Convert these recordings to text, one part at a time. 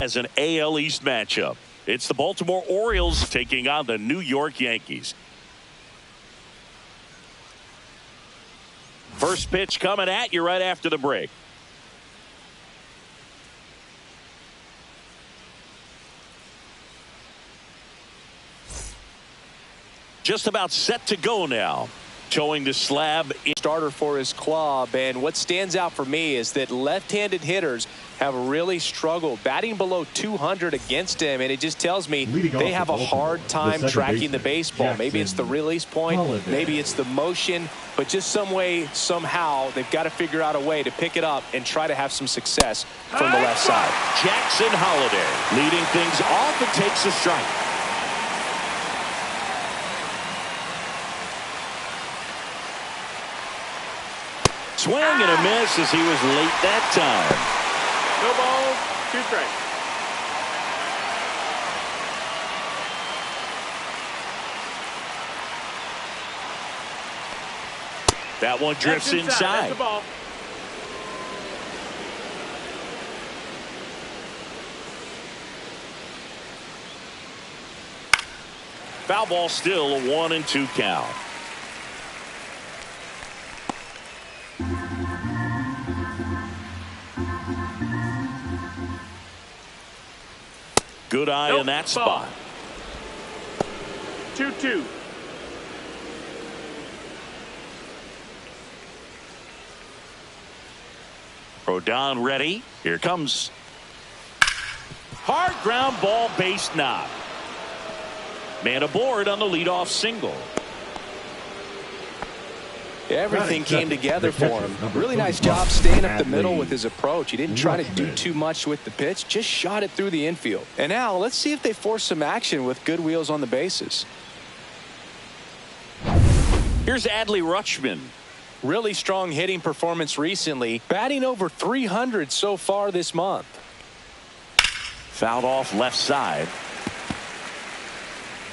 as an AL East matchup. It's the Baltimore Orioles taking on the New York Yankees. First pitch coming at you right after the break. Just about set to go now. Showing the slab. Starter for his club, and what stands out for me is that left-handed hitters have really struggled batting below 200 against him, and it just tells me they have a hard time tracking the baseball. Maybe it's the release point, maybe it's the motion, but just some way, somehow, they've got to figure out a way to pick it up and try to have some success from the left side. Jackson Holiday leading things off and takes a strike. Swing and a miss as he was late that time. No balls, 2 strikes. That one drifts inside. That's the ball. Foul ball, still a 1-2 count. Good eye in that spot. 2-2. Rodon ready. Here comes. Hard ground ball, base knock. Man aboard on the leadoff single. Everything came together for him. Really nice job staying up the middle with his approach. He didn't try to do too much with the pitch, just shot it through the infield. And now let's see if they force some action with good wheels on the bases. Here's Adley Rutschman. Really strong hitting performance recently, batting over 300 so far this month. Fouled off left side.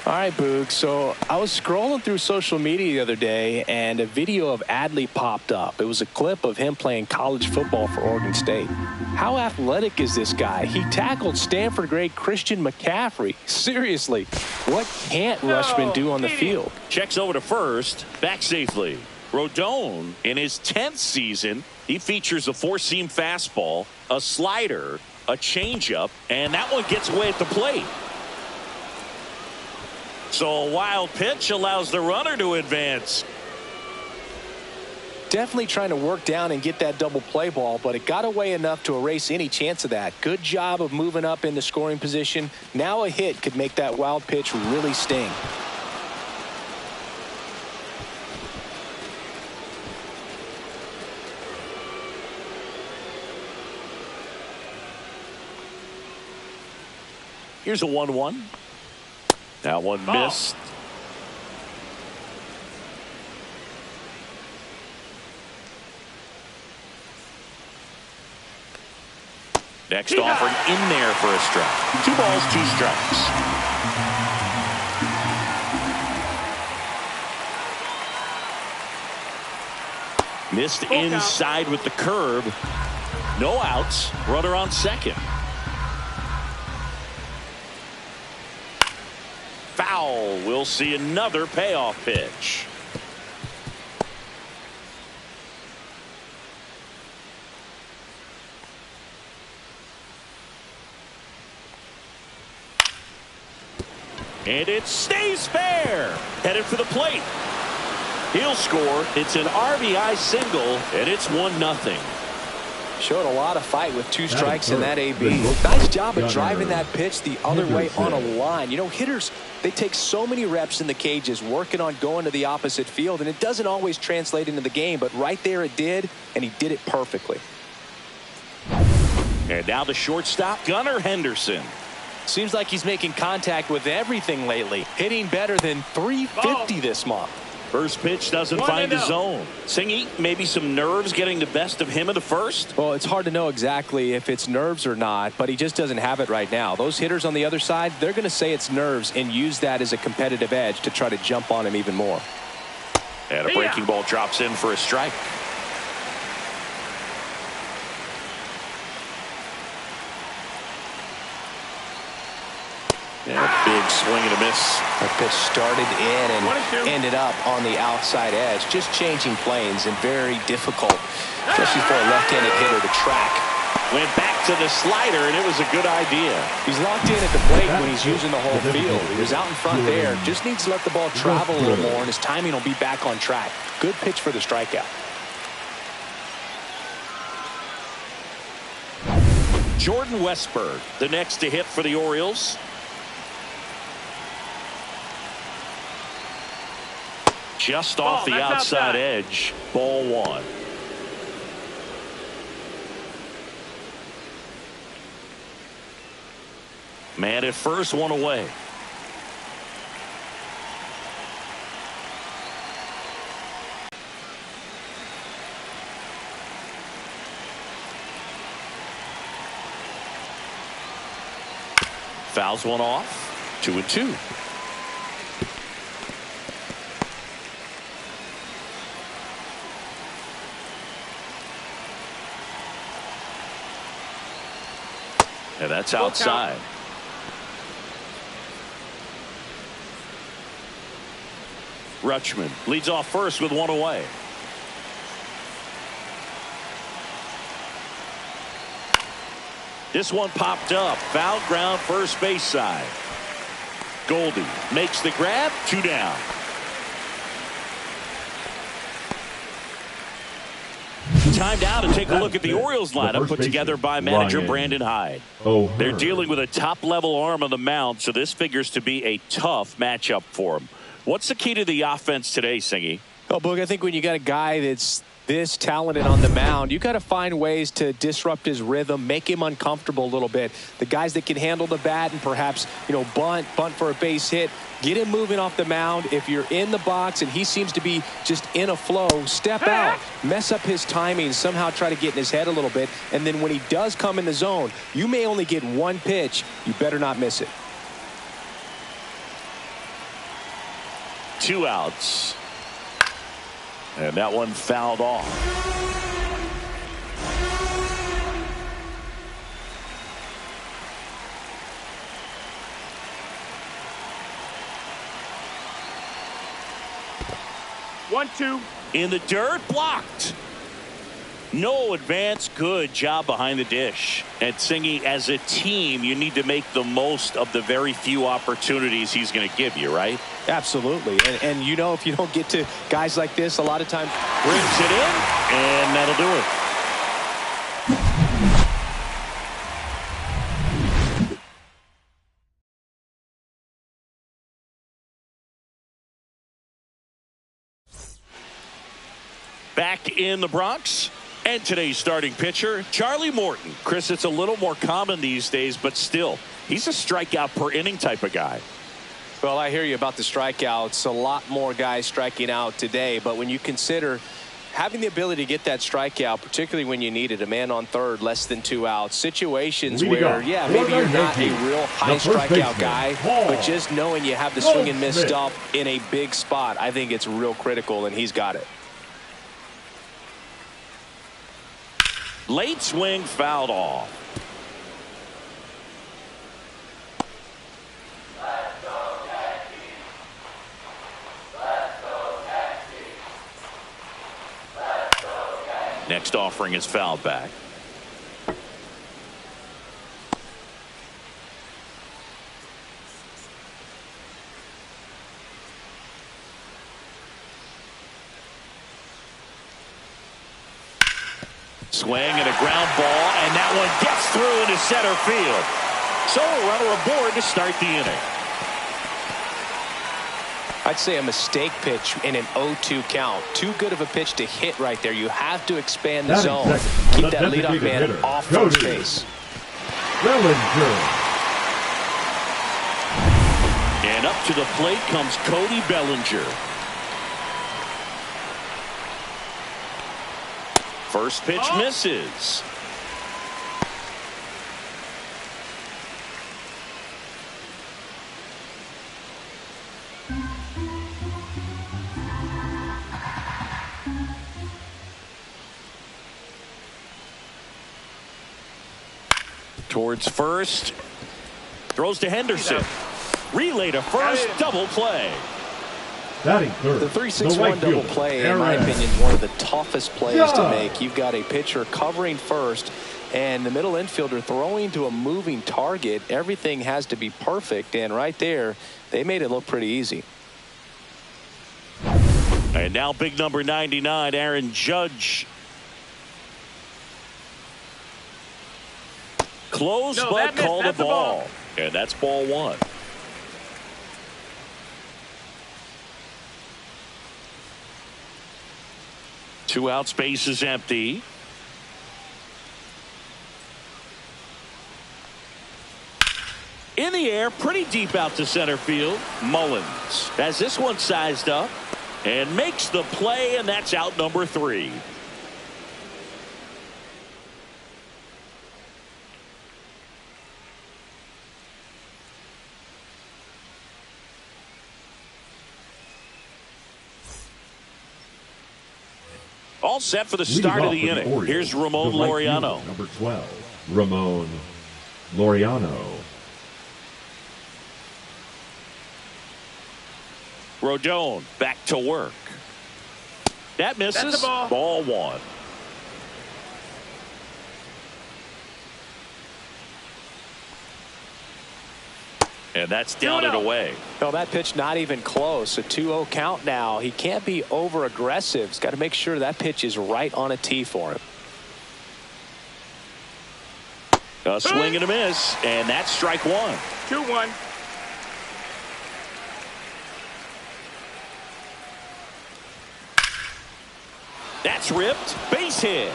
All right, Boog, so I was scrolling through social media the other day, and a video of Adley popped up. It was a clip of him playing college football for Oregon State. How athletic is this guy? He tackled Stanford great Christian McCaffrey. Seriously, what can't Rutschman do on the field? Checks over to first, back safely. Rodon, in his 10th season, he features a 4-seam fastball, a slider, a changeup, and that one gets away at the plate. So a wild pitch allows the runner to advance. Definitely trying to work down and get that double play ball, but it got away enough to erase any chance of that. Good job of moving up into scoring position. Now a hit could make that wild pitch really sting. Here's a 1-1. That one missed. Next offering in there for a strike. 2 balls, 2 strikes. Missed inside with the curve. No outs. Runner on second. Foul. We'll see another payoff pitch. And it stays fair. Headed for the plate. He'll score. It's an RBI single, and it's 1-0. Showed a lot of fight with 2 strikes in that AB. Nice job of driving that pitch the other way on a line. You know, hitters, they take so many reps in the cages working on going to the opposite field, and it doesn't always translate into the game, but right there it did, and he did it perfectly. And now the shortstop, Gunnar Henderson. Seems like he's making contact with everything lately, hitting better than .350 this month. First pitch doesn't find the zone. Singy, maybe some nerves getting the best of him in the first? Well, it's hard to know exactly if it's nerves or not, but he just doesn't have it right now. Those hitters on the other side, they're going to say it's nerves and use that as a competitive edge to try to jump on him even more. And a breaking ball drops in for a strike. Swing and a miss. The pitch started in and ended up on the outside edge. Just changing planes and very difficult, especially for a left-handed hitter to track. Went back to the slider, and it was a good idea. He's locked in at the plate when he's using the whole field. He was out in front there. Just needs to let the ball travel a little more, and his timing will be back on track. Good pitch for the strikeout. Jordan Westburg, the next to hit for the Orioles. Just off the outside edge. Ball one. Man at first, one away. Fouls one off. 2-2. And that's outside. Rutschman leads off first with one away. This one popped up. Foul ground, first base side. Goldie makes the grab. 2 down. Time now to take a look at the Orioles lineup put together by manager Brandon Hyde. They're dealing with a top-level arm on the mound, so this figures to be a tough matchup for them. What's the key to the offense today, Singy? Oh, Boog, I think when you got a guy that's this talented on the mound, you got to find ways to disrupt his rhythm, make him uncomfortable a little bit. The guys that can handle the bat and perhaps, bunt for a base hit, get him moving off the mound. If you're in the box and he seems to be just in a flow, step out, mess up his timing, somehow try to get in his head a little bit. And then when he does come in the zone, you may only get one pitch. You better not miss it. 2 outs. And that one fouled off. One, two. In the dirt, blocked. No advance. Good job behind the dish. And Singy, as a team, you need to make the most of the very few opportunities he's going to give you, right? Absolutely. And if you don't get to guys like this, a lot of times brings it in, and that'll do it. Back in the Bronx. And today's starting pitcher, Charlie Morton. Chris, it's a little more common these days, but still, he's a strikeout per inning type of guy. Well, I hear you about the strikeouts. A lot more guys striking out today. But when you consider having the ability to get that strikeout, particularly when you need it, a man on third, less than 2 outs, situations where, maybe you're not a real high strikeout guy, but just knowing you have the swing and miss stuff in a big spot, I think it's real critical, and he's got it. Late swing, fouled off. Next offering is fouled back. Swing and a ground ball, and that one gets through into center field. So a runner aboard to start the inning. I'd say a mistake pitch in an 0-2 count. Too good of a pitch to hit right there. You have to expand the zone. Keep that leadoff man off first base. And up to the plate comes Cody Bellinger. First pitch misses. Towards first. Throws to Henderson. Relay to first, double play. Batting third, the 3-6-1 double play, in my opinion, is one of the toughest plays to make. You've got a pitcher covering first and the middle infielder throwing to a moving target. Everything has to be perfect, and right there, they made it look pretty easy. And now big number 99, Aaron Judge. Close, but called a ball. And that's ball one. Two out, space is empty. In the air, pretty deep out to center field. Mullins has this one sized up and makes the play, and that's out number 3. All set for the start of the inning. Here's Ramon Laureano. Number 12, Ramon Laureano. Rodon back to work. That misses. Ball one. And that's down and away. No, that pitch not even close. A 2-0 count now. He can't be over aggressive. He's got to make sure that pitch is right on a tee for him. A swing and a miss, and that's strike one. 2-1. That's ripped. Base hit.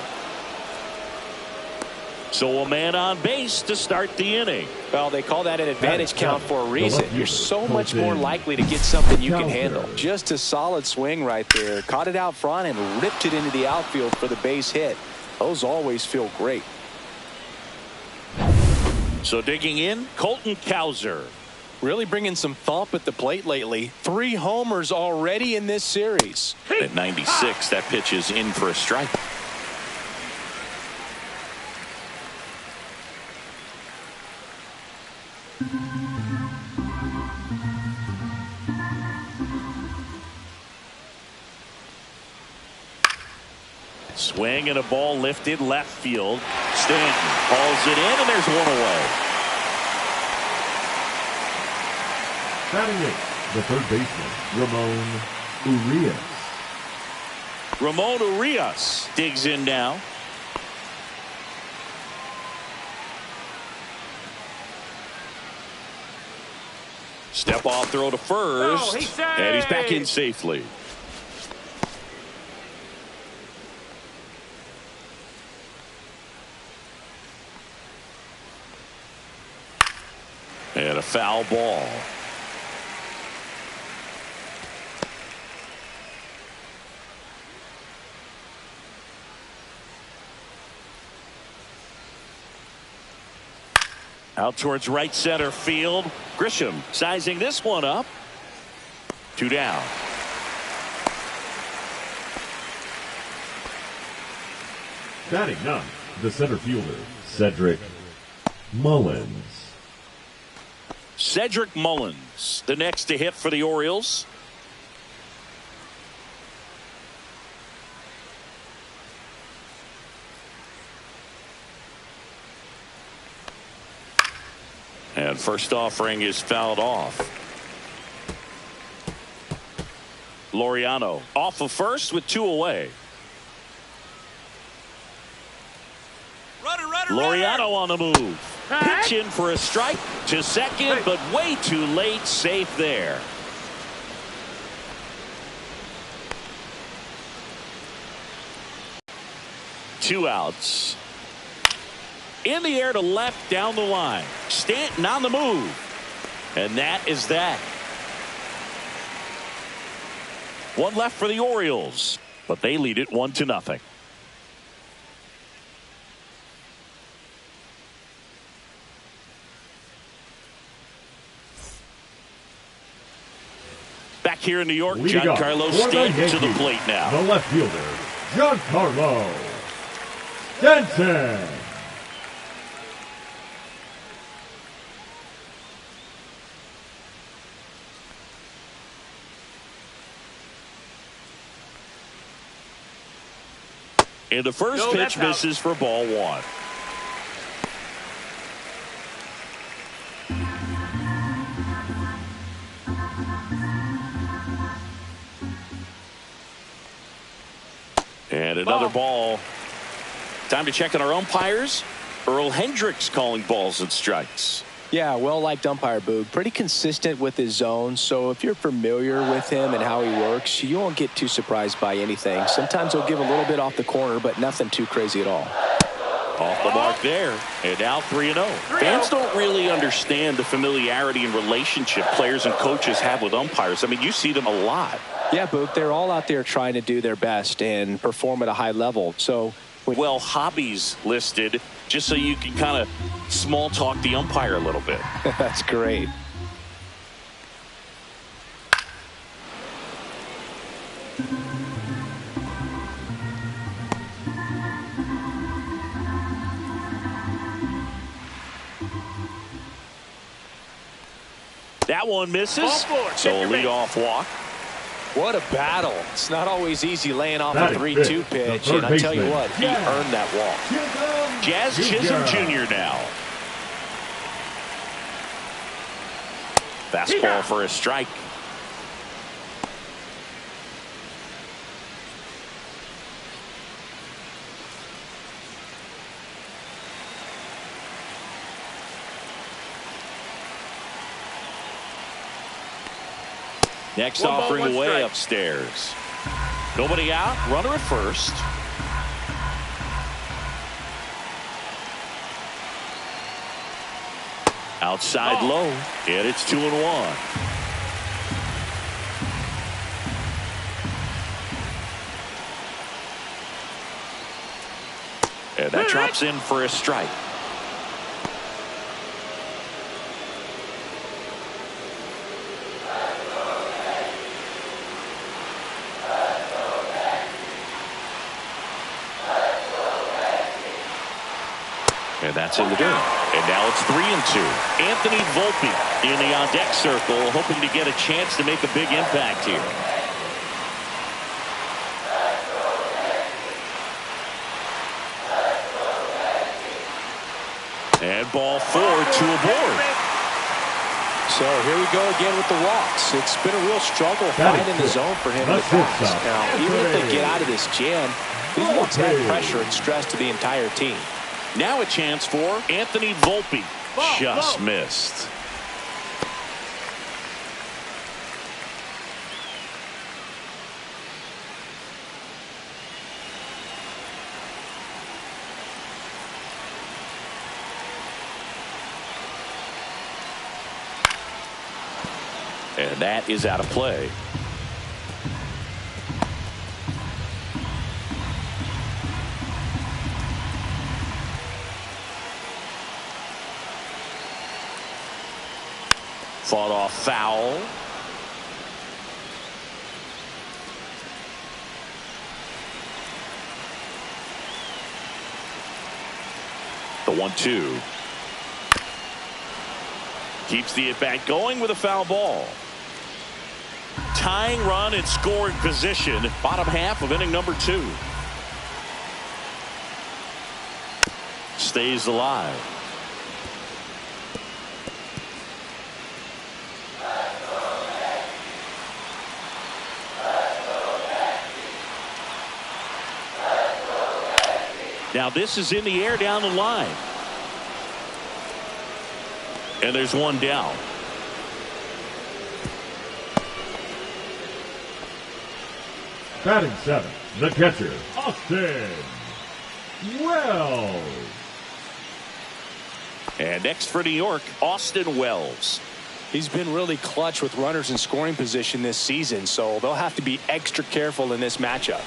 So a man on base to start the inning. Well, they call that an advantage count for a reason. You're so much more likely to get something you can handle. Just a solid swing right there. Caught it out front and ripped it into the outfield for the base hit. Those always feel great. So digging in, Colton Cowser. Really bringing some thump at the plate lately. 3 homers already in this series. At 96, that pitch is in for a strike. Swing and a ball lifted left field. Stanton hauls it in, and there's one away. Batting 8, the third baseman, Ramon Urias. Ramon Urias digs in now. Step off throw to first, and he's back in safely. And a foul ball. Out towards right center field. Grisham sizing this one up. 2 down. Batting 9, the center fielder, Cedric Mullins. Cedric Mullins, the next to hit for the Orioles. And first offering is fouled off. Laureano off of first with 2 away. Laureano on the move. Pitch in for a strike to second, but way too late. Safe there. Two outs. In the air to left down the line. Stanton on the move. And that is that. One left for the Orioles, but they lead it 1-0. Back here in New York, Giancarlo Stanton to the plate now. The left fielder, Giancarlo Stanton. And the first pitch misses for ball one. And another ball. Time to check on our umpires. Earl Hendricks calling balls and strikes. Yeah, well-liked umpire, Boog. Pretty consistent with his zone, so if you're familiar with him and how he works, you won't get too surprised by anything. Sometimes he'll give a little bit off the corner, but nothing too crazy at all. Off the mark there, and now 3-0. Fans don't really understand the familiarity and relationship players and coaches have with umpires. I mean, you see them a lot. Yeah, Boog, they're all out there trying to do their best and perform at a high level. So, well, hobbies listed just so you can kind of small talk the umpire a little bit. That's great. That one misses. So a leadoff walk. What a battle. It's not always easy laying off a 3-2 pitch, and I tell you what, he earned that walk. Jazz Chisholm Jr. now. Fastball for a strike. Next offering away upstairs. Nobody out. Runner at first. Outside low. And it's 2-1. And that drops in for a strike. And that's in the dirt. And now it's 3-2. Anthony Volpe in the on-deck circle, hoping to get a chance to make a big impact here. And ball 4, 2 aboard. So here we go again with the walks. It's been a real struggle finding the zone for him in the past. Now, even if they get out of this jam, these ones add pressure and stress to the entire team. Now a chance for Anthony Volpe. Just missed. And that is out of play. Fought off foul. The 1-2. Keeps the at-bat going with a foul ball. Tying run in scoring position. Bottom half of inning number 2. Stays alive. Now this is in the air down the line. And there's one down. Batting 7, the catcher, Austin Wells. And next for New York, Austin Wells. He's been really clutch with runners in scoring position this season, so they'll have to be extra careful in this matchup.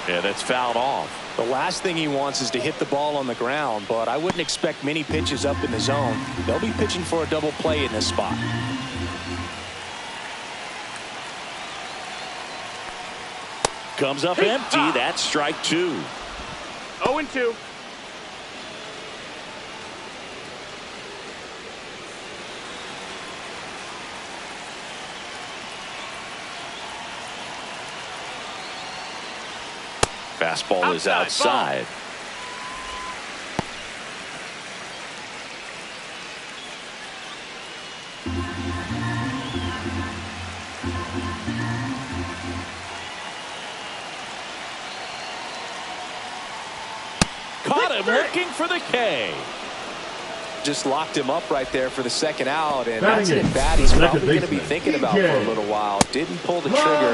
And it's fouled off. The last thing he wants is to hit the ball on the ground, but I wouldn't expect many pitches up in the zone. They'll be pitching for a double play in this spot. Comes up empty. That's strike 2. 0-2. Fastball is outside. Caught him looking for the K. Just locked him up right there for the second out, and that's an at-bat he's probably going to be thinking about for a little while. Didn't pull the trigger.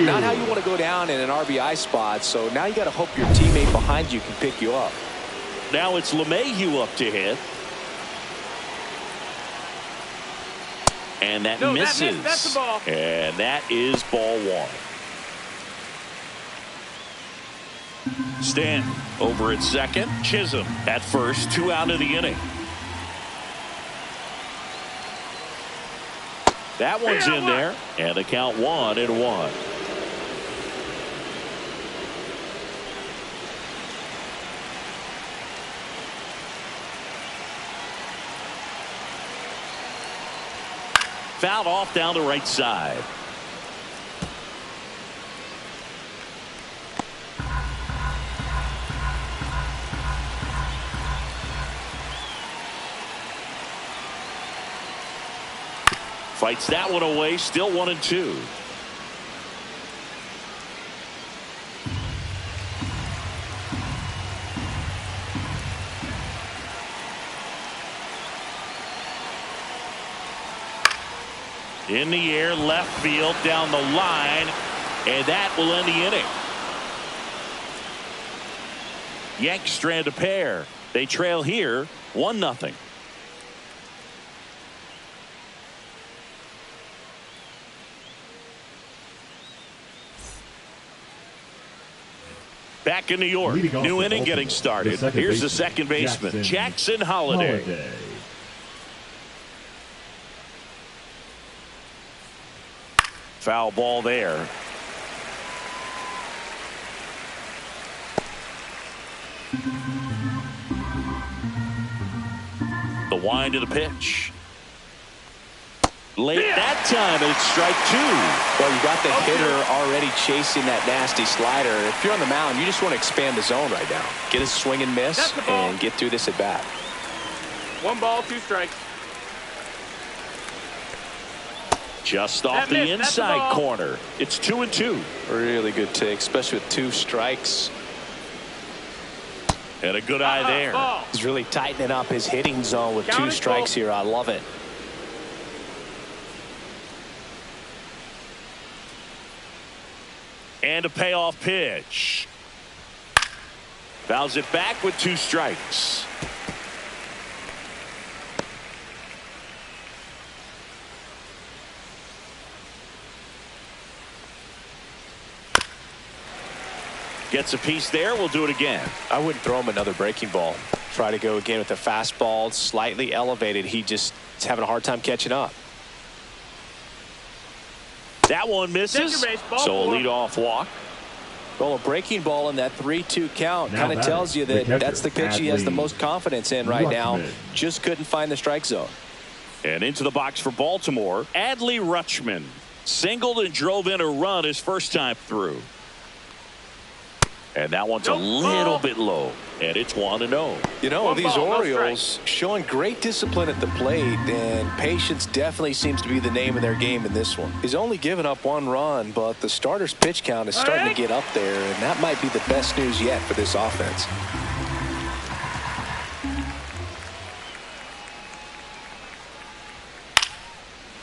Not how you want to go down in an RBI spot, so now you got to hope your teammate behind you can pick you up. Now it's LeMahieu up to hit. And that misses. That's the ball. And that is ball one. Stanton over at second. Chisholm at first. 2 out of the inning. That one's in there. And the count 1-1. Fouled off down the right side. Fights that one away. Still 1-2. In the air, left field, down the line, and that will end the inning. Yanks strand a pair. They trail here 1-0. Back in New York, new inning getting started. Here's the second baseman, Jackson Holliday. Foul ball there. The wind of the pitch. Late that time, and it's strike 2. Well, you got the hitter already chasing that nasty slider. If you're on the mound, you just want to expand the zone right now. Get a swing and miss and get through this at bat. 1 ball, 2 strikes. Just off the inside corner. It's 2-2. Really good take, especially with 2 strikes. And a good eye there. He's really tightening up his hitting zone with 2 strikes here. I love it. And a payoff pitch. Fouls it back with 2 strikes. Gets a piece there. We'll do it again. I wouldn't throw him another breaking ball. Try to go again with the fastball slightly elevated. He just is having a hard time catching up. That one misses. So a leadoff walk. Well, a breaking ball in that 3-2 count kind of tells you that that's the pitch he has the most confidence in right now. Just couldn't find the strike zone. And into the box for Baltimore, Adley Rutschman singled and drove in a run his first time through. And that one's a little bit low. And it's 1-0. You know, these Orioles showing great discipline at the plate, and patience definitely seems to be the name of their game in this one. He's only given up 1 run, but the starter's pitch count is starting to get up there, and that might be the best news yet for this offense.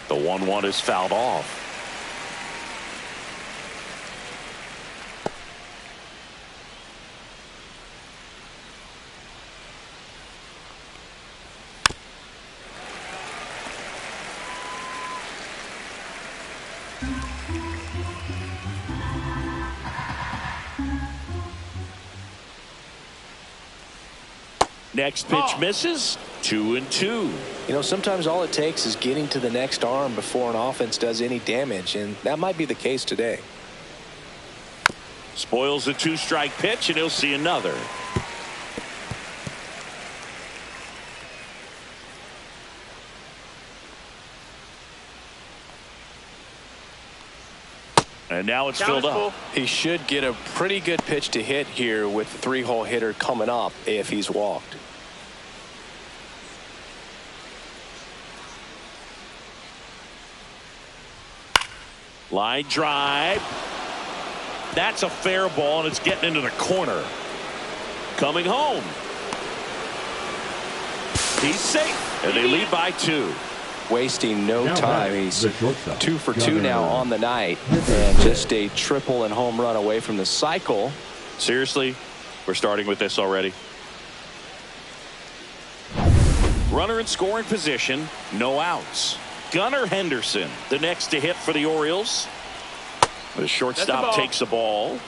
The 1-1 is fouled off. Next pitch misses. 2-2. You know, sometimes all it takes is getting to the next arm before an offense does any damage, and that might be the case today. Spoils the 2-strike pitch, and he'll see another. And now it's Count filled is full. up. He should get a pretty good pitch to hit here with the 3-hole hitter coming up if he's walked. Line drive. That's a fair ball, and it's getting into the corner. Coming home. He's safe, and they lead by 2. Wasting no Now time. back, He's the shortstop, 2 for 2 Gunnar. now on the night, and just a triple and home run away from the cycle. Seriously, we're starting with this already. Runner in scoring position, no outs. Gunnar Henderson, the next to hit for the Orioles. The shortstop takes the ball.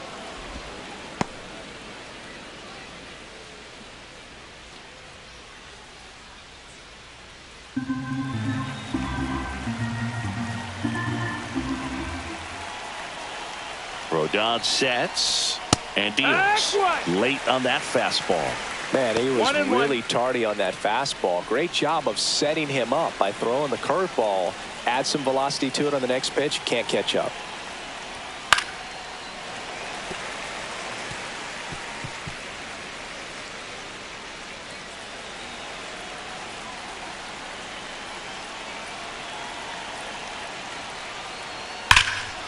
Rodon sets and deals late on that fastball. Man, he was 1-1. really tardy on that fastball. Great job of setting him up by throwing the curveball. Add some velocity to it on the next pitch. Can't catch up.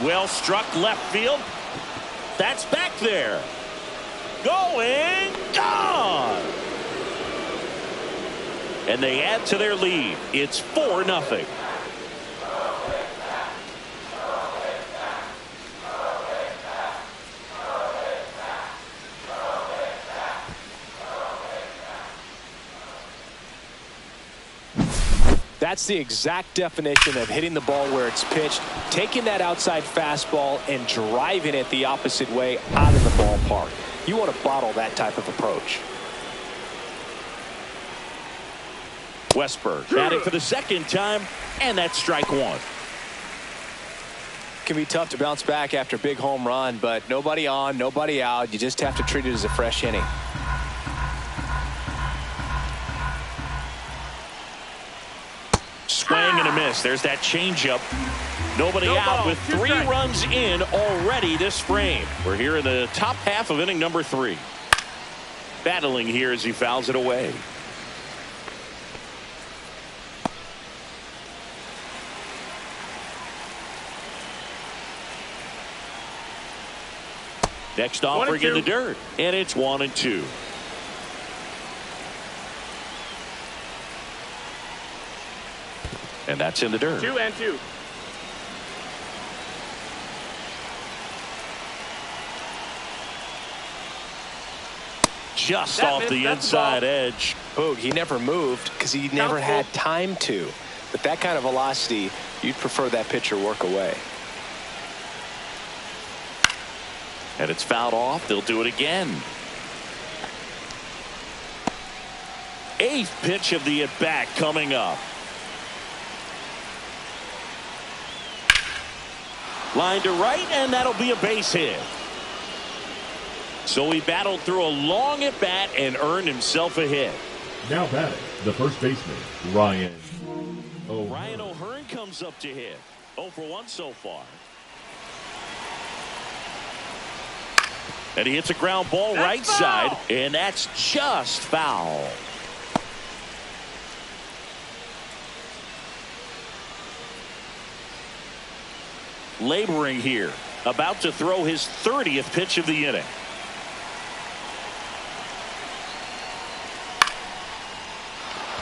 Well struck left field. That's back there. Going, gone. And they add to their lead. It's 4-0. That's the exact definition of hitting the ball where it's pitched, taking that outside fastball and driving it the opposite way out of the ballpark. You want to bottle that type of approach. Westberg batting for the second time, and that's strike 1. Can be tough to bounce back after a big home run, but nobody on, nobody out. You just have to treat it as a fresh inning. Swing and a miss. There's that changeup. Nobody No out ball, with 2 3 strikes. runs in already this frame. We're here in the top half of inning number 3. Battling here as he fouls it away. Next offering in the dirt, and it's 1-2. And that's in the dirt. 2-2. Just That off missed, the that's the inside ball. edge. Boog, he never moved because he never had time to. But that kind of velocity, you'd prefer that pitcher work away. And it's fouled off. They'll do it again. 8th pitch of the at-bat coming up. Line to right, and that'll be a base hit. So he battled through a long at-bat and earned himself a hit. Now batting, the first baseman, Ryan. Ryan O'Hearn comes up to hit. 0 for 1 so far. And he hits a ground ball right side, and that's just foul. Laboring here, about to throw his 30th pitch of the inning.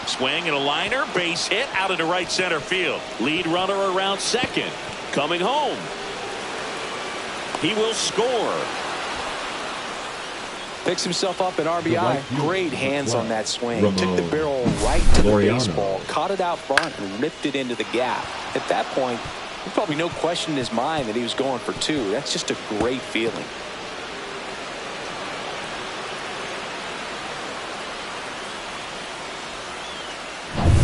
Swing and a liner, base hit out into right center field. Lead runner around second. Coming home. He will score. Picks himself up an RBI. right Great hands on that swing. Ramon. Took the barrel right to the Laureano. baseball, caught it out front, and ripped it into the gap. At that point, there's probably no question in his mind that he was going for 2. That's just a great feeling.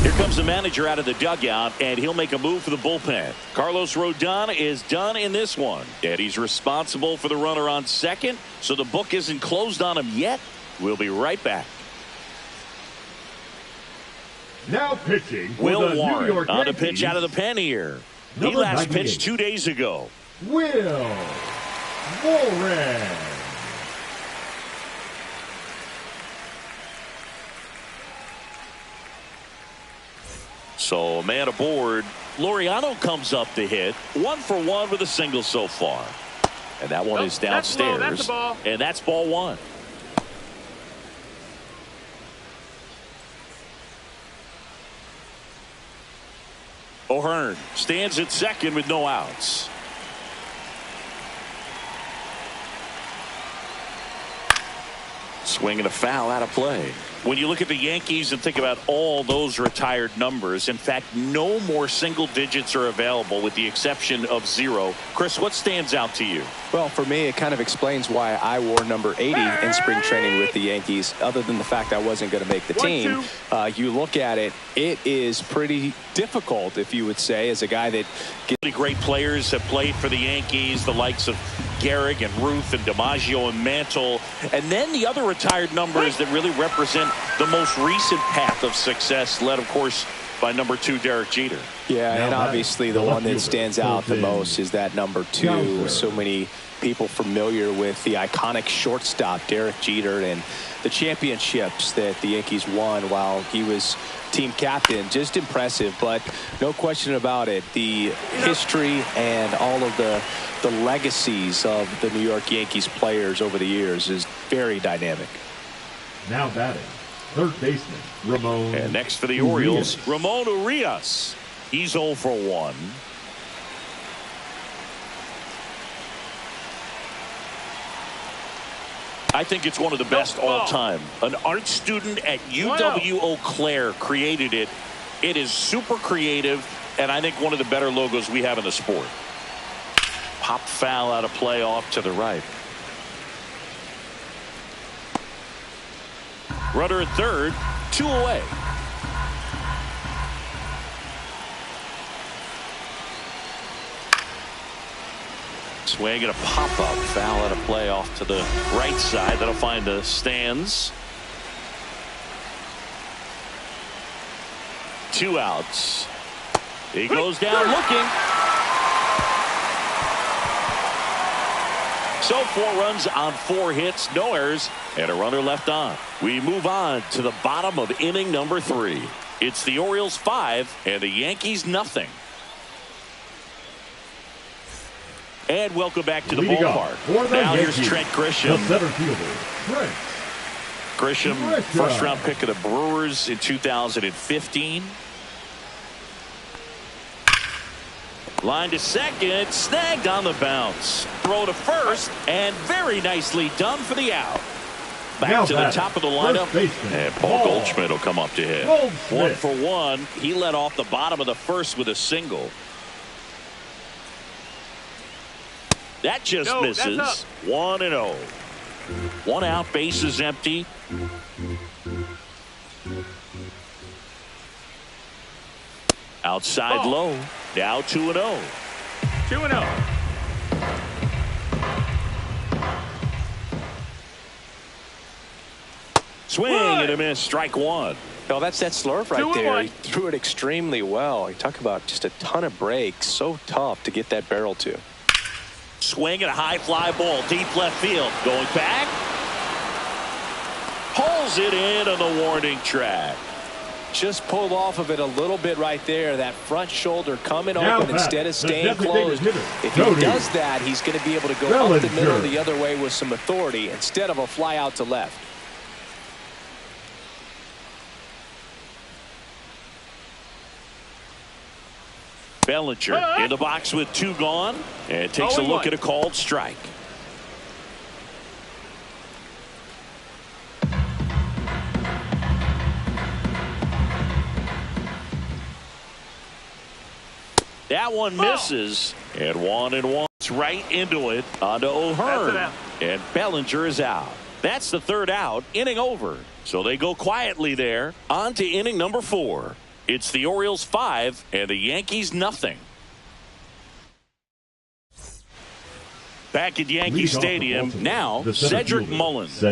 Here comes the manager out of the dugout, and he'll make a move for the bullpen. Carlos Rodon is done in this one, and he's responsible for the runner on second, so the book isn't closed on him yet. We'll be right back. Now pitching for Will the Warren New York on the Yankees, pitch out of the pen here. He number last 98. pitched 2 days ago. Will Warren. So a man aboard. Laureano comes up to hit. 1 for 1 with a single so far. And that one is downstairs. That's ball. And that's ball 1. O'Hearn stands at second with no outs. Swing and a foul out of play. When you look at the Yankees and think about all those retired numbers, in fact, no more single digits are available with the exception of 0. Chris, what stands out to you? Well, for me, it kind of explains why I wore number 80 in spring training with the Yankees, other than the fact I wasn't going to make the team. You look at it, it is pretty difficult, if you would say, as a guy that Really great players have played for the Yankees, the likes of Gehrig and Ruth and DiMaggio and Mantle. And then the other retired numbers that really represent the most recent path of success, led, of course, by number 2, Derek Jeter. Yeah, and obviously the one that stands out the most is that number 2. So many people familiar with the iconic shortstop, Derek Jeter, and the championships that the Yankees won while he was team captain. Just impressive, but no question about it. The history and all of the legacies of the New York Yankees players over the years is very dynamic. Now batting, third baseman, Ramon. And next for the Orioles, Ramon Urias. He's 0 for 1. I think it's one of the best all time. An art student at UW Eau Claire created it. It is super creative, and I think one of the better logos we have in the sport. Pop foul out of play off to the right. Runner at third, 2 away. Swing and a pop-up foul out of play off to the right side. That'll find the stands. 2 outs. He goes down looking. So 4 runs on 4 hits, no errors, and a runner left on. We move on to the bottom of inning number 3. It's the Orioles 5 and the Yankees nothing. And welcome back to the ballpark. Now here's Trent Grisham. The center fielder, Trent Grisham, first round pick of the Brewers in 2015. Line to second, snagged on the bounce. Throw to first, and very nicely done for the out. Back to the top of the lineup, and Paul Goldschmidt will come up to hit. 1 for 1. He led off the bottom of the first with a single. That just misses. 1-0. 1 out, bases empty. Outside low. Now 2-0. 2-0. Swing and a miss. Strike 1. No, that's that slurve right there. He threw it extremely well. You talk about just a ton of breaks. So tough to get that barrel to. Swing and a high fly ball. Deep left field. Going back. Pulls it in on the warning track. Just pulled off of it a little bit right there. That front shoulder coming open instead of staying closed. If he does that, he's going to be able to go up the middle the other way with some authority instead of a fly out to left. Bellinger in the box with 2 gone, and takes a look at a called strike. That one misses, and 1-1. It's right into it, onto O'Hearn, and Bellinger is out. That's the 3rd out, inning over. So they go quietly there, on to inning number 4. It's the Orioles 5 and the Yankees nothing. Back at Yankee Stadium, now Cedric Mullins.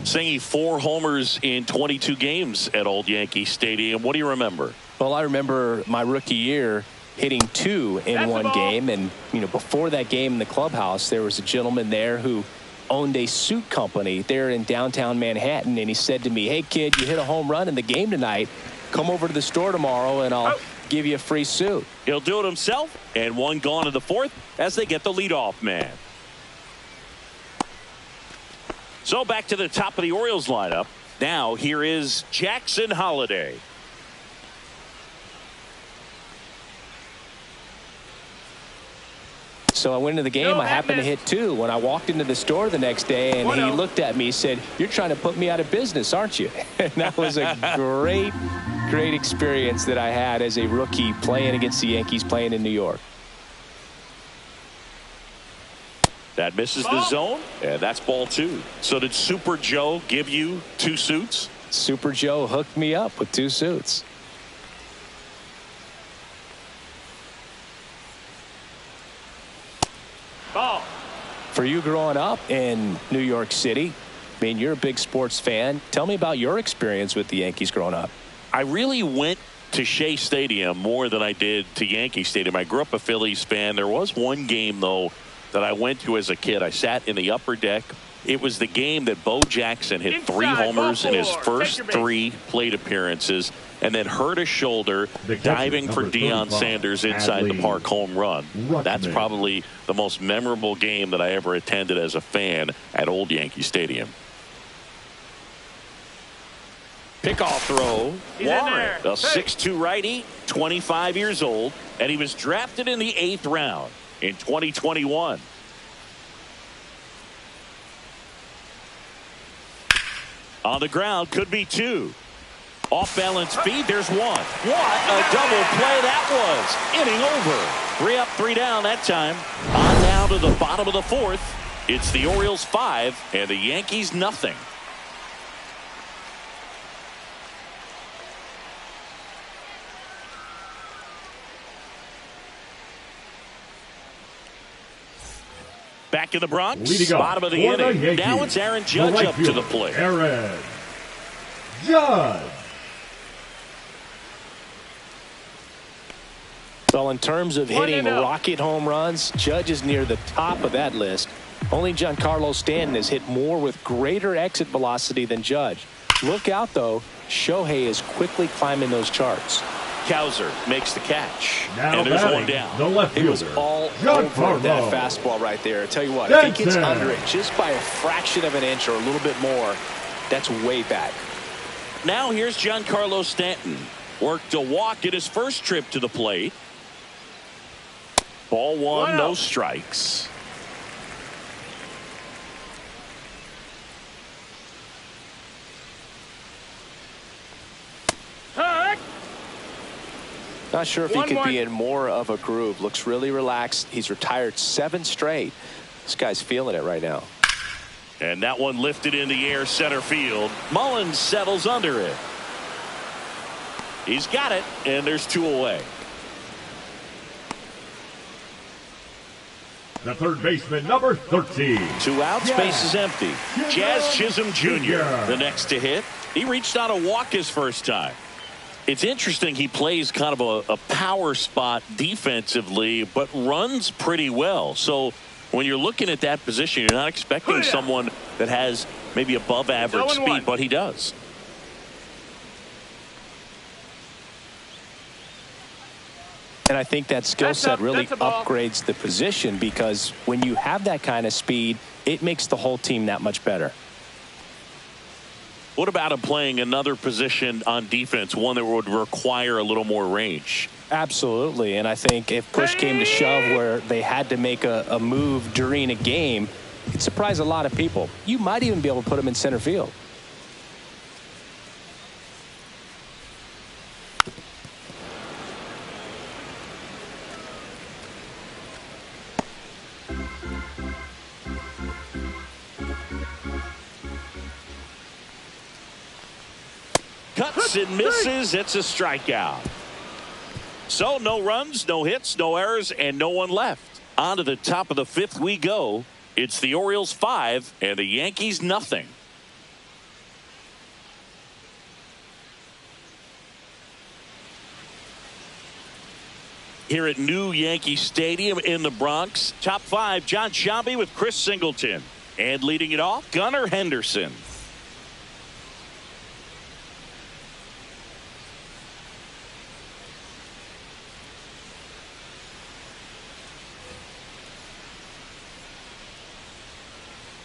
Singing 4 homers in 22 games at Old Yankee Stadium. What do you remember? Well, I remember my rookie year hitting 2 in one game. And, you know, before that game in the clubhouse, there was a gentleman there who owned a suit company there in downtown Manhattan. And he said to me, hey, kid, you hit a home run in the game tonight. Come over to the store tomorrow and I'll give you a free suit. He'll do it himself. And one gone in the 4th as they get the leadoff man. So back to the top of the Orioles lineup. Now here is Jackson Holliday. So I went into the game. I happened to hit 2 when I walked into the store the next day, and he looked at me and said, you're trying to put me out of business, aren't you? And that was a great experience that I had as a rookie playing against the Yankees, playing in New York. That misses the zone, and that's ball 2. So did Super Joe give you 2 suits? Super Joe hooked me up with 2 suits. Ball. For you growing up in New York City, I mean, you're a big sports fan. Tell me about your experience with the Yankees growing up. I really went to Shea Stadium more than I did to Yankee Stadium. I grew up a Phillies fan. There was one game, though, that I went to as a kid. I sat in the upper deck. It was the game that Bo Jackson hit 3 homers in his first 3 plate appearances and then hurt a shoulder diving for Deion Sanders inside the park home run. That's probably the most memorable game that I ever attended as a fan at Old Yankee Stadium. Pickoff throw. Warren, a 6'2 righty, 25 years old, and he was drafted in the 8th round in 2021. On the ground, could be 2. Off balance feed, there's 1. What a double play that was. Inning over. 3 up, 3 down that time. On now to the bottom of the 4th. It's the Orioles 5 and the Yankees nothing. Back in the Bronx, bottom of the inning. Now it's Aaron Judge up to the plate. Aaron Judge. Well, in terms of hitting rocket home runs, Judge is near the top of that list. Only Giancarlo Stanton has hit more with greater exit velocity than Judge. Look out, though. Shohei is quickly climbing those charts. Kowser makes the catch. Now and there's one down. The left It was fielder, all Giancarlo. over that fastball right there. I tell you what, if he gets under it just by a fraction of an inch or a little bit more, that's way back. Now here's Giancarlo Stanton. Worked a walk in his first trip to the plate. Ball 1, no strikes. Not sure if he could be in more of a groove. Looks really relaxed. He's retired 7 straight. This guy's feeling it right now. And that one lifted in the air center field. Mullins settles under it. He's got it, and there's 2 away. The third baseman, number 13. 2 out, space is empty. Jazz Chisholm Jr., the next to hit. He reached on a walk his first time. It's interesting, he plays kind of a power spot defensively, but runs pretty well. So when you're looking at that position, you're not expecting someone that has maybe above average speed, but he does. And I think that skill set really upgrades the position, because when you have that kind of speed, it makes the whole team that much better. What about him playing another position on defense, one that would require a little more range? Absolutely. And I think if push came to shove where they had to make a move during a game, it'd surprise a lot of people. You might even be able to put him in center field. Cuts and misses. It's a strikeout. So no runs, no hits, no errors, and no one left. On to the top of the 5th we go. It's the Orioles 5 and the Yankees nothing. here at New Yankee Stadium in the Bronx. Top 5, John Sciambi with Chris Singleton. And leading it off, Gunnar Henderson.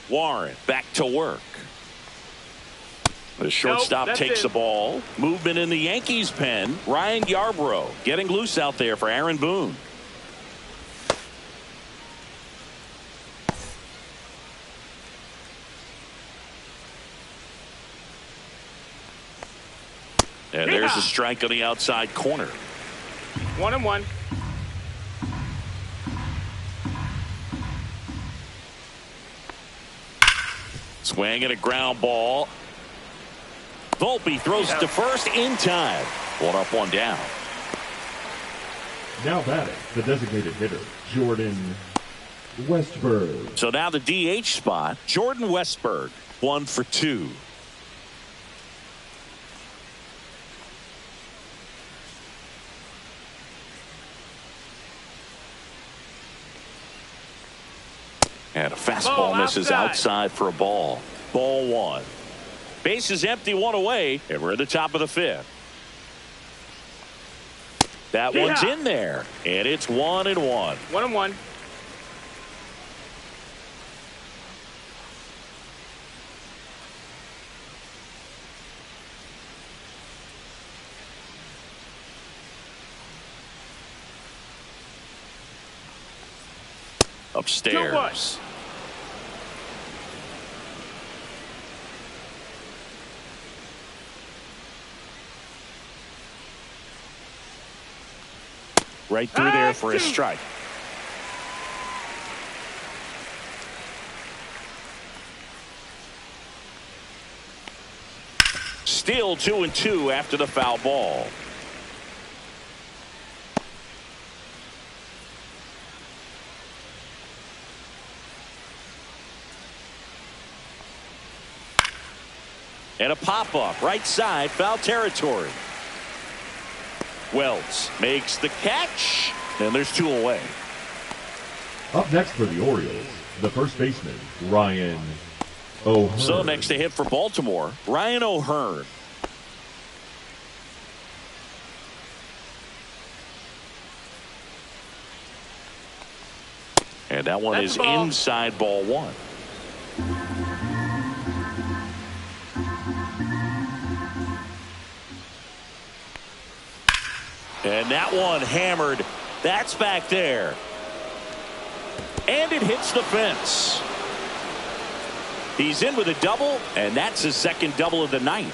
Warren back to work. The shortstop takes the ball. Movement in the Yankees pen. Ryan Yarbrough getting loose out there for Aaron Boone. And there's a strike on the outside corner. 1-1. Swing and a ground ball. Volpe throws it to first in time. 1 up, 1 down. Now batting, the designated hitter, Jordan Westberg. So now the DH spot, Jordan Westberg, 1 for 2. And a fastball misses outside for a ball. Ball 1. Base is empty, 1 away, and we're at the top of the 5th. That one's in there, and it's 1-1. 1-1. Upstairs. Right through there for a strike. Still 2-2 after the foul ball. And a pop-up right side, foul territory. Wells makes the catch, and there's 2 away. Up next for the Orioles, the first baseman, Ryan O'Hearn. So next to hit for Baltimore, Ryan O'Hearn. And that one is inside, ball 1. And that one hammered. That's back there. And it hits the fence. He's in with a double, and that's his second double of the night.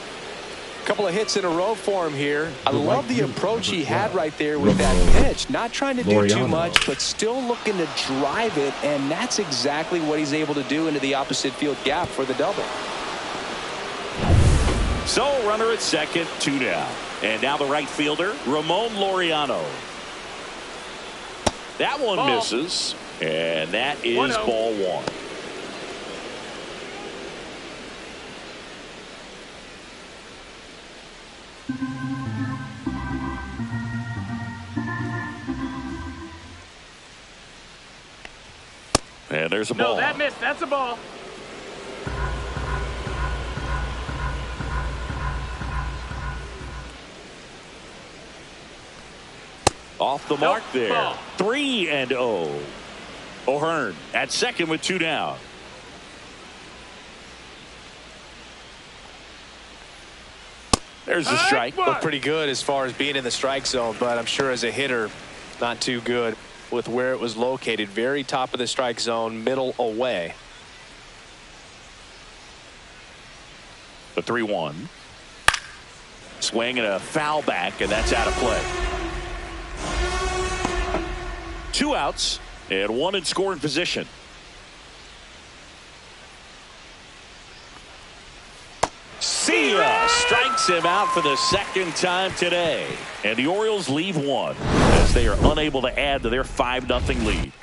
Couple of hits in a row for him here. I love the approach he had right there with that pitch. Not trying to do too much, but still looking to drive it, and that's exactly what he's able to do into the opposite field gap for the double. So runner at second, 2 down. And now the right fielder, Ramon Laureano. That one misses, and that is ball 1. And there's a ball. No, that missed. That's a ball. Off the mark there. 3-0. O'Hearn at second with 2 down. There's a strike. Looked pretty good as far as being in the strike zone, but I'm sure as a hitter, not too good with where it was located. Very top of the strike zone, middle away. The 3-1. Swing and a foul back, and that's out of play. 2 outs and 1 in scoring position. See ya! Strikes him out for the second time today. And the Orioles leave 1 as they are unable to add to their 5-0 lead.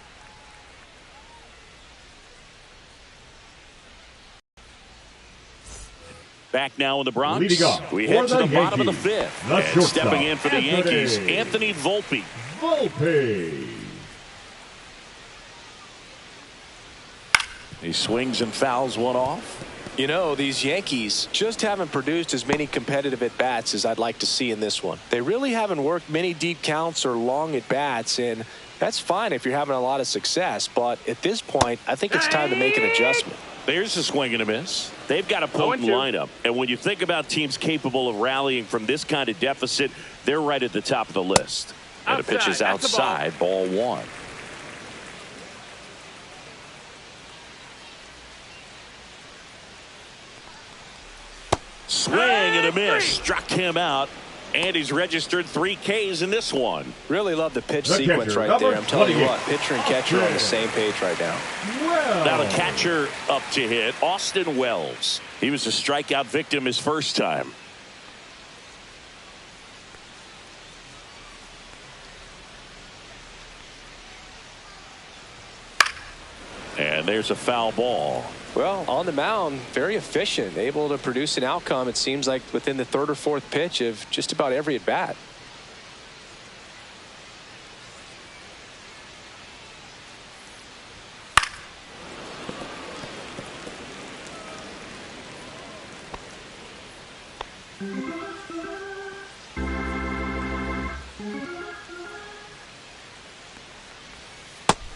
Back now in the Bronx. Leading off We head to the bottom of the Yankees, 5th. And stepping in for the Yankees, Anthony Volpe. Volpe. He swings and fouls one off. You know, these Yankees just haven't produced as many competitive at-bats as I'd like to see in this one. They really haven't worked many deep counts or long at-bats, and that's fine if you're having a lot of success. But at this point, I think it's time to make an adjustment. There's a swing and a miss. They've got a potent lineup. And when you think about teams capable of rallying from this kind of deficit, they're right at the top of the list. And the pitch is outside, ball one. Swing and a miss. Struck him out. And he's registered 3 Ks in this one. Really love the pitch sequence right there. I'm telling you what, pitcher and catcher are on the same page right now. Now the catcher up to hit, Austin Wells. He was a strikeout victim his first time. And there's a foul ball. Well, on the mound, very efficient, able to produce an outcome, it seems like, within the 3rd or 4th pitch of just about every at-bat.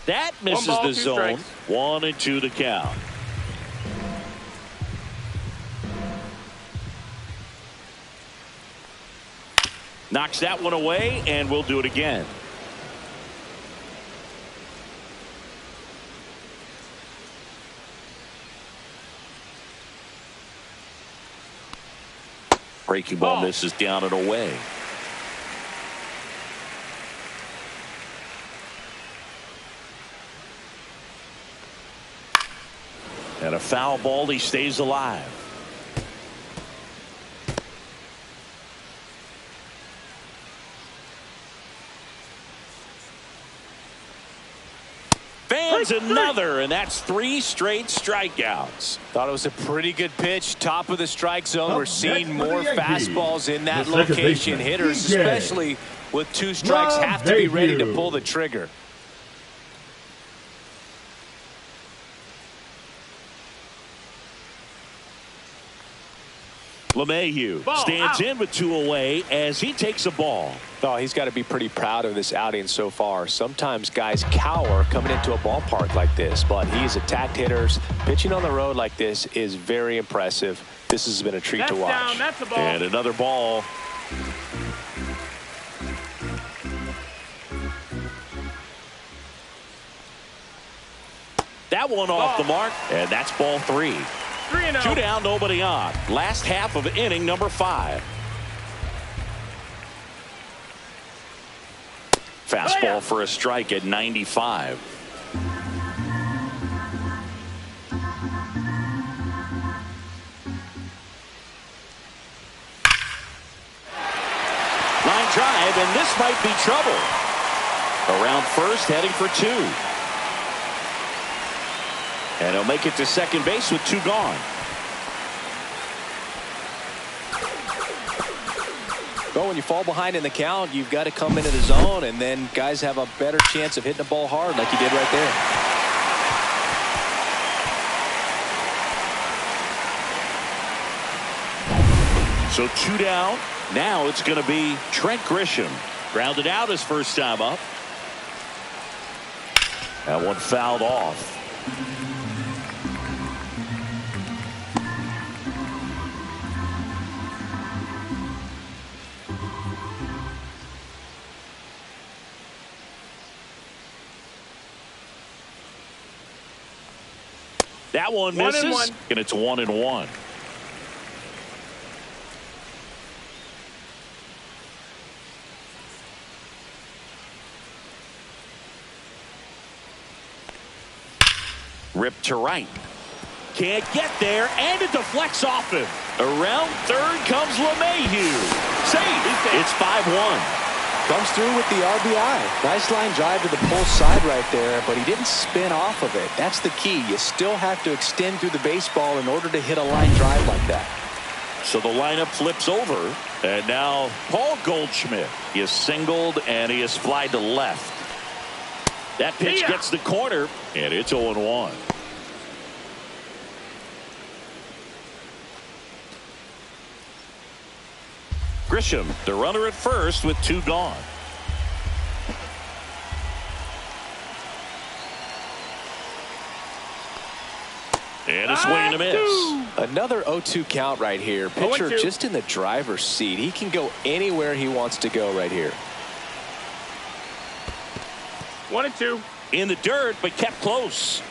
That misses the zone. 1-2 the count. Knocks that one away, and we'll do it again. Breaking ball misses down and away. And a foul ball, he stays alive. Fans another, and that's 3 straight strikeouts. Thought it was a pretty good pitch. Top of the strike zone. We're seeing more fastballs in that location. Hitters, especially with 2 strikes, have to be ready to pull the trigger. LeMahieu stands in with 2 away as he takes a ball. Oh, he's got to be pretty proud of this outing so far. Sometimes guys cower coming into a ballpark like this, but he's attacked hitters. Pitching on the road like this is very impressive. This has been a treat to watch. That's a ball. And another ball. That one off the mark, and that's ball 3. 3-0. 2 down, nobody on. Last half of inning number 5. Fastball for a strike at 95. Line drive, and this might be trouble. Around first, heading for 2. And he'll make it to second base with 2 gone. Well, when you fall behind in the count, you've got to come into the zone, and then guys have a better chance of hitting the ball hard like you did right there. So 2 down. Now it's going to be Trent Grisham. Grounded out his first time up. That one fouled off. That one misses, and it's 1-1. Ripped to right. Can't get there, and it deflects off him. Around third comes LeMahieu. Safe. It's 5-1. Comes through with the RBI. Nice line drive to the pull side right there, but he didn't spin off of it. That's the key. You still have to extend through the baseball in order to hit a line drive like that. So the lineup flips over. And now Paul Goldschmidt is singled and he is flied to left. That pitch gets the corner and it's 0-1. Grisham, the runner at first with 2 gone. And a swing and a miss. Another 0-2 count right here. Pitcher just in the driver's seat. He can go anywhere he wants to go right here. 1-2. In the dirt, but kept close.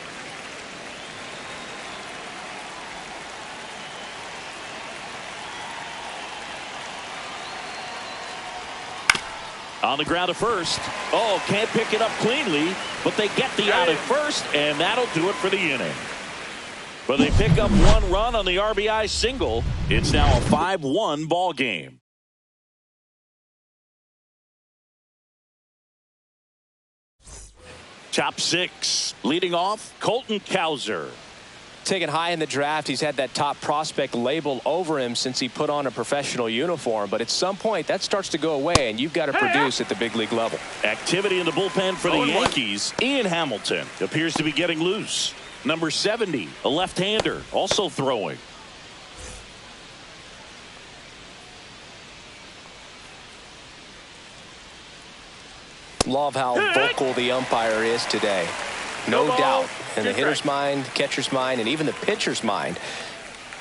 On the ground at first. Oh, can't pick it up cleanly, but they get the out at first, and that'll do it for the inning. But they pick up 1 run on the RBI single. It's now a 5-1 ball game. Top 6. Leading off, Colton Cowser. Taken high in the draft, he's had that top prospect label over him since he put on a professional uniform. But at some point, that starts to go away, and you've got to produce at the big league level. Activity in the bullpen for the Yankees. Ian Hamilton appears to be getting loose. Number 70, a left-hander, also throwing. Love how vocal the umpire is today. No doubt in the hitter's mind, catcher's mind, and even the pitcher's mind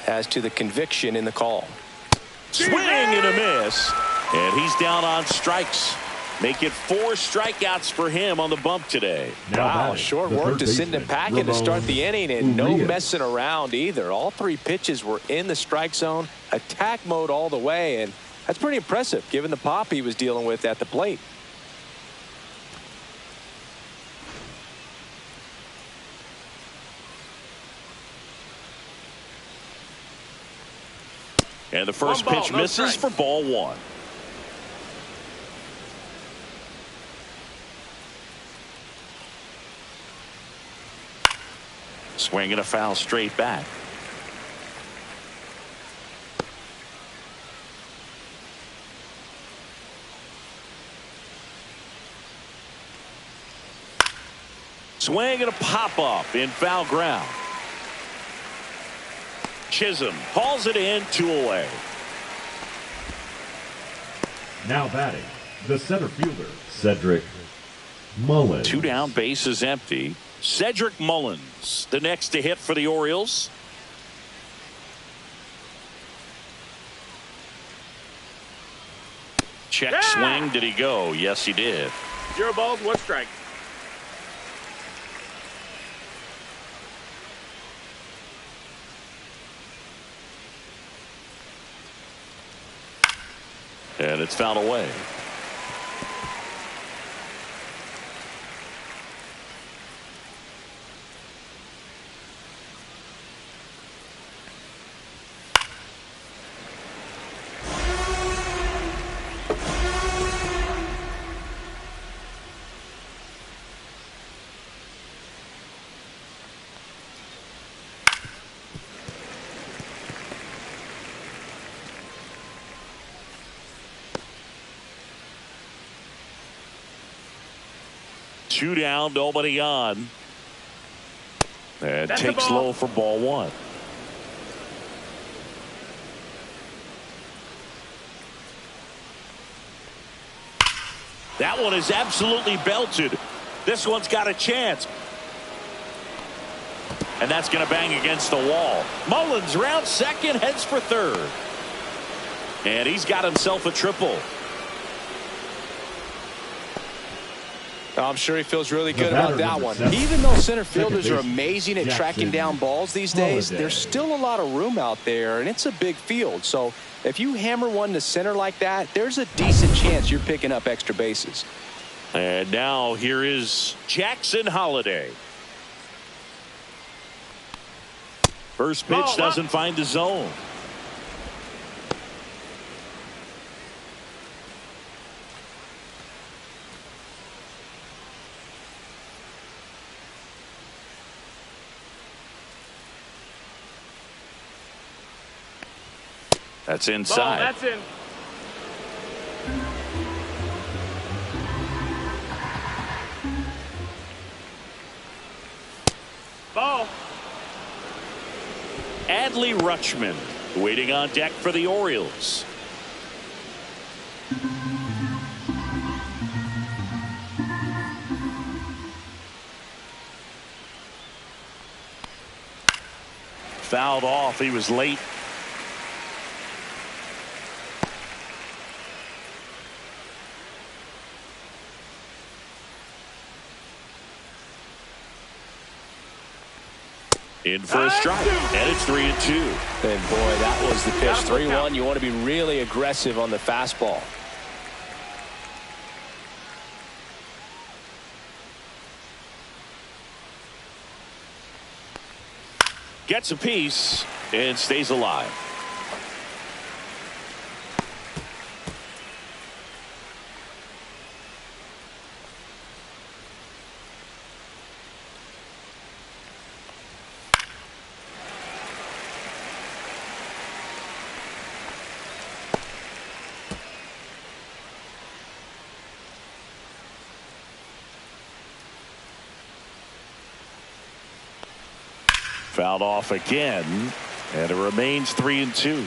as to the conviction in the call. Swing and a miss. And he's down on strikes. Make it 4 strikeouts for him on the bump today. Wow, short work to send him packing to start the inning, and no messing around either. All 3 pitches were in the strike zone, attack mode all the way, and that's pretty impressive given the pop he was dealing with at the plate. And the first pitch misses for ball 1. Swing and a foul straight back. Swing and a pop up in foul ground. Chisholm hauls it in, 2 away. Now batting, the center fielder, Cedric Mullins. 2 down, base is empty. Cedric Mullins, the next to hit for the Orioles. Check swing. Did he go? Yes, he did. 0 balls, 1 strike. And it's fouled away. Two down, nobody on. And takes low for ball 1. That one is absolutely belted. This one's got a chance. And that's going to bang against the wall. Mullins round second, heads for third. And he's got himself a triple. I'm sure he feels really good about that one. Even though center fielders are amazing at tracking down balls these days, there's still a lot of room out there, and it's a big field. So if you hammer one to center like that, there's a decent chance you're picking up extra bases. And now here is Jackson Holliday. First pitch doesn't find the zone. That's Ball, inside. that's in. Ball. Adley Rutschman waiting on deck for the Orioles. Fouled off. He was late. In for a strike, and it's 3-2. And boy, that was the pitch. 3-1. You want to be really aggressive on the fastball. Gets a piece and stays alive. Fouled off again, and it remains 3-2.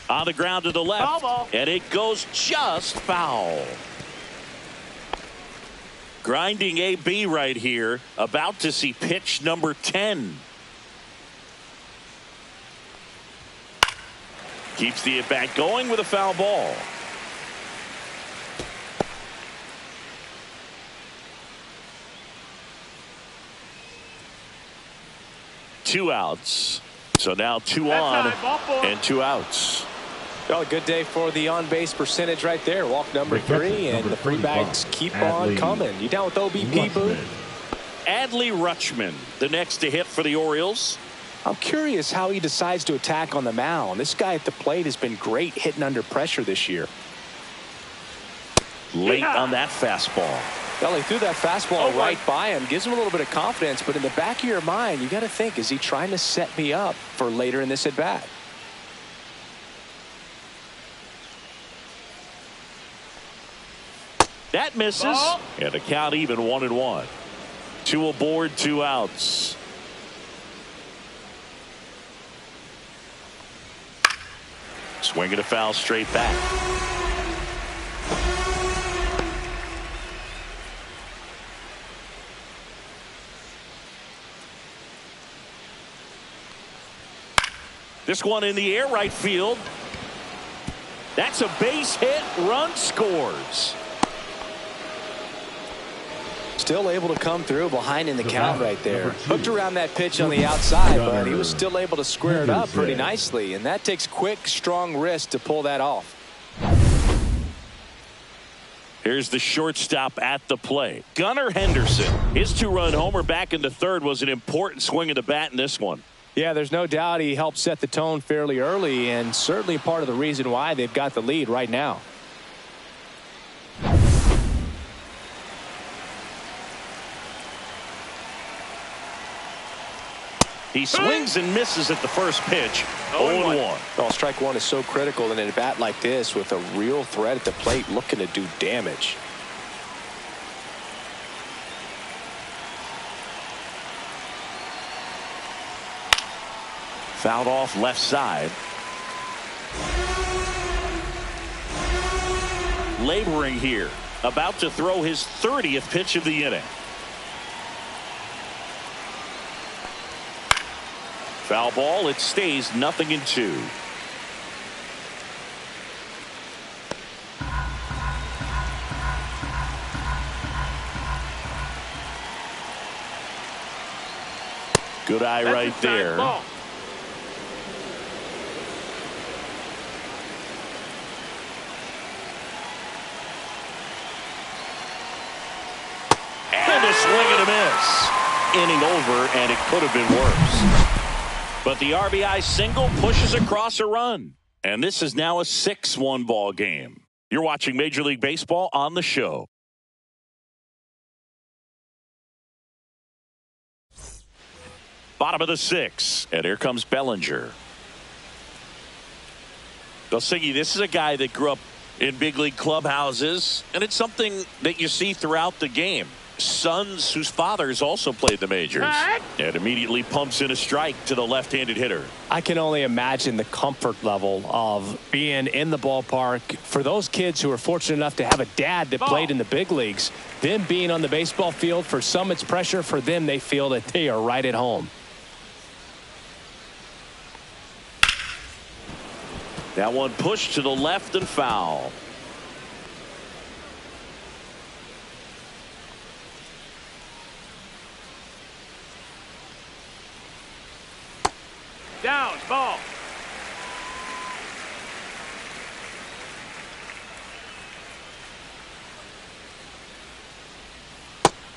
On the ground to the left, Ball. and it goes just foul. Grinding AB right here, about to see pitch number 10. Keeps the at-bat going with a foul ball. Two outs. So now two on and 2 outs. Well, a good day for the on-base percentage right there. Walk number 3, and the free bags keep on coming. You down with OBP, Boo? Adley Rutschman, the next to hit for the Orioles. I'm curious how he decides to attack on the mound. This guy at the plate has been great hitting under pressure this year. Late on that fastball. Well, he threw that fastball right by him. Gives him a little bit of confidence, but in the back of your mind, you got to think, is he trying to set me up for later in this at-bat? That misses. Ball. And the count even 1-1. 2 aboard, 2 outs. Swinging a foul straight back. This one in the air, right field. That's a base hit. Run scores. Still able to come through behind in the count right there. Hooked around that pitch on the outside, but he was still able to square it up pretty nicely. And that takes quick, strong wrist to pull that off. Here's the shortstop at the plate. Gunnar Henderson. His 2-run homer back into third was an important swing of the bat in this one. Yeah, there's no doubt he helped set the tone fairly early, and certainly part of the reason why they've got the lead right now. He swings and misses at the first pitch. 0-1. Well, strike one is so critical in an at-bat like this with a real threat at the plate looking to do damage. Fouled off left side. Laboring here. About to throw his 30th pitch of the inning. Foul ball. It stays 0-2. Good eye right there. Ball. And a swing and a miss. Inning over, and it could have been worse. But the RBI single pushes across a run. And this is now a 6-1 ball game. You're watching Major League Baseball on the Show. Bottom of the 6th. And here comes Bellinger. Belsingi, this is a guy that grew up in big league clubhouses, and it's something that you see throughout the game. Sons whose fathers also played the majors. And immediately pumps in a strike to the left-handed hitter. I can only imagine the comfort level of being in the ballpark. For those kids who are fortunate enough to have a dad that played in the big leagues, them being on the baseball field, for some it's pressure. For them, they feel that they are right at home. That one pushed to the left and foul. Down, ball.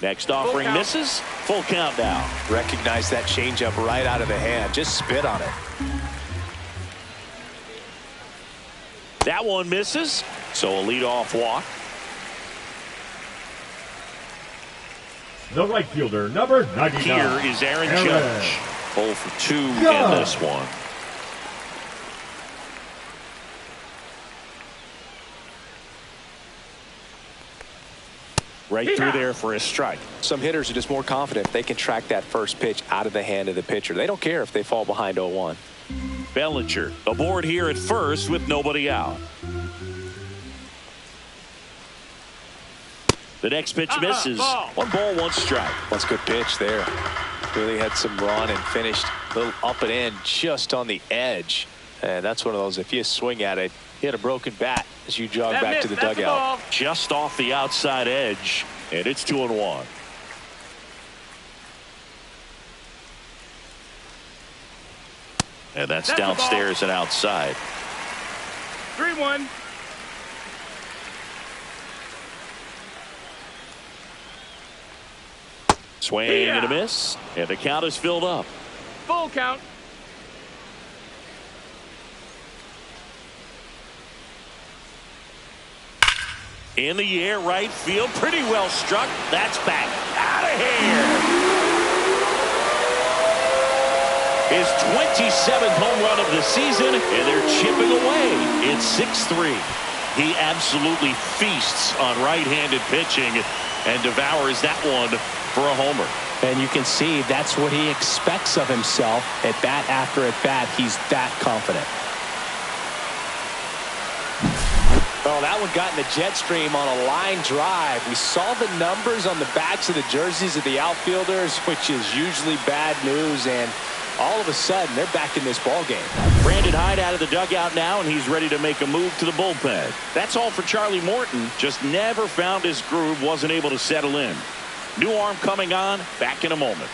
Next offering misses. Full count now. Recognize that changeup right out of the hand. Just spit on it. That one misses. So a leadoff walk. The right fielder, number 99. Here is Aaron Judge. 0 for 2 in this one. Right through there for a strike. Some hitters are just more confident they can track that first pitch out of the hand of the pitcher. They don't care if they fall behind 0-1. Bellinger aboard here at first with nobody out. The next pitch misses. 1 ball, 1 strike. That's a good pitch there. Really had some run and finished a little up and in just on the edge. And that's one of those, if you swing at it, hit a broken bat as you jog back to the dugout. Just off the outside edge, and it's 2-1. And that's downstairs and outside. 3-1. Swing and a miss, and the count is filled up. Full count. In the air, right field, pretty well struck. That's back out of here. His 27th home run of the season, and they're chipping away. It's 6-3. He absolutely feasts on right-handed pitching and devours that one for a homer. And you can see that's what he expects of himself at bat after at bat. He's that confident. Well, that one got in the jet stream on a line drive. We saw the numbers on the backs of the jerseys of the outfielders, which is usually bad news, and all of a sudden they're back in this ball game. Brandon Hyde out of the dugout now, and he's ready to make a move to the bullpen. That's all for Charlie Morton. Just never found his groove, wasn't able to settle in. New arm coming on, back in a moment.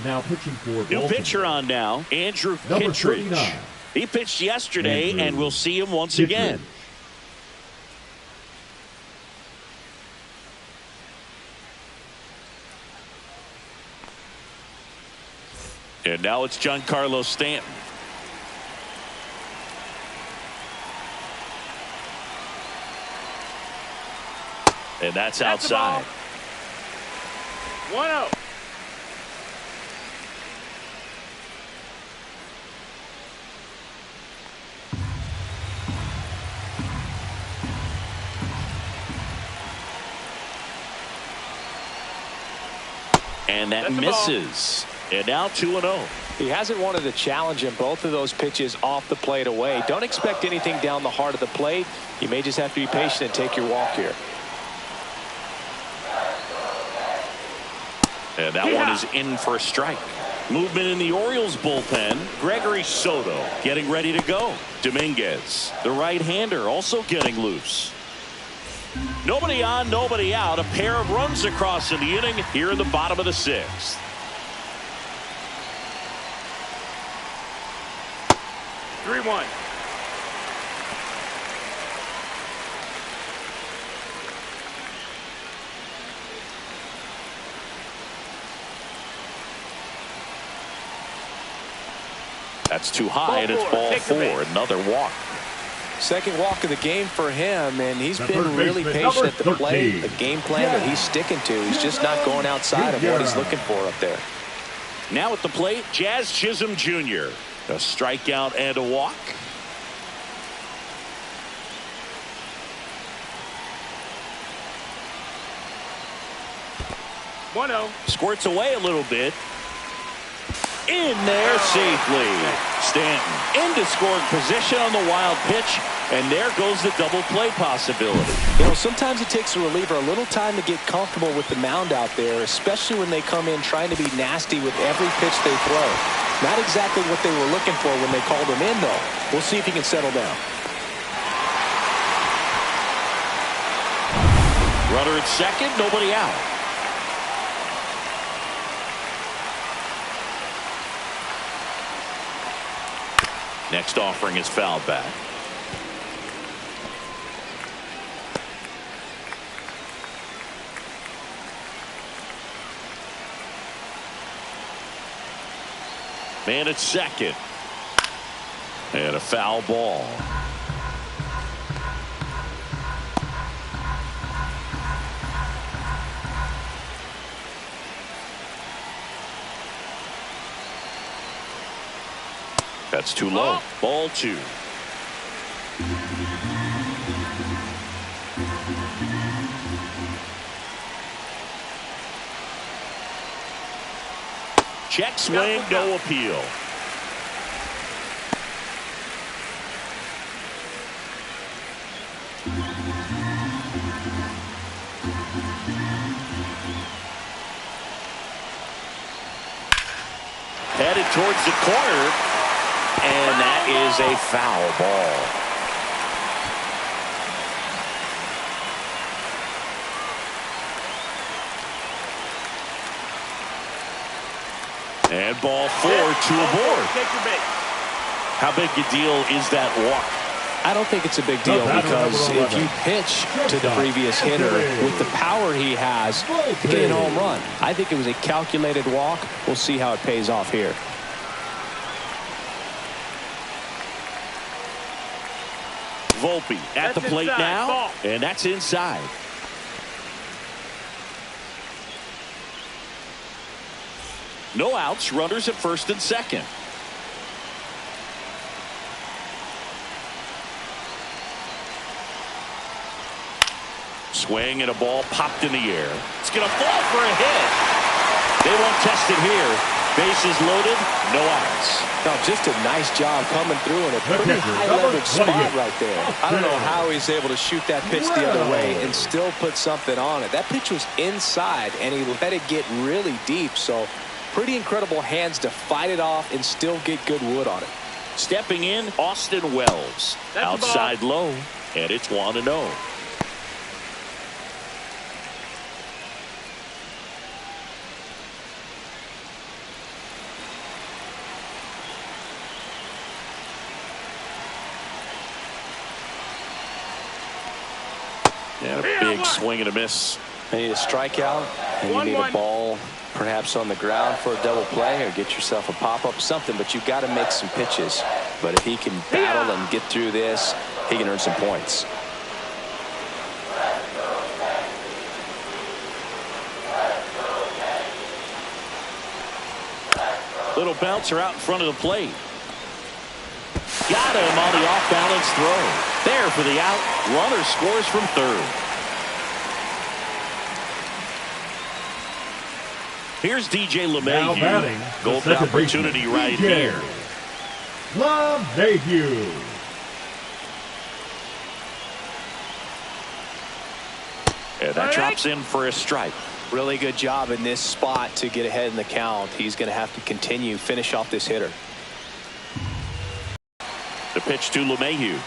Now pitching for New Baltimore. pitcher on now, Andrew Number Kittredge. 39. He pitched yesterday, Andrew and we'll see him once Kittredge. again. And now it's Giancarlo Stanton. And that's outside. 1-0. And that misses. And now 2-0. He hasn't wanted a challenge in both of those pitches off the plate away. Don't expect anything down the heart of the plate. You may just have to be patient and take your walk here. And that one is in for a strike. Movement in the Orioles bullpen. Gregory Soto getting ready to go. Dominguez, the right-hander, also getting loose. Nobody on, nobody out. A pair of runs across in the inning here in the bottom of the 6th. 3-1. That's too high, and it's ball 4. Another walk. Second walk of the game for him, and he's been really patient at the plate. The game plan that he's sticking to, he's just not going outside of what he's looking for up there. Now at the plate, Jazz Chisholm Jr. A strikeout and a walk. Squirts away a little bit. In there safely. Stanton into scoring position on the wild pitch, and there goes the double play possibility. You know, sometimes it takes a reliever a little time to get comfortable with the mound out there, especially when they come in trying to be nasty with every pitch they throw. Not exactly what they were looking for when they called him in, though. We'll see if he can settle down. Runner at second, nobody out. Next offering is fouled back. Man at second. And a foul ball. That's too low. Ball two. Check swing, no appeal. Headed towards the corner. And that is a foul ball. And ball 4, 2 aboard. How big a deal is that walk? I don't think it's a big deal because if you pitch to the previous hitter with the power he has to get a home run, I think it was a calculated walk. We'll see how it pays off here. Volpe at the plate now, and that's inside. No outs, runners at first and second. Swing and a ball popped in the air. It's going to fall for a hit. They won't test it here. Bases loaded, no outs. No, just a nice job coming through in a pretty high-leverage spot right there. I don't know how he's able to shoot that pitch the other way and still put something on it. That pitch was inside, and he let it get really deep. So pretty incredible hands to fight it off and still get good wood on it. Stepping in, Austin Wells. Outside low, and it's 1-0. And a big swing and a miss. You need a strikeout, and you need a ball perhaps on the ground for a double play or get yourself a pop-up, something, but you've got to make some pitches. But if he can battle and get through this, he can earn some points. Little bouncer out in front of the plate. Got him on the off-balance throw. There for the out. Runner scores from third. Here's DJ LeMahieu. Golden opportunity right here. LeMahieu. And that drops in for a strike. Really good job in this spot to get ahead in the count. He's going to have to continue, finish off this hitter. The pitch to LeMahieu.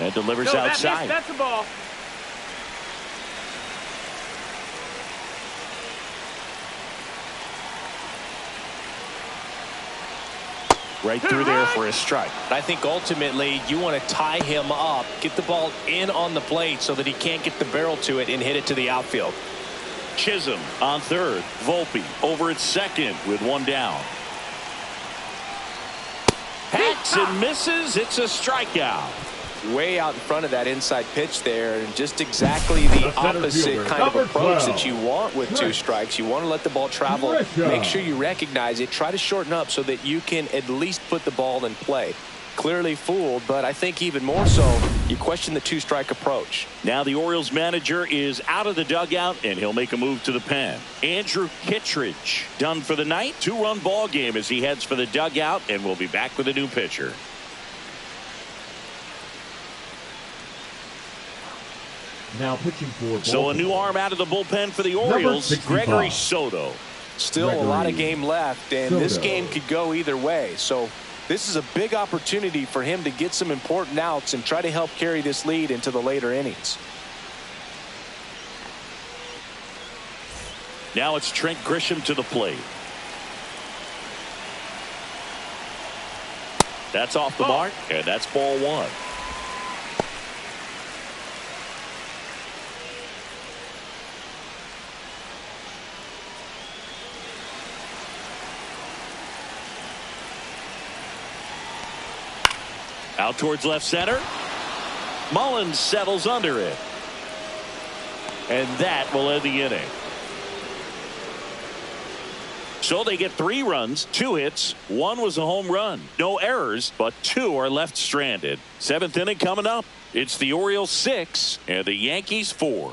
And delivers outside. That's the ball. Right through there for a strike. I think ultimately you want to tie him up, get the ball in on the plate so that he can't get the barrel to it and hit it to the outfield. Chisholm on third. Volpe over at second with one down. Hacks and misses. It's a strikeout. way out in front of that inside pitch there, and just exactly the opposite kind of approach that you want with 2 strikes. You want to let the ball travel, make sure you recognize it, try to shorten up so that you can at least put the ball in play. Clearly fooled, but I think even more so, you question the 2-strike approach. Now the Orioles manager is out of the dugout, and he'll make a move to the pen. Andrew Kittredge done for the night. 2-run ball game as he heads for the dugout, and we'll be back with a new pitcher. Now pitching for Baltimore. So a new arm out of the bullpen for the Orioles, Gregory Soto. Still a lot of game left, and this game could go either way. So this is a big opportunity for him to get some important outs and try to help carry this lead into the later innings. Now it's Trent Grisham to the plate. That's off the mark, and that's ball 1. Out towards left center. Mullins settles under it. And that will end the inning. So they get 3 runs, 2 hits, 1 was a home run. No errors, but 2 are left stranded. 7th inning coming up. It's the Orioles 6 and the Yankees 4.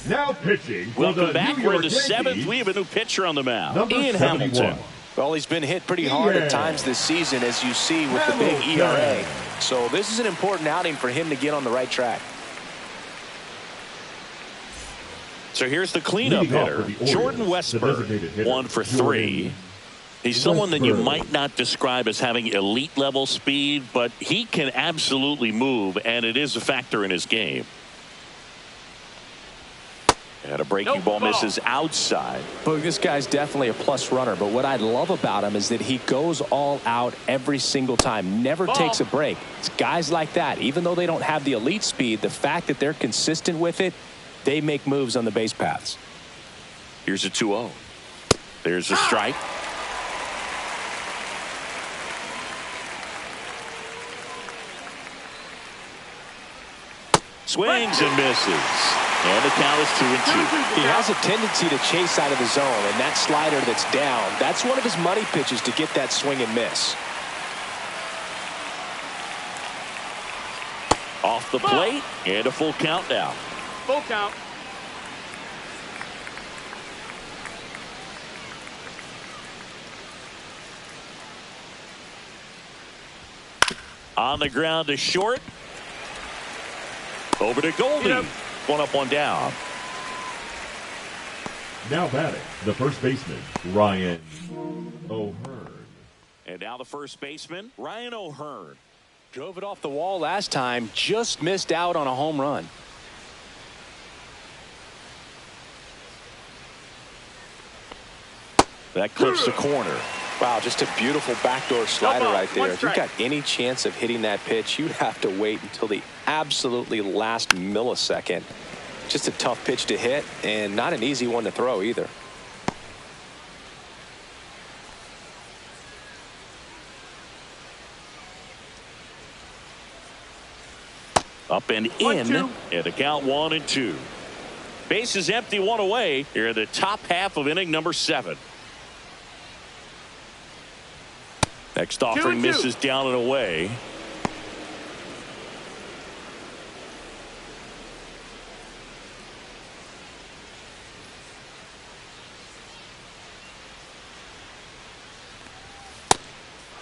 Now pitching. Welcome back. We're in the 7th. We have a new pitcher on the mound. Ian Hamilton. Well, he's been hit pretty hard at times this season, as you see with the big ERA. So this is an important outing for him to get on the right track. So here's the cleanup hitter, Jordan Westburg, 1 for 3. He's someone that you might not describe as having elite level speed, but he can absolutely move, and it is a factor in his game. And a breaking ball misses outside. But this guy's definitely a plus runner. But what I love about him is that he goes all out every single time. Never takes a break. It's guys like that. Even though they don't have the elite speed, the fact that they're consistent with it, they make moves on the base paths. Here's a 2-0. There's a strike. Swings and misses. And the count is 2-2. He has a tendency to chase out of the zone, and that slider that's down, that's one of his money pitches to get that swing and miss. Off the plate, and a full count now. Full count. On the ground to short. Over to Goldie. 1 up, 1 down. Now batting, the first baseman, Ryan O'Hearn. And now the first baseman, Ryan O'Hearn. Drove it off the wall last time, just missed out on a home run. That clips the corner. Wow, just a beautiful backdoor slider right there. If you've got any chance of hitting that pitch, you'd have to wait until the absolutely last millisecond. Just a tough pitch to hit, and not an easy one to throw either. Up and in, and the count 1-2. Base is empty, 1 away. Here in the top half of inning number 7. Next offering misses down and away.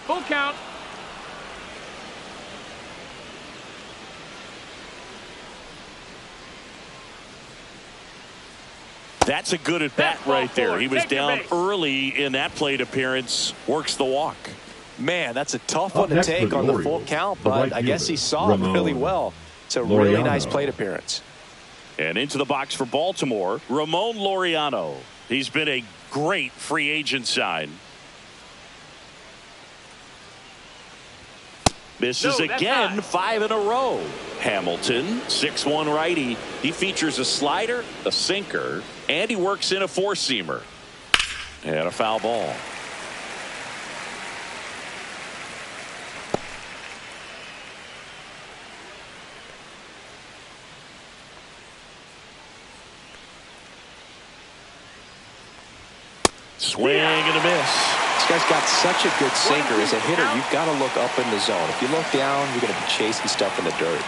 Full count. That's a good at bat right there. He was down early in that plate appearance. Works the walk. Man, that's a tough one to take on the full count, but I guess he saw it really well. It's a really nice plate appearance. And into the box for Baltimore, Ramon Laureano. He's been a great free agent sign. Misses again, 5 in a row. Hamilton, 6'1" righty. He features a slider, a sinker, and he works in a 4-seamer. And a foul ball. Swing and a miss. This guy's got such a good sinker. As a hitter, you've got to look up in the zone. If you look down, you're going to be chasing stuff in the dirt.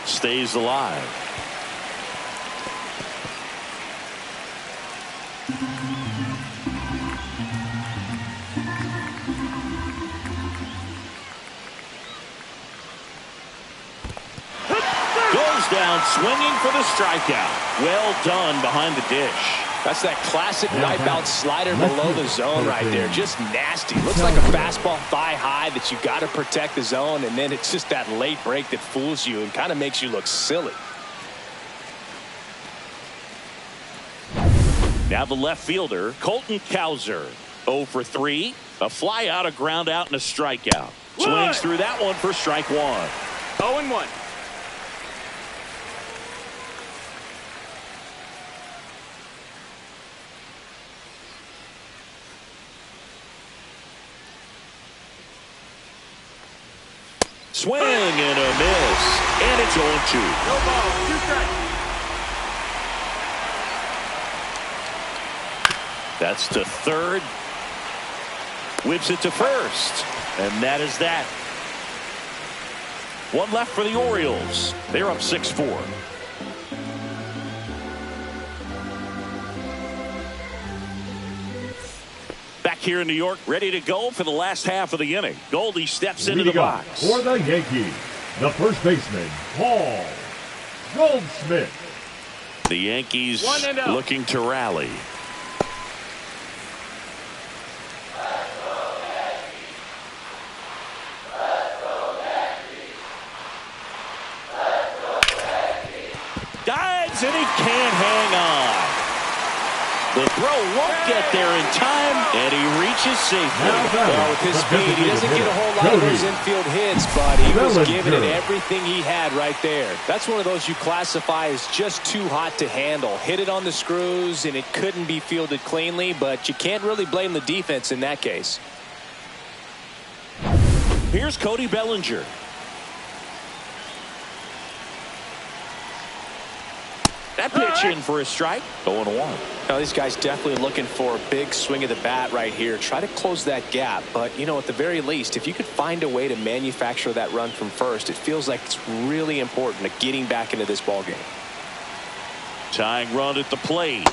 Stays alive. Goes down swinging for the strikeout. Well done behind the dish. That's that classic wipeout slider below the zone right there. Just nasty. Looks like a fastball thigh high that you got to protect the zone, and then it's just that late break that fools you and kind of makes you look silly. Now the left fielder, Colton Cowser. 0 for 3. A fly out, a ground out, and a strikeout. Swings through that one for strike one. 0-1. Swing and a miss. And it's 0-2. No ball. 2 strikes. That's to third. Whips it to first. And that is that. One left for the Orioles. They're up 6-4. Back here in New York, ready to go for the last half of the inning. Goldie steps into the box. For the Yankees, the first baseman, Paul Goldschmidt. The Yankees 1-0. looking to rally. Dives and he can't hang on. The throw won't get there in time, and he reaches safely. Well, with his speed, he doesn't get a whole lot of those infield hits, but he was giving it everything he had right there. That's one of those you classify as just too hot to handle. Hit it on the screws, and it couldn't be fielded cleanly, but you can't really blame the defense in that case. Here's Cody Bellinger. That pitch in for a strike. 0-1. Now, these guys definitely looking for a big swing of the bat right here. Try to close that gap. But, you know, at the very least, if you could find a way to manufacture that run from first, it feels like it's really important to getting back into this ballgame. Tying run at the plate.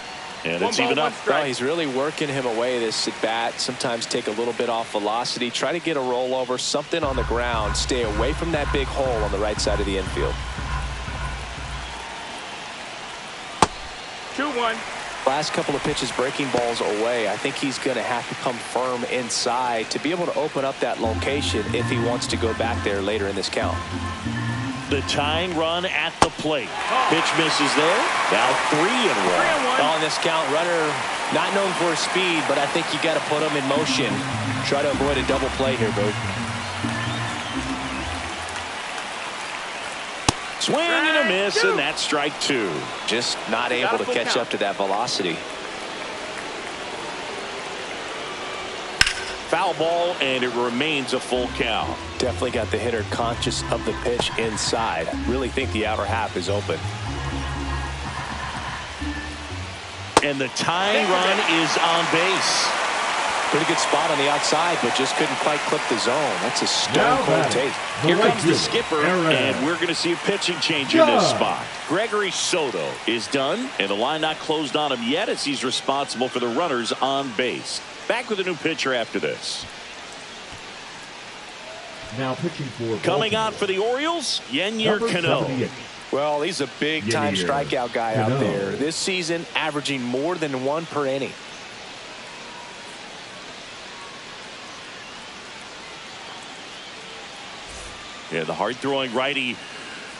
And it's even up. Well, he's really working him away this at bat. Sometimes take a little bit off velocity. Try to get a rollover, something on the ground. Stay away from that big hole on the right side of the infield. 2-1. Last couple of pitches breaking balls away. I think he's going to have to come firm inside to be able to open up that location if he wants to go back there later in this count. The tying run at the plate. Pitch misses there. Now 3-1. On this count, runner not known for his speed, but I think you got to put him in motion. Try to avoid a double play here, Bert. Swing and a miss, and that's strike 2. Just not able to catch up to that velocity. Foul ball, and it remains a full count. Definitely got the hitter conscious of the pitch inside. Really think the outer half is open. And the tying run is on base. Pretty good spot on the outside, but just couldn't quite clip the zone. That's a stone cold take. Here comes the skipper, and we're going to see a pitching change in this spot. Gregory Soto is done, and the line not closed on him yet as he's responsible for the runners on base. Back with a new pitcher after this. Now pitching for coming on for the Orioles, Yennier Cano. Well, he's a big-time strikeout guy out there. This season, averaging more than 1 per inning. Yeah, the hard-throwing righty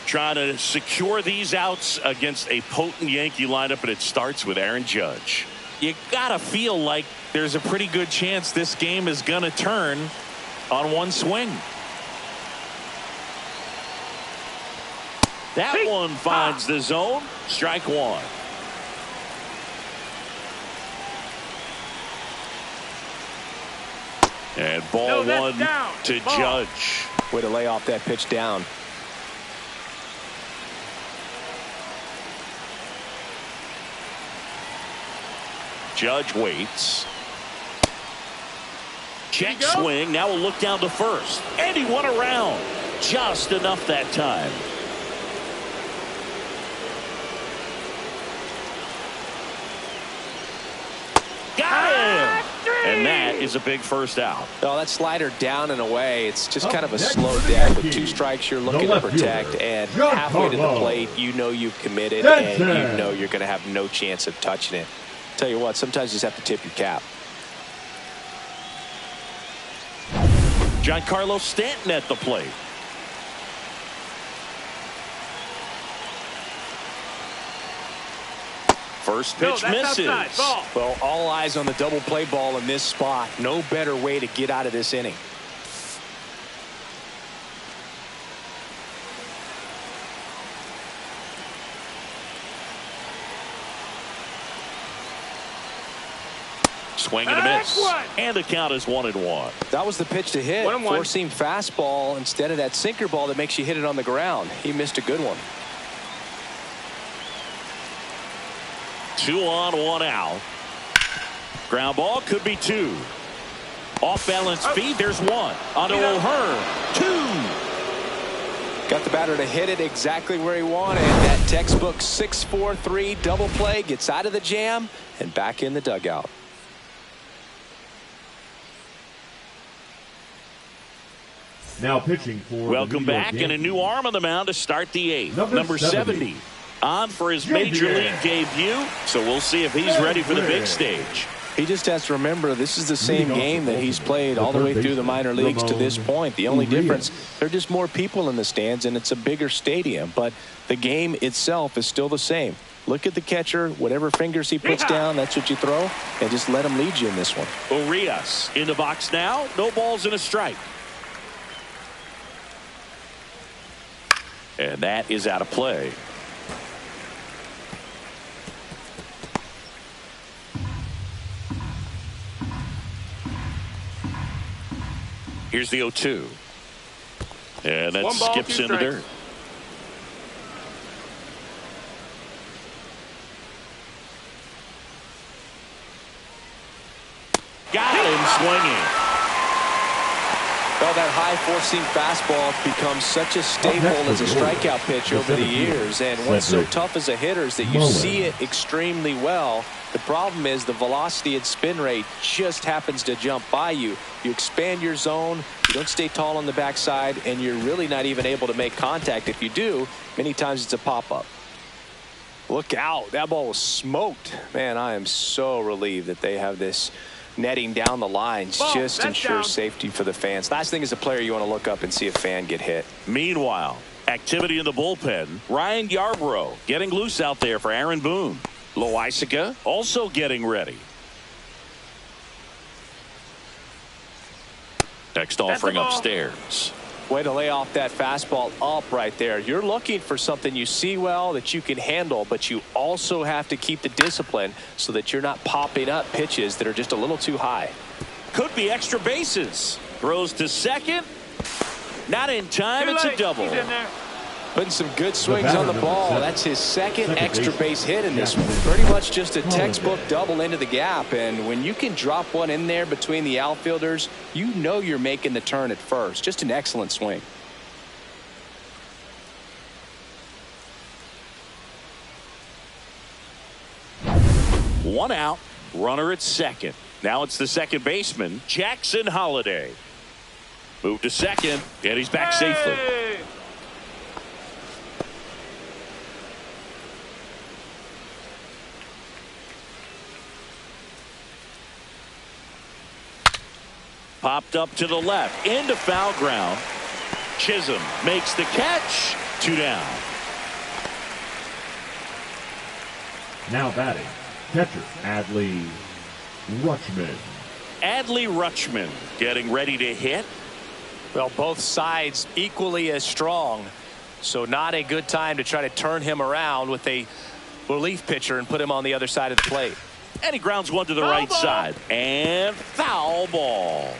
trying to secure these outs against a potent Yankee lineup, and it starts with Aaron Judge. You gotta feel like there's a pretty good chance this game is gonna turn on one swing. That one finds the zone. Strike 1. And ball 1 to Judge. Way to lay off that pitch down. Judge waits. Check swing. Now we'll look down to first. And he went around. Just enough that time. Got him! And that is a big first out. Oh, that slider down and away. It's just kind of a slow death. With 2 strikes, you're looking to protect. And halfway to the plate, you know you've committed. And you know you're going to have no chance of touching it. Tell you what, sometimes you just have to tip your cap. Giancarlo Stanton at the plate. First pitch misses. Well, all eyes on the double play ball in this spot. No better way to get out of this inning. Swing and a miss. And the count is 1-1. That was the pitch to hit. 1-1. Four-seam fastball instead of that sinker ball that makes you hit it on the ground. He missed a good one. 2 on, 1 out. Ground ball could be 2. Off balance feed. There's 1. Onto O'Hearn. 2. Got the batter to hit it exactly where he wanted. That textbook 6-4-3 double play gets out of the jam and back in the dugout. Now pitching for Welcome back, and a new arm on the mound to start the 8th. Number 70. On for his major league debut, so we'll see if he's ready for the big stage. He just has to remember this is the same game that he's played all the way through the minor leagues to this point. The only difference, there are just more people in the stands and it's a bigger stadium, but the game itself is still the same. Look at the catcher, whatever fingers he puts down, that's what you throw, and just let him lead you in this one. Urias in the box now, no balls and a strike. And that is out of play. Here's the 0-2. And that skips into dirt. Got him swinging. Well, that high four-seam fastball becomes such a staple as a strikeout pitch over the years. And what's so tough as a hitter is that you see it extremely well. The problem is the velocity and spin rate just happens to jump by you. You expand your zone, you don't stay tall on the backside, and you're really not even able to make contact. If you do, many times it's a pop-up. Look out. That ball was smoked. Man, I am so relieved that they have this netting down the lines. Just ensures safety for the fans. Last thing as a player, you want to look up and see a fan get hit. Meanwhile, activity in the bullpen. Ryan Yarbrough getting loose out there for Aaron Boone. Loaisiga also getting ready. Next offering upstairs. Way to lay off that fastball up right there. You're looking for something you see well that you can handle, but you also have to keep the discipline so that you're not popping up pitches that are just a little too high. Could be extra bases. Throws to second. Not in time. It's a double. He's in there. Putting some good swings on the ball. That's his second extra base hit in this one. Pretty much just a textbook double into the gap. And when you can drop one in there between the outfielders, you know you're making the turn at first. Just an excellent swing. One out. Runner at second. Now it's the second baseman, Jackson Holliday. Moved to second, and he's back safely. Popped up to the left, into foul ground. Chisholm makes the catch. 2 down. Now batting, catcher Adley Rutschman. Adley Rutschman getting ready to hit. Well, both sides equally as strong, so not a good time to try to turn him around with a relief pitcher and put him on the other side of the plate. And he grounds one to the right side. And foul ball.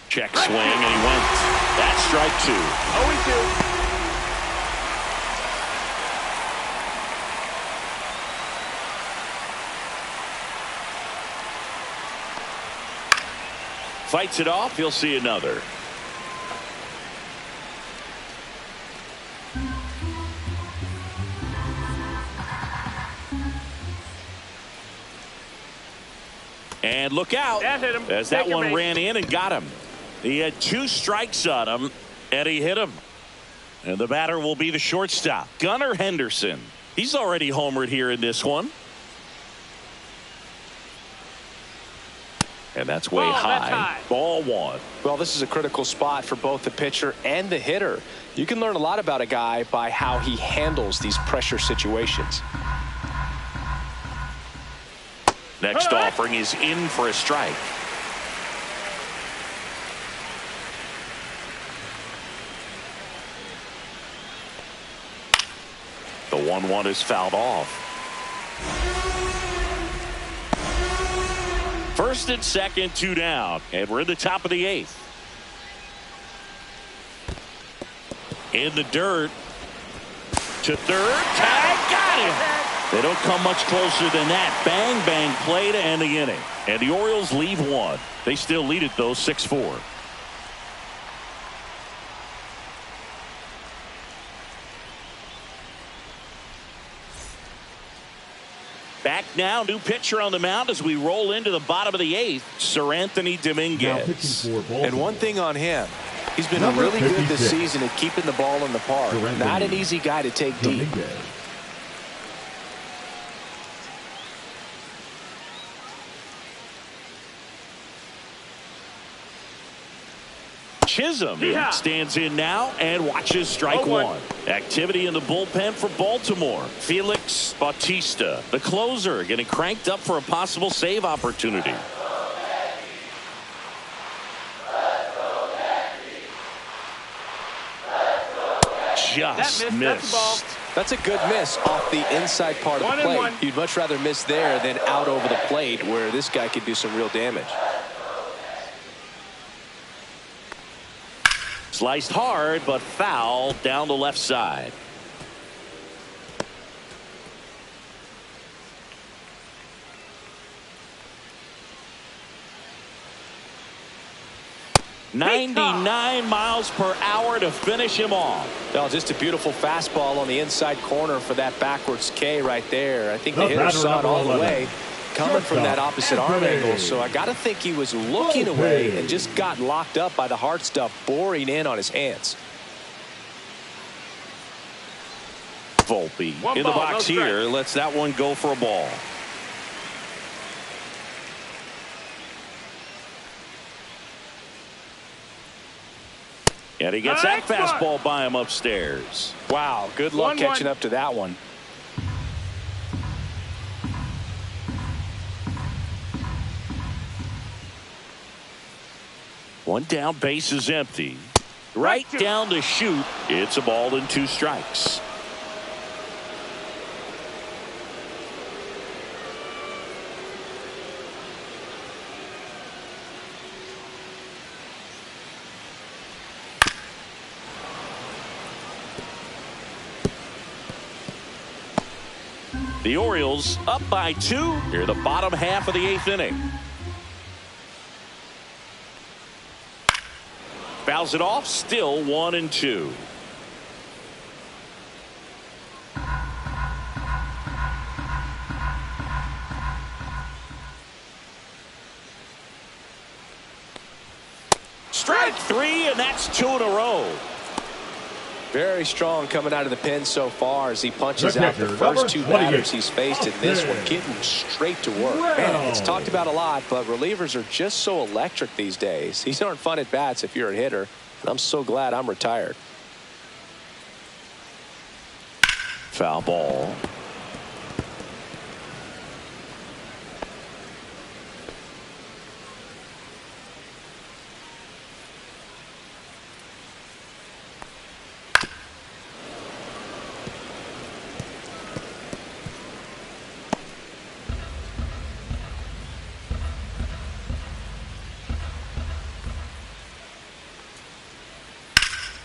Check swing, and he went. That's strike 2. Fights it off. He'll see another. And look out as that one ran in and got him. He had 2 strikes on him, and he hit him. And the batter will be the shortstop, Gunnar Henderson. He's already homered here in this one. And that's way high. Ball 1. Well, this is a critical spot for both the pitcher and the hitter. You can learn a lot about a guy by how he handles these pressure situations. Next offering is in for a strike. The 1-1 is fouled off. First and second, 2 down, and we're in the top of the 8th. In the dirt to third. Tag, got him. They don't come much closer than that. Bang, bang play to end the inning. And the Orioles leave 1. They still lead it, though, 6-4. Back now, new pitcher on the mound as we roll into the bottom of the 8th, Sir Anthony Dominguez. And one thing on him, he's been really good this season at keeping the ball in the park. Not an easy guy to take deep. Chisholm stands in now and watches strike 1. Activity in the bullpen for Baltimore. Felix Bautista, the closer, getting cranked up for a possible save opportunity. Just missed. That's a good miss off the inside part of the plate. You'd much rather miss there than out over the plate where this guy could do some real damage. Sliced hard, but foul down the left side. .99 miles per hour to finish him off. Well, just a beautiful fastball on the inside corner for that backwards K right there. I think the hitter saw it all the way coming from that opposite arm angle, so I got to think he was looking away and just got locked up by the hard stuff boring in on his hands. Volpe in the box here, lets that one go for a ball. And he gets that fastball by him upstairs. Wow, good luck catching up to that one. One down, base is empty. Right down to shoot. It's a ball and 2 strikes. The Orioles up by 2 here the bottom half of the 8th inning. Fouls it off, still 1-2. Strike 3, and that's 2 in a row. Very strong coming out of the pen so far as he punches out the first 2 batters he's faced in this one, getting straight to work. Man, it's talked about a lot, but relievers are just so electric these days. These aren't fun at bats if you're a hitter, and I'm so glad I'm retired. Foul ball.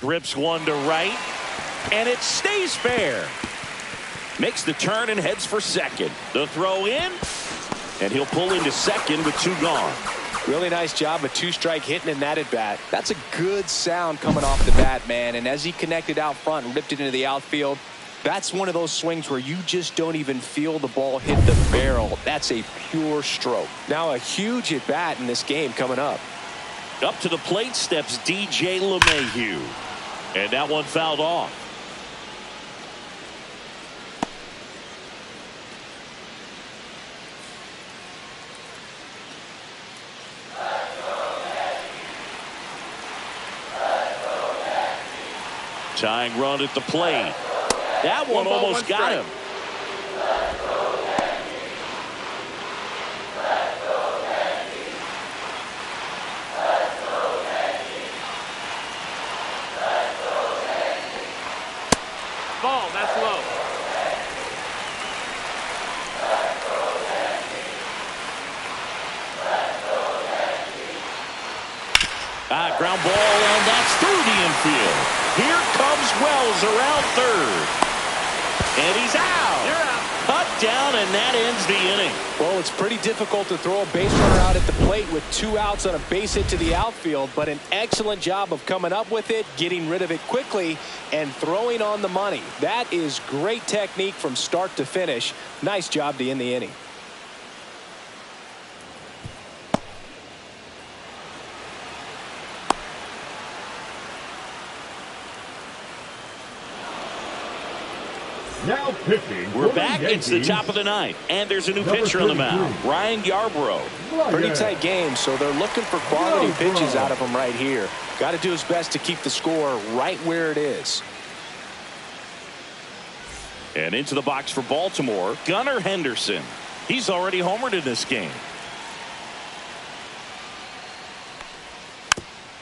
Rips one to right, and it stays fair. Makes the turn and heads for second. The throw in, and he'll pull into second with 2 gone. Really nice job of two-strike hitting in that at-bat. That's a good sound coming off the bat, man. And as he connected out front and ripped it into the outfield, that's one of those swings where you just don't even feel the ball hit the barrel. That's a pure stroke. Now a huge at-bat in this game coming up. Up to the plate steps DJ LeMahieu. And that one fouled off. Tying run at the plate. That one almost got him. Ball, that's low. Ground ball, and that's through the infield. Here comes Wells around third. And he's out. You're out. Cut down, and that ends the inning. Well, it's pretty difficult to throw a base runner out at the plate with 2 outs on a base hit to the outfield, but an excellent job of coming up with it, getting rid of it quickly, and throwing on the money. That is great technique from start to finish. Nice job to end the inning. Now pitching. We're back. It's the top of the ninth, and there's a new pitcher on the mound, Ryan Yarbrough. Pretty tight game, so they're looking for quality pitches out of him right here. Got to do his best to keep the score right where it is. And into the box for Baltimore, Gunnar Henderson. He's already homered in this game.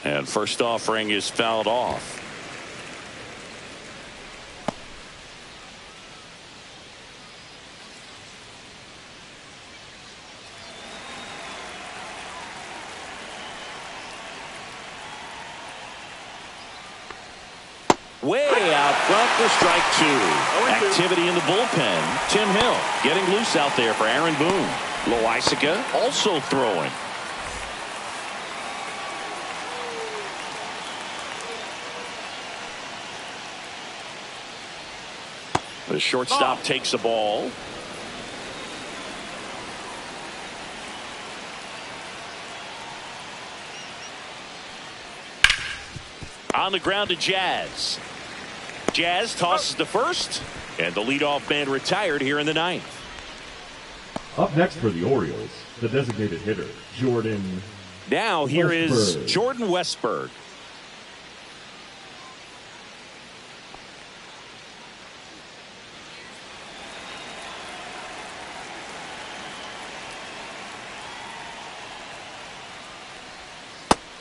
And first offering is fouled off. Way out front for strike 2. Activity in the bullpen. Tim Hill getting loose out there for Aaron Boone. Loaisiga also throwing. The shortstop takes the ball. On the ground to Jazz. Jazz tosses to first, and the leadoff man retired here in the ninth. Up next for the Orioles, the designated hitter, Jordan. Now here is Jordan Westburg.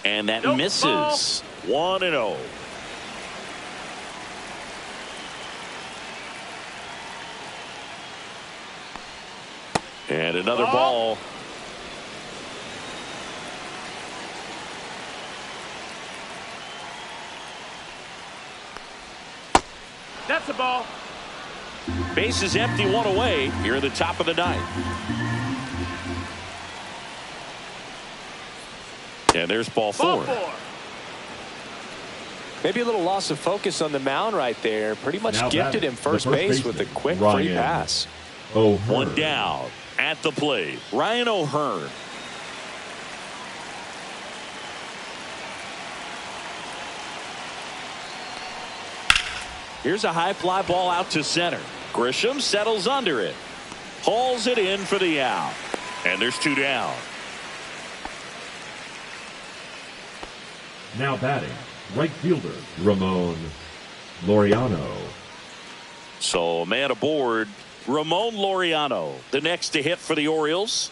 And that misses. 1-0. And another ball. That's a ball. Base is empty, 1 away here at the top of the ninth. And there's ball 4. Maybe a little loss of focus on the mound right there. Pretty much gifted him first base with a quick free pass. One down at the plate. Ryan O'Hearn. Here's a high fly ball out to center. Grisham settles under it. Hauls it in for the out. And there's 2 down. Now batting, right fielder, Ramon Laureano. So a man aboard, Ramon Laureano, the next to hit for the Orioles.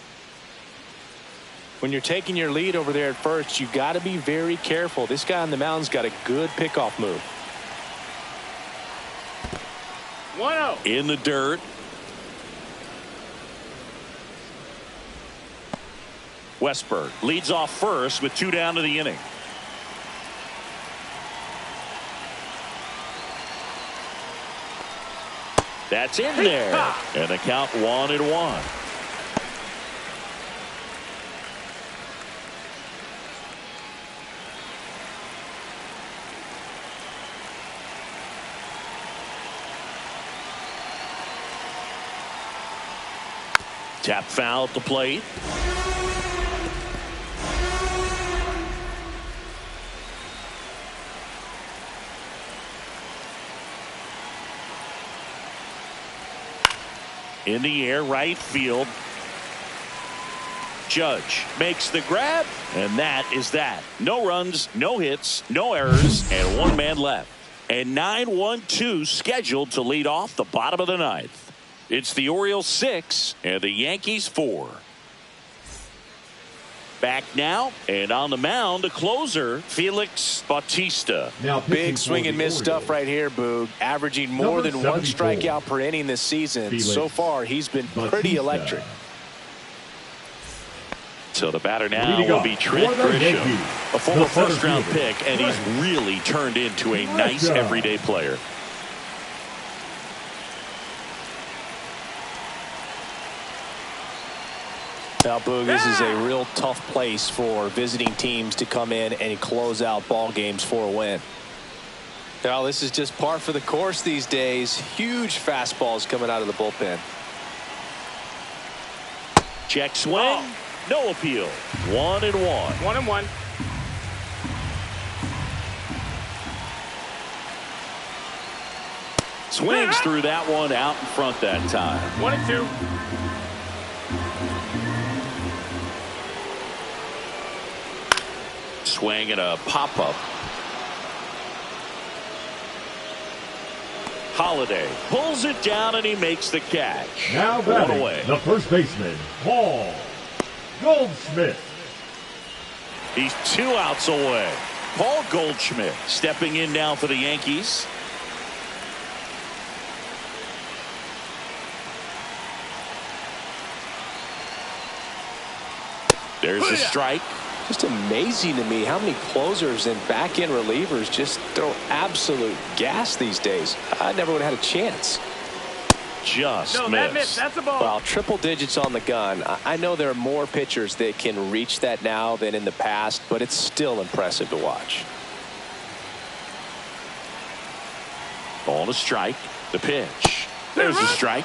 When you're taking your lead over there at first, you got to be very careful. This guy on the mound's got a good pickoff move. 1-0. In the dirt. Westburg leads off first with 2 down to the inning. That's in there. And the count 1-1. Tap foul at the plate. In the air, right field. Judge makes the grab, and that is that. No runs, no hits, no errors, and one man left. And 9-1-2 scheduled to lead off the bottom of the ninth. It's the Orioles 6 and the Yankees 4. Back now, and on the mound, the closer, Felix Bautista. Now big swing and miss stuff right here, Boog. Averaging more than one strikeout per inning this season. Felix so far, he's been pretty electric. So the batter now will be Trent Grisham, a former first-round pick, and he's really turned into a nice everyday player. Now, Boog, this is a real tough place for visiting teams to come in and close out ball games for a win. Now, this is just par for the course these days. Huge fastballs coming out of the bullpen. Check swing. No appeal. 1-1. 1-1. Swings through that one out in front that time. 1-2. Swing and a pop-up. Holiday pulls it down and he makes the catch. Now batting, the first baseman, Paul Goldschmidt. He's 2 outs away. Paul Goldschmidt stepping in now for the Yankees. There's a strike. Just amazing to me how many closers and back-end relievers just throw absolute gas these days. I never would have had a chance. Just no, missed. that missed. That's a ball. Well, triple digits on the gun. I know there are more pitchers that can reach that now than in the past, but it's still impressive to watch. On a strike. The pitch. There's a strike.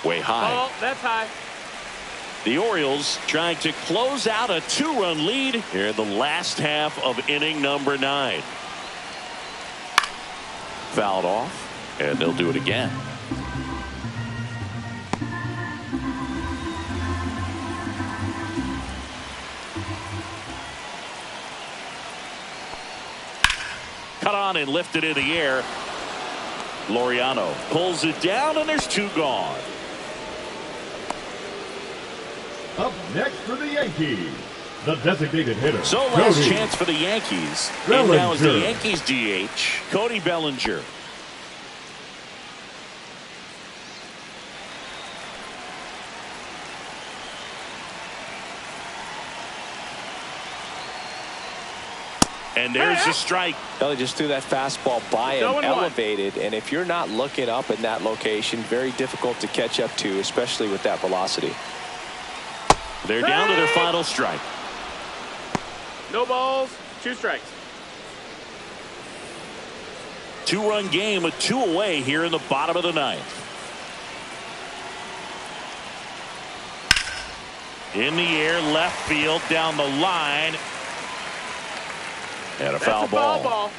Way high. Ball, that's high. The Orioles trying to close out a 2-run lead here in the last half of inning number 9. Fouled off, and they'll do it again. Cut on and lifted in the air. Laureano pulls it down, and there's 2 gone. Up next for the Yankees, the designated hitter. So last chance for the Yankees. And now is the Yankees DH, Cody Bellinger. And there's a strike. They just threw that fastball by him, elevated, and if you're not looking up in that location, very difficult to catch up to, especially with that velocity. They're down to their final strike. No balls, 2 strikes. 2-run game with 2 away here in the bottom of the 9th. In the air, left field, down the line. And a foul ball.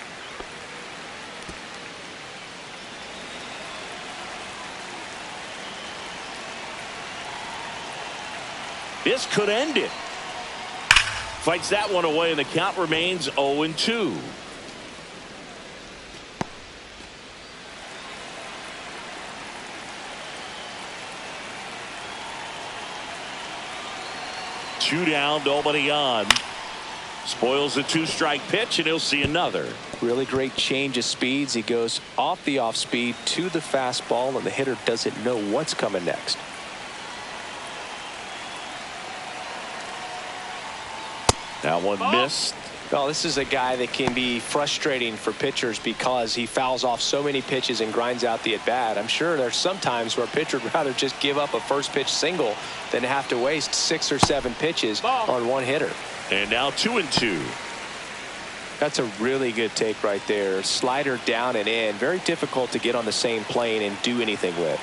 This could end it. Fights that one away, and the count remains 0-2. Two down, nobody on. Spoils the 2-strike pitch, and he'll see another. Really great change of speeds. He goes off the off speed to the fastball, and the hitter doesn't know what's coming next. That one missed. Well, this is a guy that can be frustrating for pitchers because he fouls off so many pitches and grinds out the at-bat. I'm sure there's some times where a pitcher would rather just give up a first pitch single than have to waste 6 or 7 pitches on one hitter. And now 2-2. That's a really good take right there. Slider down and in. Very difficult to get on the same plane and do anything with.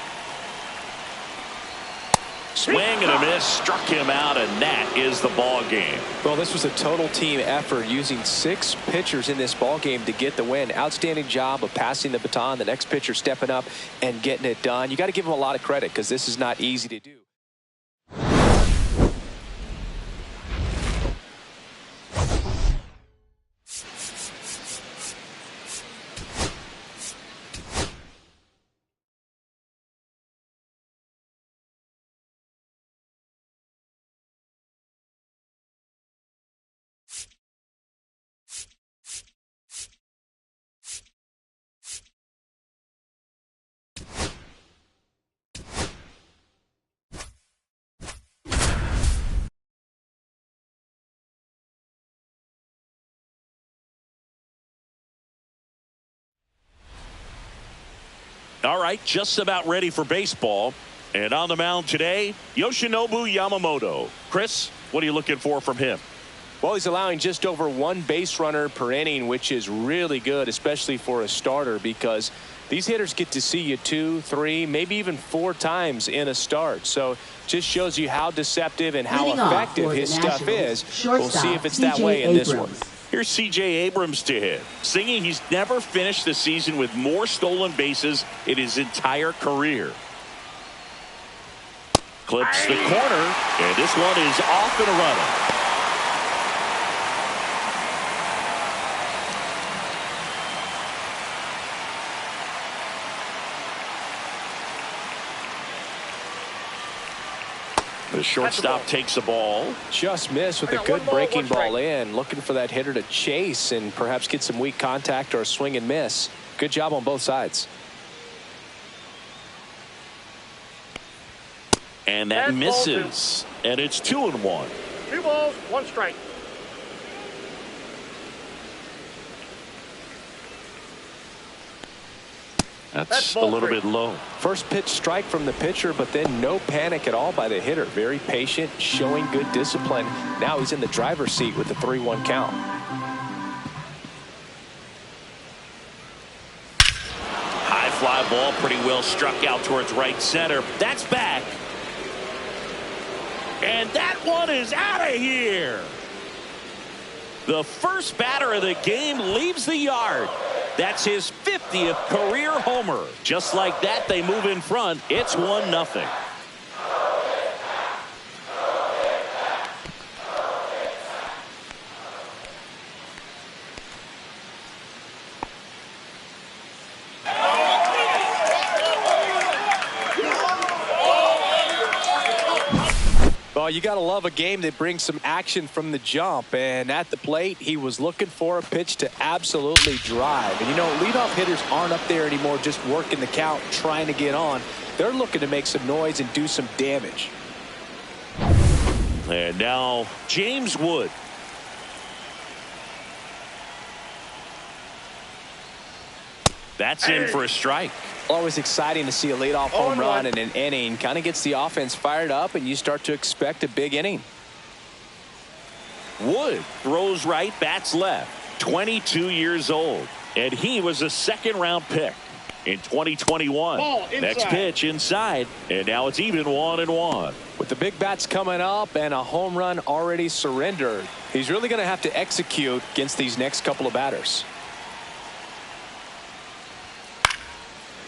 Swing and a miss, struck him out, and that is the ball game. Well, this was a total team effort, using 6 pitchers in this ball game to get the win. Outstanding job of passing the baton. The next pitcher stepping up and getting it done. You got to give him a lot of credit because this is not easy to do. All right, just about ready for baseball. And on the mound today, Yoshinobu Yamamoto. Chris, what are you looking for from him? Well, he's allowing just over 1 base runner per inning, which is really good, especially for a starter, because these hitters get to see you 2, 3, maybe even 4 times in a start. So just shows you how deceptive and how effective his stuff is. We'll see if it's that way in this one. Here's C.J. Abrams to hit, singing he's never finished the season with more stolen bases in his entire career. Clips the corner, and this one is off and running. The shortstop takes the ball. Just missed with a good breaking ball in. Looking for that hitter to chase and perhaps get some weak contact or a swing and miss. Good job on both sides. And that misses. And it's 2-1. 2 balls, 1 strike. That's a little bit low. First pitch strike from the pitcher, but then no panic at all by the hitter. Very patient, showing good discipline. Now he's in the driver's seat with the 3-1 count. High fly ball, pretty well struck out towards right center. That's back. And that one is out of here. The first batter of the game leaves the yard. That's his 50th career homer. Just like that, they move in front. It's 1-0. Well, you got to love a game that brings some action from the jump. And at the plate, he was looking for a pitch to absolutely drive. And, you know, leadoff hitters aren't up there anymore just working the count, trying to get on. They're looking to make some noise and do some damage. And now James Wood. That's in for a strike. Always exciting to see a leadoff home run in an inning. Kind of gets the offense fired up, and you start to expect a big inning. Wood throws right, bats left. 22 years old, and he was a 2nd-round pick in 2021. Next pitch inside, and now it's even 1-1. With the big bats coming up and a home run already surrendered, he's really going to have to execute against these next couple of batters.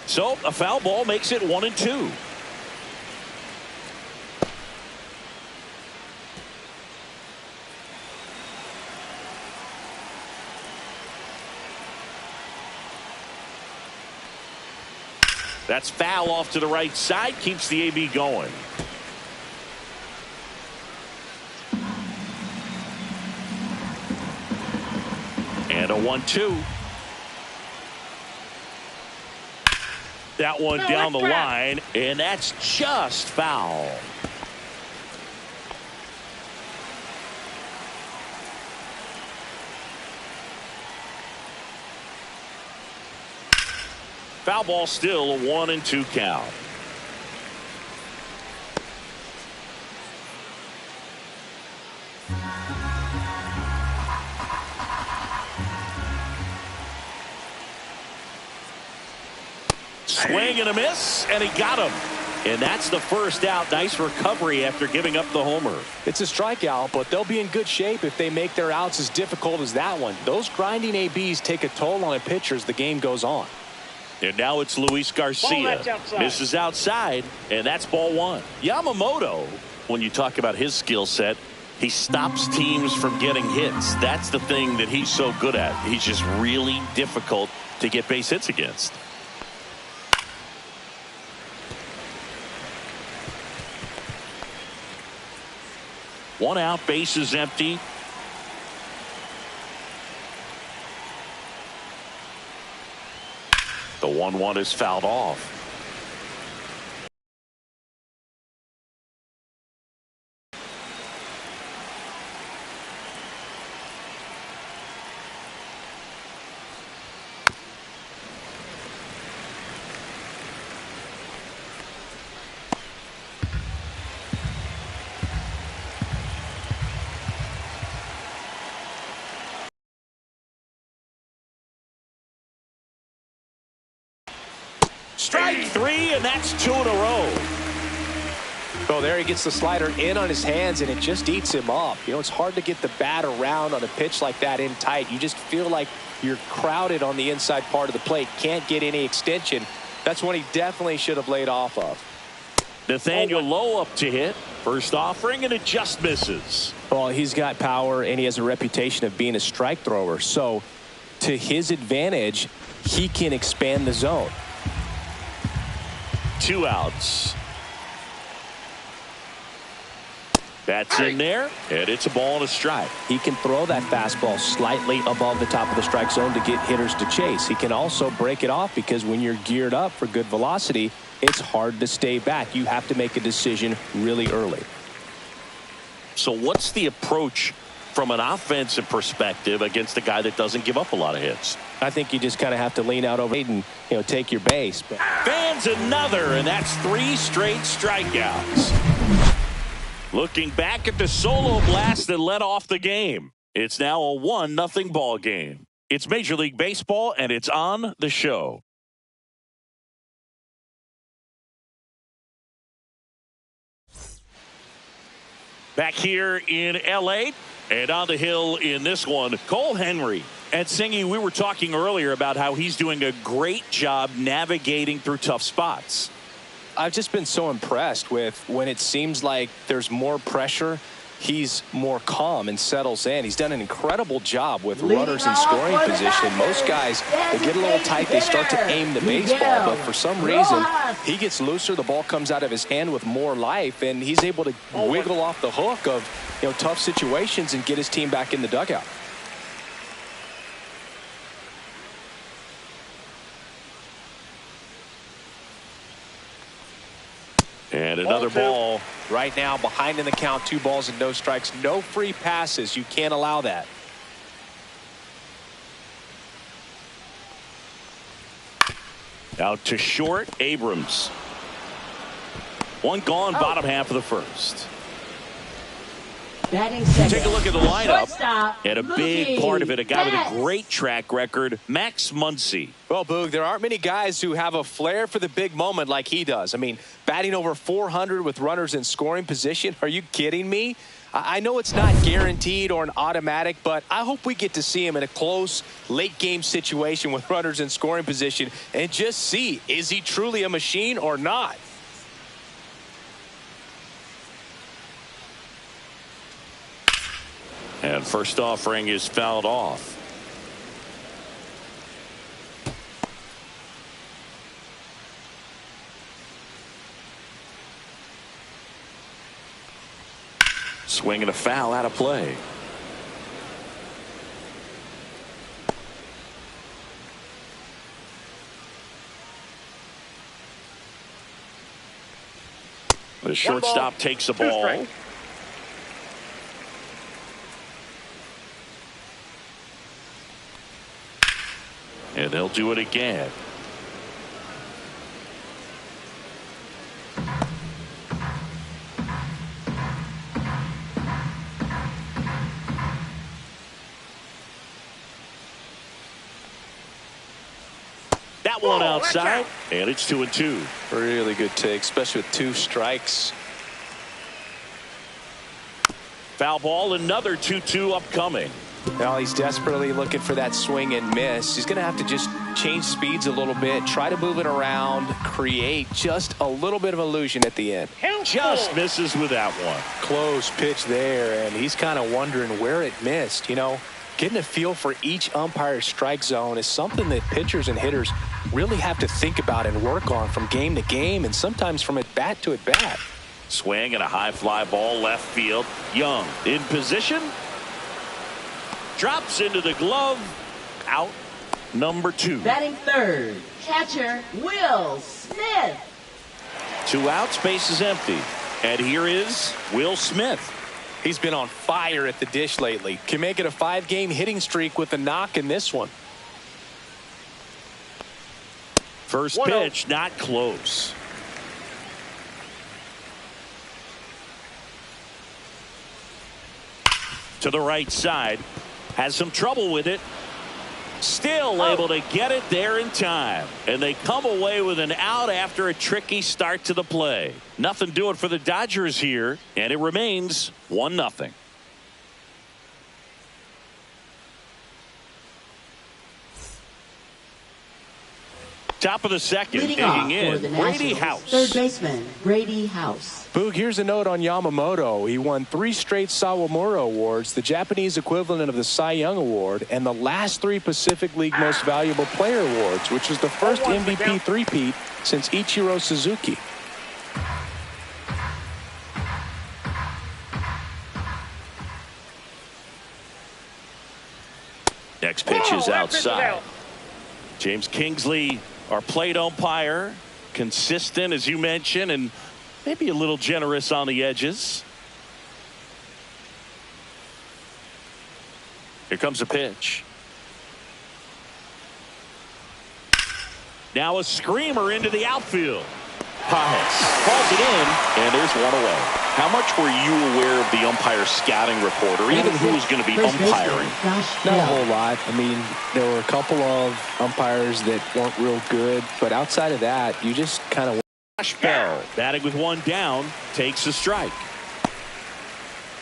So a foul ball makes it 1-2. That's foul off to the right side, keeps the AB going. And a 1-2. That one down the line, and that's just foul. Foul ball, still a 1-2 count. Swing and a miss, and he got him. And that's the first out. Nice recovery after giving up the homer. It's a strikeout, but they'll be in good shape if they make their outs as difficult as that one. Those grinding ABs take a toll on a pitcher as the game goes on. And now it's Luis Garcia. Misses outside, and that's ball one. Yamamoto, when you talk about his skill set, he stops teams from getting hits. That's the thing that he's so good at. He's just really difficult to get base hits against. One out, base is empty. The 1-1 is fouled off. Strike three, and that's 2 in a row. So there he gets the slider in on his hands, and it just eats him up. You know, it's hard to get the bat around on a pitch like that in tight. You just feel like you're crowded on the inside part of the plate. Can't get any extension. That's one he definitely should have laid off of. Nathaniel Lowe up to hit. First offering, and it just misses. Well, he's got power, and he has a reputation of being a strike thrower. So to his advantage, he can expand the zone. 2 outs. That's in there, and it's a ball and a strike. He can throw that fastball slightly above the top of the strike zone to get hitters to chase. He can also break it off because when you're geared up for good velocity, it's hard to stay back. You have to make a decision really early. So what's the approach from an offensive perspective against a guy that doesn't give up a lot of hits? I think you just kind of have to lean out over it and, you know, take your base. Fans another, and that's 3 straight strikeouts. Looking back at the solo blast that led off the game. It's now a 1-0 ball game. It's Major League Baseball, and it's on the show. Back here in L.A., and on the hill in this one, Cole Henry. And Singy, we were talking earlier about how he's doing a great job navigating through tough spots. I've just been so impressed with when it seems like there's more pressure, he's more calm and settles in. He's done an incredible job with runners in scoring position. Most guys, they get a little tight, they start to aim the baseball, but for some reason, he gets looser, the ball comes out of his hand with more life, and he's able to wiggle off the hook of, you know, tough situations and get his team back in the dugout. And another ball. Right now, behind in the count, 2 balls and no strikes. No free passes. You can't allow that. Out to short, Abrams. 1 gone, bottom half of the first. Take a look at the lineup, and a big part of it, a guy with a great track record, Max Muncy. Well, Boog, there aren't many guys who have a flair for the big moment like he does. I mean, batting over 400 with runners in scoring position. Are you kidding me? I know it's not guaranteed or an automatic, but I hope we get to see him in a close, late-game situation with runners in scoring position and just see, is he truly a machine or not? And first offering is fouled off. Swing and a foul out of play. The shortstop takes the ball. And they'll do it again. that one outside, and it's 2-2. Really good take, especially with 2 strikes. Foul ball, another 2-2 upcoming. Now he's desperately looking for that swing and miss. He's going to have to just change speeds a little bit, try to move it around, create just a little bit of illusion at the end. Just misses with that one. Close pitch there, and he's kind of wondering where it missed. You know, getting a feel for each umpire's strike zone is something that pitchers and hitters really have to think about and work on from game to game, and sometimes from at bat to at bat. Swing and a high fly ball left field. Young in position. Drops into the glove. Out number 2. Batting third, catcher Will Smith. 2 outs, base is empty. And here is Will Smith. He's been on fire at the dish lately. Can make it a 5-game hitting streak with a knock in this one. First pitch, not close. To the right side. Has some trouble with it. Still able to get it there in time. And they come away with an out after a tricky start to the play. Nothing doing for the Dodgers here. And it remains 1-0. Top of the second, digging in, Brady House. Third baseman, Brady House. Boog, here's a note on Yamamoto. He won 3 straight Sawamura Awards, the Japanese equivalent of the Cy Young Award, and the last 3 Pacific League Most Valuable Player Awards, which is the first MVP three-peat since Ichiro Suzuki. Next pitch is outside. James Kingsley, our plate umpire, consistent as you mentioned, and maybe a little generous on the edges. Here comes a pitch. Now a screamer into the outfield. Paez calls it in, and there's one away. How much were you aware of the umpire scouting report, or even who was going to be umpiring? Not a whole lot. I mean, there were a couple of umpires that weren't real good, but outside of that, you just kind of. Josh Bell, batting with 1 down, takes a strike.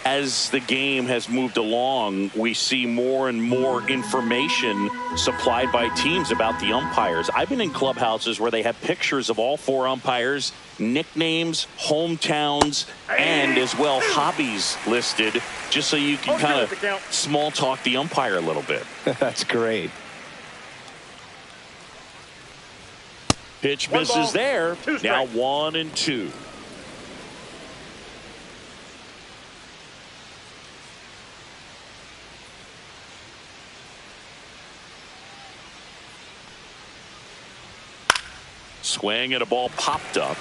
As the game has moved along, we see more and more information supplied by teams about the umpires. I've been in clubhouses where they have pictures of all 4 umpires, nicknames, hometowns, and as well hobbies listed, just so you can kind of small talk the umpire a little bit. That's great. Pitch misses there. Now 1-2. Swing and a ball popped up.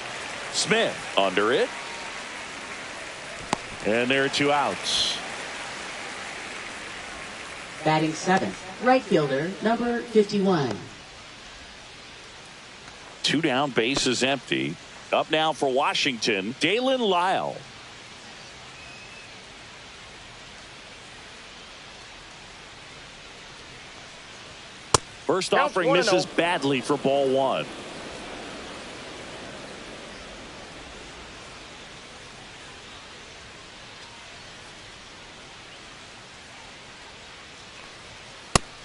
Smith under it. And there are 2 outs. Batting seventh, right fielder, number 51. 2 down, base is empty. Up now for Washington, Dalen Lyle. First offering misses badly for ball 1.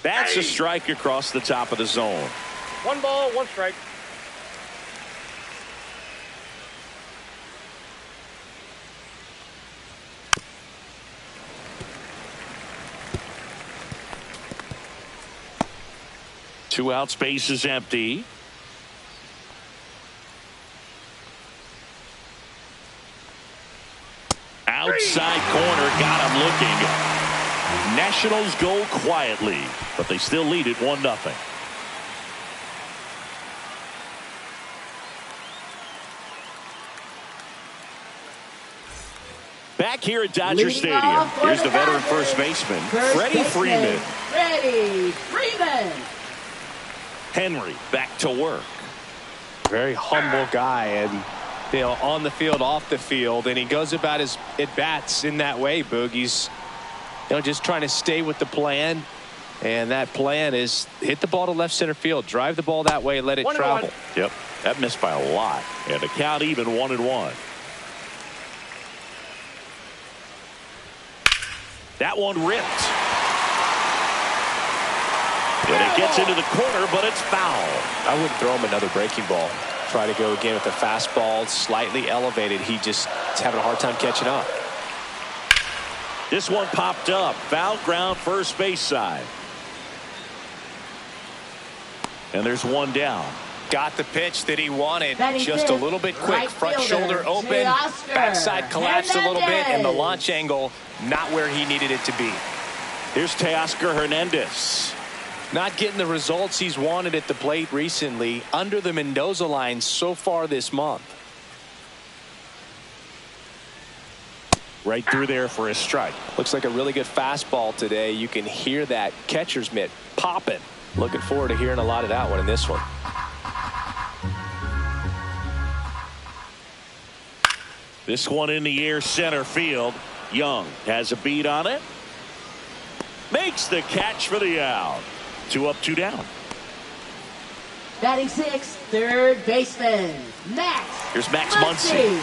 That's a strike across the top of the zone. 1 ball, 1 strike. Two outs, base is empty. Outside corner, got him looking. Nationals go quietly, but they still lead it 1-0. Back here at Dodger Stadium, here's the veteran first baseman, Freddie Freeman. Freddie Freeman. Henry back to work. Very humble guy, and you know, on the field, off the field, and he goes about his at bats in that way. Boogie's, you know, just trying to stay with the plan And that plan is hit the ball to left center field. Drive the ball that way and let it travel. Yep. That missed by a lot. And the count even 1-1. That one ripped. And it gets into the corner, but it's foul. I wouldn't throw him another breaking ball. Try to go again with the fastball slightly elevated. He just is having a hard time catching up. This one popped up. Foul ground first base side. And there's one down. Got the pitch that he wanted. Batting Just a fifth, little bit quick. right Front fielder, shoulder open. Teoscar Backside collapsed a little bit. And the Hernandez. launch angle not where he needed it to be. Here's Teoscar Hernandez. Not getting the results he's wanted at the plate recently. Under the Mendoza line so far this month. Right through there for a strike. Looks like a really good fastball today. You can hear that catcher's mitt popping. Looking forward to hearing a lot of that one in this one. This one in the air center field. Young has a beat on it. Makes the catch for the out. 2 up, 2 down. Batting sixth, third baseman, Max. Here's Max Muncy.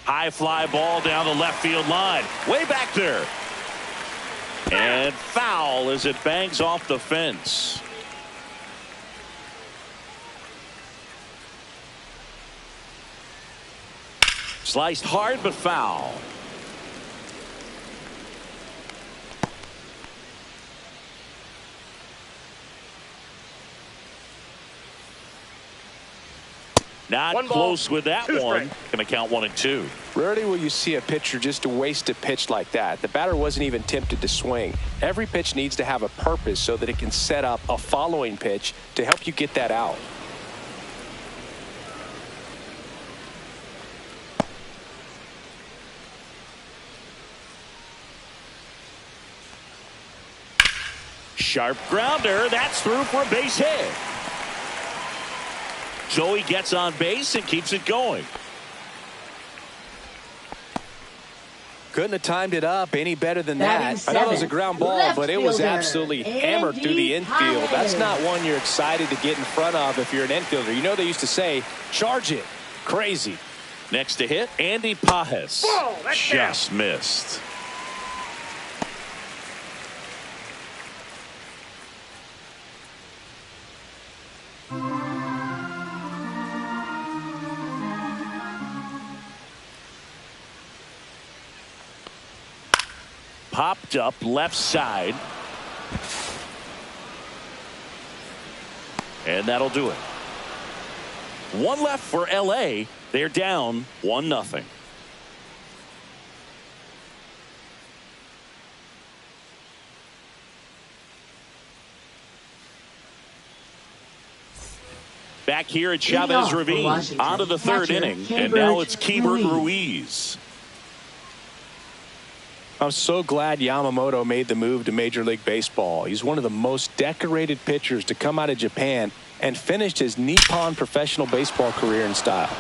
High fly ball down the left field line. Way back there. And foul as it bangs off the fence. Sliced hard but foul. Not One ball, close with that two one. strikes. Going to count 1 and 2. Rarely will you see a pitcher just waste a pitch like that. The batter wasn't even tempted to swing. Every pitch needs to have a purpose so that it can set up a following pitch to help you get that out. Sharp grounder. That's through for a base hit. So he gets on base and keeps it going. Couldn't have timed it up any better than Batting that. I know it was a seventh, ground ball, left but it was fielder, absolutely hammered through the Andy infield. That's Paez. not one you're excited to get in front of if you're an infielder. You know they used to say, charge it. Crazy. Next to hit, Andy Paez. Whoa, that's Just missed. Popped up left side. And that'll do it. 1 left for LA. They're down 1-0. Back here at Leading off Chavez for Ravine. Washington, On to the third catcher, inning. And Keibert now it's Keibert Ruiz. Ruiz. I'm so glad Yamamoto made the move to Major League Baseball. He's one of the most decorated pitchers to come out of Japan and finished his Nippon professional baseball career in style.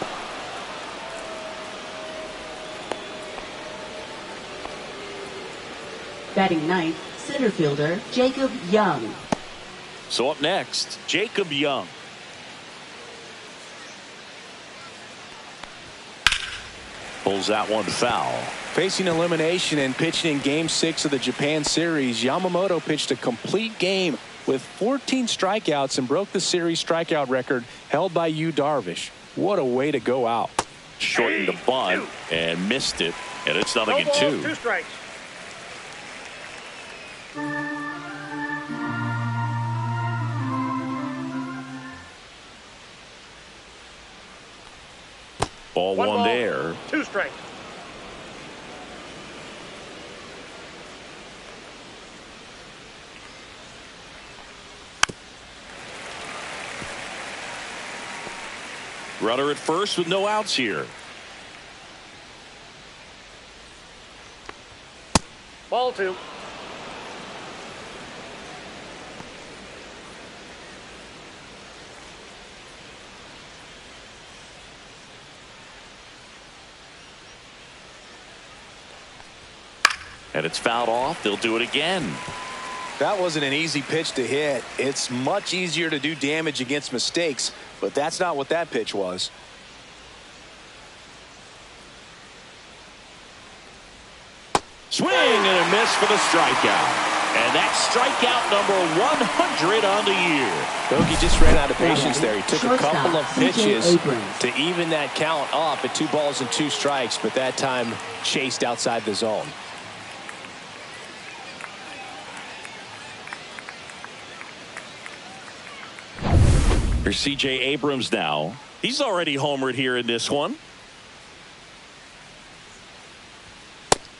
Batting ninth, center fielder, Jacob Young. So up next, Jacob Young. Pulls that one foul. Facing elimination and pitching in Game 6 of the Japan series, Yamamoto pitched a complete game with 14 strikeouts and broke the series strikeout record held by Yu Darvish. What a way to go out. Shortened the bunt and missed it, and it's 0-2. 2 strikes. Ball one there. 2 strikes. Runner at first with no outs here. Ball 2. And it's fouled off. They'll do it again. That wasn't an easy pitch to hit. It's much easier to do damage against mistakes, but that's not what that pitch was. Swing and a miss for the strikeout. And that's strikeout number 100 on the year. Bogey just ran out of patience there. He took a couple of pitches Abrams to even that count up at 2 balls and 2 strikes, but that time chased outside the zone. Here's C.J. Abrams now. He's already homered here in this one.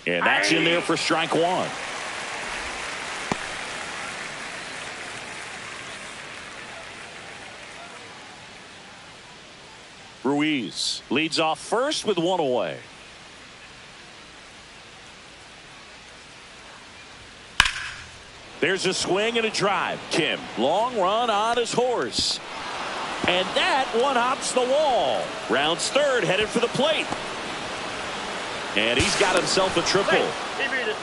And that's in there for strike 1. Ruiz leads off first with 1 away. There's a swing and a drive. Kim, long run on his horse. And that one hops the wall. Rounds third, headed for the plate. And he's got himself a triple. He beat it.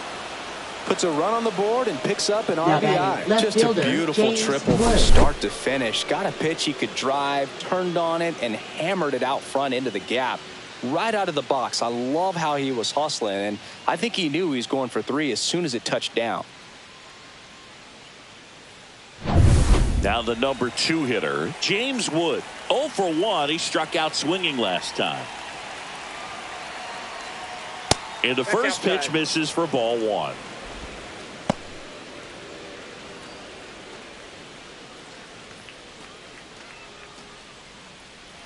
Puts a run on the board and picks up an Now batting RBI. left Just a fielder, beautiful James triple from Wood. start to finish. Got a pitch he could drive, turned on it, and hammered it out front into the gap. Right out of the box. I love how he was hustling, and I think he knew he was going for 3 as soon as it touched down. Now the number 2 hitter, James Wood. 0 for 1. He struck out swinging last time. And the first pitch misses for ball 1.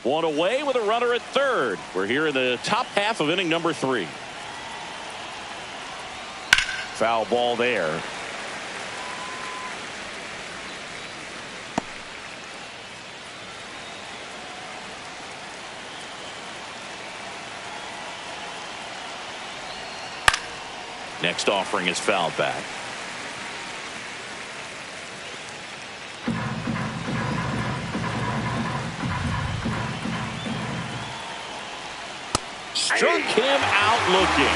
One away with a runner at third. We're here in the top half of inning number 3. Foul ball there. Next offering is fouled back. Struck him out looking.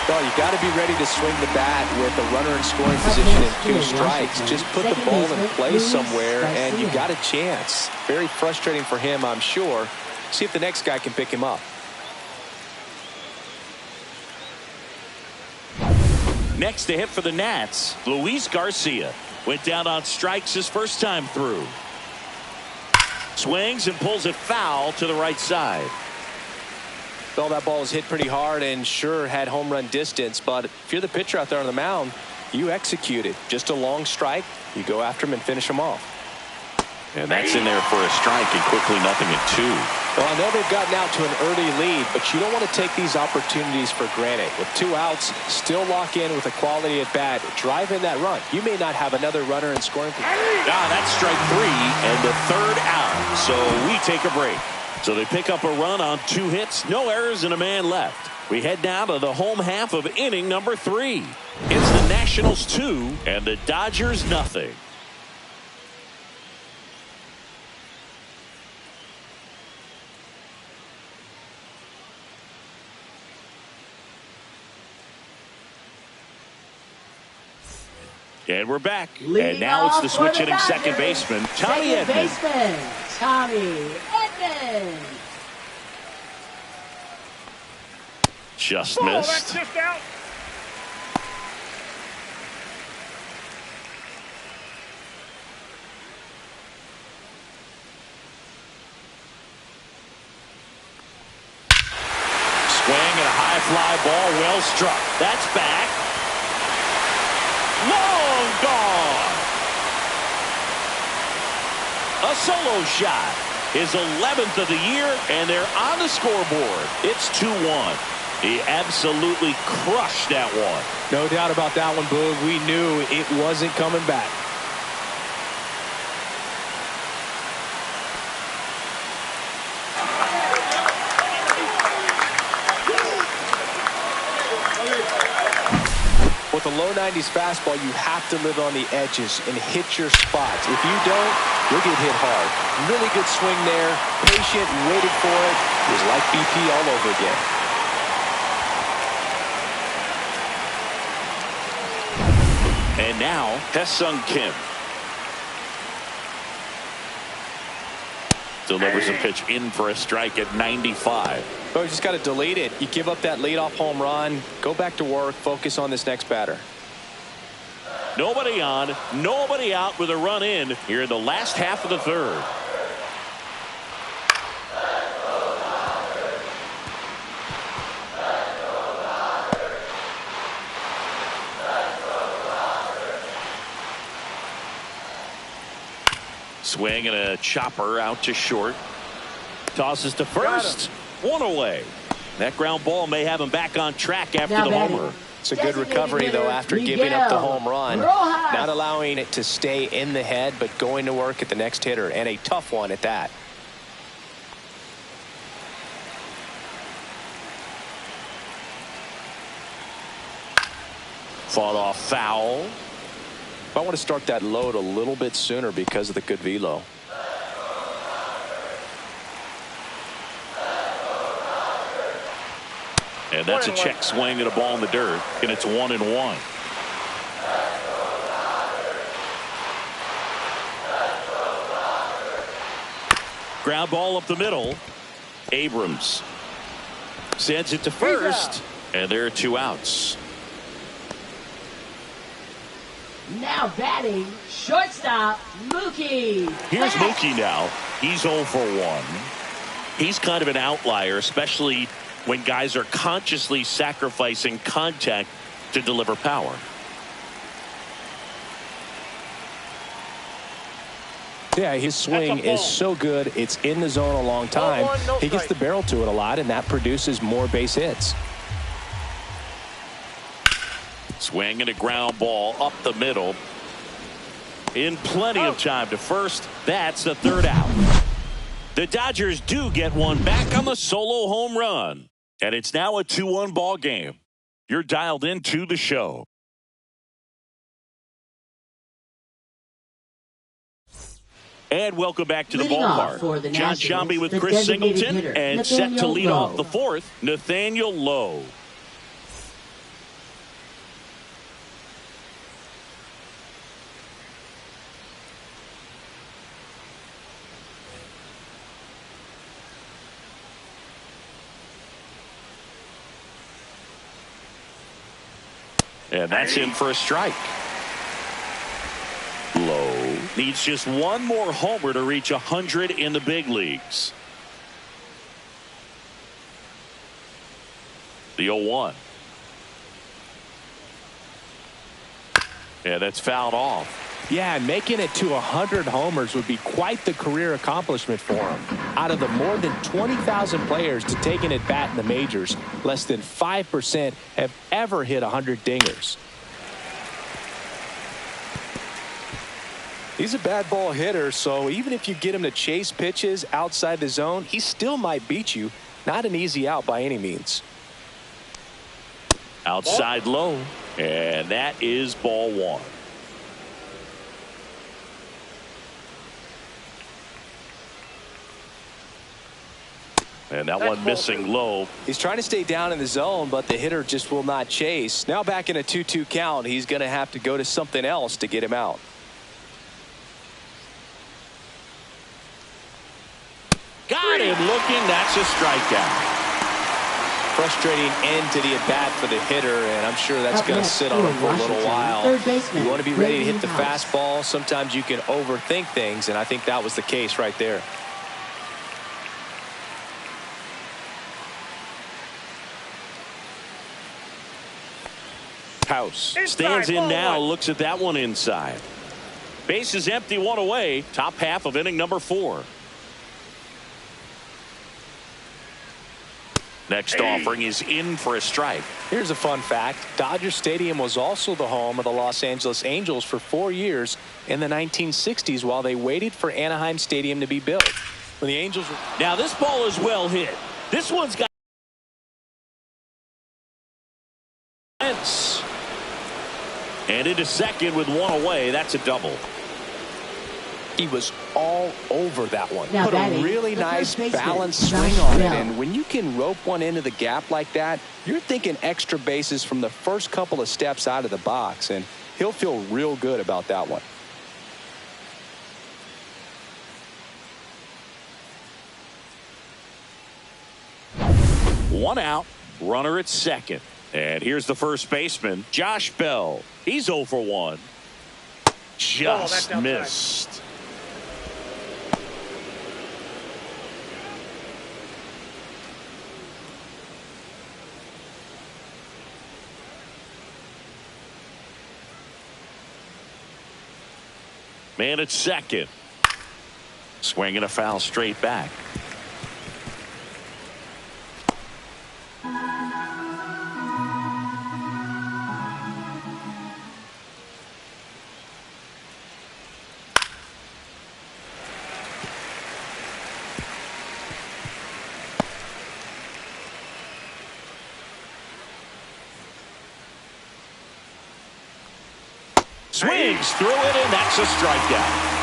Well, you got to be ready to swing the bat with a runner in scoring position and 2 strikes. Just put the ball in play somewhere and you got a chance. Very frustrating for him, I'm sure. See if the next guy can pick him up. Next to hit for the Nats, Luis Garcia went down on strikes his first time through. Swings and pulls it foul to the right side. Well, that ball was hit pretty hard and sure had home run distance, but if you're the pitcher out there on the mound, you execute it. Just a long strike, you go after him and finish him off. And that's in there for a strike, and quickly nothing at 2. Well, I know they've gotten out to an early lead, but you don't want to take these opportunities for granted. With 2 outs, still lock in with a quality at bat. Drive in that run. You may not have another runner in scoring position. That's strike 3 and the 3rd out. So we take a break. So they pick up a run on 2 hits, no errors, and a man left. We head down to the home half of inning number 3. It's the Nationals 2 and the Dodgers nothing. And we're back. Leading and now it's off the for switch the hitting second Dodgers, baseman, Tommy second Edman. baseman, Tommy Edman. Just Oh, missed. that's just out. Swing and a high fly ball, well struck. That's back. Long gone. A solo shot. His 11th of the year, and they're on the scoreboard. It's 2-1. He absolutely crushed that one. No doubt about that one, Boog. We knew it wasn't coming back. With a low 90s fastball, you have to live on the edges and hit your spots. If you don't, you'll get hit hard. Really good swing there. Patient, waited for it. It was like BP all over again. now, Tae-Sung Kim. Delivers a pitch in for a strike at 95. Oh, you just got to delete it. You give up that leadoff home run. Go back to work. Focus on this next batter. Nobody on, nobody out with a run in here in the last half of the third. Swing and a chopper out to short. Tosses to first. One away. That ground ball may have him back on track after the homer. It's a good recovery, though, after giving up the home run. Not allowing it to stay in the head, but going to work at the next hitter, and a tough one at that. Fought off foul. I want to start that load a little bit sooner because of the good velo. And that's a check swing at a ball in the dirt, and it's 1-1. Ground ball up the middle. Abrams sends it to first, and there are 2 outs. Now batting, shortstop, Mookie. Here's Mookie now. He's 0 for 1. He's kind of an outlier, especially when guys are consciously sacrificing contact to deliver power. Yeah, his swing is so good. It's in the zone a long time. He gets the barrel to it a lot, and that produces more base hits. Swing and a ground ball up the middle. In plenty of time to first. That's the 3rd out. The Dodgers do get one back on the solo home run. And it's now a 2-1 ball game. You're dialed into the show. And welcome back to the ballpark. John Shambi with Chris Singleton, and set to lead off the 4th, Nathaniel Lowe. And that's in for a strike. Lowe needs just one more homer to reach 100 in the big leagues. The 0-1. Yeah, that's fouled off. Yeah, and making it to 100 homers would be quite the career accomplishment for him. Out of the more than 20,000 players to take an at-bat in the majors, less than 5% have ever hit 100 dingers. He's a bad ball hitter, so even if you get him to chase pitches outside the zone, he still might beat you. Not an easy out by any means. Outside low, and that is ball 1. And that one missing low. He's trying to stay down in the zone, but the hitter just will not chase. Now back in a 2-2 count, he's going to have to go to something else to get him out. Got him looking. That's a strikeout. Frustrating end to the at-bat for the hitter, and I'm sure that's going to sit on him for a little while. You want to be ready to hit the fastball. Sometimes you can overthink things, and I think that was the case right there. House stands in now, looks at that one inside. Base is empty, 1 away. Top half of inning number 4. Next offering is in for a strike. Here's a fun fact. Dodger Stadium was also the home of the Los Angeles Angels for 4 years in the 1960s while they waited for Anaheim Stadium to be built. When the Angels were... Now this ball is well hit. This one's got... And into second with 1 away. That's a double. He was all over that one. Now put a really nice balanced swing on it. And when you can rope one into the gap like that, you're thinking extra bases from the first couple of steps out of the box. And he'll feel real good about that one. One out, runner at second. And here's the first baseman, Josh Bell. He's 0 for 1. Just missed. Man at second. Swinging a foul straight back. Swings through it, and that's a strikeout.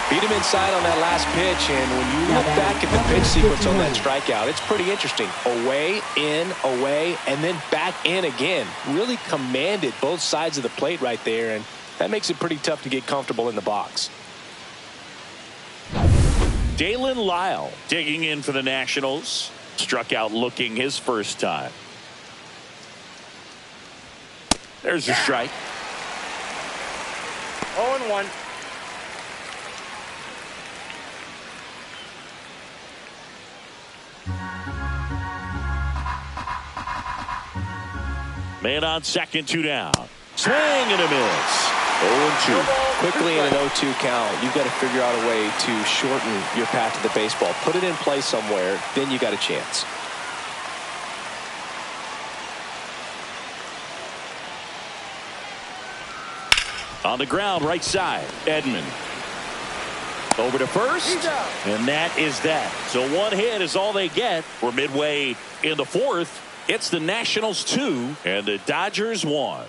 Beat him inside on that last pitch, and when you look back at the pitch sequence on that strikeout, it's pretty interesting. Away, in, away, and then back in again. Really commanded both sides of the plate right there, and that makes it pretty tough to get comfortable in the box. Dalen Lyle digging in for the Nationals. Struck out looking his first time. There's a strike. 0-1. Man on second, 2 down. Swing and a miss. 0-2. Quickly in an 0-2 count, you've got to figure out a way to shorten your path to the baseball. Put it in play somewhere, then you got a chance. On the ground, right side, Edman. Over to first, and that is that. So one hit is all they get. We're midway in the fourth. It's the Nationals 2 and the Dodgers 1.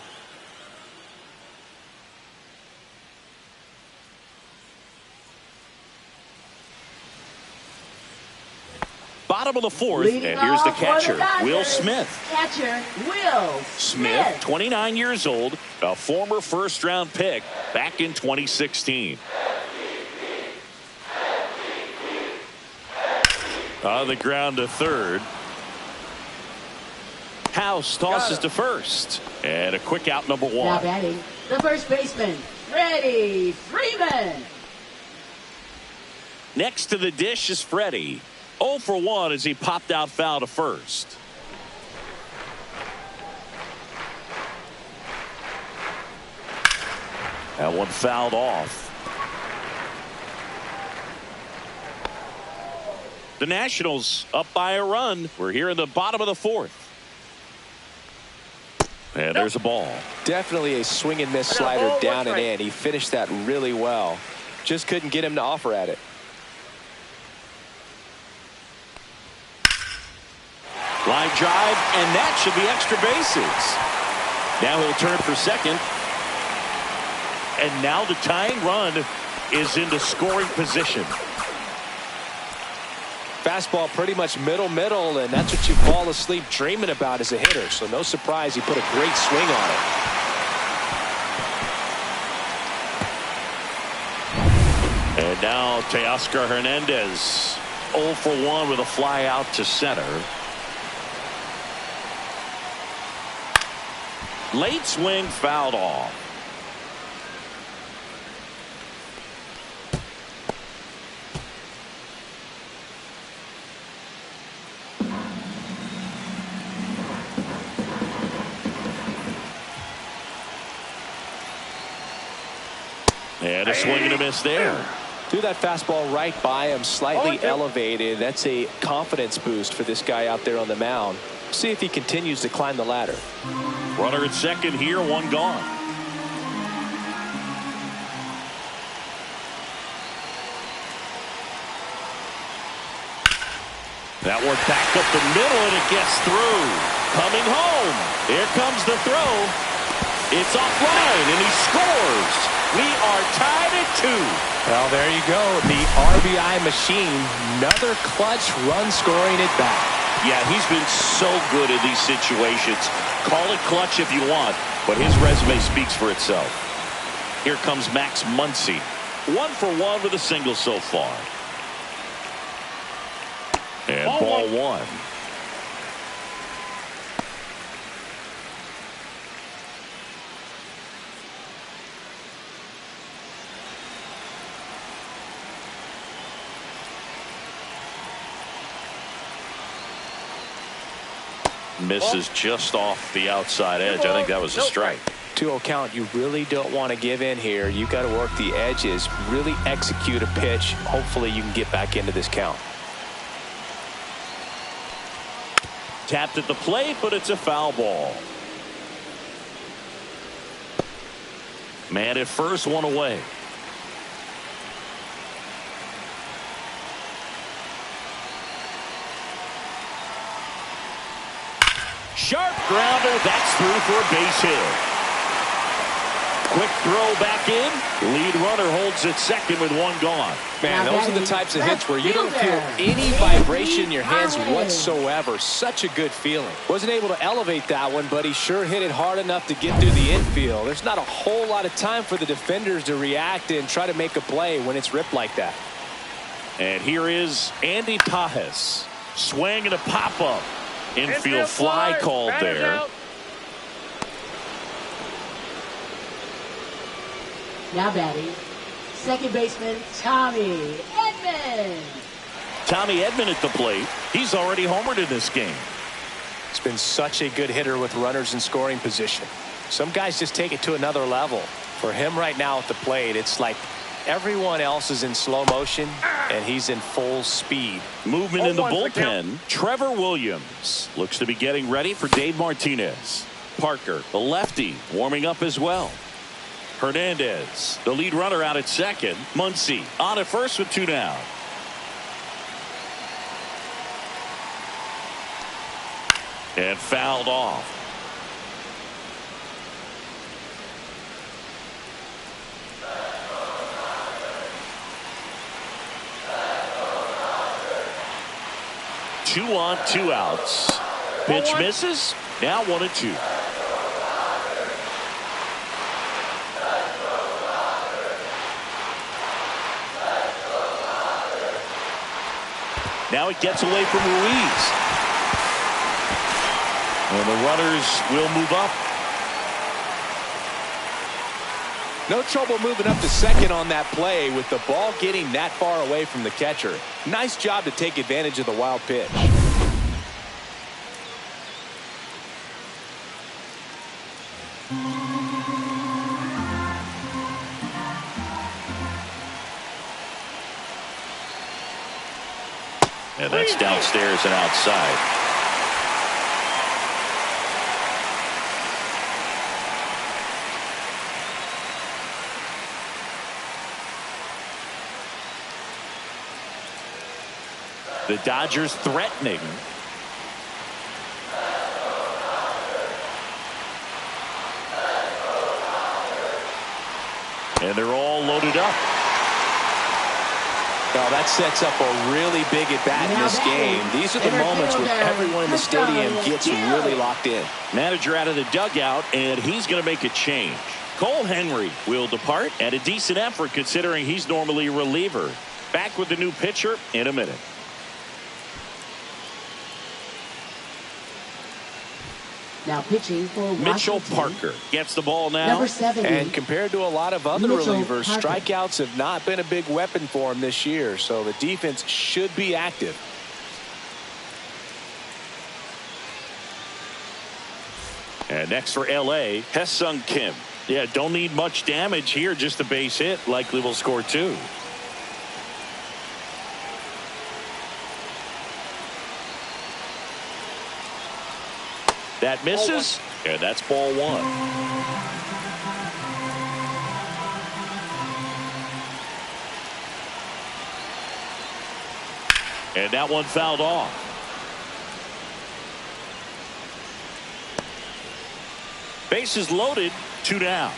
Bottom of the fourth, and here's the catcher, Will Smith. Catcher, Will Smith, 29 years old, a former first-round pick back in 2016. On the ground to third. House tosses to first. And a quick out, number 1. Now batting, the first baseman, Freddie Freeman. Next to the dish is Freddie. 0 for 1 as he popped out foul to first. That one fouled off. The Nationals up by a run. We're here in the bottom of the fourth. And there's a ball. Definitely a swing and miss slider down and in. He finished that really well. Just couldn't get him to offer at it. Line drive, and that should be extra bases. Now he'll turn for second. And now the tying run is into scoring position. Fastball pretty much middle, and that's what you fall asleep dreaming about as a hitter. So no surprise he put a great swing on it. And now Teoscar Hernandez 0 for 1 with a fly out to center. Late swing fouled off. And a swing and a miss there. Threw that fastball right by him, slightly elevated. That's a confidence boost for this guy out there on the mound. See if he continues to climb the ladder. Runner at second here, 1 gone. That one back up the middle, and it gets through. Coming home. Here comes the throw. It's offline, and he scores. We are tied at 2. Well, there you go. The RBI machine. Another clutch run scoring it back. Yeah, he's been so good in these situations. Call it clutch if you want. but his resume speaks for itself. Here comes Max Muncy. 1 for 1 with a single so far. And ball one. Misses just off the outside edge. I think that was a strike. 2-0 count. You really don't want to give in here. You got to work the edges, really execute a pitch. Hopefully you can get back into this count. Tapped at the plate, but it's a foul ball. Man at first, one away. Sharp grounder. That's through for a base hit. Quick throw back in. Lead runner holds at second with one gone. Man, those are the types of hits where you don't feel any vibration in your hands whatsoever. Such a good feeling. Wasn't able to elevate that one, but he sure hit it hard enough to get through the infield. There's not a whole lot of time for the defenders to react and try to make a play when it's ripped like that. And here is Andy Pajes. Swing and a pop-up. Infield fly called there. Now batting, second baseman Tommy Edman. Tommy Edman at the plate. He's already homered in this game. He's been such a good hitter with runners in scoring position. Some guys just take it to another level. For him right now at the plate, it's like everyone else is in slow motion and he's in full speed. Movement in the bullpen. Trevor Williams looks to be getting ready for Dave Martinez. Parker, the lefty, warming up as well. Hernandez, the lead runner, out at second. Muncy on at first with 2 down. And fouled off. Two on, 2 outs. Pitch misses. Now 1-2. Now it gets away from Ruiz. And the runners will move up. No trouble moving up to second on that play with the ball getting that far away from the catcher. Nice job to take advantage of the wild pitch. And that's downstairs and outside. The Dodgers threatening. And they're all loaded up. Now that sets up a really big at bat in this game. These are the moments where everyone in the stadium gets really locked in. Manager out of the dugout, and he's going to make a change. Cole Henry will depart at a decent effort considering he's normally a reliever. Back with the new pitcher in a minute. Now pitching for Washington. Mitchell Parker gets the ball now. Number 70. And compared to a lot of other Mitchell relievers, Parker. strikeouts have not been a big weapon for him this year. So the defense should be active. And next for LA, Hesung Kim. Yeah, don't need much damage here, just a base hit. Likely will score 2. That misses, and that's ball 1. And that one fouled off. Bases loaded, 2 down.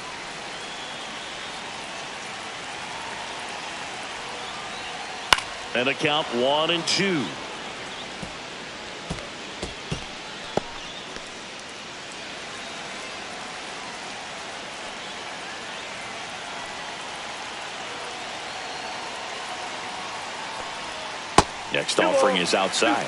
And the count 1-2. Next offering is outside.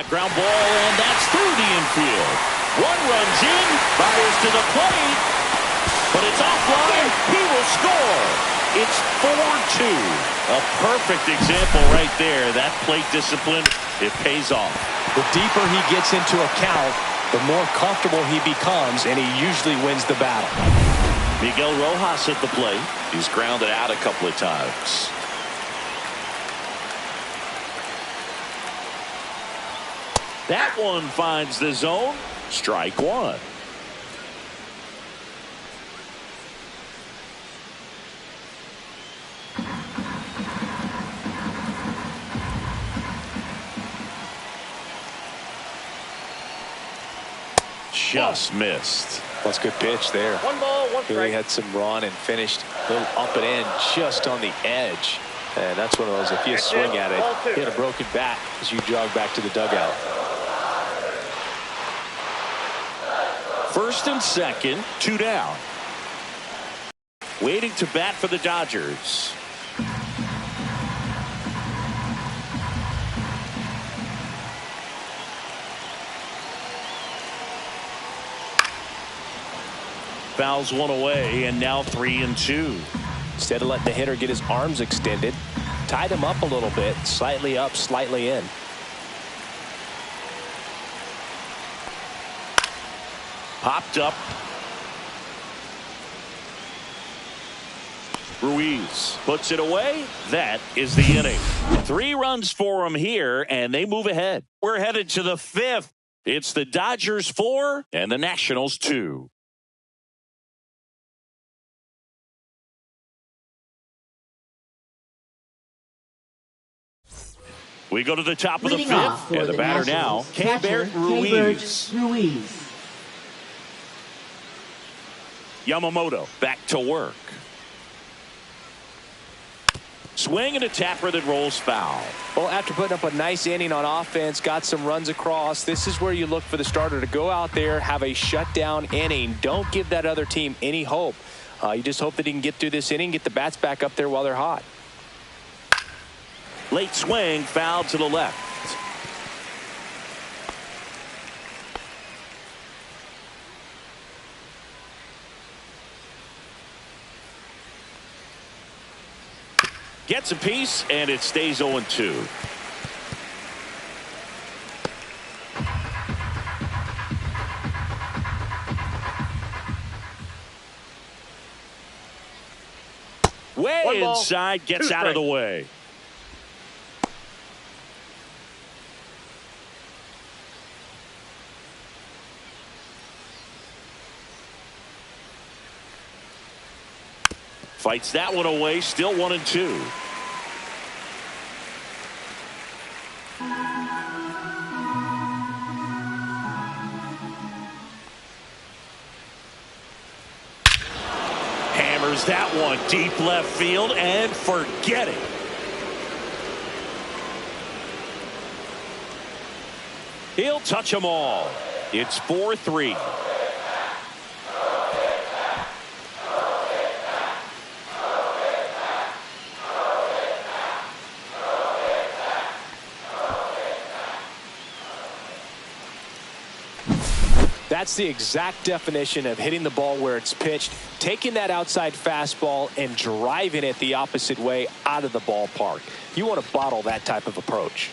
Ground ball, and that's through the infield. One runs in, fires to the plate, but it's offline. He will score. It's 4-2. A perfect example right there. That plate discipline, it pays off. The deeper he gets into a count, the more comfortable he becomes, and he usually wins the battle. Miguel Rojas at the plate. He's grounded out a couple of times. That one finds the zone. Strike one. Just missed. That's a good pitch there. One ball, one strike. Really had some run and finished a little up and in just on the edge. And that's one of those, if you swing at it, you hit a broken bat as you jog back to the dugout. First and second, 2 down. Waiting to bat for the Dodgers. Fouls one away, and now 3-2. Instead of letting the hitter get his arms extended, tied him up a little bit, slightly up, slightly in. Popped up. Ruiz puts it away. That is the inning. 3 runs for him here, and they move ahead. We're headed to the 5th. It's the Dodgers 4 and the Nationals 2. We go to the top of the 5th, and the batter now, Keibert Ruiz. Yamamoto back to work. Swing and a tapper that rolls foul. Well, after putting up a nice inning on offense, got some runs across, this is where you look for the starter to go out there, have a shutdown inning. Don't give that other team any hope. You just hope that he can get through this inning, get the bats back up there while they're hot. Late swing, foul to the left. Gets a piece, and it stays 0-2. Way inside, gets out of the way. Fights that one away, still 1-2. Hammers that one deep left field and forget it. He'll touch them all. It's 4-3. That's the exact definition of hitting the ball where it's pitched, taking that outside fastball and driving it the opposite way out of the ballpark. You want to bottle that type of approach.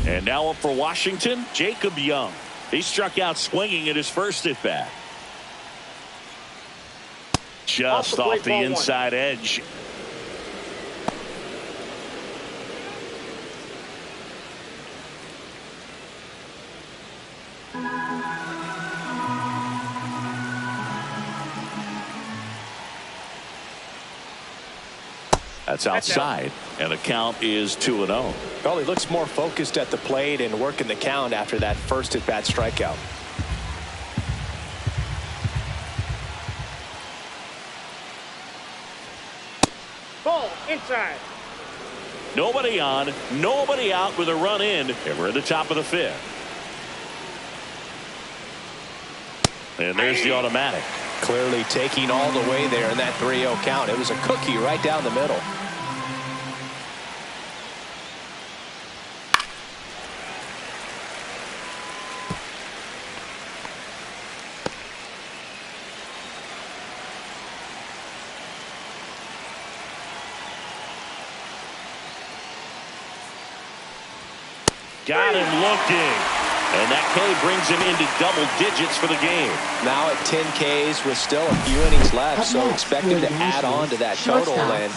And now up for Washington, Jacob Young. He struck out swinging at his first at bat. Just off the inside edge. That's outside, and the count is 2-0. Well, he looks more focused at the plate and working the count after that first at-bat strikeout. Ball inside. Nobody on, nobody out with a run in, and we're at the top of the 5th. And there's the automatic. Clearly taking all the way there in that 3-0 count. It was a cookie right down the middle. Got him looking. And that K brings him into double digits for the game. Now at 10 Ks with still a few innings left, so expect him to add on to that total. And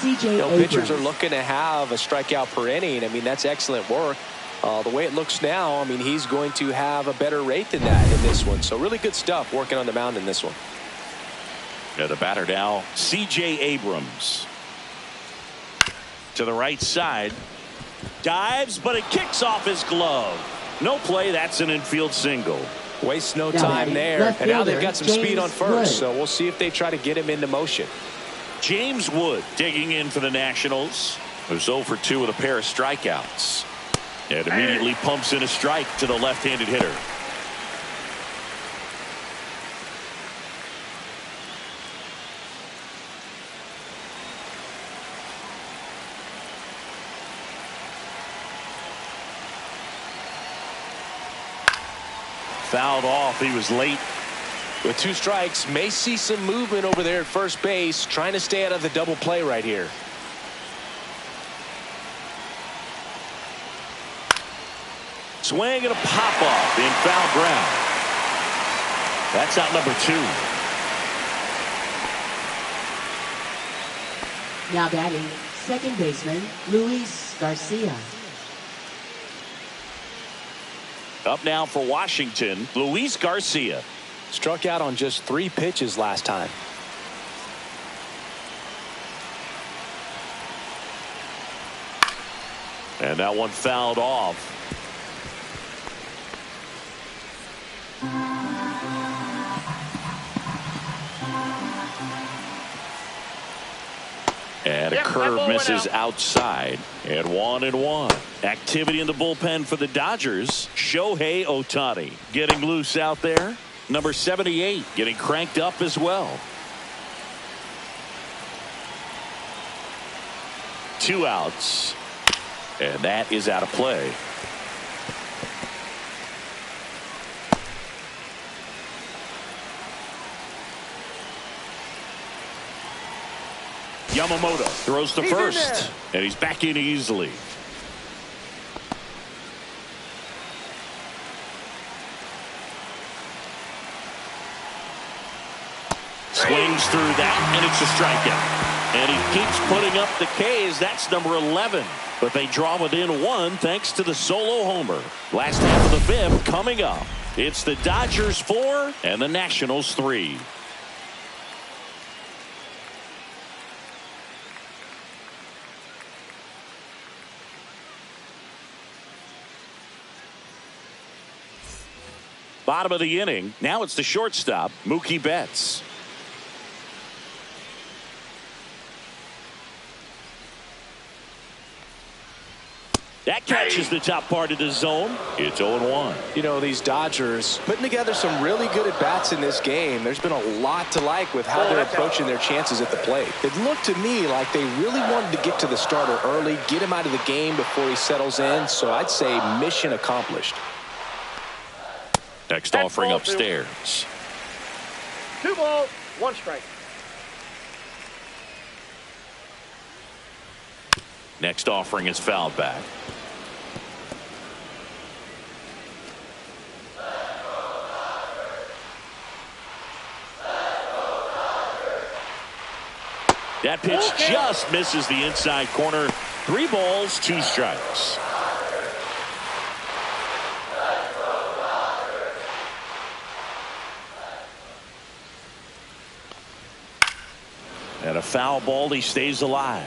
pitchers are looking to have a strikeout per inning. I mean, that's excellent work. The way it looks now, I mean, he's going to have a better rate than that in this one. So really good stuff working on the mound in this one. Yeah, the batter now, C.J. Abrams. To the right side. Dives, but it kicks off his glove. No play. That's an infield single. Wastes no time there. And now they've got some speed on first. So we'll see if they try to get him into motion. James Wood digging in for the Nationals. Who's 0 for 2 with a pair of strikeouts. And immediately pumps in a strike to the left-handed hitter. Fouled off. He was late. With 2 strikes, may see some movement over there at first base, trying to stay out of the double play right here. Swing and a pop off in foul ground. That's out number 2. Now batting, second baseman, Luis Garcia. Up now for Washington, Luis Garcia. Struck out on just 3 pitches last time. And that one fouled off. And a curve misses outside. And 1-1. Activity in the bullpen for the Dodgers. Shohei Ohtani getting loose out there. Number 78 getting cranked up as well. 2 outs. And that is out of play. Yamamoto throws to first, and he's back in easily. Swings through that, and it's a strikeout. And he keeps putting up the Ks. That's number 11. But they draw within 1 thanks to the solo homer. Last half of the 5th coming up. It's the Dodgers 4 and the Nationals 3. Bottom of the inning. Now it's the shortstop, Mookie Betts. That catches the top part of the zone. It's 0-1. You know, these Dodgers putting together some really good at-bats in this game. There's been a lot to like with how they're approaching their chances at the plate. It looked to me like they really wanted to get to the starter early, get him out of the game before he settles in. So I'd say mission accomplished. Next offering upstairs. 2 balls, 1 strike. Next offering is fouled back. That pitch just misses the inside corner. 3 balls, 2 strikes. And a foul ball, he stays alive.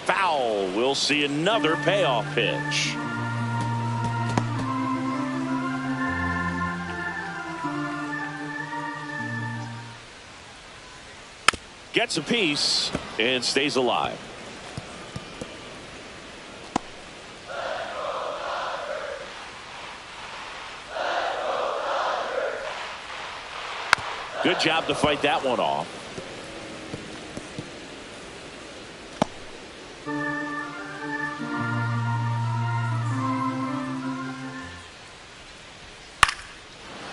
Foul. We'll see another payoff pitch. Gets a piece and stays alive. Good job to fight that one off.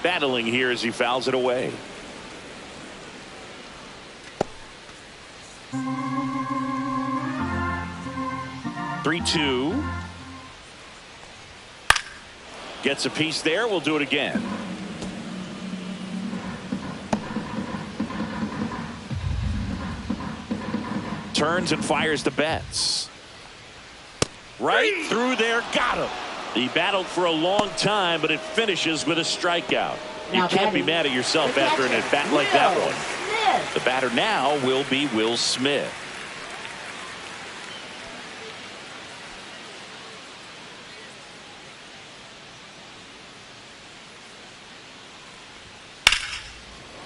Battling here as he fouls it away. Three-two. Gets a piece there. We'll do it again. Turns and fires the Betts. Right through there. Got him. He battled for a long time, but it finishes with a strikeout. You can't be mad at yourself after an at-bat like that one. The batter now will be Will Smith.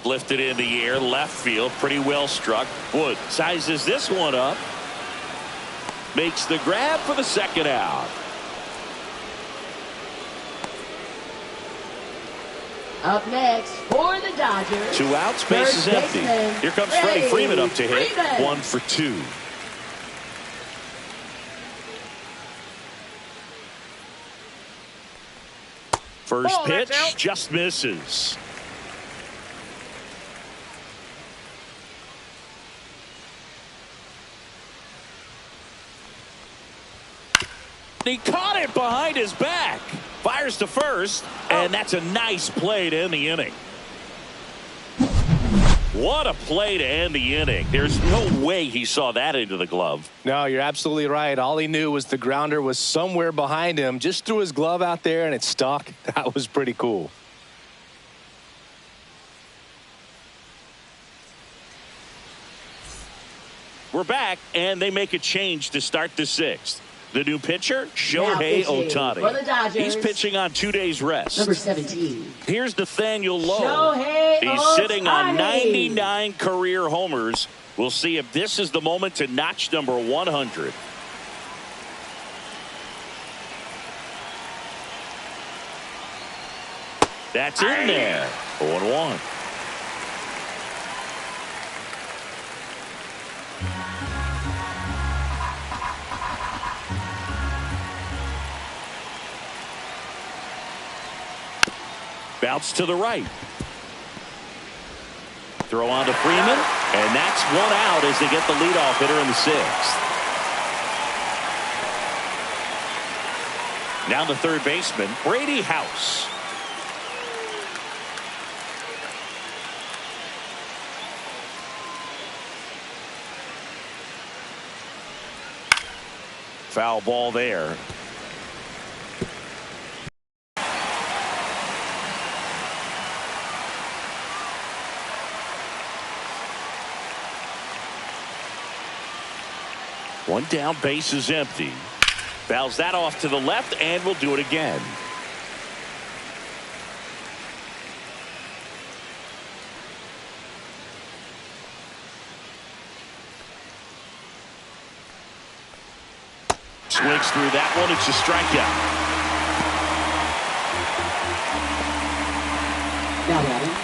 Lifted in the air, left field, pretty well struck. Wood sizes this one up. Makes the grab for the second out. Up next for the Dodgers. 2 outs, base is empty. Here comes Freddie Freeman up to hit. 1 for 2. First pitch just misses. He caught it behind his back. Fires to first, and that's a nice play to end the inning. What a play to end the inning. There's no way he saw that into the glove. No, you're absolutely right. All he knew was the grounder was somewhere behind him. Just threw his glove out there, and it stuck. That was pretty cool. We're back, and they make a change to start the 6th. The new pitcher, Shohei Ohtani. He's pitching on 2 days rest. Number 17. Here's Nathaniel Lowe. He's sitting on 99 career homers. We'll see if this is the moment to notch number 100. That's in there. 0-1. Bounce to the right. Throw on to Freeman, and that's 1 out as they get the leadoff hitter in the 6th. Now the third baseman, Brady House. Foul ball there. One down, base is empty. Fouls that off to the left, and we'll do it again. Swings through that one. It's a strikeout.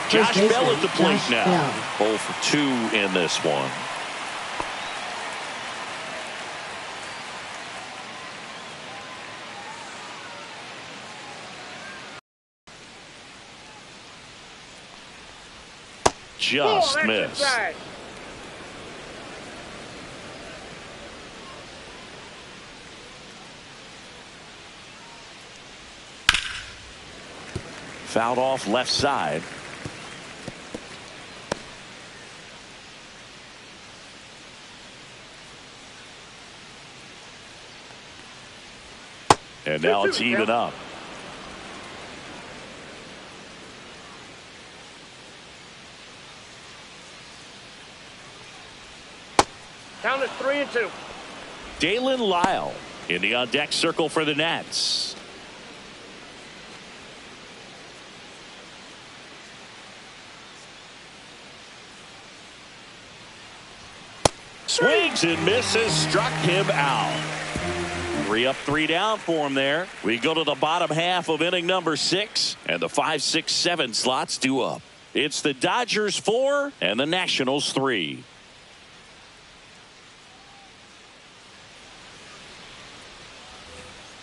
Josh Bell at the plate now. 0 for 2 in this one. Just missed. Fouled off left side. And now it's even up. Down at 3-2. Dalen Lyle in the on-deck circle for the Nats. Swings and misses, struck him out. 3 up, 3 down for him there. We go to the bottom half of inning number 6, and the 5, 6, 7 slots due up. It's the Dodgers 4 and the Nationals 3.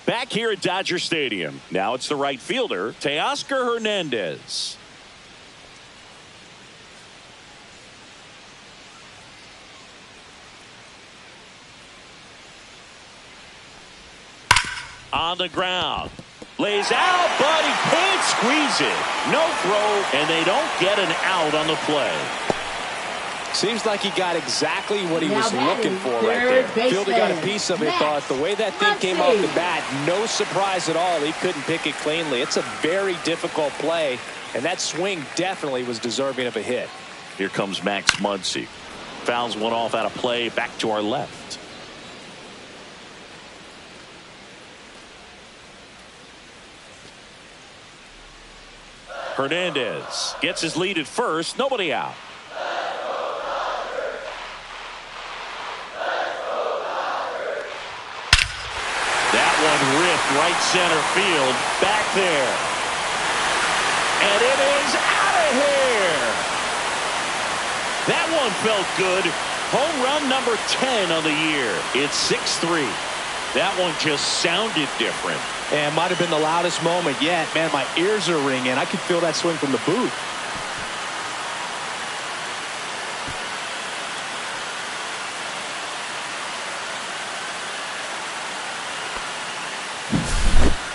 Back here at Dodger Stadium. Now it's the right fielder, Teoscar Hernandez. On the ground. Lays out, but he can't squeeze it. No throw, and they don't get an out on the play. Seems like he got exactly what he was looking for right there. Fielder got a piece of it, thought the way that thing came off the bat, no surprise at all. He couldn't pick it cleanly. It's a very difficult play, and that swing definitely was deserving of a hit. Here comes Max Muncy. Fouls one off out of play, back to our left. Hernandez gets his lead at first, nobody out. That one ripped right center field, back there. And it is out of here. That one felt good. Home run number 10 on the year. It's 6-3. That one just sounded different. And might have been the loudest moment yet. Man, my ears are ringing. I could feel that swing from the booth.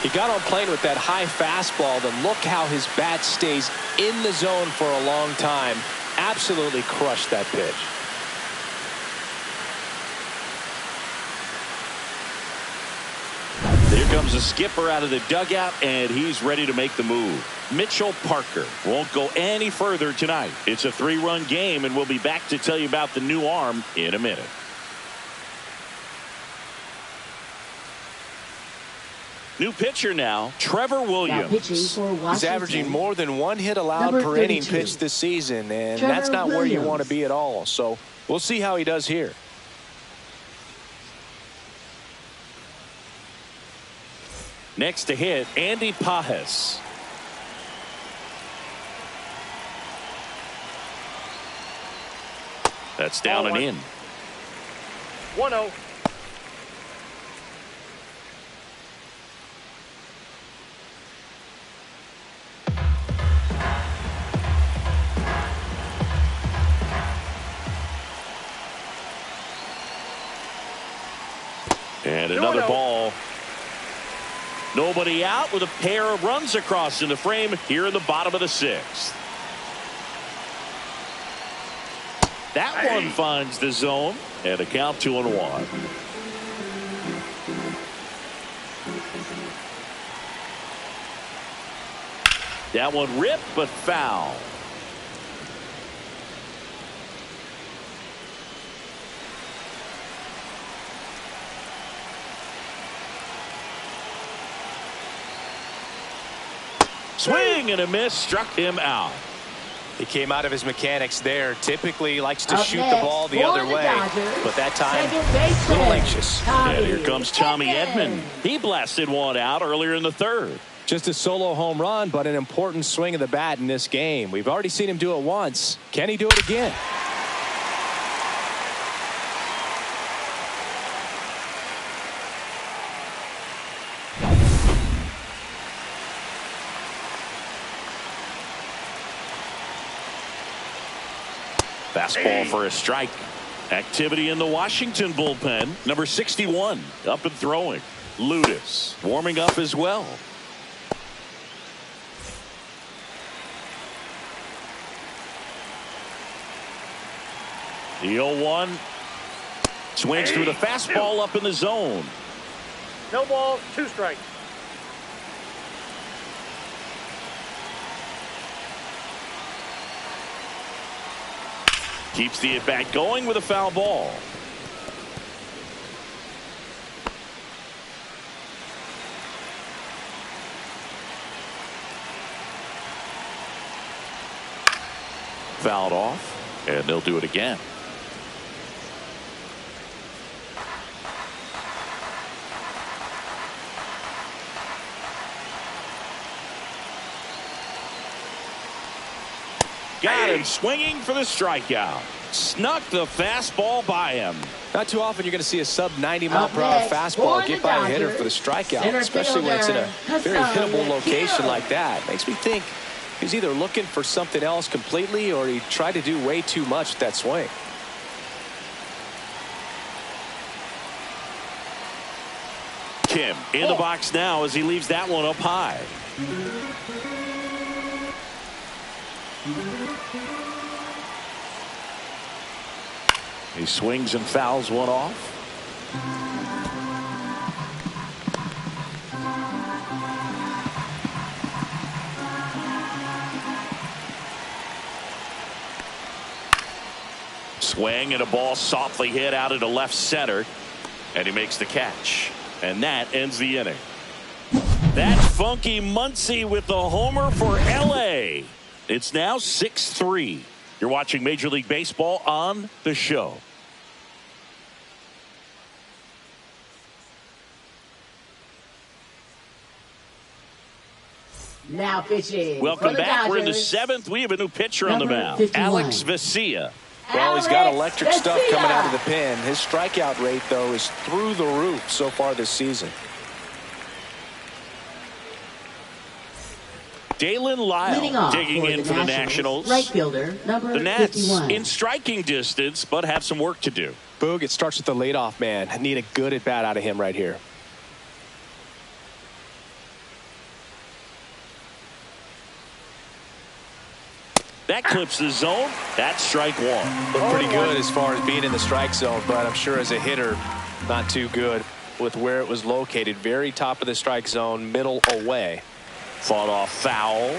He got on plane with that high fastball. Then look how his bat stays in the zone for a long time. Absolutely crushed that pitch. Here comes the skipper out of the dugout, and he's ready to make the move. Mitchell Parker won't go any further tonight. It's a 3-run game, and we'll be back to tell you about the new arm in a minute. New pitcher now, Trevor Williams. He's averaging more than 1 hit allowed per inning pitched this season, and that's not where you want to be at all. So we'll see how he does here. Next to hit, Andy Pajes. That's down and in. 1-0. And another ball. Nobody out with a pair of runs across in the frame here in the bottom of the 6th. That one finds the zone, and a count 2-1. That one ripped but foul. Swing and a miss, struck him out. He came out of his mechanics there. Typically likes to shoot the ball the other way, but that time a little anxious. And here comes Tommy Edman. He blasted one out earlier in the 3rd. Just a solo home run, but an important swing of the bat in this game. We've already seen him do it once. Can he do it again? Fastball for a strike. Activity in the Washington bullpen. Number 61 up and throwing. Ludus warming up as well. The 0-1 swings through the fastball up in the zone. No balls, 2 strikes. Keeps the at-bat going with a foul ball. Fouled off, and they'll do it again. Got him swinging for the strikeout. Snuck the fastball by him. Not too often you're going to see a sub 90-mile-per-hour fastball get by a hitter for the strikeout, especially when it's in a very hittable location like that. Makes me think he's either looking for something else completely or he tried to do way too much with that swing. Kim in the box now as he leaves that one up high. He swings and fouls one off. Swing and a ball softly hit out into left center, and he makes the catch, and that ends the inning. That's Funky Muncy with the homer for LA. It's now 6-3. You're watching Major League Baseball on The Show. Now pitching. Welcome back. We're in the 7th. We have a new pitcher on the mound. 51. Alex Vesia. Well, he's got electric stuff coming out of the pen. His strikeout rate, though, is through the roof so far this season. Dalen Lyle digging in for the Nationals. Right fielder, number the Nats 51. in striking distance, but have some work to do. Boog, it starts with the leadoff man. I need a good at bat out of him right here. That clips the zone. That's strike one. Looked pretty good as far as being in the strike zone, but I'm sure as a hitter, not too good with where it was located. Very top of the strike zone, middle away. Fought off foul.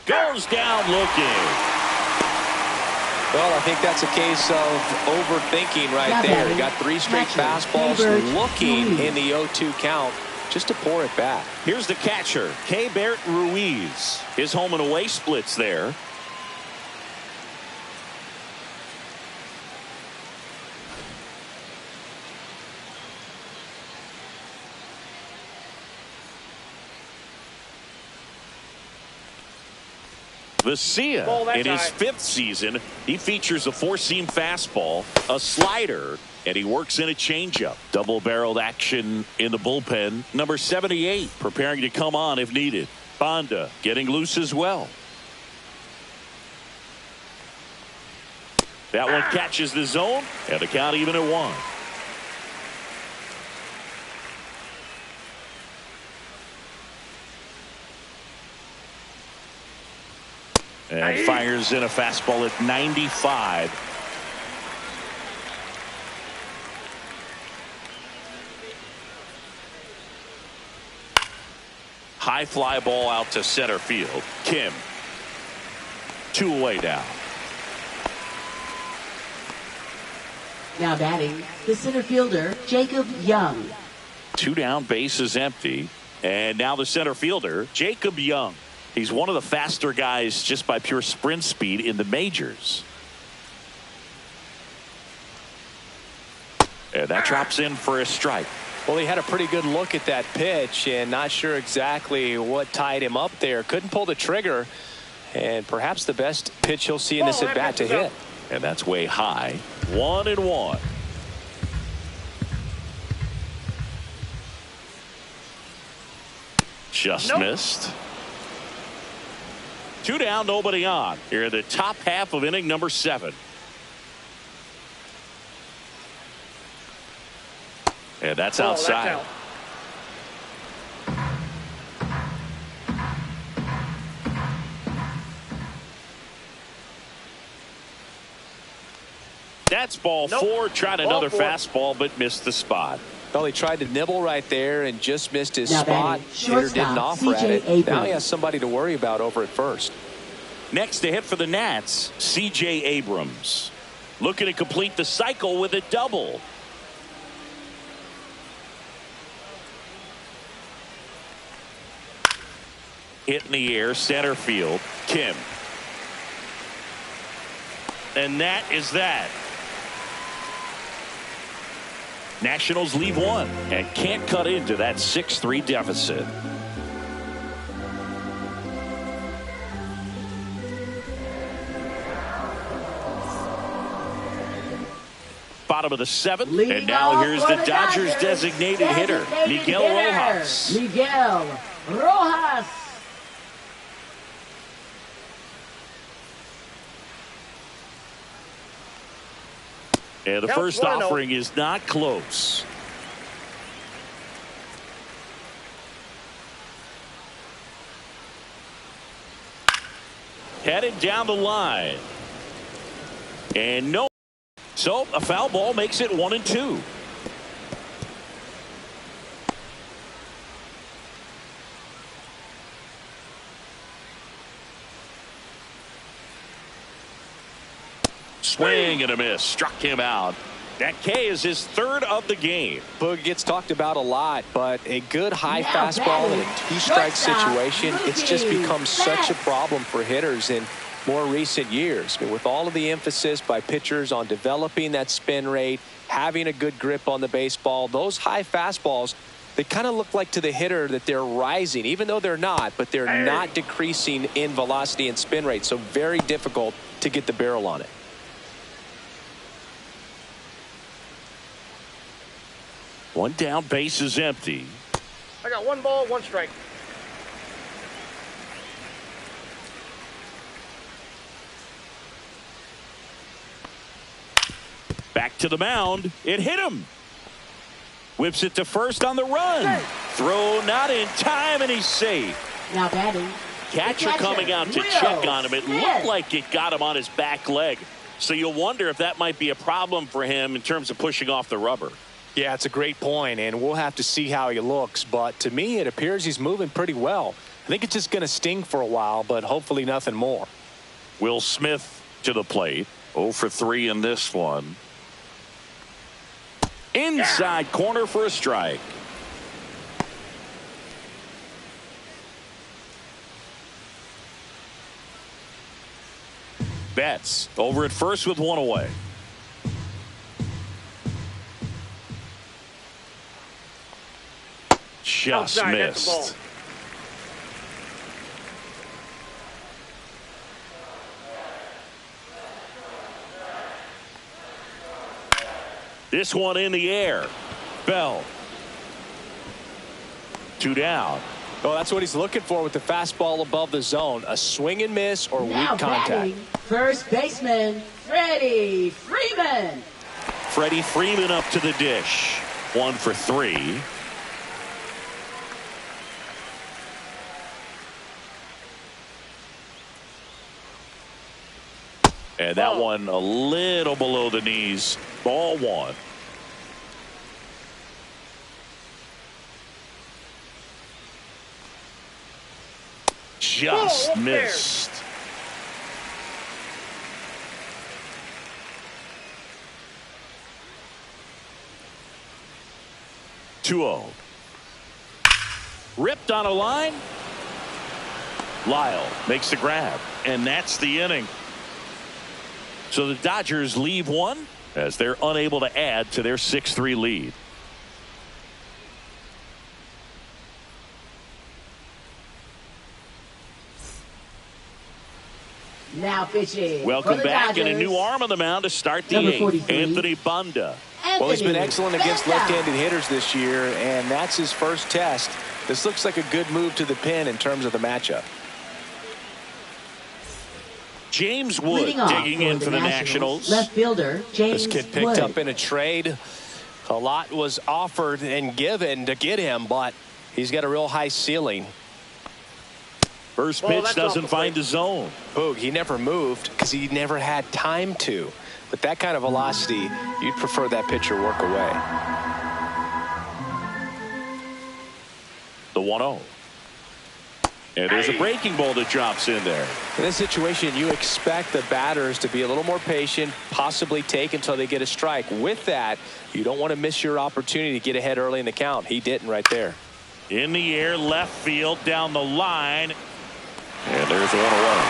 Goes down looking. Well, I think that's a case of overthinking right there. He got 3 straight fastballs looking in the 0-2 count just to pour it back. Here's the catcher, Keibert Ruiz. His home and away splits there. Vesia, in his 5th season, he features a 4-seam fastball, a slider, and he works in a changeup. Double-barreled action in the bullpen. Number 78, preparing to come on if needed. Banda getting loose as well. That one catches the zone, and the count even at 1. And fires in a fastball at 95. High fly ball out to center field. Kim. 2 away now. Now batting, the center fielder, Jacob Young. 2 down, bases empty. And now the center fielder, Jacob Young. He's one of the faster guys just by pure sprint speed in the majors. And that drops in for a strike. Well, he had a pretty good look at that pitch and not sure exactly what tied him up there. Couldn't pull the trigger, and perhaps the best pitch he'll see in this at bat to hit. And that's way high. 1-1. Just missed. 2 down, nobody on. Here in the top half of inning number 7. And that's outside. That's That's ball 4. Tried another fastball, but missed the spot. Well, he tried to nibble right there and just missed his Now spot. Hitter didn't offer at it. Abrams. Now he has somebody to worry about over at first. Next to hit for the Nats, C.J. Abrams. Looking to complete the cycle with a double. Hit in the air, center field. Kim. And that is that. Nationals leave one and can't cut into that 6-3 deficit. Bottom of the 7th, and now here's the Dodgers designated hitter, Miguel Rojas. Miguel Rojas. And the first offering is not close. Headed down the line. And no. So a foul ball makes it 1-2. Swing and a miss. Struck him out. That K is his 3rd of the game. Boog gets talked about a lot, but a good high fastball in a 2-strike situation, it's just become such a problem for hitters in more recent years. I mean, with all of the emphasis by pitchers on developing that spin rate, having a good grip on the baseball, those high fastballs, they kind of look like to the hitter that they're rising, even though they're not, but they're not decreasing in velocity and spin rate. So very difficult to get the barrel on it. One down, base is empty. I got 1 ball, 1 strike. Back to the mound. It hit him. Whips it to first on the run. Throw not in time, and he's safe. Now batting. Catcher coming out to check on him. It looked like it got him on his back leg. So you'll wonder if that might be a problem for him in terms of pushing off the rubber. Yeah, it's a great point, and we'll have to see how he looks. But to me, it appears he's moving pretty well. I think it's just going to sting for a while, but hopefully nothing more. Will Smith to the plate. 0 for 3 in this one. Inside corner for a strike. Betts over at first with 1 away. Just Outside, missed. that's the ball. This one in the air. Bell. 2 down. Well, that's what he's looking for with the fastball above the zone. A swing and miss or weak contact. Batting, first baseman, Freddie Freeman. Freddie Freeman up to the dish. 1 for 3. And that one a little below the knees. Ball 1. Just missed. (2-0). Ripped on a line. Lyle makes the grab, and that's the inning. So the Dodgers leave one as they're unable to add to their 6-3 lead. Now pitching. Welcome back, and a new arm on the mound to start the 8th. Anthony Banda. Well, he's been excellent against left-handed hitters this year, and that's his first test. This looks like a good move to the pin in terms of the matchup. James Wood digging in for the Nationals. Left fielder James This kid picked up in a trade. A lot was offered and given to get him, but he's got a real high ceiling. First pitch doesn't find the zone. Boog, he never moved because he never had time to. But that kind of velocity, you'd prefer that pitcher work away. The 1-0. And there's a breaking ball that drops in there. In this situation, you expect the batters to be a little more patient, possibly take until they get a strike. With that, you don't want to miss your opportunity to get ahead early in the count. He didn't right there. In the air, left field, down the line. And there's 1 away.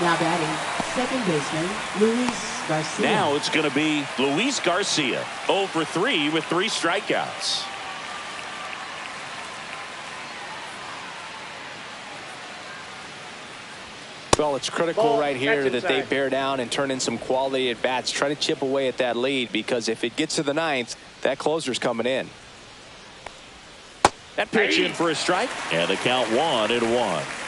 Now batting, second baseman, Luis Garcia. Now it's going to be Luis Garcia, 0 for 3 with 3 strikeouts. Well, it's critical right here that they bear down and turn in some quality at bats. Try to chip away at that lead, because if it gets to the 9th, that closer's coming in. That pitch in for a strike, and the count 1-1.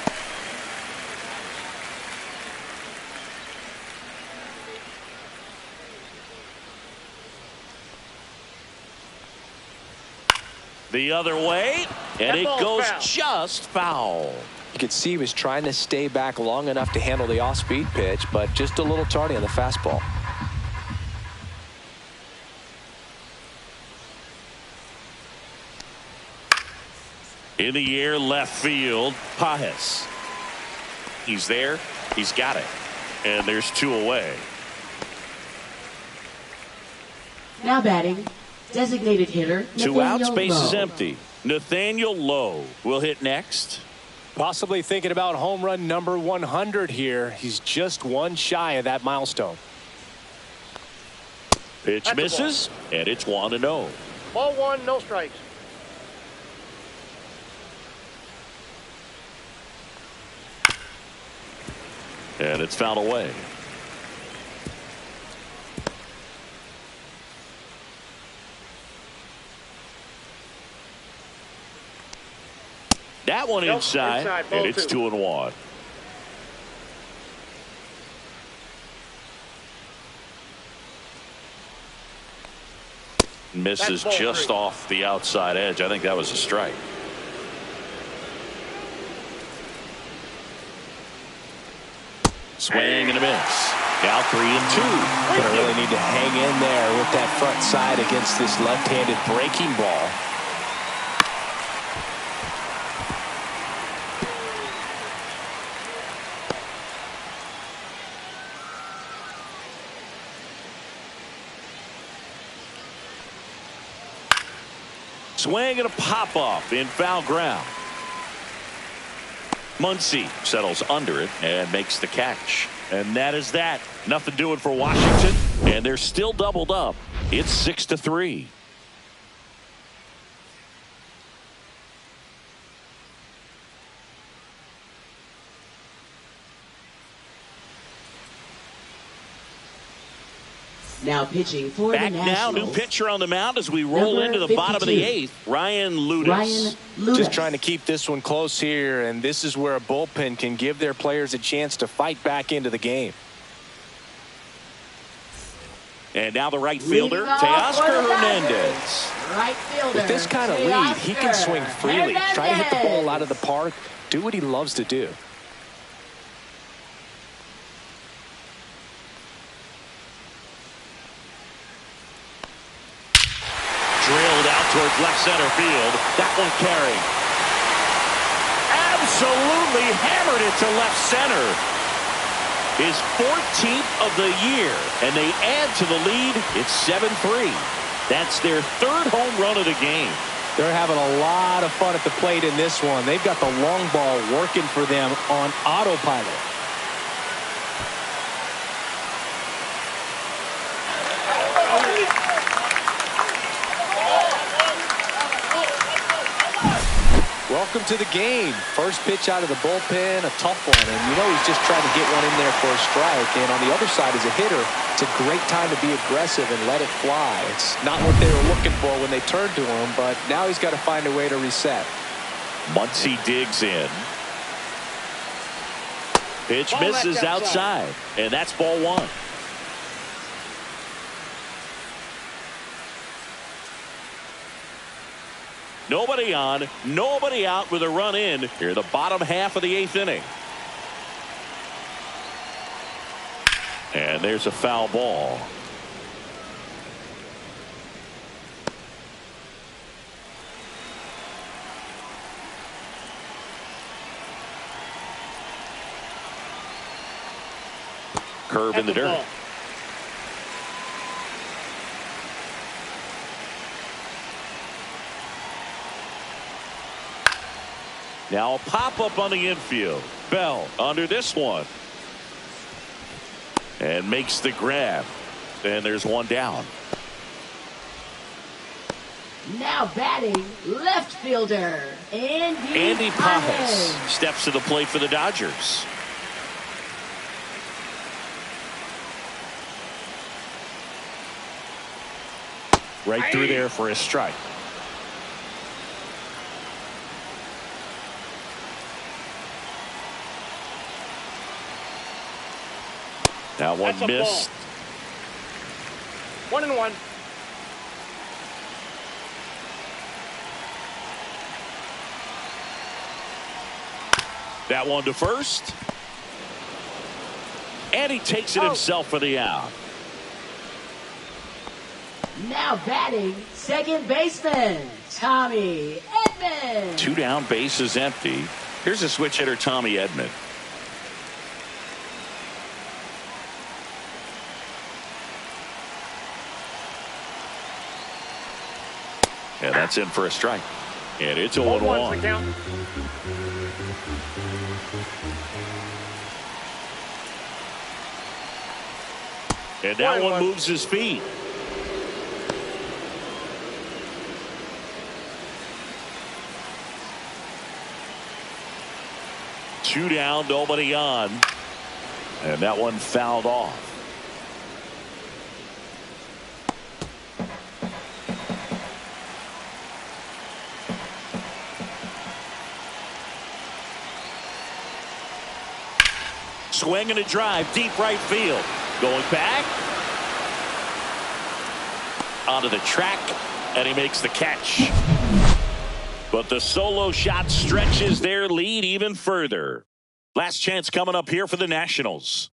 The other way, and it goes just foul. You could see he was trying to stay back long enough to handle the off-speed pitch, but just a little tardy on the fastball. In the air, left field, Pajes. He's there. He's got it. And there's 2 away. Now batting, designated hitter, 2 outs, base is Lowe. empty. Nathaniel Lowe will hit next. Possibly thinking about home run number 100 here. He's just 1 shy of that milestone. Pitch misses, and it's 1-0. Ball 1, no strikes. And it's fouled away. That one inside, and it's 2-1. Misses just off the outside edge. I think that was a strike. Swing and a miss. Now 3-2. Gonna really need to hang in there with that front side against this left-handed breaking ball. Swing and a pop-off in foul ground. Muncy settles under it and makes the catch. And that is that. Nothing doing for Washington. And they're still doubled up. It's 6-3. Now pitching for Back the now, Nationals. new pitcher on the mound as we roll into the bottom of the 8th. Ryan Ludus. Just trying to keep this one close here, and this is where a bullpen can give their players a chance to fight back into the game. And now the right fielder, Teoscar Hernandez. Right fielder. With this kind of lead, he can swing freely, try to hit the ball out of the park, do what he loves to do. Drilled out towards left center field. That one carrying. Absolutely hammered it to left center. His 14th of the year, and they add to the lead. It's 7-3. That's their 3rd home run of the game. They're having a lot of fun at the plate in this one. They've got the long ball working for them on autopilot. Welcome to the game. First pitch out of the bullpen, a tough one. And you know he's just trying to get one in there for a strike. And on the other side, as a hitter, it's a great time to be aggressive and let it fly. It's not what they were looking for when they turned to him, but now he's got to find a way to reset. Muncy digs in. Pitch misses outside. And that's ball 1. Nobody on, nobody out with a run in here, the bottom half of the 8th inning. And there's a foul ball. Curve in the dirt. Now a pop-up on the infield. Bell under this one. And makes the grab. And there's one down. Now batting, left fielder, Andy Pages steps to the plate for the Dodgers. Right through there for a strike. That one missed. 1-1. That one to first. And he takes it himself for the out. Now batting, second baseman, Tommy Edman. 2 down, base is empty. Here's a switch hitter, Tommy Edman. And that's in for a strike. And it's a 1-1. And that one moves his feet. Two down, nobody on. And that one fouled off. Swing and a drive, deep right field. Going back. Onto the track, and he makes the catch. But the solo shot stretches their lead even further. Last chance coming up here for the Nationals.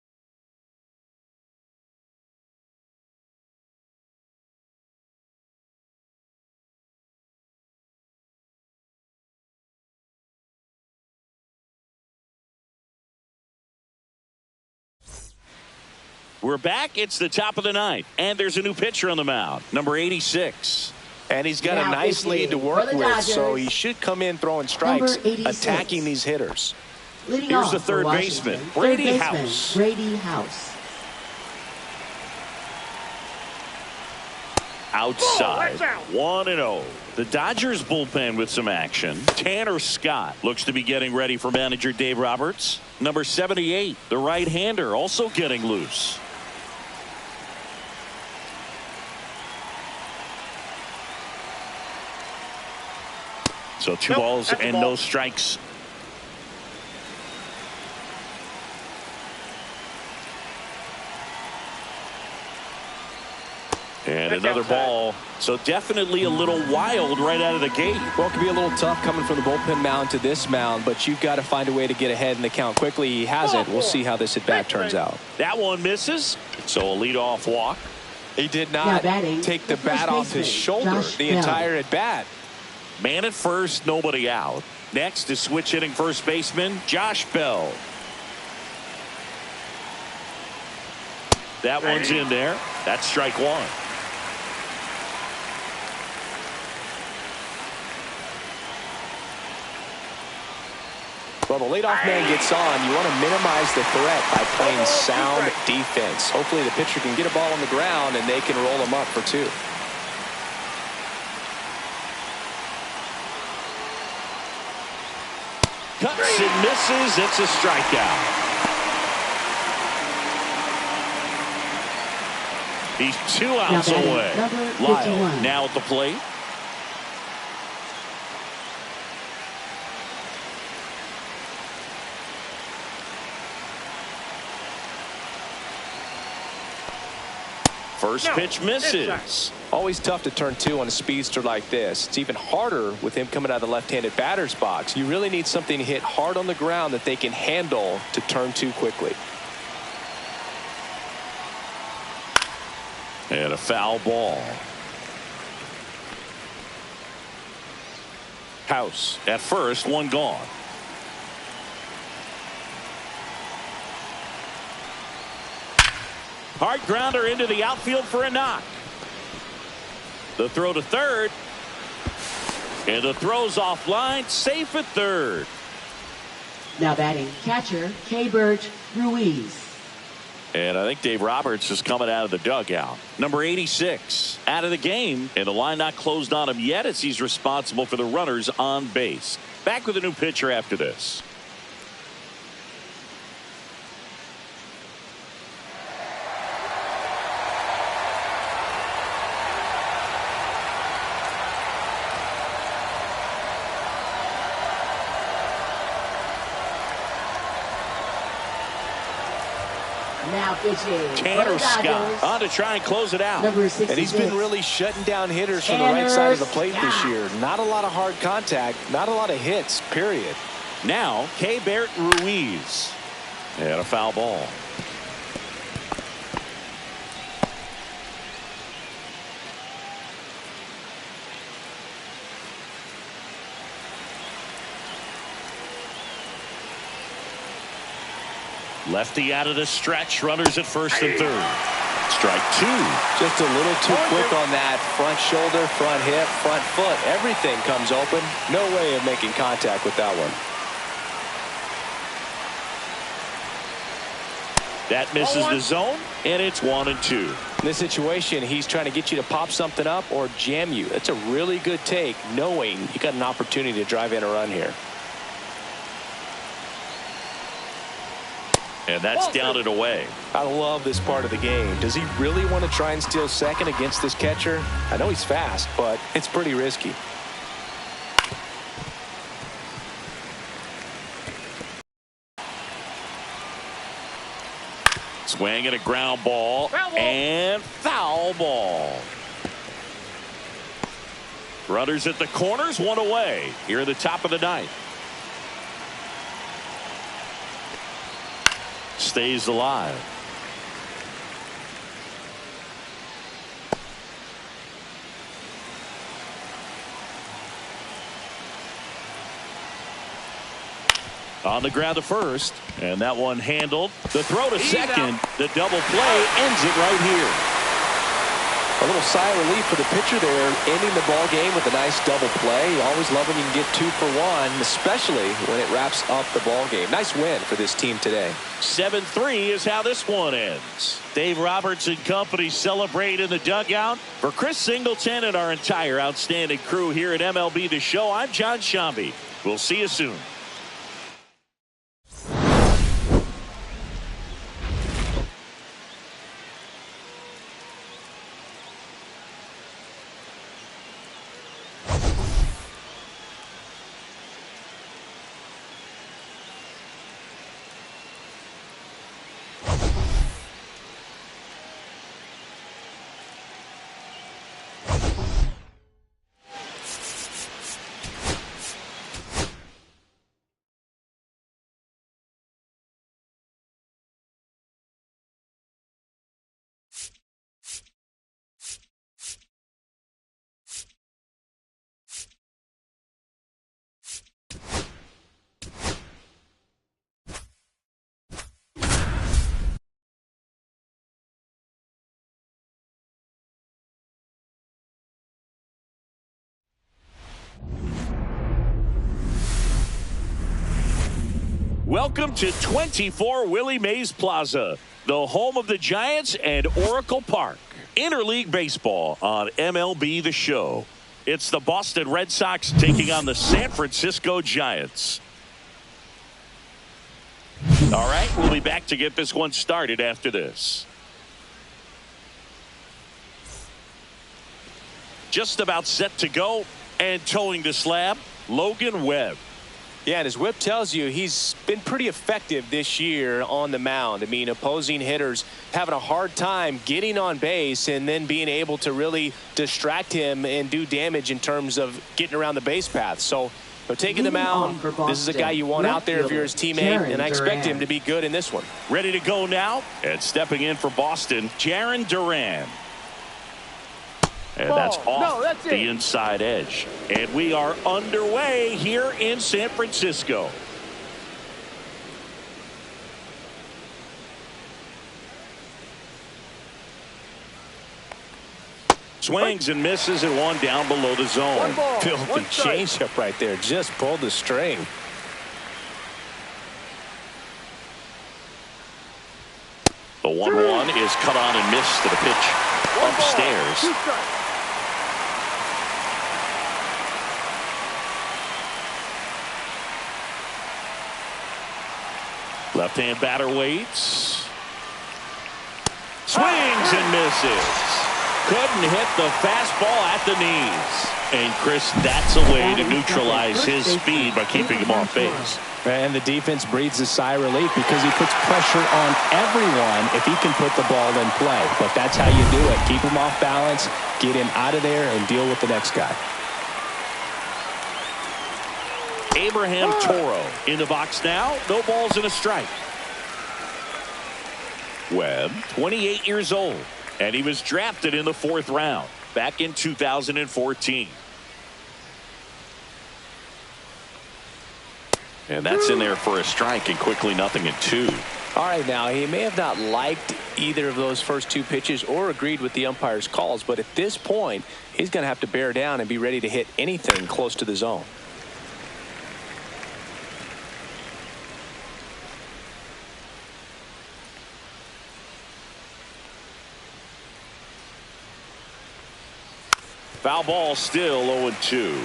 We're back. It's the top of the ninth, and there's a new pitcher on the mound, number 86. And he's got a nice lead to work with, so he should come in throwing strikes, attacking these hitters. Here's the third baseman, Brady House. Outside, 1-0. The Dodgers bullpen with some action. Tanner Scott looks to be getting ready for manager Dave Roberts. Number 78, the right-hander, also getting loose. So 2 balls and no strikes. And another ball. So definitely a little wild right out of the gate. Well, it could be a little tough coming from the bullpen mound to this mound, but you've got to find a way to get ahead in the count quickly. He hasn't. We'll see how this at bat turns out. That one misses. So a leadoff walk. He did not take the bat off his shoulder the entire at bat. Man at first, nobody out. Next is switch hitting first baseman Josh Bell. That one's in there. That's strike one. Well, the leadoff man gets on. You want to minimize the threat by playing sound defense. Hopefully the pitcher can get a ball on the ground and they can roll him up for 2. Cuts and misses. It's a strikeout. He's 2 outs away. Lyle now at the plate. First pitch misses. Always tough to turn 2 on a speedster like this. It's even harder with him coming out of the left-handed batter's box. You really need something to hit hard on the ground that they can handle to turn 2 quickly. And a foul ball. House at first, one gone. Hard grounder into the outfield for a knock. The throw to third. And the throw's offline, safe at third. Now batting, catcher, K-Bert Ruiz. And I think Dave Roberts is coming out of the dugout. Number 86 out of the game, and the line not closed on him yet as he's responsible for the runners on base. Back with a new pitcher after this. Now pitching. Tanner Scott on to try and close it out. Number 66. And he's been really shutting down hitters from the right side of the plate this year. Not a lot of hard contact, not a lot of hits, period. Now, K-Bert Ruiz. And a foul ball. Lefty out of the stretch. Runners at first and third. Strike two. Just a little too quick on that front shoulder, front hip, front foot. Everything comes open. No way of making contact with that one. That misses the zone, and it's 1-2. In this situation, he's trying to get you to pop something up or jam you. That's a really good take, knowing you got an opportunity to drive in a run here. And that's down and away. I love this part of the game. Does he really want to try and steal second against this catcher? I know he's fast, but it's pretty risky. Swing and a ground ball. And foul ball. Runners at the corners, one away here in the top of the ninth. Stays alive. On the ground to first, and that one handled. The throw to second. The double play ends it right here. A little sigh of relief for the pitcher there, ending the ball game with a nice double play. You always love when you can get 2 for 1, especially when it wraps up the ball game. Nice win for this team today. 7-3 is how this one ends. Dave Roberts and company celebrate in the dugout. For Chris Singleton and our entire outstanding crew here at MLB The Show, I'm John Shambi. We'll see you soon. Welcome to 24 Willie Mays Plaza, the home of the Giants and Oracle Park. Interleague Baseball on MLB The Show. It's the Boston Red Sox taking on the San Francisco Giants. All right, we'll be back to get this one started after this. Just about set to go, and towing the slab, Logan Webb. Yeah, and as Whip tells you, he's been pretty effective this year on the mound. I mean, opposing hitters having a hard time getting on base and then being able to really distract him and do damage in terms of getting around the base path. So, taking the mound, this is a guy you want out there if you're his teammate, and I expect him to be good in this one. Ready to go now, and stepping in for Boston, Jarren Duran. And that's off the inside edge. And we are underway here in San Francisco. Swings and misses, and one down below the zone. Filthy changeup right there. Just pulled the string. The 1-1 is cut on and missed to the pitch upstairs. Left-hand batter waits. Swings and misses. Couldn't hit the fastball at the knees. And Chris, that's a way to neutralize his speed by keeping him off base. And the defense breathes a sigh of relief because he puts pressure on everyone if he can put the ball in play. But that's how you do it. Keep him off balance, get him out of there, and deal with the next guy. Abraham Toro in the box now. No balls and a strike. Webb, 28 years old, and he was drafted in the 4th round back in 2014. And that's in there for a strike, and quickly 0-2. All right, now he may have not liked either of those first 2 pitches or agreed with the umpire's calls, but at this point he's going to have to bear down and be ready to hit anything close to the zone. Foul ball, still 0-2.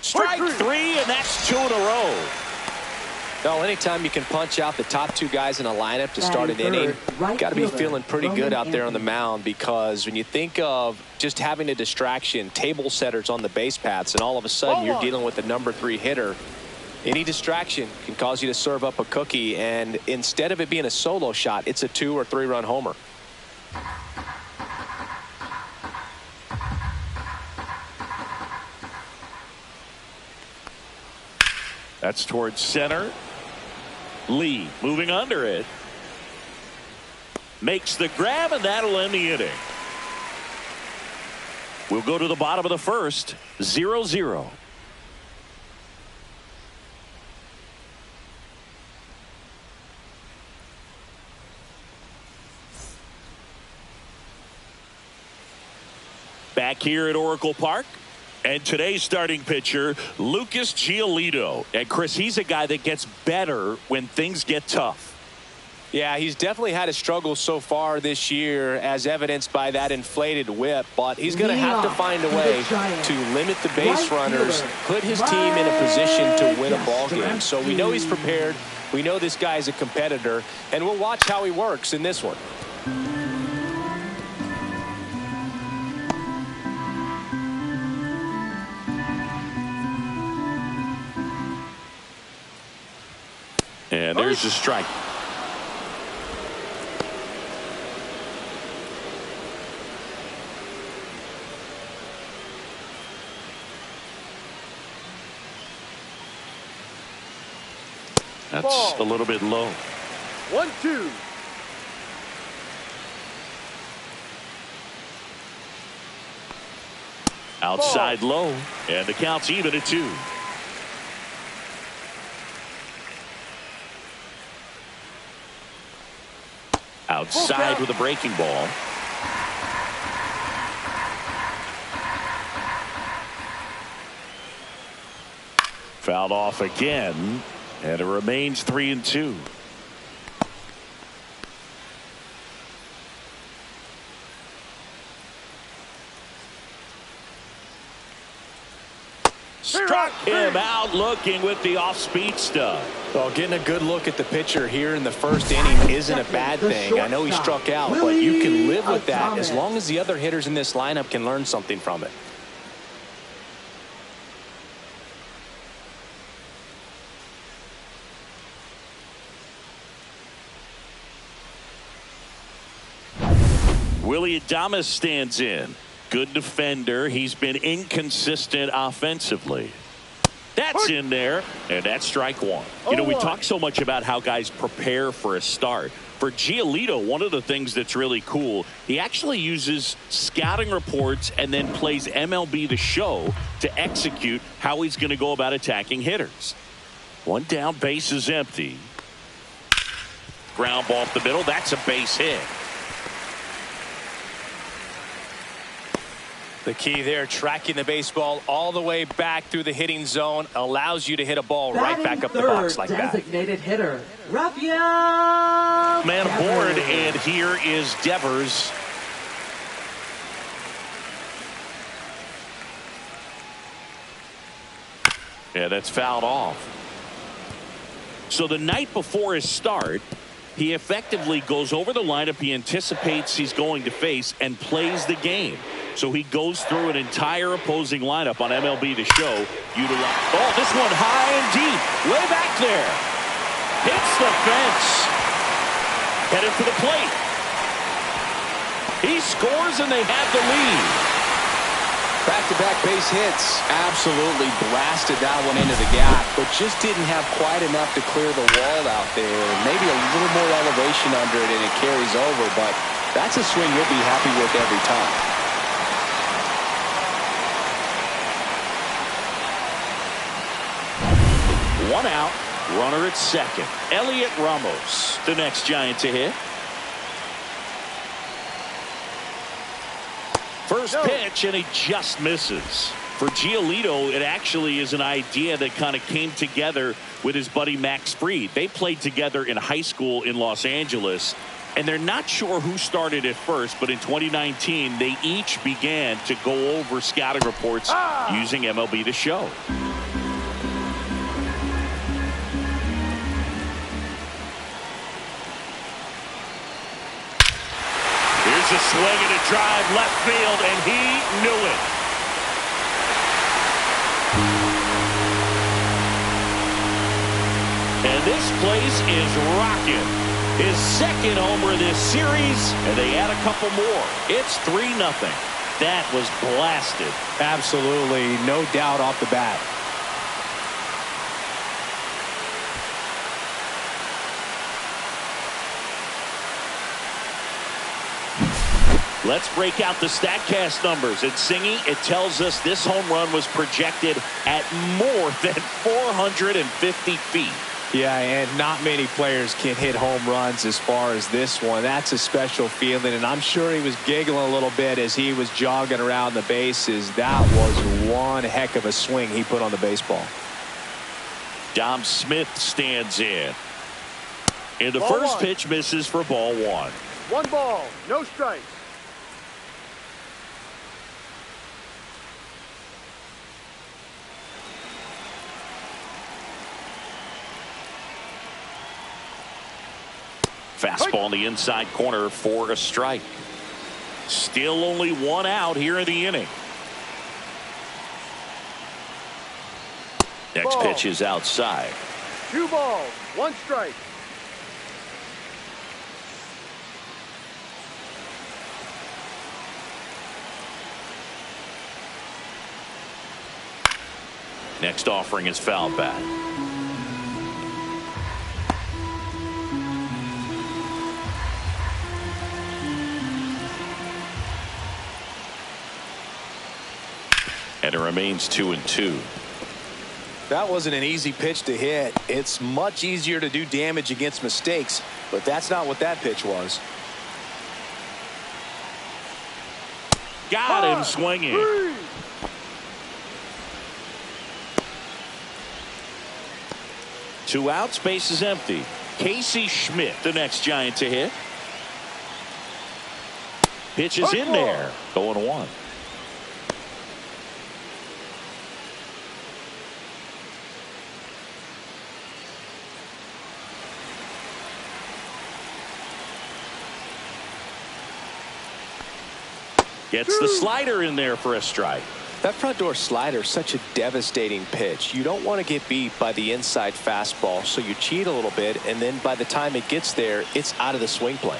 Strike 3, and that's 2 in a row. Well, anytime you can punch out the top 2 guys in a lineup to start an inning, got to be feeling pretty good out there on the mound, because when you think of just having a distraction, table setters on the base paths, and all of a sudden you're dealing with the number 3 hitter, any distraction can cause you to serve up a cookie, and instead of it being a solo shot, it's a 2 or 3 run homer. That's towards center. Lee moving under it. Makes the grab, and that'll end the inning. We'll go to the bottom of the first. 0-0. Back here at Oracle Park. And today's starting pitcher, Lucas Giolito. And Chris, he's a guy that gets better when things get tough. Yeah, he's definitely had a struggle so far this year, as evidenced by that inflated whip. But he's going to have to find a way to limit the base runners, put his team in a position to win a ball game. So we know he's prepared. We know this guy's a competitor. And we'll watch how he works in this one. And there's the strike. That's a little bit low. 1-2. Outside low, and the count's even at 2. Outside with a breaking ball. Fouled off again, and it remains 3-2. Struck him out looking with the off-speed stuff. Well, getting a good look at the pitcher here in the first inning isn't a bad thing. I know he struck out, but you can live with that as long as the other hitters in this lineup can learn something from it. Willie Adames stands in. Good defender. He's been inconsistent offensively. That's in there, and that's strike 1. You know, we talk so much about how guys prepare for a start. For Giolito, one of the things that's really cool, he actually uses scouting reports and then plays MLB The Show to execute how he's going to go about attacking hitters. 1 down, base is empty. Ground ball up the middle. That's a base hit. The key there, tracking the baseball all the way back through the hitting zone, allows you to hit a ball right back up the box like that. Designated hitter, Rafael. Man aboard, and here is Devers. Yeah, that's fouled off. So the night before his start, he effectively goes over the lineup he anticipates he's going to face and plays the game. So he goes through an entire opposing lineup on MLB The Show. Oh, this one high and deep. Way back there. Hits the fence. Headed for the plate. He scores and they have the lead. Back-to-back base hits. Absolutely blasted that one into the gap, but just didn't have quite enough to clear the wall out there. Maybe a little more elevation under it and it carries over, but that's a swing you'll be happy with every time. One out, runner at second. Elliot Ramos, the next Giant to hit. First pitch, and he just misses. For Giolito, it actually is an idea that kind of came together with his buddy Max Fried. They played together in high school in Los Angeles, and they're not sure who started at first, but in 2019, they each began to go over scouting reports using MLB The Show. A swing and a drive left field, and he knew it. And this place is rocking. His second homer this series, and they add a couple more. It's 3-0. That was blasted. Absolutely, no doubt off the bat. Let's break out the StatCast numbers. At Singy, it tells us this home run was projected at more than 450 feet. Yeah, and not many players can hit home runs as far as this one. That's a special feeling, and I'm sure he was giggling a little bit as he was jogging around the bases. That was one heck of a swing he put on the baseball. Dom Smith stands in. And the Ball first one. pitch misses for ball one. 1 ball, no strikes. Fastball in the inside corner for a strike. Still only 1 out here in the inning. Next pitch is outside. 2 balls, 1 strike. Next offering is fouled back. And it remains 2-2. That wasn't an easy pitch to hit. It's much easier to do damage against mistakes, but that's not what that pitch was. Got him swinging. 2 outs, base is empty. Casey Schmidt, the next Giant to hit. Pitch is in there. 0-1. Gets the slider in there for a strike. That front door slider is such a devastating pitch. You don't want to get beat by the inside fastball, so you cheat a little bit, and then by the time it gets there, it's out of the swing plane.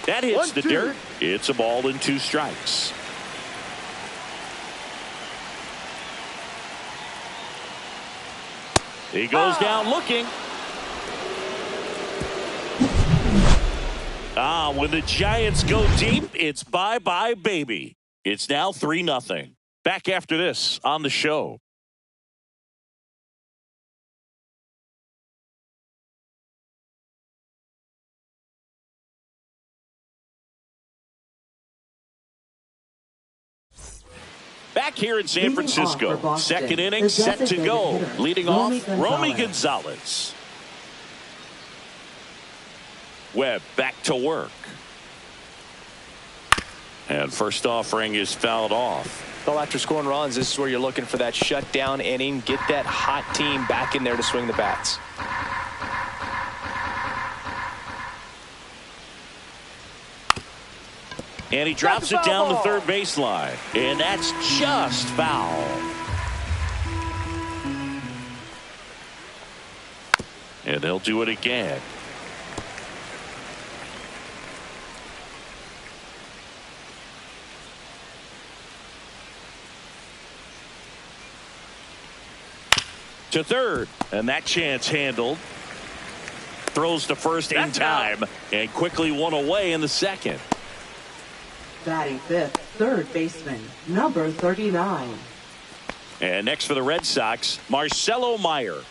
That hits the dirt. It's a ball and 2 strikes. He goes down looking. When the Giants go deep, it's bye-bye, baby. It's now 3-0. Back after this on the show. back here in San Francisco. Second inning set to go. Leading off, Romy Gonzalez. Webb back to work. And first offering is fouled off. Well, after scoring runs, this is where you're looking for that shutdown inning. Get that hot team back in there to swing the bats. And he drops it down the third baseline. And that's just foul. And they'll do it again. To third, and that chance handled. Throws to first in time, and quickly one away in the second. Batting fifth, third baseman, number 39. And next for the Red Sox, Marcelo Meyer.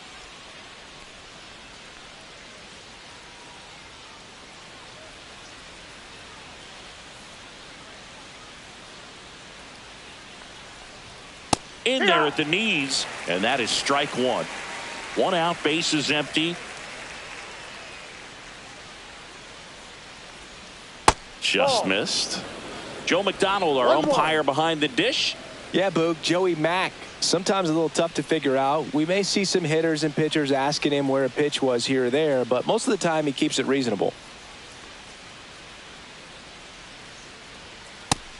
In there at the knees, and that is strike one. One out, base is empty. Just missed. Joe McDonald, our umpire behind the dish. Yeah, Boog, Joey Mack. Sometimes a little tough to figure out. We may see some hitters and pitchers asking him where a pitch was here or there, but most of the time he keeps it reasonable.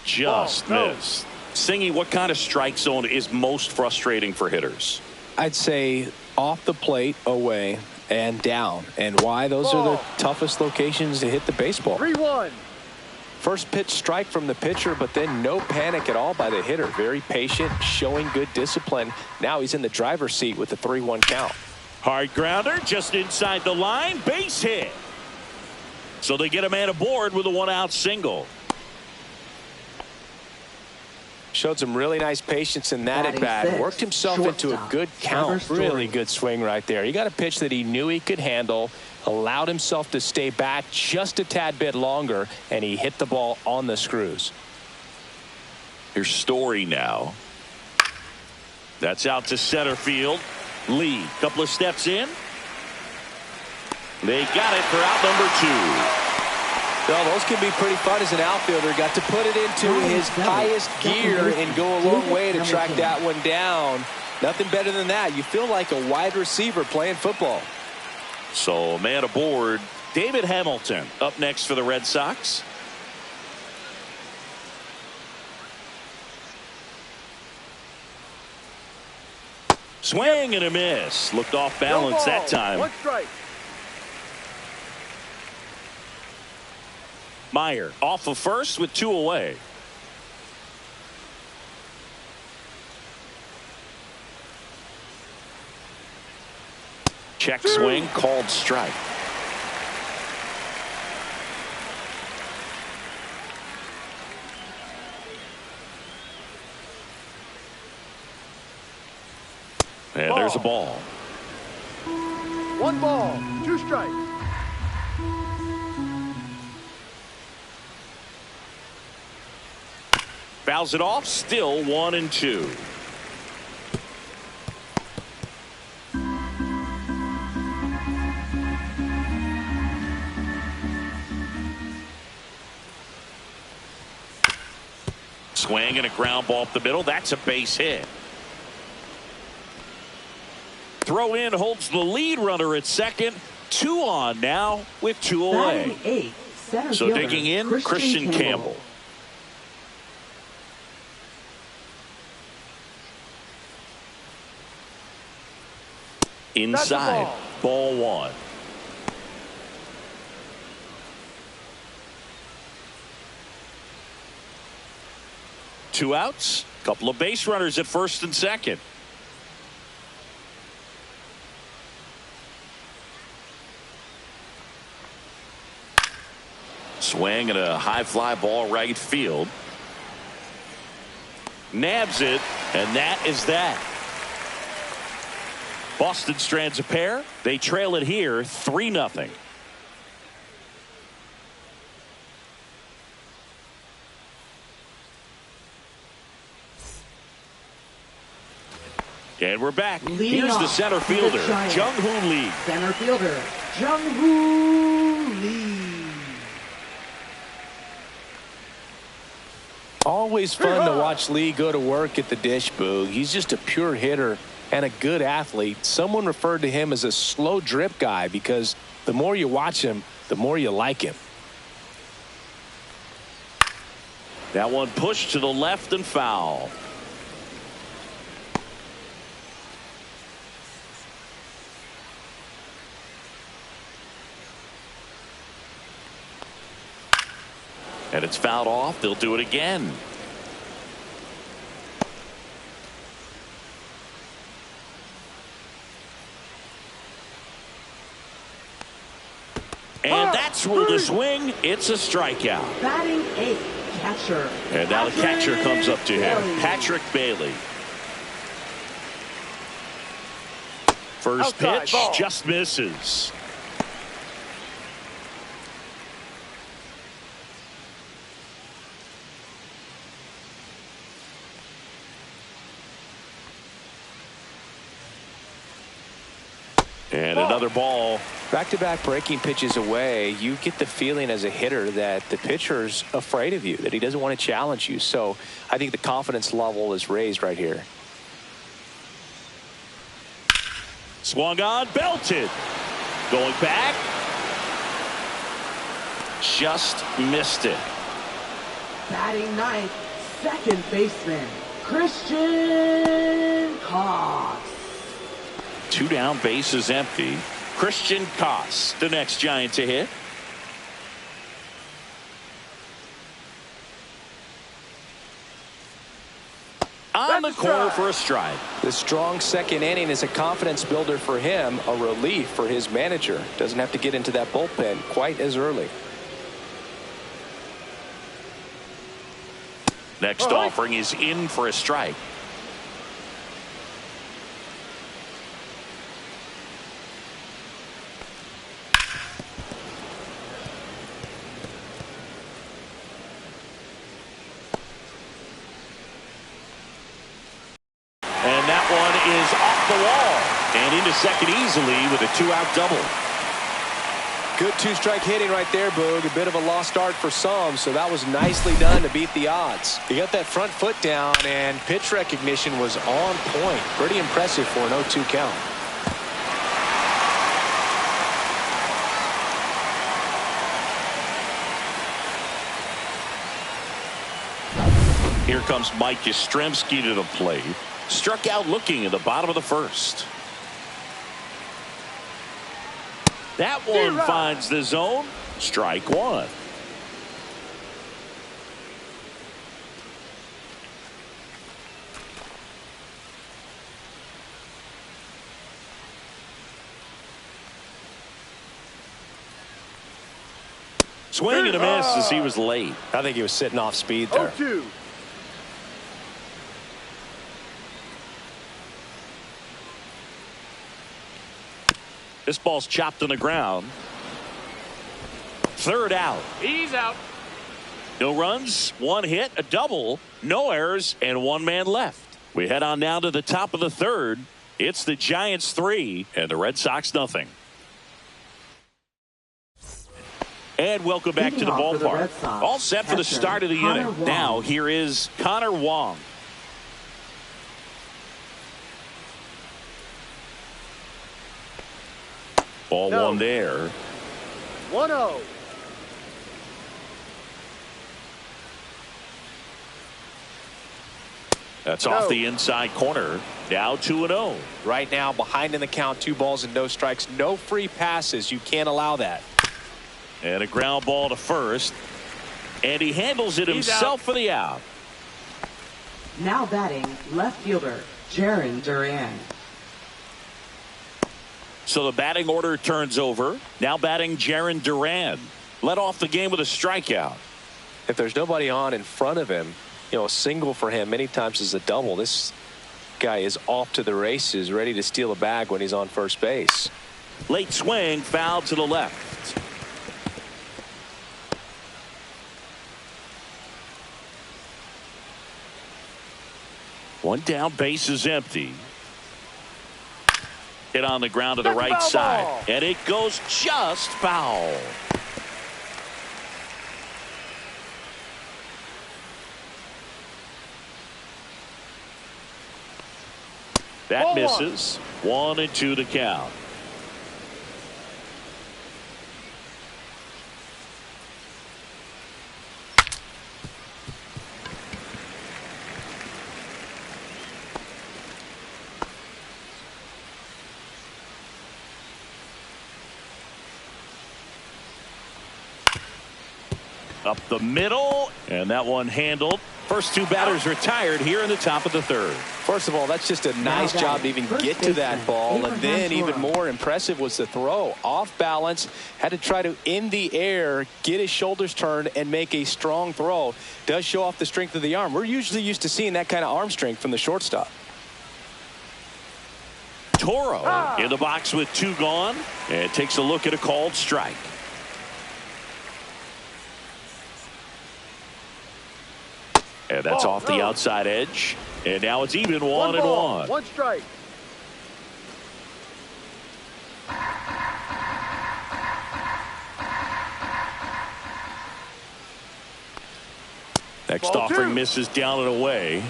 Just missed. Singy, what kind of strike zone is most frustrating for hitters? I'd say off the plate, away, and down. And why? Those are the toughest locations to hit the baseball. 3-1. First pitch strike from the pitcher, but then no panic at all by the hitter. Very patient, showing good discipline. Now he's in the driver's seat with the 3-1 count. Hard grounder just inside the line, base hit. So they get a man aboard with a one-out single. Showed some really nice patience in that at bat. Worked himself into a good count. Really good swing right there. He got a pitch that he knew he could handle, allowed himself to stay back just a tad bit longer, and he hit the ball on the screws. Here's Story now. That's out to center field. Lee, couple of steps in. They got it for out number 2. Well, those can be pretty fun as an outfielder. Got to put it into his highest gear and go a long way to track that one down. Nothing better than that. You feel like a wide receiver playing football. So, man aboard. David Hamilton up next for the Red Sox. Swing and a miss. Looked off balance that time. 1 strike. Meyer off of first with 2 away. Check swing, called strike. And there's a ball. 1 ball, 2 strikes. Fouls it off, still 1-2. Swing and a ground ball up the middle. That's a base hit. Throw in holds the lead runner at second. 2 on now with 2 away. So digging in, Christian Campbell. Inside, ball 1. Two outs, couple of base runners at first and second. Swing and a high fly ball right field. Nabs it, and that is that. Boston strands a pair. They trail it here 3-0. And we're back. Leading Here's the off center for the fielder, Giants. Jung-Hoo Lee. Center fielder, Jung-Hoo Lee. Always fun to watch Lee go to work at the dish, Boog. He's just a pure hitter and a good athlete. Someone referred to him as a slow drip guy because the more you watch him, the more you like him. That one pushed to the left and foul. And it's fouled off. They'll do it again. And that's ruled a swing. It's a strikeout. Batting 8, catcher. And now the catcher comes up to him, Patrick Bailey. First Outside pitch ball. just misses. And another ball. Back-to-back breaking pitches away, you get the feeling as a hitter that the pitcher's afraid of you, that he doesn't want to challenge you. So I think the confidence level is raised right here. Swung on, belted. Going back. Just missed it. Batting 9th, second baseman, Christian Cox. 2 down, bases empty. Christian Koss, the next Giant to hit. On the corner for a strike. The strong second inning is a confidence builder for him, a relief for his manager. Doesn't have to get into that bullpen quite as early. Next offering is in for a strike. And that one is off the wall and into second easily with a 2-out double. Good 2-strike hitting right there, Boog. A bit of a lost art for some, so that was nicely done to beat the odds. He got that front foot down, and pitch recognition was on point. Pretty impressive for an 0-2 count. Here comes Mike Yastrzemski to the plate. Struck out looking in the bottom of the first. That one finds the zone. Strike one. Swing and a miss as he was late. I think he was sitting off speed there. 0-2. This ball's chopped on the ground. Third out. He's out. No runs, 1 hit, a double, no errors, and 1 man left. We head on now to the top of the third. It's the Giants 3 and the Red Sox nothing. And welcome back to the ballpark. All set for the start of the inning. Now here is Connor Wong. Ball one there. 1-0. That's off the inside corner. Now 2-0. Right now, behind in the count, 2 balls and no strikes. No free passes. You can't allow that. And a ground ball to first. And he handles it himself for the out. Now batting, left fielder, Jarren Duran. So the batting order turns over. Now batting Jarren Duran. Led off the game with a strikeout. If there's nobody on in front of him, you know, a single for him many times is a double. This guy is off to the races, ready to steal a bag when he's on first base. Late swing, foul to the left. One down, base is empty. Hit on the ground to the right side. And it goes just foul. That misses. 1-2 to count. Up the middle, and that one handled. First two batters retired here in the top of the third. First of all, that's just a nice job to even get to that ball, and then even more impressive was the throw. Off balance, had to try to in the air, get his shoulders turned, and make a strong throw. Does show off the strength of the arm. We're usually used to seeing that kind of arm strength from the shortstop. Toro in the box with 2 gone, and takes a look at a called strike. And that's off the outside edge. And now it's even 1-1. 1 strike. Next offering misses down and away.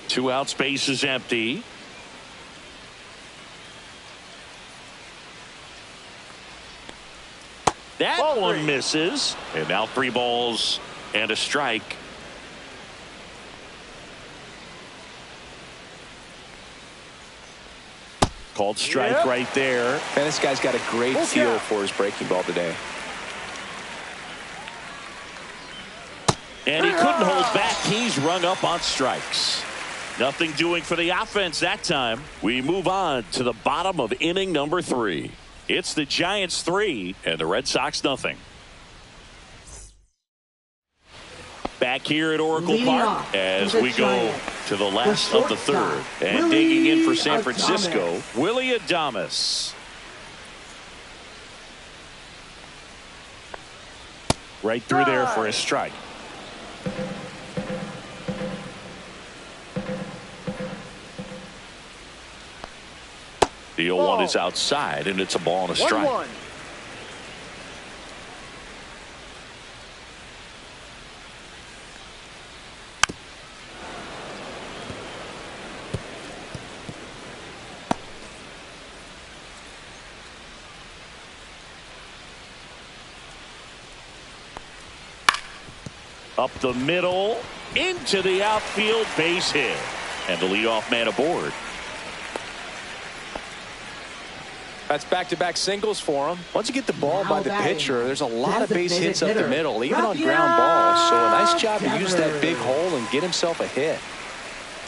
2 out, space is empty. That one misses. And now 3 balls and a strike. Called strike right there. And this guy's got a great feel for his breaking ball today. And he couldn't hold back. He's rung up on strikes. Nothing doing for the offense that time. We move on to the bottom of inning number 3. It's the Giants 3 and the Red Sox nothing. Back here at Oracle Park as we go to the last of the third. And digging in for San Francisco, Willie Adames. Right through there for a strike. The 0-1 is outside, and it's a ball and a strike. 1-1. Up the middle, into the outfield, base hit. And the leadoff man aboard. That's back-to-back singles for him. Once you get the ball by the pitcher, there's a lot of base hits up the middle, even on ground balls. So a nice job to use that big hole and get himself a hit.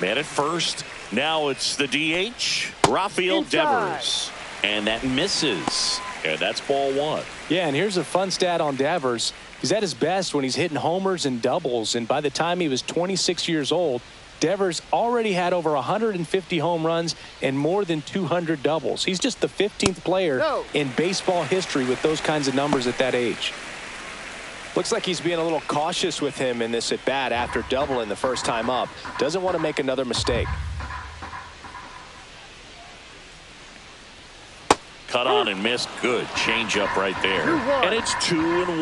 Man at first. Now it's the DH, Rafael Devers. And that misses. And that's ball 1. Yeah, and here's a fun stat on Devers. He's at his best when he's hitting homers and doubles. And by the time he was 26 years old, Devers already had over 150 home runs and more than 200 doubles. He's just the 15th player in baseball history with those kinds of numbers at that age. Looks like he's being a little cautious with him in this at-bat after doubling the first time up. Doesn't want to make another mistake. Cut on and missed. Good changeup right there. And it's 2-1.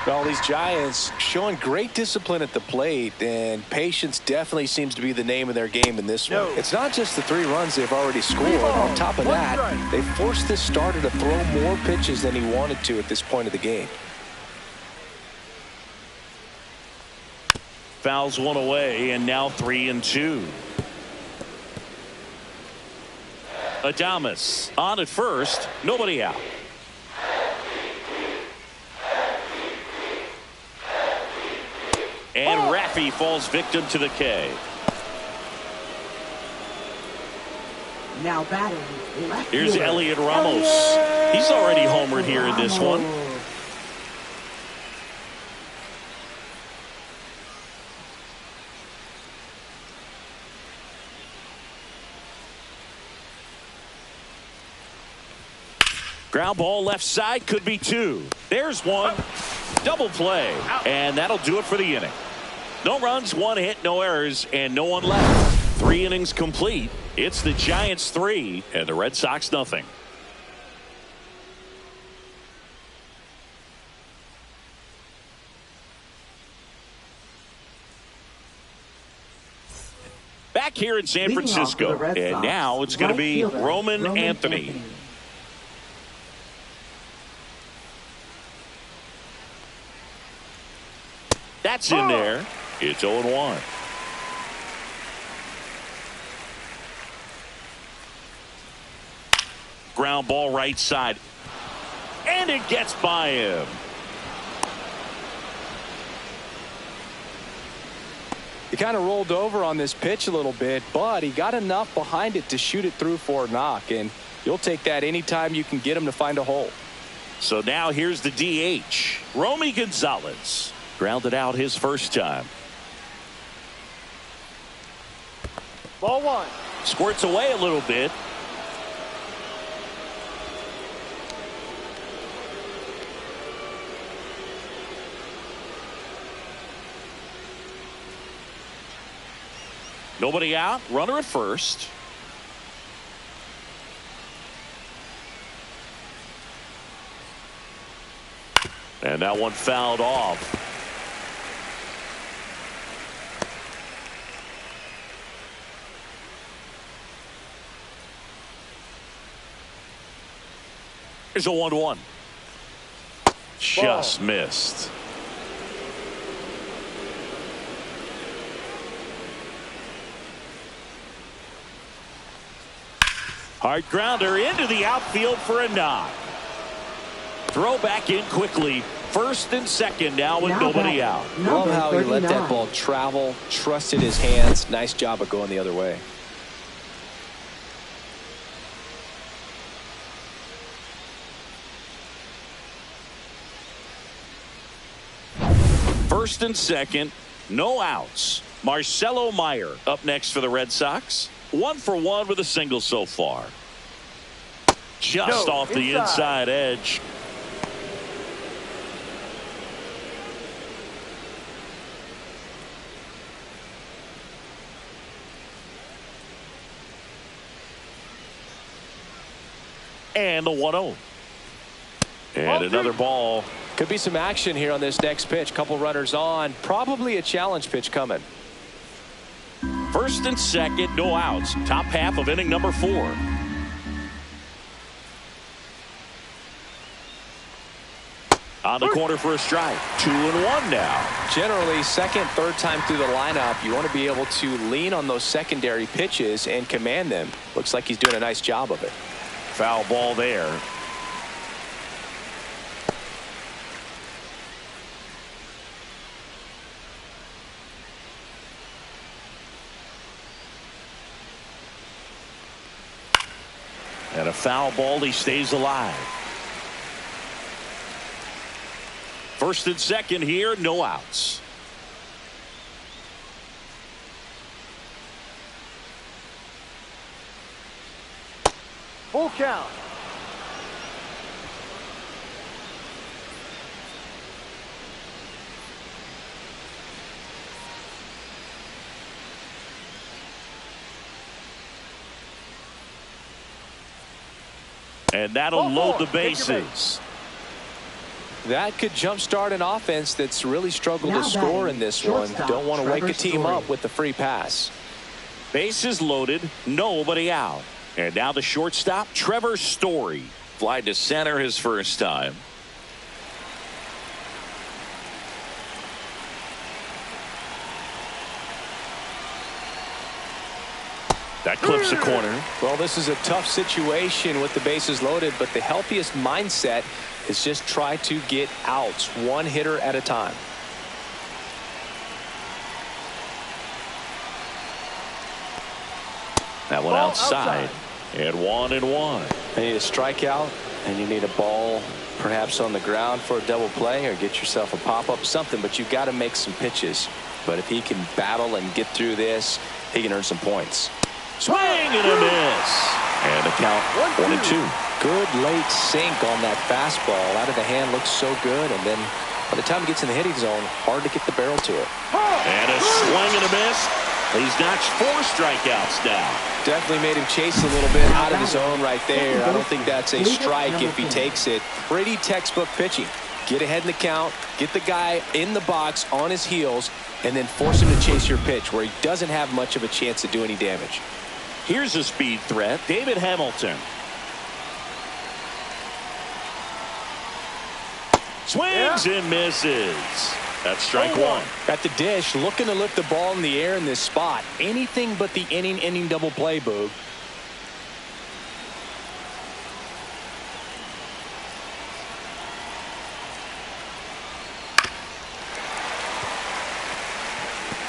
Well, these Giants showing great discipline at the plate, and patience definitely seems to be the name of their game in this one. It's not just the 3 runs they've already scored. On top of that, they forced this starter to throw more pitches than he wanted to at this point of the game. Fouls one away, and now 3-2. Adames on at first, nobody out. And Raffy falls victim to the K. Now batting. Here's Elliot Ramos. He's already homered here in this one. Ground ball left side, could be 2. There's 1. Double play. And that'll do it for the inning. No runs, 1 hit, no errors, and no one left. 3 innings complete. It's the Giants 3 and the Red Sox nothing. Back here in San Francisco, and now it's going to be Roman Anthony. That's in there. It's 0-1. Ground ball right side. And it gets by him. He kind of rolled over on this pitch a little bit, but he got enough behind it to shoot it through for a knock, and you'll take that anytime you can get him to find a hole. So now here's the DH, Romy Gonzalez. Grounded out his first time. Ball 1. Squirts away a little bit. Nobody out. Runner at first. And that one fouled off. Here's a 1-1. Just missed. Hard grounder into the outfield for a knock. Throw back in quickly. First and second now with nobody out. Love how he let that ball travel, trusted his hands. Nice job of going the other way. First and second, no outs. Marcelo Meyer up next for the Red Sox. 1 for 1 with a single so far. Just off the inside edge. And the 1-0. And another ball. Could be some action here on this next pitch. Couple runners on. Probably a challenge pitch coming. First and second, no outs. Top half of inning number 4. On the corner for a strike. 2-1 now. Generally, second, third time through the lineup, you want to be able to lean on those secondary pitches and command them. Looks like he's doing a nice job of it. Foul ball there. And a foul ball, he stays alive. First and second here, no outs. Full count. And that'll load the bases. That could jumpstart an offense that's really struggled to score in this one. Don't want to wake a team up with the free pass. Bases loaded, nobody out. And now the shortstop, Trevor Story. Fly to center his first time. That clips the corner. Well, this is a tough situation with the bases loaded, but the healthiest mindset is just try to get outs, one hitter at a time. That one outside. And 1-1. You need a strikeout, and you need a ball perhaps on the ground for a double play, or get yourself a pop-up, something, but you've got to make some pitches. But if he can battle and get through this, he can earn some points. Swing and a miss. And the count 1-2. Good late sink on that fastball. Out of the hand, looks so good, and then by the time it gets in the hitting zone, hard to get the barrel to it. And a swing and a miss. He's notched 4 strikeouts now. Definitely made him chase a little bit out of his zone right there. I don't think that's a strike if he takes it. Pretty textbook pitching. Get ahead in the count, get the guy in the box on his heels, and then force him to chase your pitch where he doesn't have much of a chance to do any damage. Here's a speed threat, David Hamilton. Swings and misses. That's strike 1. At the dish, looking to lift the ball in the air in this spot. Anything but the inning double play, Boog.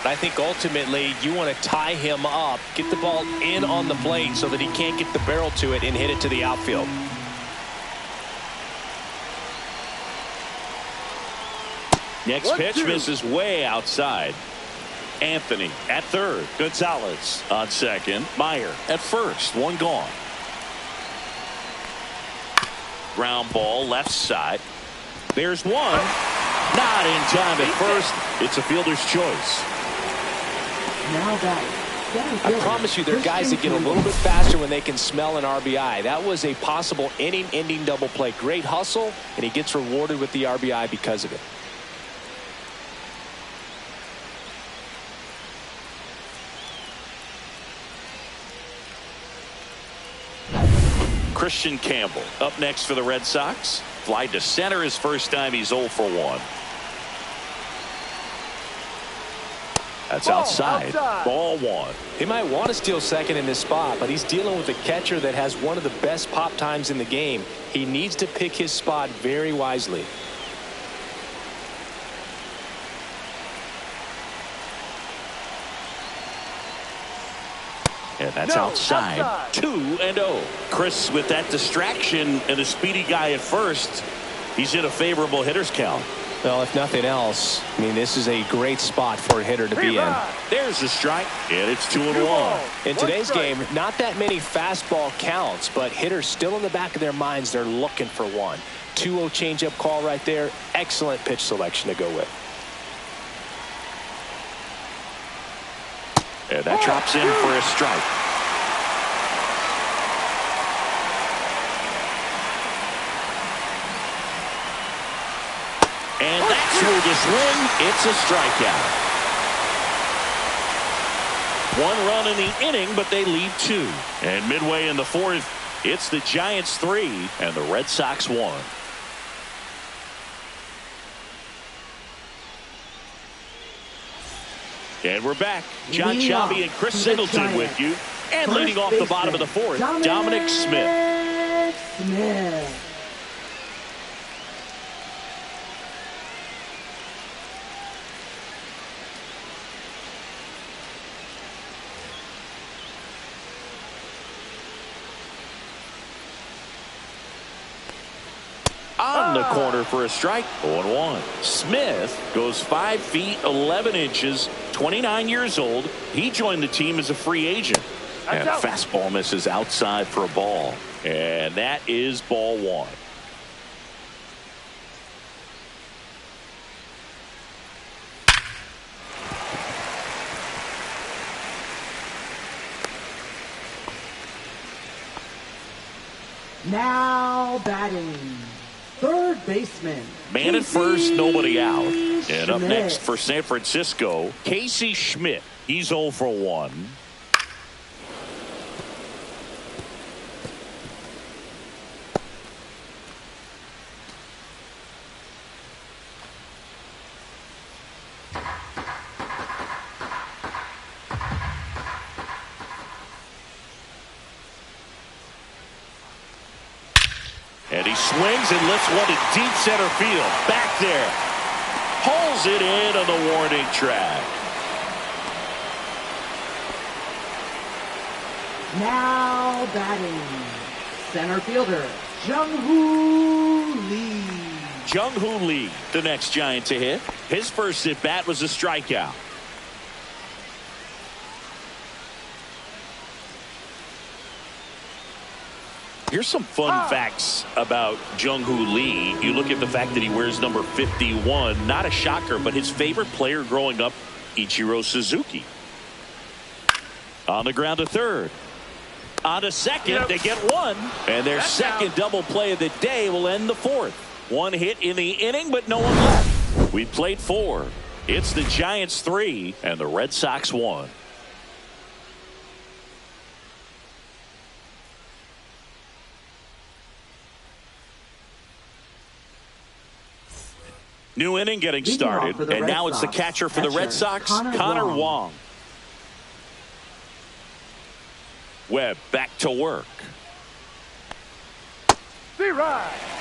I think ultimately you want to tie him up, get the ball in on the plate so that he can't get the barrel to it and hit it to the outfield. Next pitch misses way outside. Anthony at third. Gonzalez on second. Meyer at first. 1 gone. Ground ball left side. There's 1. Not in time at first. It's a fielder's choice. Now batting. I promise you there are guys that get a little bit faster when they can smell an RBI. That was a possible inning-ending double play. Great hustle, and he gets rewarded with the RBI because of it. Christian Campbell up next for the Red Sox. Fly to center his first time. He's 0 for 1. That's outside. Ball 1. He might want to steal second in this spot, but he's dealing with a catcher that has one of the best pop times in the game. He needs to pick his spot very wisely. And that's outside. 2-0. Chris, with that distraction and a speedy guy at first, he's in a favorable hitter's count. Well, if nothing else, I mean, this is a great spot for a hitter to be in. There's the strike, and it's 2-1. In today's game, not that many fastball counts, but hitters still in the back of their minds, they're looking for one. 2-0 changeup call right there. Excellent pitch selection to go with. And that drops in for a strike. And that's through the swing. It's a strikeout. 1 run in the inning, but they lead 2. And midway in the 4th, it's the Giants 3 and the Red Sox 1. And we're back. John Shelby and Chris Singleton with you. And leading off the bottom of the 4th, Dominic Smith. On the corner for a strike. 0-1. Smith goes 5 feet 11 inches, 29 years old. He joined the team as a free agent. And fastball misses outside for a ball. And that is ball 1. Now batting. Third baseman. Man at first, nobody out. And up next for San Francisco, Casey Schmidt. He's 0 for 1. And he swings and lifts one to deep center field. Back there. Pulls it in on the warning track. Now batting. Center fielder, Jung-Hoo Lee. Jung-Hoo Lee, the next Giant to hit. His first at bat was a strikeout. Here's some fun facts about Jung-Hoo Lee. You look at the fact that he wears number 51. Not a shocker, but his favorite player growing up, Ichiro Suzuki. On the ground to third. On to second, they get one. And their second double play of the day will end the fourth. One hit in the inning, but no one left. We played 4. It's the Giants 3 and the Red Sox 1. New inning getting started, and now it's the catcher for the Red Sox, Connor Wong. Webb back to work.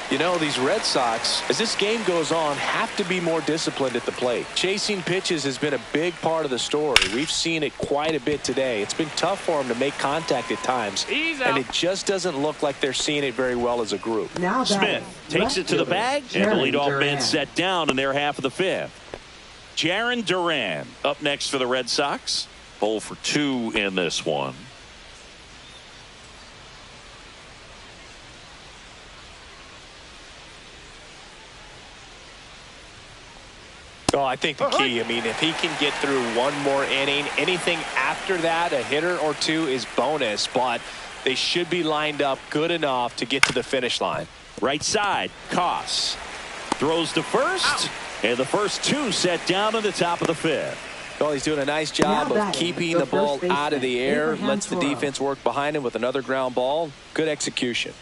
You know, these Red Sox, as this game goes on, have to be more disciplined at the plate. Chasing pitches has been a big part of the story. We've seen it quite a bit today. It's been tough for them to make contact at times, and it just doesn't look like they're seeing it very well as a group. Smith takes it to the bag, and the leadoff man set down in their half of the fifth. Jarren Duran up next for the Red Sox. 0 for 2 in this one. Oh, I think the key, I mean, if he can get through one more inning, anything after that, a hitter or two is bonus, but they should be lined up good enough to get to the finish line. Right side, Koss throws to first, and the first 2 set down in the top of the fifth. Well, he's doing a nice job of keeping the ball out of the air, lets the defense work behind him with another ground ball. Good execution.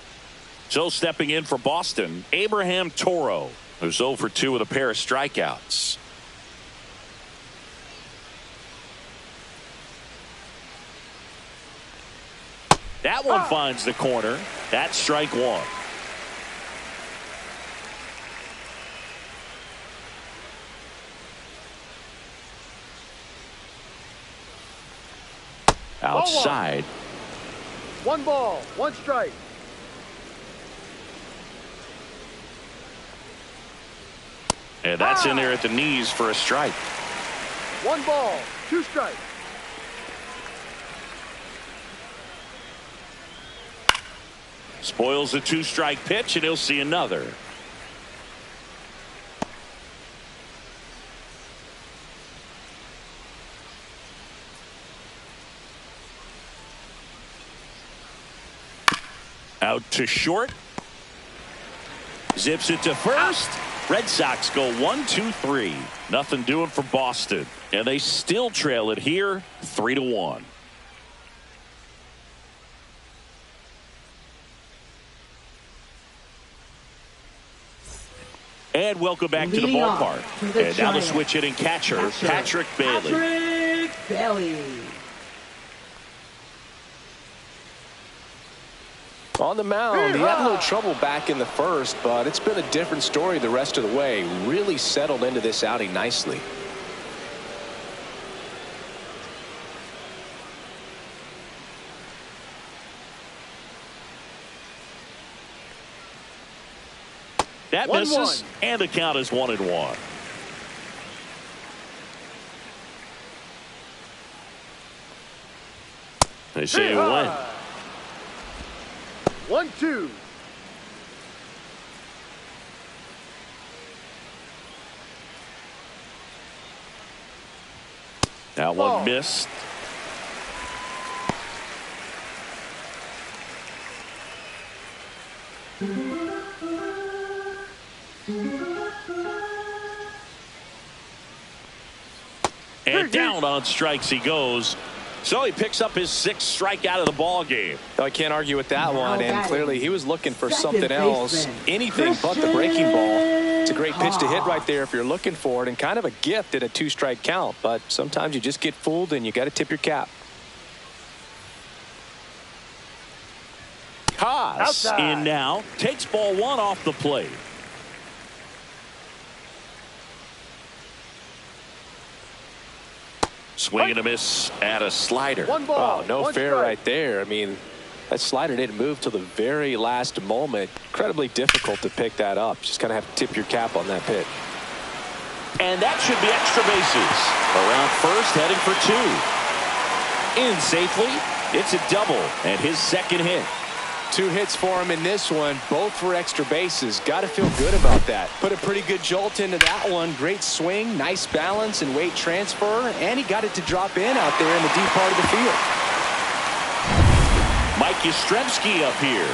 So stepping in for Boston, Abraham Toro, who's 0 for 2 with a pair of strikeouts. That one finds the corner. That's strike 1. Outside. 1 ball, 1 strike. And that's in there at the knees for a strike. 1 ball, 2 strikes. Spoils a 2-strike pitch, and he'll see another. Out to short. Zips it to first. Red Sox go 1-2-3. Nothing doing for Boston, and they still trail it here 3-1. And welcome back to the ballpark. And now the switch hitting catcher, Patrick Bailey. On the mound, he had a little trouble back in the first, but it's been a different story the rest of the way. Really settled into this outing nicely. That misses, and the count is 1-1. They say you win. 1-2. That one missed. And down on strikes he goes. So he picks up his 6th strikeout of the ball game. I can't argue with that one, and clearly he was looking for something else, anything but the breaking ball. It's a great pitch to hit right there if you're looking for it, and kind of a gift at a 2-strike count, but sometimes you just get fooled and you got to tip your cap. Koss in now, takes ball 1 off the plate. Swing and a miss at a slider. 1 ball, oh, no 1 fair strike. right there. I mean, that slider didn't move till the very last moment. Incredibly difficult to pick that up. Just kind of have to tip your cap on that pitch. And that should be extra bases. Around first, heading for 2. In safely, it's a double and his 2nd hit. 2 hits for him in this one, both for extra bases. Got to feel good about that. Put a pretty good jolt into that one. Great swing, nice balance and weight transfer, and he got it to drop in out there in the deep part of the field. Yastrzemski up here.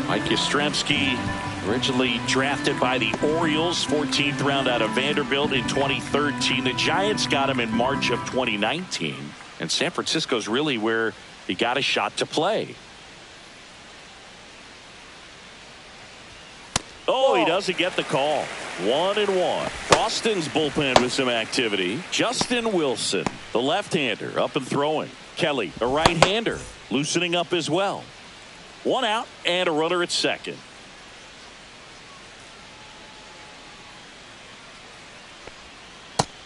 Mike Yastrzemski, originally drafted by the Orioles, 14th round out of Vanderbilt in 2013. The Giants got him in March of 2019. And San Francisco's really where he got a shot to play. Oh, he doesn't get the call. 1-1. Boston's bullpen with some activity. Justin Wilson, the left-hander, up and throwing. Kelly, the right-hander, loosening up as well. 1 out and a runner at second.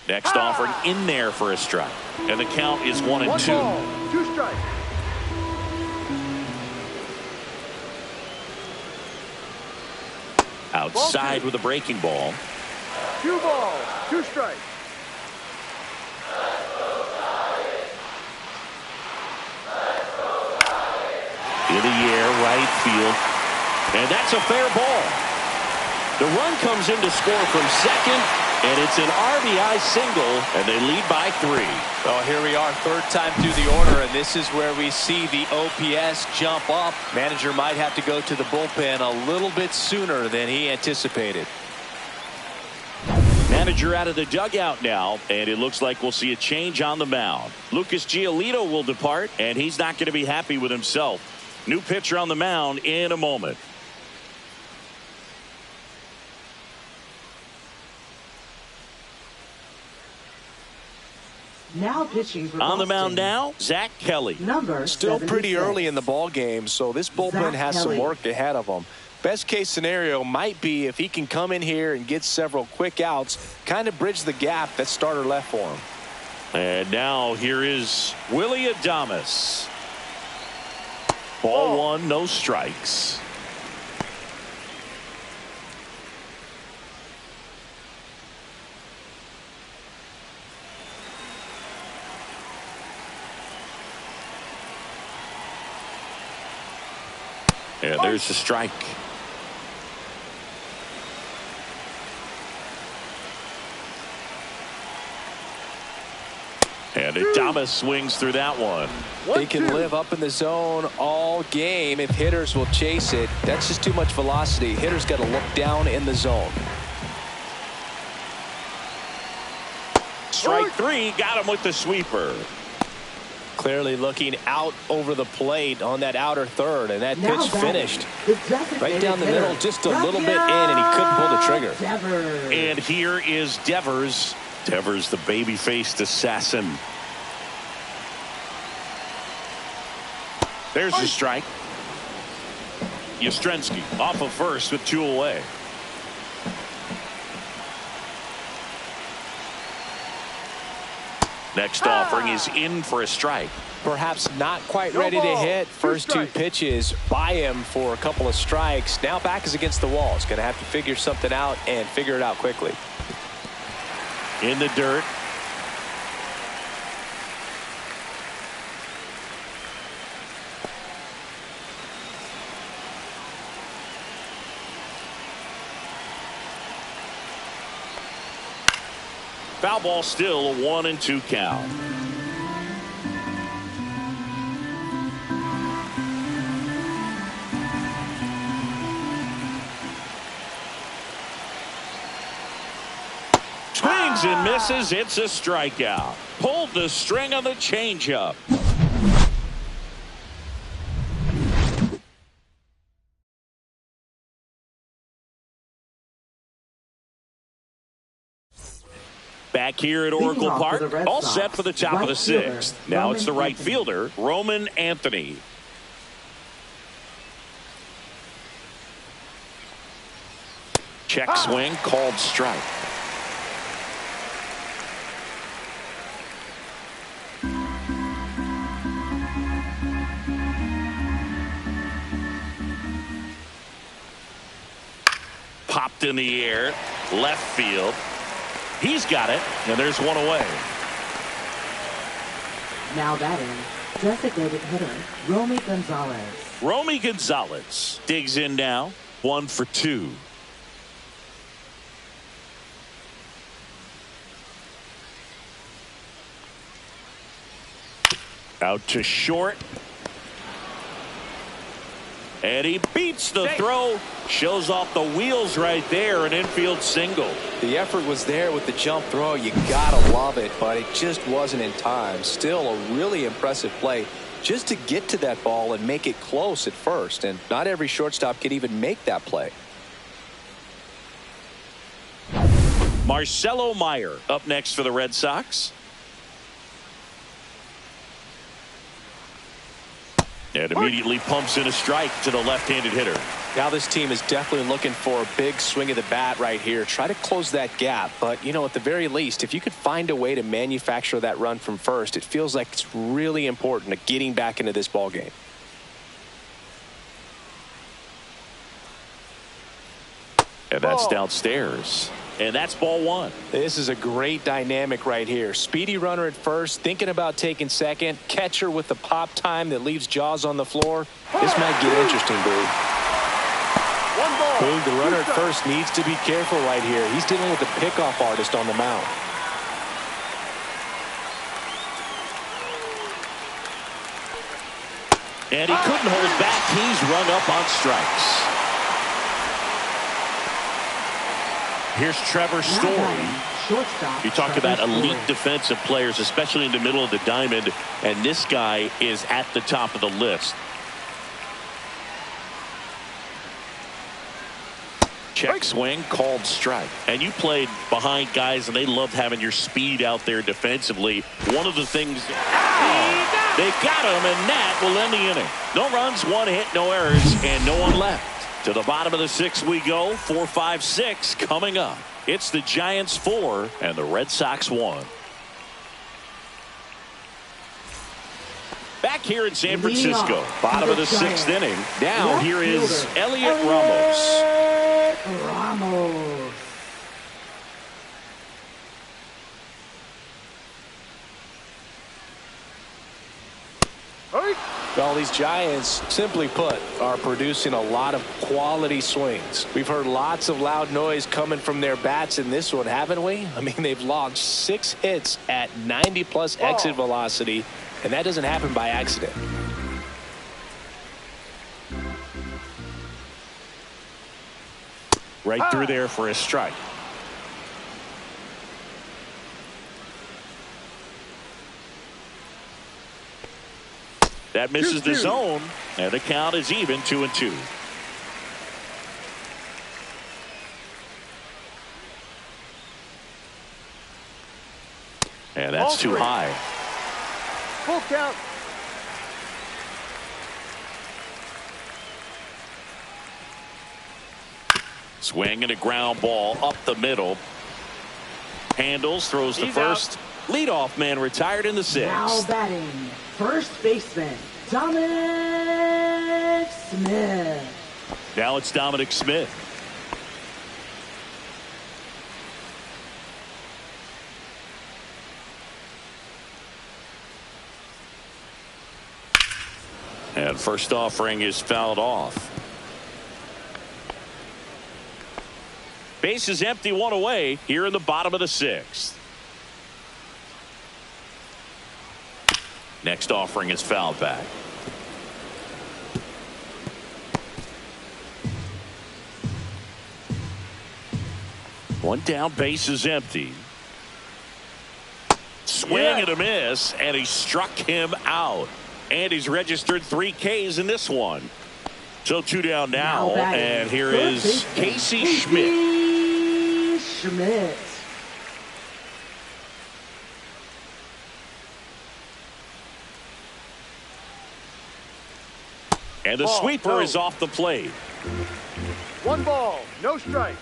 Next offering in there for a strike. And the count is 1-2. 1 ball, 2 strikes. Outside with a breaking ball. 2 balls, 2 strikes. In the air, right field. And that's a fair ball. The run comes in to score from second, and it's an RBI single, and they lead by 3. Well, here we are, third time through the order, and this is where we see the OPS jump up. Manager might have to go to the bullpen a little bit sooner than he anticipated. Manager out of the dugout now, and it looks like we'll see a change on the mound. Lucas Giolito will depart, and he's not going to be happy with himself. New pitcher on the mound in a moment. Now pitching for On the Boston. mound now, Zach Kelly. Number Still pretty 76. early in the ball game, so this bullpen Zach has Kelly. some work ahead of him. Best case scenario might be if he can come in here and get several quick outs, kind of bridge the gap that starter left for him. And now here is Willie Adames. Ball 1, no strikes. And there's the strike. And Adames swings through that one. They can live up in the zone all game if hitters will chase it. That's just too much velocity. Hitters got to look down in the zone. Strike 3, got him with the sweeper. Clearly looking out over the plate on that outer third, and that Now pitch batting, finished the designated right down the hitter, middle, just a little bit in, and he couldn't pull the trigger. Devers. And here is Devers. Devers, the baby-faced assassin. There's the strike. Yastrzemski off of first with 2 away. Next offering is in for a strike. Perhaps not quite No ready to ball, hit. 2 First 2 strikes. pitches by him for a couple of strikes. Now back is against the wall. He's going to have to figure something out and figure it out quickly. In the dirt. Foul ball, still a 1-2 count. Swings and misses. It's a strikeout. Pulled the string on the changeup. Back here at Oracle off for the Park, Red all Sox, set for the top of the right fielder, 6th. Now it's the Roman right Anthony. fielder, Roman Anthony. Check swing, called strike. Popped in the air, left field. He's got it, and there's 1 away. Now batting, designated hitter, Romy Gonzalez. Romy Gonzalez digs in now, 1 for 2. Out to short. And he beats the throw. Shows off the wheels right there. An infield single. The effort was there with the jump throw. You gotta love it, but it just wasn't in time. Still a really impressive play just to get to that ball and make it close at first. And not every shortstop can even make that play. Marcelo Meyer up next for the Red Sox. And immediately pumps in a strike to the left-handed hitter. Now this team is definitely looking for a big swing of the bat right here. Try to close that gap. But, you know, at the very least, if you could find a way to manufacture that run from first, it feels like it's really important to getting back into this ball game. And that's downstairs. And that's ball one. This is a great dynamic right here. Speedy runner at first, thinking about taking second. Catcher with the pop time that leaves Jaws on the floor. This might get interesting, Boog. Boog, the runner at first needs to be careful right here. He's dealing with the pickoff artist on the mound. And he couldn't hold back. He's rung up on strikes. Here's Trevor Story. You talk about elite defensive players, especially in the middle of the diamond, and this guy is at the top of the list. Check swing, called strike. And you played behind guys, and they loved having your speed out there defensively. One of the things, they got him, and that will end the inning. No runs, one hit, no errors, and no one left. To the bottom of the sixth we go. 4, 5, 6 coming up. It's the Giants 4 and the Red Sox 1. Back here in San Francisco, bottom of the sixth inning. Now here is Elliot Ramos. Well, these Giants, simply put, are producing a lot of quality swings. We've heard lots of loud noise coming from their bats in this one, haven't we? I mean, they've launched 6 hits at 90+ exit velocity, and that doesn't happen by accident. Right through there for a strike. That misses the zone, and the count is even 2-2. And that's too high. Full count. Swing and a ground ball up the middle. Handles, throws the first. Leadoff man retired in the sixth. Now batting, first baseman, Dominic Smith. Now it's Dominic Smith. And first offering is fouled off. Base is empty, one away here in the bottom of the sixth. Next offering is fouled back. One down, base is empty. Swing and a miss, and he struck him out. And he's registered 3 Ks in this one. So 2 down now, and here is Casey Schmidt. And the sweeper is off the plate. 1 ball, no strikes.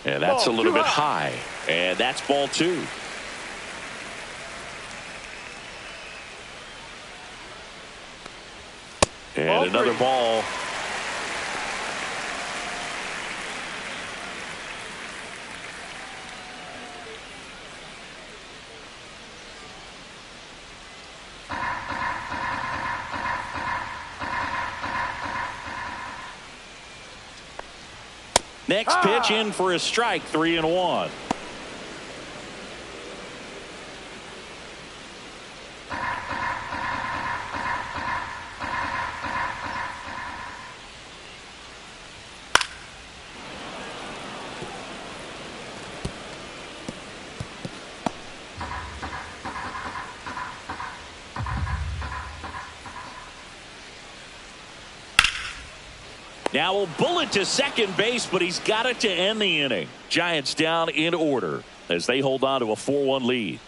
And that's a little bit high. And that's ball 2. And another ball. Next pitch in for a strike, 3-1. Now a bullet to second base, but he's got it to end the inning. Giants down in order as they hold on to a 4-1 lead.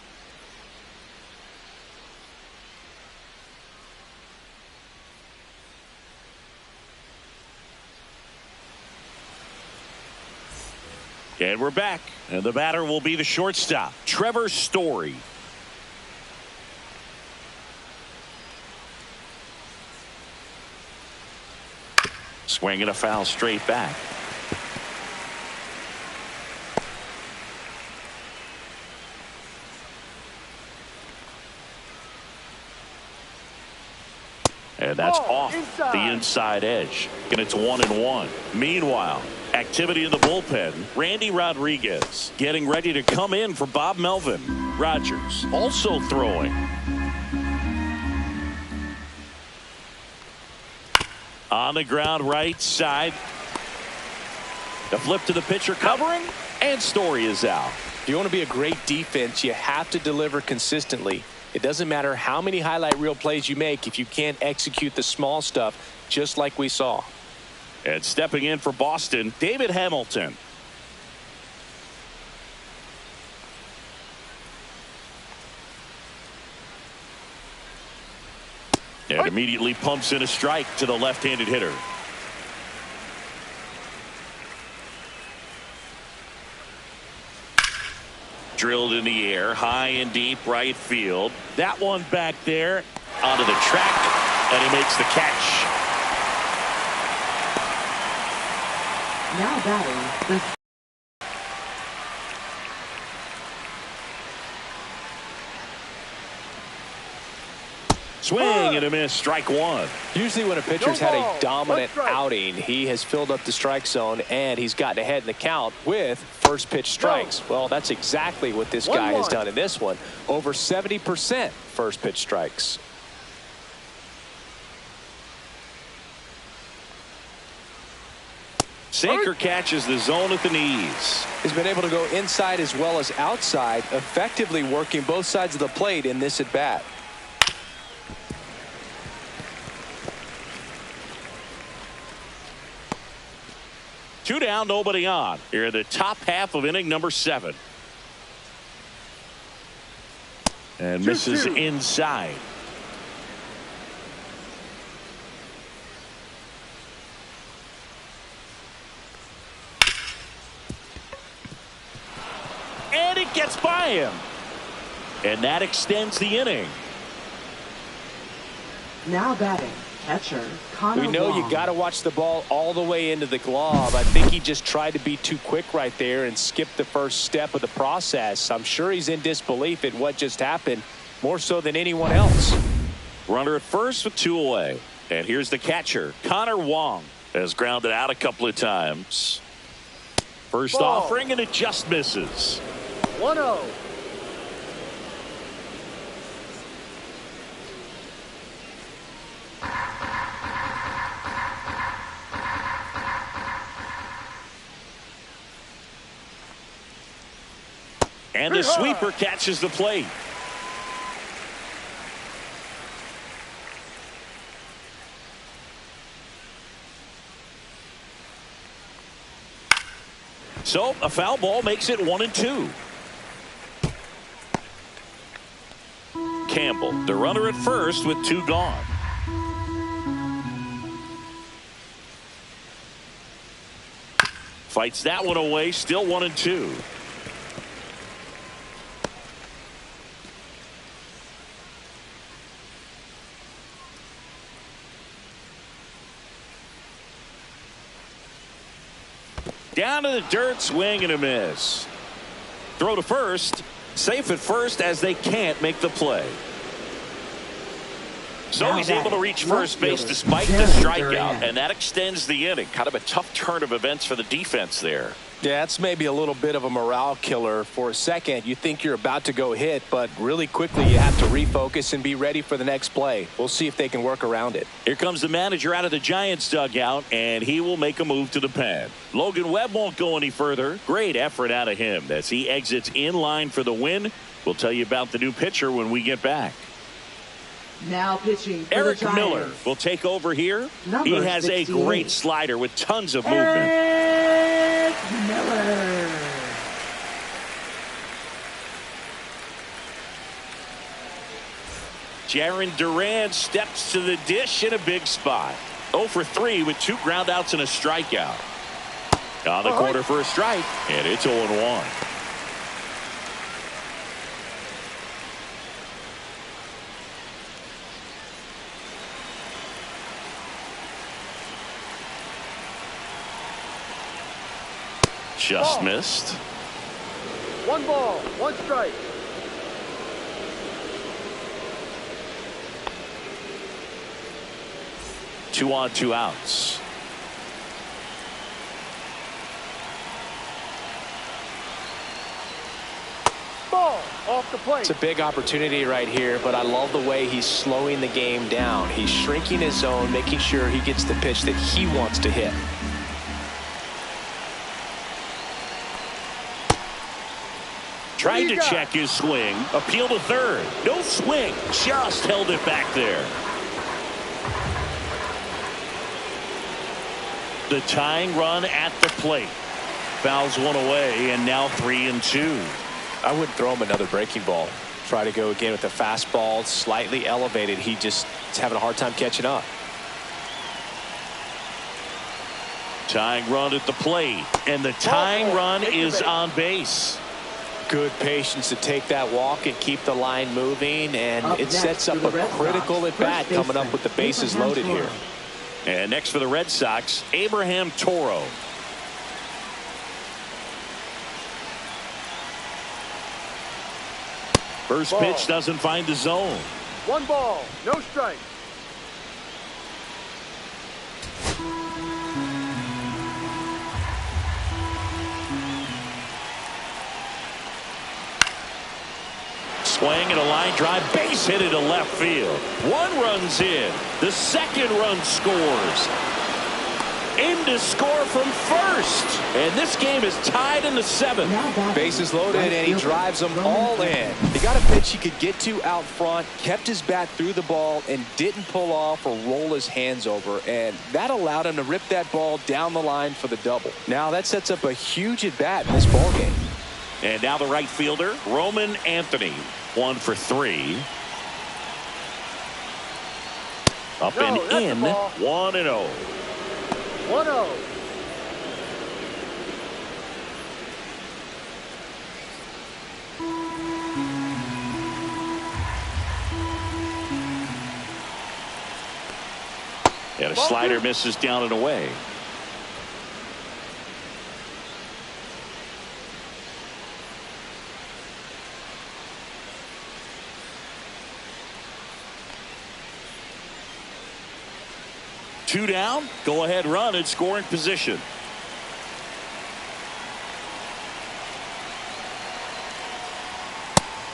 And we're back, and the batter will be the shortstop, Trevor Story. Swinging a foul straight back. And that's off the inside edge. And it's 1-1. Meanwhile, activity in the bullpen. Randy Rodriguez getting ready to come in for Bob Melvin. Rogers also throwing. On the ground right side. The flip to the pitcher covering, and Story is out. If you want to be a great defense, you have to deliver consistently. It doesn't matter how many highlight reel plays you make if you can't execute the small stuff, just like we saw. And stepping in for Boston, David Hamilton. And immediately pumps in a strike to the left-handed hitter. Drilled in the air, high and deep right field. That one back there onto the track, and he makes the catch. Now batting, the swing and a miss, strike one. Usually when a pitcher's had a dominant outing, he has filled up the strike zone and he's gotten ahead in the count with first pitch strikes. Well, that's exactly what this guy has done in this one. Over 70% first pitch strikes. Sinker catches the zone at the knees. He's been able to go inside as well as outside, effectively working both sides of the plate in this at bat. Two down, nobody on. Here in the top half of inning number 7. And misses inside. And it gets by him. And that extends the inning. now batting, catcher Connor We know Wong. you got to watch the ball all the way into the glove. I think he just tried to be too quick right there and skipped the first step of the process. I'm sure he's in disbelief at what just happened, more so than anyone else. Runner at first with 2 away. And here's the catcher, Connor Wong, has grounded out a couple of times. First offering, and it just misses. 1-0. And the sweeper catches the plate. So a foul ball makes it 1-2. Campbell, the runner at first with 2 gone. Fights that one away, still 1-2. Down to the dirt, swing and a miss. Throw to first, safe at first as they can't make the play. So he's able to reach first base despite the strikeout, and that extends the inning. Kind of a tough turn of events for the defense there. Yeah, that's maybe a little bit of a morale killer. For a second, you think you're about to go hit, but really quickly you have to refocus and be ready for the next play. We'll see if they can work around it. Here comes the manager out of the Giants dugout, and he will make a move to the pen. Logan Webb won't go any further. Great effort out of him as he exits in line for the win. We'll tell you about the new pitcher when we get back. Now pitching for Eric the Miller Giants. will take over here. Number He has 68. a great slider with tons of movement. Eric Miller. Jaron Duran steps to the dish in a big spot. 0 for 3 with 2 groundouts and a strikeout. On the corner for a strike, and it's 0-1. Just missed. 1 ball, 1 strike. Two on, 2 outs. Ball off the plate. It's a big opportunity right here, but I love the way he's slowing the game down. He's shrinking his zone, making sure he gets the pitch that he wants to hit. Tried to check his swing. Appeal to third. No swing. Just held it back there. The tying run at the plate. Fouls one away, and now 3-2. I wouldn't throw him another breaking ball. Try to go again with the fastball, slightly elevated. He just is having a hard time catching up. Tying run at the plate, and the tying run is on base. Good patience to take that walk and keep the line moving, and it sets up a critical at bat coming up with the bases loaded here. And next for the Red Sox, Abraham Toro. First pitch doesn't find the zone. 1 ball, no strike. Swing and a line drive, base hit into left field. 1 run's in. The second run scores. In to score from first. And this game is tied in the 7th. Bases loaded, and he drives them all in. He got a pitch he could get to out front, kept his bat through the ball, and didn't pull off or roll his hands over. And that allowed him to rip that ball down the line for the double. Now that sets up a huge at bat in this ball game. And now the right fielder, Roman Anthony. 1 for 3. Up and in. 1-0. 1-0. And a slider misses down and away. Two down, go ahead run in scoring position.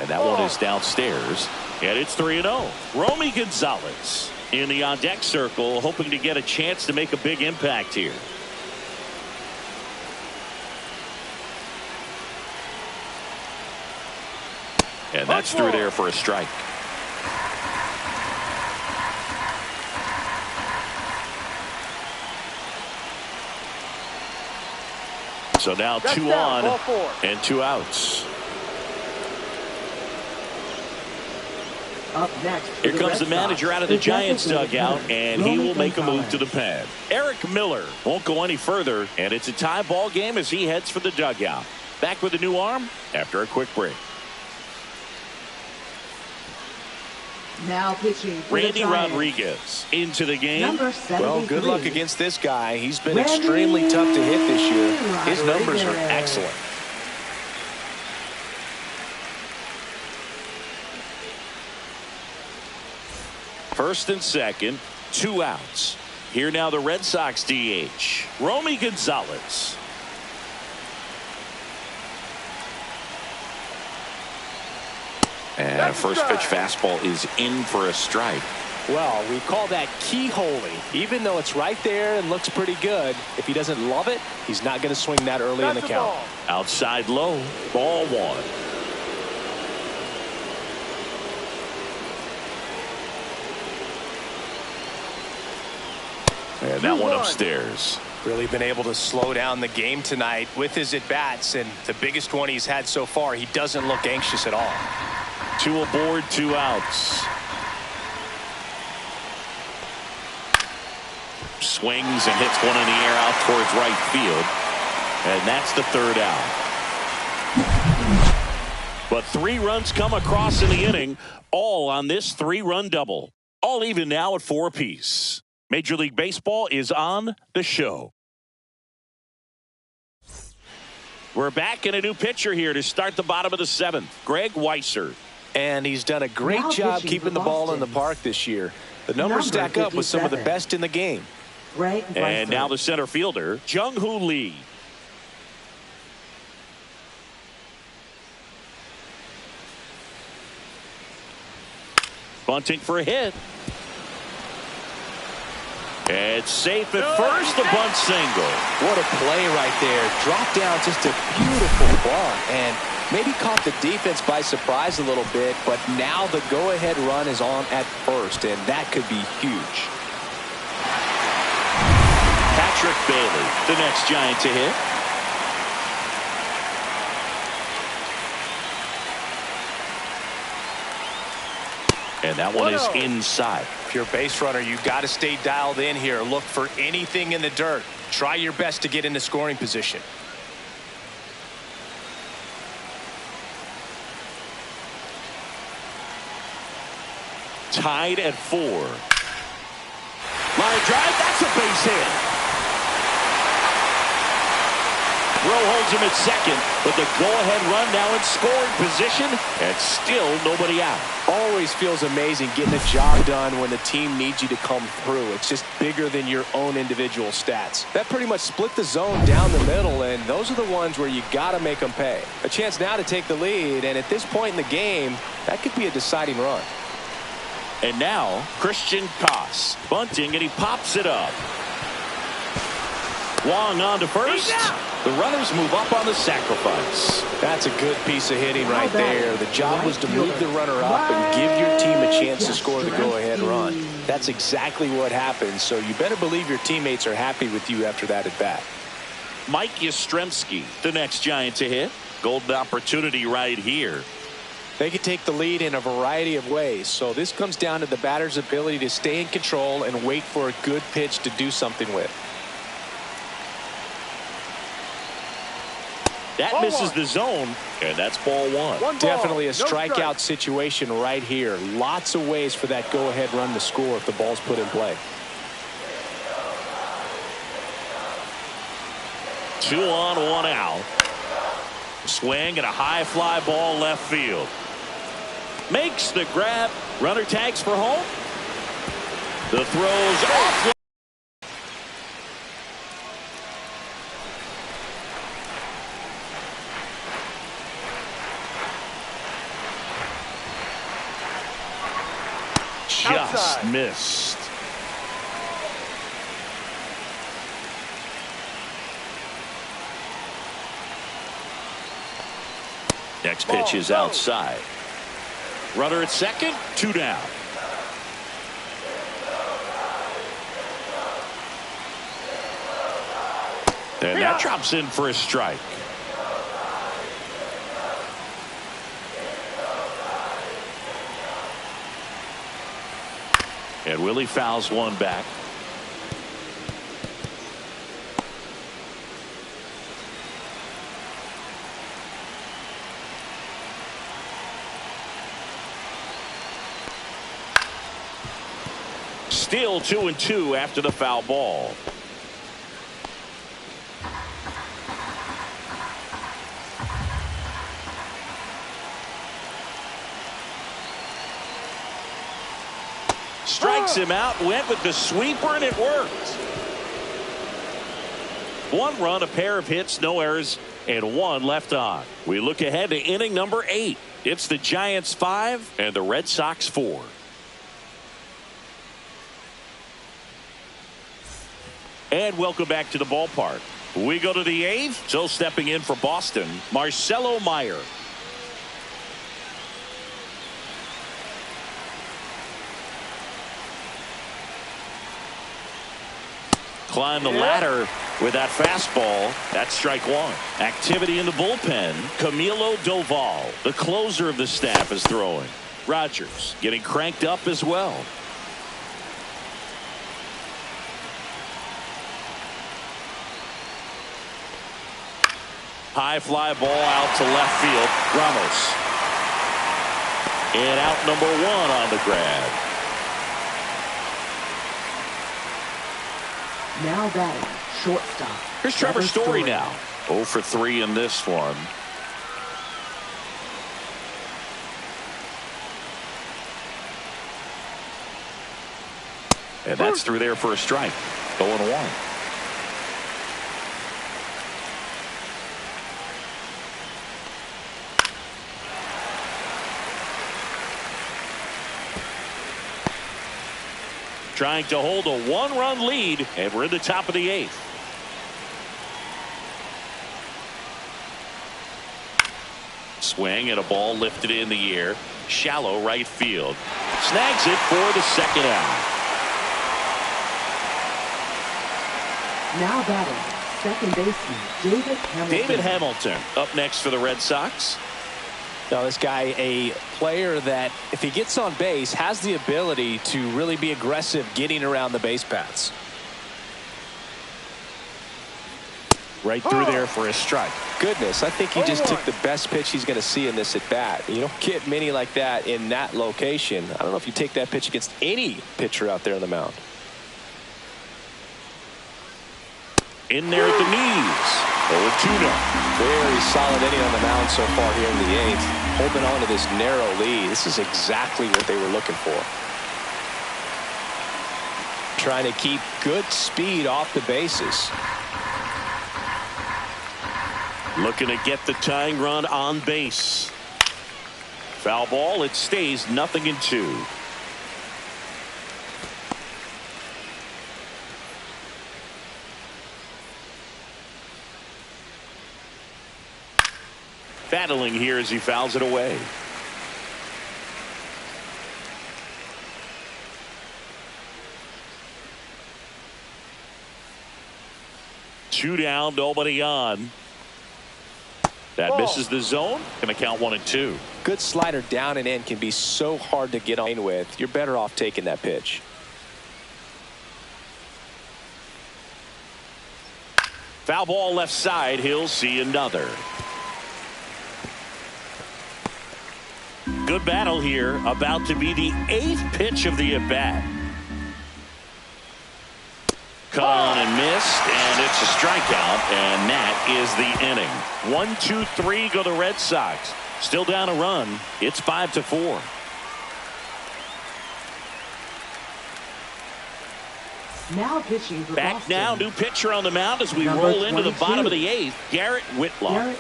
And that one is downstairs, and it's 3-0. Romy Gonzalez in the on deck circle, hoping to get a chance to make a big impact here. And that's through there for a strike. So now 2 on and 2 outs. Up next, here comes the manager out of the Giants dugout, and he will make a move to the pen. Eric Miller won't go any further, and it's a tie ball game as he heads for the dugout. Back with a new arm after a quick break. Now pitching for Randy the Giants. Rodriguez into the game. Well, good luck against this guy. He's been extremely tough to hit this year. His numbers are excellent. First and second, 2 outs. Here now the Red Sox DH, Romy Gonzalez. And a first pitch fastball is in for a strike. Well, we call that keyholing. Even though it's right there and looks pretty good, if he doesn't love it, he's not going to swing that early in the count. Outside low, ball 1. And that one upstairs. Really been able to slow down the game tonight with his at-bats, and the biggest one he's had so far, he doesn't look anxious at all. 2 aboard, 2 outs. Swings and hits one in the air out towards right field. And that's the 3rd out. But 3 runs come across in the inning, all on this 3-run double. All even now at 4 apiece. Major League Baseball is on the show. We're back in a new pitcher here to start the bottom of the 7th. Greg Weisser. And he's done a great job keeping the ball in the park this year. The numbers stack up with some of the best in the game. And now the center fielder, Jung-Hoo Lee. Bunting for a hit. It's safe at first, the bunt single. What a play right there. Dropped down just a beautiful bunt, and maybe caught the defense by surprise a little bit, but now the go-ahead run is on at first, and that could be huge. Patrick Bailey, the next Giant to hit. And that one is inside. If you're a base runner, you got to stay dialed in here. Look for anything in the dirt. Try your best to get into scoring position. Tied at 4. Line drive, that's a base hit. Rowe holds him at second, but the go-ahead run now in scoring position, and still nobody out. Always feels amazing getting a job done when the team needs you to come through. It's just bigger than your own individual stats. That pretty much split the zone down the middle, and those are the ones where you got to make them pay. A chance now to take the lead, and at this point in the game, that could be a deciding run. And now, Christian Koss bunting, and he pops it up. Wong on to first. The runners move up on the sacrifice. That's a good piece of hitting right there. The job was to move the runner up and give your team a chance to score the go-ahead run. That's exactly what happened, so you better believe your teammates are happy with you after that at-bat. Mike Yastrzemski, the next Giant to hit. Golden opportunity right here. They can take the lead in a variety of ways, so this comes down to the batter's ability to stay in control and wait for a good pitch to do something with. That misses the zone, and that's ball 1. Definitely a strikeout situation right here. Lots of ways for that go-ahead run to score if the ball's put in play. 2 on, 1 out. Swing and a high fly ball left field. Makes the grab. Runner tags for home. The throw's off. Just missed. Next pitch is outside. Runner at second, 2 down. And that drops in for a strike. And Willie fouls one back. Still 2-2 after the foul ball. Strikes him out, went with the sweeper, and it worked. 1 run, a pair of hits, no errors, and 1 left on. We look ahead to inning number 8. It's the Giants 5 and the Red Sox 4. And welcome back to the ballpark. We go to the 8th. So stepping in for Boston, Marcelo Meyer. Climb the ladder with that fastball. That's strike one. Activity in the bullpen. Camilo Doval, the closer of the staff, is throwing. Rogers getting cranked up as well. High fly ball out to left field. Ramos. And out number one on the grab. Now batting, shortstop. Here's Trevor Story now. 0 for 3 in this one. And that's through there for a strike. 0-1. Trying to hold a one-run lead, and we're in the top of the 8th. Swing and a ball lifted in the air. Shallow right field. Snags it for the second out. Now batting, second baseman, David Hamilton. David Hamilton up next for the Red Sox. Now this guy, a player that if he gets on base has the ability to really be aggressive getting around the base paths. Right through there for a strike. Goodness, I think he just took the best pitch he's going to see in this at bat. You don't get many like that in that location. I don't know if you take that pitch against any pitcher out there on the mound. In there at the knees. 0-2 now. Very solid inning on the mound so far here in the 8th. Holding on to this narrow lead. This is exactly what they were looking for. Trying to keep good speed off the bases. Looking to get the tying run on base. Foul ball. It stays 0-2. Battling here as he fouls it away. Two down, nobody on. That misses the zone. Gonna count 1-2. Good slider down and in can be so hard to get on with. You're better off taking that pitch. Foul ball left side. He'll see another. Good battle here. About to be the 8th pitch of the at-bat. Cut on and missed, and it's a strikeout, and that is the inning. 1, 2, 3 go the Red Sox. Still down a run. It's 5-4. Now pitching for Back Boston. now, new pitcher on the mound as we Number roll into the 22. bottom of the 8th. Garrett Whitlock.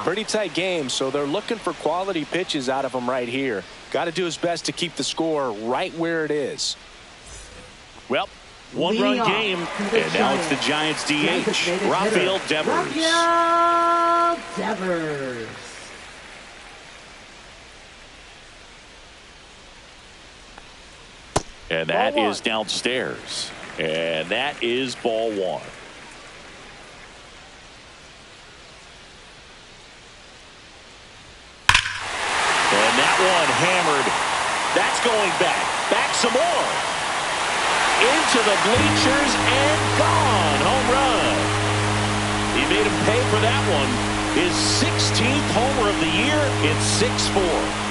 Pretty tight game, so they're looking for quality pitches out of him right here. Got to do his best to keep the score right where it is. Well, one-run game, and now it's the Giants DH, Rafael Devers. Rafael Devers. And that is downstairs. And that is ball 1. And that one hammered. That's going back. Back some more. Into the bleachers and gone. Home run. He made him pay for that one. His 16th homer of the year. It's 6-4.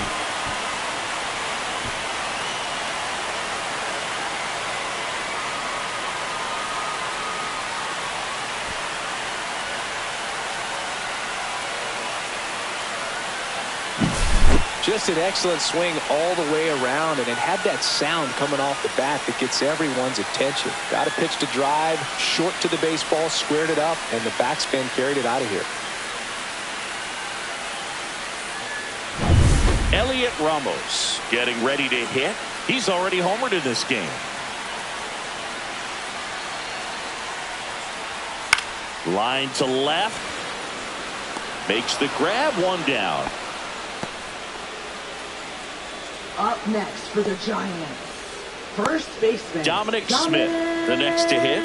Just an excellent swing all the way around, and it had that sound coming off the bat that gets everyone's attention. Got a pitch to drive, short to the baseball, squared it up, and the backspin carried it out of here. Elliot Ramos getting ready to hit. He's already homered in this game. Line to left. Makes the grab, one down. Up next for the Giants, first baseman Dominic Smith. the next to hit.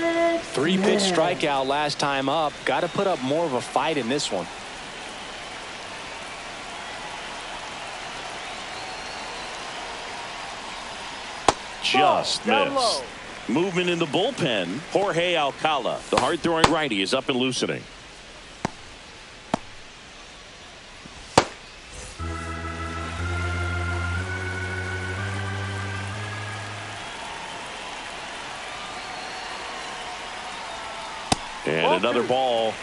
3-pitch strikeout last time up. Got to put up more of a fight in this one. Just missed. Movement in the bullpen. Jorge Alcala, the hard-throwing righty, is up and loosening. And another ball.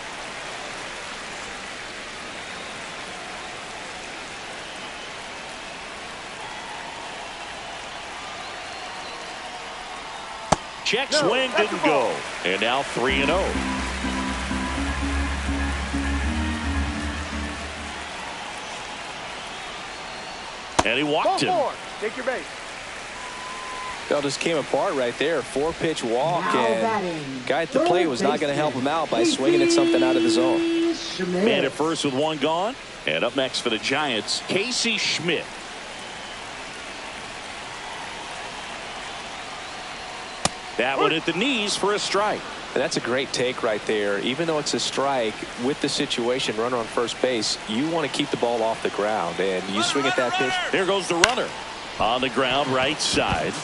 Check swing, didn't go. And now 3-0. And he walked him. Take your base. That just came apart right there. 4-pitch walk, and guy at the plate was not going to help him out by swinging at something out of the zone. Man at first with one gone. And up next for the Giants, Casey Schmidt. That one at the knees for a strike. And that's a great take right there. Even though it's a strike, with the situation, runner on first base, you want to keep the ball off the ground, and you swing at that pitch. There goes the runner. On the ground, right side.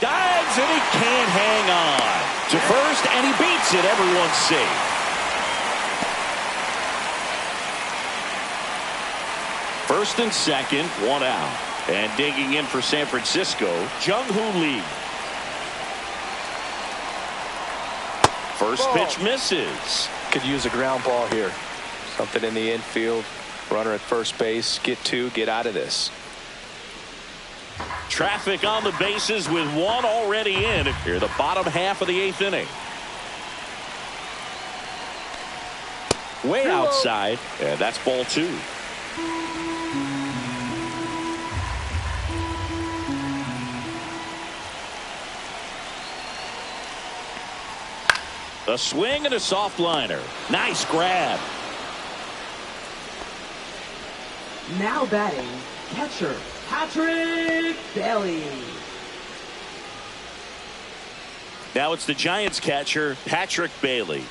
Dives, and he can't hang on to first, and he beats it. Everyone's safe. First and second, one out. And digging in for San Francisco, Jung-Hoo Lee. First pitch misses. Could use a ground ball here. Something in the infield. Runner at first base. Get two, get out of this. Traffic on the bases with one already in. Here, the bottom half of the 8th inning. Way outside, and that's ball 2. A swing and a soft liner. Nice grab. Now batting, catcher Patrick Bailey. Now it's the Giants catcher, Patrick Bailey.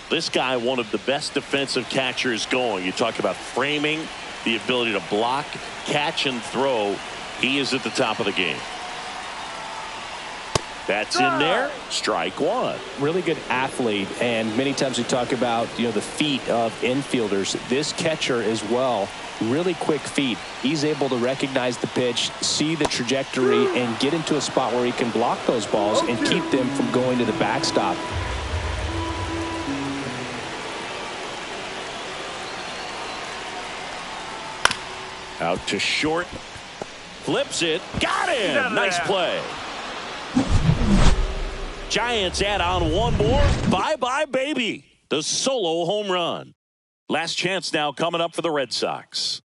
This guy, one of the best defensive catchers going. You talk about framing, the ability to block, catch, and throw. He is at the top of the game. That's in there. Strike one. Really good athlete, and many times we talk about the feet of infielders. This catcher as well, really quick feet. He's able to recognize the pitch, see the trajectory, and get into a spot where he can block those balls and keep them from going to the backstop. Out to short. Flips it. Got him. Nice play. Giants add on one more. Bye-bye, baby. The solo home run. Last chance now coming up for the Red Sox.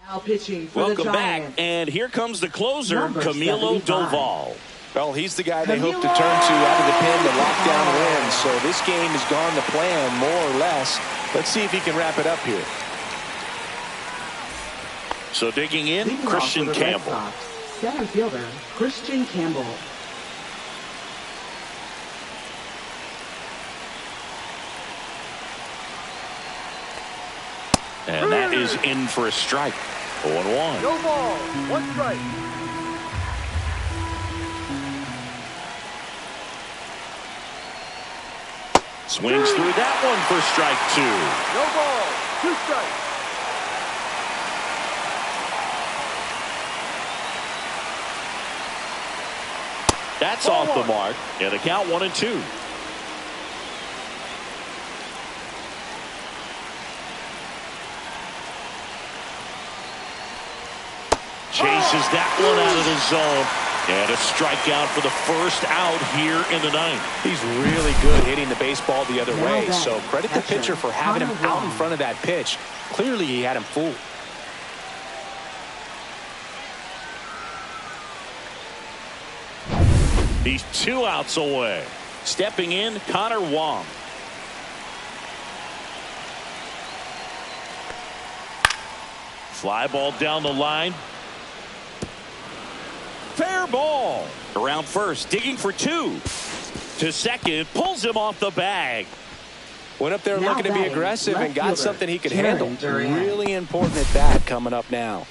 Now pitching for Welcome the back, Giants. and here comes the closer, Number Camilo 75. Doval. Well, he's the guy they hope to turn to out of the pen to lock down wins. So this game has gone to plan, more or less. Let's see if he can wrap it up here. So digging in, Leading Christian off for the Red Campbell. Sox, center fielder Christian Campbell. And that is in for a strike. 0-1. No ball. One strike. Swings through that one for strike 2. No ball. 2 strikes. That's off the mark. And the count 1-2. Chases that one out of the zone. And a strikeout for the first out here in the 9th. He's really good hitting the baseball the other way. So credit the pitcher for having him out in front of that pitch. Clearly he had him fooled. He's 2 outs away. Stepping in, Connor Wong. Fly ball down the line. Fair ball. Around first, digging for 2. To second, pulls him off the bag. Went up there Now looking to be batting, aggressive and got left something he could fielder, handle. Durant. Really important at bat coming up now.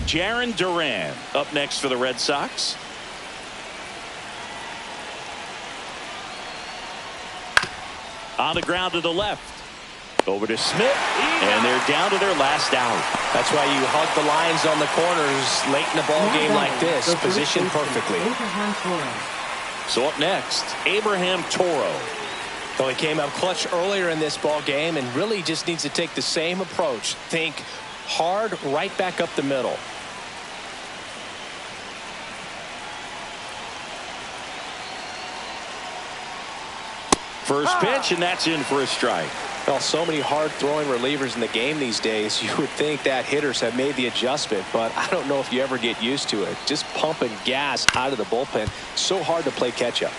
Jarren Duran up next for the Red Sox. On the ground to the left. Over to Smith, and they're down to their last out. That's why you hug the lines on the corners late in the ball game like this, positioned perfectly. Abraham Toro. So up next, Abraham Toro. Well, he came up clutch earlier in this ball game and really just needs to take the same approach. Think hard right back up the middle. First pitch, and that's in for a strike. Well, so many hard-throwing relievers in the game these days. You would think that hitters have made the adjustment, but I don't know if you ever get used to it. Just pumping gas out of the bullpen. So hard to play catch-up.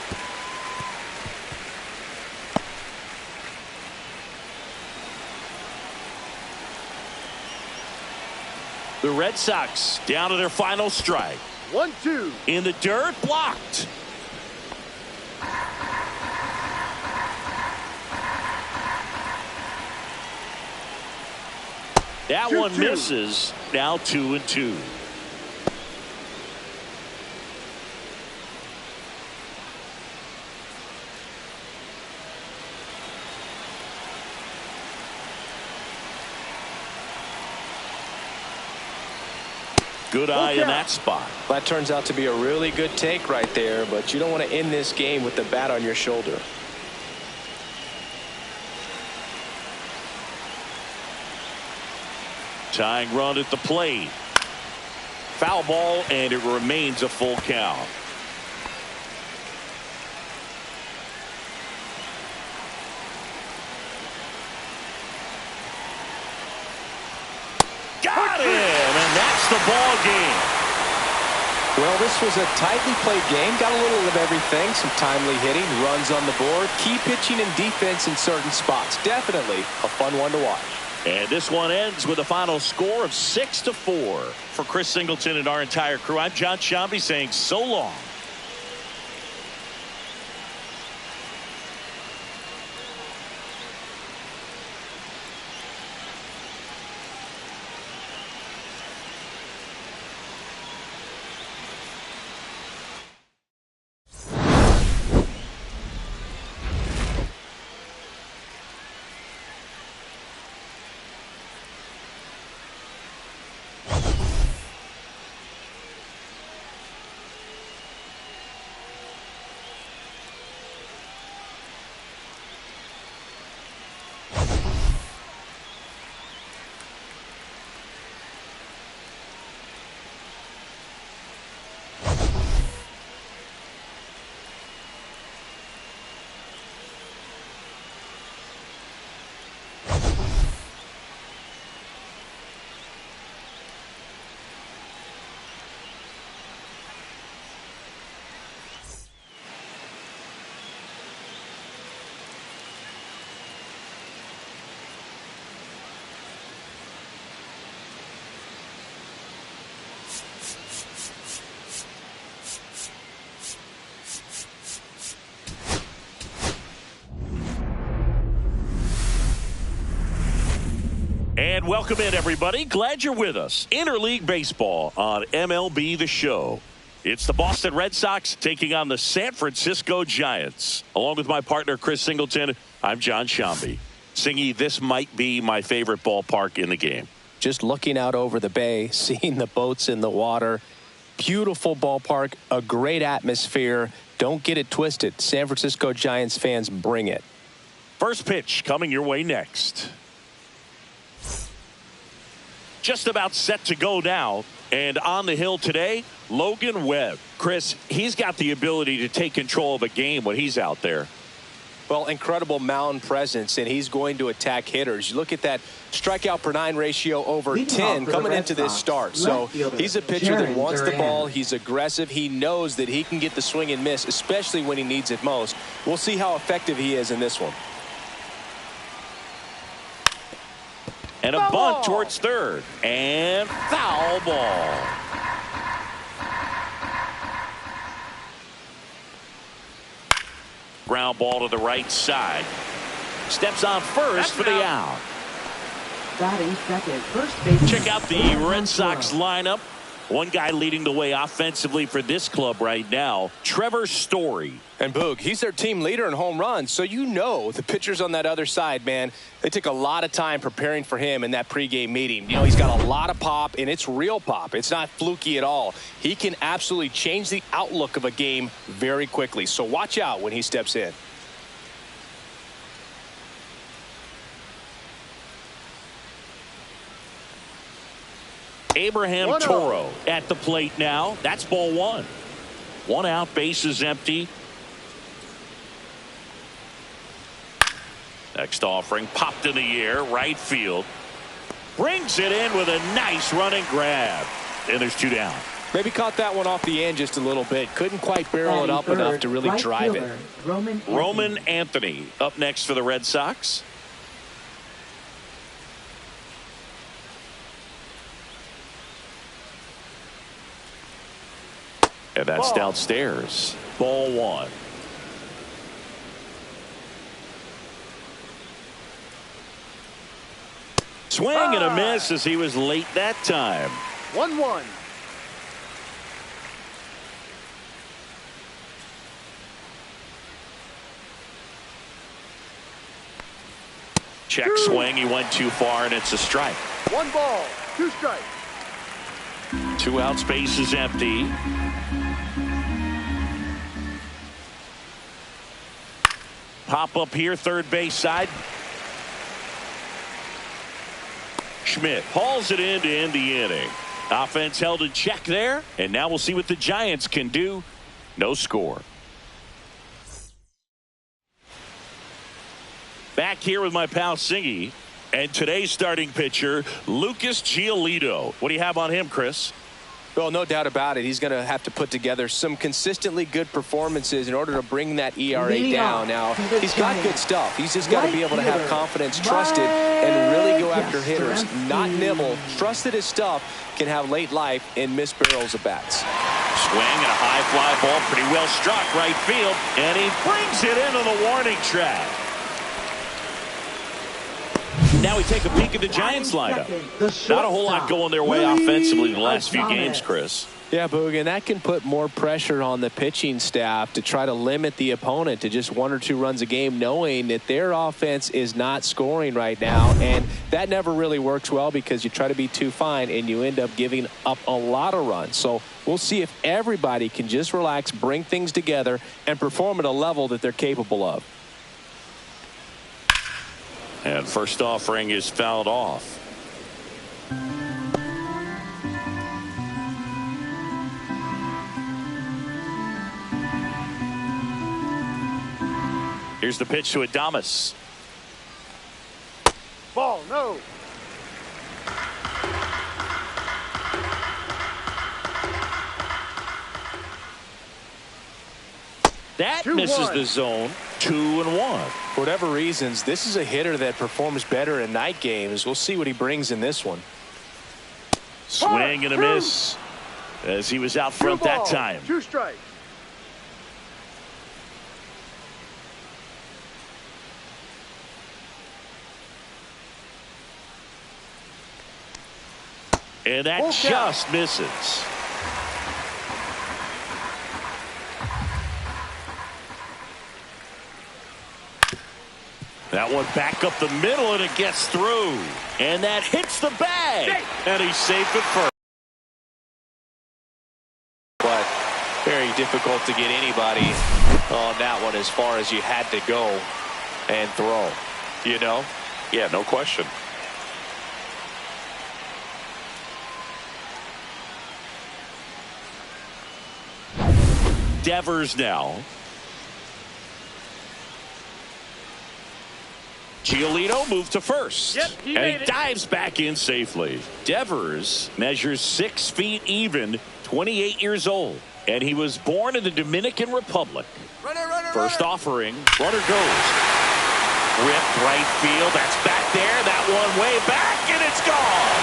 The Red Sox down to their final strike. 1-2. In the dirt, blocked. That 2-2. one misses. Now 2-2. Good eye in that spot. That turns out to be a really good take right there, but you don't want to end this game with the bat on your shoulder. Tying run at the plate. Foul ball, and it remains a full count. Got him, and that's the ball game. Well, this was a tightly played game. Got a little of everything. Some timely hitting, runs on the board, key pitching and defense in certain spots. Definitely a fun one to watch. And this one ends with a final score of 6-4. For Chris Singleton and our entire crew, I'm John Shambi saying so long. And welcome in, everybody. Glad you're with us. Interleague Baseball on MLB The Show. It's the Boston Red Sox taking on the San Francisco Giants. Along with my partner, Chris Singleton, I'm John Shambi. Singy, this might be my favorite ballpark in the game. Just looking out over the bay, seeing the boats in the water. Beautiful ballpark, a great atmosphere. Don't get it twisted. San Francisco Giants fans, bring it. First pitch coming your way next. Just about set to go now. And on the hill today, Logan Webb. Chris, he's got the ability to take control of a game when he's out there. Well, incredible mound presence, and he's going to attack hitters. You look at that strikeout per 9 ratio over 10 coming into this start. So he's a pitcher that wants the ball. He's aggressive. He knows that he can get the swing and miss, especially when he needs it most. We'll see how effective he is in this one. And a bunt towards third. And foul ball. Ground ball to the right side. Steps on first for the out. Batting second, first base. Check out the Red Sox lineup. One guy leading the way offensively for this club right now, Trevor Story. And Boog, he's their team leader in home runs. So you know the pitchers on that other side, man, they took a lot of time preparing for him in that pregame meeting. You know, he's got a lot of pop, and it's real pop. It's not fluky at all. He can absolutely change the outlook of a game very quickly. So watch out when he steps in. Abraham Toro at the plate now. That's ball one. One out, bases empty. Next offering popped in the air, right field. Brings it in with a nice running grab. And there's 2 down. Maybe caught that one off the end just a little bit. Couldn't quite barrel it up enough to really drive it. Roman Anthony up next for the Red Sox. And that's downstairs. Ball one. Swing and a miss as he was late that time. 1-1. Check swing. He went too far, and it's a strike. 1 ball, 2 strikes. 2 outs, base is empty. Pop up here, third base side. Schmidt hauls it in to end the inning. Offense held in check there, and now we'll see what the Giants can do. No score. Back here with my pal Singy, and today's starting pitcher, Lucas Giolito. What do you have on him, Chris? Well, no doubt about it. He's going to have to put together some consistently good performances in order to bring that ERA down. Now, he's got good stuff. He's just got to be able to have confidence, trust it, and really go after hitters, not nibble. Trust that his stuff can have late life and miss barrels of bats. Swing and a high fly ball, pretty well struck right field, and he brings it into the warning track. Now we take a peek at the Giants lineup. Not a whole lot going their way offensively in the last few games, Chris. Yeah, Boog, and that can put more pressure on the pitching staff to try to limit the opponent to just 1 or 2 runs a game, knowing that their offense is not scoring right now. And that never really works well because you try to be too fine and you end up giving up a lot of runs. So we'll see if everybody can just relax, bring things together, and perform at a level that they're capable of. And first offering is fouled off. Here's the pitch to Adames. Ball, no. That misses the zone. 2-1. For whatever reasons, this is a hitter that performs better in night games. We'll see what he brings in this one. Swing and a miss as he was out front that time. 2 strikes. And that just misses. That one back up the middle, and it gets through. And that hits the bag. And he's safe at first. But very difficult to get anybody on that one as far as you had to go and throw. You know? Yeah, no question. Devers now. Giolito moved to first. Yep, he and made he it. dives back in safely. Devers measures 6 feet even, 28 years old. And he was born in the Dominican Republic. First offering, runner goes. Rip right field, that's back there. That one way back, and it's gone.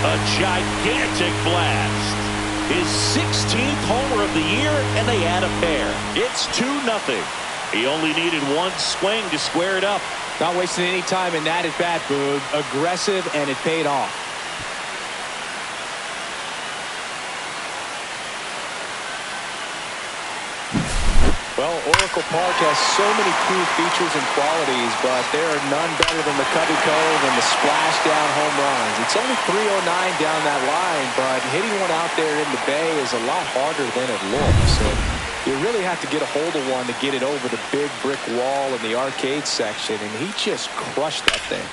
A gigantic blast. His 16th homer of the year, and they add a pair. It's 2-0. He only needed one swing to square it up. Not wasting any time in that at bat, Boog. Aggressive, and it paid off. Well, Oracle Park has so many cool features and qualities, but there are none better than the Cubby Cove and the splash-down home runs. It's only 309 down that line, but hitting one out there in the bay is a lot harder than it looks. And you really have to get a hold of one to get it over the big brick wall in the arcade section, and he just crushed that thing.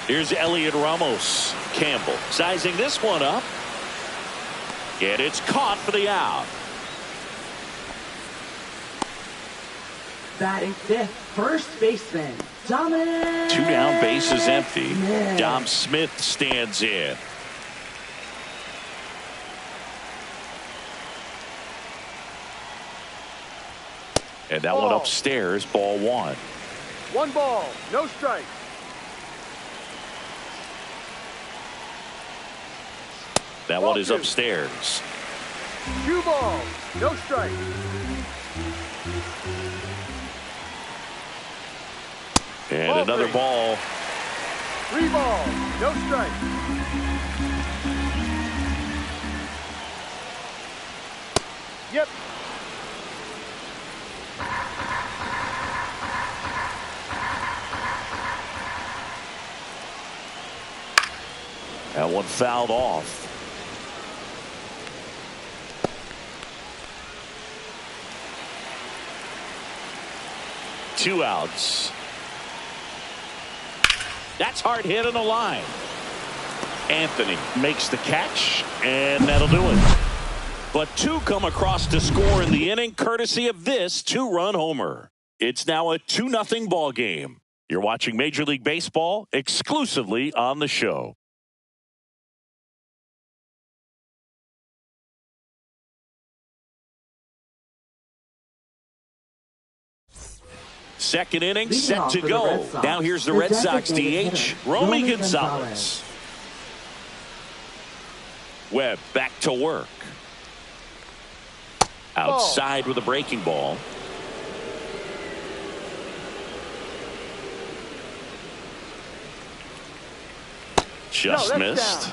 Here's Elliot Ramos. Campbell sizing this one up. And it's caught for the out. Batting fifth, first baseman, Dominic. 2 down, bases empty. Dom Smith stands in. And that one upstairs, ball 1. 1 ball, no strike. That one is upstairs. 2 balls, no strike. And another ball. 3 balls, no strike. Yep. That one fouled off. Two outs. That's hard hit on the line. Anthony makes the catch, and that'll do it. But 2 come across to score in the inning, courtesy of this 2-run homer. It's now a 2-0 ball game. You're watching Major League Baseball exclusively on the show. Second inning set to go. Now here's the Red Sox DH, Romy Gonzalez. Webb back to work. Outside with a breaking ball. Just missed.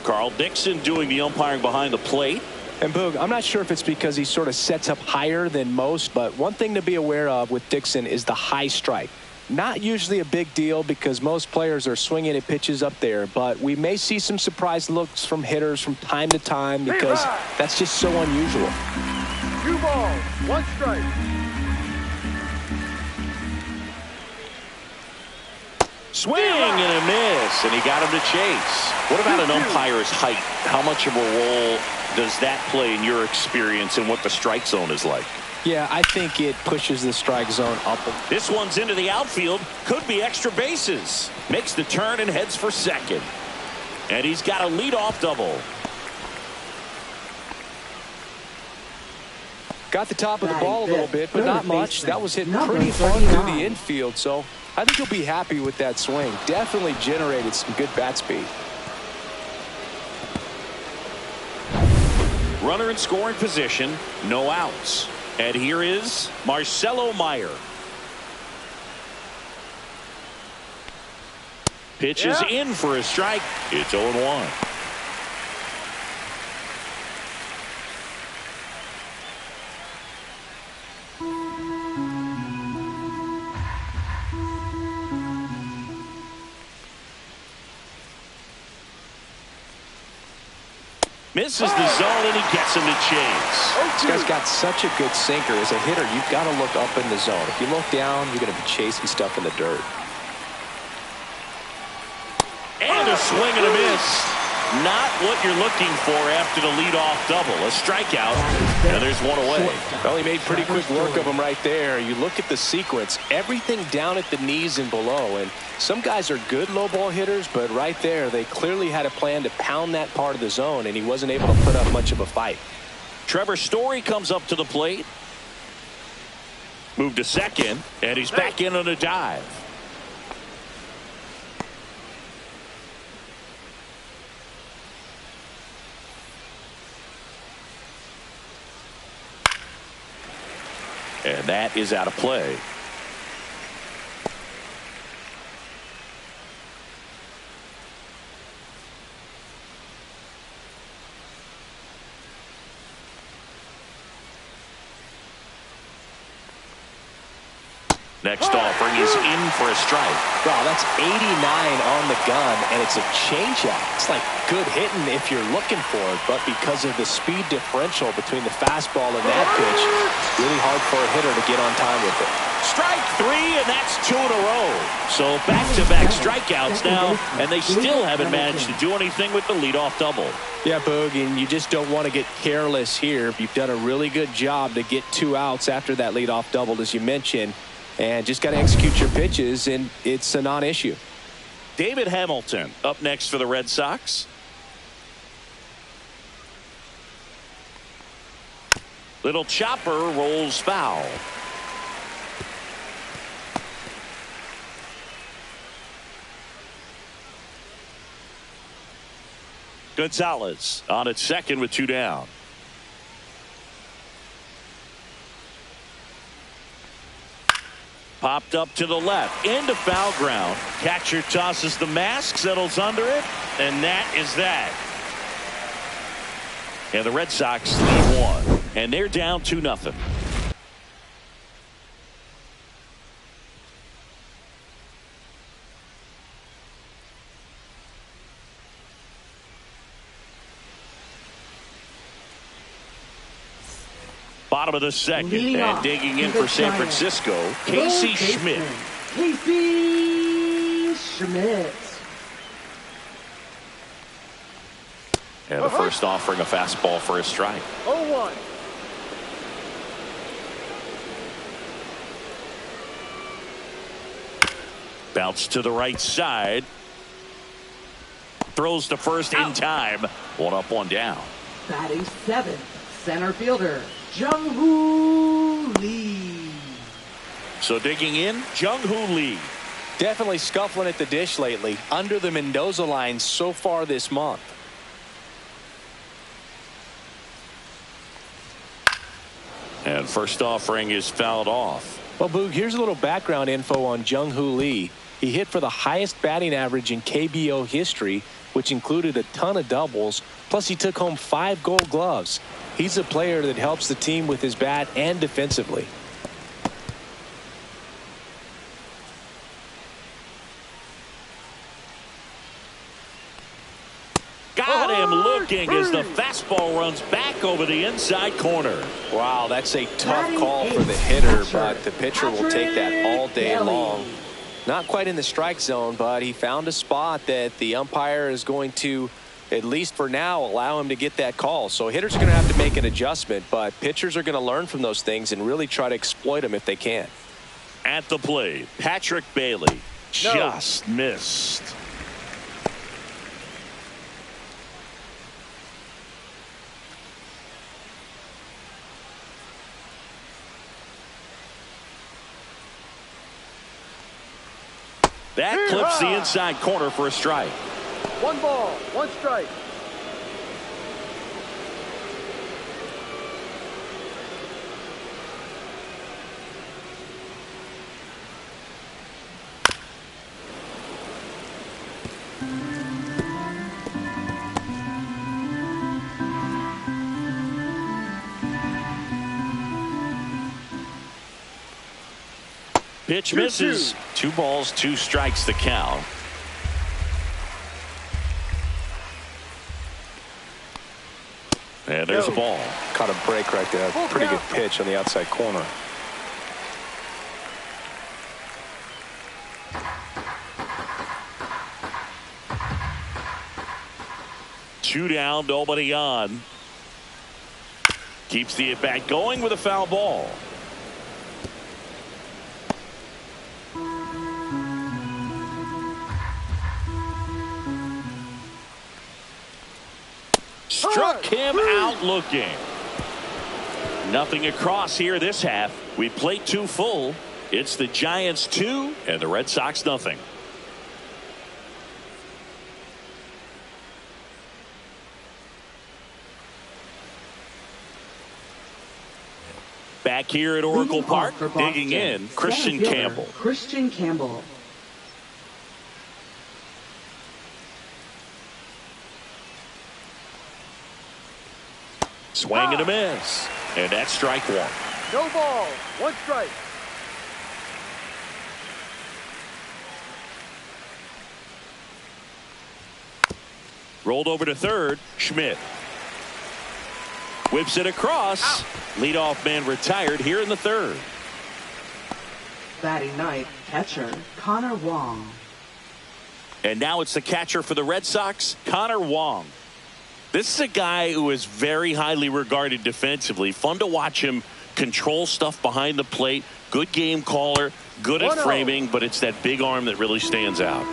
Carl Dixon doing the umpiring behind the plate. And Boog, I'm not sure if it's because he sort of sets up higher than most, but one thing to be aware of with Dixon is the high strike. Not usually a big deal because most players are swinging at pitches up there, but we may see some surprise looks from hitters from time to time because that's just so unusual. 2 balls, 1 strike. Swing and a miss, and he got him to chase. What about an umpire's height? How much of a role does that play in your experience and what the strike zone is like? Yeah, I think it pushes the strike zone up. This one's into the outfield. Could be extra bases. Makes the turn and heads for second. And he's got a leadoff double. Got the top of the ball a little bit, but not much. That was hit pretty far through the infield, so I think he'll be happy with that swing. Definitely generated some good bat speed. Runner in scoring position, no outs. And here is Marcelo Meyer. Pitch is in for a strike. It's 0-1. Misses the zone, and he gets him to chase. This guy's got such a good sinker. As a hitter, you've got to look up in the zone. If you look down, you're going to be chasing stuff in the dirt. And a swing and a miss. Not what you're looking for after the leadoff double. A strikeout, and there's one away. Well, he made pretty quick work of him right there. You look at the sequence, everything down at the knees and below. And some guys are good low ball hitters, but right there, they clearly had a plan to pound that part of the zone, and he wasn't able to put up much of a fight. Trevor Story comes up to the plate. Moved to second, and he's back in on a dive. And that is out of play. Next offering is in for a strike. Wow, that's 89 on the gun, and it's a changeup. It's like good hitting if you're looking for it, but because of the speed differential between the fastball and that pitch, really hard for a hitter to get on time with it. Strike three, and that's 2 in a row. So back-to-back strikeouts now, and they still haven't managed to do anything with the leadoff double. Yeah, Boog, and you just don't want to get careless here. You've done a really good job to get 2 outs after that leadoff double, as you mentioned. And just got to execute your pitches, and it's a non-issue. David Hamilton up next for the Red Sox. Little chopper rolls foul. Gonzalez on at second with 2 down. Popped up to the left into foul ground. Catcher tosses the mask, settles under it, and that is that. And the Red Sox lead 1, and they're down 2-0. Bottom of the second, and digging in for San Francisco, Casey Schmidt. Casey Schmidt. And the first offering, a fastball for a strike. 0-1. Bounce to the right side. Throws to first in time. 1 up, 1 down. Batting 7th, center fielder, Jung-Hoo Lee. So digging in, Jung-Hoo Lee. Definitely scuffling at the dish lately. Under the Mendoza line so far this month. And first offering is fouled off. Well, Boog, here's a little background info on Jung-Hoo Lee. He hit for the highest batting average in KBO history, which included a ton of doubles. Plus, he took home 5 Gold Gloves. He's a player that helps the team with his bat and defensively. Got him looking as the fastball runs back over the inside corner. Wow, that's a tough call for the hitter, but the pitcher will take that all day long. Not quite in the strike zone, but he found a spot that the umpire is going to, at least for now, allow him to get that call. So hitters are going to have to make an adjustment, but pitchers are going to learn from those things and really try to exploit them if they can. At the plate, Patrick Bailey just missed. That clips the inside corner for a strike. 1 ball, 1 strike. Pitch misses. 2 balls, 2 strikes the count. And there's a ball. Caught a break right there. Pretty good pitch on the outside corner. 2 down, nobody on. Keeps the at-bat going with a foul ball. Struck him out looking. Nothing across here this half. We played 2 full. It's the Giants 2 and the Red Sox nothing. Back here at Oracle Park, digging in, Christian Campbell. Christian Campbell. Swing and a miss. And that's strike 1. No ball. 1 strike. Rolled over to third. Schmidt. Whips it across. Out. Leadoff man retired here in the 3rd. Batting ninth, catcher Connor Wong. And now it's the catcher for the Red Sox, Connor Wong. This is a guy who is very highly regarded defensively. Fun to watch him control stuff behind the plate. Good game caller, good at framing, but it's that big arm that really stands out.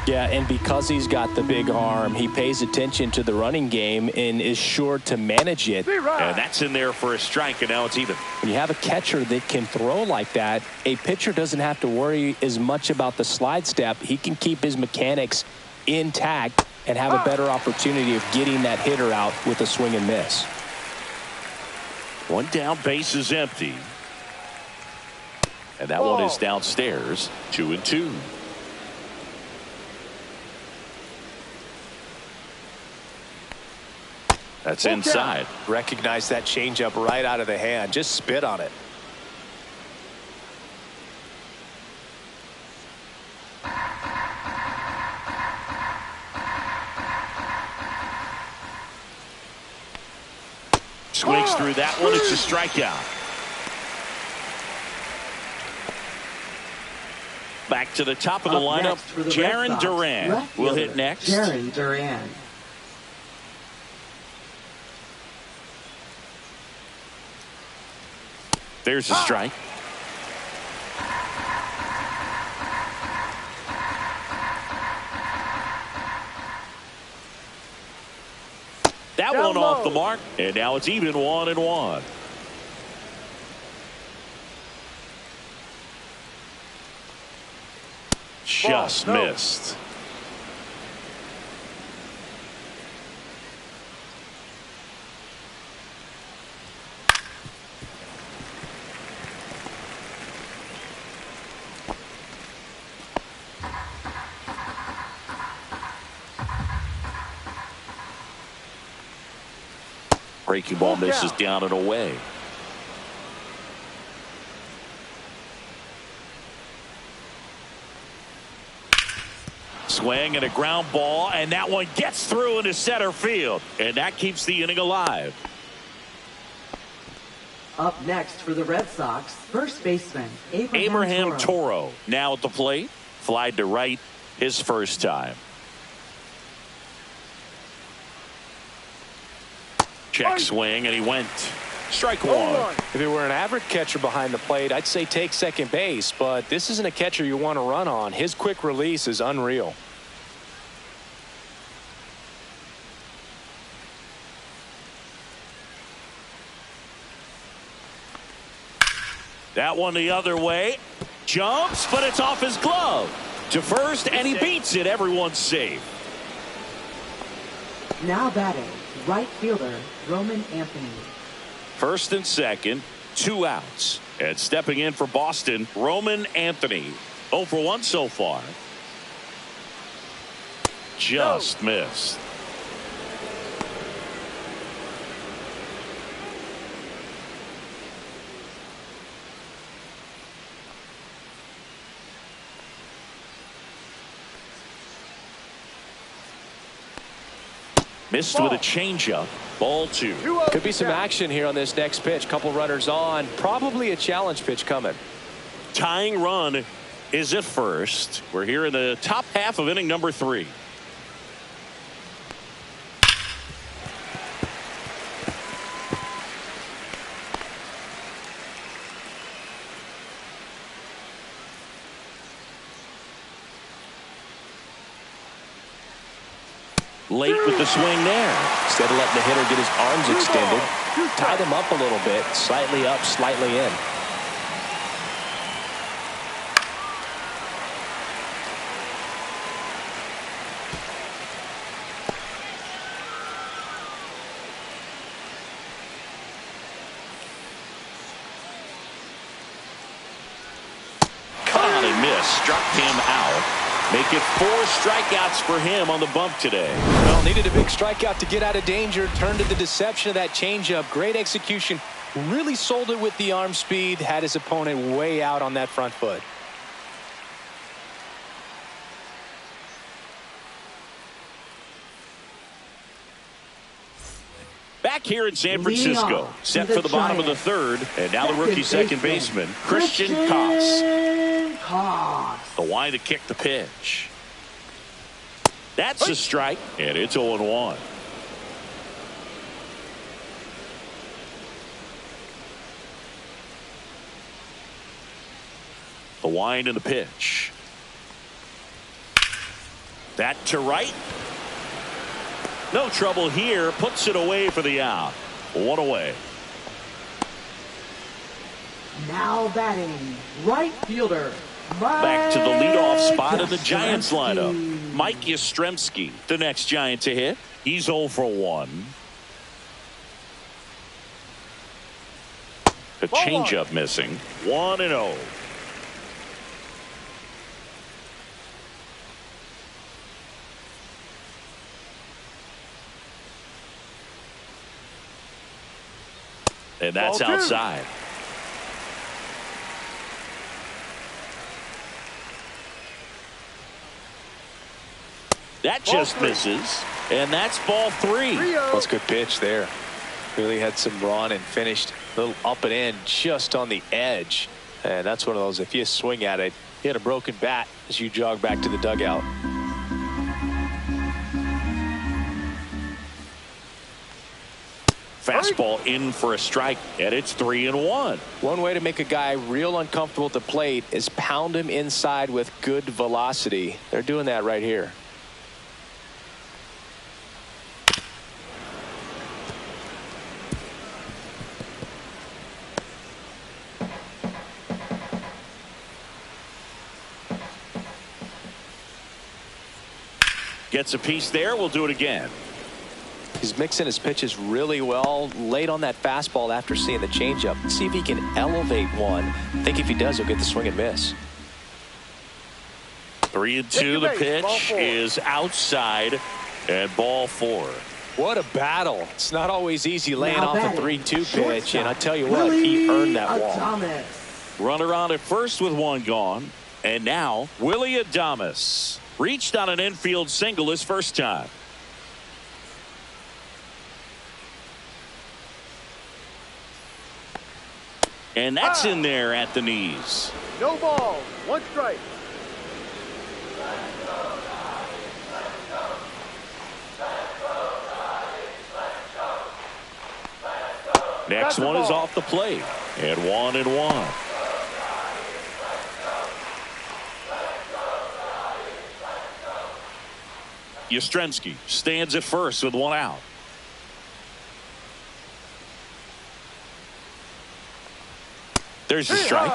Yeah, and because he's got the big arm, he pays attention to the running game and is sure to manage it. And that's in there for a strike, and now it's even. When you have a catcher that can throw like that, a pitcher doesn't have to worry as much about the slide step. He can keep his mechanics intact and have a better opportunity of getting that hitter out with a swing and miss. 1 down, base is empty. And that one is downstairs, 2-2. That's inside. Recognize that changeup right out of the hand. Just spit on it. Swings through that one. It's a strikeout. Back to the top of the lineup. Jarren Duran will hit next. Jarren Duran. There's a strike. That one off the mark, and now it's even 1-1. Just missed. Breaking ball misses down and away. Swing and a ground ball, and that one gets through into center field, and that keeps the inning alive. Up next for the Red Sox, first baseman Abraham Toro now at the plate. Flied to right his first time. Check swing, and he went. Strike 1. If it were an average catcher behind the plate, I'd say take second base, but this isn't a catcher you want to run on. His quick release is unreal. That one the other way. Jumps, but it's off his glove. To first, and he beats it. Everyone's safe. Now batting, right fielder Roman Anthony. First and second, 2 outs. And stepping in for Boston, Roman Anthony. 0 for 1 so far. Just missed. Missed with a changeup. Ball 2. Could be some action here on this next pitch. Couple runners on. Probably a challenge pitch coming. Tying run is at first. We're here in the top half of inning number 3. late with the swing there. Instead of letting the hitter get his arms extended, tie them up a little bit, slightly up, slightly in. Struck him out. Make it 4 strikeouts for him on the bump today. Well, needed a big strikeout to get out of danger. Turned to the deception of that changeup. Great execution. Really sold it with the arm speed. Had his opponent way out on that front foot. Back here in San Francisco, set for the bottom of the 3rd, and now the rookie second baseman, Christian Koss. The wind to kick the pitch. That's a strike, and it's 0-1. The wind and the pitch. That to right. No trouble here. Puts it away for the out. 1 away. Now batting, right fielder. Back to the leadoff spot of the Giants lineup. Mike Yastrzemski, the next Giant to hit. He's 0 for 1. The changeup missing. 1-0. And that's outside. That just misses. And that's ball 3. That's a good pitch there. Really had some run and finished a little up and in just on the edge. And that's one of those, if you swing at it, you had a broken bat as you jog back to the dugout. Fastball in for a strike, and it's 3-1. One way to make a guy real uncomfortable at the plate is pound him inside with good velocity. They're doing that right here. Gets a piece there. We'll do it again. He's mixing his pitches really well. Late on that fastball after seeing the changeup. See if he can elevate one. I think if he does, he'll get the swing and miss. 3-2. The pitch is outside, and ball 4. What a battle. It's not always easy laying off a 3-2 pitch, and I tell you what, he earned that wall. Runner on at first with 1 gone, and now Willie Adames reached on an infield single his first time. And that's in there at the knees. No ball. 1 strike. Next one is off the plate. And 1-1. Yastrzemski stands at first with 1 out. There's the strike.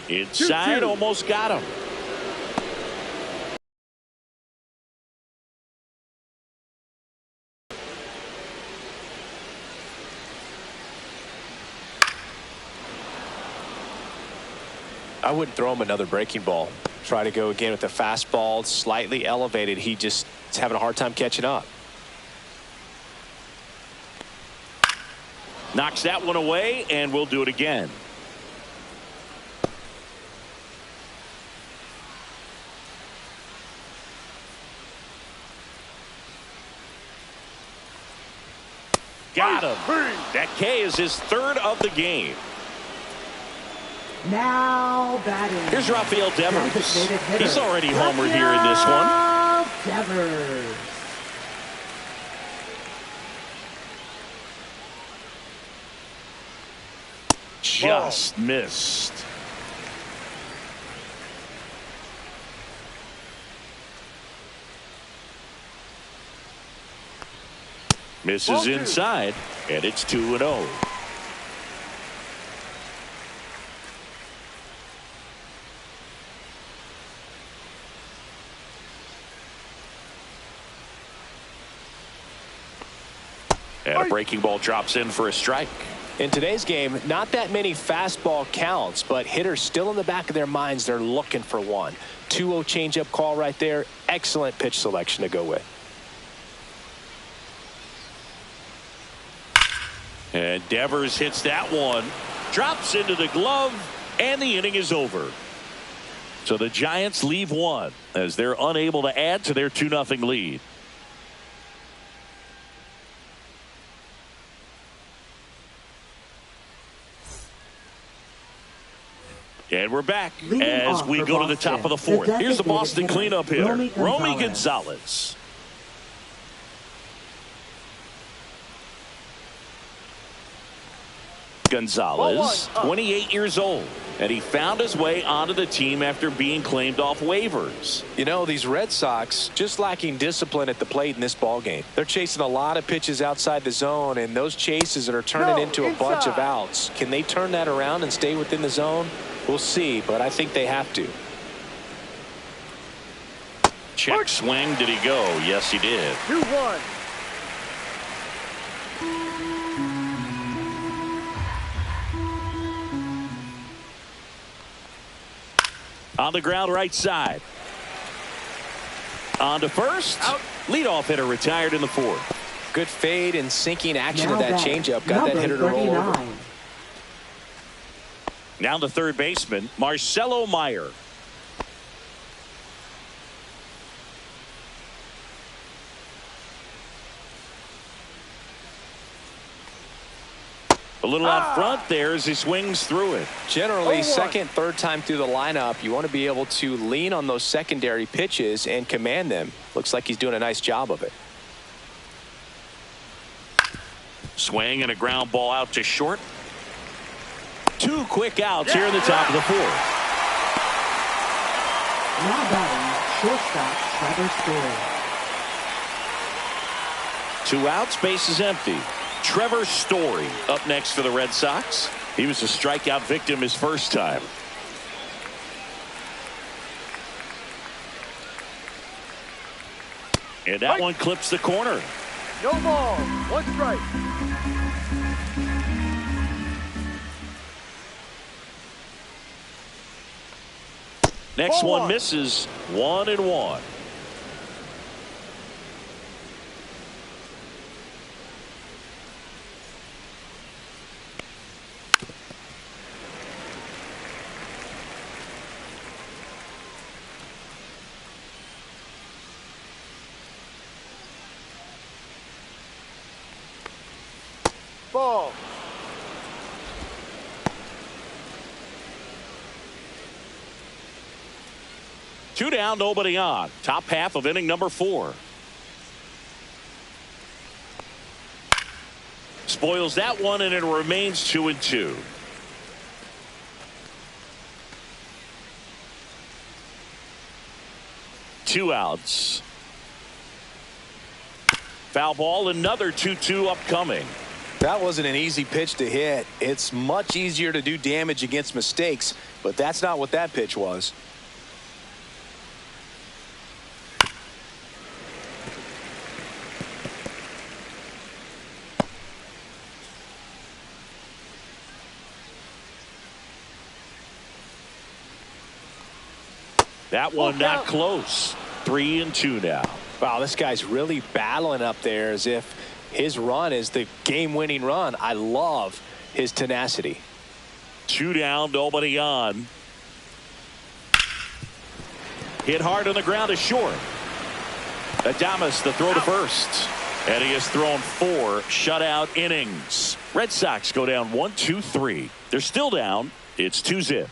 Inside, almost got him. I wouldn't throw him another breaking ball. Try to go again with the fastball, slightly elevated. He just is having a hard time catching up. Knocks that one away, and we'll do it again. Got him. That K is his 3rd of the game. Now batting. Here's Rafael Devers. He's already homered here in this one. Devers. Just missed. Misses inside, and it's 2-0. And a breaking ball drops in for a strike. In today's game, not that many fastball counts, but hitters still in the back of their minds, they're looking for one. 2-0 changeup call right there. Excellent pitch selection to go with. And Devers hits that one. Drops into the glove, and the inning is over. So the Giants leave one as they're unable to add to their 2-0 lead. And we're back as we go to the top of the fourth. Here's the Boston cleanup hitter, Romy Gonzalez. Gonzalez, 28 years old, and he found his way onto the team after being claimed off waivers. You know, these Red Sox just lacking discipline at the plate in this ball game. They're chasing a lot of pitches outside the zone, and those chases are turning into a bunch of outs. Can they turn that around and stay within the zone? We'll see, but I think they have to. Check swing. Did he go? Yes, he did. 2-1. On the ground right side. On to first. Out. Leadoff hitter retired in the fourth. Good fade and sinking action of that changeup. Got that hitter to roll over. Now the third baseman, Marcelo Meyer. A little out front there as he swings through it. Generally, second, third time through the lineup, you want to be able to lean on those secondary pitches and command them. Looks like he's doing a nice job of it. Swing and a ground ball out to short. 2 quick outs here in the top of the fourth. Now batting, shortstop Trevor Story. 2 outs, base is empty. Trevor Story up next for the Red Sox. He was a strikeout victim his first time. And that one clips the corner. No ball. 1 strike. Next one misses. 1-1. Ball. Two down, nobody on. Top half of inning number 4. Spoils that one, and it remains 2-2. Two outs. Foul ball, another 2-2 upcoming. That wasn't an easy pitch to hit. It's much easier to do damage against mistakes, but that's not what that pitch was. That one not close. 3-2 now. Wow, this guy's really battling up there as if his run is the game-winning run. I love his tenacity. 2 down, nobody on. Hit hard on the ground is short. Adames the throw to first. And he has thrown 4 shutout innings. Red Sox go down 1-2-3. They're still down. It's 2-0.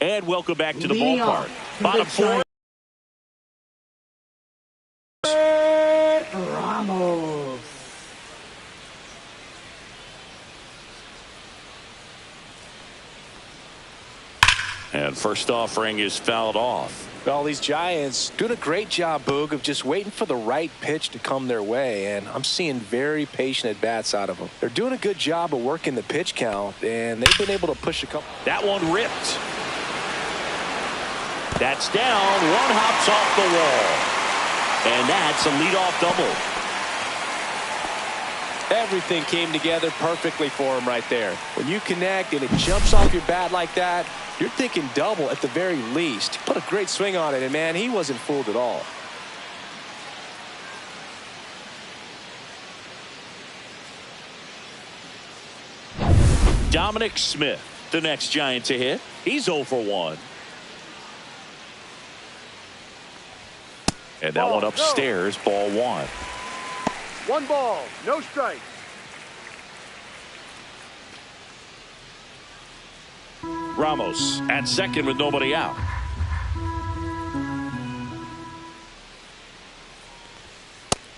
And welcome back to the ballpark. Bottom 4. Ramos. And first offering is fouled off. Well, these Giants doing a great job, Boog, of just waiting for the right pitch to come their way, and I'm seeing very patient at-bats out of them. They're doing a good job of working the pitch count, and they've been able to push a couple. That one ripped. That's down. One hops off the wall. And that's a leadoff double. Everything came together perfectly for him right there. When you connect and it jumps off your bat like that, you're thinking double at the very least. He put a great swing on it, and, man, he wasn't fooled at all. Dominic Smith, the next Giant to hit. He's 0 for 1. And that one upstairs, ball 1. 1 ball, no strikes. Ramos at second with nobody out.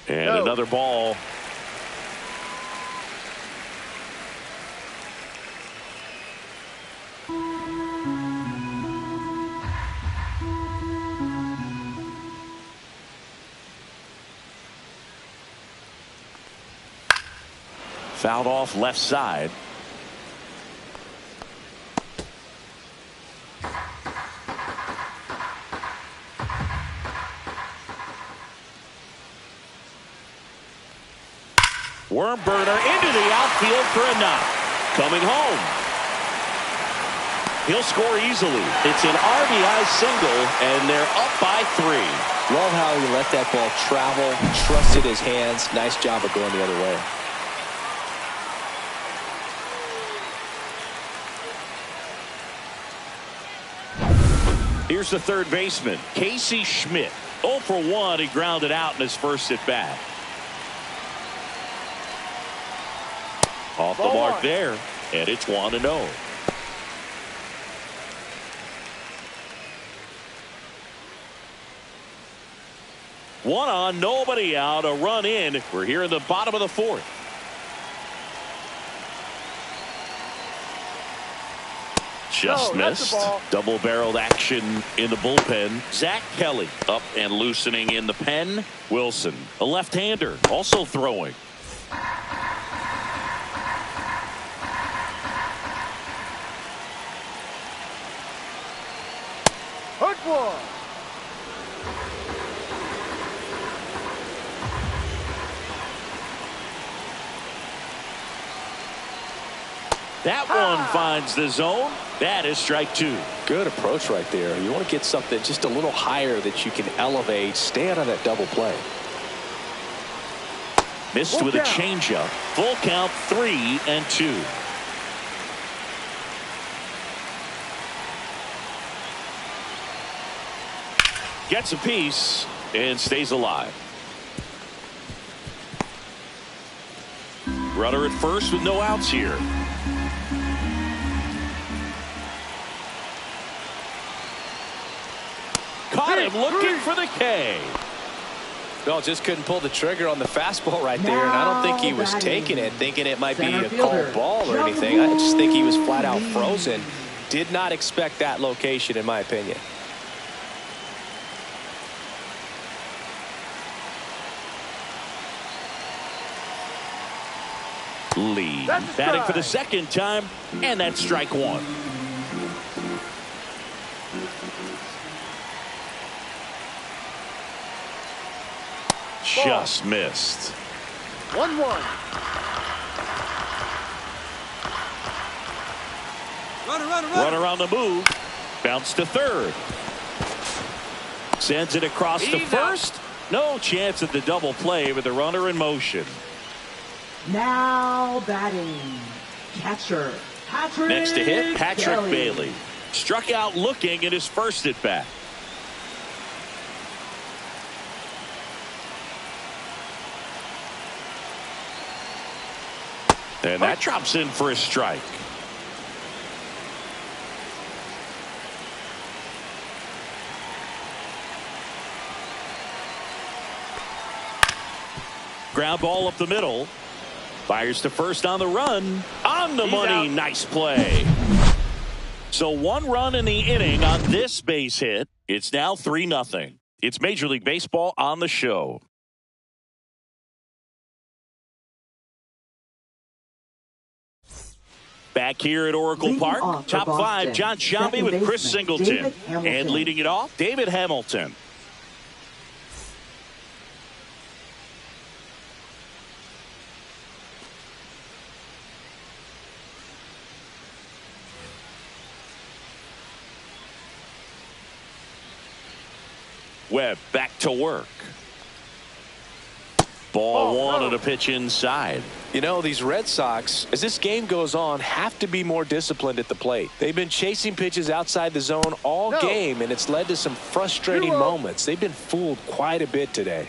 And another ball. Fouled off left side. Worm burner into the outfield for a knock. Coming home. He'll score easily. It's an RBI single, and they're up by 3. Love how he let that ball travel, trusted his hands. Nice job of going the other way. Here's the third baseman, Casey Schmidt. 0 for 1. He grounded out in his first at bat. Off the mark there, and it's 1-0. One on, nobody out, a run in. We're here in the bottom of the 4th. Just missed. Double-barreled action in the bullpen. Zach Kelly up and loosening in the pen. Wilson, a left-hander, also throwing. Hook one. That one finds the zone. That is strike 2. Good approach right there. You want to get something just a little higher that you can elevate. Stay out of that double play. Missed with a changeup. Full count, 3-2. Gets a piece and stays alive. Runner at first with no outs here. Caught him looking for the K. Well, just couldn't pull the trigger on the fastball right there, and I don't think he was taking it, thinking it might be a called ball or anything. I just think he was flat out frozen. Did not expect that location, in my opinion. Lead. Batting for the second time, and that's strike 1. Just missed. 1-1. Runner on the move. Bounce to third. Sends it across to first. No chance at the double play with the runner in motion. Now batting, catcher Patrick. Next to hit, Patrick Bailey. Struck out looking at his first at bat. And that drops in for a strike. ground ball up the middle. Fires to first on the run. On the money. Nice play. So 1 run in the inning on this base hit. It's now 3-0. It's Major League Baseball on the show. Back here at Oracle Park, top 5, John Shelby with Chris Singleton. And leading it off, David Hamilton. Webb back to work. Ball 1 and a pitch inside. You know, these Red Sox, as this game goes on, have to be more disciplined at the plate. They've been chasing pitches outside the zone all game, and it's led to some frustrating moments. They've been fooled quite a bit today.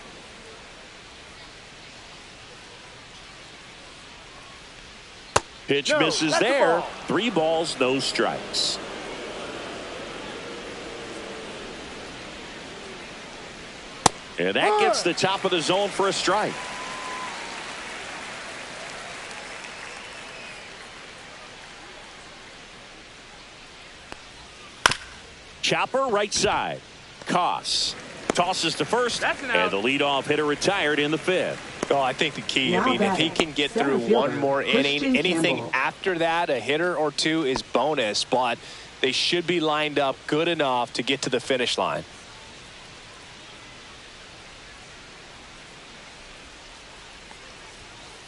Pitch misses there. 3 balls, no strikes. And that gets the top of the zone for a strike. Chopper right side. Koss tosses to first, and the leadoff hitter retired in the 5th. Oh, I think the key, if he can get through one more inning, anything after that, a hitter or 2 is bonus, but they should be lined up good enough to get to the finish line.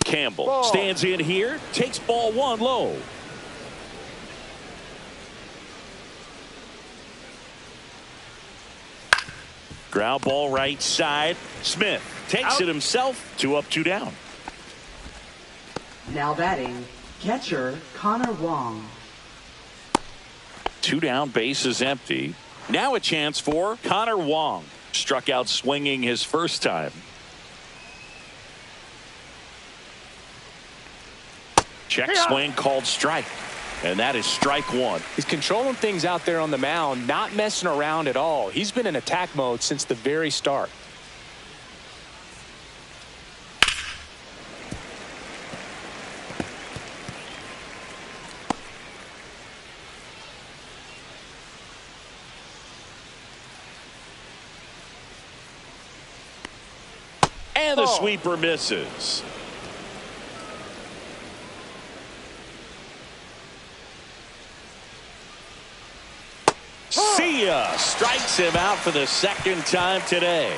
Campbell stands in here, takes ball 1 low. Ground ball right side. Smith takes it himself. 2 up, 2 down. Now batting, catcher Connor Wong. 2 down, base is empty. Now a chance for Connor Wong. Struck out swinging his first time. Check swing called strike. And that is strike 1. He's controlling things out there on the mound, not messing around at all. He's been in attack mode since the very start. And the sweeper misses. See ya. Strikes him out for the 2nd time today.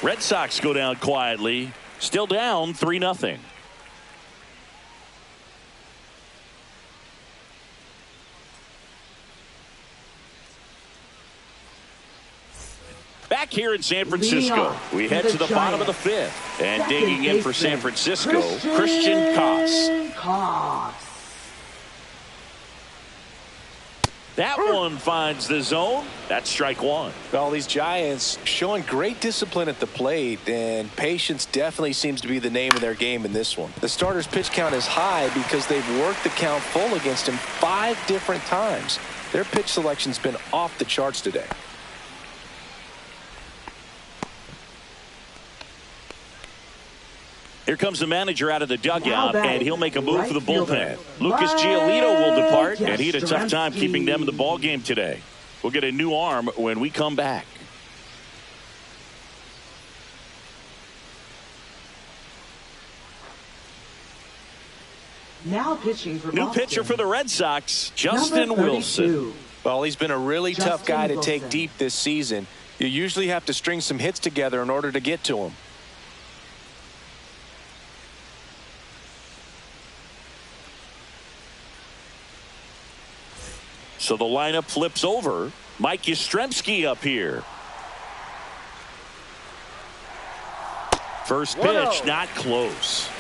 Red Sox go down quietly. Still down 3-0. Back here in San Francisco, we head to the bottom of the 5th. And digging in for San Francisco, Christian Koss. That one finds the zone. That's strike 1. Well, these Giants showing great discipline at the plate, and patience definitely seems to be the name of their game in this one. The starter's pitch count is high because they've worked the count full against him 5 different times. Their pitch selection's been off the charts today. Here comes the manager out of the dugout, and he'll make a move for the bullpen. Lucas Giolito will depart, and he had a tough time keeping them in the ball game today. We'll get a new arm when we come back. Now pitching for New Boston. pitcher for the Red Sox, Justin Wilson. Well, he's been a really tough guy to take deep this season. You usually have to string some hits together in order to get to him. So the lineup flips over. Mike Yastrzemski up here. First pitch, not close.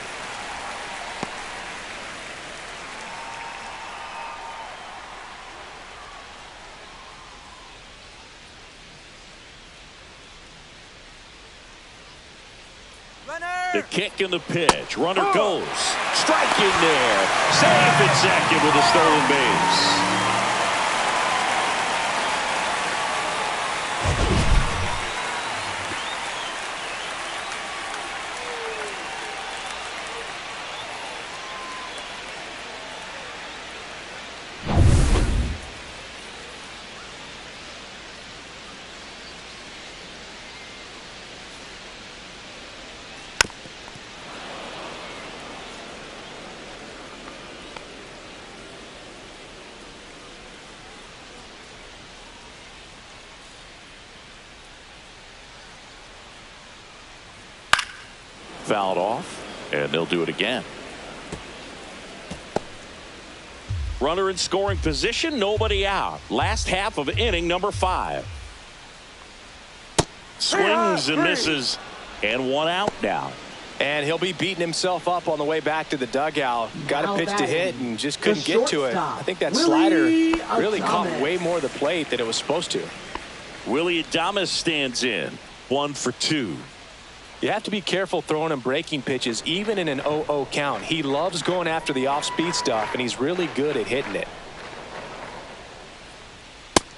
The kick and the pitch. Runner goes. Strike in there. Safe at second with a stolen base. fouled off, and they'll do it again. Runner in scoring position, nobody out. Last half of inning number 5. Swings and misses, and 1 out now. And he'll be beating himself up on the way back to the dugout. Got a pitch to hit and just couldn't get to it. I think that slider really caught way more of the plate than it was supposed to. Willie Adames stands in. 1 for 2. You have to be careful throwing him breaking pitches, even in an 0-0 count. He loves going after the off-speed stuff, and he's really good at hitting it.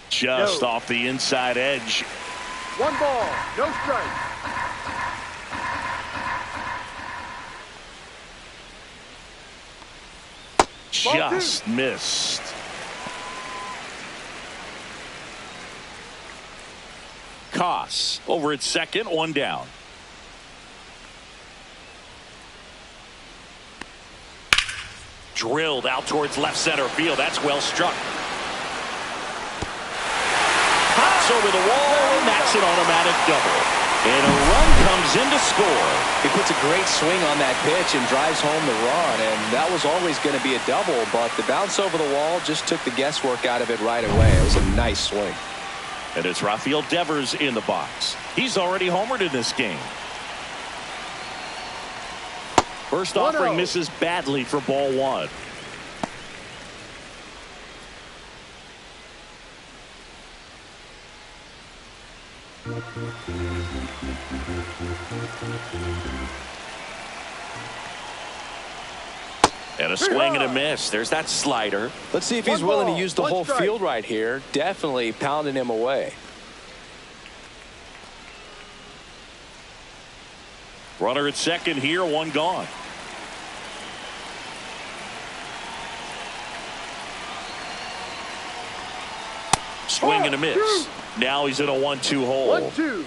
Just off the inside edge. 1 ball, no strike. Just missed. Koss over at second, 1 down. Drilled out towards left center field. That's well struck. Pops over the wall, and that's an automatic double. And a run comes in to score. He puts a great swing on that pitch and drives home the run, and that was always going to be a double, but the bounce over the wall just took the guesswork out of it right away. It was a nice swing. And it's Rafael Devers in the box. He's already homered in this game. First offering misses badly for ball 1. And a swing and a miss. There's that slider. Let's see if he's willing to use the whole field right here. Definitely pounding him away. Runner at second here, 1 gone. Swing and a miss. Now he's in a 1-2 hole. 1-2.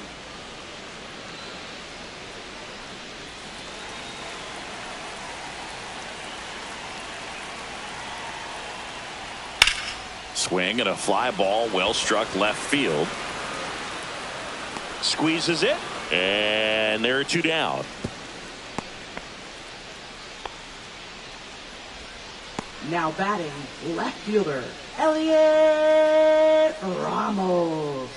Swing and a fly ball, well struck left field. Squeezes it, and there are 2 down. Now batting, left fielder, Elliot Ramos.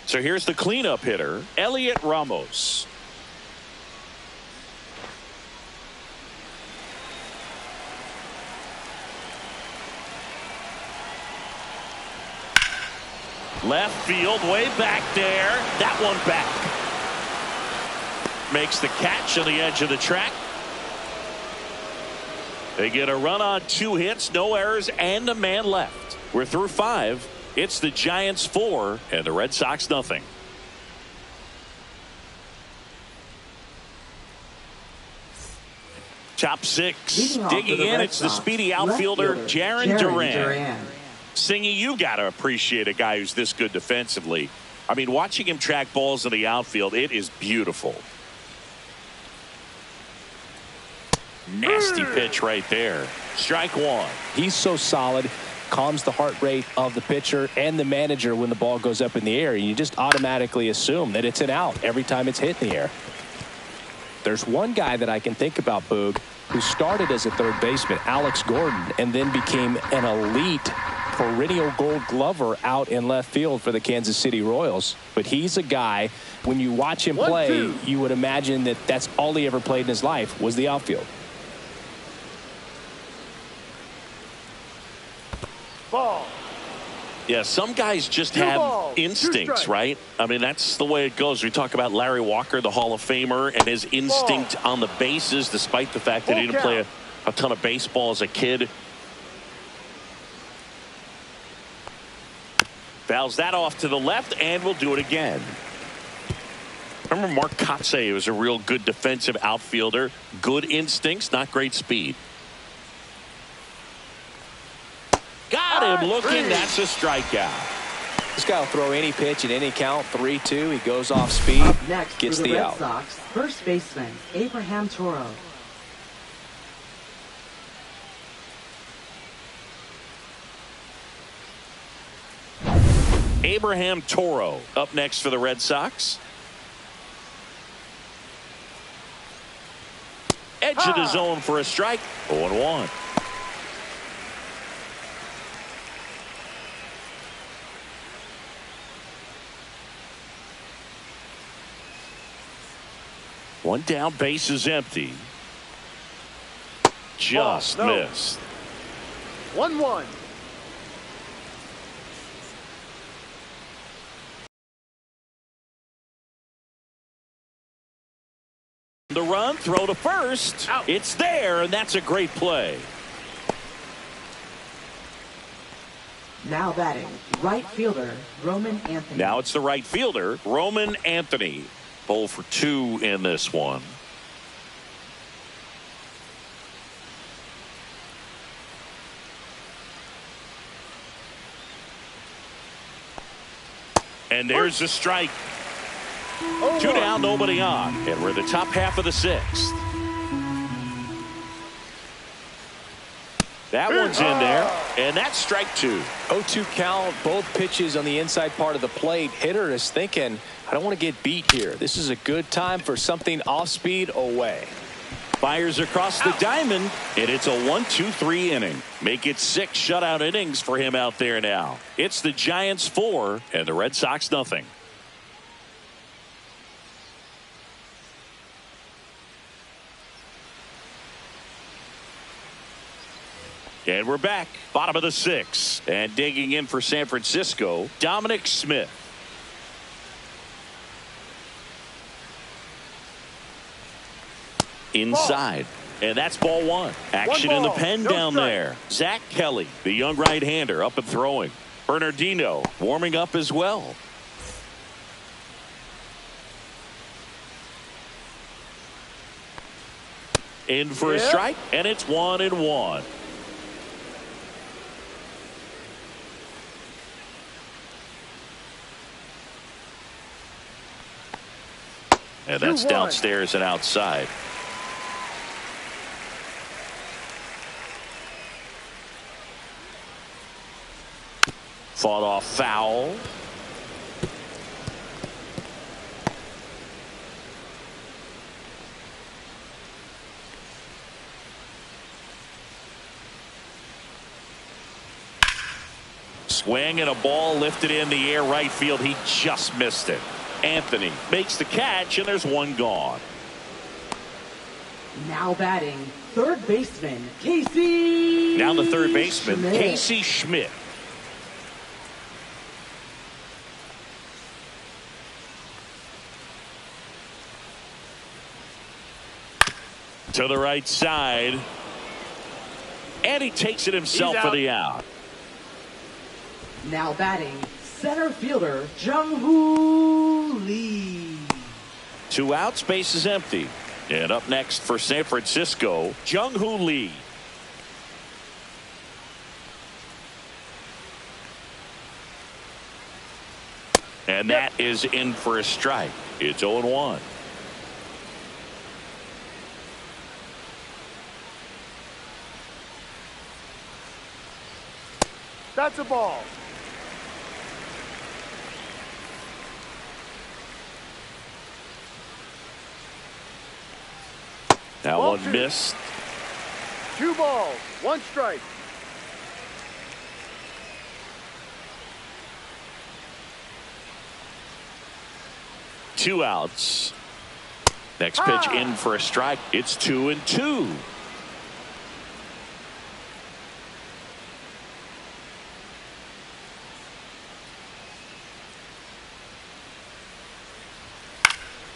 So here's the cleanup hitter, Elliot Ramos. Left field, way back there. That one back. Makes the catch on the edge of the track. They get a run on 2 hits, no errors, and a man left. We're through 5. It's the Giants 4 and the Red Sox nothing. Top 6. Digging in, it's the speedy outfielder, Jarren Duran. Singy, you got to appreciate a guy who's this good defensively. I mean, watching him track balls in the outfield, it is beautiful. Nasty pitch right there. Strike 1. He's so solid, calms the heart rate of the pitcher and the manager when the ball goes up in the air. You just automatically assume that it's an out every time it's hit in the air. There's one guy that I can think about, Boog, who started as a third baseman, Alex Gordon, and then became an elite perennial Gold Glover out in left field for the Kansas City Royals. But he's a guy, when you watch him play, you would imagine that that's all he ever played in his life was the outfield. Ball. Yeah, some guys just have instincts, right? I mean, that's the way it goes. We talk about Larry Walker, the Hall of Famer, and his instinct on the bases, despite the fact that he didn't play a ton of baseball as a kid. Fouls that off to the left, and we'll do it again. Remember Mark Kotsay was a real good defensive outfielder. Good instincts, not great speed. Got him looking. That's a strikeout. This guy will throw any pitch at any count. 3-2. He goes off speed. Up next gets for the the Red out. Sox, first baseman Abraham Toro. Abraham Toro up next for the Red Sox. Edge of the zone for a strike. 0-1. One down, base is empty. Just missed. 1-1. The run, throw to first. Out. It's there, and that's a great play. Now batting, right fielder, Roman Anthony. Now it's the right fielder, Roman Anthony. 0 for 2 in this one. And there's the strike. 2 down, nobody on. And we're in the top half of the 6th. That one's in there, and that's strike 2. 0-2 count, both pitches on the inside part of the plate. Hitter is thinking, I don't want to get beat here. This is a good time for something off speed away. Fires across the diamond, and it's a 1-2-3 inning. Make it 6 shutout innings for him out there now. It's the Giants 4 and the Red Sox nothing. And we're back. Bottom of the 6th. And digging in for San Francisco, Dominic Smith. Inside. And that's ball 1. Action in the pen down there. Zach Kelly, the young right-hander, up and throwing. Bernardino warming up as well. In for a strike, and it's 1-1. And that's downstairs and outside. Fought off foul. Swing and a ball lifted in the air right field. He just missed it. Anthony makes the catch, and there's one gone. Now batting, third baseman, Casey. Now the third baseman, Schmidt. Casey Schmidt. To the right side. And he takes it himself for the out. Now batting, center fielder, Jung-Hoo Lee. 2 outs, base is empty. And up next for San Francisco, Jung-Hoo Lee. And that is in for a strike. It's 0-1. That's a ball. That Ball one 2. missed. 2 balls, 1 strike. Two outs. Next pitch in for a strike. It's 2-2.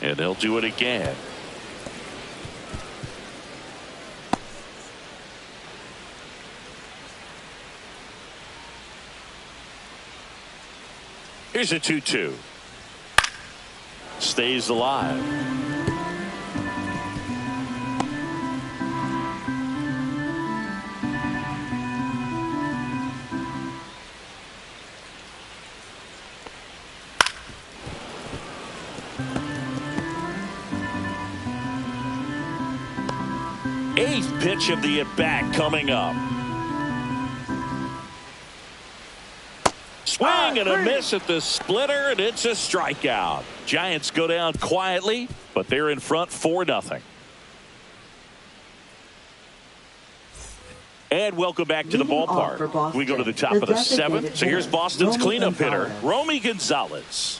And they'll do it again. Here's a 2-2. Stays alive. Eighth pitch of the at-bat coming up. Swing and a miss at the splitter, and it's a strikeout. Giants go down quietly, but they're in front 4-0. And welcome back to the ballpark. We go to the top of the 7th. So here's Boston's cleanup hitter, Romy Gonzalez.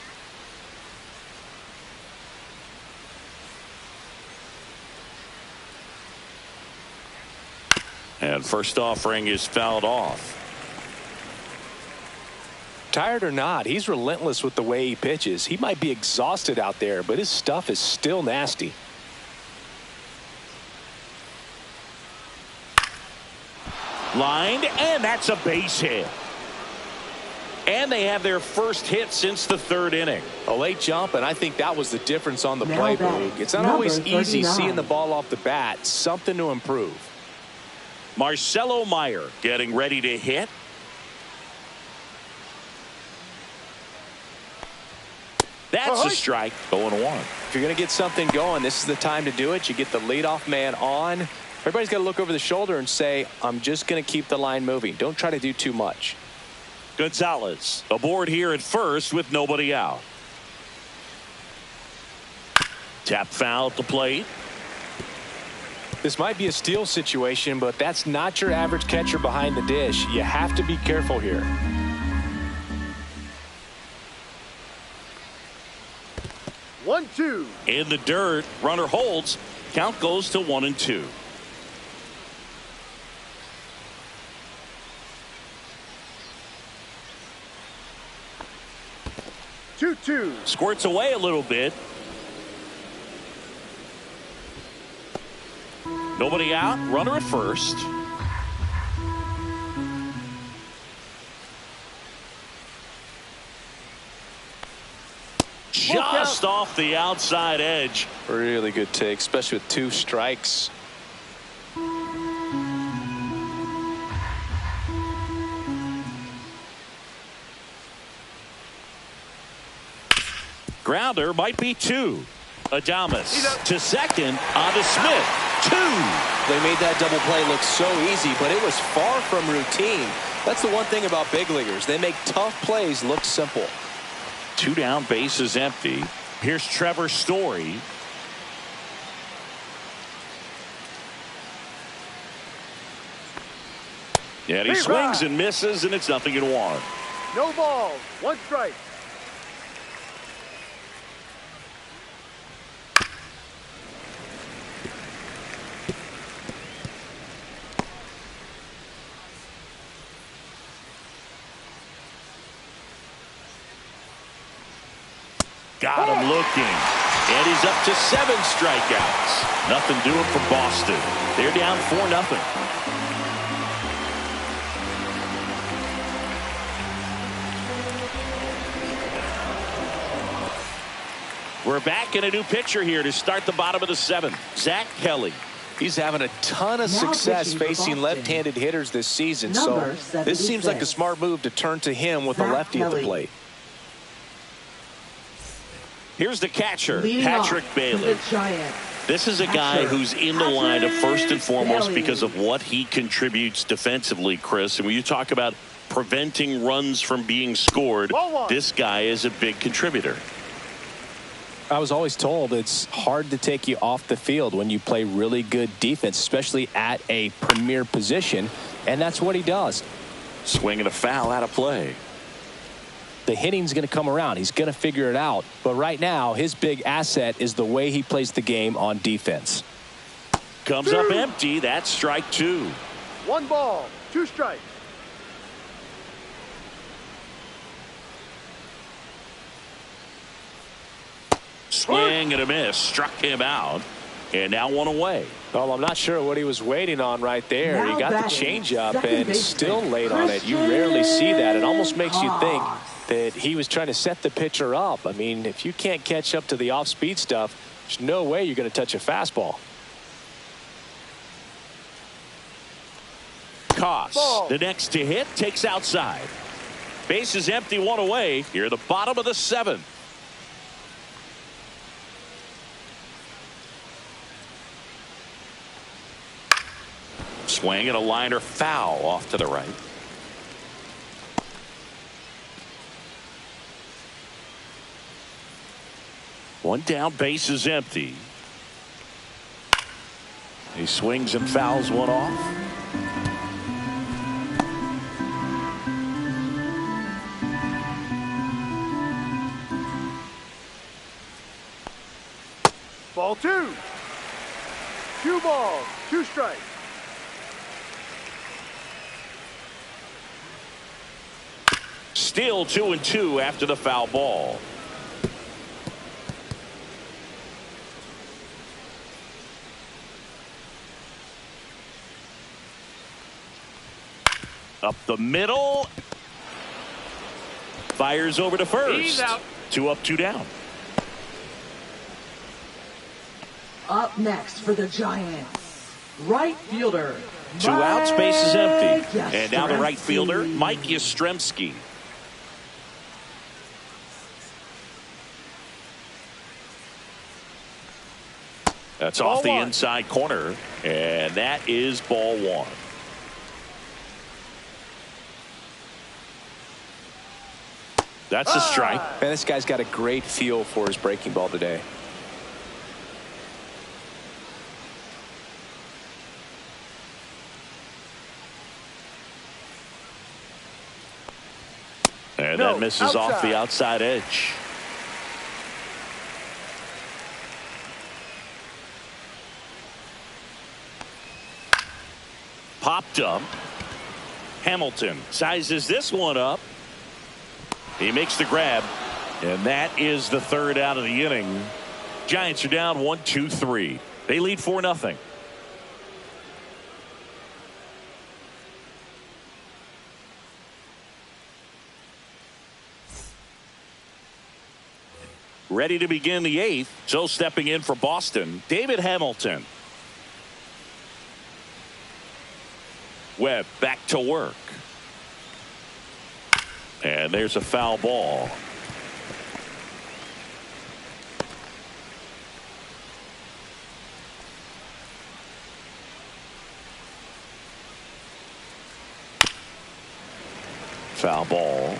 And first offering is fouled off. Tired or not, he's relentless with the way he pitches. He might be exhausted out there, but his stuff is still nasty. Lined, and that's a base hit. And they have their first hit since the 3rd inning. A late jump, and I think that was the difference on the play, Boog. It's not always easy seeing the ball off the bat. Something to improve. Marcelo Meyer getting ready to hit. That's a strike. 0-1. If you're going to get something going, this is the time to do it. You get the leadoff man on. Everybody's got to look over the shoulder and say, I'm just going to keep the line moving. Don't try to do too much. Gonzalez aboard here at first with nobody out. Tap foul at the plate. This might be a steal situation, but that's not your average catcher behind the dish. You have to be careful here. One, two. In the dirt, runner holds. Count goes to 1-2. Two. Squirts away a little bit. Nobody out. Runner at first. Just off the outside edge. Really good take, especially with 2 strikes. Grounder might be 2. Adames to second on to Smith. 2. They made that double play look so easy, but it was far from routine. That's the one thing about big leaguers. They make tough plays look simple. 2 down, bases empty. Here's Trevor Story. Yeah, he swings and misses, and it's 0-1. No ball. 1 strike. Got him looking. And he's up to 7 strikeouts. Nothing doing for Boston. They're down 4-0. We're back in a new pitcher here to start the bottom of the 7th. Zach Kelly. He's having a ton of success facing left-handed hitters this season, so this seems like a smart move to turn to him with a lefty at the plate. Here's the catcher, Patrick Bailey. This is a guy who's in the lineup first and foremost because of what he contributes defensively, Chris. And when you talk about preventing runs from being scored, this guy is a big contributor. I was always told it's hard to take you off the field when you play really good defense, especially at a premier position, and that's what he does. Swinging a foul out of play. The hitting's going to come around. He's going to figure it out. But right now, his big asset is the way he plays the game on defense. Comes up empty. That's strike 2. 1 ball. 2 strikes. Swing and a miss. Struck him out. And now 1 away. Well, I'm not sure what he was waiting on right there. He got the changeup and still late on it. You rarely see that. It almost makes you think that he was trying to set the pitcher up. I mean, if you can't catch up to the off-speed stuff, there's no way you're going to touch a fastball. Koss, the next to hit, takes outside. Base is empty, 1 away. Here, the bottom of the 7th. Swing and a liner foul off to the right. One down, base is empty. He swings and fouls one off. Ball 2. 2 balls, 2 strikes. Still 2-2 after the foul ball. Up the middle. Fires over to first. He's out. 2 up, 2 down. Up next for the Giants, right fielder. 2 outs, base is empty. Mike And now the right Yastrzemski. fielder, Mike Yastrzemski. That's Ball off the 1. inside corner, and that is ball 1. That's a strike. Man, this guy's got a great feel for his breaking ball today. And No, that misses off outside. the outside edge. Popped up. Hamilton sizes this one up. He makes the grab, and that is the 3rd out of the inning. Giants are down 1-2-3. They lead 4-0. Ready to begin the 8th. So stepping in for Boston, David Hamilton. Webb back to work. And there's a foul ball. Foul ball.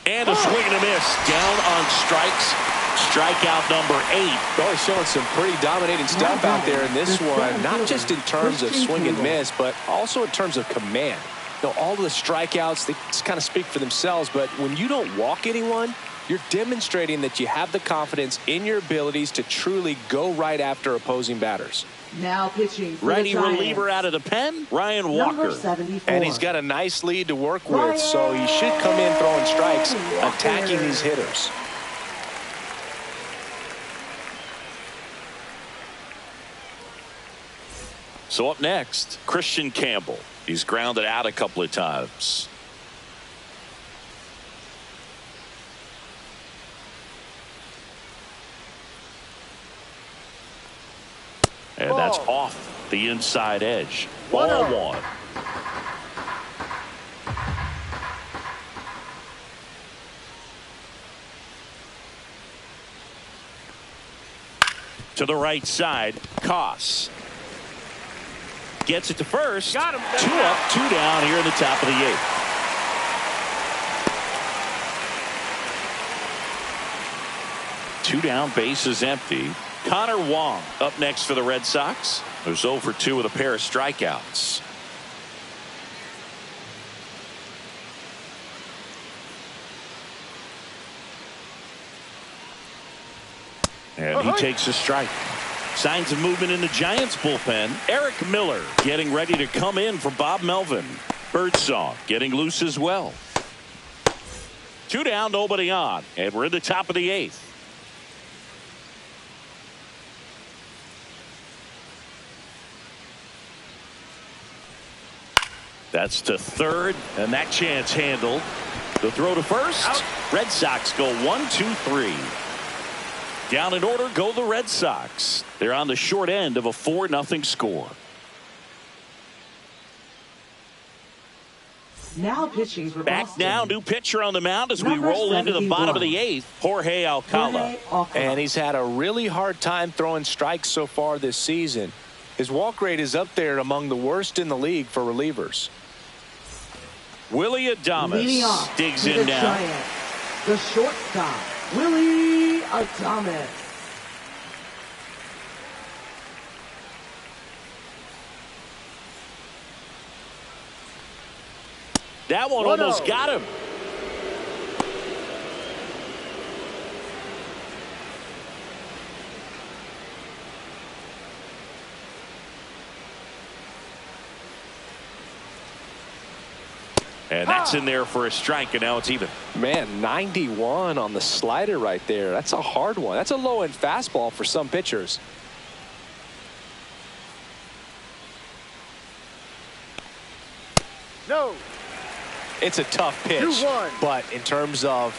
And a swing and a miss. Down on strikes. Strikeout number 8. Oh, he's showing some pretty dominating stuff out there in this one. Not just in terms of swing and miss, but also in terms of command. You know, all of the strikeouts, they just kind of speak for themselves. But when you don't walk anyone, you're demonstrating that you have the confidence in your abilities to truly go right after opposing batters. Now pitching for Righty the Giants, reliever out of the pen, Ryan number Walker. 74. And he's got a nice lead to work with, so he should come in throwing strikes, attacking these hitters. So up next, Christian Campbell. He's grounded out a couple of times. And that's off the inside edge. Ball 1. To the right side, Koss. Gets it to first. Got him. 2 up, 2 down here in the top of the 8th. Two down, base is empty. Connor Wong up next for the Red Sox. There's 0 for 2 with a pair of strikeouts. And he takes a strike. Signs of movement in the Giants bullpen. Eric Miller getting ready to come in for Bob Melvin. Birdsong getting loose as well. 2 down, nobody on. And we're in the top of the 8th. That's to third, and that chance handled. The throw to first. Out. Red Sox go 1-2-3. Down in order go the Red Sox. They're on the short end of a 4-0 score. Now pitching for Back Boston. now, new pitcher on the mound as Number we roll into the bottom of the 71. 8th. Jorge Alcala. And he's had a really hard time throwing strikes so far this season. His walk rate is up there among the worst in the league for relievers. Willie Adames digs in now. Giants, the shortstop, Willie Adames. That one almost got him. And that's in there for a strike, and now it's even. Man, 91 on the slider right there. That's a hard one. That's a low-end fastball for some pitchers. No. It's a tough pitch, 2-1. but in terms of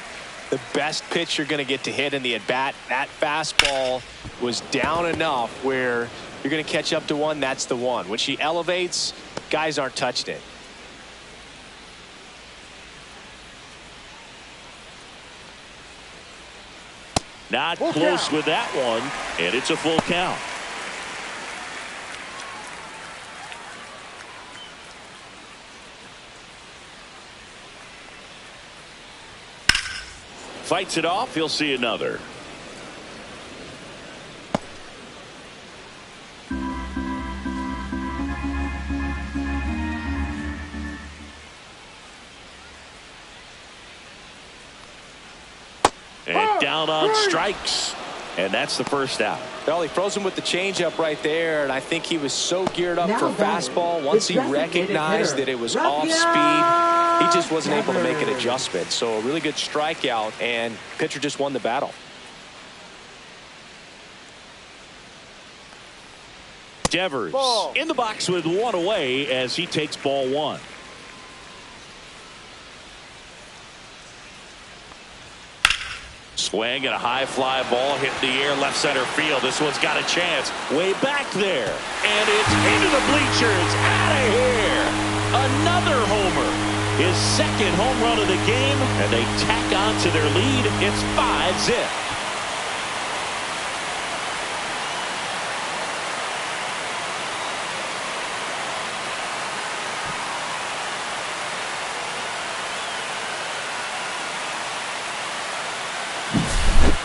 the best pitch you're going to get to hit in the at-bat, that fastball was down enough where you're going to catch up to one. That's the one. When she elevates, guys aren't touching it. Not Full close count. with that one, and it's a full count. Fights it off. He'll see another. And down on strikes. And that's the first out. Well, he froze him with the changeup right there, and I think he was so geared up for fastball. Once he recognized that it was off speed, he just wasn't able to make an adjustment. So a really good strikeout, and pitcher just won the battle. Devers Ball. in the box with one away as he takes ball one. Swing and a high fly ball hit the air left center field. This one's got a chance way back there, and it's into the bleachers. Out of here. Another homer. His second home run of the game, and they tack on to their lead. It's 5-zip.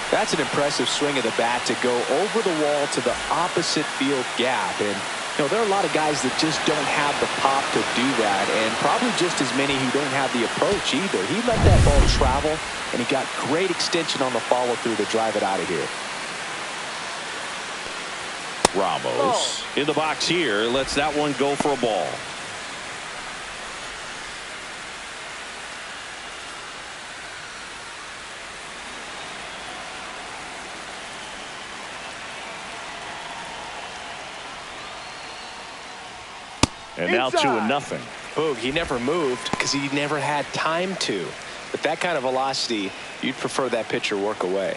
That's an impressive swing of the bat to go over the wall to the opposite field gap. And, you know, there are a lot of guys that just don't have the pop to do that, and probably just as many who don't have the approach either. He let that ball travel, and he got great extension on the follow-through to drive it out of here. Ramos in the box here lets that one go for a ball. And now 2-0. Boog, he never moved because he never had time to. But that kind of velocity, you'd prefer that pitcher work away.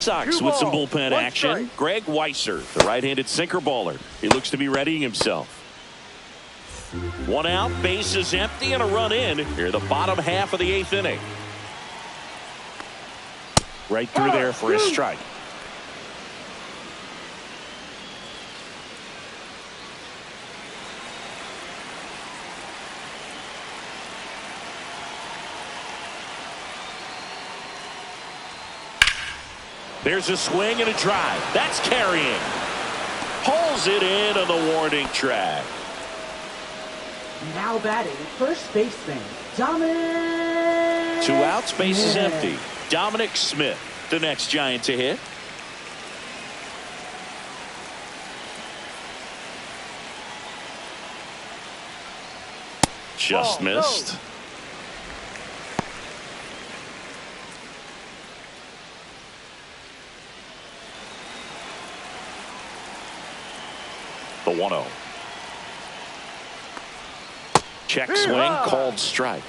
Sox with some bullpen action. Greg Weisser, the right-handed sinker baller. He looks to be readying himself. One out, bases empty, and a run in. Here, the bottom half of the 8th inning. Right through there for a strike. There's a swing and a drive. That's carrying. Pulls it in on the warning track. Now batting, first baseman, Dominic. 2 outs, base is empty. Dominic Smith, the next Giant to hit. Just missed. The 1-0. Check swing, called strike.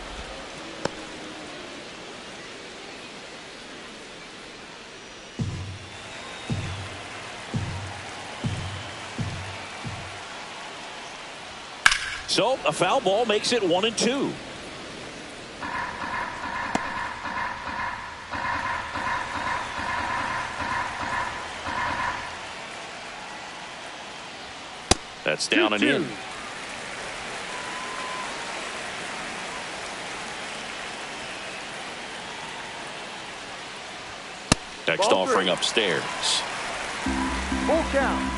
So a foul ball makes it 1-2. That's down and in. Next Ball offering 3. upstairs. Full count.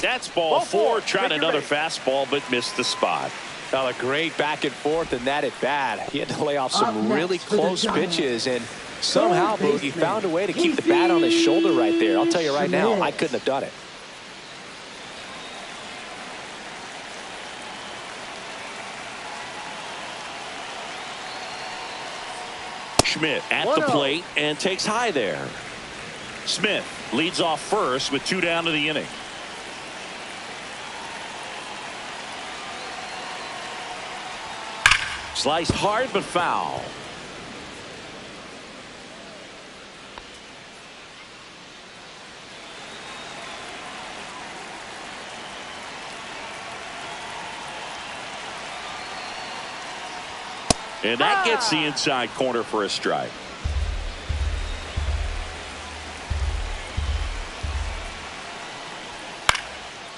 That's ball 4. Tried Take your another base. fastball, but missed the spot. A great back and forth, and that at bat. He had to lay off Up some next really for the close Giants. pitches, and somehow Third Boogie baseman, found a way to keep the bat on his shoulder right there. I'll tell you right now, I couldn't have done it. Schmidt at 1-0. the plate and takes high there. Smith leads off first with 2 down to the inning. Sliced hard but foul. And that gets the inside corner for a strike.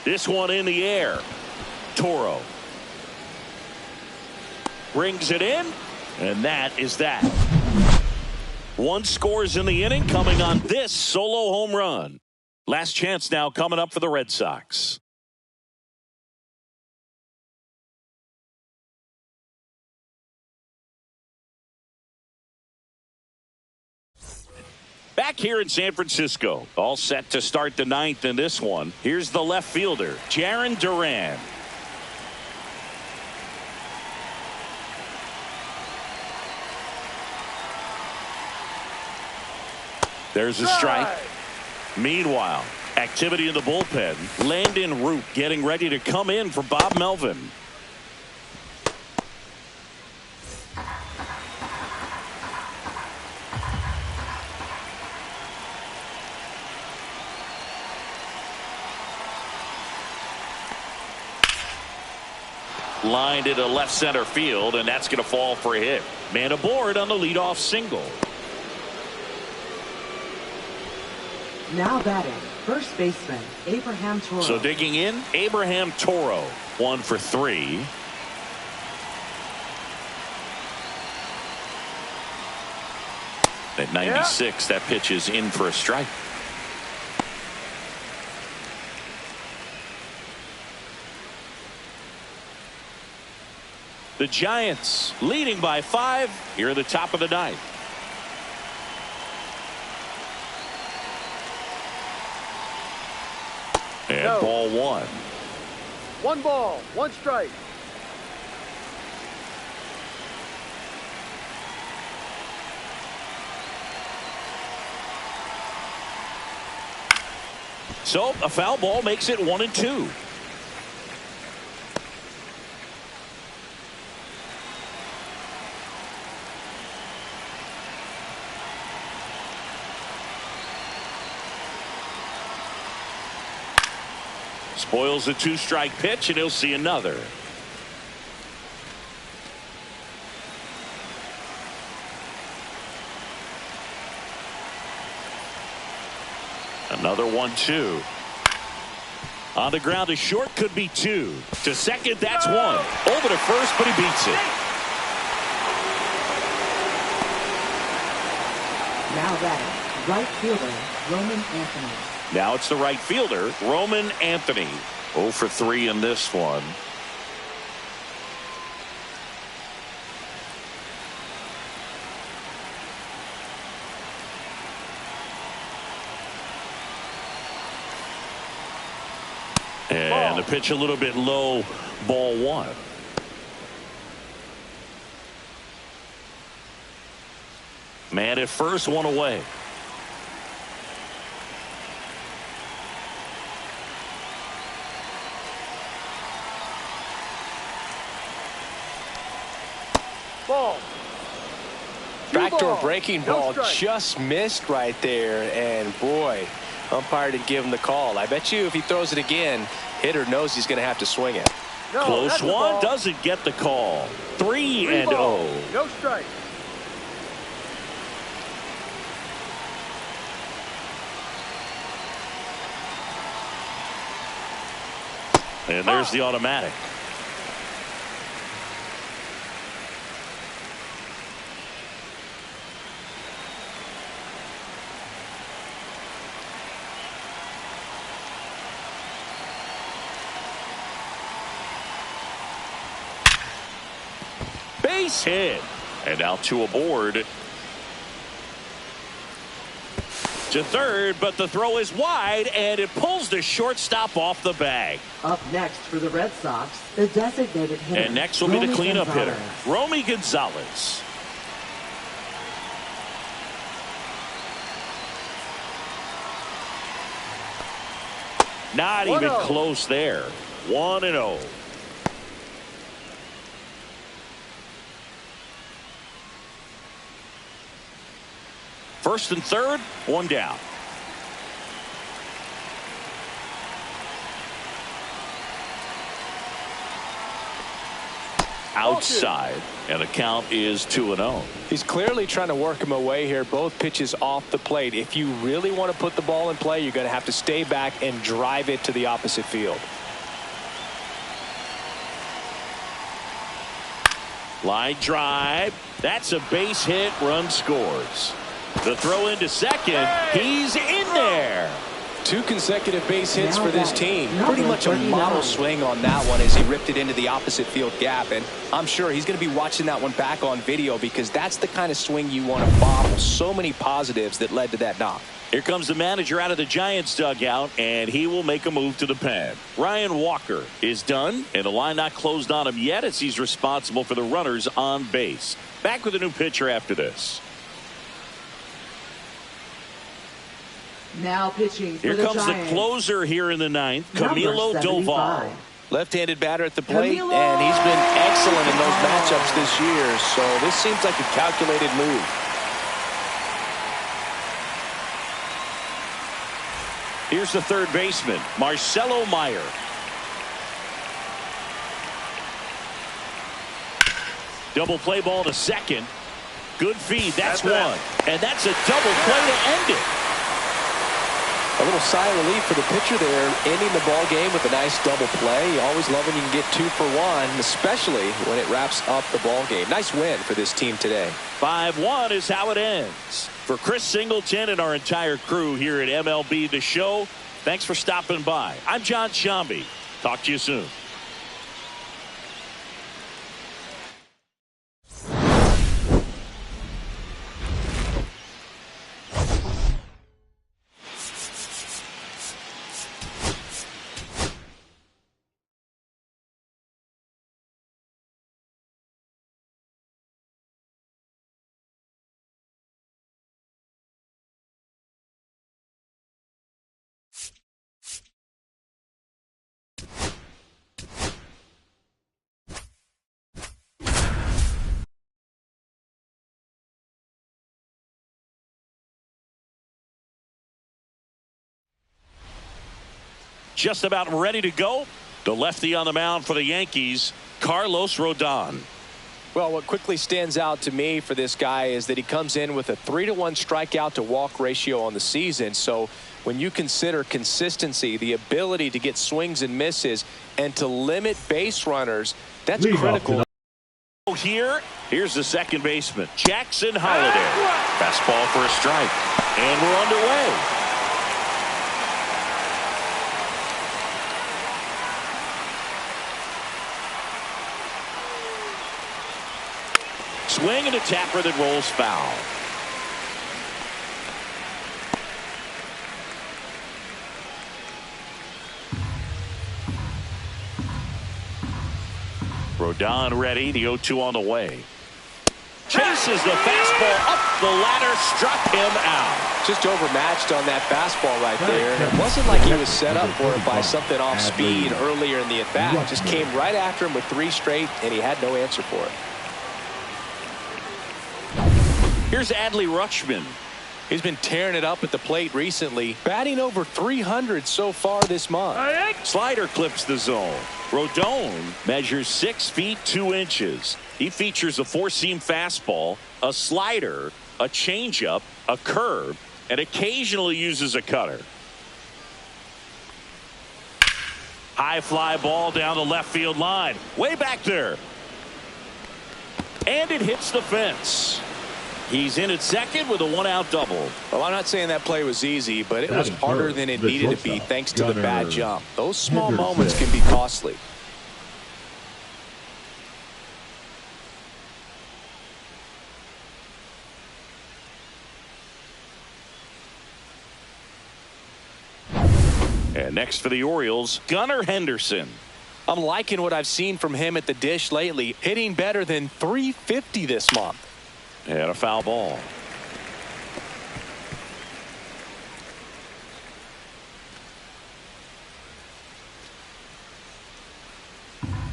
This one in the air. Toro brings it in, and that is that. 1 scores in the inning, coming on this solo home run. Last chance now coming up for the Red Sox. Back here in San Francisco, all set to start the 9th in this one. Here's the left fielder, Jarren Duran. There's a strike. Meanwhile, activity in the bullpen. Landon Root getting ready to come in for Bob Melvin. Lined into left center field, and that's going to fall for a hit. Man aboard on the leadoff single. Now batting, first baseman, Abraham Toro. So digging in, Abraham Toro. 1 for 3. At 96, that pitch is in for a strike. The Giants leading by 5 here at the top of the 9th. And ball 1. 1 ball, 1 strike. So a foul ball makes it 1-2. Spoils a 2-strike pitch, and he'll see another. Another 1-2. On the ground to short, could be 2. To second, that's 1. Over to first, but he beats it. Now batting, right fielder, Roman Anthony. Now it's the right fielder, Roman Anthony. 0 for 3 in this one. And the pitch a little bit low, ball 1. Man at first, 1 away. Ball. Backdoor breaking No ball strike. just missed right there, and boy, umpire didn't give him the call. I bet you if he throws it again, hitter knows he's going to have to swing it. No, Close that's a one, ball. doesn't get the call. 3-0. No strike. And there's the automatic. Base hit. And now two aboard. To third, but the throw is wide, and it pulls the shortstop off the bag. Up next for the Red Sox, the designated hitter. And next will be the cleanup Gonzalez. hitter, Romy Gonzalez. Not even 1-0. close there. 1-0. First and third, one down. Outside, and the count is 2-0. He's clearly trying to work him away here. Both pitches off the plate. If you really want to put the ball in play, you're going to have to stay back and drive it to the opposite field. Line drive. That's a base hit. Run scores. The throw into second. He's in there. 2 consecutive base hits Now for this batting, team. number Pretty much a 39. model swing on that one as he ripped it into the opposite field gap. And I'm sure he's going to be watching that one back on video because that's the kind of swing you want to bobble. So many positives that led to that knock. Here comes the manager out of the Giants dugout, and he will make a move to the pen. Ryan Walker is done, and the line not closed on him yet as he's responsible for the runners on base. Back with a new pitcher after this. Now pitching for Here the comes Giants. the closer here in the ninth, Number Camilo 75. Doval. Left-handed batter at the plate, Camilo! and he's been excellent in those matchups this year. So this seems like a calculated move. Here's the third baseman, Marcelo Meyer. Double play ball to second. Good feed. That's one. And that's a double play to end it. A little sigh of relief for the pitcher there, ending the ball game with a nice double play. You always love when you can get 2 for 1, especially when it wraps up the ball game. Nice win for this team today. 5-1 is how it ends. For Chris Singleton and our entire crew here at MLB The Show, thanks for stopping by. I'm John Shambi. Talk to you soon. Just about ready to go. The lefty on the mound for the Yankees, Carlos Rodon. Well, what quickly stands out to me for this guy is that he comes in with a 3-to-1 strikeout to walk ratio on the season. So when you consider consistency, the ability to get swings and misses, and to limit base runners, that's critical. Here's the second baseman, Jackson Holliday. Fastball for a strike. And we're underway. Swing and a tapper that rolls foul. Rodon ready. The 0-2 on the way. Chases the fastball up the ladder. Struck him out. Just overmatched on that fastball right there. And it wasn't like he was set up for it by something off speed earlier in the at-bat. Just came right after him with 3 straight, and he had no answer for it. Here's Adley Rutschman. He's been tearing it up at the plate recently, batting over 300 so far this month. Slider clips the zone. Rodon measures 6 feet 2 inches. He features a 4-seam fastball, a slider, a changeup, a curve, and occasionally uses a cutter. High fly ball down the left field line. Way back there. And it hits the fence. He's in at second with a one-out double. Well, I'm not saying that play was easy, but it was harder than it needed to be thanks to the bad jump. Those small moments can be costly. And next for the Orioles, Gunnar Henderson. I'm liking what I've seen from him at the dish lately, hitting better than .350 this month. And a foul ball.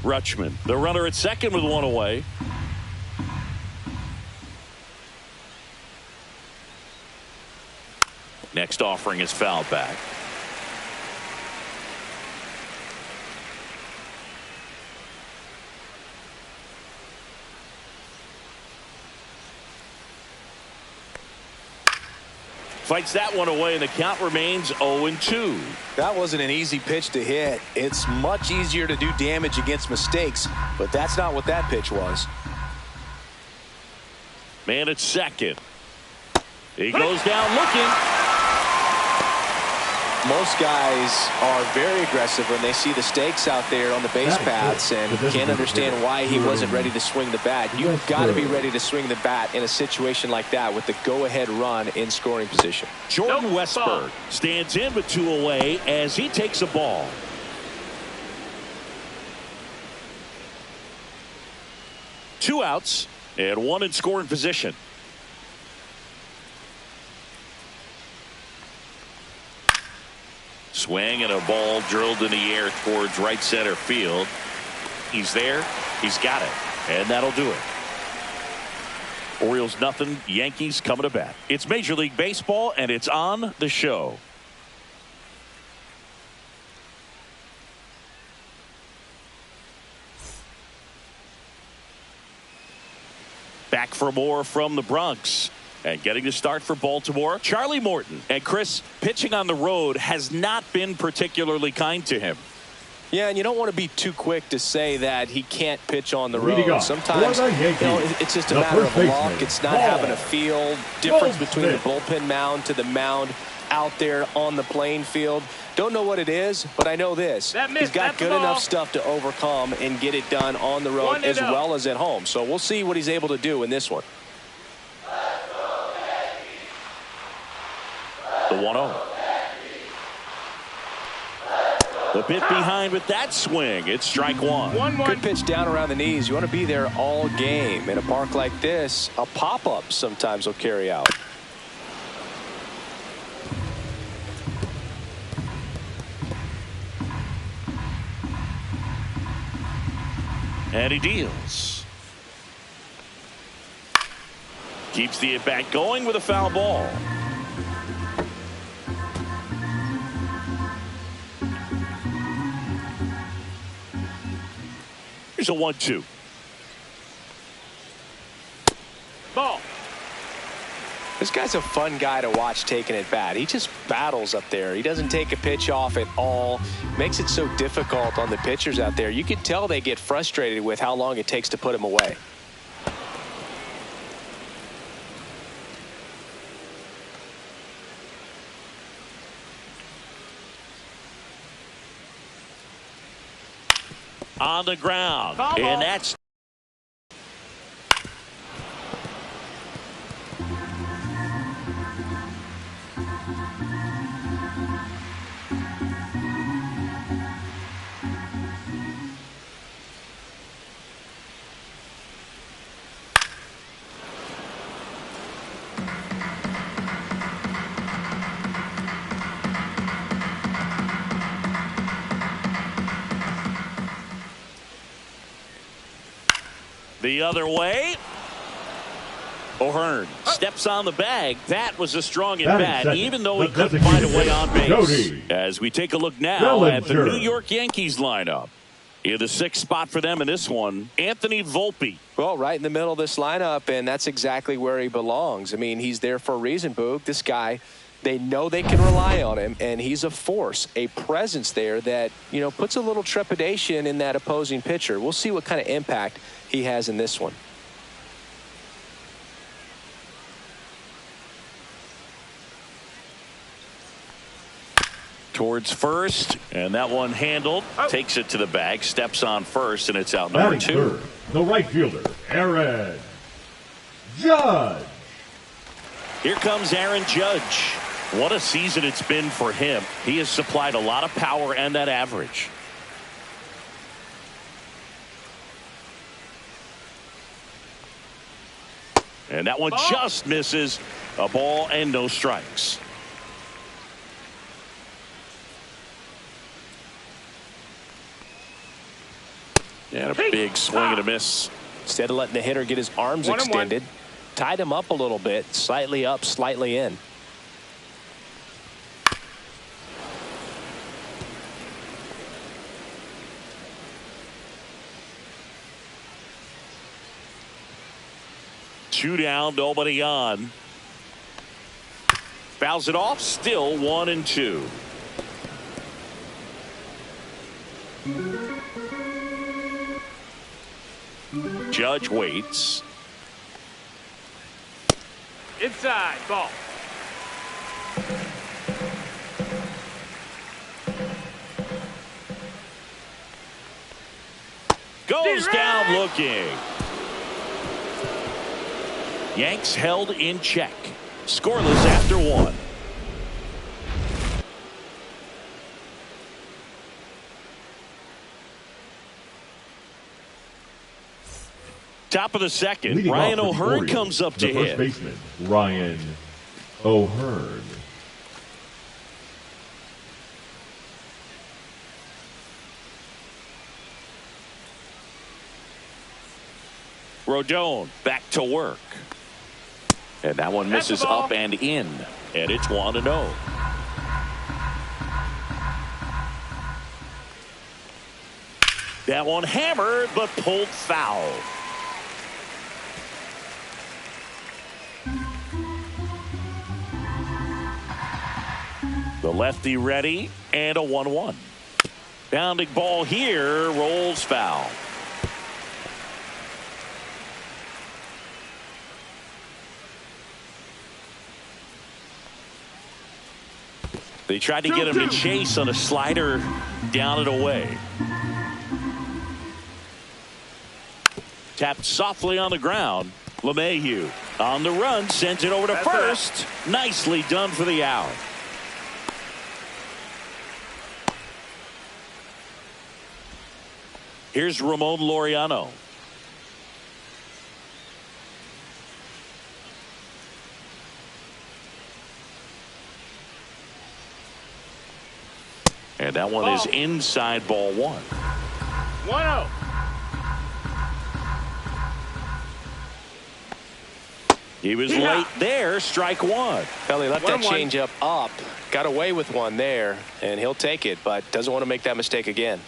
Rutschman, the runner at second with one away. Next offering is fouled back. Fights that one away, and the count remains 0-2. That wasn't an easy pitch to hit. It's much easier to do damage against mistakes, but that's not what that pitch was. Man at second. He goes down looking. Most guys are very aggressive when they see the stakes out there on the base paths and can't understand why he wasn't ready to swing the bat. You've got to be ready to swing the bat in a situation like that with the go-ahead run in scoring position. Jordan Westberg stands in with two away as he takes a ball. Two outs and one in scoring position. Swing and a ball drilled in the air towards right center field. He's there. He's got it. And that'll do it. Orioles nothing. Yankees coming to bat. It's Major League Baseball, and it's on the show. Back for more from the Bronx. And getting the start for Baltimore, Charlie Morton. And Chris, pitching on the road has not been particularly kind to him. Yeah, and you don't want to be too quick to say that he can't pitch on the road. Sometimes it's just a matter of luck. It's not having a feel. Difference between the bullpen mound to the mound out there on the playing field. Don't know what it is, but I know this. He's got good enough stuff to overcome and get it done on the road as well as at home. So we'll see what he's able to do in this one. The 1-0. The bit behind with that swing. It's strike one. Good pitch down around the knees. You want to be there all game. In a park like this, a pop-up sometimes will carry out. And he deals. Keeps the at-bat going with a foul ball. Here's a 1-2. Ball. This guy's a fun guy to watch taking at bat. He just battles up there. He doesn't take a pitch off at all. Makes it so difficult on the pitchers out there. You can tell they get frustrated with how long it takes to put him away. On the ground. And that's the other way. O'Hearn steps on the bag. That was a strong at bat, even though he couldn't find a way on base. As we take a look now at the New York Yankees lineup. In the sixth spot for them in this one, Anthony Volpe. Well, right in the middle of this lineup, and that's exactly where he belongs. I mean, he's there for a reason, Boog. This guy They know they can rely on him, and he's a force, a presence there that, you know, puts a little trepidation in that opposing pitcher. We'll see what kind of impact he has in this one. Towards first, and that one handled. Takes it to the bag, steps on first, and it's out number 2. Third, the right fielder, Aaron Judge. Here comes Aaron Judge. What a season it's been for him. He has supplied a lot of power and that average. And that one just misses. A ball and no strikes. And a big swing and a miss. Instead of letting the hitter get his arms extended, tied him up a little bit, slightly up, slightly in. Two down, nobody on. Fouls it off, still 1-2. Judge waits. Inside, ball. Goes down looking. Yanks held in check. Scoreless after 1. Top of the second, Leading Ryan off for the O'Hearn Orioles, comes up to the first hit. baseman, Ryan O'Hearn. Rodon back to work. And that one misses up and in. And it's 1-0. That one hammered but pulled foul. The lefty ready and a 1-1. Bounding ball here, rolls foul. They tried to get him to chase on a slider down and away. Tapped softly on the ground. LeMahieu on the run, sends it over to first. Nicely done for the out. Here's Ramon Laureano. And that one is inside, ball 1. 1-0. He was late there, strike 1. Well, he left that changeup up, got away with one there, and he'll take it, but doesn't want to make that mistake again.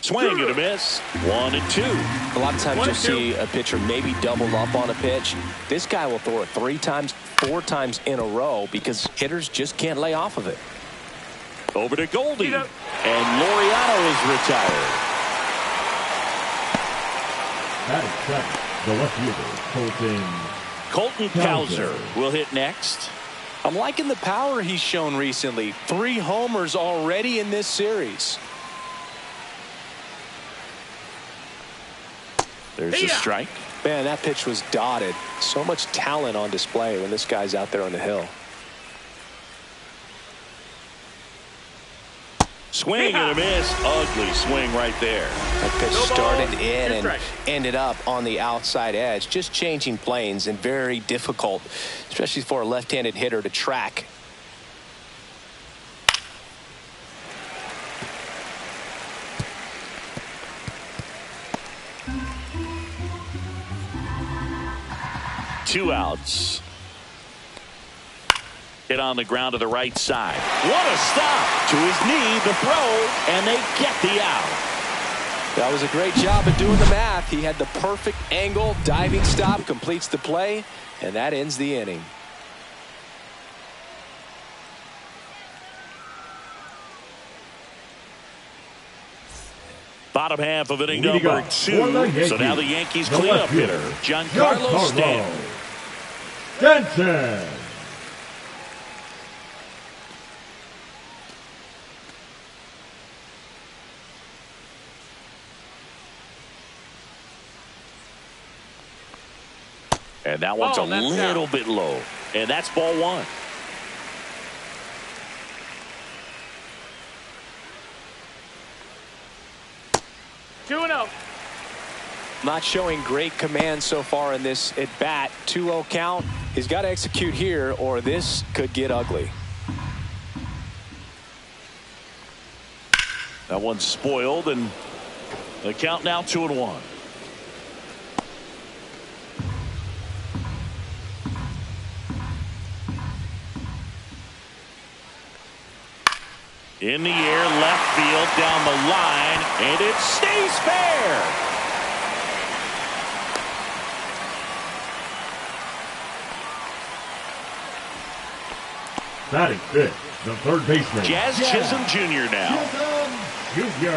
Swing and a miss. 1-2. A lot of times you'll see a pitcher maybe double up on a pitch. This guy will throw it 3 times, 4 times in a row because hitters just can't lay off of it. Over to Goldie. And Laureano is retired. Batting second, the left fielder, Colton Cowser will hit next. I'm liking the power he's shown recently. 3 homers already in this series. There's a strike. Man, that pitch was dotted. So much talent on display when this guy's out there on the hill. Swing and a miss. Ugly swing right there. That pitch started in and ended up on the outside edge. Just changing planes and very difficult, especially for a left-handed hitter to track. Two outs. Hit on the ground to the right side. What a stop. To his knee, the throw, and they get the out. That was a great job of doing the math. He had the perfect angle. Diving stop completes the play, and that ends the inning. Bottom half of inning number 2. So now the Yankees cleanup hitter, Giancarlo Stanton. And that one's a little bit low. And that's ball 1. Two and oh. Not showing great command so far in this at bat. 2-0 count. He's got to execute here or this could get ugly. That one's spoiled, and the count now 2-1. In the air, left field, down the line, and it stays fair. Batting fifth, the third baseman, Jazz Chisholm Jr. now. Chisholm Jr.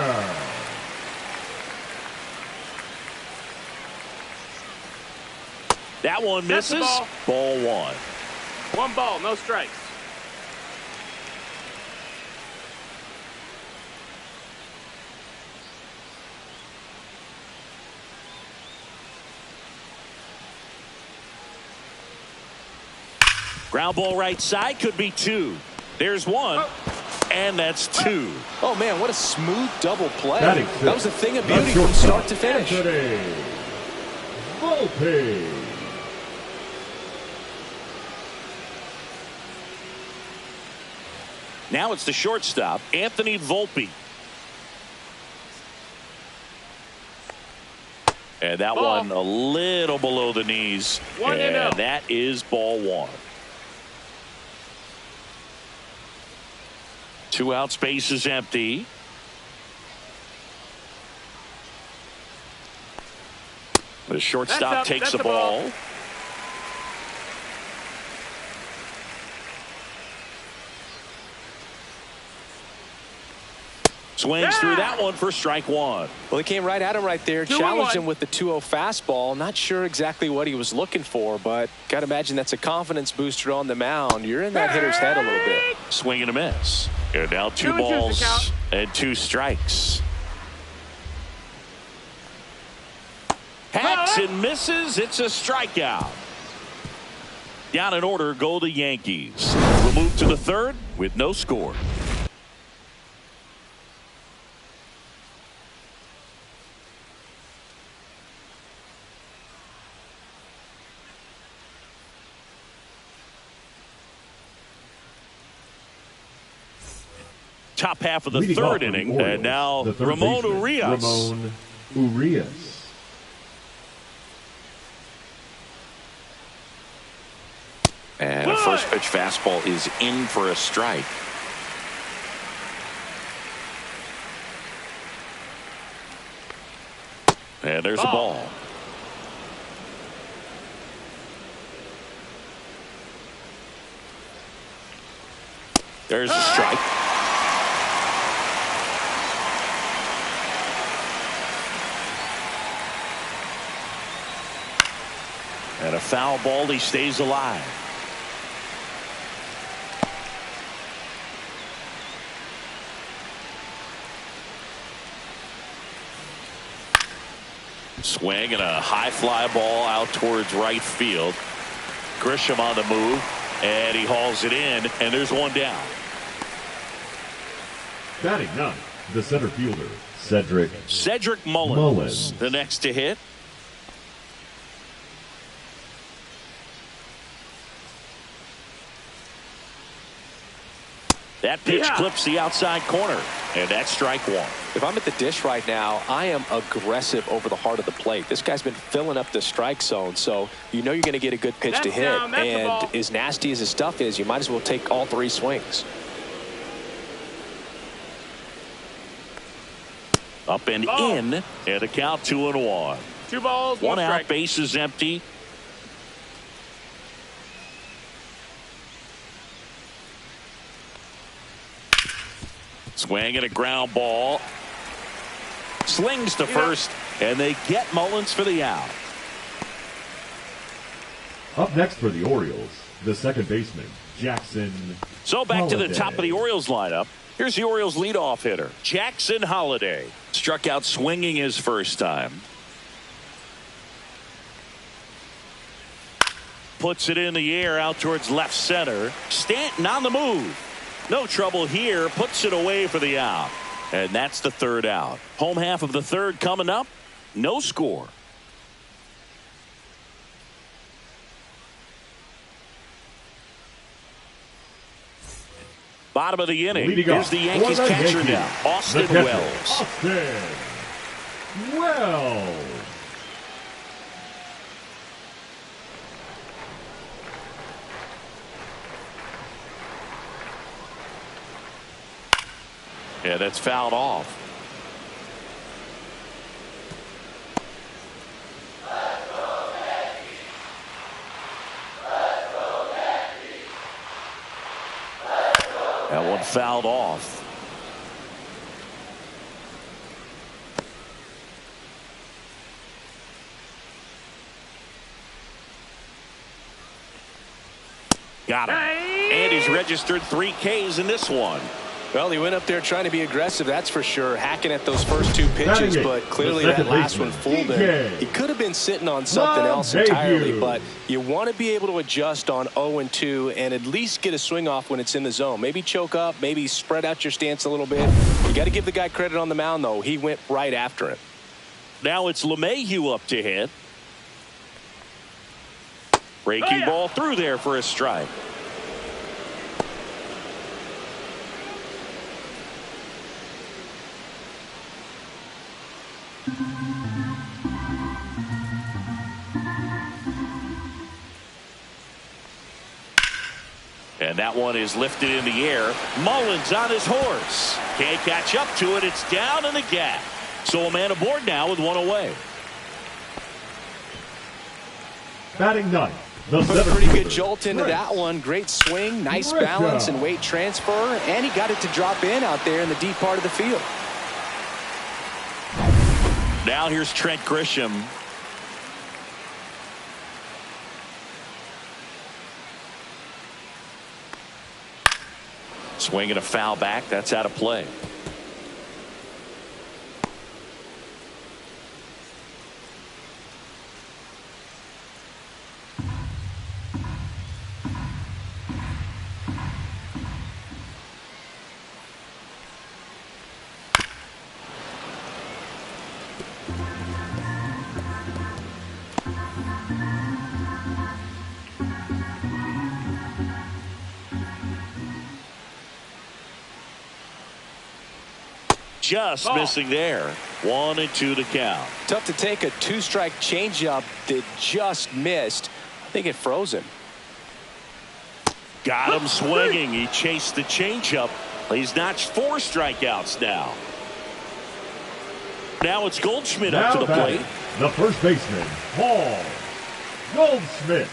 That one misses. Ball 1. 1 ball, no strikes. Ground ball right side, could be 2. There's 1, and that's 2. Oh man, what a smooth double play. That was a thing of beauty from start to finish. Now it's the shortstop, Anthony Volpe. And that one a little below the knees. And that is ball 1. 2 out, space is empty. The shortstop takes the ball. Swings through that one for strike 1. Well, he came right at him right there, challenged him with the 2-0 fastball. Not sure exactly what he was looking for, but got to imagine that's a confidence booster on the mound. You're in that hitter's head a little bit. Swing and a miss. And now 2 balls and 2 strikes. Hacks and misses. It's a strikeout. Down in order go the Yankees. We'll move to the 3rd with no score. Top half of the 3rd inning, Orioles, and now Ramon Urias. And a first pitch fastball is in for a strike. And there's a ball. There's a strike. And a foul ball, he stays alive. Swing and a high fly ball out towards right field. Grisham on the move, and he hauls it in, and there's 1 down. Batting 9th, the center fielder, Cedric Mullins, the next to hit. That pitch clips the outside corner, and that's strike 1. If I'm at the dish right now, I am aggressive over the heart of the plate. This guy's been filling up the strike zone, so you know you're going to get a good pitch to hit. And as nasty as his stuff is, you might as well take all 3 swings. Up and in, and a count 2-1. 2 balls, 1 One out, strike. base is empty. Swing and a ground ball. Slings to first, and they get Mullins for the out. Up next for the Orioles, the second baseman, Jackson. So back to the top of the Holliday. Orioles lineup. Here's the Orioles leadoff hitter, Jackson Holliday. Struck out swinging his first time. Puts it in the air out towards left center. Stanton on the move. No trouble here. Puts it away for the out. And that's the third out. Home half of the third coming up. No score. Bottom of the inning. Here's the Yankees catcher now, Austin Wells. Austin Wells. Yeah, that's fouled off. That one fouled off. Got him. And he's registered 3 Ks in this one. Well, he went up there trying to be aggressive, that's for sure, hacking at those first 2 pitches, but clearly that last one fooled him. He could have been sitting on something else entirely, but you want to be able to adjust on 0-2 and at least get a swing off when it's in the zone. Maybe choke up, maybe spread out your stance a little bit. You got to give the guy credit on the mound, though. He went right after him. Now it's LeMahieu up to hit. Breaking ball through there for a strike. And that one is lifted in the air. Mullins on his horse. Can't catch up to it. It's down in the gap. So a man aboard now with 1 away. Batting ninth. The Put a pretty good jolt into that one. Great swing, nice balance and weight transfer, and he got it to drop in out there in the deep part of the field. Now here's Trent Grisham. Swinging a foul back. That's out of play. Just missing there. 1-2 to count. Tough to take a 2-strike changeup that just missed. I think it froze him. Got him swinging. He chased the changeup. He's notched 4 strikeouts now. Now it's Goldschmidt up to the plate. The first baseman, Paul Goldschmidt.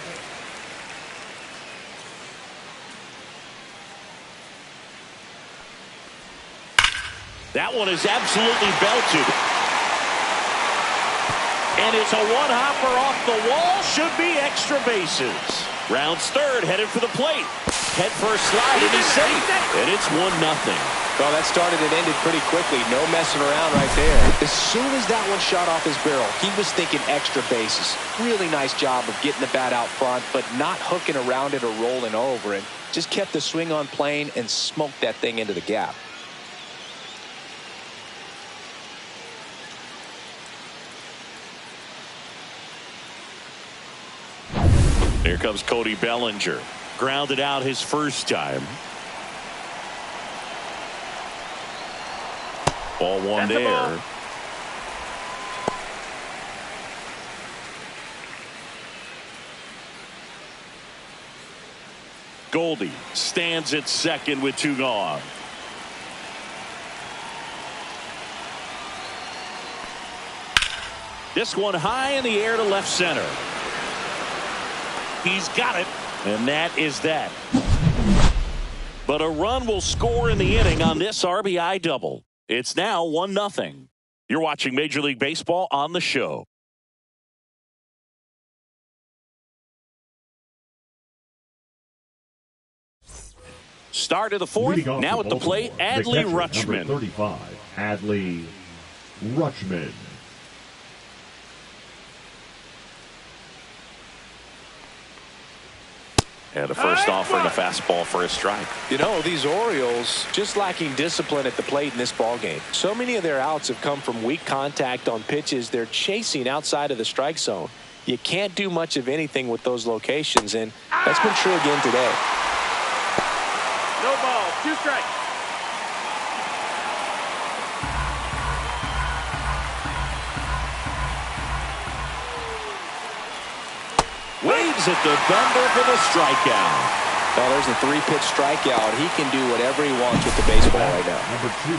That one is absolutely belted. And it's a one-hopper off the wall. Should be extra bases. Rounds third, headed for the plate. Head first slide, and he's safe. And it's 1-0. Well, that started and ended pretty quickly. No messing around right there. As soon as that one shot off his barrel, he was thinking extra bases. Really nice job of getting the bat out front, but not hooking around it or rolling over it. Just kept the swing on plane and smoked that thing into the gap. Here comes Cody Bellinger. Grounded out his first time. Ball one there. Ball. Goldie stands at second with 2 gone. This one high in the air to left center. He's got it, and that is that. But a run will score in the inning on this RBI double. It's now 1-0. You're watching Major League Baseball on the show. Start of the fourth. Now at the plate, Adley Rutschman. Number 35, Adley Rutschman. And a first offering, a fastball for a strike. You know, these Orioles just lacking discipline at the plate in this ballgame. So many of their outs have come from weak contact on pitches they're chasing outside of the strike zone. You can't do much of anything with those locations, and that's been true again today. No ball, 2 strikes. Waves at the bender for the strikeout. Now there's a 3-pitch strikeout. He can do whatever he wants with the baseball right now. Number 2,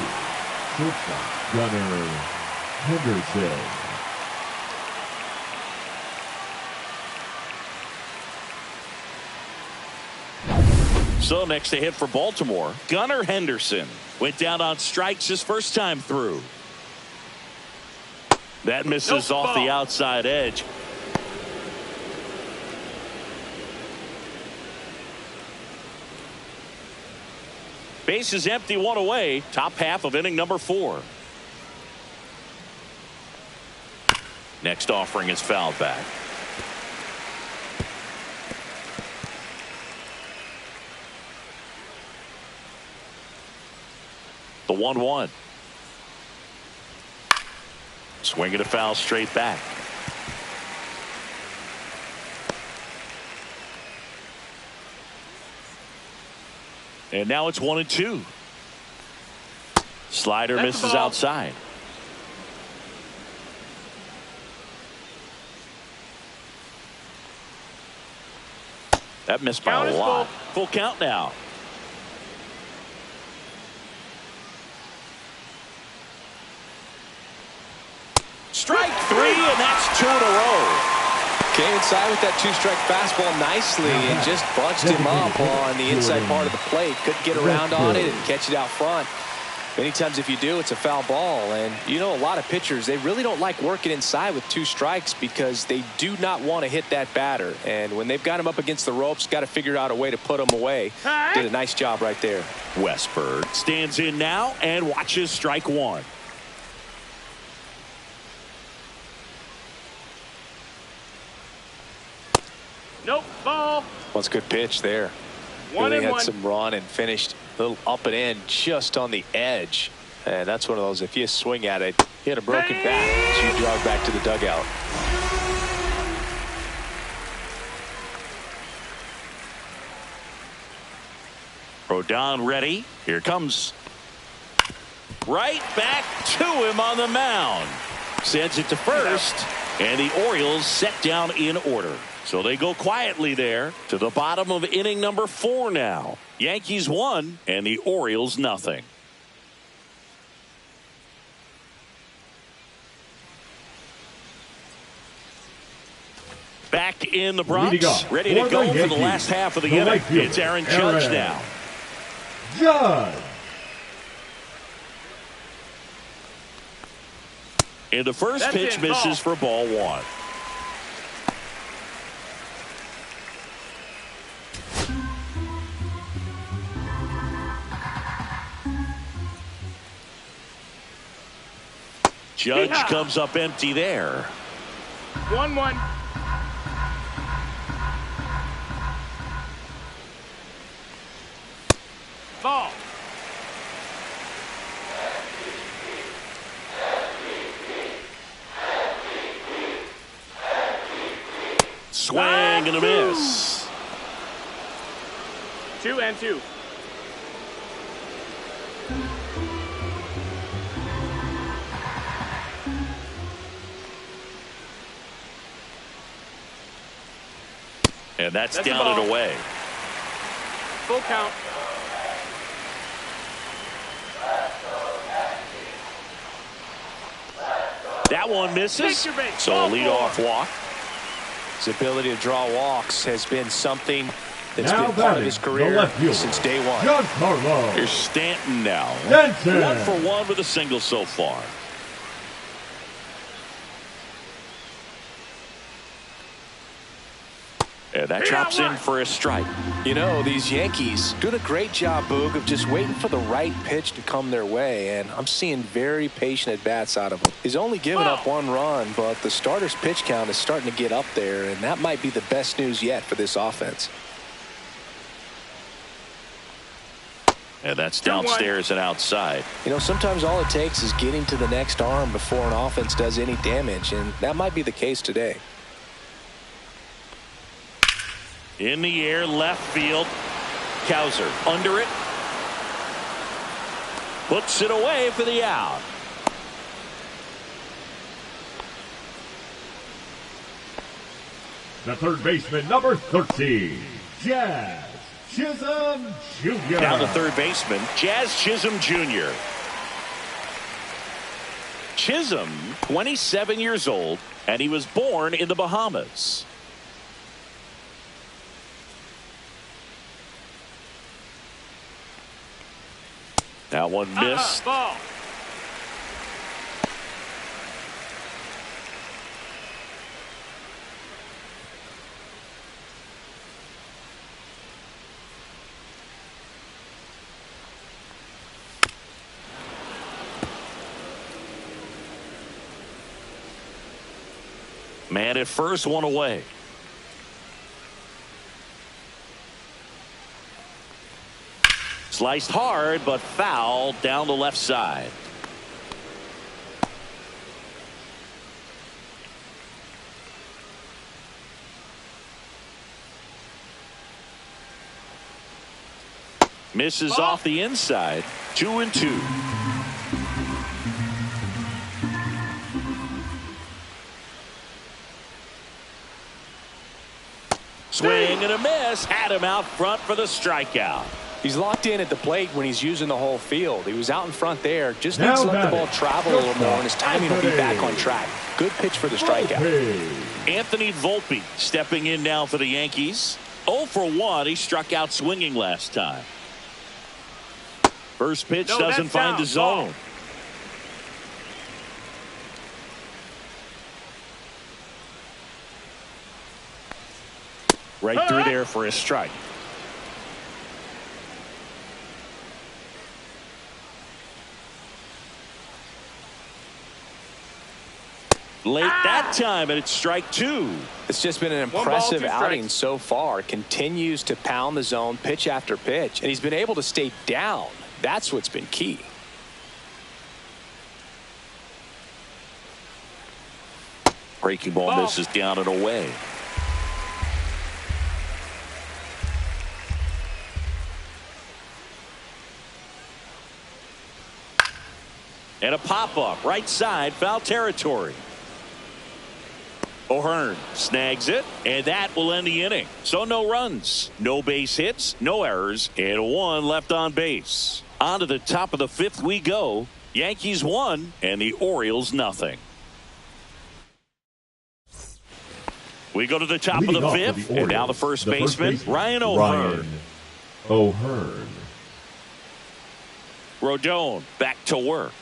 shortstop, Gunnar Henderson. So next to hit for Baltimore, Gunnar Henderson went down on strikes his first time through. That misses off the outside edge. Base is empty, 1 away. Top half of inning number 4. Next offering is fouled back. The 1-1. Swinging a foul straight back. And now it's 1-2. Slider misses outside. That missed by a lot. Full count now. Strike 3, and that's 2 in a row. Came inside with that 2-strike fastball nicely and just bunched him up on the inside part of the plate. Couldn't get around on it and catch it out front. Many times if you do, it's a foul ball. And you know, a lot of pitchers, they really don't like working inside with 2 strikes because they do not want to hit that batter. And when they've got him up against the ropes, got to figure out a way to put him away. Did a nice job right there. Westberg stands in now and watches strike 1. Nope, ball. Well, it's a good pitch there. 1-1. Really had some run and finished a little up and in just on the edge. And that's one of those, if you swing at it, you hit a broken bat as you jog back to the dugout. Rodon ready. Here comes. Right back to him on the mound. Sends it to first. And the Orioles set down in order. So they go quietly there to the bottom of inning number 4 now. Yankees 1 and the Orioles nothing. Back in the Bronx, ready to go for the last half of the inning. It's Aaron Judge now. Judge. And the first pitch misses for ball 1. Judge comes up empty there. 1-1. Ball. Swing and a miss. 2-2. And that's down and away. Full count. That one misses. So a leadoff walk. His ability to draw walks has been something that's now been part of his career since day one. Here's Stanton now. Stanton. 1 for 1 with a single so far. And that drops in for a strike. You know, these Yankees doing a great job, Boog, of just waiting for the right pitch to come their way, and I'm seeing very patient at-bats out of him. He's only given up 1 run, but the starter's pitch count is starting to get up there, and that might be the best news yet for this offense. And that's downstairs and outside. You know, sometimes all it takes is getting to the next arm before an offense does any damage, and that might be the case today. In the air, left field. Kowser under it. Puts it away for the out. The third baseman, number 13, Jazz Chisholm Jr. Now the third baseman, Jazz Chisholm Jr. Chisholm, 27 years old, and he was born in the Bahamas. That one missed. Ball. Man at first, 1 away. Sliced hard, but foul down the left side. Misses off the inside. 2-2. Swing and a miss. Had him out front for the strikeout. He's locked in at the plate when he's using the whole field. He was out in front there. Just needs to let the ball travel a little more, and his timing will be back on track. Good pitch for the strikeout. Anthony Volpe stepping in now for the Yankees. 0 for 1. He struck out swinging last time. First pitch doesn't find the zone. Right through there for a strike. Late that time, and it's strike 2. It's just been an impressive outing so far. Continues to pound the zone pitch after pitch, and he's been able to stay down. That's what's been key. Breaking ball misses down and away. And a pop-up right side, foul territory. O'Hearn snags it, and that will end the inning. So no runs, no base hits, no errors, and 1 left on base. On to the top of the 5th we go. Yankees 1 and the Orioles nothing. We go to the top of the 5th, and now the first baseman, Ryan O'Hearn. Rodon back to work.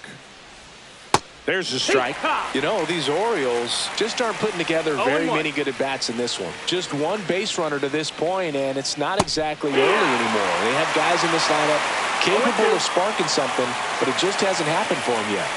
There's a strike. You know, these Orioles just aren't putting together very many good at-bats in this one. Just 1 base runner to this point, and it's not exactly early anymore. They have guys in this lineup capable of sparking something, but it just hasn't happened for them yet.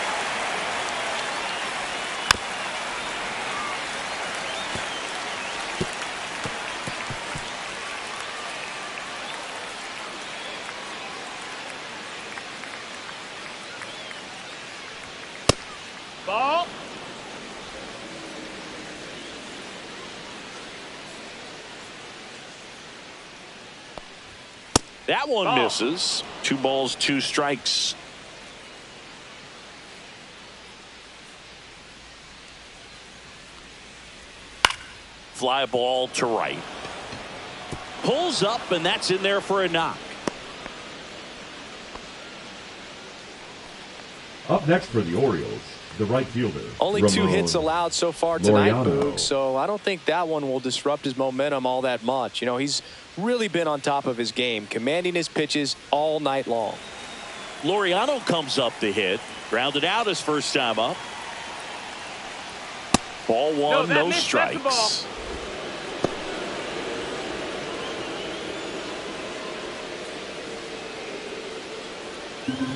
Ball. That one misses. 2 balls, 2 strikes. Fly ball to right. Pulls up, and that's in there for a knock. Up next for the Orioles, the right fielder. Only 2 hits allowed so far tonight, Boog, so I don't think that one will disrupt his momentum all that much. You know, he's really been on top of his game, commanding his pitches all night long. Laureano comes up to hit. Grounded out his first time up. Ball one, no strikes.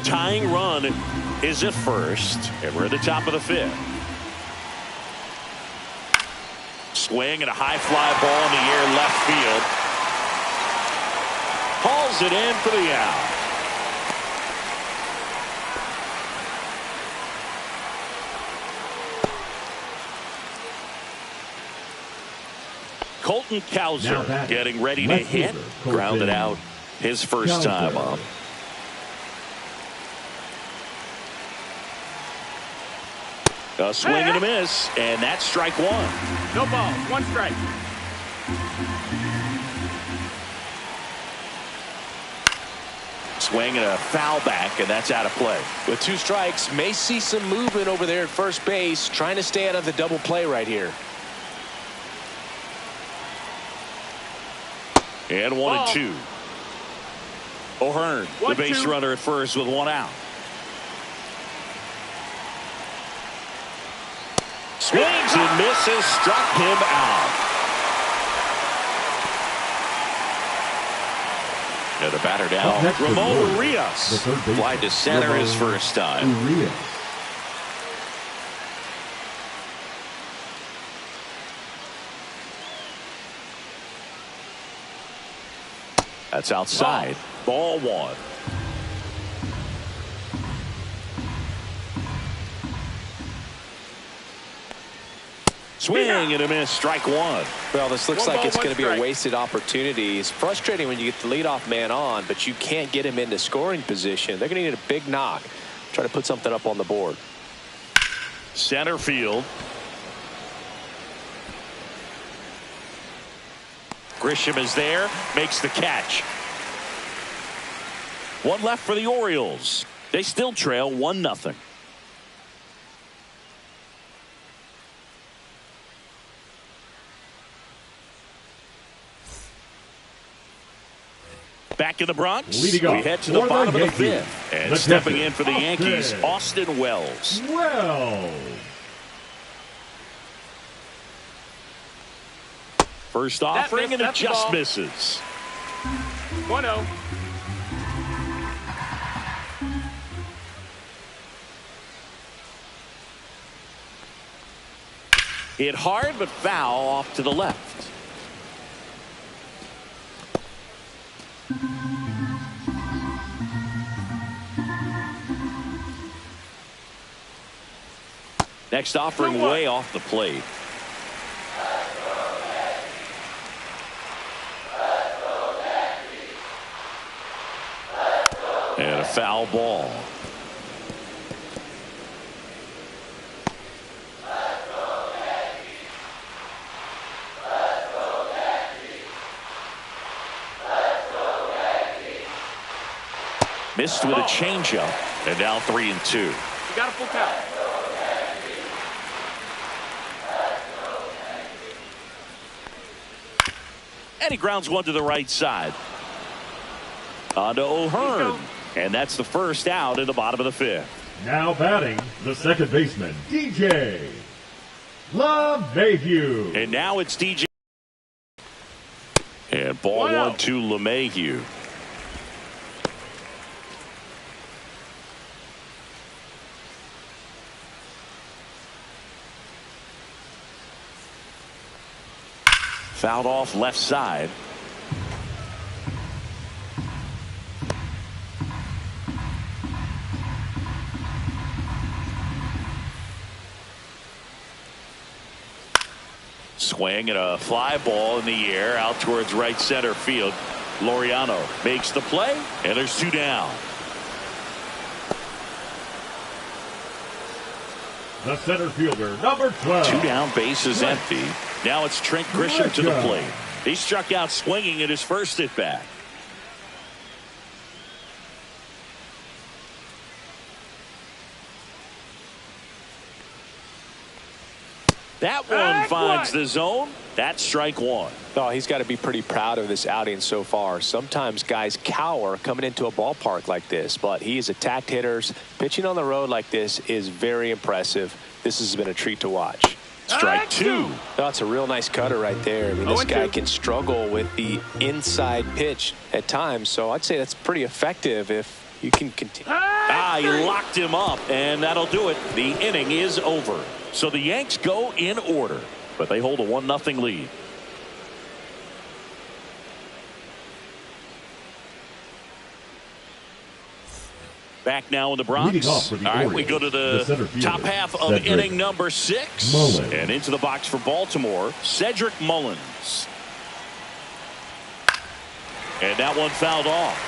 Tying run is at first, and we're at the top of the 5th. Swing and a high fly ball in the air left field. Hauls it in for the out. Colton Cowser getting ready to hit. Grounded out his first time up. A swing and a miss, and that's strike 1. No ball, 1 strike. Swing and a foul back, and that's out of play. With 2 strikes, may see some movement over there at first base, trying to stay out of the double play right here. And 1-2. O'Hearn, the base runner at first with 1 out. Swings and misses, struck him out. And the batter down, Ramon Urias. Fly to center his first time. That's outside. Ball 1. Swing and a miss, strike 1. Well, this looks like it's going to be a wasted opportunity. It's frustrating when you get the leadoff man on, but you can't get him into scoring position. They're going to need a big knock. Try to put something up on the board. Center field. Grisham is there, makes the catch. 1 left for the Orioles. They still trail 1-0. Back in the Bronx, we head to the bottom of the 5th. And stepping in for the Yankees, Austin Wells. First offering, and it just misses. 1-0. Hit hard, but foul off to the left. Next offering way off the plate. And a foul ball. Missed with a changeup, and now 3-2. You got a full count. And he grounds one to the right side. On to O'Hearn. And that's the first out in the bottom of the 5th. Now batting, the second baseman, DJ LeMahieu. And now it's DJ. And ball 1 to LeMahieu. Fouled off left side. Swing and a fly ball in the air out towards right center field. Laureano makes the play, and there's 2 down. The center fielder, number 12. 2 down, base is empty. Now it's Trent Grisham to the plate. He struck out swinging at his first at bat. That one finds the zone. That's strike one. Oh, he's got to be pretty proud of this outing so far. Sometimes guys cower coming into a ballpark like this, but he's attacked hitters. Pitching on the road like this is very impressive. This has been a treat to watch. Strike two. Oh, it's a real nice cutter right there. I mean, this guy can struggle with the inside pitch at times, so I'd say that's pretty effective if you can continue. He locked him up, and that'll do it. The inning is over. So the Yanks go in order, but they hold a 1-0 lead. Back now in the Bronx. All right, we go to the top half of inning number 6. Mullins. And into the box for Baltimore, Cedric Mullins. And that one fouled off.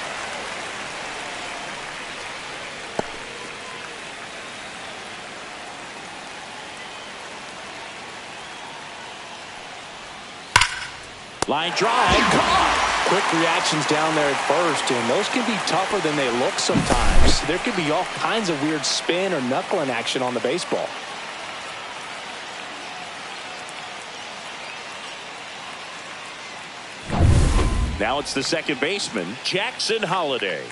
Line drive. Quick reactions down there at first, and those can be tougher than they look sometimes. There could be all kinds of weird spin or knuckling action on the baseball. Now it's the second baseman, Jackson Holliday.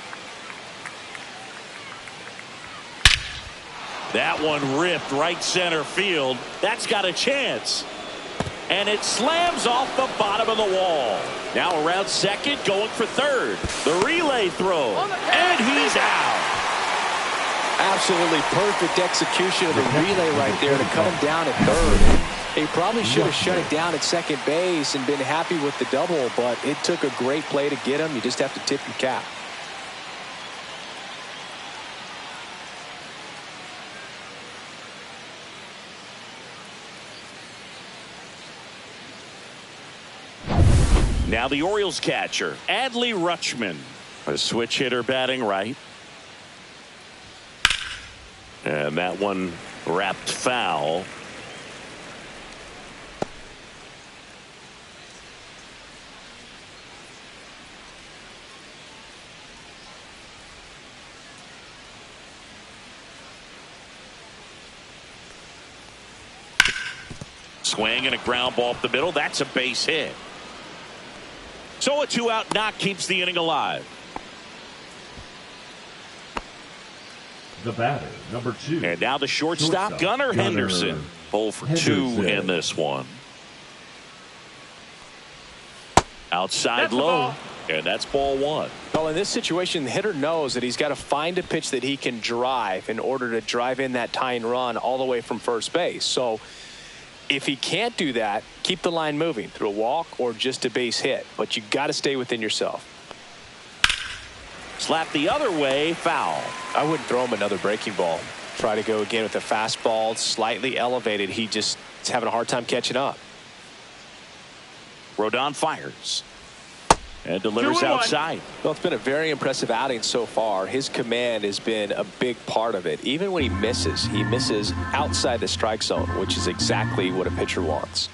That one ripped right center field. That's got a chance. And it slams off the bottom of the wall. Now around second, going for third. The relay throw. And he's out. Absolutely perfect execution of the relay right there to cut him down at third. He probably should have shut it down at second base and been happy with the double, but it took a great play to get him. You just have to tip your cap. Now the Orioles catcher, Adley Rutschman. A switch hitter batting right. And that one wrapped foul. Swing and a ground ball up the middle. That's a base hit. So a 2-out knock keeps the inning alive. The batter, number 2. And now the shortstop, Gunnar Henderson. 0 for 2 in this one. Outside low, and that's ball 1. Well, in this situation, the hitter knows that he's got to find a pitch that he can drive in order to drive in that tying run all the way from first base. So if he can't do that, keep the line moving through a walk or just a base hit. But you got to stay within yourself. Slap the other way, foul. I wouldn't throw him another breaking ball. Try to go again with a fastball, slightly elevated. He just is having a hard time catching up. Rodon fires. And delivers outside. Well, it's been a very impressive outing so far. His command has been a big part of it. Even when he misses outside the strike zone, which is exactly what a pitcher wants.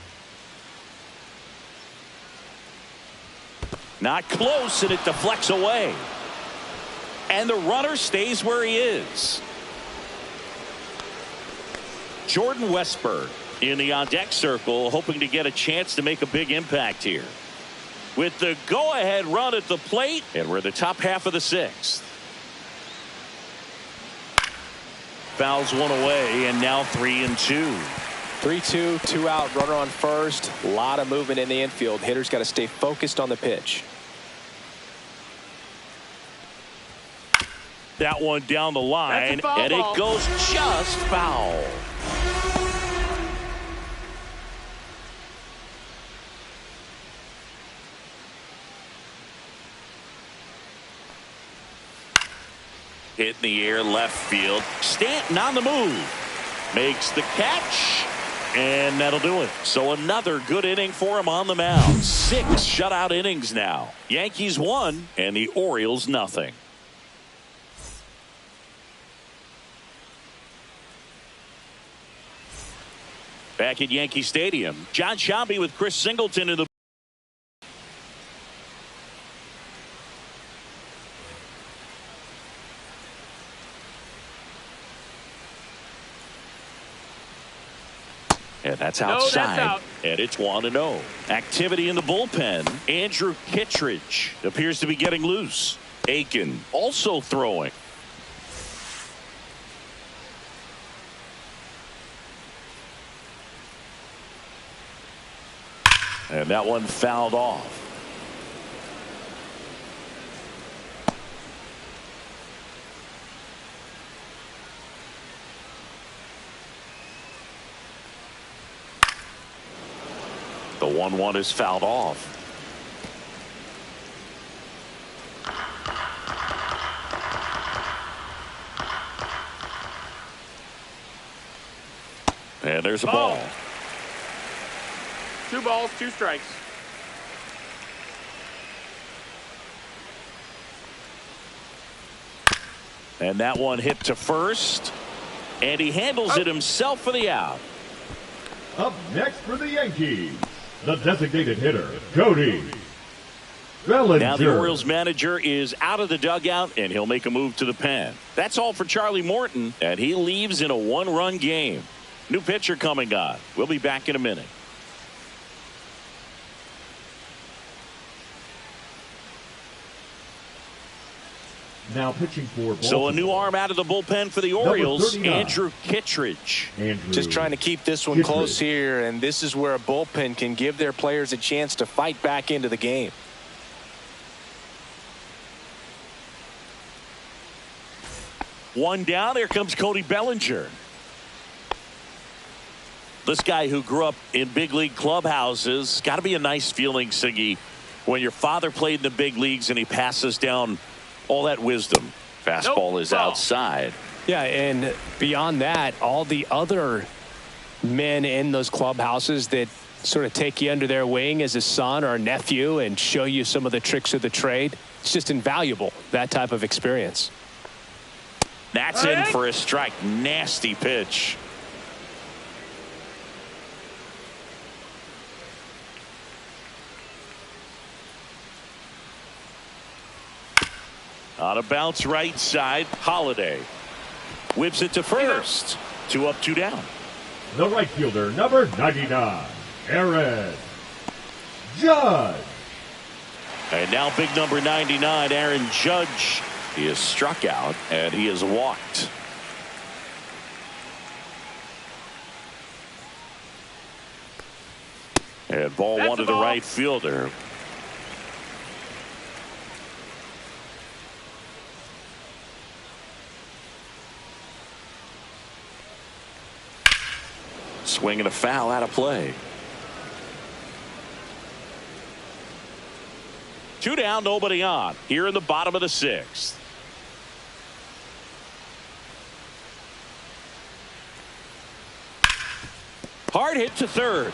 Not close, and it deflects away. And the runner stays where he is. Jordan Westburg in the on-deck circle, hoping to get a chance to make a big impact here. With the go-ahead run at the plate, and we're in the top half of the 6th. Fouls one away, and now 3-2. 3-2, 2-out, runner on first. A lot of movement in the infield. Hitter's got to stay focused on the pitch. That one down the line, and it goes just foul. Hit in the air, left field. Stanton on the move. Makes the catch. And that'll do it. So another good inning for him on the mound. 6 shutout innings now. Yankees 1 and the Orioles nothing. Back at Yankee Stadium, John Sciambi with Chris Singleton in the And that's No, outside. that's out. And it's 1-0. Activity in the bullpen. Andrew Kittredge appears to be getting loose. Aiken also throwing. And that one fouled off. The 1-1 is fouled off. And there's a ball. 2 balls, 2 strikes. And that one hit to first. And he handles it himself for the out. Up next for the Yankees, the designated hitter, Cody Bellinger. Now the Orioles manager is out of the dugout, and he'll make a move to the pen. That's all for Charlie Morton, and he leaves in a 1-run game. New pitcher coming on. We'll be back in a minute. Now pitching for Baltimore. So a new arm out of the bullpen for the Orioles, Andrew Kittredge. Just trying to keep this one close here, and this is where a bullpen can give their players a chance to fight back into the game. One down. Here comes Cody Bellinger. This guy who grew up in big league clubhouses. Got to be a nice feeling, Siggy, when your father played in the big leagues and he passes down all that wisdom. Fastball is outside. Yeah, and beyond that, all the other men in those clubhouses that sort of take you under their wing as a son or a nephew and show you some of the tricks of the trade. It's just invaluable, that type of experience. That's in for a strike. Nasty pitch. On a bounce right side, Holiday whips it to first. 2 up, 2 down. The right fielder, number 99, Aaron Judge. And now big number 99, Aaron Judge. He is struck out and he is walked. And ball one to the right fielder. Swing and a foul out of play. 2 down, nobody on. Here in the bottom of the 6th. Hard hit to third.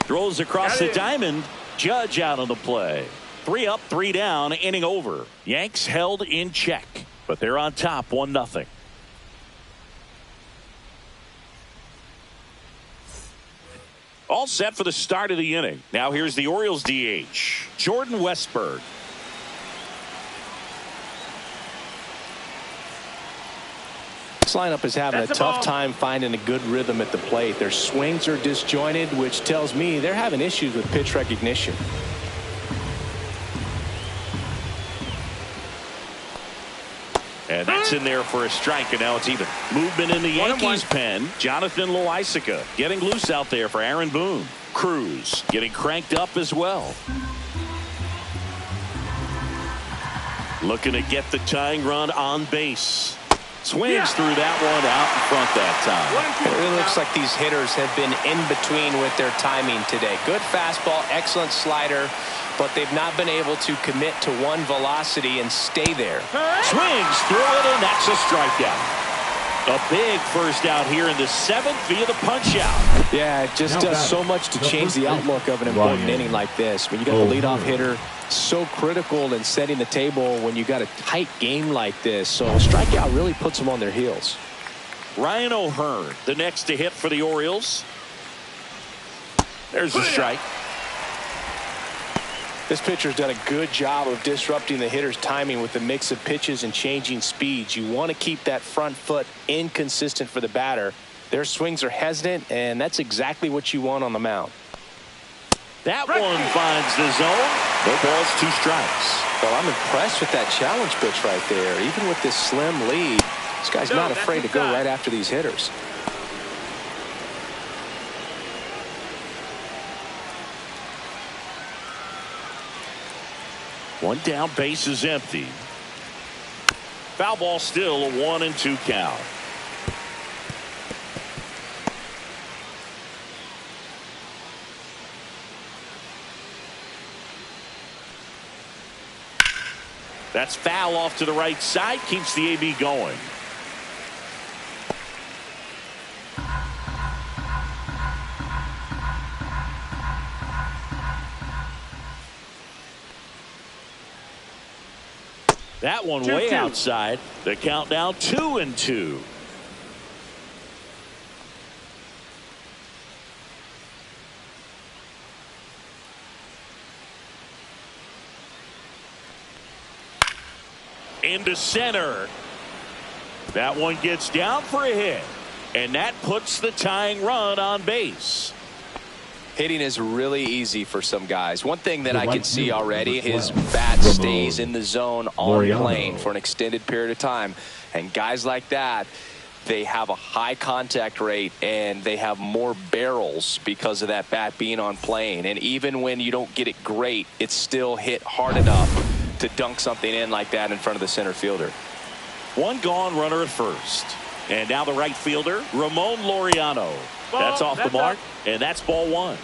Throws across the diamond. Judge out on the play. 3 up, 3 down, inning over. Yanks held in check, but they're on top 1-0. All set for the start of the inning. Now here's the Orioles DH, Jordan Westburg. This lineup is having a tough time finding a good rhythm at the plate. Their swings are disjointed, which tells me they're having issues with pitch recognition. And that's in there for a strike, and now it's even. Movement in the Yankees pen. Jonathan Loaisiga getting loose out there for Aaron Boone. Cruz getting cranked up as well. Looking to get the tying run on base. Swings through that one out in front that time. It really looks like these hitters have been in between with their timing today. Good fastball, excellent slider, but they've not been able to commit to one velocity and stay there. Swings through it, and that's a strikeout. A big first out here in the 7th via the punch out. Yeah, it just does so much to change the outlook of an important inning like this. When you got the leadoff hitter, so critical in setting the table when you got a tight game like this. So a strikeout really puts them on their heels. Ryan O'Hearn, the next to hit for the Orioles. There's a strike. This pitcher's done a good job of disrupting the hitter's timing with the mix of pitches and changing speeds. You want to keep that front foot inconsistent for the batter Their swings are hesitant, and that's exactly what you want on the mound. That one finds the zone. No balls, 2 strikes. Well, I'm impressed with that challenge pitch right there. Even with this slim lead, this guy's not afraid to go right after these hitters. One down, base is empty. Foul ball, still a 1-2 count. That's foul off to the right side, keeps the AB going. That one way outside. The count now 2-2. Into center. That one gets down for a hit, and that puts the tying run on base. Hitting is really easy for some guys. One thing that I can see already, his bat stays in the zone on plane for an extended period of time. And guys like that, they have a high contact rate and they have more barrels because of that bat being on plane. And even when you don't get it great, it's still hit hard enough to dunk something in like that in front of the center fielder. One gone, runner at first. And now the right fielder, Ramon Laureano. That's off the mark, and that's ball 1.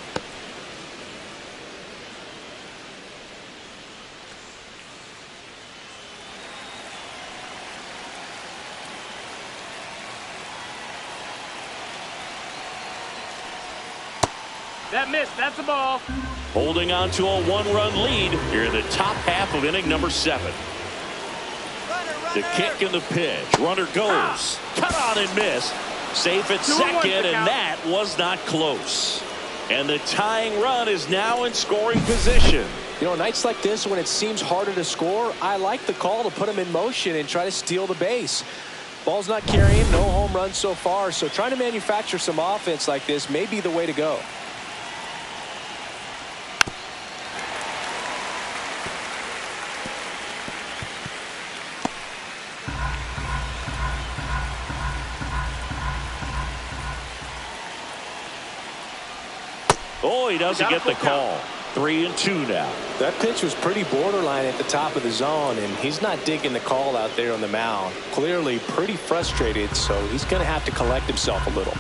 That missed. That's a ball. Holding on to a 1-run lead here in the top half of inning number 7. The kick and the pitch. Runner goes. Cut on and miss. Safe at second, and that was not close. And the tying run is now in scoring position. You know, nights like this when it seems harder to score, I like the call to put him in motion and try to steal the base. Ball's not carrying, no home runs so far, so trying to manufacture some offense like this may be the way to go. Oh, he doesn't get the call. 3-2 now. That pitch was pretty borderline at the top of the zone, and he's not digging the call out there on the mound. Clearly pretty frustrated, so he's going to have to collect himself a little.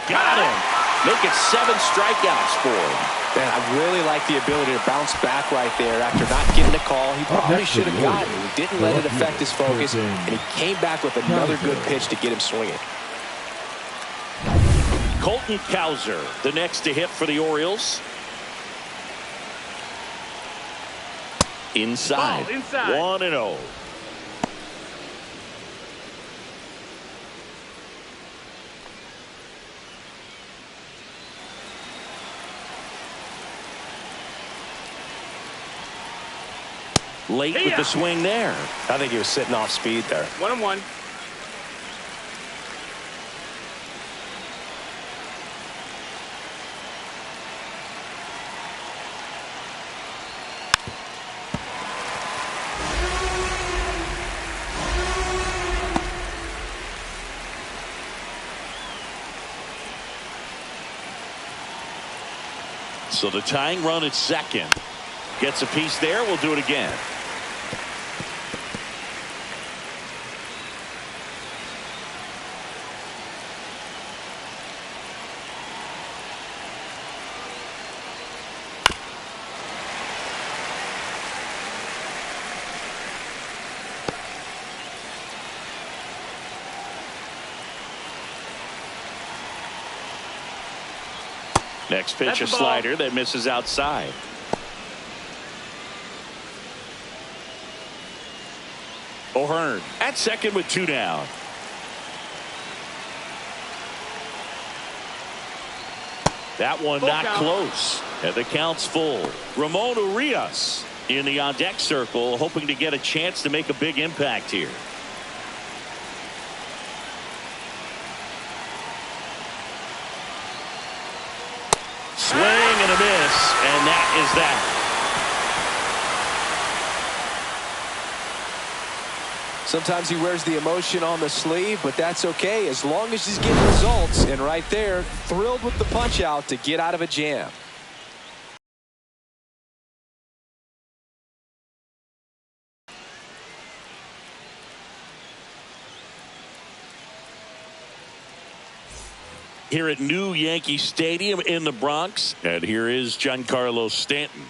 Got him. Make it 7 strikeouts for him. Man, I really like the ability to bounce back right there after not getting the call. He probably should have gotten it. He didn't let it affect his focus, and he came back with another good pitch to get him swinging. Colton Cowser, the next to hit for the Orioles. Inside. 1-0. Late with the swing there. I think he was sitting off speed there. 1-1. So the tying run at second. Gets a piece there. We'll do it again. Next pitch, a slider that misses outside. O'Hearn at second with 2 down. That one not close. And the count's full. Ramon Urias in the on-deck circle, hoping to get a chance to make a big impact here. And that is that. Sometimes he wears the emotion on the sleeve, but that's okay as long as he's getting results. And right there, thrilled with the punch out to get out of a jam. Here at New Yankee Stadium in the Bronx, and here is Giancarlo Stanton.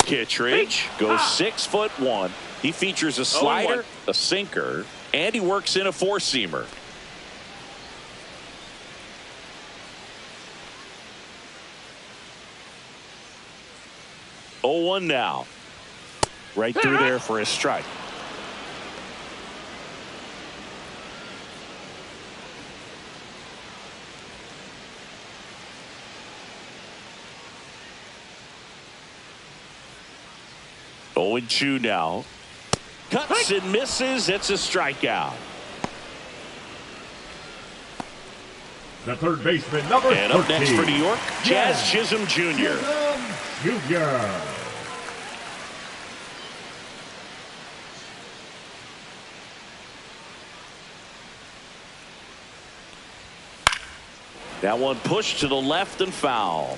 Kittredge goes 6'1". He features a slider, a sinker, and he works in a four-seamer. Oh, 1 now. Right through there for a strike. Oh, and 2 now. Cuts and misses. It's a strikeout. The third baseman, number 13. And up next for New York, Jazz Chisholm Jr. Jr. That one pushed to the left and foul.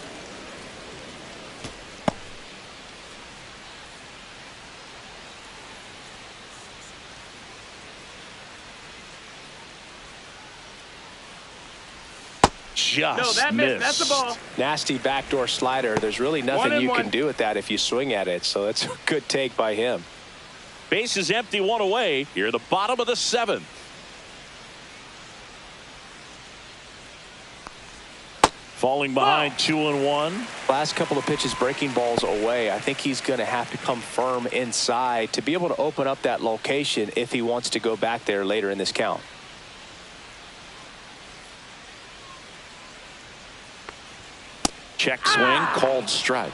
Just missed. That's the ball. Nasty backdoor slider. There's really nothing you can do with that if you swing at it. So that's a good take by him. Base is empty, 1 away. Here at the bottom of the 7th. Falling behind 2-1. Last couple of pitches breaking balls away. I think he's going to have to come firm inside to be able to open up that location if he wants to go back there later in this count. Check swing, called strike.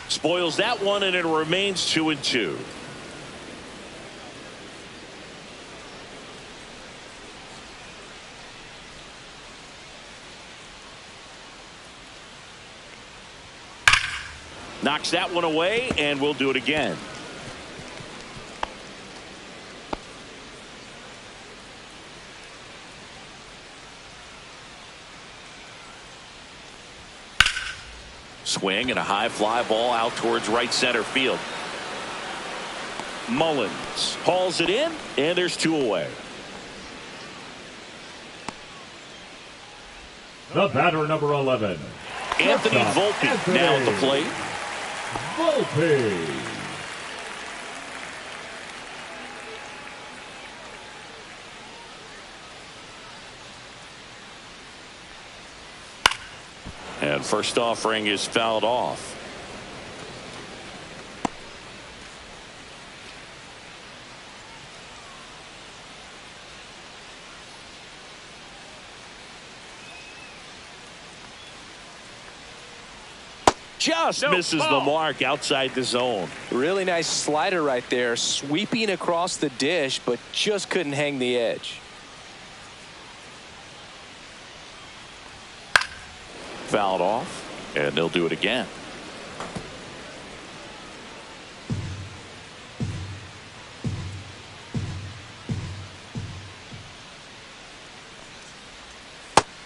Spoils that one, and it remains 2-2. Knocks that one away, and we'll do it again. Swing and a high fly ball out towards right center field. Mullins hauls it in, and there's 2 away. The batter, number 11. Anthony Volpe now at the plate. Volpe. And first offering is fouled off. Just misses the mark outside the zone. Really nice slider right there, sweeping across the dish, but just couldn't hang the edge. Fouled off, and they'll do it again.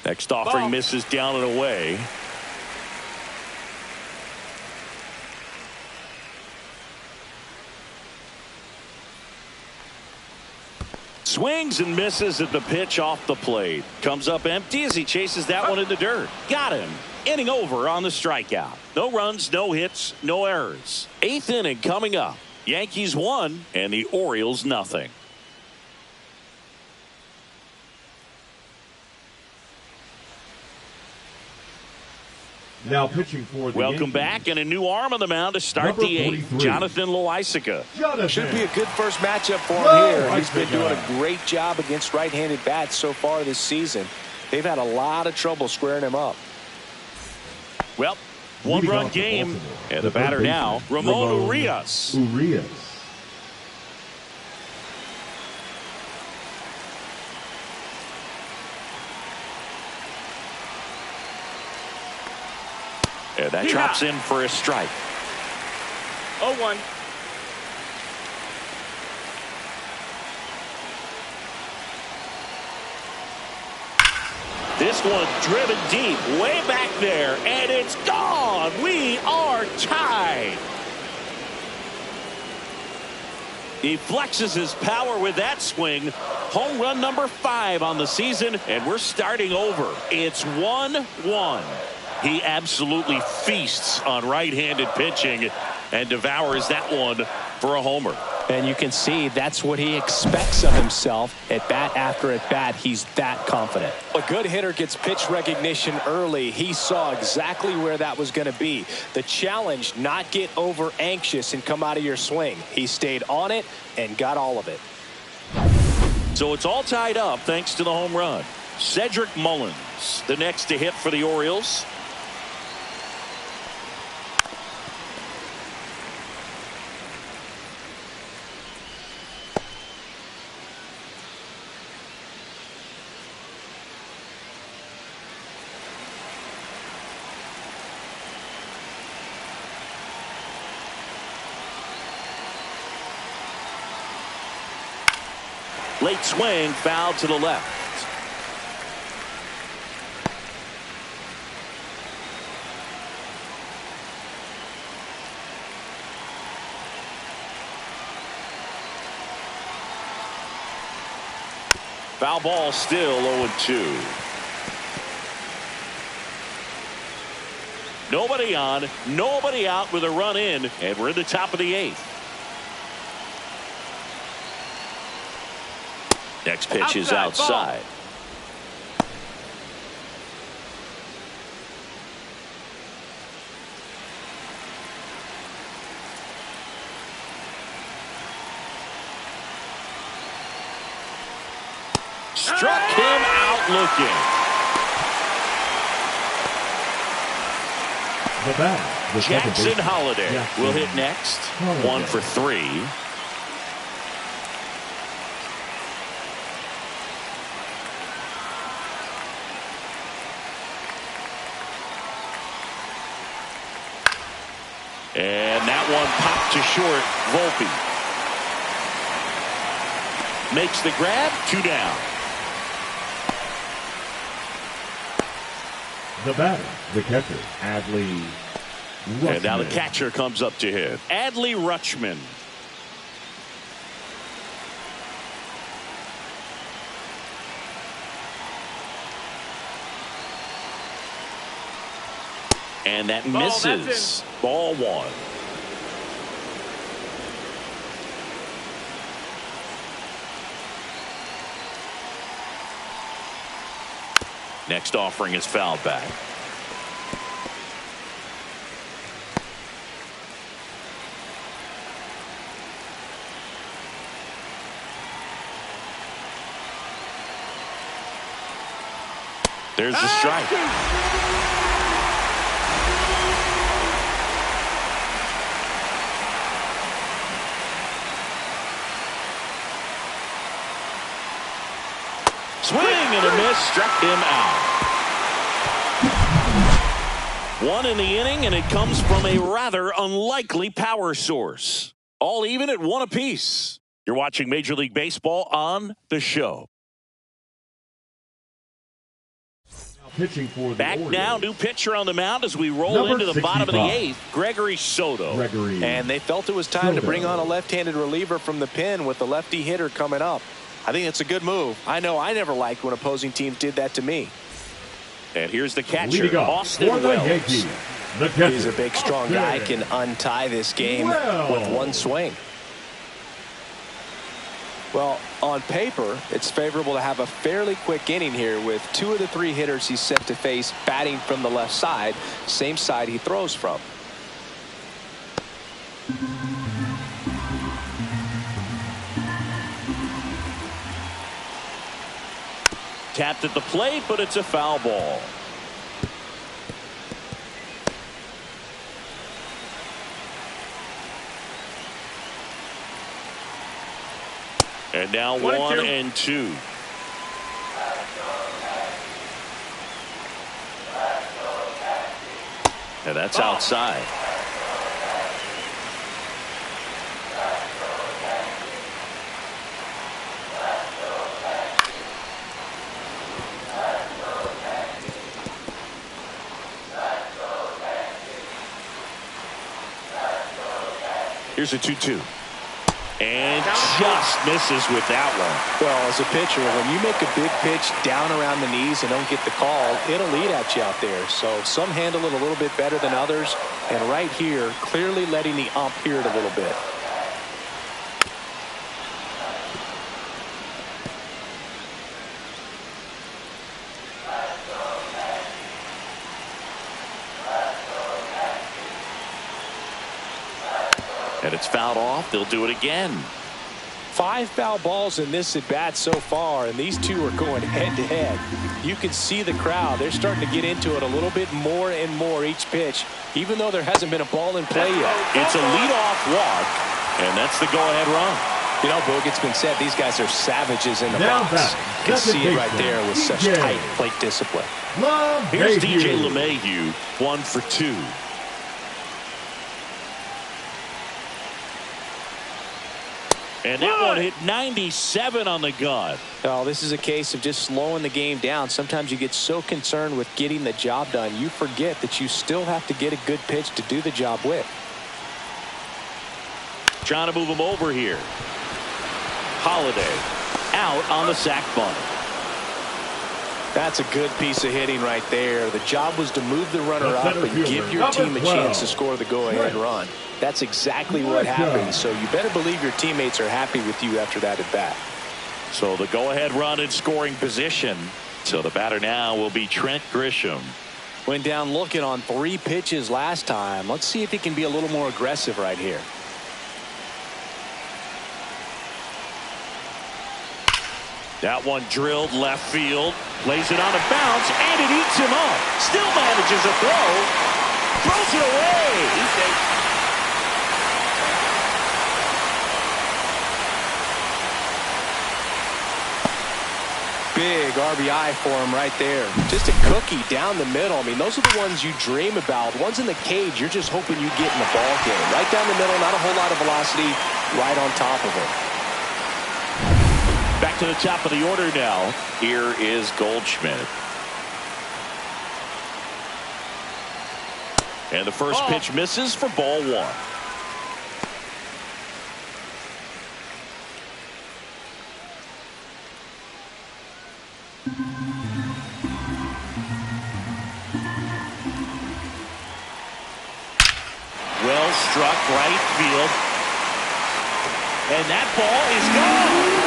Next offering misses down and away. Swings and misses at the pitch off the plate. Comes up empty as he chases that one in the dirt. Got him. Inning over on the strikeout. No runs, no hits, no errors. 8th inning coming up. Yankees 1 and the Orioles nothing. Now pitching for the Welcome Yankees. back, and a new arm on the mound to start the 8th. Jonathan Loaisiga. Should be a good first matchup for him here. He's been doing a great job against right-handed bats so far this season. They've had a lot of trouble squaring him up. Well, One-run game. And the batter now, Ramon Urias. And that drops in for a strike. 0-1. This one driven deep, way back there, and it's gone. We are tied. He flexes his power with that swing. Home run number 5 on the season, and we're starting over. It's 1-1. He absolutely feasts on right-handed pitching and devours that one for a homer. And you can see that's what he expects of himself at bat after at bat. He's that confident. A good hitter gets pitch recognition early. He saw exactly where that was going to be. The challenge, not get over anxious and come out of your swing. He stayed on it and got all of it. So it's all tied up thanks to the home run. Cedric Mullins, the next to hit for the Orioles. Late swing, foul to the left. Foul ball, still 0-2. Nobody on, nobody out with a run in, and we're in the top of the 8th. Next pitch is outside. Struck him out looking. Jackson Holiday will hit next. 1 for 3. And that one popped to short. Volpe makes the grab. 2 down. The batter, the catcher, Adley Rutschman. And now the catcher comes up to hit. Adley Rutschman. And that misses. Ball 1. Next offering is fouled back. There's the strike. Swing and a miss, struck him out. 1 in the inning, and it comes from a rather unlikely power source. All even at 1 apiece. You're watching Major League Baseball on The Show. Pitching for the Back Orioles. now, new pitcher on the mound as we roll into the bottom of the 8th, Gregory Soto. And they felt it was time to bring on a left-handed reliever from the pen with the lefty hitter coming up. I think it's a good move. I know I never liked when opposing teams did that to me. And here's the catcher, Austin Wells. He's a big, strong guy, can untie this game with 1 swing. Well, on paper, it's favorable to have a fairly quick inning here with 2 of the 3 hitters he's set to face batting from the left side, same side he throws from. Tapped at the plate, but it's a foul ball. And now 1 and 2. And that's outside. Here's a 2-2. And just misses with that one. Well, as a pitcher, when you make a big pitch down around the knees and don't get the call, it'll eat at you out there. So some handle it a little bit better than others. And right here, clearly letting the ump hear it a little bit. And it's fouled off. They'll do it again. 5 foul balls in this at bat so far, and these two are going head to head. You can see the crowd. They're starting to get into it a little bit more and more each pitch, even though there hasn't been a ball in play yet. It's a leadoff walk, and that's the go-ahead run. You know, Boog, it's been said these guys are savages in the box. You can see it right there with such tight plate discipline. Here's DJ LeMahieu, 1 for 2. And that one hit 97 on the gun. Oh, this is a case of just slowing the game down. Sometimes you get so concerned with getting the job done, you forget that you still have to get a good pitch to do the job with. Trying to move him over here. Holiday out on the sac bunt. That's a good piece of hitting right there. The job was to move the runner up and give your team a chance to score the go-ahead run. That's exactly what happened. So you better believe your teammates are happy with you after that at bat. So the go-ahead run in scoring position. So the batter now will be Trent Grisham. Went down looking on 3 pitches last time. Let's see if he can be a little more aggressive right here. That one drilled left field. Lays it on a bounce, and it eats him up. Still manages a throw. Throws it away. Big RBI for him right there. Just a cookie down the middle. I mean, those are the ones you dream about. Ones in the cage, you're just hoping you get in the ball game. Right down the middle, not a whole lot of velocity, right on top of it. Back to the top of the order now. Here is Goldschmidt. And the first pitch misses for ball 1. Well struck right field. And that ball is gone.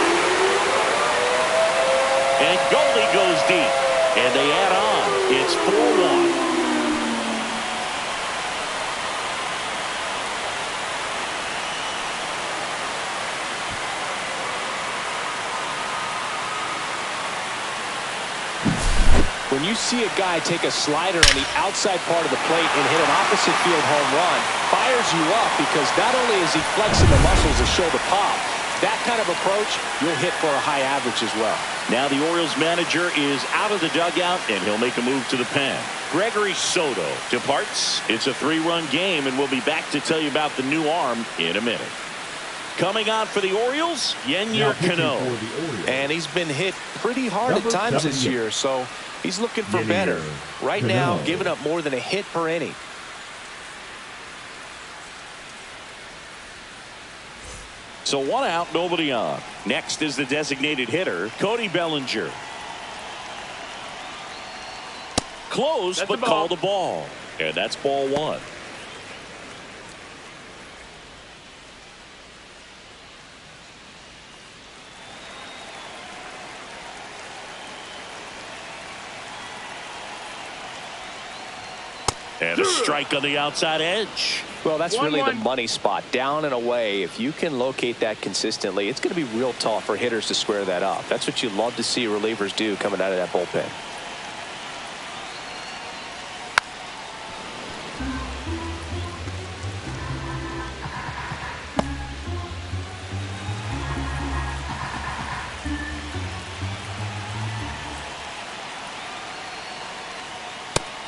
And Goldie goes deep. And they add on. It's 4-1. When you see a guy take a slider on the outside part of the plate and hit an opposite field home run, fires you up because not only is he flexing the muscles to show the pop, that kind of approach, you'll hit for a high average as well. Now the Orioles manager is out of the dugout, and he'll make a move to the pen. Gregory Soto departs. It's a 3-run game, and we'll be back to tell you about the new arm in a minute. Coming on for the Orioles, Yennier Cano. And he's been hit pretty hard at times this year, so he's looking for better. Right now, giving up more than a hit per inning. So 1 out, nobody on. Next is the designated hitter, Cody Bellinger. Close, but called a ball. And that's ball 1. And a strike on the outside edge. Well, that's really the money spot. Down and away. If you can locate that consistently, it's going to be real tough for hitters to square that up. That's what you love to see relievers do coming out of that bullpen.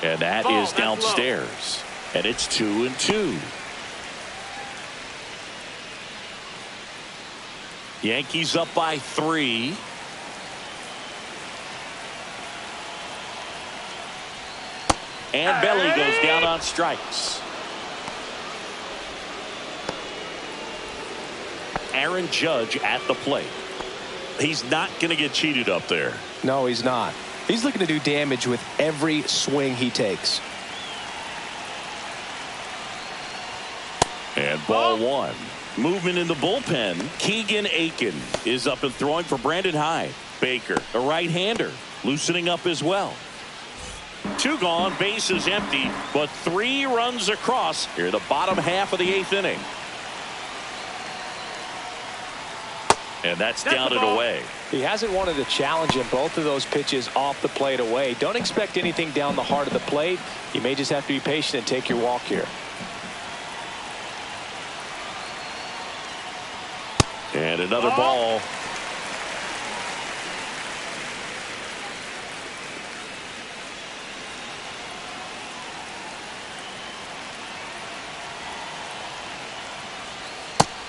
And that is downstairs. And it's 2-2. Yankees up by 3. And Belly goes down on strikes. Aaron Judge at the plate. He's not going to get cheated up there. No, he's not. He's looking to do damage with every swing he takes. And ball 1. Movement in the bullpen. Keegan Aiken is up and throwing for Brandon Hyde. Baker, a right-hander, loosening up as well. 2 gone, bases empty, but 3 runs across here the bottom half of the 8th inning. And that's down and away. He hasn't wanted a challenge in both of those pitches off the plate away. Don't expect anything down the heart of the plate. You may just have to be patient and take your walk here. And another ball.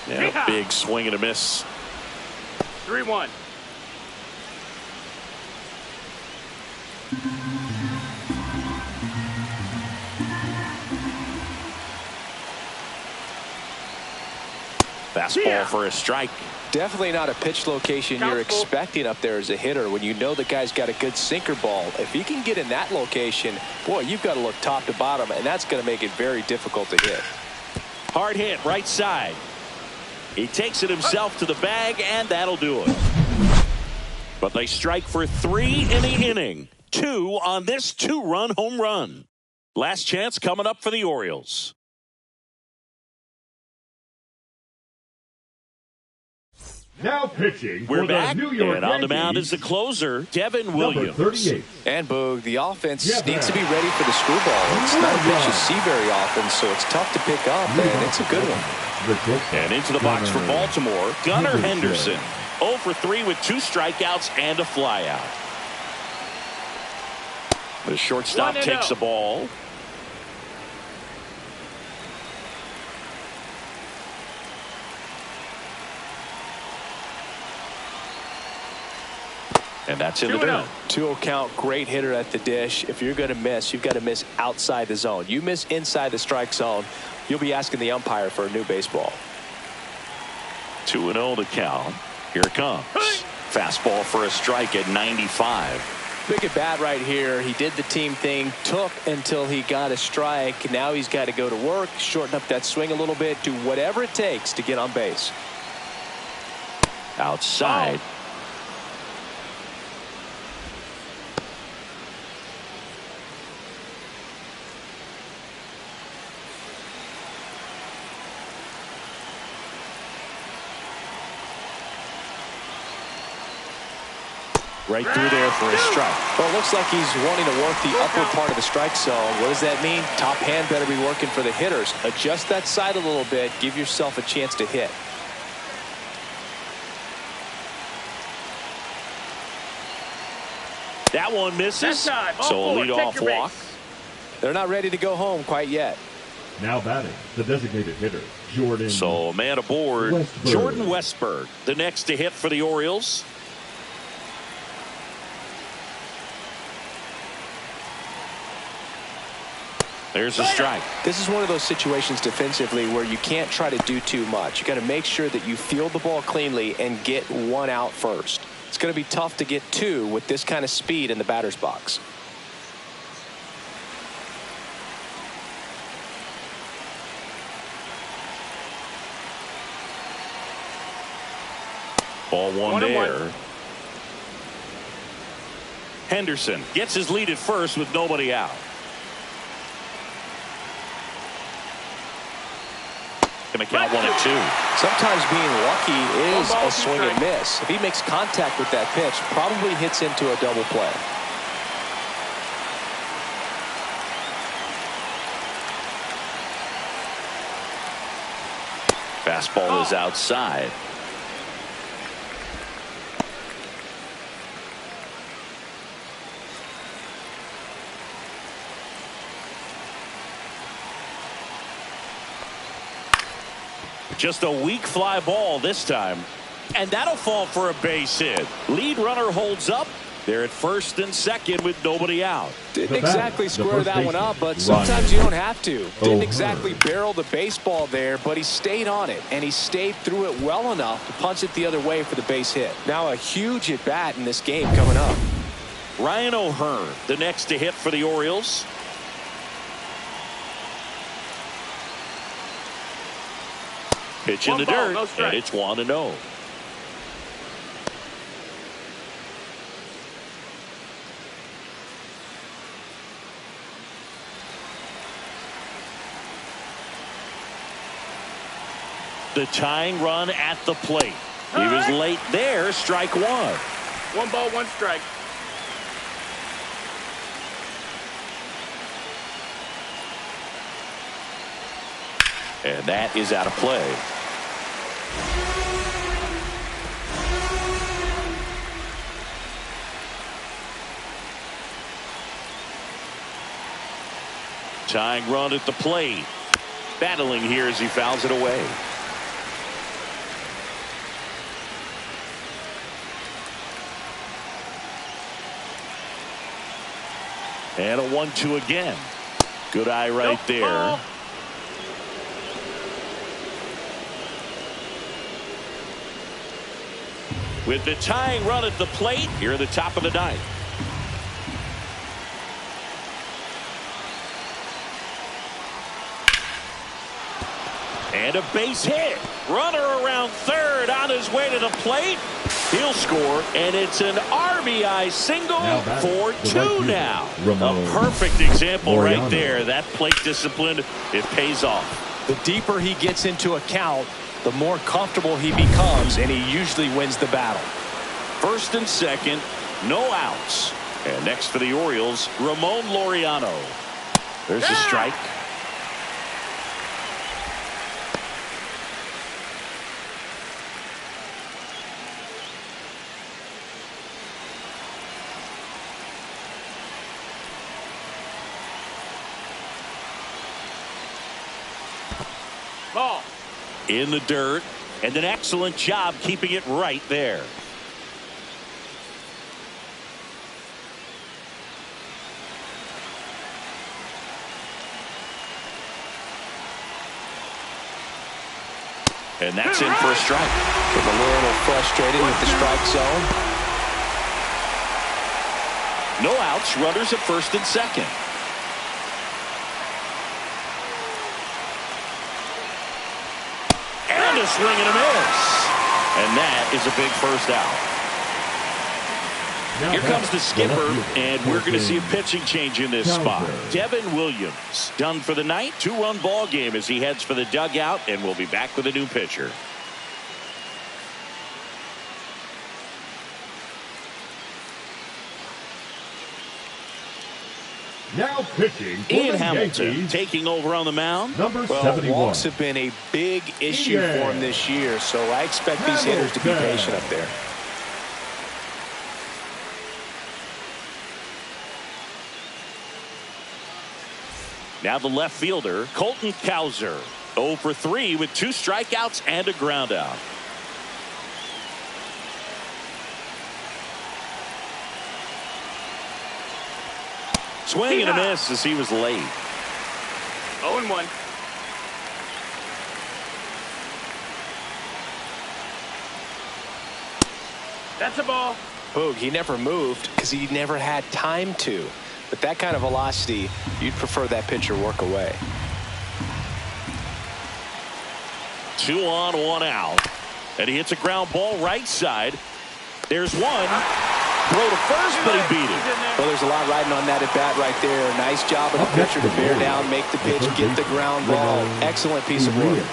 Yeah, big swing and a miss. 3-1. Fastball for a strike. Definitely not a pitch location you're expecting up there as a hitter when you know the guy's got a good sinker ball. If he can get in that location, boy, you've got to look top to bottom, and that's going to make it very difficult to hit. Hard hit right side. He takes it himself to the bag, and that'll do it. But they strike for 3 in the inning. 2 on this 2-run home run. Last chance coming up for the Orioles. Now pitching We're for back, the New York and on the mound Yankees, is the closer, Devin Williams. number 38. And Boog, the offense needs to be ready for the screwball. It's not a pitch you see very often, so it's tough to pick up, and it's a good one. And into the box for Baltimore, Gunnar Henderson. 0 for 3 with 2 strikeouts and a flyout. The shortstop takes the ball. And that's in the dirt. 2-0 count, great hitter at the dish. If you're going to miss, you've got to miss outside the zone. You miss inside the strike zone, you'll be asking the umpire for a new baseball. 2-0 to count. Here it comes. Fastball for a strike at 95. Big at bat right here. He did the team thing, took until he got a strike. Now he's got to go to work, shorten up that swing a little bit, do whatever it takes to get on base. Outside. Right through there for a strike. Well, it looks like he's wanting to work the upper part of the strike zone. What does that mean? Top hand better be working for the hitters. Adjust that side a little bit. Give yourself a chance to hit. That one misses. So a leadoff walk. They're not ready to go home quite yet. Now batting, the designated hitter, Jordan. So a man aboard, Westberg. Jordan Westberg, the next to hit for the Orioles. There's a strike. This is one of those situations defensively where you can't try to do too much. You got to make sure that you field the ball cleanly and get 1 out first. It's going to be tough to get 2 with this kind of speed in the batter's box. Ball 1 there. Henderson gets his lead at first with nobody out. Going to count 1 and 2. Sometimes being lucky is a swing and miss. If he makes contact with that pitch, probably hits into a double play. Fastball is outside. Just a weak fly ball this time. And that'll fall for a base hit. Lead runner holds up. They're at first and second with nobody out. Didn't exactly square that one up, but sometimes you don't have to. Didn't exactly barrel the baseball there, but he stayed on it, and he stayed through it well enough to punch it the other way for the base hit. Now a huge at-bat in this game coming up. Ryan O'Hearn, the next to hit for the Orioles. Pitch in the dirt, and it's 1-0. The tying run at the plate. He was late there. Strike one. 1 ball, 1 strike. And that is out of play. Tying run at the plate. Battling here as he fouls it away. And a 1-2 again. Good eye right there. With the tying run at the plate here at the top of the ninth. And a base hit. Runner around third on his way to the plate. He'll score, and it's an RBI single for 2 now. A perfect example right there. That plate discipline, it pays off. The deeper he gets into a count, the more comfortable he becomes, and he usually wins the battle. First and second, no outs. And next for the Orioles, Ramon Laureano. There's a strike. Ball. In the dirt, and an excellent job keeping it right there. And that's in for a strike. Getting a little frustrated with the strike zone. No outs, runners at first and second. And a swing and a miss. And that is a big first out. Here comes the skipper, and we're going to see a pitching change in this spot. Devin Williams done for the night. 2-run ball game as he heads for the dugout, and we'll be back with a new pitcher. Now pitching for Ian the Hamilton Yankees, taking over on the mound. number Well, 71. walks have been a big issue for him this year, so I expect these hitters to be patient up there. Now the left fielder, Colton Cowser. 0 for 3 with 2 strikeouts and a ground out. Swing and a miss as he was late. 0-1. That's a ball. Boog, he never moved because he never had time to. But that kind of velocity, you'd prefer that pitcher work away. 2 on, 1 out. And he hits a ground ball right side. There's one. Throw to first, but he beat it. Well, there's a lot riding on that at bat right there. Nice job of the pitcher to bear down, make the pitch, get the ground ball. Excellent piece of work.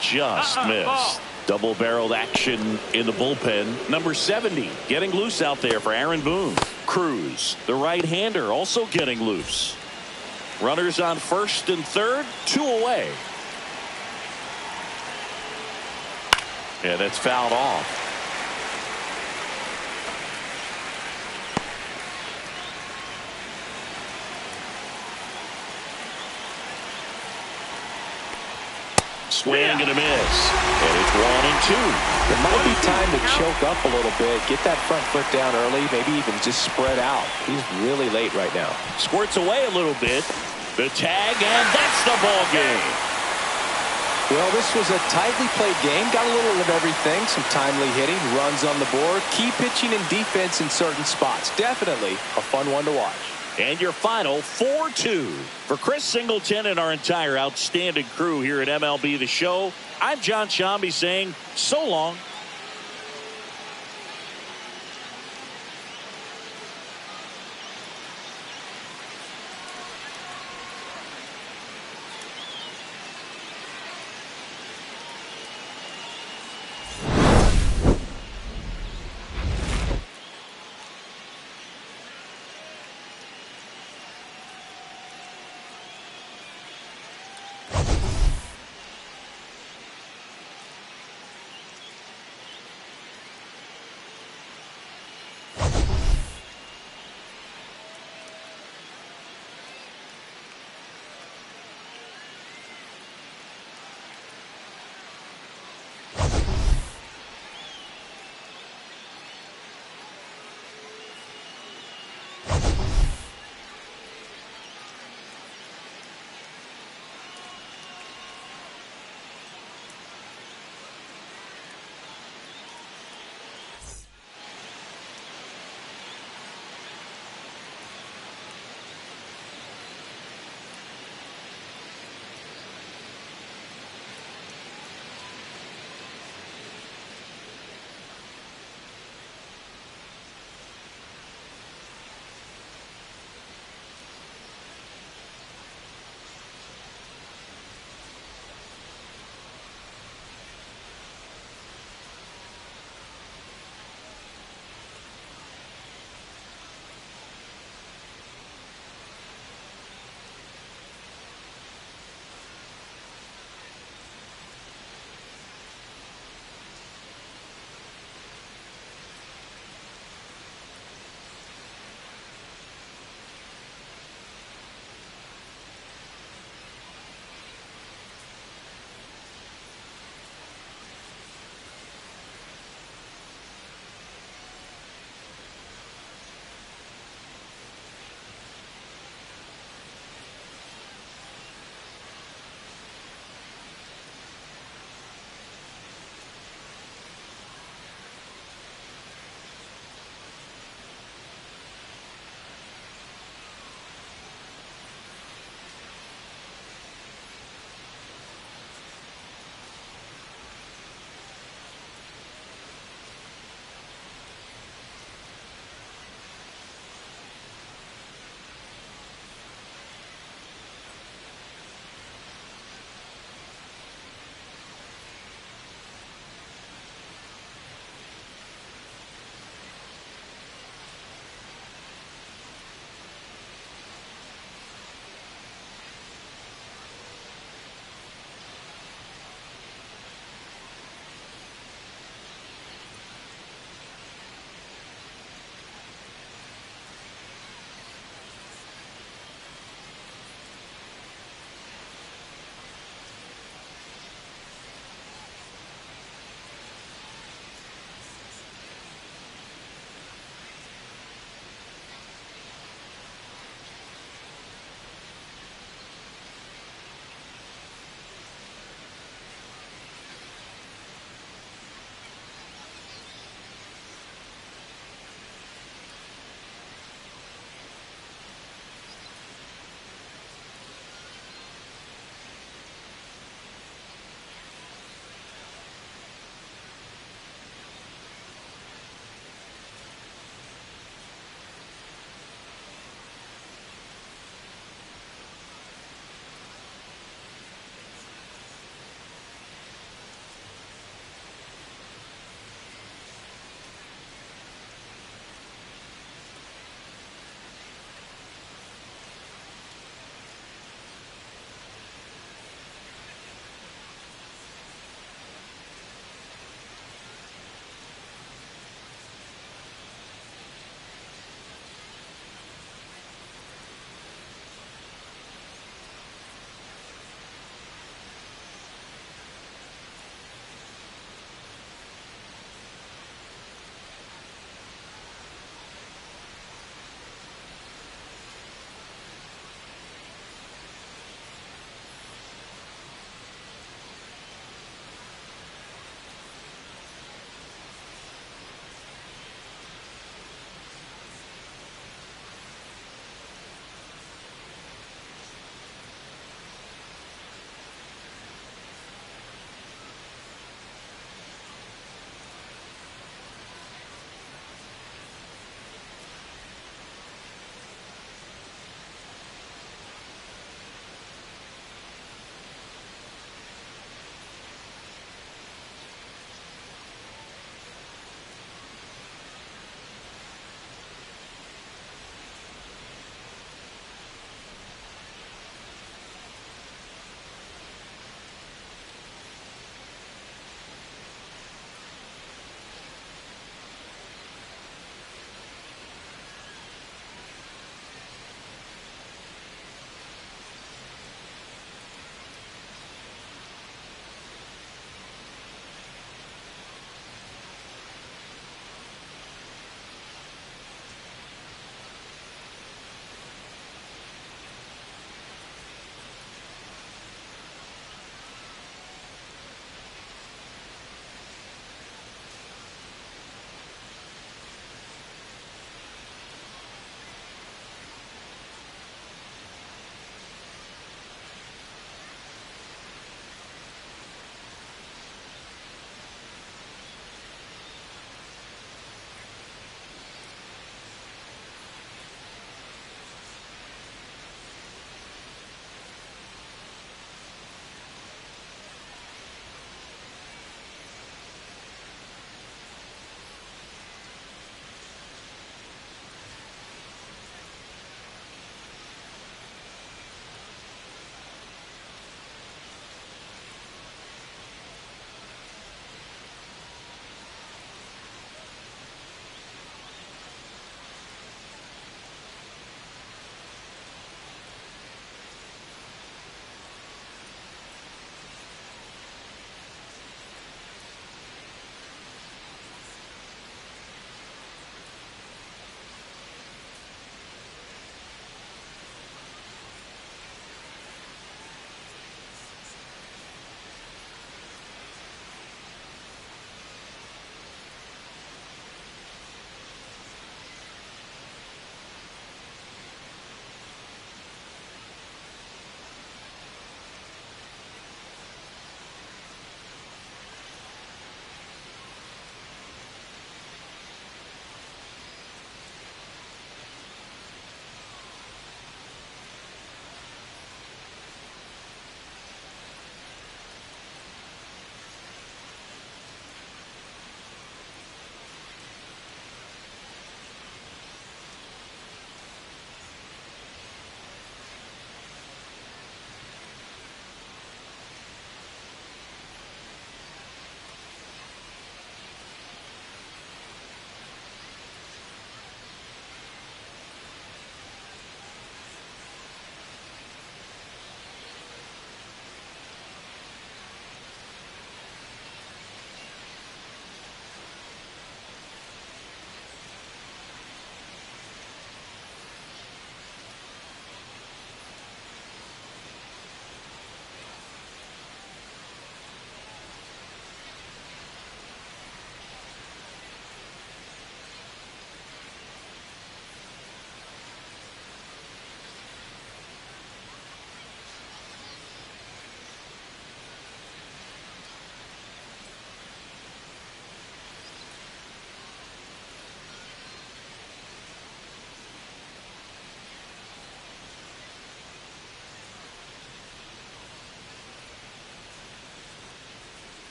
Just missed. Double-barreled action in the bullpen. Number 70 getting loose out there for Aaron Boone. Cruz, the right-hander, also getting loose. Runners on first and third, 2 away. And it's fouled off. Swing and a miss. And it's 1-2. It might be time to choke up a little bit. Get that front foot down early. Maybe even just spread out. He's really late right now. Squirts away a little bit. The tag, and that's the ball game. Well, this was a tightly played game. Got a little of everything. Some timely hitting, runs on the board, key pitching and defense in certain spots. Definitely a fun one to watch. And your final 4-2. For Chris Singleton and our entire outstanding crew here at MLB The Show, I'm John Shambi saying so long.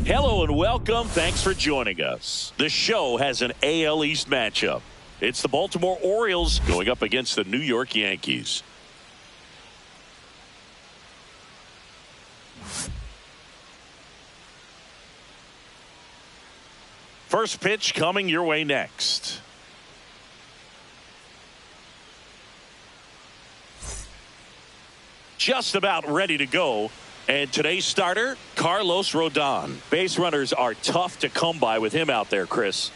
Hello and welcome. Thanks for joining us. The show has an AL East matchup. It's the Baltimore Orioles going up against the New York Yankees. First pitch coming your way next. Just about ready to go. And today's starter, Carlos Rodon. Base runners are tough to come by with him out there, Chris.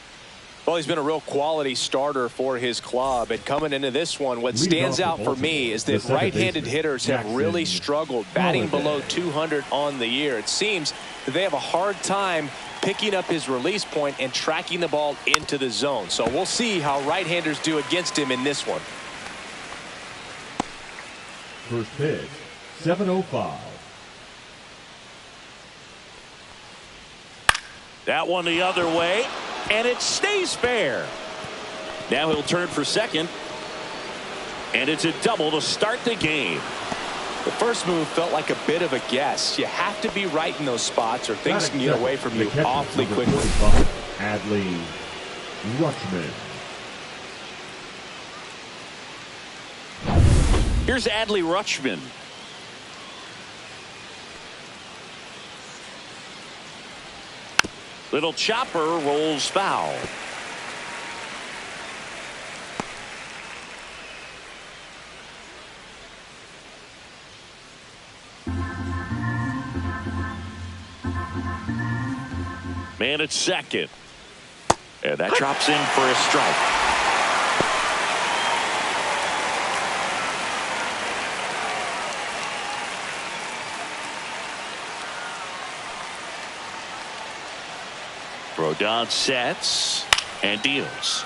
Well, he's been a real quality starter for his club. And coming into this one, what stands out for me is that right-handed hitters have really struggled batting below 200 on the year. It seems that they have a hard time picking up his release point and tracking the ball into the zone. So we'll see how right-handers do against him in this one. First pitch, 7:05. That one the other way, and it stays fair. Now he'll turn for second, and it's a double to start the game. The first move felt like a bit of a guess. You have to be right in those spots or things can get away from you awfully quickly. Adley Rutschman. Here's Adley Rutschman. Little chopper rolls foul. Man at second. And that drops in for a strike. Rodon sets and deals.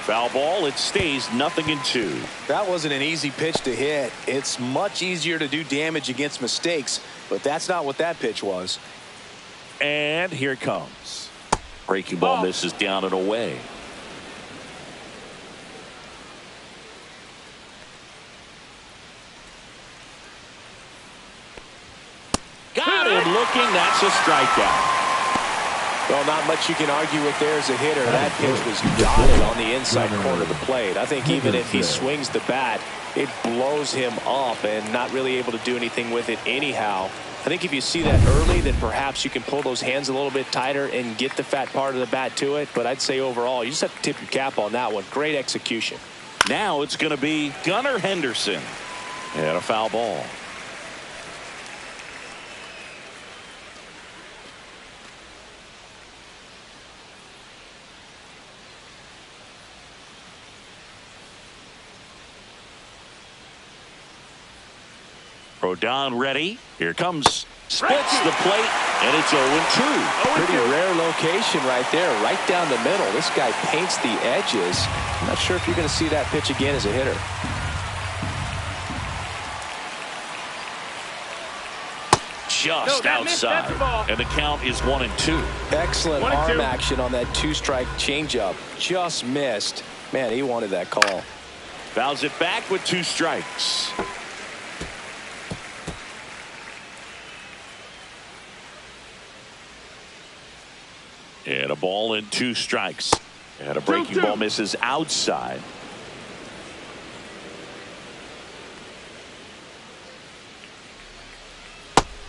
Foul ball. It stays 0-2. That wasn't an easy pitch to hit. It's much easier to do damage against mistakes, but that's not what that pitch was. And here it comes. Breaking ball misses down and away. Got him looking. That's a strikeout. Well, not much you can argue with there as a hitter. That pitch was dotted on the inside corner of the plate. I think even if he swings the bat, it blows him up and not really able to do anything with it anyhow. I think if you see that early, then perhaps you can pull those hands a little bit tighter and get the fat part of the bat to it. But I'd say overall, you just have to tip your cap on that one. Great execution. Now it's going to be Gunnar Henderson. And a foul ball. Rodon ready. Here comes. Splits the plate, and it's 0-2. Pretty rare location right there, right down the middle. This guy paints the edges. I'm not sure if you're going to see that pitch again as a hitter. Just outside, and the count is 1-2. Excellent arm action on that two-strike changeup. Just missed. Man, he wanted that call. Fouls it back with 2 strikes. And a ball and 2 strikes. And a breaking ball misses outside.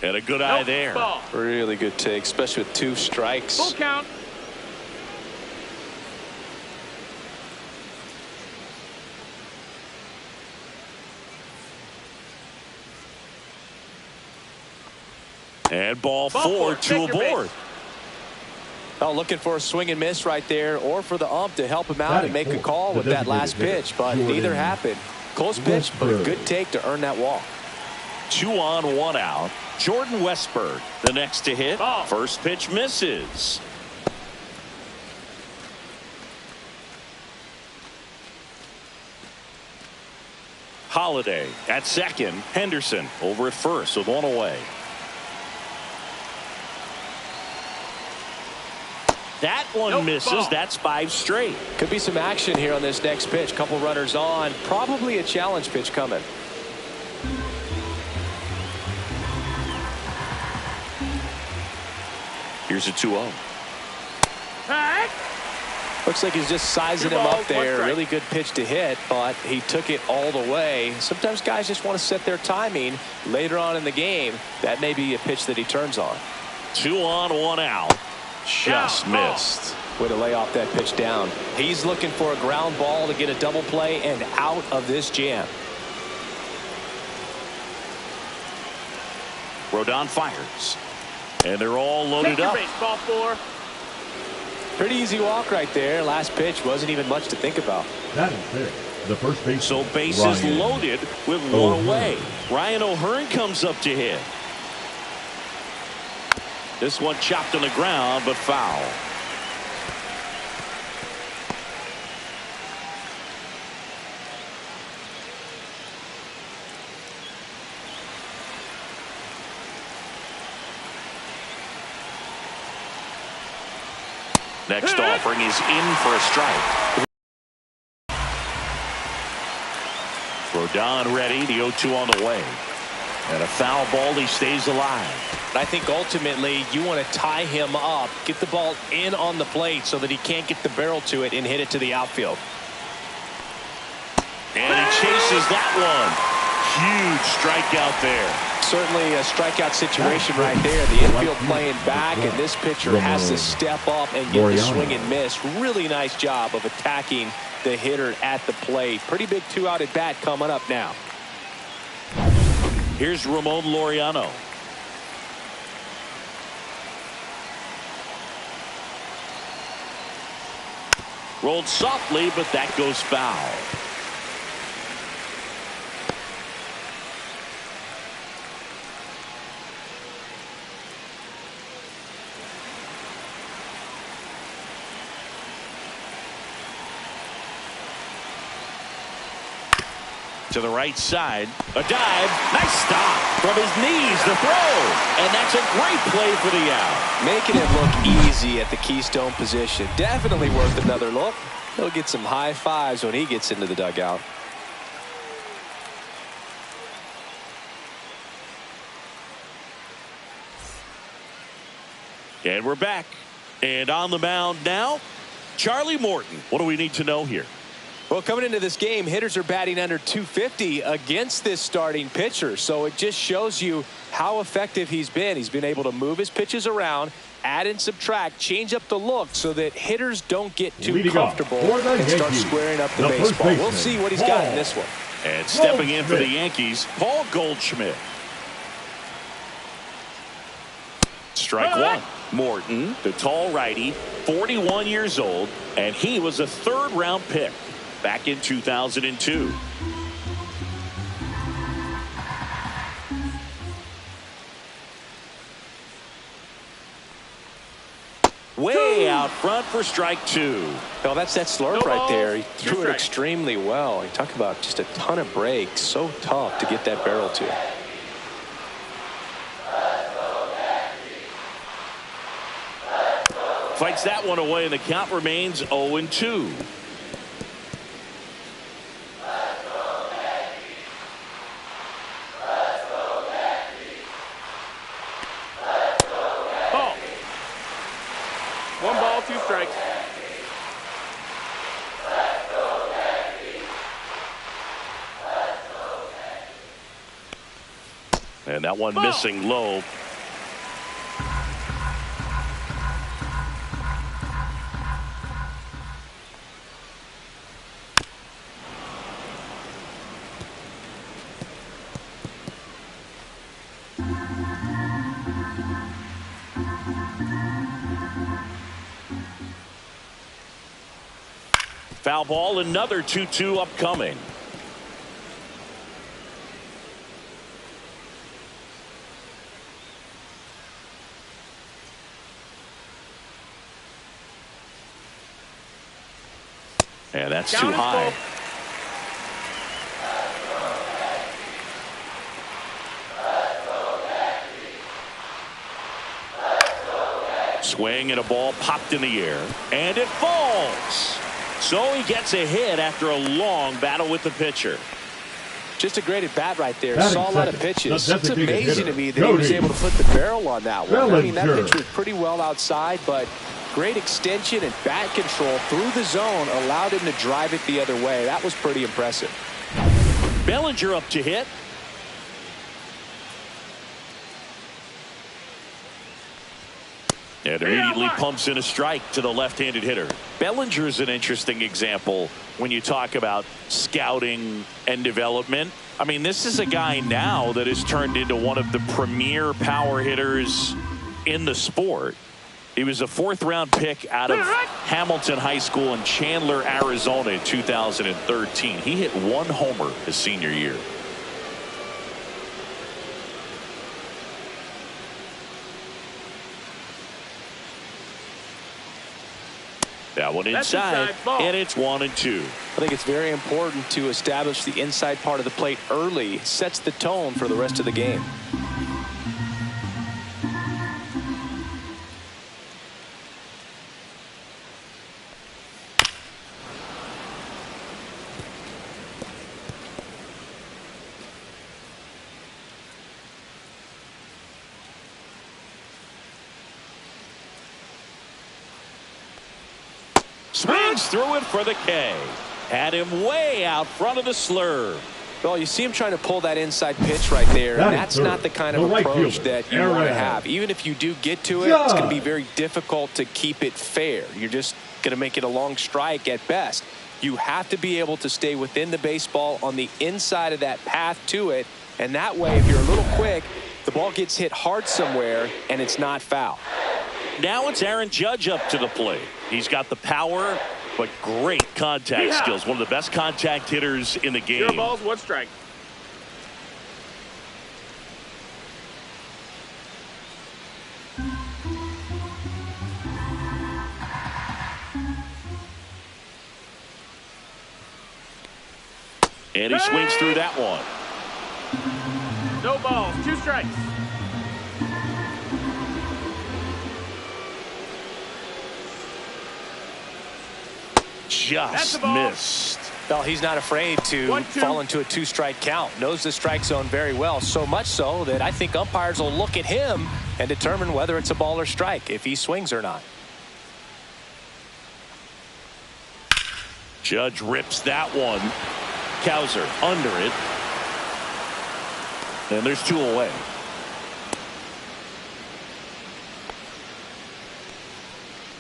And a good eye there. Ball. Really good take, especially with 2 strikes. Full count. And ball 4, 2 aboard. Oh, looking for a swing and miss right there, or for the ump to help him out and make a call with that last pitch, but neither happened. Close pitch, but a good take to earn that walk. 2 on, 1 out. Jordan Westburg, the next to hit. First pitch misses. Holiday at second. Henderson over at first with 1 away. That one misses. That's 5 straight. Could be some action here on this next pitch. Couple runners on. Probably a challenge pitch coming. Here's a 2-0. Hey! Looks like he's just sizing him up there. Really good pitch to hit, but he took it all the way. Sometimes guys just want to set their timing later on in the game. That may be a pitch that he turns on. 2 on, 1 out. Just missed. Way to lay off that pitch down. He's looking for a ground ball to get a double play and out of this jam. Rodon fires. And they're all loaded up. Baseball 4. Pretty easy walk right there. Last pitch wasn't even much to think about. That is fair. The first base. So bases loaded with 1 away. Ryan O'Hearn comes up to hit. This one chopped on the ground, but foul. Next offering is in for a strike. Rodon ready. The 0-2 on the way. And a foul ball. He stays alive. I think ultimately you want to tie him up, get the ball in on the plate so that he can't get the barrel to it and hit it to the outfield. And he chases that one. Huge strikeout there. Certainly a strikeout situation right there. The infield playing back, and this pitcher has to step up and get the swing and miss. Really nice job of attacking the hitter at the plate. Pretty big 2-out at bat coming up now. Here's Ramon Laureano. Rolled softly, but that goes foul. To the right side, a dive, nice stop from his knees, the throw, and that's a great play for the out. Making it look easy at the Keystone position. Definitely worth another look. He'll get some high fives when he gets into the dugout. And we're back. And on the mound now, Charlie Morton. What do we need to know here? Well, coming into this game, hitters are batting under 250 against this starting pitcher. So it just shows you how effective he's been. He's been able to move his pitches around, add and subtract, change up the look so that hitters don't get too comfortable and start squaring up the baseball. We'll see what he's got in this one. And stepping in for the Yankees, Paul Goldschmidt. Strike one. Morton, the tall righty, 41 years old, and he was a third-round pick back in 2002. Way out front for strike 2. Well, that's that slurve right there. He threw it extremely well. You talk about just a ton of breaks. So tough to get that barrel to. Fights that one away, and the count remains 0-2. Ball. 1 ball, 2 strikes. And that one missing low. Foul ball, another 2-2 upcoming. And that's too high. Swing and a ball popped in the air, and it falls. So he gets a hit after a long battle with the pitcher. Just a great at bat right there. Batting Saw a lot of second, pitches. the It's designated amazing hitter, to me that he was Cody able to put the barrel on that one. I mean, that Bellinger. pitch was pretty well outside, but great extension and bat control through the zone allowed him to drive it the other way. That was pretty impressive. Bellinger up to hit. And immediately pumps in a strike to the left-handed hitter. Bellinger is an interesting example when you talk about scouting and development. I mean, this is a guy now that has turned into one of the premier power hitters in the sport. He was a fourth-round pick out of Hamilton High School in Chandler, Arizona in 2013. He hit 1 homer his senior year. That one inside, and it's 1-2. I think it's very important to establish the inside part of the plate early. Sets the tone for the rest of the game. Swings through it for the K. Had him way out front of the slur. Well, you see him trying to pull that inside pitch right there, and that's not the kind of approach that you want to have. Even if you do get to it, it's going to be very difficult to keep it fair. You're just going to make it a long strike at best. You have to be able to stay within the baseball on the inside of that path to it, and that way, if you're a little quick, the ball gets hit hard somewhere, and it's not foul. Now it's Aaron Judge up to the plate. He's got the power, but great contact skills. One of the best contact hitters in the game. 0 balls, 1 strike. And he swings through that one. No balls, 2 strikes. Just missed. Well, he's not afraid to fall into a 2-strike count. Knows the strike zone very well, so much so that I think umpires will look at him and determine whether it's a ball or strike, if he swings or not. Judge rips that one. Cowser under it. And there's 2 away.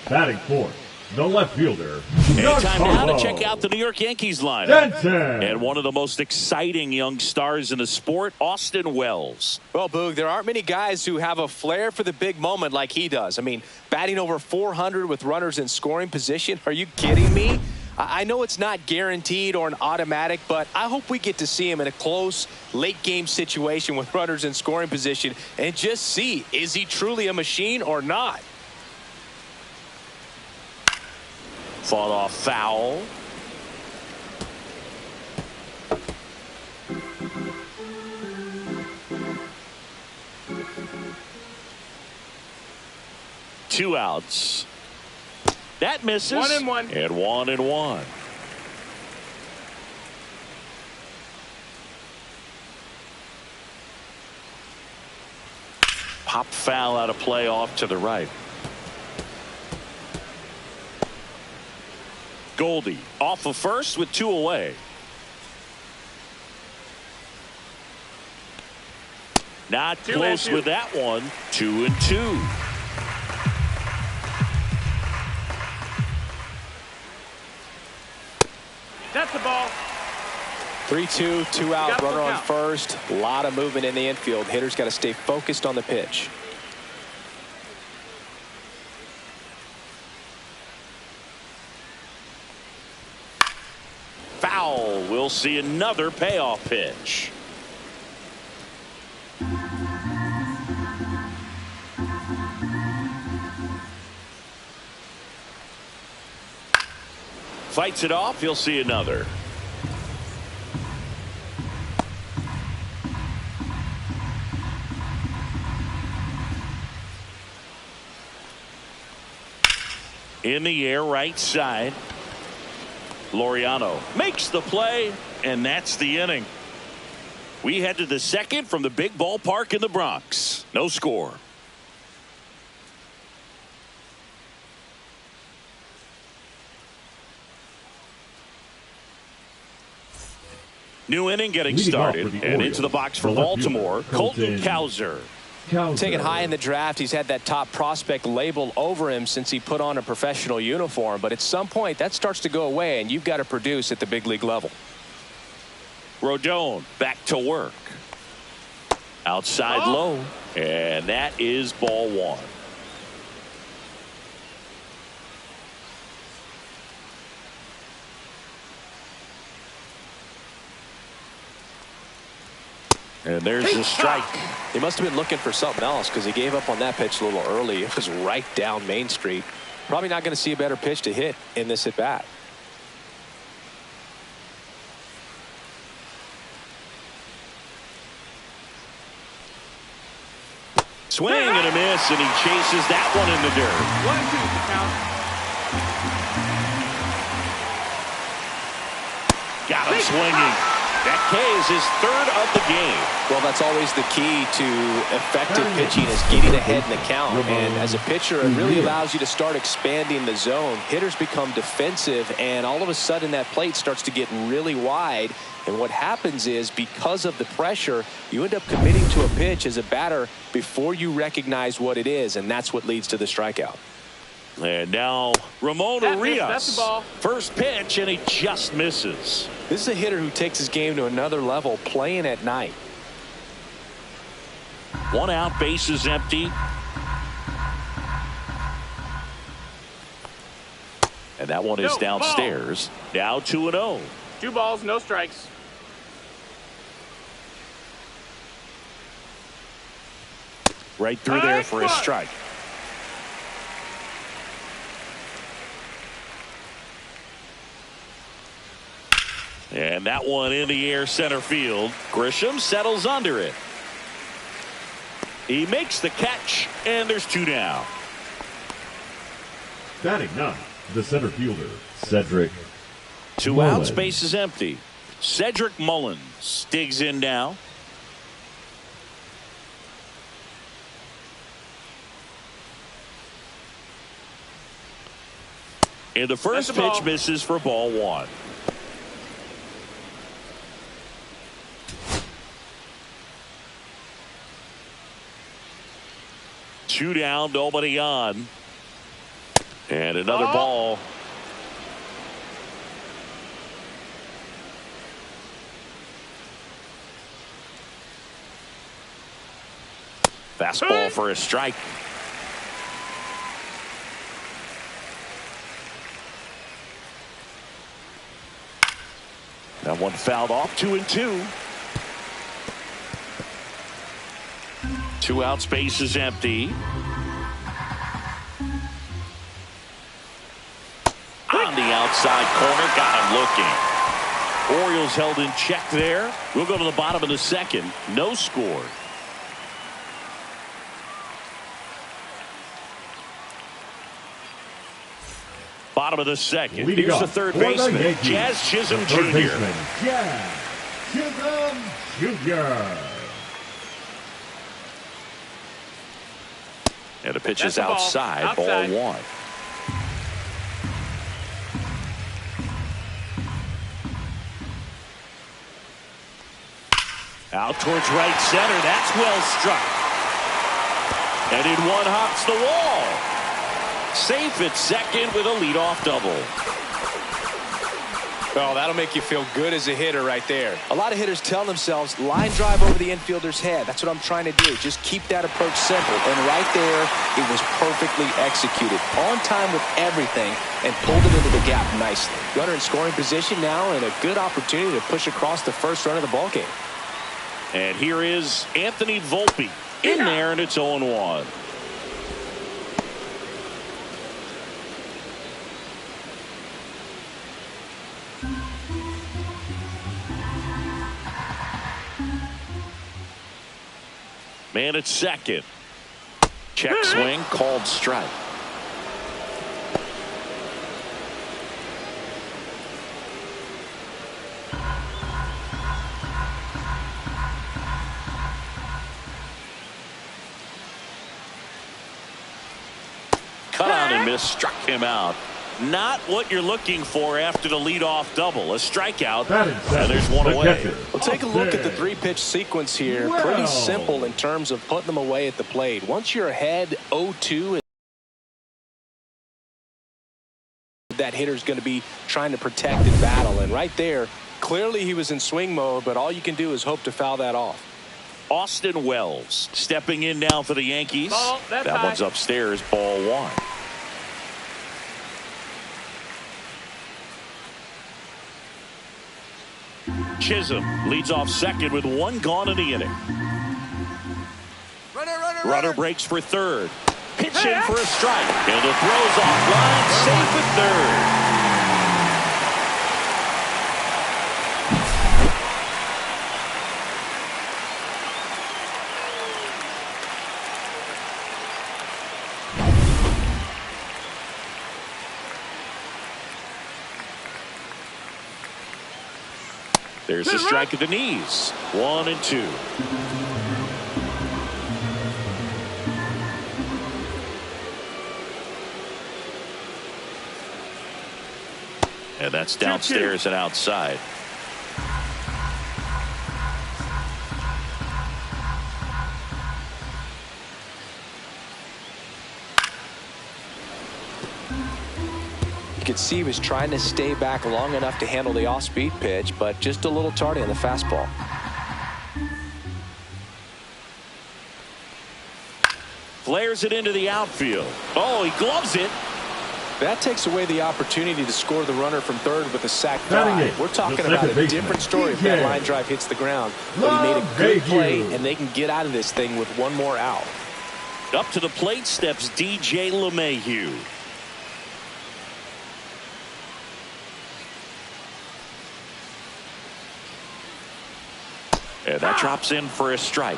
Batting fourth, the left fielder. And time now to check out the New York Yankees lineup. And one of the most exciting young stars in the sport, Austin Wells. Well, Boog, there aren't many guys who have a flair for the big moment like he does. I mean, batting over 400 with runners in scoring position. Are you kidding me? I know it's not guaranteed or an automatic, but I hope we get to see him in a close late game situation with runners in scoring position and just see, is he truly a machine or not? Fought off foul. Two outs. That misses. 1-1. And 1-1. Pop foul out of play off to the right. Goldie off of first with 2 away. Not close with that one. 2-2. That's the ball. 3-2, 2 out, runner on first. A lot of movement in the infield. Hitter's got to stay focused on the pitch. Foul. We'll see another payoff pitch. Fights it off. You'll see another. In the air, right side. Laureano makes the play, and that's the inning. We head to the second from the big ballpark in the Bronx. No score. New inning getting started, and into the box for Baltimore, Colton Cowser. Taken high in the draft, he's had that top prospect label over him since he put on a professional uniform, but at some point that starts to go away, and you've got to produce at the big league level. Rodon back to work. Outside low, and that is ball one. And there's the strike. He must have been looking for something else because he gave up on that pitch a little early. It was right down Main Street. Probably not going to see a better pitch to hit in this at bat. Swing and a miss, and he chases that one in the dirt. 1-2 count. Got him swinging. That K is his third of the game. Well, that's always the key to effective pitching, is getting ahead in the count. And as a pitcher, it really allows you to start expanding the zone. Hitters become defensive, and all of a sudden that plate starts to get really wide. And what happens is, because of the pressure, you end up committing to a pitch as a batter before you recognize what it is, and that's what leads to the strikeout. And now Ramon Urias. That's the ball. First pitch, and he just misses. This is a hitter who takes his game to another level playing at night. 1 out, base is empty. And that one is downstairs. Now 2-0. 2 balls, no strikes. Right through there for a strike. And that one in the air center field. Grisham settles under it. He makes the catch, and there's 2 down. Batting ninth, the center fielder, Cedric 2 out, space is empty. Cedric Mullins digs in now. And the first pitch misses for ball one. Two down, nobody on. And another ball. Fastball for a strike. That one fouled off. 2-2. 2 out, space is empty. On the outside corner, got him looking. Orioles held in check there. We'll go to the bottom of the second. No score. Bottom of the second. Here's the third baseman, Jazz Chisholm Jr. Jazz Chisholm Jr. And the pitch is outside, ball one. Out towards right center. That's well struck. And in one hops the wall. Safe at second with a leadoff double. Oh, that'll make you feel good as a hitter right there. A lot of hitters tell themselves, line drive over the infielder's head. That's what I'm trying to do. Just keep that approach simple. And right there, it was perfectly executed. On time with everything, and pulled it into the gap nicely. Runner in scoring position now, and a good opportunity to push across the first run of the ballgame. And here is Anthony Volpe in there, and it's 0-1. Man at second. Check swing, called strike. and miss struck him out. Not what you're looking for after the leadoff double. A strikeout, and there's one away. Well, take a look at the 3-pitch sequence here. Pretty simple in terms of putting them away at the plate. Once you're ahead 0-2, that hitter's going to be trying to protect and battle. And right there, clearly he was in swing mode, but all you can do is hope to foul that off. Austin Wells stepping in now for the Yankees. That one's upstairs, ball 1. Chisholm leads off second with 1 gone in the inning. Runner breaks for third. Pitch in for a strike. And the throw's offline. Safe at third. There's a strike at the knees. 1-2. And that's downstairs and outside. You could see he was trying to stay back long enough to handle the off-speed pitch, but just a little tardy on the fastball. Flares it into the outfield. Oh, he gloves it. That takes away the opportunity to score the runner from third with a sac fly. We're talking about a different story if that line drive hits the ground. But he made a good play, and they can get out of this thing with one more out. Up to the plate steps DJ LeMahieu. And that drops in for a strike.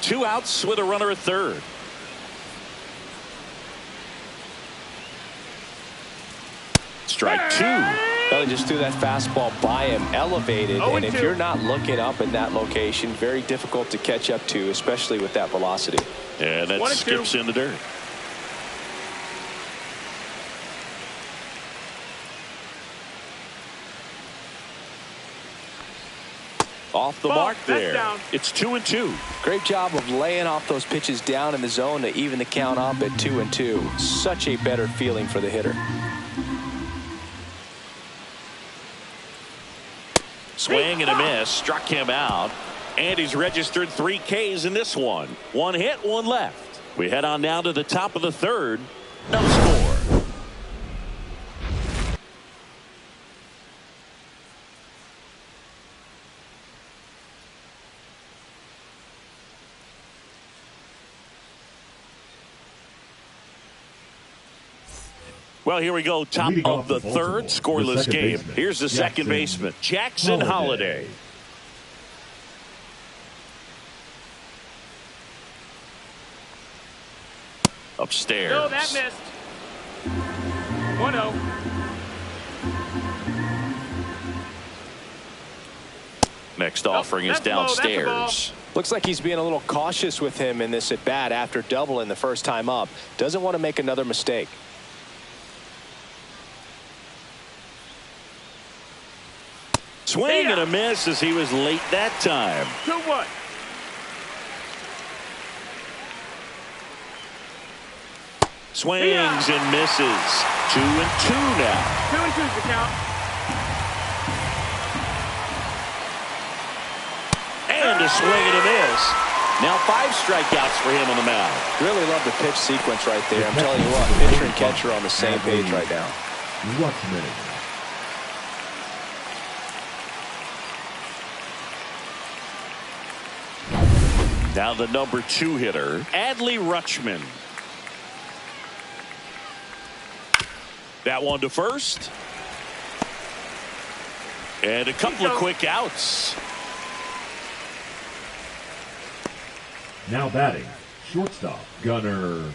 2 outs with a runner at third. Strike 2. Well, he just threw that fastball by him, elevated, and if you're not looking up in that location, very difficult to catch up to, especially with that velocity. And that skips in the dirt. Off the mark there. It's 2-2. Great job of laying off those pitches down in the zone to even the count up at 2-2. Such a better feeling for the hitter. Swing and a miss, struck him out, and he's registered 3 Ks in this one. 1 hit, 1 left. We head on down to the top of the third. No score. Well, here we go. Top of the third, scoreless game. Here's the second baseman, Jackson Holliday. Upstairs. No, that missed. 1-0. Next offering is downstairs. Looks like he's being a little cautious with him in this at bat after doubling the first time up. Doesn't want to make another mistake. Swing and a miss as he was late that time. 2-1. Swings and misses. 2-2 now. 2-2's the count. And a swing and a miss. Now 5 strikeouts for him on the mound. Really love the pitch sequence right there. I'm telling you what, pitcher and catcher on the same page right now. Now the number 2 hitter, Adley Rutschman. That one to first. And a couple of quick outs. Now batting, shortstop, Gunnar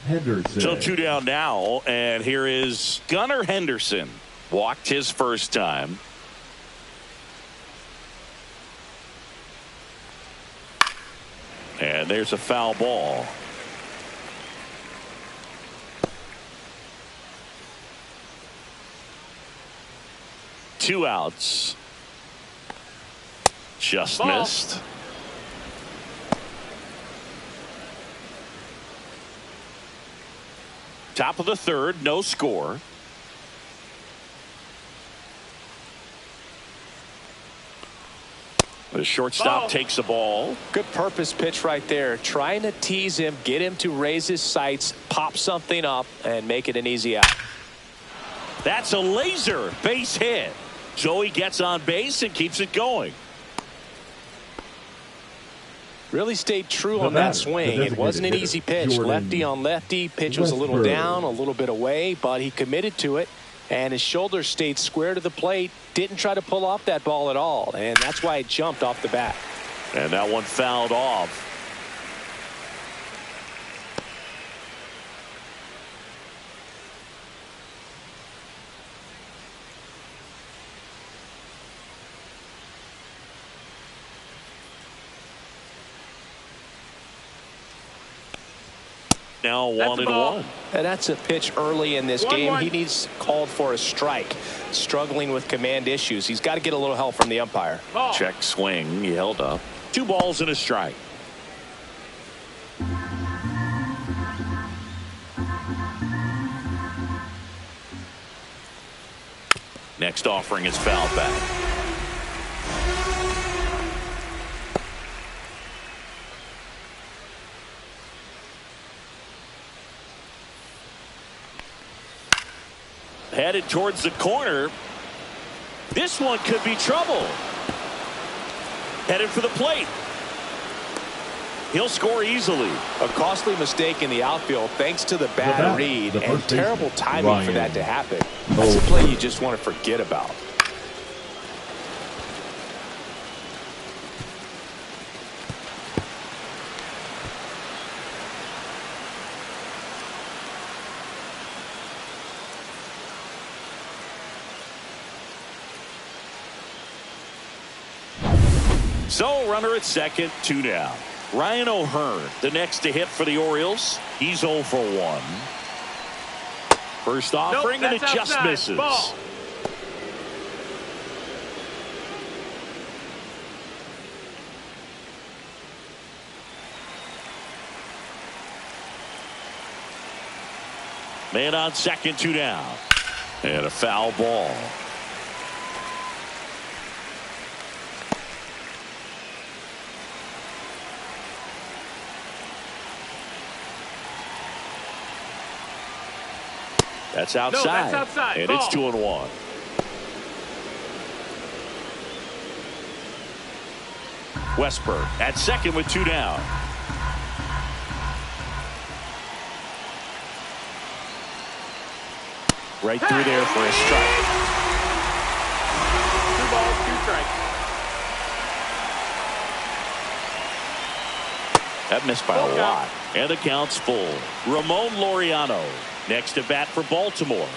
Henderson. So 2 down now, and here is Gunnar Henderson. Walked his first time. And there's a foul ball. 2 outs. Just Ball. missed. Top of the 3rd, no score. The shortstop takes the ball. Good purpose pitch right there. Trying to tease him, get him to raise his sights, pop something up, and make it an easy out. That's a laser base hit. So he gets on base and keeps it going. Really stayed true on that swing. It wasn't an easy pitch. Lefty on lefty. Pitch was a little down, a little bit away, but he committed to it. And his shoulder stayed square to the plate. Didn't try to pull off that ball at all. And that's why it jumped off the bat. And that one fouled off. Now 1-1. And that's a pitch early in this game. He needs called for a strike. Struggling with command issues. He's got to get a little help from the umpire. Check swing. He held up. 2 balls and a strike. Next offering is fouled back. Headed towards the corner. This one could be trouble. Headed for the plate. He'll score easily. A costly mistake in the outfield thanks to the bad read and terrible timing for that to happen. That's a play you just want to forget about. So runner at second, 2 down. Ryan O'Hearn, the next to hit for the Orioles. He's 0 for 1. First offering, and it just misses. Ball. Man on second, 2 down. And a foul ball. That's outside. No, that's outside. And Ball. it's 2-1. Westberg at second with 2 down. Right through there for a strike. 2 balls, 2 strikes. That missed by a lot. And the count's full. Ramon Laureano next to bat for Baltimore.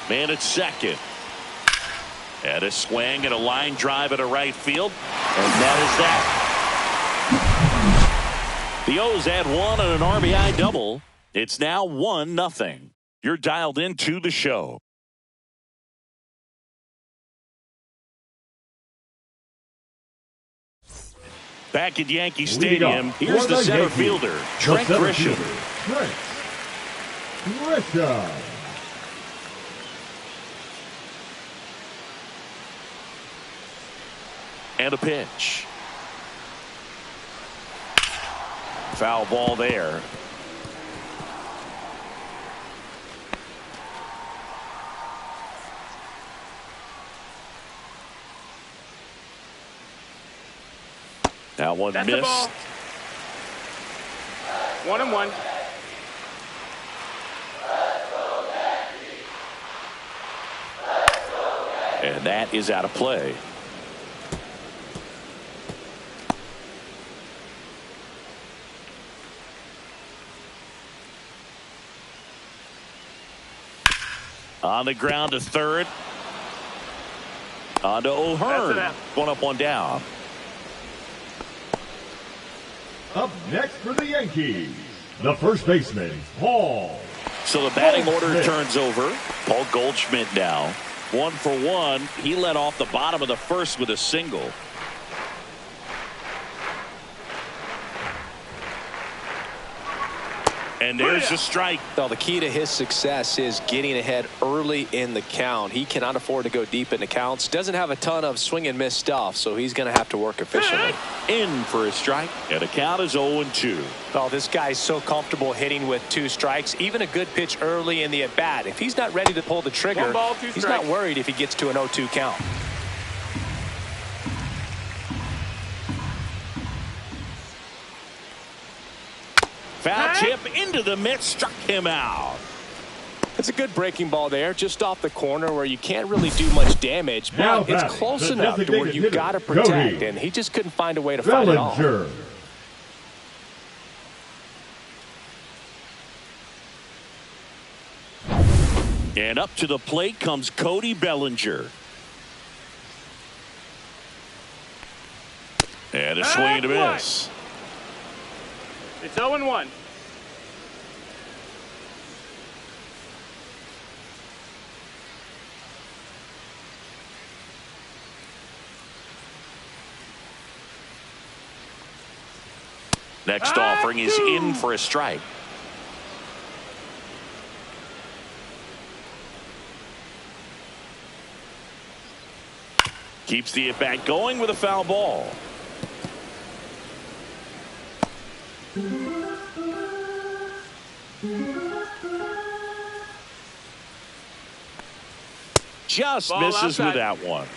Man at second. And a swing and a line drive at a right field. And that is that. The O's add 1 on an RBI double. It's now 1-0. You're dialed into the show. Back at Yankee Stadium, here's the center fielder, Trent Grisham. Trent Grisham. And a pitch. Foul ball there. That one That's missed. The ball. 1-1. And that is out of play. On the ground to third. On to O'Hearn. 1 up, 1 down. Up next for the Yankees, the first baseman, Paul. So the batting order Goldschmidt. turns over. Paul Goldschmidt now. 1 for 1. He led off the bottom of the first with a single. And there's a strike. Well, the key to his success is getting ahead early in the count. He cannot afford to go deep into counts. Doesn't have a ton of swing and miss stuff, so he's going to have to work efficiently. In for a strike, and the count is 0-2. Oh, this guy's so comfortable hitting with 2 strikes. Even a good pitch early in the at-bat. If he's not ready to pull the trigger, 1 ball, 2 he's strikes. not worried if he gets to an 0-2 count. Foul tip into the mitt, struck him out. It's a good breaking ball there, just off the corner where you can't really do much damage, Now but it's batting, close the enough to where designated you got to hitter, protect, Cody and he just couldn't find a way to fight it all. Bellinger. And up to the plate comes Cody Bellinger. And a swing and a miss. It's 0-1. Next offering is in for a strike. Keeps the at-bat going with a foul ball. Just Ball misses outside. with that one.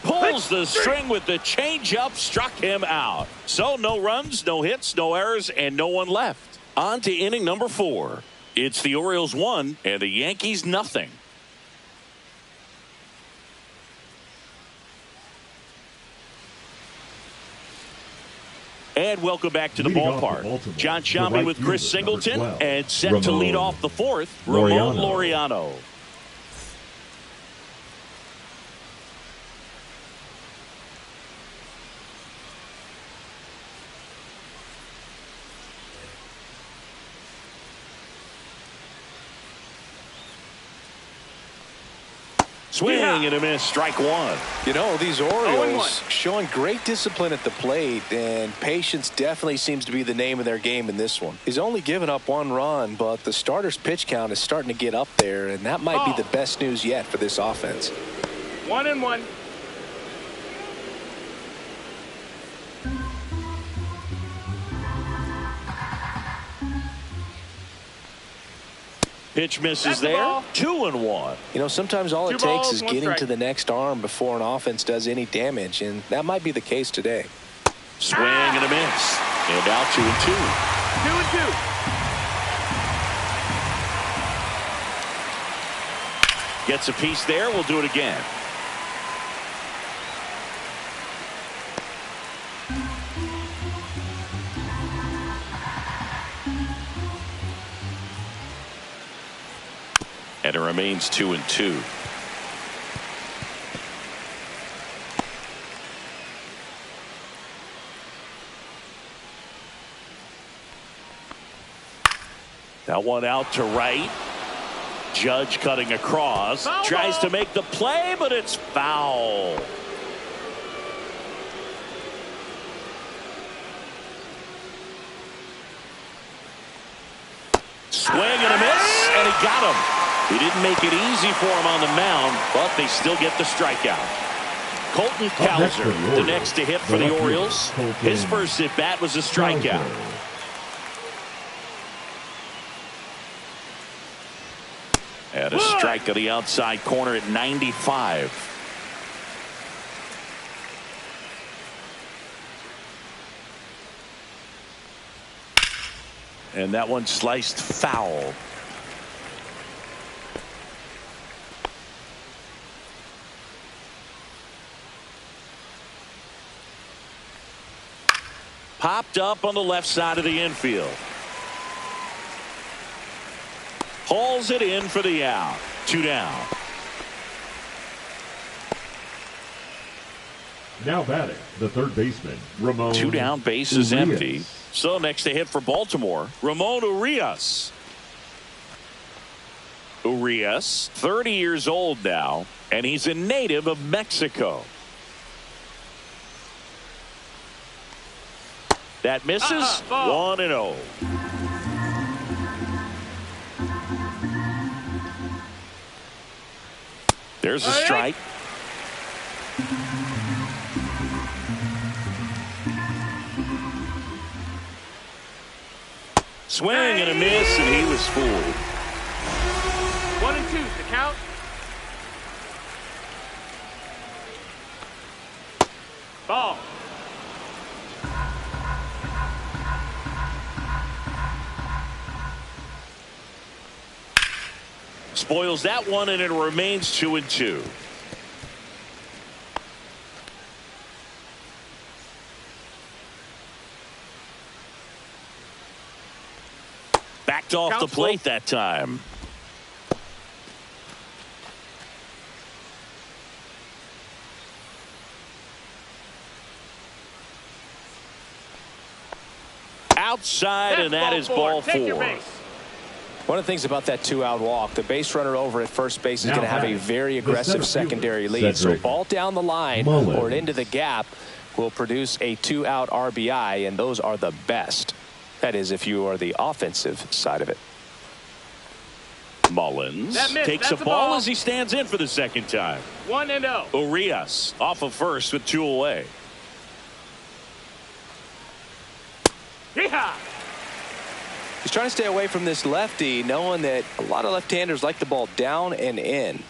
Pulls the string with the changeup, struck him out. So no runs, no hits, no errors, and no one left. On to inning number 4. It's the Orioles 1 and the Yankees nothing. And welcome back to the Leading off ballpark. the Baltimore, John the Sciambi right with Chris fielder, number Singleton 12, and set to lead Ramon off the 4th, Ramon Laureano. Swing and a miss, strike 1. You know, these Orioles 0-1. showing great discipline at the plate, and patience definitely seems to be the name of their game in this one. He's only given up 1 run, but the starter's pitch count is starting to get up there, and that might be the best news yet for this offense. 1-1. Pitch misses That's the there. ball. 2-1. You know, sometimes all it 2 takes balls, is 1 getting strike. to the next arm before an offense does any damage, and that might be the case today. Swing and a miss. And now 2-2. 2-2. Gets a piece there. We'll do it again. And it remains 2-2. That one out to right. Judge cutting across. Foul Tries ball. to make the play, but it's foul. Swing and a miss, and he got him. He didn't make it easy for him on the mound, but they still get the strikeout. Colton next for Cowser, the the Orioles, next to hit for the the left fielder, Orioles. Colton His first at bat was a strikeout. And a strike of the outside corner at 95. And that one sliced foul. Popped up on the left side of the infield. Hauls it in for the out. 2 down. Now batting, the third baseman, Ramon. Two down, base is Urias. empty. So next to hit for Baltimore, Ramon Urias. Urias, 30 years old now, and he's a native of Mexico. That misses. 1-0. There's a strike. Swing and a miss, and he was fooled. 1-2, the count. Ball. Spoils that one, and it remains 2-2. Backed off the plate that time. Outside, and that is ball 4. One of the things about that 2-out walk, the base runner over at first base is going to have a very aggressive secondary lead. So ball down the line or into the gap will produce a 2-out RBI, and those are the best. That is, if you are the offensive side of it. Mullins takes a ball as he stands in for the second time. 1-0. Urias off of first with 2 away. Yeehaw! He's trying to stay away from this lefty, knowing that a lot of left-handers like the ball down and in.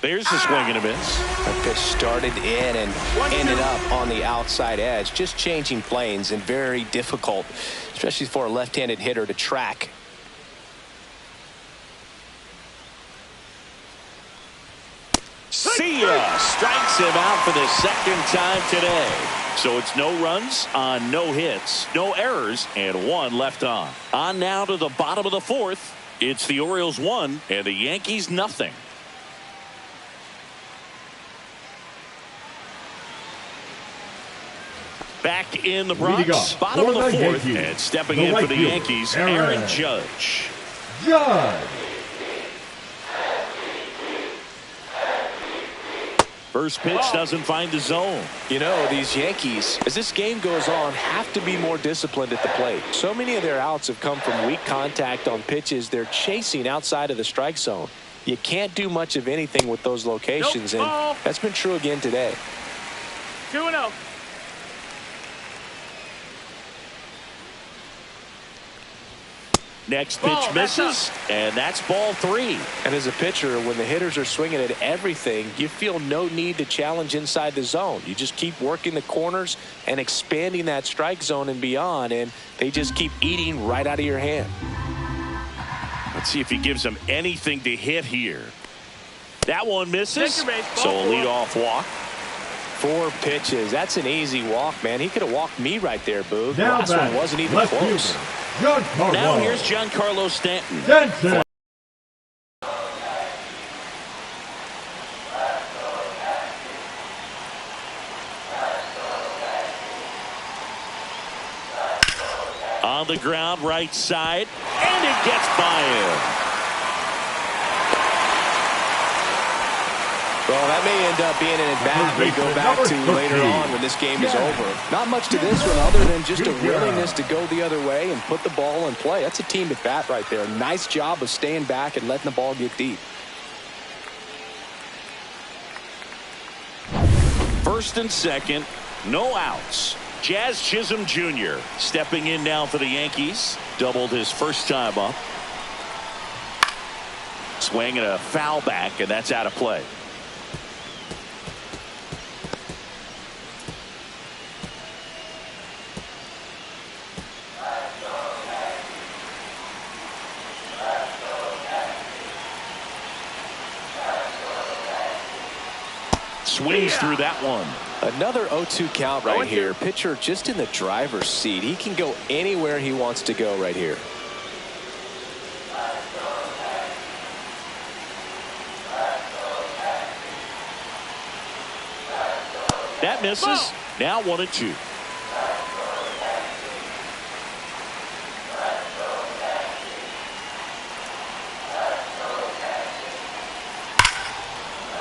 There's the swing and a miss. That pitch started in and ended up on the outside edge. Just changing planes and very difficult, especially for a left-handed hitter to track. See ya! Strikes him out for the second time today. So it's no runs on no hits, no errors, and 1 left on. On now to the bottom of the 4th. It's the Orioles 1 and the Yankees nothing. Back in the Bronx, bottom of the 4th, and stepping in for the Yankees, Aaron Judge. First pitch doesn't find the zone. You know, these Yankees, as this game goes on, have to be more disciplined at the plate. So many of their outs have come from weak contact on pitches they're chasing outside of the strike zone. You can't do much of anything with those locations, and that's been true again today. 2-0. Next pitch misses, and that's ball 3. And as a pitcher, when the hitters are swinging at everything, you feel no need to challenge inside the zone. You just keep working the corners and expanding that strike zone and beyond, and they just keep eating right out of your hand. Let's see if he gives them anything to hit here. That one misses, so a leadoff walk. 4 pitches. That's an easy walk, man. He could have walked me right there, Boog. The last one wasn't even close. Now here's Giancarlo Stanton. On the ground, right side, and it gets by him. Well, that may end up being an at-bat we go back to later on when this game is over. Not much to this one other than just a willingness to go the other way and put the ball in play. That's a team at-bat right there. Nice job of staying back and letting the ball get deep. First and second, no outs. Jazz Chisholm Jr. stepping in now for the Yankees. Doubled his first time up. Swing and a foul back, and that's out of play. swings through that one. Another 0-2 count right here. Pitcher just in the driver's seat. He can go anywhere he wants to go right here. That misses. Now 1-2.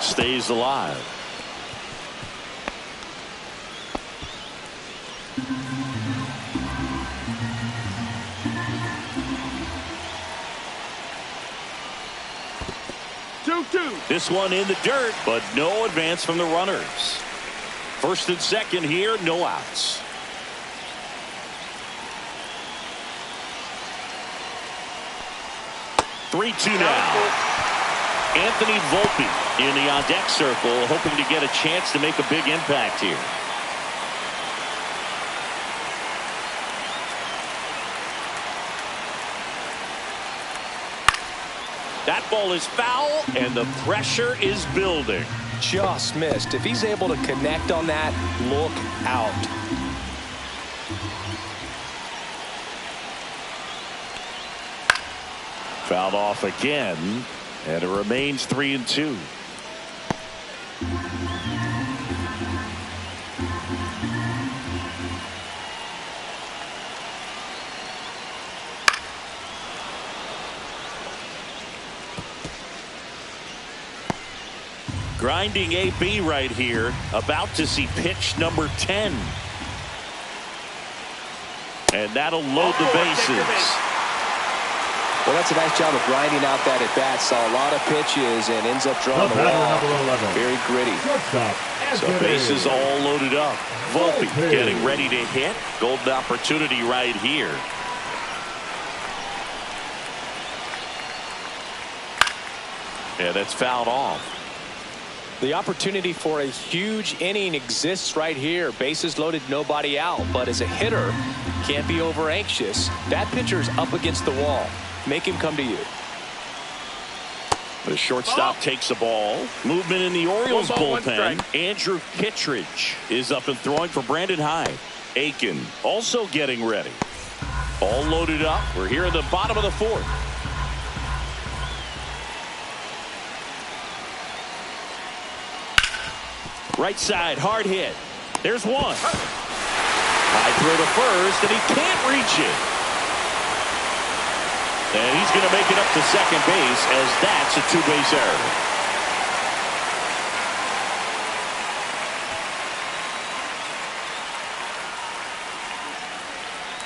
Stays alive. This one in the dirt, but no advance from the runners. First and second here, no outs. Three-two now. Anthony Volpe in the on-deck circle, hoping to get a chance to make a big impact here. That ball is foul, and the pressure is building. Just missed. If he's able to connect on that, look out. Fouled off again, and it remains 3-2. Grinding AB right here, about to see pitch number 10. And that'll load the bases. Well, that's a nice job of grinding out that at bat. Saw a lot of pitches and ends up drawing the ball. Very gritty. So bases all loaded up. Volpe getting ready to hit. Golden opportunity right here. Yeah, that's fouled off. The opportunity for a huge inning exists right here. Bases loaded, nobody out. But as a hitter, can't be over anxious. That pitcher's up against the wall. Make him come to you. The shortstop takes the ball. Movement in the Orioles bullpen. Andrew Kittredge is up and throwing for Brandon Hyde. Aiken also getting ready. All loaded up. We're here at the bottom of the fourth. Right side, hard hit. There's one. High throw to first, and he can't reach it. And he's going to make it up to second base, as that's a two-base error.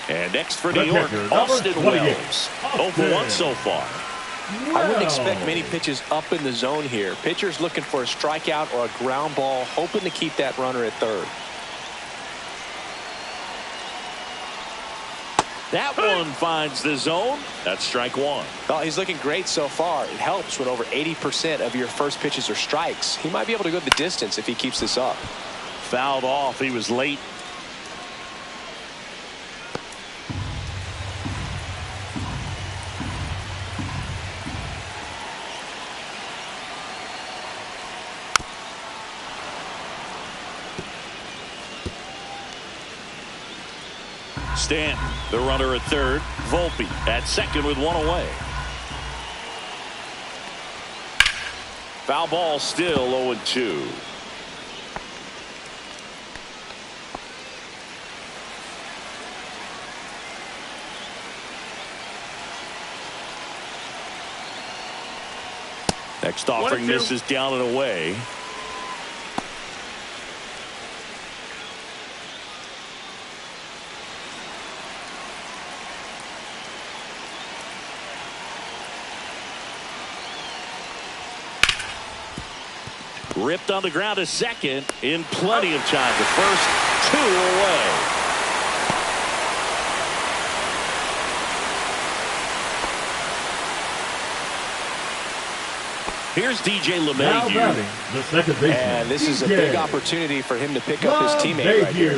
And next for New York, Austin Wells. 0 for 1 so far. I wouldn't expect many pitches up in the zone here. Pitcher's looking for a strikeout or a ground ball, hoping to keep that runner at third. That one finds the zone. That's strike one. Well, he's looking great so far. It helps when over 80% of your first pitches are strikes. He might be able to go the distance if he keeps this up. Fouled off. He was late. Stanton, the runner at third. Volpe at second with one away. Foul ball, still 0-2. Next offering misses down and away. Ripped on the ground to second in plenty of time. The first two away. Here's DJ LeMahieu. The second baseman. And this is a big opportunity for him to pick up his teammate right here.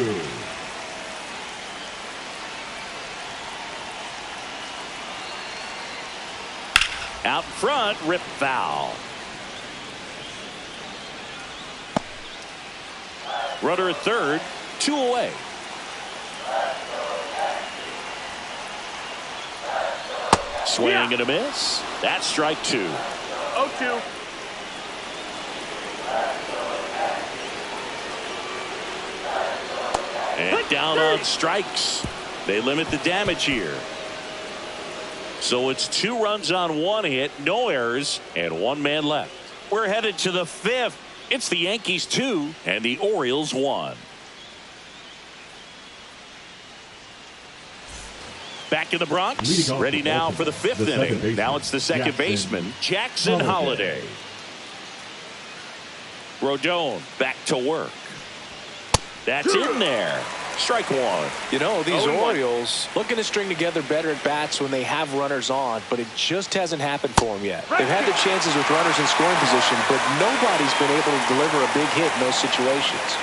Out front, rip foul. Runner at third, 2 away. Swing and a miss. That's strike 2. 0-2. And down on strikes. They limit the damage here. So it's 2 runs on 1 hit, no errors, and 1 man left. We're headed to the 5th. It's the Yankees 2 and the Orioles 1. Back in the Bronx, ready now for the 5th inning. Now it's the second baseman, Jackson Holliday. Rodon back to work. That's in there. Strike 1. You know, these 0-1. Orioles looking to string together better at bats when they have runners on, but it just hasn't happened for them yet. They've had the chances with runners in scoring position, but nobody's been able to deliver a big hit in those situations.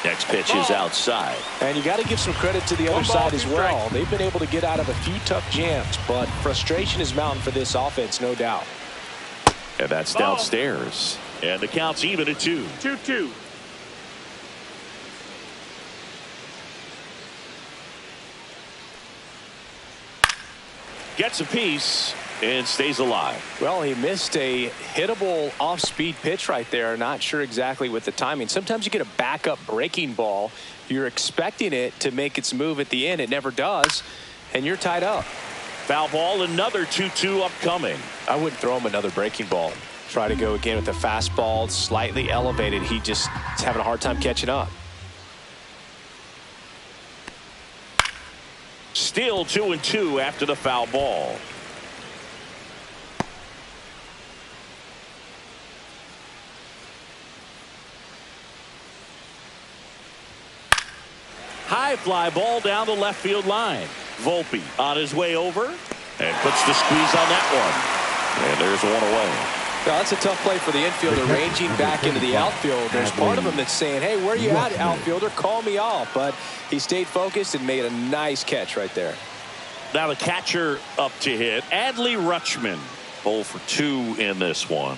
Next pitch is outside. And you got to give some credit to the other side as well. They've been able to get out of a few tough jams, but frustration is mounting for this offense, no doubt. And that's downstairs. And the count's even at 2. 2-2. Gets a piece and stays alive. Well, he missed a hittable off-speed pitch right there. Not sure exactly with the timing. Sometimes you get a backup breaking ball. You're expecting it to make its move at the end. It never does, and you're tied up. Foul ball, another 2-2 upcoming. I wouldn't throw him another breaking ball. Try to go again with the fastball, slightly elevated. He just is having a hard time catching up. Still 2-2 after the foul ball. High fly ball down the left field line. Volpe on his way over and puts the squeeze on that one. And there's 1 away. Well, that's a tough play for the infielder, ranging back into the outfield. There's part of him that's saying, hey, where are you at, outfielder? Call me off. But he stayed focused and made a nice catch right there. Now the catcher up to hit. Adley Rutschman 0 for 2 in this one.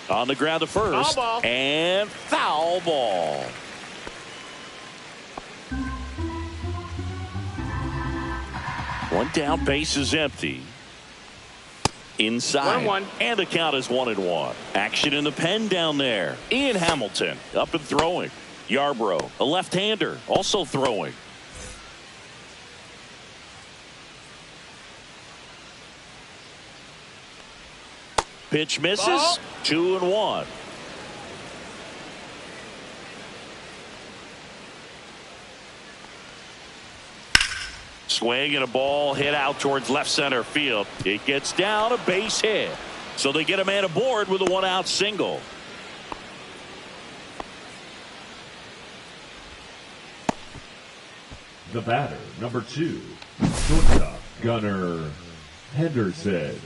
On the ground to first. Foul ball. And foul ball. One down, base is empty. Inside. 1-1. And the count is 1-1. Action in the pen down there. Ian Hamilton up and throwing. Yarbrough, a left-hander, also throwing. Pitch misses. Ball. 2-1. Swing and a ball hit out towards left center field. It gets down, a base hit. So they get a man aboard with a 1-out single. The batter, number 2, shortstop, Gunnar Henderson.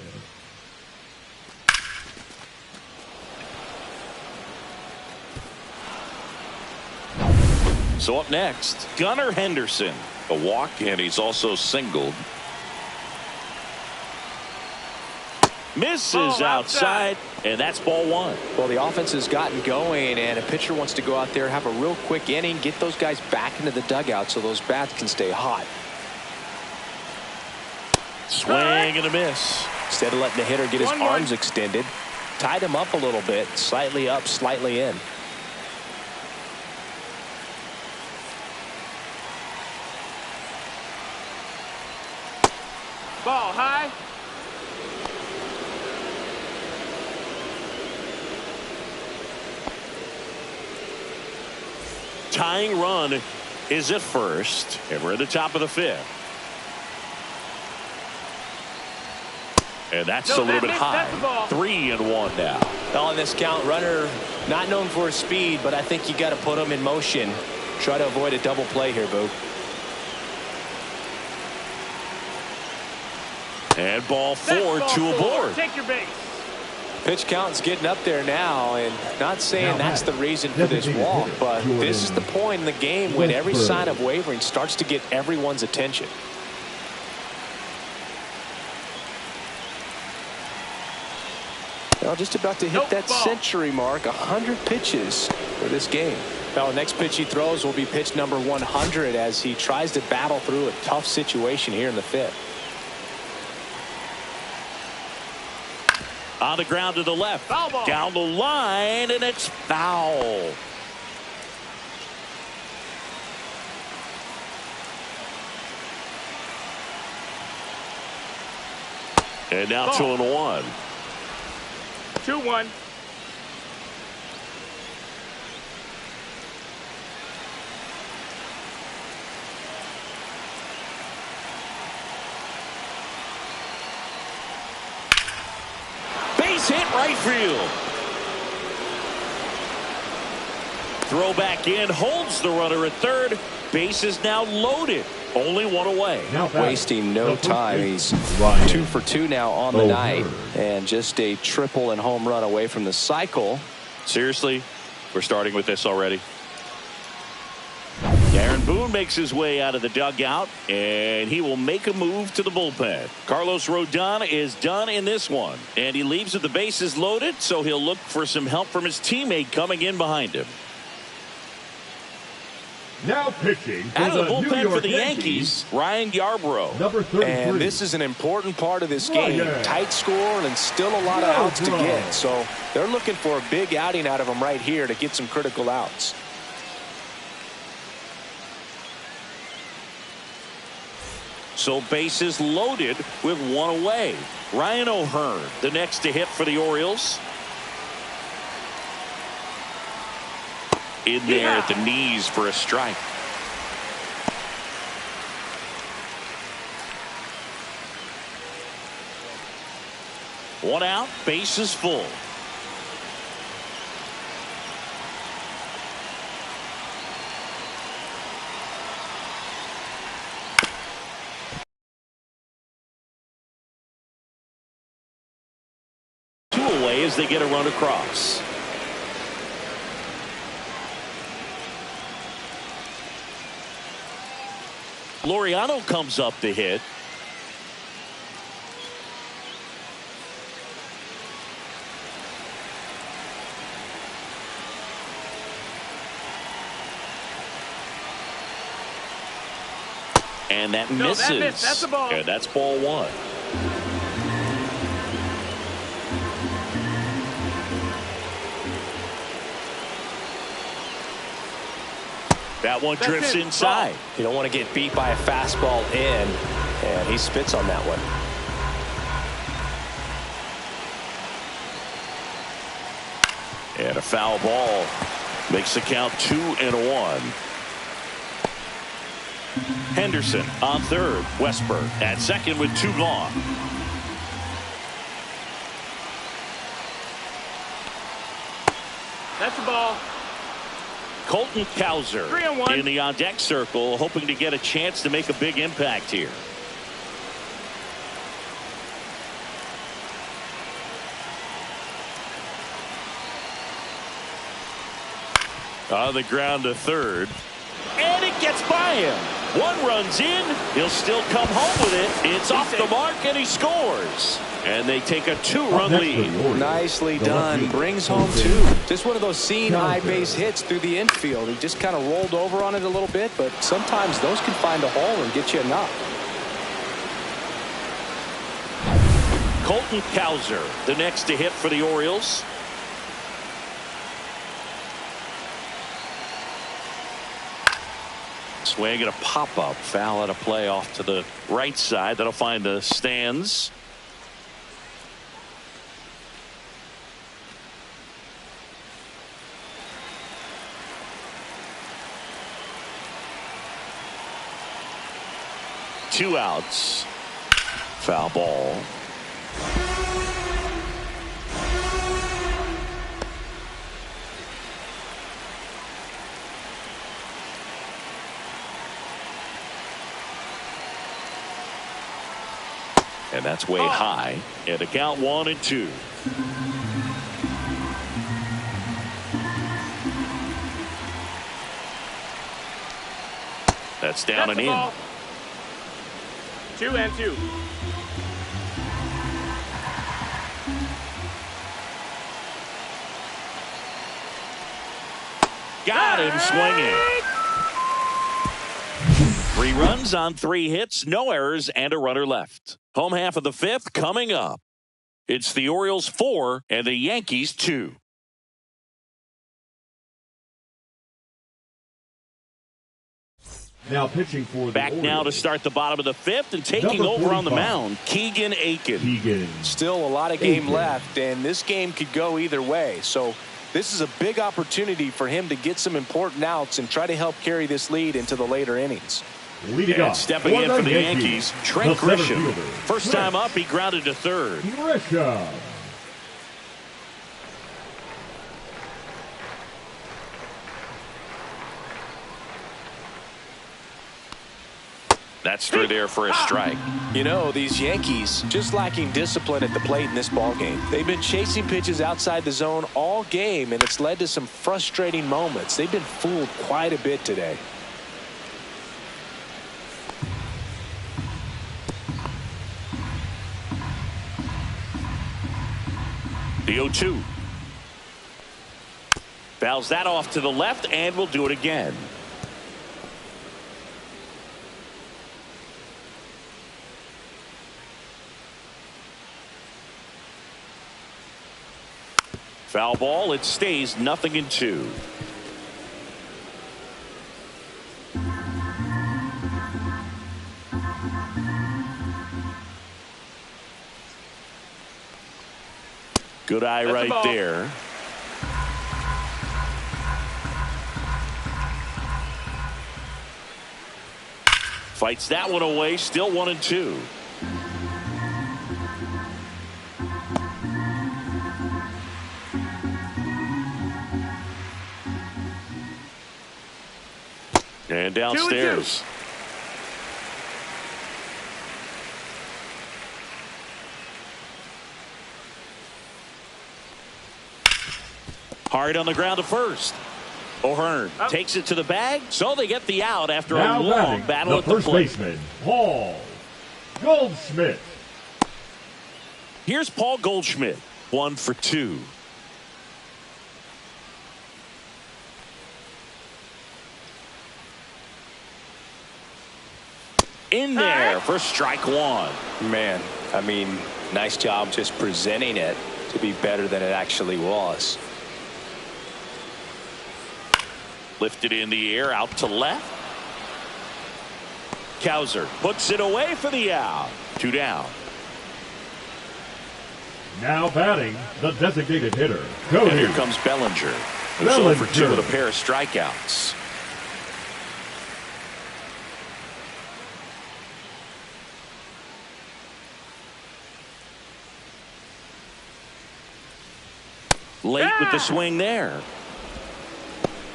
So up next, Gunnar Henderson. A walk, and he's also singled. Misses outside, and that's ball 1. Well, the offense has gotten going, and a pitcher wants to go out there, have a real quick inning, get those guys back into the dugout so those bats can stay hot. Swing and a miss. Instead of letting the hitter get his 1-1. arms extended, tied him up a little bit, slightly up, slightly in. Ball high. Tying run is at first, and we're at the top of the 5th. And that's a little bit high. 3-1 now. Well, in this count, runner not known for his speed, but I think you got to put him in motion. Try to avoid a double play here, Boo. And ball 4, 2 aboard. Take your base. Pitch count's getting up there now, and not saying that's the reason for this walk, but this is the point in the game when every sign of wavering starts to get everyone's attention. Well, just about to hit that century mark. 100 pitches for this game. Well, the next pitch he throws will be pitch number 100 as he tries to battle through a tough situation here in the fifth. On the ground to the left. Down the line, and it's foul. And now 2-1. 2-1. Base hit right field. Throw back in, holds the runner at third. Base is now loaded. Only one away. Wasting no time. He's 2 for 2 now on the night, and just a triple and home run away from the cycle. Seriously, we're starting with this already. Aaron Boone makes his way out of the dugout, and he will make a move to the bullpen. Carlos Rodon is done in this one, and he leaves with the bases loaded, so he'll look for some help from his teammate coming in behind him. Now pitching for out of the New bullpen York for the Yankees, Ryan Yarbrough. number 33. And this is an important part of this game. Tight score and still a lot of outs to get. So they're looking for a big outing out of him right here to get some critical outs. So bases loaded with one away. Ryan O'Hearn, the next to hit for the Orioles. In there at the knees for a strike. One out, bases full. Two away as they get a run across. Laureano comes up to hit. And that misses. That's a ball. And that's ball one. That one drifts inside. You don't want to get beat by a fastball in, and he spits on that one. And a foul ball makes the count 2-1. Henderson on third. Westberg at second with 2 gone. That's the ball. Colton Cowser 3-1. in the on-deck circle, hoping to get a chance to make a big impact here. On the ground to third. And it gets by him. One runs in. He'll still come home with it. It's off the mark, and he scores. And they take a 2-run lead. Nicely done. Brings home 2. Just one of those seeing high base hits through the infield. He just kind of rolled over on it a little bit, but sometimes those can find a hole and get you a knock. Colton Cowser, the next to hit for the Orioles. Swing and a pop-up. Foul at a play off to the right side. That'll find the stands. Two outs. Foul ball. And that's way high. And the count 1-2. That's down and in. 2-2. Got him swinging. 3 runs on 3 hits, no errors, and a runner left. Home half of the 5th coming up. It's the Orioles 4 and the Yankees 2. Now pitching for the Back Orioles. now to start the bottom of the 5th and taking over on the mound, Keegan Aiken. Still a lot of game left, and this game could go either way. So this is a big opportunity for him to get some important outs and try to help carry this lead into the later innings. And stepping in for the Yankees, Trent Grisham. First time up, he grounded to third. That's through there for a strike. You know, these Yankees just lacking discipline at the plate in this ballgame. They've been chasing pitches outside the zone all game, and it's led to some frustrating moments. They've been fooled quite a bit today. The 0-2. Fouls that off to the left, and will do it again. Foul ball. It stays 0-2. Good eye right there. Fights that one away. Still 1-2. And downstairs. Hard on the ground to first. O'Hearn takes it to the bag, so they get the out after a long battle at the plate. First baseman, Paul Goldschmidt. Here's Paul Goldschmidt, 1 for 2. In there for strike 1. Man, I mean, nice job just presenting it to be better than it actually was. Lifted in the air out to left. Kowser puts it away for the out. 2 down. Now batting, the designated hitter, Cody. And here comes Bellinger. Who's 0 for 2 with a pair of strikeouts. Late with the swing there.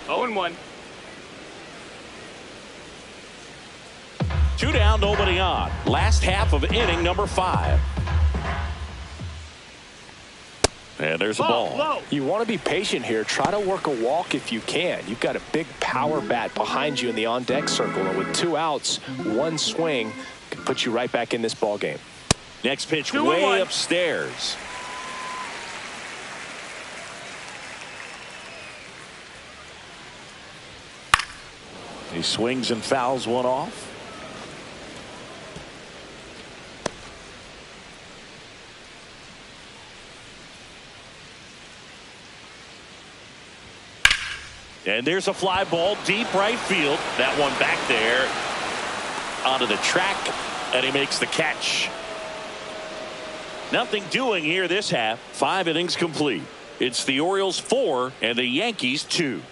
0-1. 2 down, nobody on. Last half of inning number 5. And there's a ball. You want to be patient here. Try to work a walk if you can. You've got a big power bat behind you in the on-deck circle, and with 2 outs, 1 swing can put you right back in this ball game. Next pitch way upstairs. He swings and fouls one off. And there's a fly ball deep right field. That one back there onto the track, and he makes the catch. Nothing doing here this half. 5 innings complete. It's the Orioles 4 and the Yankees 2.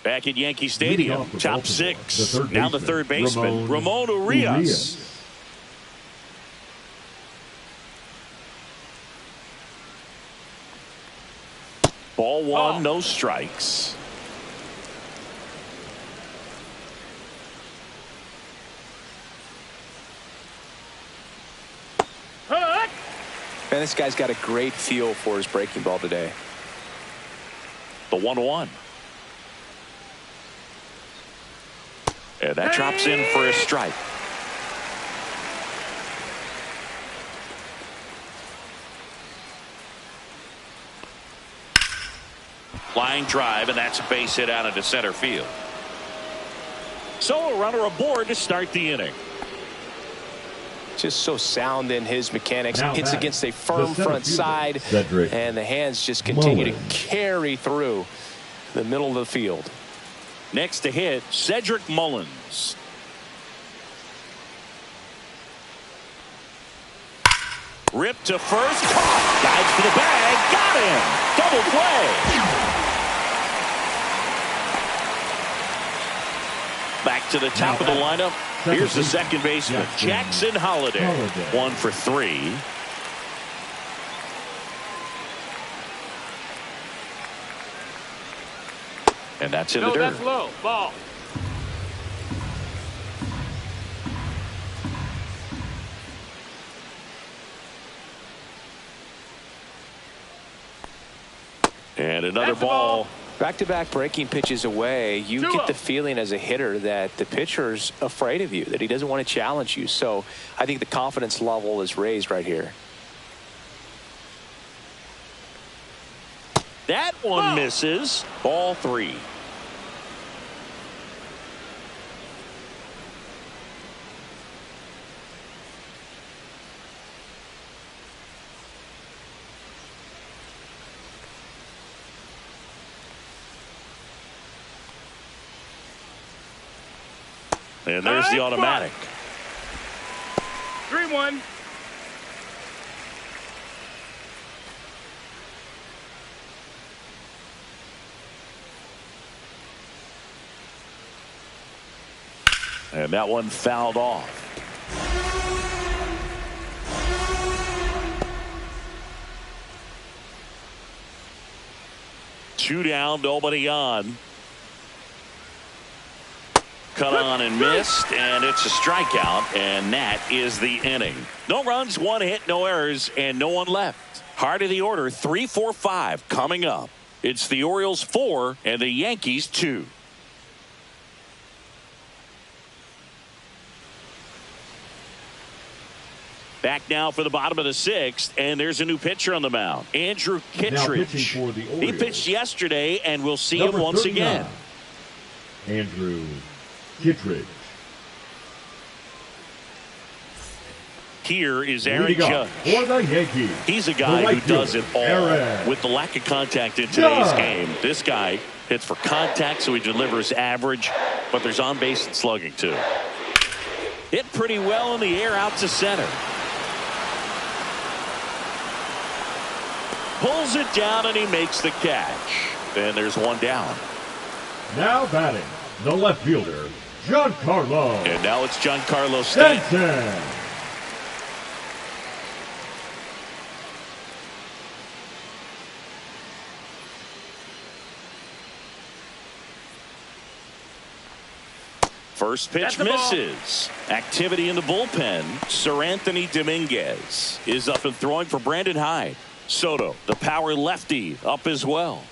Back at Yankee Stadium, top 6. Now the third baseman, Ramon Urias. Ball 1, no strikes. Man, this guy's got a great feel for his breaking ball today. The 1-1. And that drops in for a strike. Line drive, and that's a base hit out into center field. So a runner aboard to start the inning. Just so sound in his mechanics. Now Hits against a firm front side, and the hands just continue to carry through the middle of the field. Next to hit, Cedric Mullins. Ripped to first, caught, dives for the bag, got him, double play. Back to the top of the lineup. Here's the second baseman, Jackson Holliday. 1 for 3. And that's in the dirt. That's low. Ball. And another ball. Back-to-back breaking pitches away, you get the feeling as a hitter that the pitcher's afraid of you, that he doesn't want to challenge you. So I think the confidence level is raised right here. That one misses. Ball 3. And there's the automatic. 3-1. And that one fouled off. Two down, nobody on. Cut on and missed, and it's a strikeout, and that is the inning. No runs, 1 hit, no errors, and no one left. Heart of the order, 3, 4, 5 coming up. It's the Orioles 4 and the Yankees 2. Back now for the bottom of the 6th, and there's a new pitcher on the mound, Andrew Kittredge. He pitched yesterday, and we'll see him once 39. again. Andrew Kittredge. Here is Aaron Judge. For the Yankees. He's a guy who does it all. With the lack of contact in today's game, this guy hits for contact, so he delivers average, but there's on base and slugging too. Hit pretty well in the air out to center. Pulls it down and he makes the catch. And there's one down. Now batting, the left fielder, Giancarlo. And now it's Giancarlo Stanton. First pitch misses. Activity in the bullpen. Sir Anthony Dominguez is up and throwing for Brandon Hyde. Soto, the power lefty, up as well.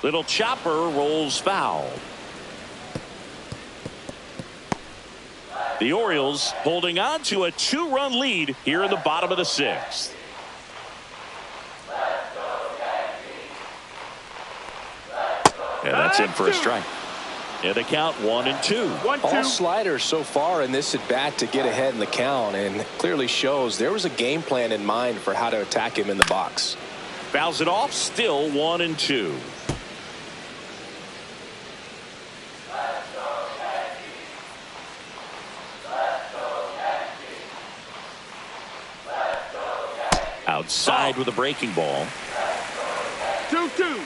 Little chopper rolls foul. The Orioles holding on to a 2-run lead here in the bottom of the 6th. And that's in for a strike. And the count 1-2. All sliders so far in this at bat to get ahead in the count, and clearly shows there was a game plan in mind for how to attack him in the box. Fouls it off, still 1-2. Outside with a breaking ball. 2-2.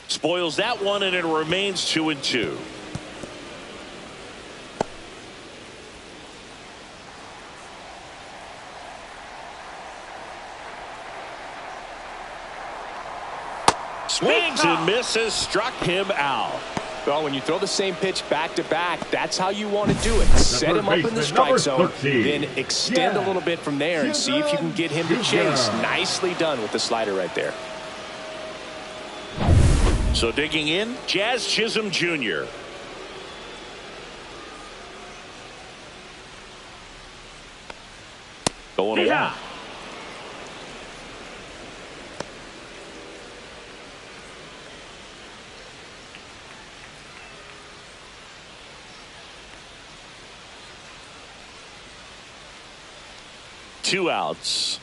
Spoils that one, and it remains 2-2. Swings and misses, struck him out. Well, when you throw the same pitch back to back, that's how you want to do it. Set him up in the strike zone, then extend a little bit from there and see if you can get him to chase. Nicely done with the slider right there. So digging in, Jazz Chisholm Jr. Going Yeah. one. Two outs.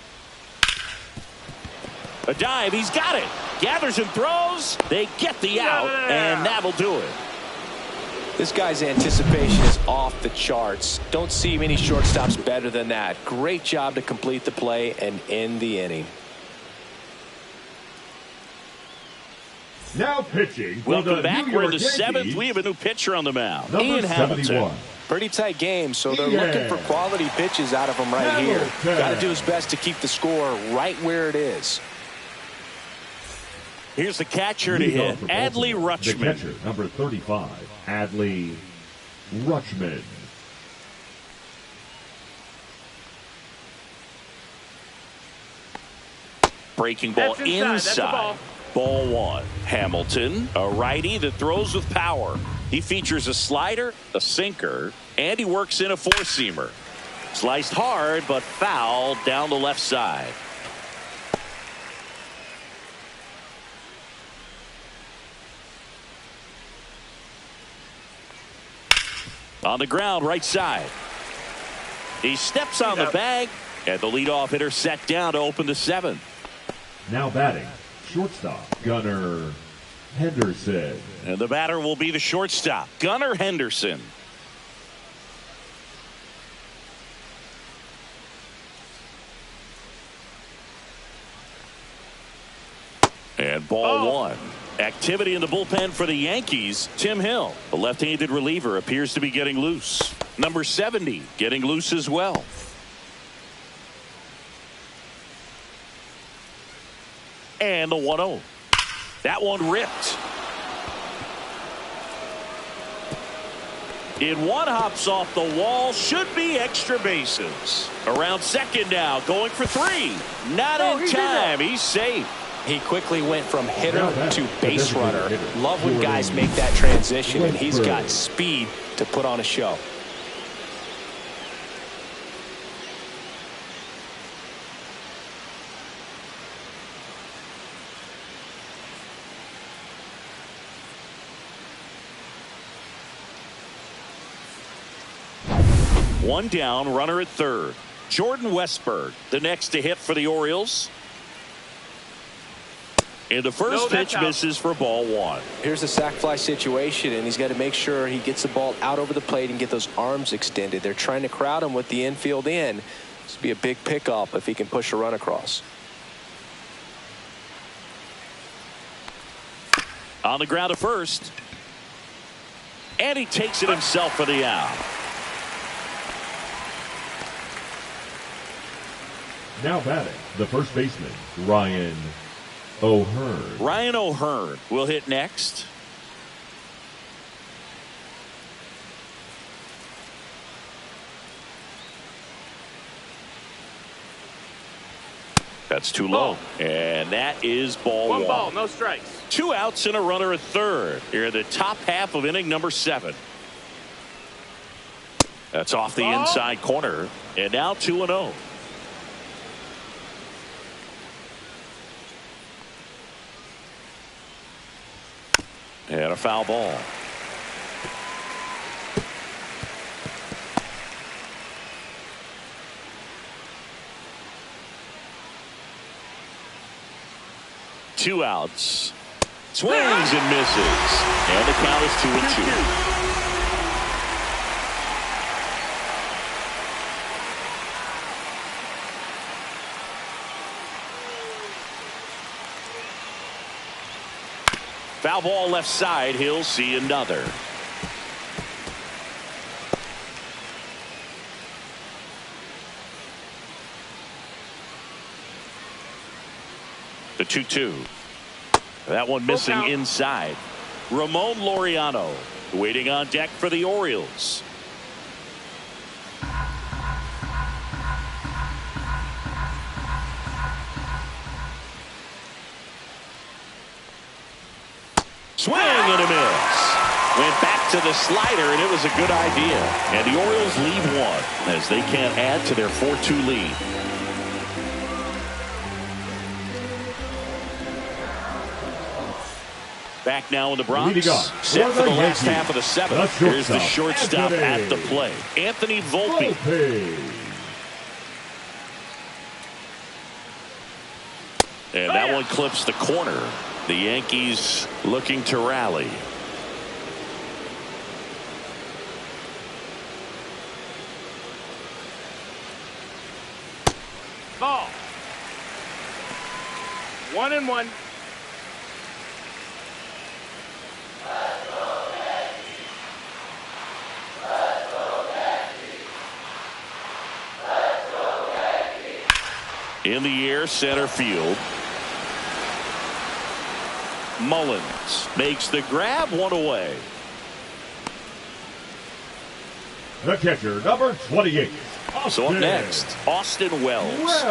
A dive. He's got it. Gathers and throws. They get the out, and that'll do it. This guy's anticipation is off the charts. Don't see many shortstops better than that. Great job to complete the play and end the inning. Now pitching for Welcome the back. New We're in York the seventh. Yankees, We have a new pitcher on the mound. number Ian 71. Hamilton. Pretty tight game, so they're Yeah. looking for quality pitches out of him right here. Hamilton. Got to do his best to keep the score right where it is. Here's the catcher to Leading hit, off for Adley Baltimore, the Rutschman. catcher, number 35, Adley Rutschman. Breaking ball That's inside. That's a inside. Ball one. Hamilton, a righty that throws with power. He features a slider, a sinker, and he works in a four-seamer. Sliced hard, but foul down the left side. On the ground, right side. He steps on the bag, and the leadoff hitter set down to open the seventh. Now batting, shortstop, Gunnar Henderson. And the batter will be the shortstop, Gunnar Henderson. And ball one. Activity in the bullpen for the Yankees. Tim Hill, the left-handed reliever, appears to be getting loose. Number 70 getting loose as well. And the 1-0. That one ripped. In one, hops off the wall. Should be extra bases. Around second now, going for three. Not in time. He's safe. He quickly went from hitter Now to the base designated runner. hitter, Love when guys Jordan make that transition, and he's Westburg. got speed to put on a show. One down, runner at third. Jordan Westburg, the next to hit for the Orioles. And the first pitch misses for ball one. Here's a sac fly situation, and he's got to make sure he gets the ball out over the plate and get those arms extended. They're trying to crowd him with the infield in. This would be a big pickup if he can push a run across. On the ground to first. And he takes it himself for the out. Now batting, the first baseman, Ryan O'Hearn. Ryan O'Hearn will hit next. That's too low. And that is ball one. One ball, no strikes. Two outs and a runner at third. Here in the top half of inning number 7. That's off the inside corner. And now 2-0. And a foul ball. Two outs. Swings and misses. And the count is 2-2. Foul ball left side. He'll see another. The 2-2. That one missing inside. Ramon Laureano waiting on deck for the Orioles. and a miss. Went back to the slider, and it was a good idea. And the Orioles lead one as they can't add to their 4-2 lead. Back now in the Bronx. Set for the last half of the seventh. Here's the shortstop at the plate, Anthony Volpe. And that one clips the corner. The Yankees looking to rally. Ball. 1-1. In the air, center field. Mullins makes the grab, one away. The catcher, number 28. So up next, Austin Wells.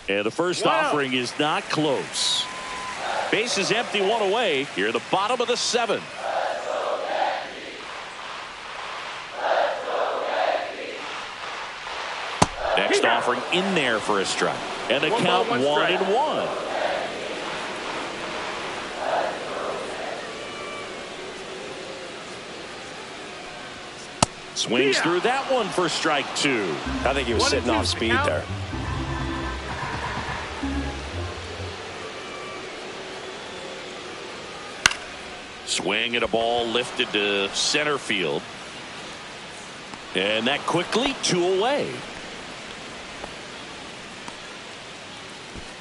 And the first offering is not close. Base is empty, one away. Here at the bottom of the seventh. Next offering in there for a strike. And the count 1-1. Swings through that one for strike 2. I think he was sitting off speed there. Swing at a ball lifted to center field. And that quickly 2 away.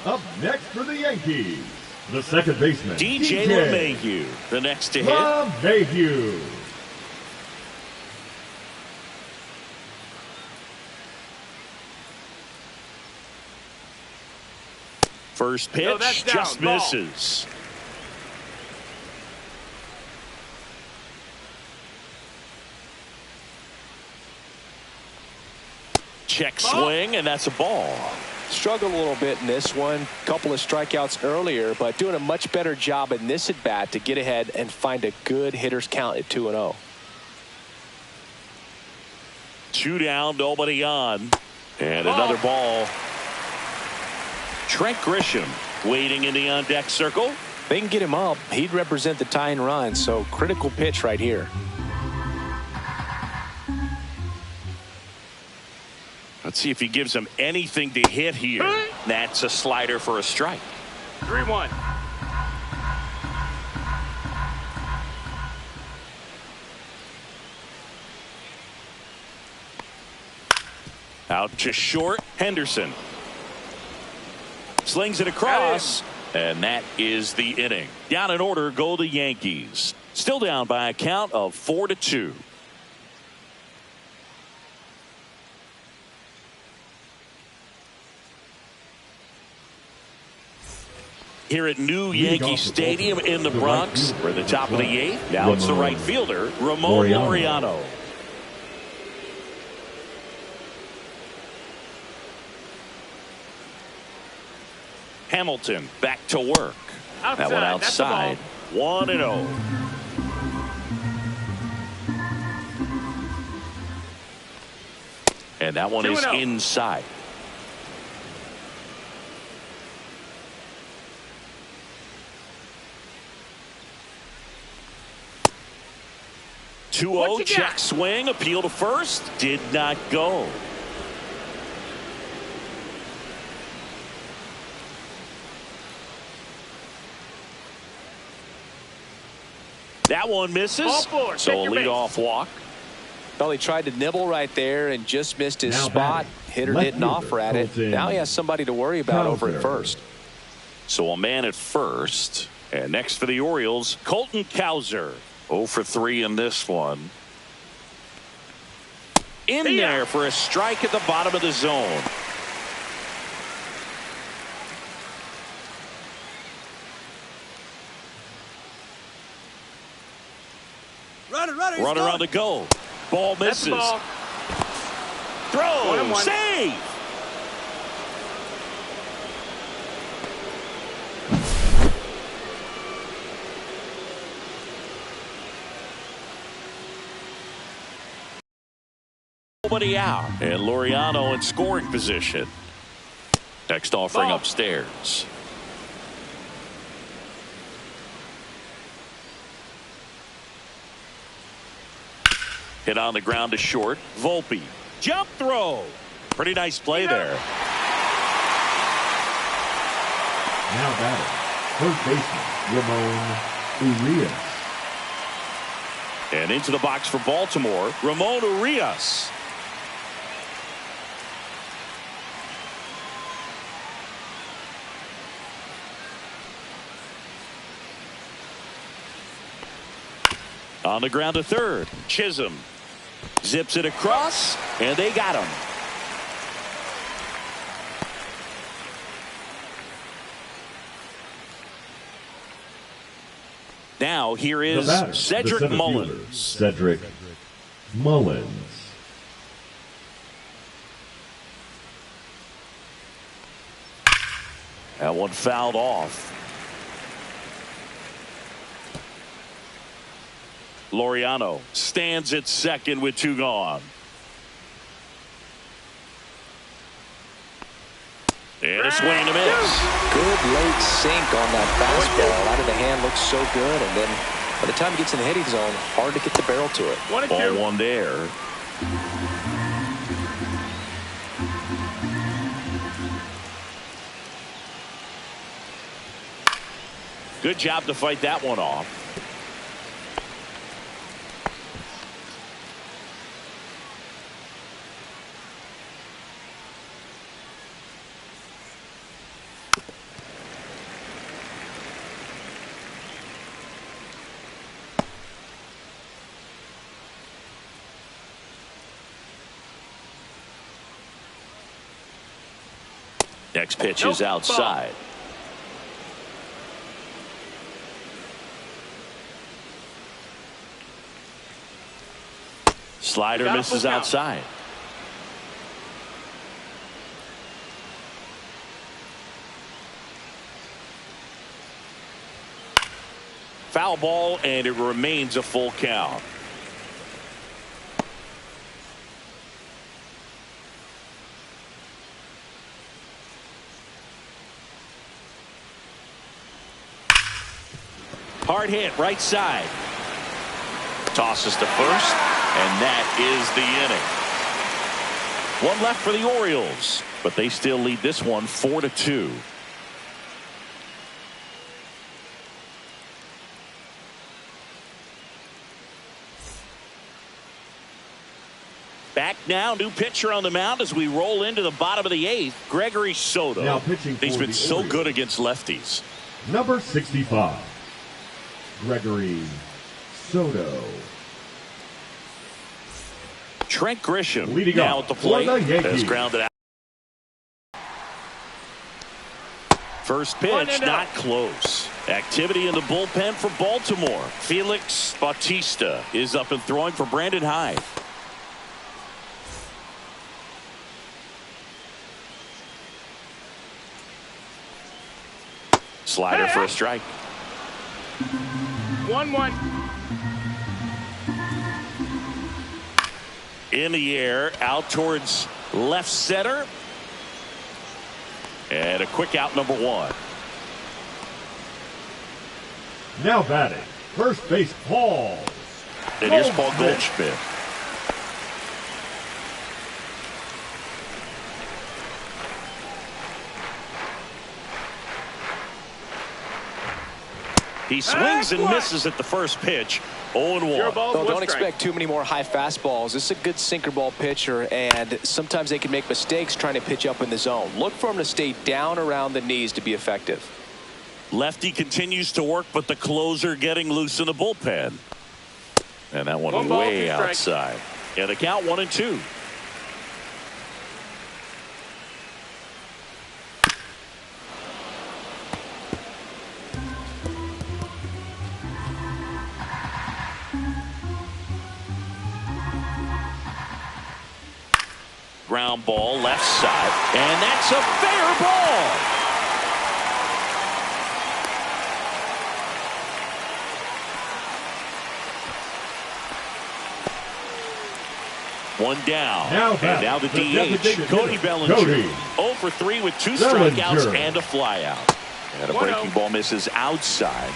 Up next for the Yankees, the second baseman, DJ LeMahieu, the next to hit. LeMahieu. First pitch just misses. Check swing, and that's a ball. Struggled a little bit in this one. Couple of strikeouts earlier, but doing a much better job in this at bat to get ahead and find a good hitter's count at 2-0. 2 down, nobody on. And another ball. Trent Grisham waiting in the on-deck circle. They can get him up. He'd represent the tying run, so critical pitch right here. Let's see if he gives him anything to hit here. That's a slider for a strike. 3-1. Out to short, Henderson. Slings it across, and that is the inning. Down in order go the Yankees. Still down by a count of 4-2. Here at New Yankee Stadium in the Bronx, we're at the top of the 8th. Now it's the right fielder, Ramon Laureano. Hamilton back to work. That one outside. 1-0. And that one is inside. 2-0, check swing, appeal to first, did not go. That one misses, so a leadoff walk. Well, he tried to nibble right there and just missed his spot. Hitter didn't offer at it. Now he has somebody to worry about over at first. So a man at first. And next for the Orioles, Colton Cowser. 0 for 3 in this one. In there for a strike at the bottom of the zone. Runner on the go. Ball misses. Throw. Save. Nobody out. And Laureano in scoring position. Next offering upstairs. Hit on the ground to short. Volpe. Jump throw. Pretty nice play there. Now batting, first baseman, Ramon Urias. And into the box for Baltimore, Ramon Urias. On the ground to third. Chisholm zips it across, and they got him. Now here is Cedric Mullins. Cedric Mullins. That one fouled off. Laureano stands at second with 2 gone. And a swing and a miss. Good late sink on that fastball. Out of the hand, looks so good. And then by the time it gets in the hitting zone, hard to get the barrel to it. Ball 1 there. Good job to fight that one off. Next pitch is outside. Slider misses outside. Foul ball, and it remains a full count. Hard hit, right side. Tosses to first, and that is the inning. 1 left for the Orioles, but they still lead this one 4-2. Back now, new pitcher on the mound as we roll into the bottom of the 8th, Gregory Soto. Now pitching for He's been the so Orioles. good against lefties. Number 65, Gregory Soto. Trent Grisham Leading now off at the plate for the Yankees. has grounded out. First pitch not close. Activity in the bullpen for Baltimore. Felix Bautista is up and throwing for Brandon Hyde. Slider for a strike. 1-1. In the air, out towards left center. And a quick out, number 1. Now batting, first base, Paul. And here's Paul Goldschmidt. He swings and misses at the first pitch. 0-1. So don't expect too many more high fastballs. This is a good sinker ball pitcher, and sometimes they can make mistakes trying to pitch up in the zone. Look for him to stay down around the knees to be effective. Lefty continues to work, but the closer getting loose in the bullpen. And that one way outside. And the count 1-2. ground ball left side, and that's a fair ball. One down. And now the DH, Cody Bellinger. 0 for 3 with 2 strikeouts and a flyout. And a breaking ball misses outside.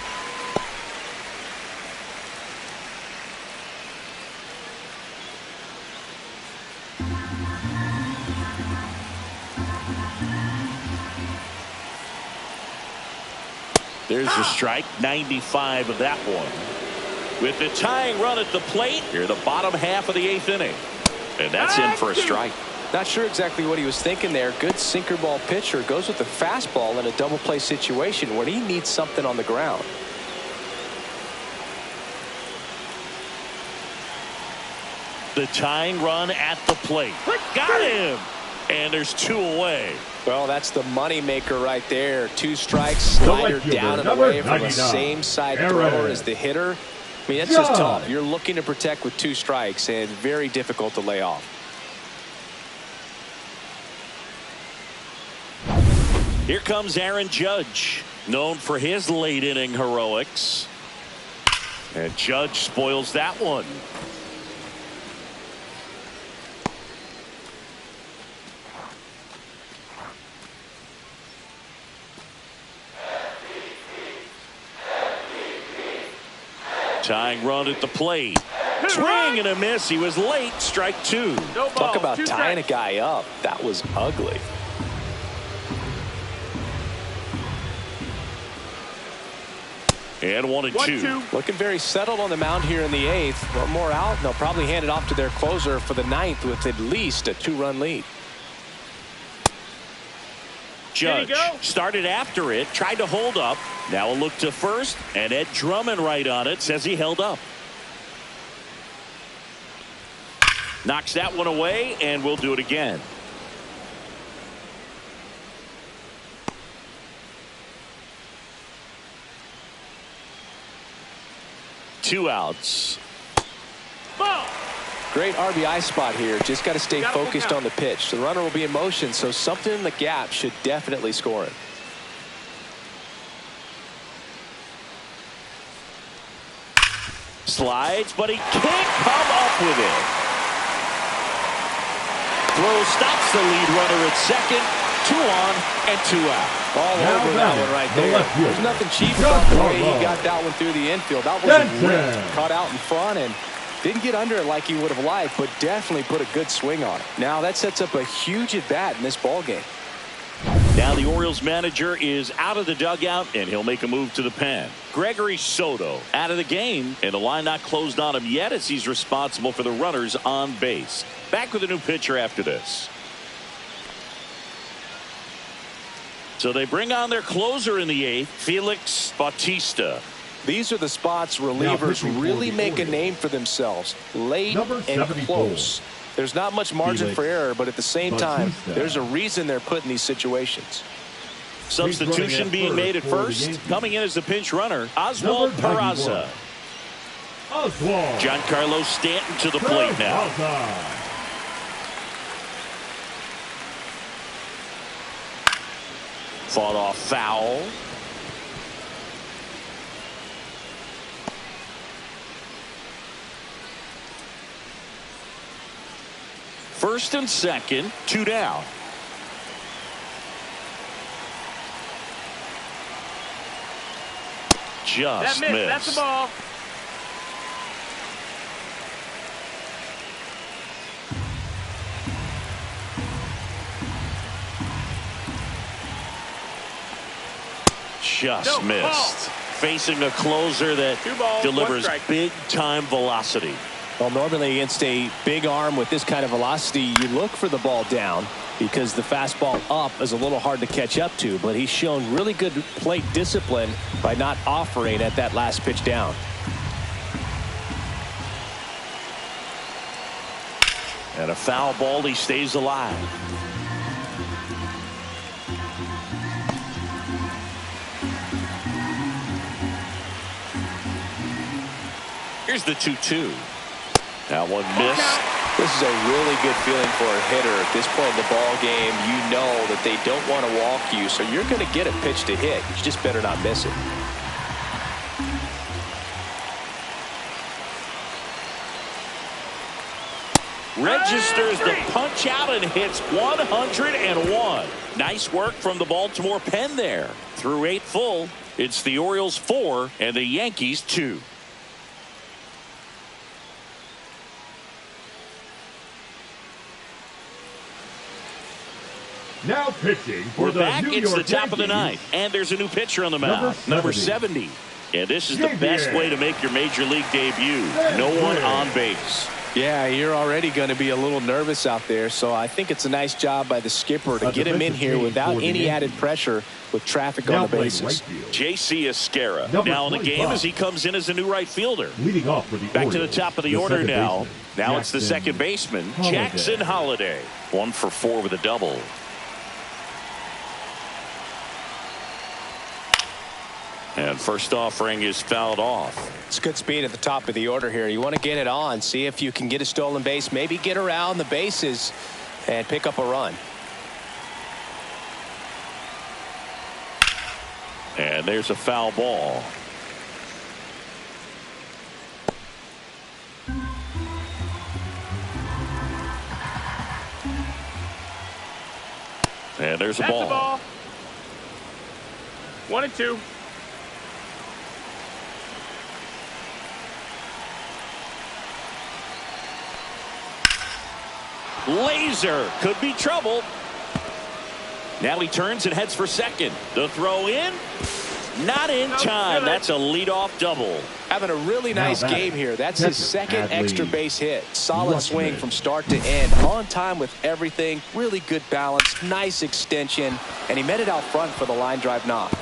There's a strike, 95 of that one. With the tying run at the plate, here the bottom half of the 8th inning. And that's in for a strike. Not sure exactly what he was thinking there. Good sinker ball pitcher goes with the fastball in a double play situation when he needs something on the ground. The tying run at the plate. Got him. And there's 2 away. Well, that's the money maker right there. 2 strikes, slider down and away from the same side thrower as the hitter. I mean, that's just tough. You're looking to protect with 2 strikes and very difficult to lay off. Here comes Aaron Judge, known for his late inning heroics. And Judge spoils that one. Tying run at the plate. Swing and a miss. He was late. Strike 2. Talk about tying a guy up. That was ugly. And 1-2. Looking very settled on the mound here in the 8th. One more out, and they'll probably hand it off to their closer for the 9th with at least a 2-run lead. Judge started after it, tried to hold up. Now a look to first, and Ed Drummond right on it, says he held up. Knocks that one away, and we'll do it again. Two outs. Ball. Great RBI spot here. Just got to stay focused on the pitch. The runner will be in motion, so something in the gap should definitely score it. Slides, but he can't come up with it. Throw stops the lead runner at second. 2 on and 2 out. All over that one right there. There's nothing cheap about the way he got that one through the infield. That was ripped, caught out in front, and didn't get under it like he would have liked, but definitely put a good swing on it. Now that sets up a huge at bat in this ball game. Now the Orioles manager is out of the dugout, and he'll make a move to the pen. Gregory Soto out of the game, and the line not closed on him yet as he's responsible for the runners on base. Back with a new pitcher after this. So they bring on their closer in the 8th, Felix Bautista. These are the spots relievers really make a name for themselves. Late and close. There's not much margin for error, but at the same time, there's a reason they're put in these situations. Substitution being made at first. Coming in as the pinch runner, Oswald Peraza. Giancarlo Stanton to the plate now. Fought off foul. First and second, 2 down. Just missed. That's the ball. Just missed. Facing a closer that delivers big-time velocity. Well, normally against a big arm with this kind of velocity, you look for the ball down because the fastball up is a little hard to catch up to. But he's shown really good plate discipline by not offering at that last pitch down. And a foul ball, he stays alive. Here's the 2-2. That one missed. This is a really good feeling for a hitter at this point in the ball game. You know that they don't want to walk you, so you're going to get a pitch to hit. You just better not miss it. Registers the punch out and hits 101. Nice work from the Baltimore pen there. Through 8 full, it's the Orioles 4 and the Yankees 2. Now pitching for We're the back. New It's York the top of the Yankees. ninth, and there's a new pitcher on the mound. Number 70. And this is the best way to make your major league debut. No one on base. Yeah, you're already going to be a little nervous out there, so I think it's a nice job by the skipper to get him in here without any added pressure with traffic on the bases. J.C. Esquera now in the game as he comes in as a new right fielder. Leading off for the Back Orioles, to the top of the order now. baseman, Now it's the second baseman, Jackson Holliday. 1 for 4 with a double. And first offering is fouled off. It's good speed at the top of the order here. You want to get it on, see if you can get a stolen base, maybe get around the bases and pick up a run. And there's a foul ball. And there's a That's ball. the ball. 1-2. Laser could be trouble. Now he turns and heads for second. The throw in. Not in time. That's a leadoff double. Having a really nice game here. That's his second extra base hit. Solid swing from start to end. On time with everything. Really good balance. Nice extension. And he met it out front for the line drive knock.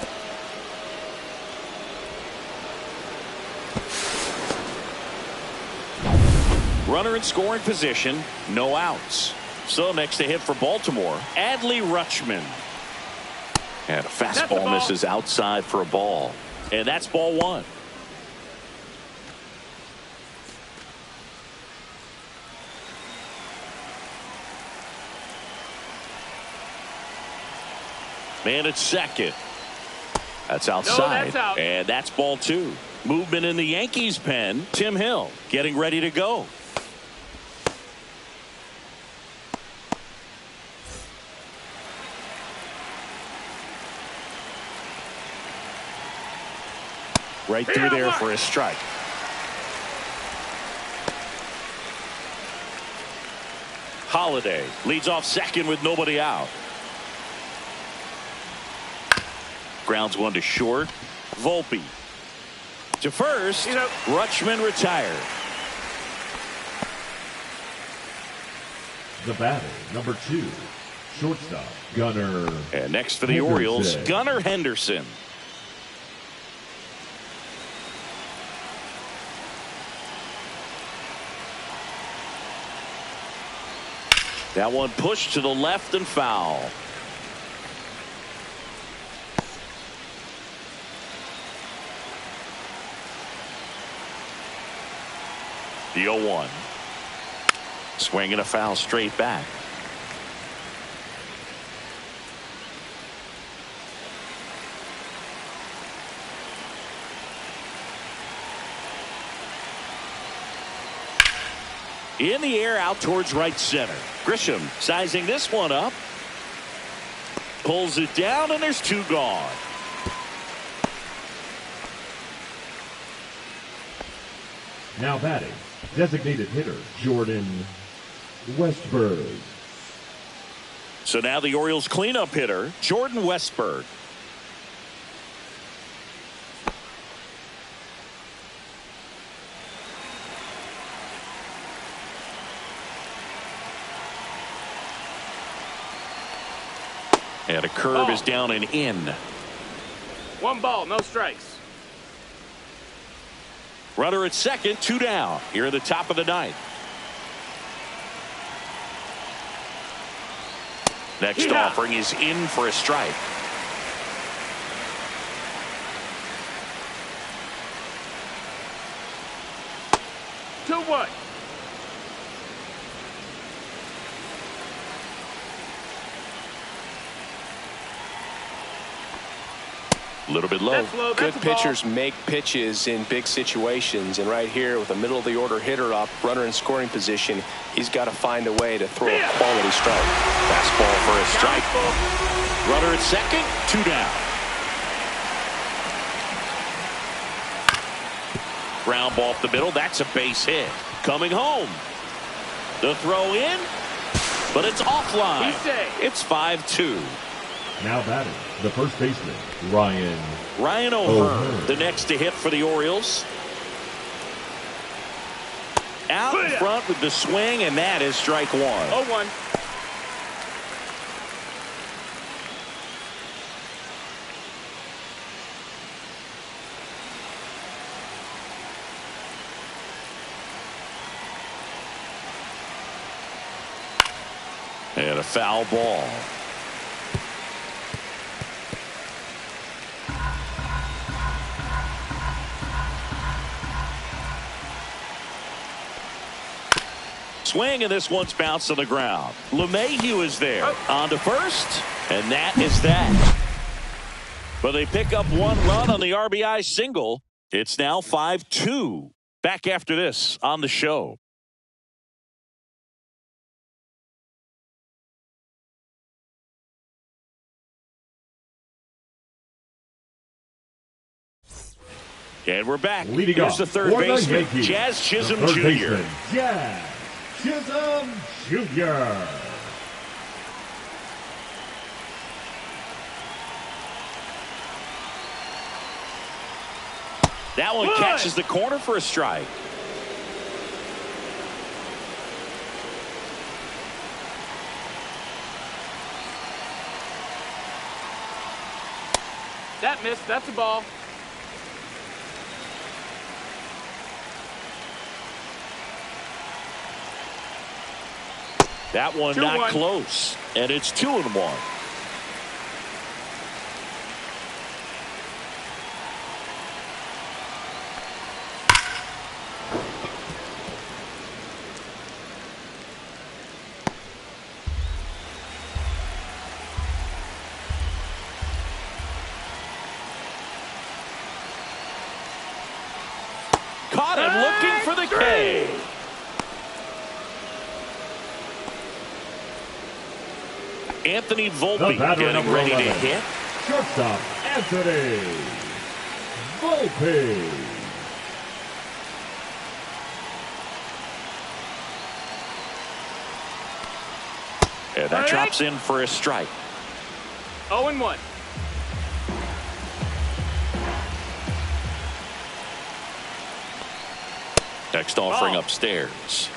Runner in scoring position. No outs. So next to hit for Baltimore, Adley Rutschman. And a fastball misses outside for a ball. And that's ball 1. Man at second. That's outside. No, that's out. And that's ball 2. Movement in the Yankees pen. Tim Hill getting ready to go. Right through there for a strike. Holliday leads off second with nobody out. Grounds one to short. Volpe to first. Rutschman retired. The batter, number 2, shortstop, Gunnar. And next for the Orioles, Gunnar Henderson. That one pushed to the left and foul. The 0-1. Swing and a foul straight back. In the air out towards right center. Grisham sizing this one up. Pulls it down and there's 2 gone. Now batting, designated hitter, Jordan Westberg. So now the Orioles cleanup hitter, Jordan Westberg. And a curve is down and in. 1 ball, no strikes. Runner at second, 2 down. Here at the top of the 9th. Next offering is in for a strike. A little bit low. Good pitchers make pitches in big situations, and right here with a middle of the order hitter up, runner in scoring position, he's got to find a way to throw a quality strike. Fastball for a strike. Runner at second, 2 down. Ground ball up the middle. That's a base hit. Coming home. The throw in, but it's offline. It's 5-2. Now batting, the first baseman, Ryan O'Hearn, the next to hit for the Orioles. Out in front with the swing, and that is strike 1. 0-1. And a foul ball. Swing, and this one's bounced on the ground. LeMahieu is there on to first, and that is that. But they pick up 1 run on the RBI single. It's now 5-2. Back after this on the show. And we're back. Here's the third baseman, Jazz Chisholm Jr. Jazz Chisholm Jr. That one catches the corner for a strike. That missed. That's a ball. That one not close, and it's 2-1. Caught him looking for the K. Anthony Volpe getting ready to hit. Shortstop, Anthony Volpe. And that drops in for a strike. 0-1. Next offering upstairs.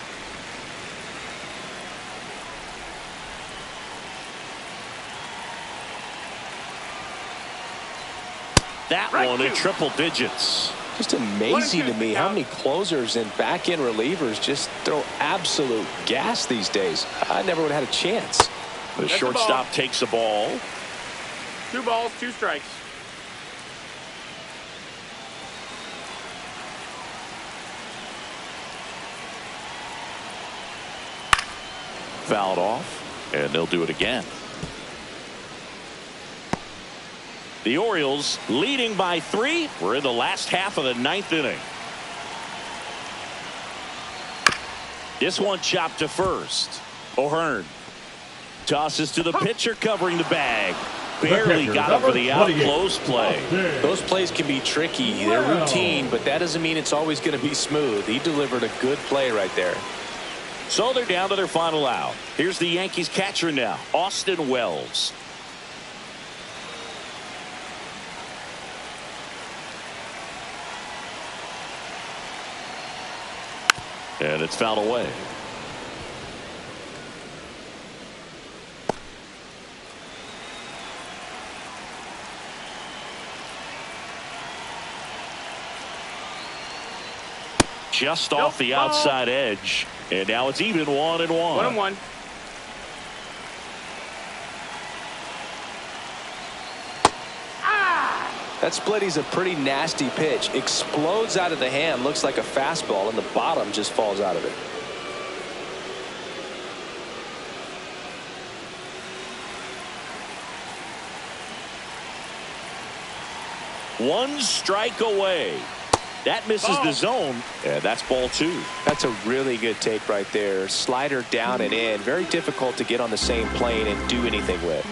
That one in triple digits. Just amazing to me how many closers and back-end relievers just throw absolute gas these days. I never would have had a chance. The shortstop takes a ball. 2 balls, 2 strikes. Fouled off, and they'll do it again. The Orioles leading by 3. We're in the last half of the 9th inning. This one chopped to first. O'Hearn tosses to the pitcher covering the bag. Barely got him for the out. Close play. Those plays can be tricky. They're routine, but that doesn't mean it's always going to be smooth. He delivered a good play right there. So they're down to their final out. Here's the Yankees catcher now, Austin Wells. And it's fouled away. Just off the outside edge. And now it's even 1-1. 1-1. That splitty's a pretty nasty pitch. Explodes out of the hand. Looks like a fastball, and the bottom just falls out of it. One strike away. That misses the zone. And that's ball 2. That's a really good take right there. Slider down and in. Very difficult to get on the same plane and do anything with.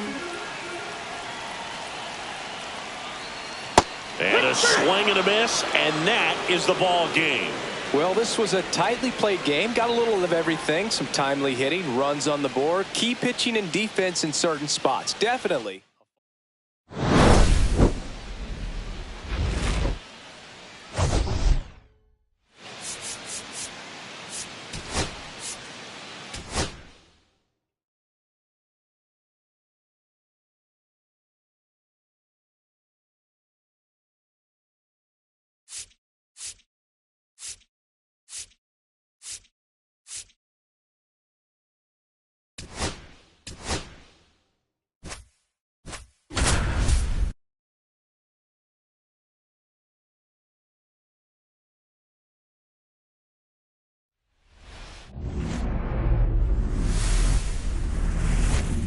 And a swing and a miss, and that is the ball game. Well, this was a tightly played game. Got a little of everything. Some timely hitting, runs on the board, key pitching and defense in certain spots. Definitely.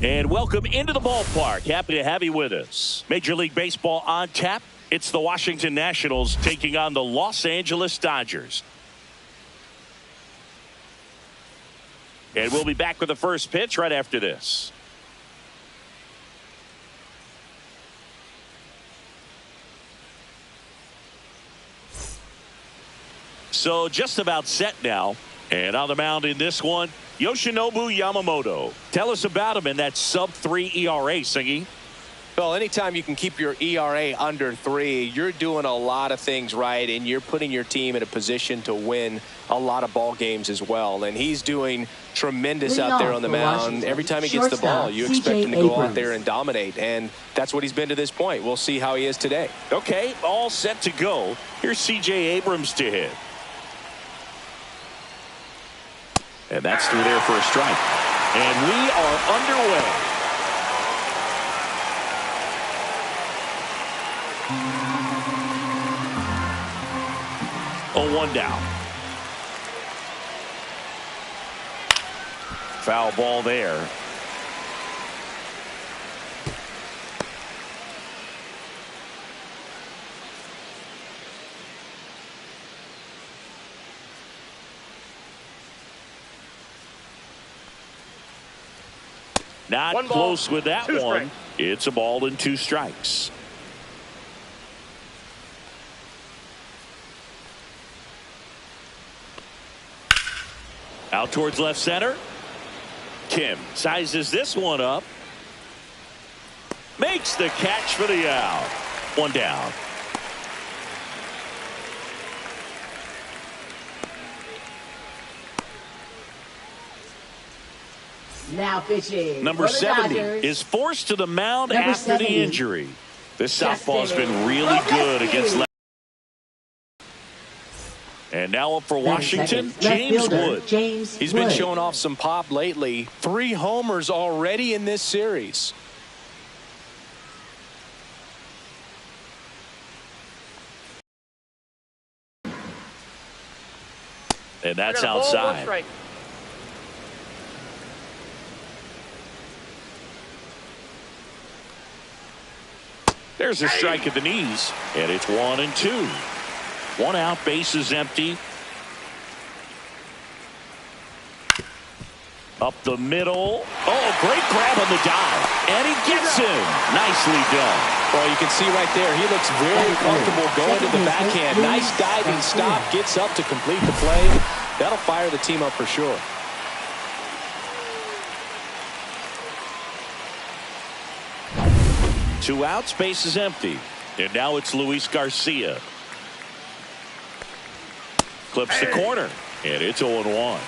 And welcome into the ballpark. Happy to have you with us. Major League Baseball on tap. It's the Washington Nationals taking on the Los Angeles Dodgers. And we'll be back with the first pitch right after this. So just about set now. And on the mound in this one, Yoshinobu Yamamoto. Tell us about him in that sub-3 ERA, Singy. Well, anytime you can keep your ERA under 3, you're doing a lot of things right, and you're putting your team in a position to win a lot of ball games as well. And he's doing tremendous out there on the mound. Every time he gets the ball, you expect him to go out there and dominate, and that's what he's been to this point. We'll see how he is today. Okay, all set to go. Here's C.J. Abrams to hit. And that's through there for a strike. And we are underway. Oh, 1 down. Foul ball there. Not close with that one. It's a ball and 2 strikes. Out towards left center. Kim sizes this one up. Makes the catch for the out. 1 down. Now pitching. Number 70 is forced to the mound after the injury. This southpaw's been really good against left. And now up for Washington, James Wood. He's been showing off some pop lately. 3 homers already in this series. And that's outside. There's a strike at the knees, and it's 1 and 2. 1 out, bases empty. Up the middle. Oh, great grab on the dive. And he gets him. Nicely done. Well, you can see right there, he looks very comfortable going to the backhand. Nice diving stop. Gets up to complete the play. That'll fire the team up for sure. Two outs, base is empty. And now it's Luis Garcia. Clips the corner. And it's 0-1.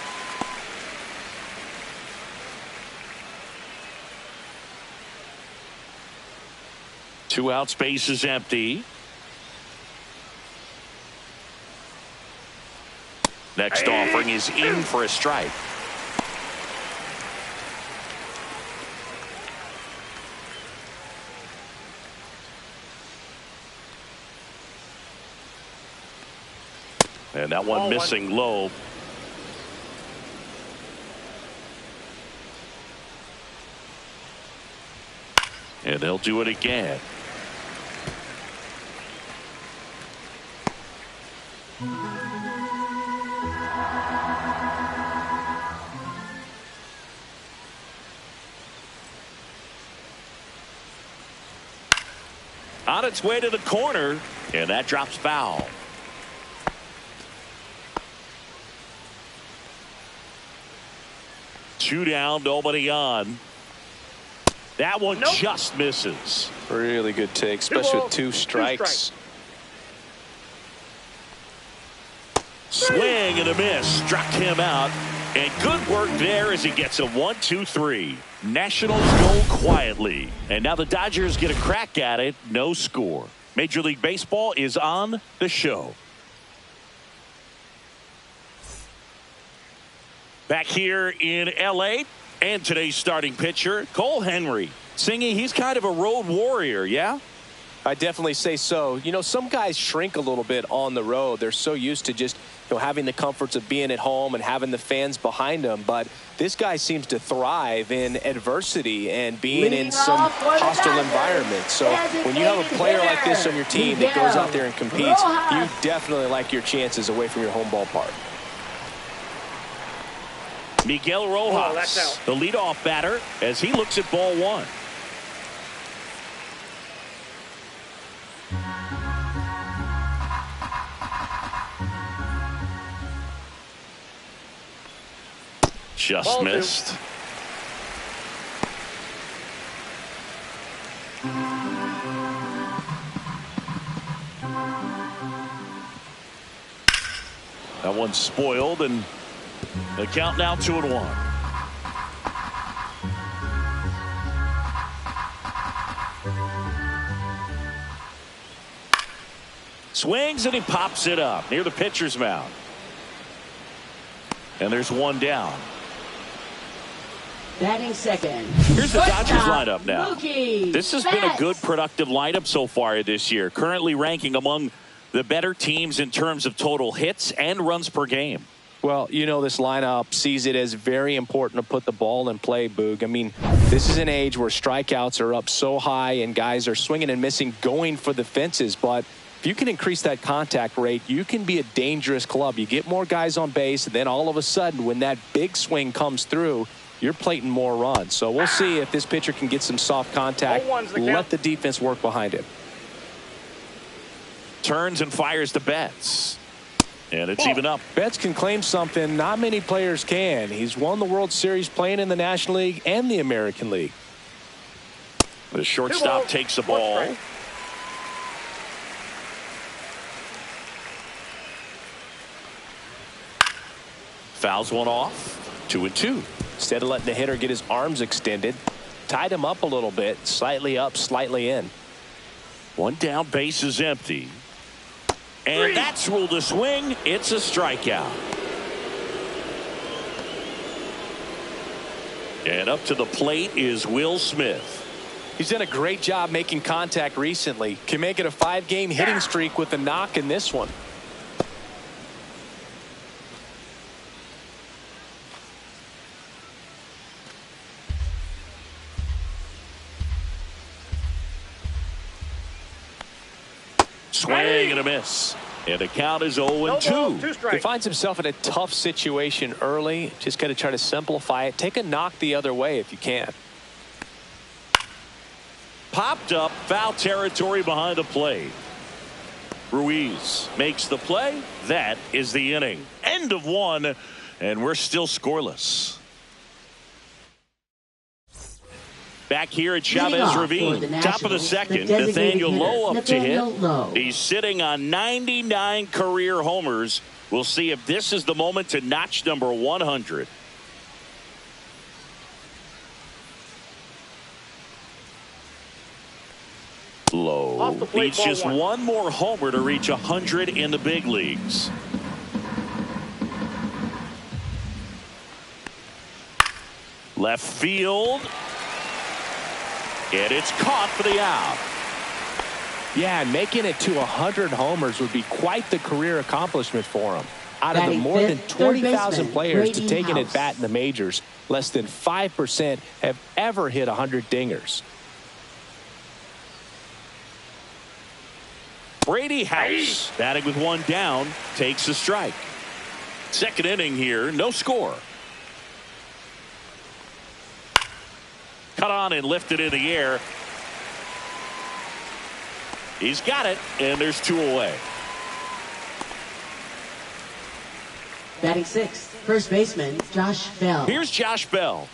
Two outs, base is empty. Next offering is in for a strike. And that one missing low. And they'll do it again. On its way to the corner, and that drops foul. Two down, nobody on. That one just misses. Really good take, especially with two strikes. Swing and a miss. Struck him out. And good work there as he gets a 1-2-3. Nationals go quietly. And now the Dodgers get a crack at it. No score. Major League Baseball is on the show. Back here in L.A. and today's starting pitcher, Cole Henry. Singy, he's kind of a road warrior, yeah? I definitely say so. You know, some guys shrink a little bit on the road. They're so used to just, having the comforts of being at home and having the fans behind them. But this guy seems to thrive in adversity and being in some hostile environment. So when you have a player like this on your team that goes out there and competes, you definitely like your chances away from your home ballpark. Miguel Rojas, the leadoff batter, as he looks at ball one. Just missed. That one's spoiled, and the count now 2-1. Swings and he pops it up near the pitcher's mound. And there's one down. Batting second. Here's the Dodgers lineup now. Mookie This has been a good, productive lineup so far this year. Currently ranking among the better teams in terms of total hits and runs per game. Well, this lineup sees it as very important to put the ball in play, Boog. I mean, this is an age where strikeouts are up so high and guys are swinging and missing, going for the fences. But if you can increase that contact rate, you can be a dangerous club. You get more guys on base, and then all of a sudden, when that big swing comes through, you're plating more runs. So we'll see if this pitcher can get some soft contact. Let the defense work behind him. Turns and fires to Betts. And it's even up. Betts can claim something not many players can. He's won the World Series playing in the National League and the American League. The shortstop takes the ball. Fouls one off. 2-2. Instead of letting the hitter get his arms extended, tied him up a little bit, slightly up, slightly in. One down, base is empty. And that's ruled a swing. It's a strikeout. And up to the plate is Will Smith. He's done a great job making contact recently. Can make it a 5-game hitting streak with a knock in this one. Swing and a miss. And the count is 0-2. He finds himself in a tough situation early. Just got to try to simplify it. Take a knock the other way if you can. Popped up, foul territory behind the plate. Ruiz makes the play. That is the inning. End of one, and we're still scoreless. Back here at Chavez Ravine, top of the second, Nathaniel Lowe up to hit. He's sitting on 99 career homers. We'll see if this is the moment to notch number 100. Lowe needs just one more homer to reach 100 in the big leagues. Left field. And it's caught for the out. Yeah, and making it to 100 homers would be quite the career accomplishment for him. Out of the more than 20,000 players to take an at-bat in the majors, less than 5% have ever hit 100 dingers. Brady House, batting with one down, takes a strike. Second inning here, no score. Cut on and lifted in the air. He's got it, and there's 2 away. Batting 6th, first baseman Josh Bell. Here's Josh Bell.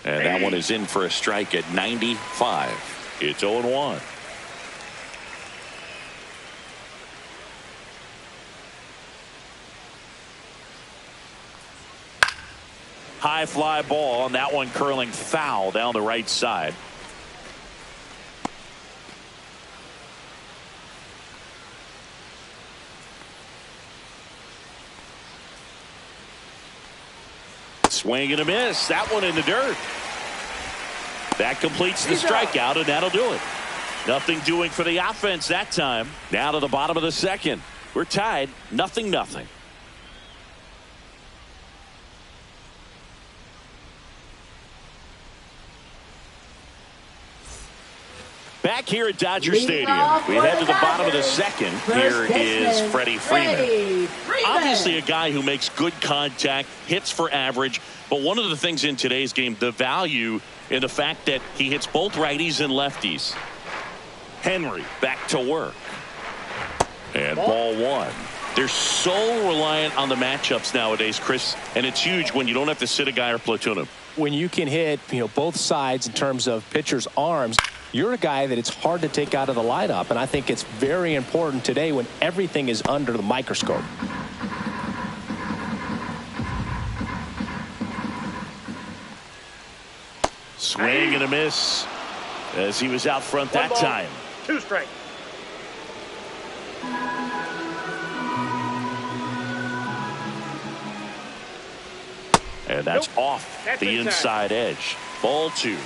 And that one is in for a strike at 95. It's 0-1. High fly ball, and that one curling foul down the right side. Swing and a miss. That one in the dirt. That completes the strikeout, and that'll do it. Nothing doing for the offense that time. Now to the bottom of the second. We're tied 0-0. Back here at Dodger Stadium, we head to the bottom of the second. Here is Freddie Freeman. Obviously a guy who makes good contact, hits for average, but one of the things in today's game, the value in the fact that he hits both righties and lefties. Henry back to work. And ball 1. They're so reliant on the matchups nowadays, Chris, and it's huge when you don't have to sit a guy or platoon him. When you can hit, both sides in terms of pitchers' arms, you're a guy that it's hard to take out of the lineup, and I think it's very important today when everything is under the microscope. Swing and a miss as he was out front that time. 2 strikes. And that's off the inside edge. Ball 2.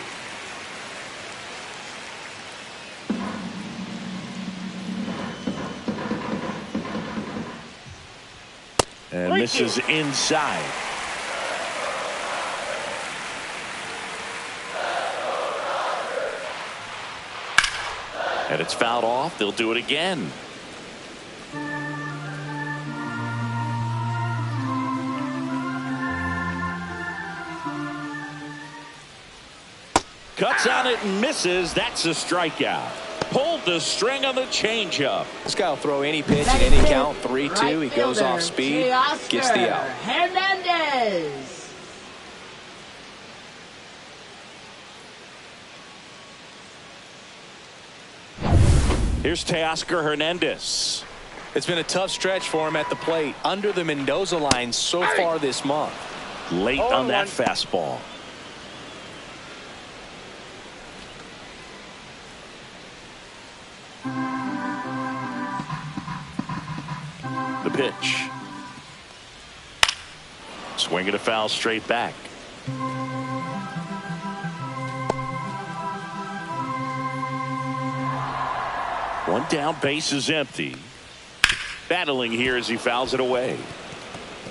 And misses inside. And it's fouled off. They'll do it again. Cuts on it and misses. That's a strikeout. Pulled the string on the changeup. This guy will throw any pitch at any count. 3-2. He goes off speed, gets the out. Hernandez. Here's Teoscar Hernandez. It's been a tough stretch for him at the plate. Under the Mendoza line so far this month. Late on that fastball. The pitch. Swing and a foul straight back. One down, base is empty. Battling here as he fouls it away.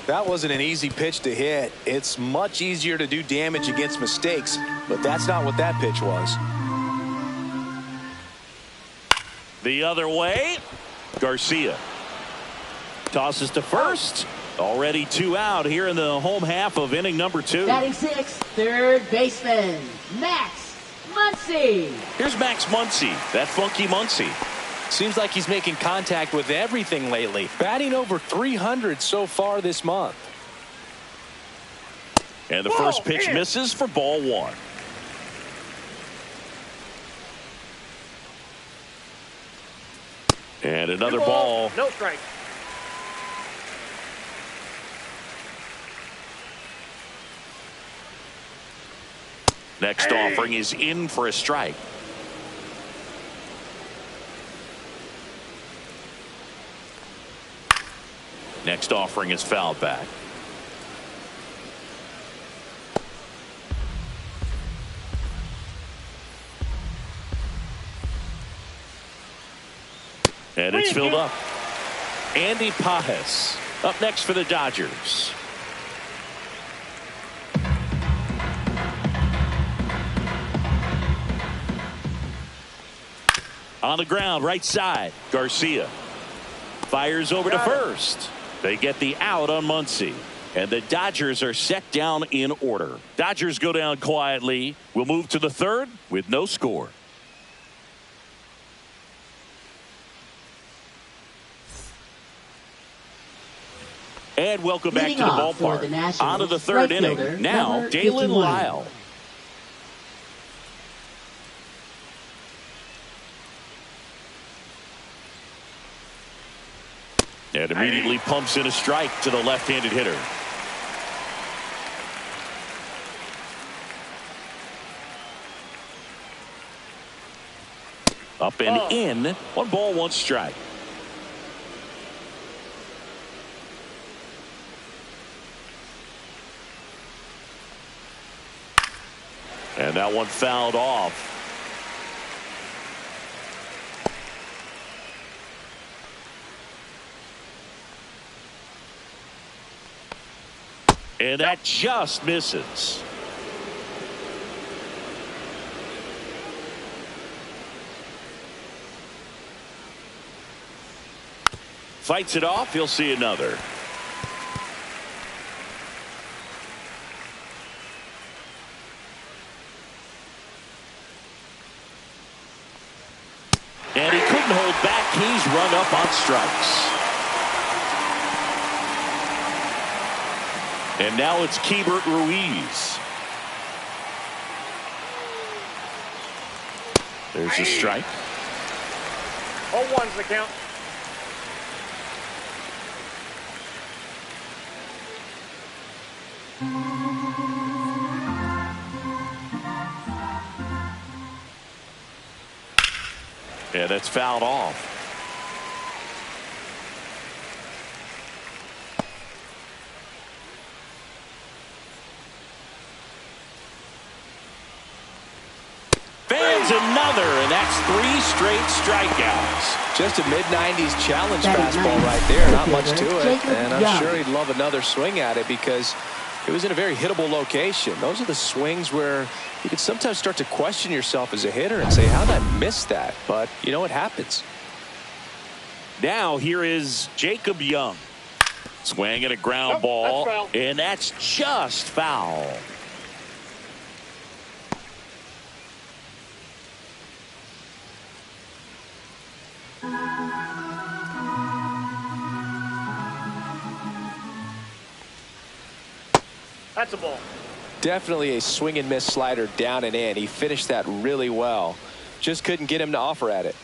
That wasn't an easy pitch to hit. It's much easier to do damage against mistakes, but that's not what that pitch was. The other way. Garcia tosses to first. Already 2 out here in the home half of inning number 2. Batting 6th, third baseman Max Muncy. Here's Max Muncy, that funky Muncy. Seems like he's making contact with everything lately. Batting over 300 so far this month. And the first pitch misses for ball 1. And another ball. No strike. Next offering is in for a strike. Next offering is fouled back. And it's filled up. Andy Pajes up next for the Dodgers. On the ground, right side. Garcia fires over to first. They get the out on Muncy. And the Dodgers are set down in order. Dodgers go down quietly. We'll move to the third with no score. And welcome back to the ballpark. On to the third inning. Now, Dalen Lyle. And immediately pumps in a strike to the left-handed hitter. Up and in. 1 ball, 1 strike. And that one fouled off. And that just misses. Fights it off. He'll see another. And he couldn't hold back. He's run up on strikes. And now it's Keibert Ruiz. There's a strike. 0-1's the count. Yeah, that's fouled off. Fans another, and that's 3 straight strikeouts. Just a mid-90s challenge fastball right there. Not much to it. And I'm sure he'd love another swing at it because it was in a very hittable location. Those are the swings where you can sometimes start to question yourself as a hitter and say, how did I miss that? But, you know, it happens. Now here is Jacob Young. Swinging a ground ball, and that's just foul. That's a ball. Definitely a swing and miss slider down and in. He finished that really well. Just couldn't get him to offer at it.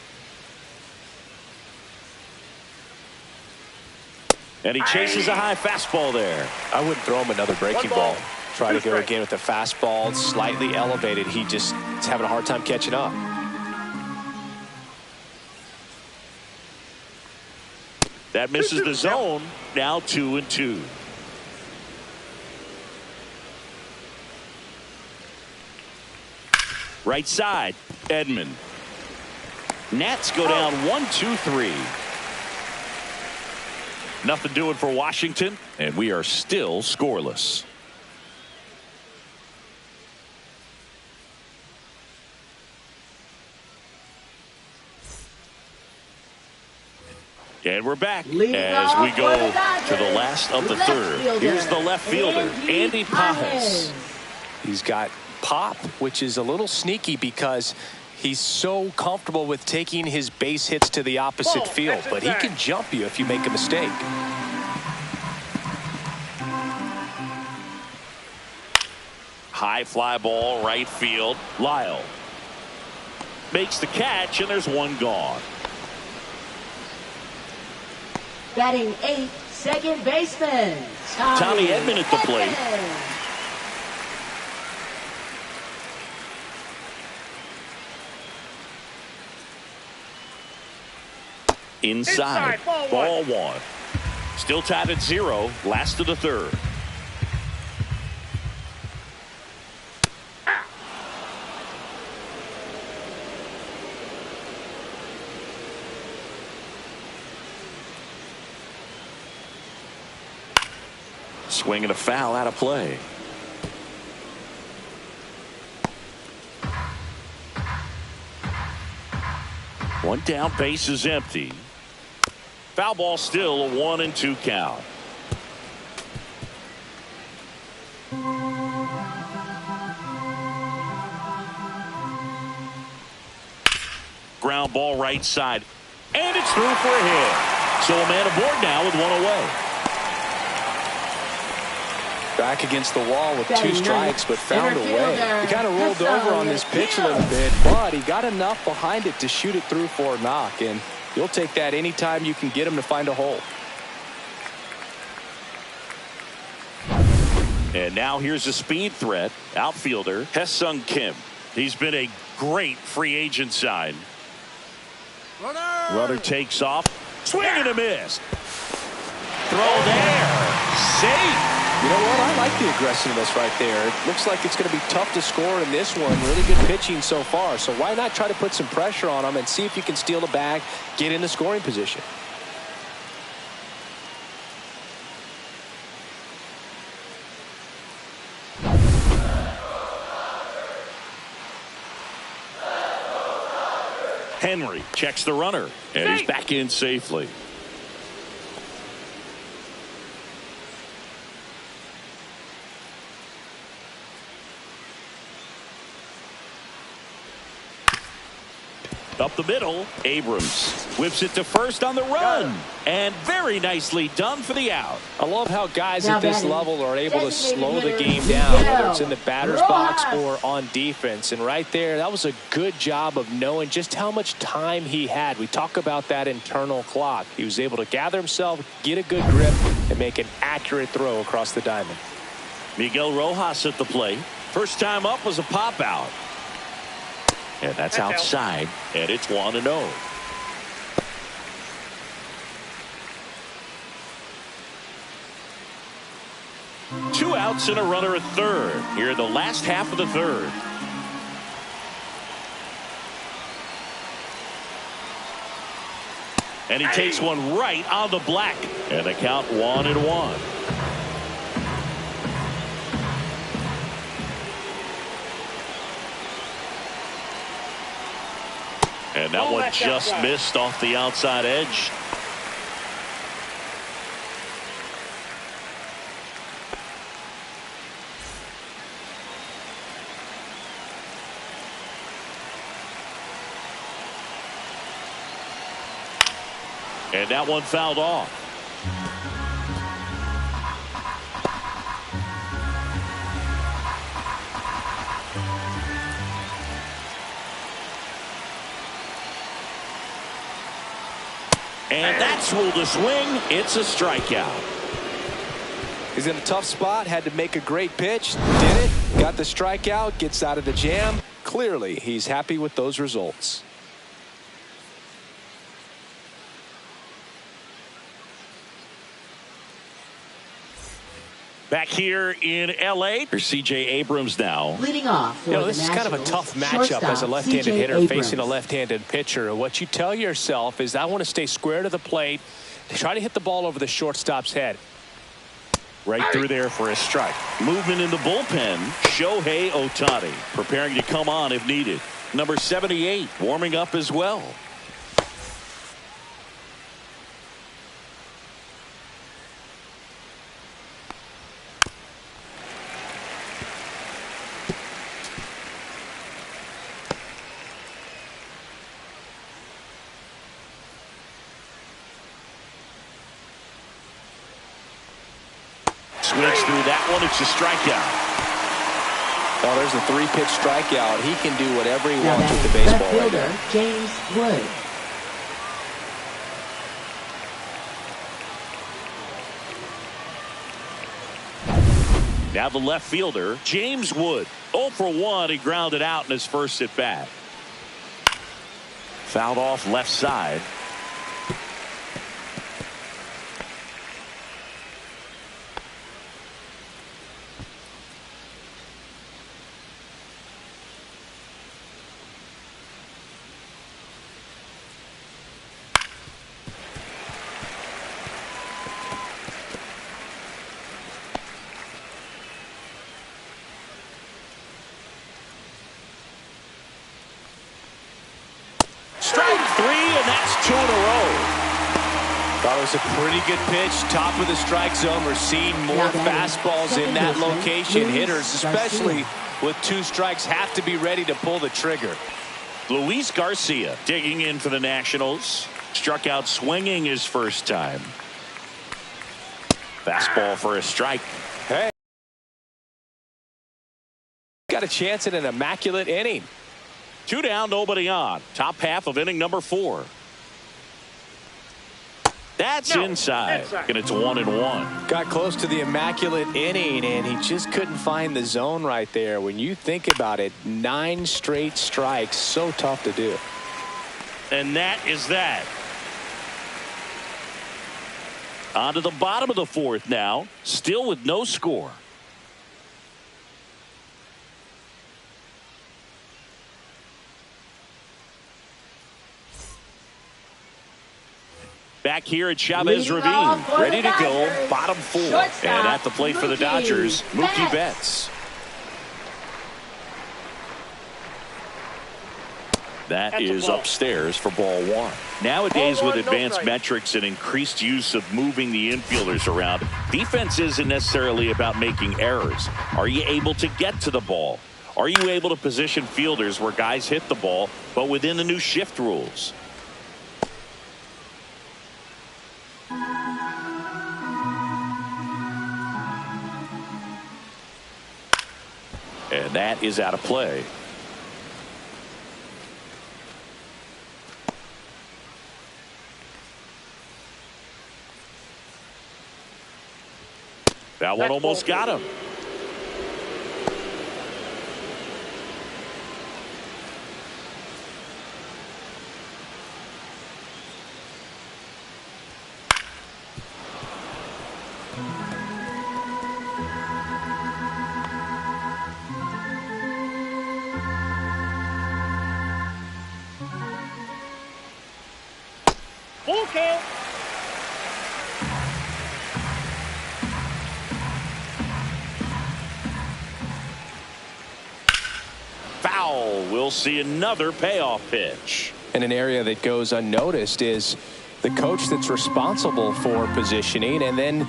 And he chases a high fastball there. I wouldn't throw him another breaking ball. Try to go again with the fastball slightly elevated. He just is having a hard time catching up. That misses the zone. Now 2-2. Right side, Edman. Nats go down 1-2-3. Nothing doing for Washington, and we are still scoreless. And we're back as we go to the last of the third. Here's the left fielder, Andy Pages. He's got pop, which is a little sneaky because he's so comfortable with taking his base hits to the opposite field, but he can jump you if you make a mistake. High fly ball, right field. Lyle makes the catch, and there's one gone. Batting 8th, second baseman, Tommy Edman at the plate. Inside, ball 1. Still tied at 0, last of the third. Swinging a foul out of play. One down, base is empty. Foul ball, still a 1-2 count. Ground ball right side. And it's through for a hit. So a man aboard now with one away. Back against the wall with 2 strikes, but found a way. He kind of rolled over on this pitch a little bit, but he got enough behind it to shoot it through for a knock. And you'll take that anytime you can get him to find a hole. And now here's a speed threat. Outfielder Hesung Kim. He's been a great free agent sign. Runner takes off. Swing and a miss. Throw there. Safe. You know what? I like the aggressiveness right there. It looks like it's going to be tough to score in this one. Really good pitching so far. So why not try to put some pressure on him and see if you can steal the bag, get in the scoring position. Henry checks the runner, and he's back in safely. Up the middle, Abrams whips it to first on the run, and very nicely done for the out. I love how guys at this level are able to slow the game down, whether it's in the batter's box or on defense. And right there, that was a good job of knowing just how much time he had. We talk about that internal clock. He was able to gather himself, get a good grip, and make an accurate throw across the diamond. Miguel Rojas at the plate. First time up was a pop out. And that's outside, and it's 1-0. Two outs and a runner at third here in the last half of the third. And he takes one right on the black, and the count 1-1. And that one just missed off the outside edge. And that one fouled off. And that's ruled a swing. It's a strikeout. He's in a tough spot, had to make a great pitch, did it, got the strikeout, gets out of the jam. Clearly, he's happy with those results. Back here in L.A. for C.J. Abrams now. Leading off. This is kind of a tough matchup as a left-handed hitter facing a left-handed pitcher. What you tell yourself is, I want to stay square to the plate, try to hit the ball over the shortstop's head. Right through there for a strike. Movement in the bullpen. Shohei Ohtani preparing to come on if needed. Number 78 warming up as well. Swings through that one. It's a strikeout. Oh, there's a 3-pitch strikeout. He can do whatever he wants with the baseball right now. James Wood. Now the left fielder, James Wood. 0 for 1. He grounded out in his first at bat. Fouled off left side. Strike 3, and that's 2. Well, it was a pretty good pitch, top of the strike zone. We're seeing more fastballs in that location. Hitters, especially with 2 strikes, have to be ready to pull the trigger. Luis Garcia digging in for the Nationals. Struck out swinging his first time. Fastball for a strike. Hey. Got a chance at an immaculate inning. 2 down, nobody on. Top half of inning number 4. That's inside. And it's 1-1. Got close to the immaculate inning, and he just couldn't find the zone right there. When you think about it, 9 straight strikes, so tough to do. And that is that. On to the bottom of the 4th now, still with no score. Back here at Chavez Ravine, ready to go, bottom 4. And at the plate for the Dodgers, Mookie Betts. That is upstairs for ball 1. Nowadays, with advanced metrics and increased use of moving the infielders around, defense isn't necessarily about making errors. Are you able to get to the ball? Are you able to position fielders where guys hit the ball, but within the new shift rules? And that is out of play. That one almost got him. Full count. Foul. We'll see another payoff pitch. And an area that goes unnoticed is the coach that's responsible for positioning, and then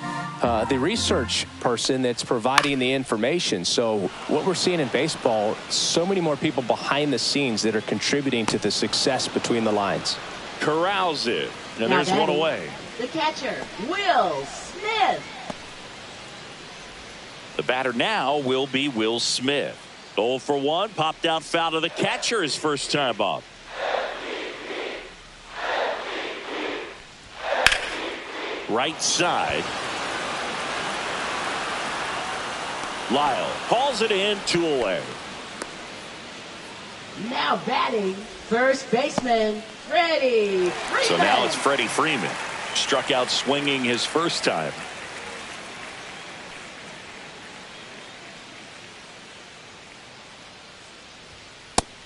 the research person that's providing the information. So what we're seeing in baseball, so many more people behind the scenes that are contributing to the success between the lines. Corrals it. And there's one away. The catcher, Will Smith. The batter now will be Will Smith. 0 for 1. Popped out foul to the catcher his first time up. Right side. Lyle calls it in, 2 away. Now batting, first baseman, Freddie Freeman. So now it's Freddie Freeman. Struck out swinging his first time.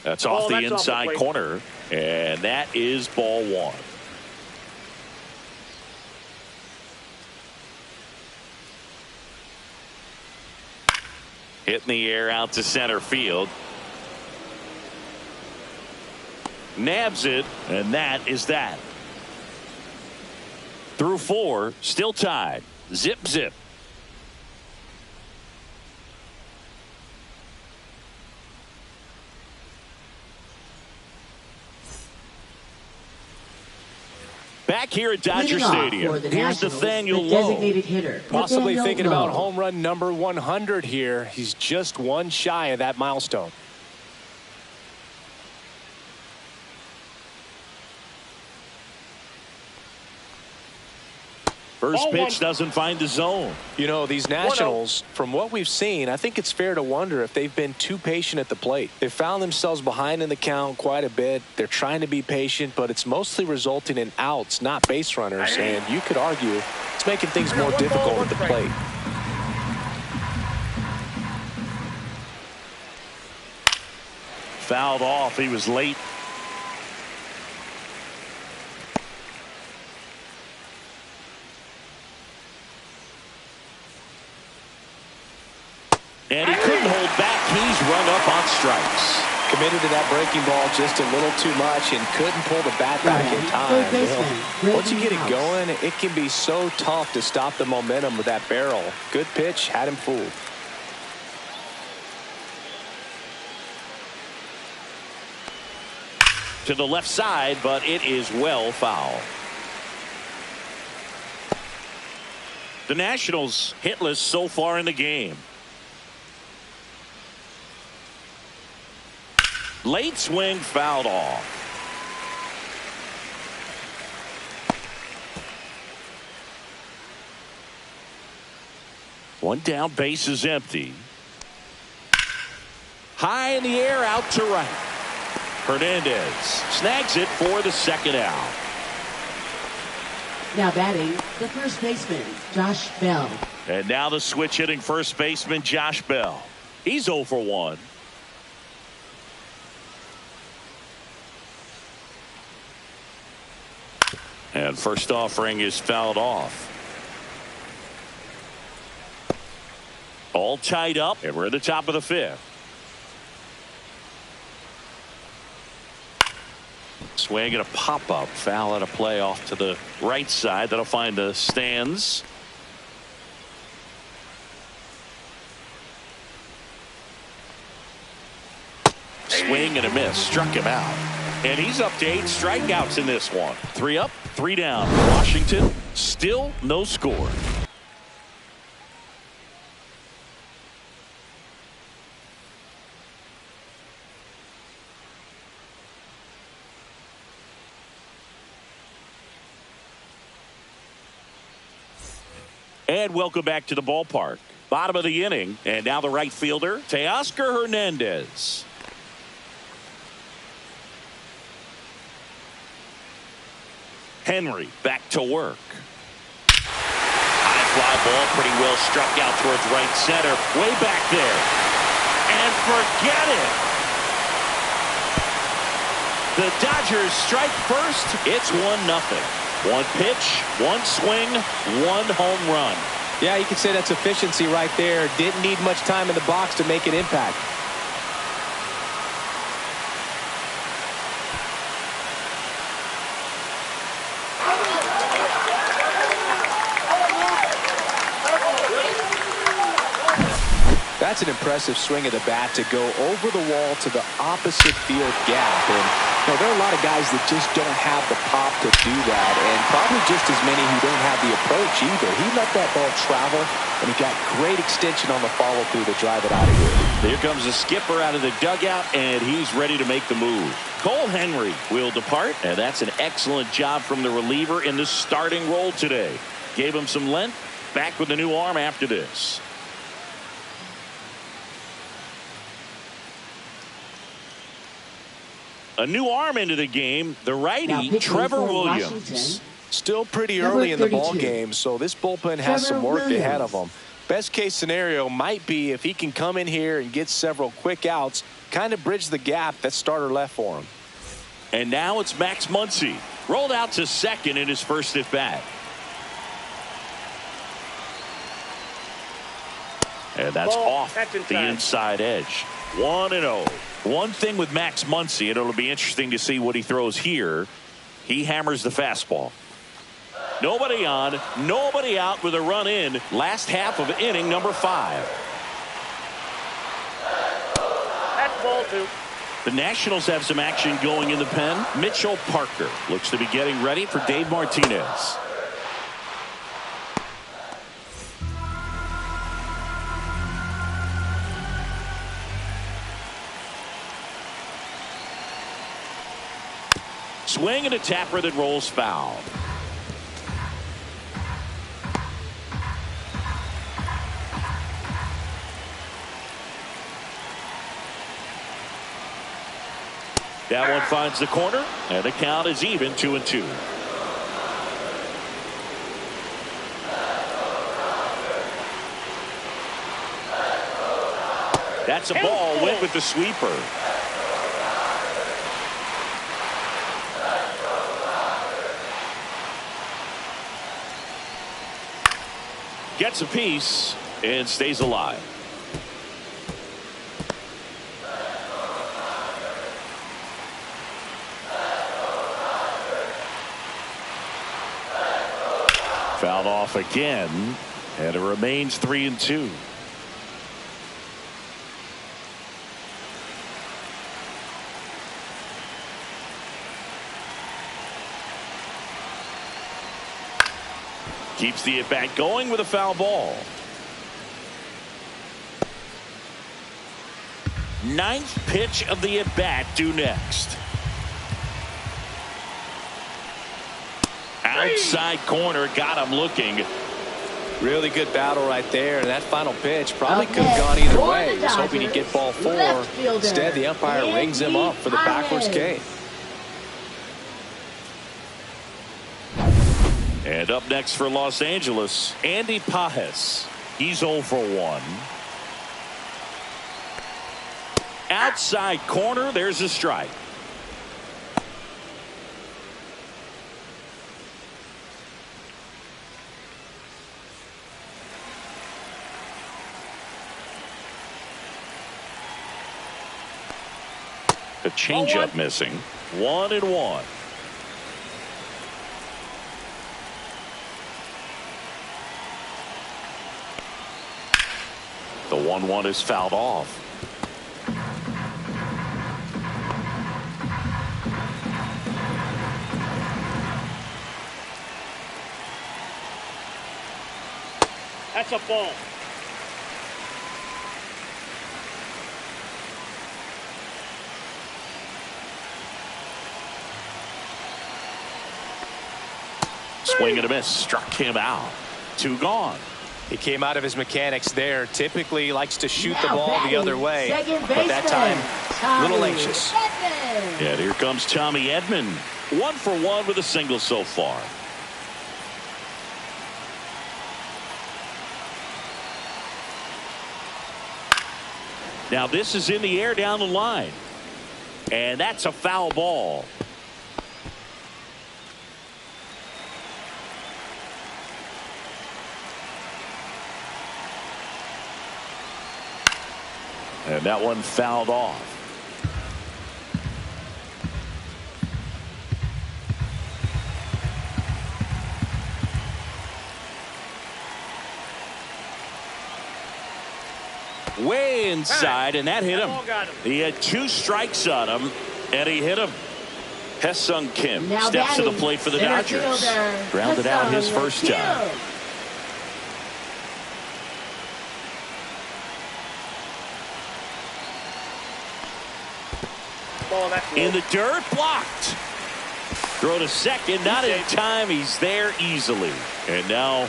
That's off the inside corner, and that is ball 1. Hit in the air out to center field. Nabs it, and that is that. Through 4, still tied. Zip, zip. Back here at Dodger Stadium, here's Nathaniel Lowe. Designated hitter. Possibly Nathaniel thinking Lowe. about home run number 100 here. He's just 1 shy of that milestone. First pitch doesn't find the zone. You know, these Nationals, from what we've seen, I think it's fair to wonder if they've been too patient at the plate. They've found themselves behind in the count quite a bit. They're trying to be patient, but it's mostly resulting in outs, not base runners. And you could argue it's making things more difficult at the plate. Fouled off. He was late. And he couldn't hold back. He's run up on strikes. Committed to that breaking ball just a little too much and couldn't pull the bat back in time. Once you get it going, it can be so tough to stop the momentum with that barrel. Good pitch, had him fooled. To the left side, but it is well foul. The Nationals hitless so far in the game. Late swing fouled off. One down, base is empty. High in the air, out to right. Hernandez snags it for the second out. Now batting, the first baseman, Josh Bell. And now the switch hitting first baseman, Josh Bell. He's 0 for 1. And first offering is fouled off. All tied up, and we're at the top of the 5th. Swing and a pop-up. Foul at a play off to the right side. That'll find the stands. Swing and a miss. Struck him out. And he's up to 8 strikeouts in this one. 3 up, 3 down. Washington still no score. And welcome back to the ballpark. Bottom of the inning, and now the right fielder, Teoscar Hernandez. Henry back to work. High fly ball, pretty well struck out towards right center. Way back there. And forget it. The Dodgers strike first. It's 1-0. One pitch, one swing, one home run. Yeah, you could say that's efficiency right there. Didn't need much time in the box to make an impact. That's an impressive swing of the bat to go over the wall to the opposite field gap. And there are a lot of guys that just don't have the pop to do that, and probably just as many who don't have the approach either. He let that ball travel, and he got great extension on the follow-through to drive it out of here. Here comes the skipper out of the dugout, and he's ready to make the move. Cole Henry will depart, and that's an excellent job from the reliever in the starting role today. Gave him some length. Back with a new arm after this. A new arm into the game, the righty, Trevor Williams. Still pretty early in the ball game, so this bullpen has some work ahead of them. Best case scenario might be if he can come in here and get several quick outs, kind of bridge the gap that starter left for him. And now it's Max Muncy, rolled out to second in his first at bat. And that's off the inside edge. 1-0. One thing with Max Muncy, and it'll be interesting to see what he throws here. He hammers the fastball. Nobody on, nobody out with a run in. Last half of inning number 5. That's ball 2. The Nationals have some action going in the pen. Mitchell Parker looks to be getting ready for Dave Martinez. Swing and a tapper that rolls foul. That one finds the corner, and the count is even 2-2. That's a ball. Went with the sweeper. Gets a piece and stays alive. off again, and it remains 3-2. Keeps the at-bat going with a foul ball. Ninth pitch of the at-bat due next. Outside corner, got him looking. Really good battle right there. And that final pitch probably could have gone either way. He was hoping he'd get ball 4. Instead, the umpire rings him up for the backwards K. And up next for Los Angeles, Andy Pages. He's 0 for 1. Outside corner, there's a strike. The changeup missing. 1-1. The 1-1 is fouled off. That's a ball. Swing and a miss. Struck him out. 2 gone. He came out of his mechanics there. Typically he likes to shoot the ball the other way. But that time, a little anxious. Yeah, here comes Tommy Edman. 1 for 1 with a single so far. Now this is in the air down the line. And that's a foul ball. And that one fouled off. Way inside, and that hit him. He had 2 strikes on him, and he hit him. Hesung Kim steps to the plate for the Dodgers. Grounded out his first time. In the dirt, blocked. Throw to second, not in time. He's there easily. And now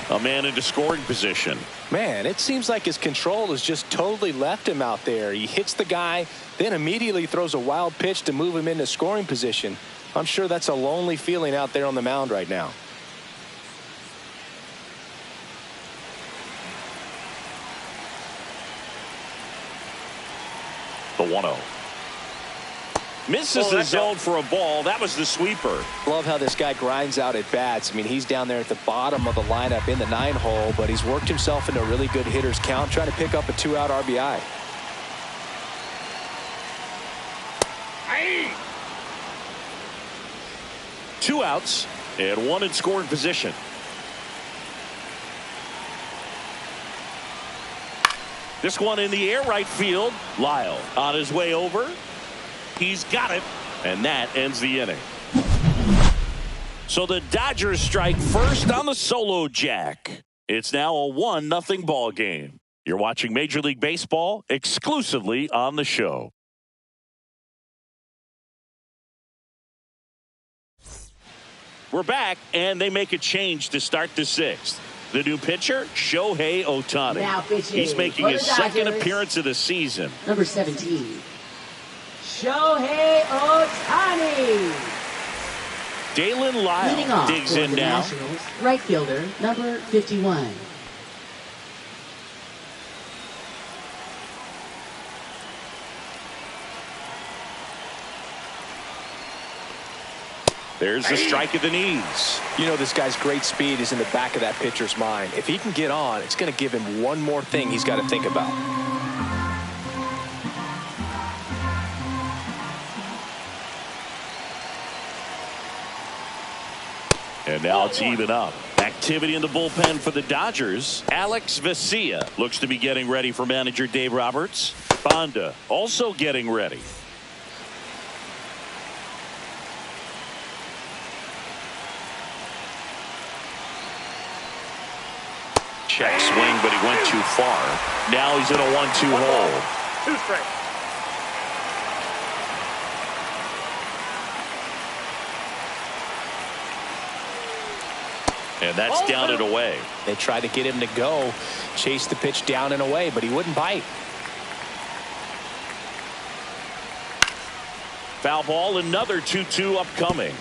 a man into scoring position. Man, it seems like his control has just totally left him out there. He hits the guy, then immediately throws a wild pitch to move him into scoring position. I'm sure that's a lonely feeling out there on the mound right now. The 1-0. Misses the zone for a ball. That was the sweeper. Love how this guy grinds out at bats. I mean, he's down there at the bottom of the lineup in the 9-hole, but he's worked himself into a really good hitter's count, trying to pick up a 2-out RBI. Aye. 2 outs and 1 in scoring position. This one in the air right field. Lyle on his way over. He's got it, and that ends the inning. So the Dodgers strike first on the solo jack. It's now a 1-0 ball game. You're watching Major League Baseball exclusively on the show. We're back, and they make a change to start the 6th. The new pitcher, Shohei Ohtani. He's making his second appearance of the season. Number 17. Shohei Ohtani. Dalen Lyle digs in now. Nationals, right fielder, number 51. There's the strike at the knees. You know, this guy's great speed is in the back of that pitcher's mind. If he can get on, it's going to give him one more thing he's got to think about. And now it's even up. Back Activity in the bullpen for the Dodgers. Alex Vesia looks to be getting ready for manager Dave Roberts. Bonda also getting ready. Check swing, but he went too far. Now he's in a 1-2 hole. 2 strikes. And that's down and away. They tried to get him to go, chase the pitch down and away, but he wouldn't bite. Foul ball, another 2-2 upcoming.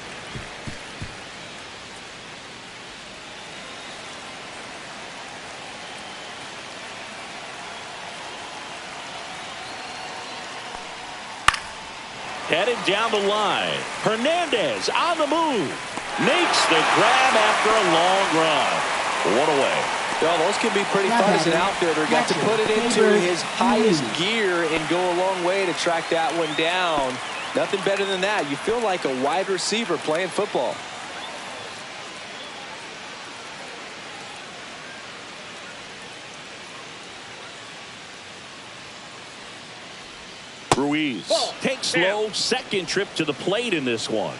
Headed down the line. Hernandez on the move. Makes the grab after a long run. One away. Well, those can be pretty fun as an outfielder. Got to put it into his highest gear and go a long way to track that one down. Nothing better than that. You feel like a wide receiver playing football. Ruiz takes slow second trip to the plate in this one.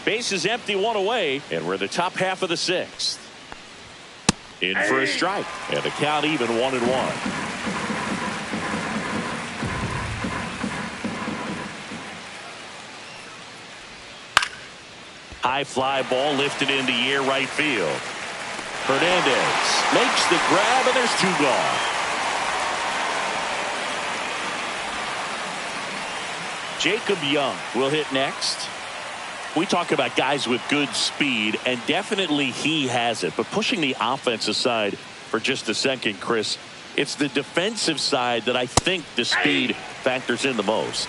Base is empty, one away, and we're in the top half of the 6th. In for a strike, and the count even 1-1. High fly ball lifted in the air right field. Hernandez makes the grab, and there's 2 gone. Jacob Young will hit next. We talk about guys with good speed, and definitely he has it. But pushing the offense aside for just a second, Chris, it's the defensive side that I think the speed factors in the most.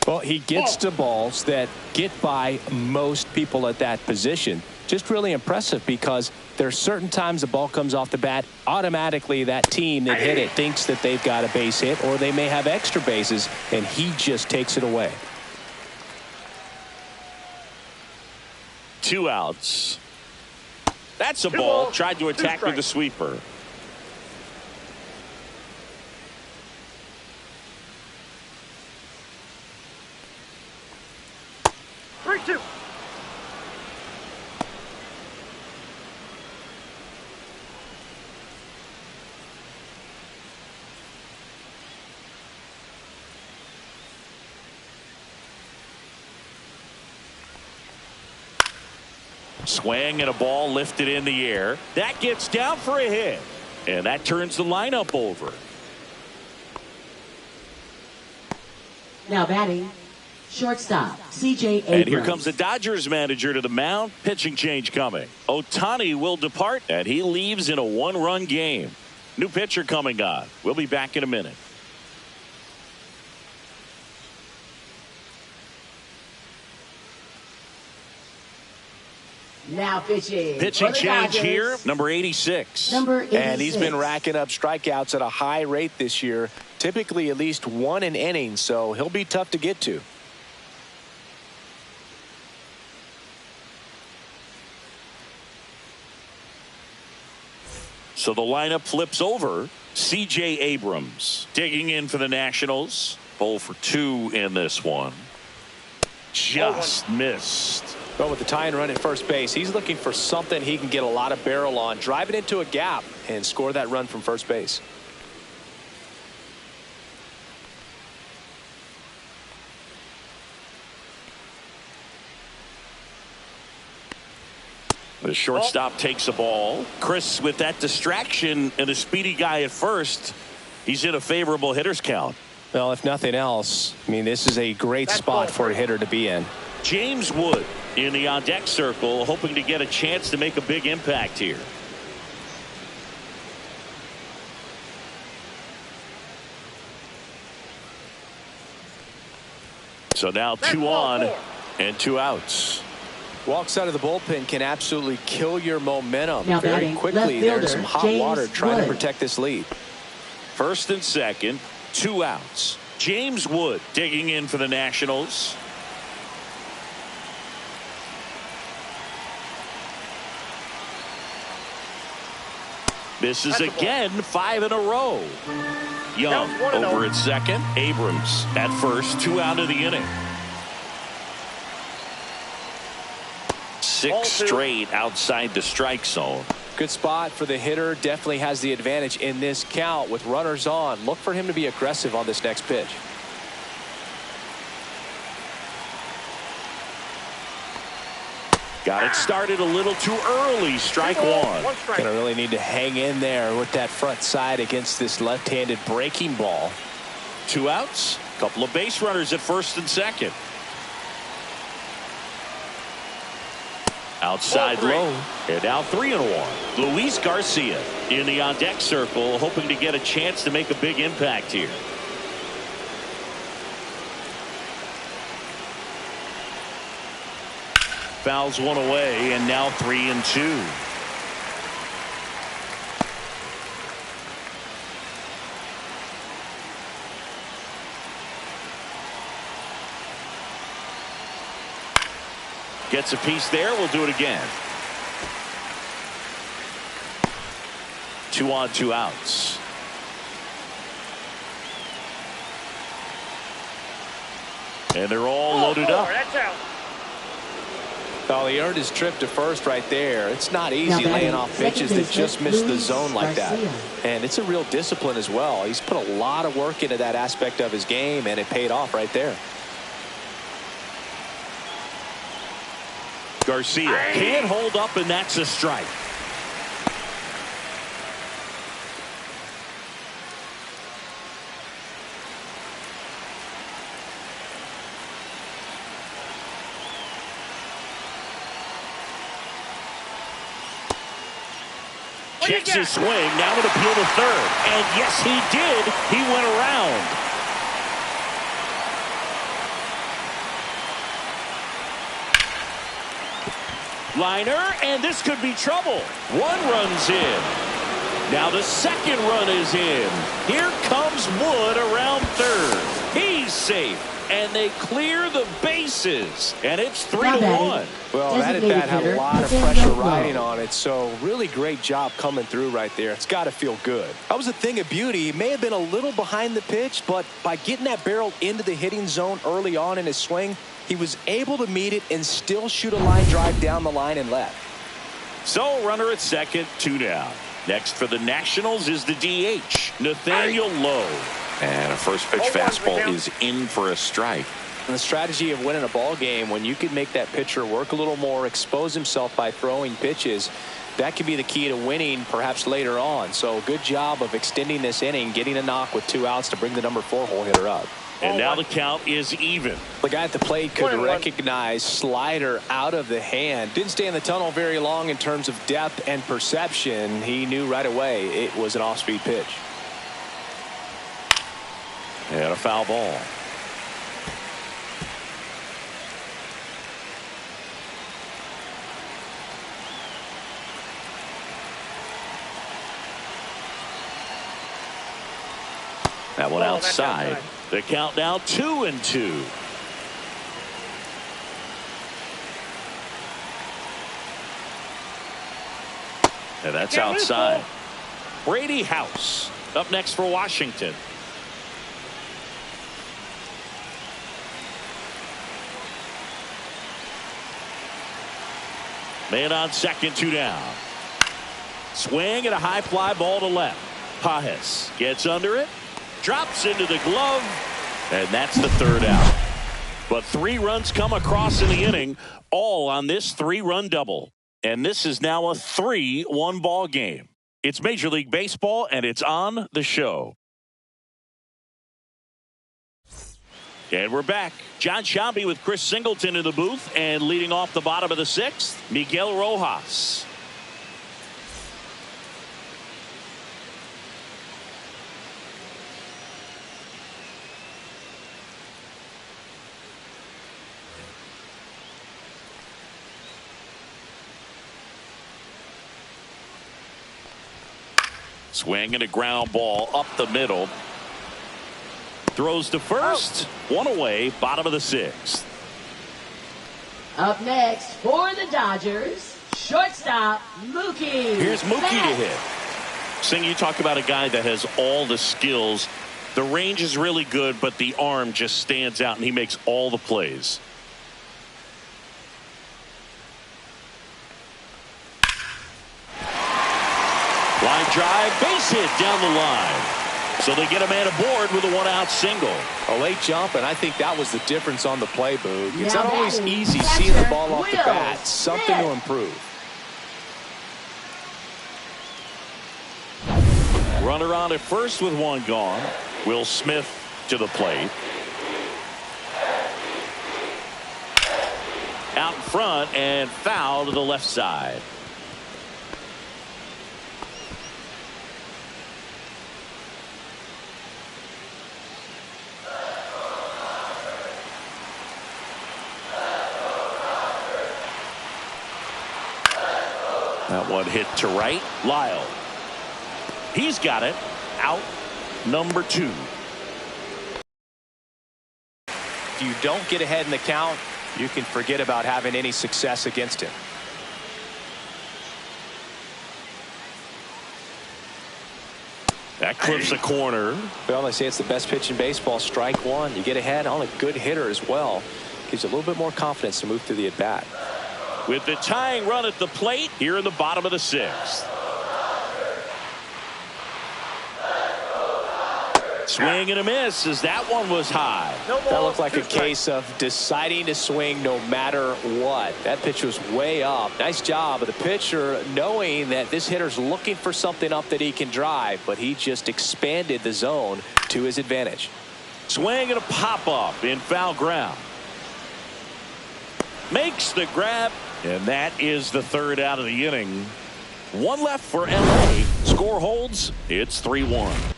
Well, he gets to balls that get by most people at that position. Just really impressive because there's certain times the ball comes off the bat, automatically that team that hit it thinks that they've got a base hit, or they may have extra bases, and he just takes it away. 2 outs. That's a ball. Tried to attack with the sweeper. Swing and a ball lifted in the air. That gets down for a hit. And that turns the lineup over. Now batting, shortstop, C.J. Abrams. And here comes the Dodgers manager to the mound. Pitching change coming. Ohtani will depart, and he leaves in a 1-run game. New pitcher coming on. We'll be back in a minute. Now pitching. Pitching change here, number 86. Number 86. And he's been racking up strikeouts at a high rate this year, typically at least 1 an inning, so he'll be tough to get to. So the lineup flips over. C.J. Abrams digging in for the Nationals. 0 for 2 in this one. Just missed. Well, with the tying run at first base, he's looking for something he can get a lot of barrel on, drive it into a gap, and score that run from first base. The shortstop takes a ball. Chris, with that distraction and a speedy guy at first, he's in a favorable hitter's count. Well, if nothing else, I mean, this is a great spot for a hitter to be in. James Wood in the on-deck circle, hoping to get a chance to make a big impact here. So now 2 on and 2 outs. Walks out of the bullpen can absolutely kill your momentum Now very batting, quickly. There's some hot James water trying Wood. to protect this lead. First and second, 2 outs. James Wood digging in for the Nationals. Misses again, 5 in a row. Young over at second. Abrams at first. 2 out of the inning. 6 straight outside the strike zone. Good spot for the hitter. Definitely has the advantage in this count with runners on. Look for him to be aggressive on this next pitch. Got it started a little too early. Strike one. Gonna really need to hang in there with that front side against this left-handed breaking ball. 2 outs. Couple of base runners at first and second. Outside low. And now 3-1. Luis Garcia in the on-deck circle, hoping to get a chance to make a big impact here. Fouls one away, and now 3-2. Gets a piece there. We'll do it again. 2 on, 2 outs. And they're all loaded up. Well, he earned his trip to first right there. It's not easy laying off pitches that just miss the zone like that. And it's a real discipline as well. He's put a lot of work into that aspect of his game, and it paid off right there. Garcia can't hold up, and that's a strike. Checks his swing. Now to appeal to third. And yes, he did. He went around. Liner, and this could be trouble. 1 run's in. Now the second run is in. Here comes Wood around third. He's safe. And they clear the bases. And it's 3-1. Well, that at bat had a lot of pressure riding on it, so really great job coming through right there. It's got to feel good. That was a thing of beauty. He may have been a little behind the pitch, but by getting that barrel into the hitting zone early on in his swing, he was able to meet it and still shoot a line drive down the line and left. So runner at second, 2 down. Next for the Nationals is the DH, Nathaniel Lowe. And a first pitch fastball is in for a strike. And the strategy of winning a ball game, when you can make that pitcher work a little more, expose himself by throwing pitches, that could be the key to winning perhaps later on. So good job of extending this inning, getting a knock with 2 outs to bring the number 4 hole hitter up. And now the count is even. The guy at the plate could recognize slider out of the hand. Didn't stay in the tunnel very long in terms of depth and perception. He knew right away it was an off-speed pitch. And a foul ball. That one outside. The count now 2-2. And that's outside. Brady House up next for Washington. Man on second, 2 down. Swing and a high fly ball to left. Pajes gets under it, drops into the glove, and that's the 3rd out. But 3 runs come across in the inning, all on this 3-run double. And this is now a 3-1 ball game. It's Major League Baseball, and it's on the show. And we're back. John Sciambi with Chris Singleton in the booth, and leading off the bottom of the 6th, Miguel Rojas. Swing and a ground ball up the middle. Throws to first. One away. Bottom of the 6th. Up next for the Dodgers, shortstop Mookie. Here's Mookie to hit. Sing, you talk about a guy that has all the skills. The range is really good, but the arm just stands out, and he makes all the plays. Line drive, base hit down the line. So they get a man aboard with a 1-out single. A late jump, and I think that was the difference on the play, Boog. It's Now not always batting, easy catcher, seeing the ball off the Will bat. Something to Smith. improve. Runner on at first with 1 gone. Will Smith to the plate. Out in front and foul to the left side. That one hit to right. Lyle. He's got it. Out number 2. If you don't get ahead in the count, you can forget about having any success against him. That clips a corner. Well, they say it's the best pitch in baseball. Strike 1. You get ahead on a good hitter as well. Gives you a little bit more confidence to move through the at-bat. With the tying run at the plate here in the bottom of the 6th. Swing and a miss as that one was high. That looked like a case of deciding to swing no matter what. That pitch was way up. Nice job of the pitcher knowing that this hitter's looking for something up that he can drive, but he just expanded the zone to his advantage. Swing and a pop-up in foul ground. Makes the grab, and that is the 3rd out of the inning. 1 left for LA. Score holds. It's 3-1.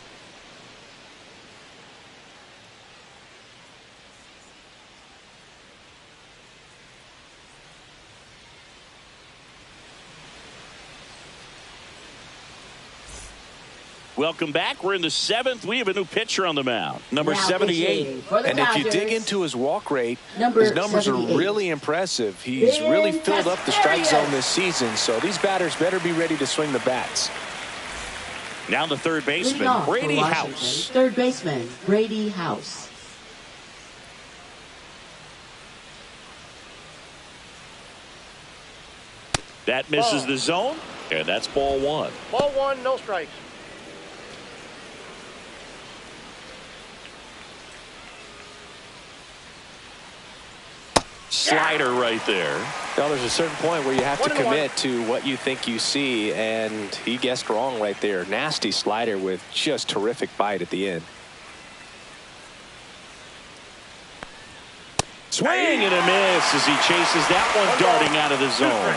Welcome back. We're in the 7th. We have a new pitcher on the mound, number Now 78. And if you dig into his walk rate, Number his numbers 78. are really impressive. He's really filled up the strike zone this season, so these batters better be ready to swing the bats. Now the third Leading baseman, off for Brady Washington, House. Third baseman Brady House. That misses the zone, and that's ball 1. Ball 1, no strikes. Slider right there. Well, there's a certain point where you have to 1-1. commit to what you think you see, and he guessed wrong right there. Nasty slider with just terrific bite at the end. Swing and a miss as he chases that one darting out of the zone.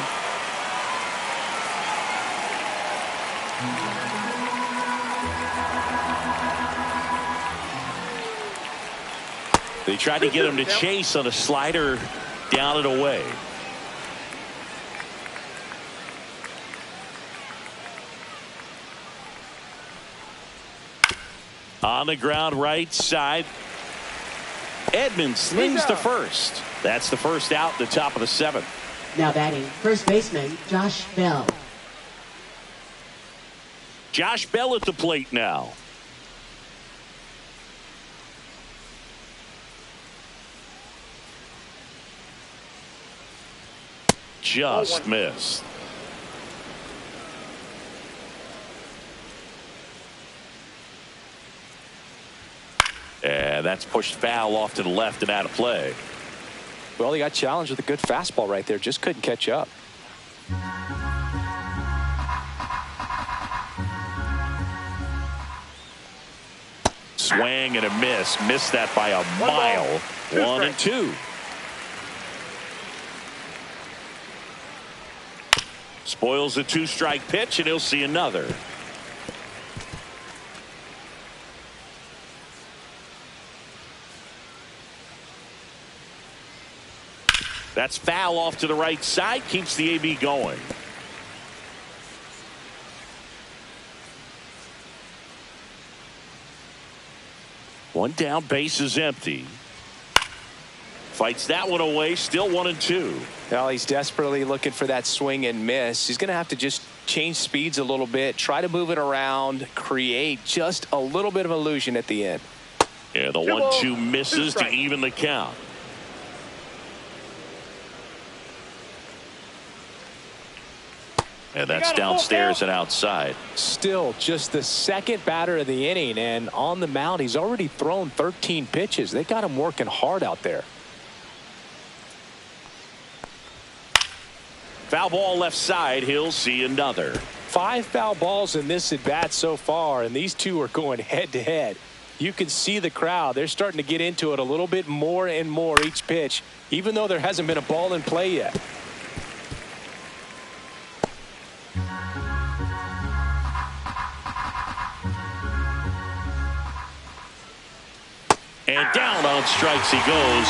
They tried to get him to chase on a slider down and away. On the ground right side. Edmonds slings to first. That's the first out, the top of the 7th. Now batting first baseman Josh Bell. Josh Bell at the plate now. Just missed. And that's pushed foul off to the left and out of play. Well, he got challenged with a good fastball right there. Just couldn't catch up. Swing and a miss. Missed that by a mile. 1-2. Spoils the 2-strike pitch, and he'll see another. That's foul off to the right side. Keeps the AB going. One down, base is empty. Fights that one away, still 1-2. Well, he's desperately looking for that swing and miss. He's going to have to just change speeds a little bit, try to move it around, create just a little bit of illusion at the end. Yeah, the 1-2 misses to even the count. And that's downstairs and outside. Still just the second batter of the inning, and on the mound he's already thrown 13 pitches. They got him working hard out there. Foul ball left side. He'll see another. 5 foul balls in this at bat so far, and these two are going head to head. You can see the crowd. They're starting to get into it a little bit more and more each pitch, even though there hasn't been a ball in play yet. And down on strikes he goes.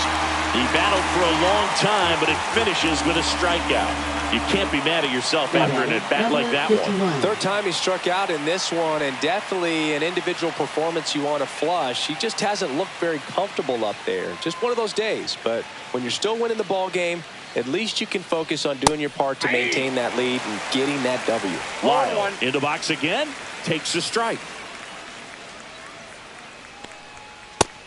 He battled for a long time, but it finishes with a strikeout. You can't be mad at yourself after an at-bat like that one. Third time he struck out in this one, and definitely an individual performance you want to flush. He just hasn't looked very comfortable up there. Just one of those days. But when you're still winning the ball game, at least you can focus on doing your part to maintain that lead and getting that W. Lyle in the box again, takes a strike.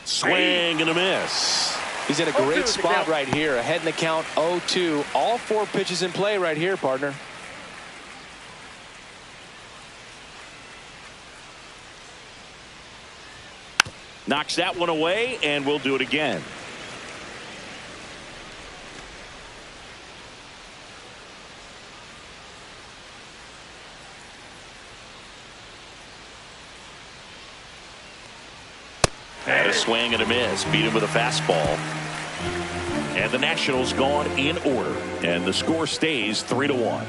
Swing and a miss. He's in a great spot right here. Ahead in the count 0-2. All 4 pitches in play right here, partner. Knocks that one away, and we'll do it again. And a swing and a miss. Beat him with a fastball. And the Nationals gone in order. And the score stays 3-1.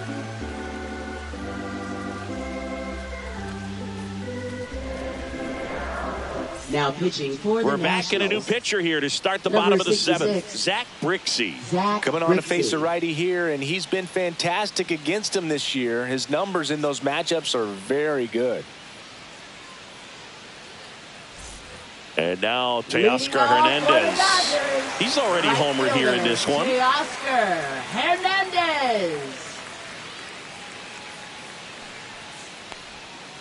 Now pitching for the We're back in a new pitcher here to start the bottom of the 7th. Zach Brixey. Coming on to face a righty here, and he's been fantastic against him this year. His numbers in those matchups are very good. And now Teoscar Hernandez. He's already homered here in this one. Teoscar Hernandez.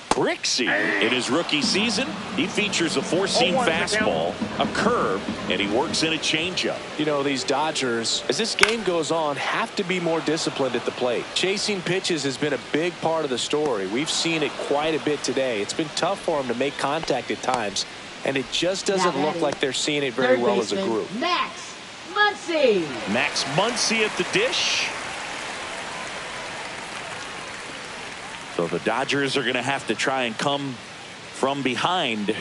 Brixey, in his rookie season, he features a 4-seam fastball, a curve, and he works in a changeup. You know, these Dodgers, as this game goes on, have to be more disciplined at the plate. Chasing pitches has been a big part of the story. We've seen it quite a bit today. It's been tough for them to make contact at times, and it just doesn't look like they're seeing it very well as a group. Max Muncy. Max Muncy at the dish. So the Dodgers are going to have to try and come from behind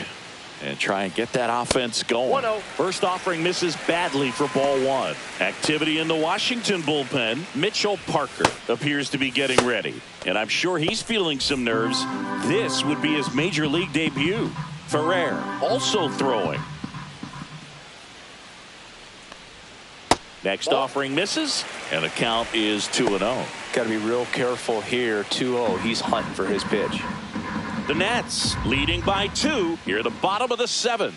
and try and get that offense going. 1-0. First offering misses badly for ball 1. Activity in the Washington bullpen. Mitchell Parker appears to be getting ready, and I'm sure he's feeling some nerves. This would be his major league debut. Ferrer also throwing. Next offering misses, and the count is 2-0. Got to be real careful here. 2-0. He's hunting for his pitch. The Nats leading by 2 here at the bottom of the 7th.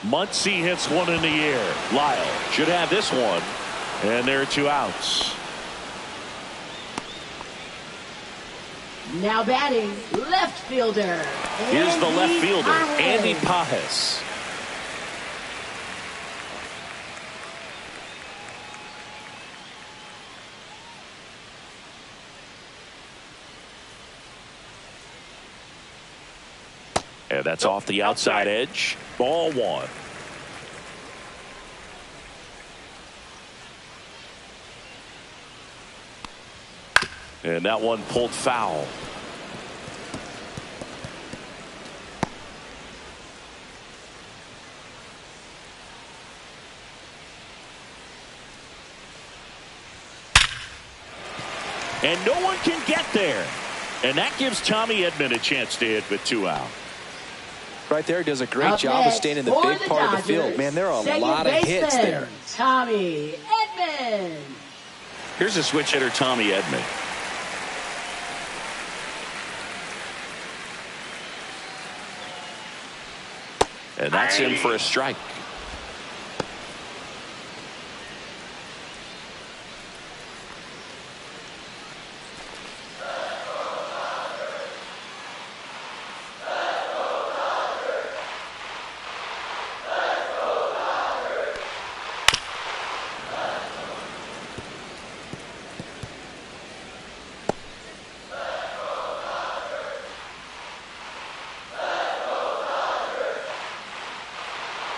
Muncy hits one in the air. Lyle should have this one, and there are 2 outs. Now batting, left fielder. Here's the left fielder, Pajes. Andy Pajes. And that's off the outside edge. Ball 1. And that one pulled foul. And no one can get there. And that gives Tommy Edman a chance to hit with 2 out. Right there, does a great job of staying in the big part of the field. Man, there are a lot of hits there. Tommy Edman. Here's a switch hitter, Tommy Edman. And that's in for a strike.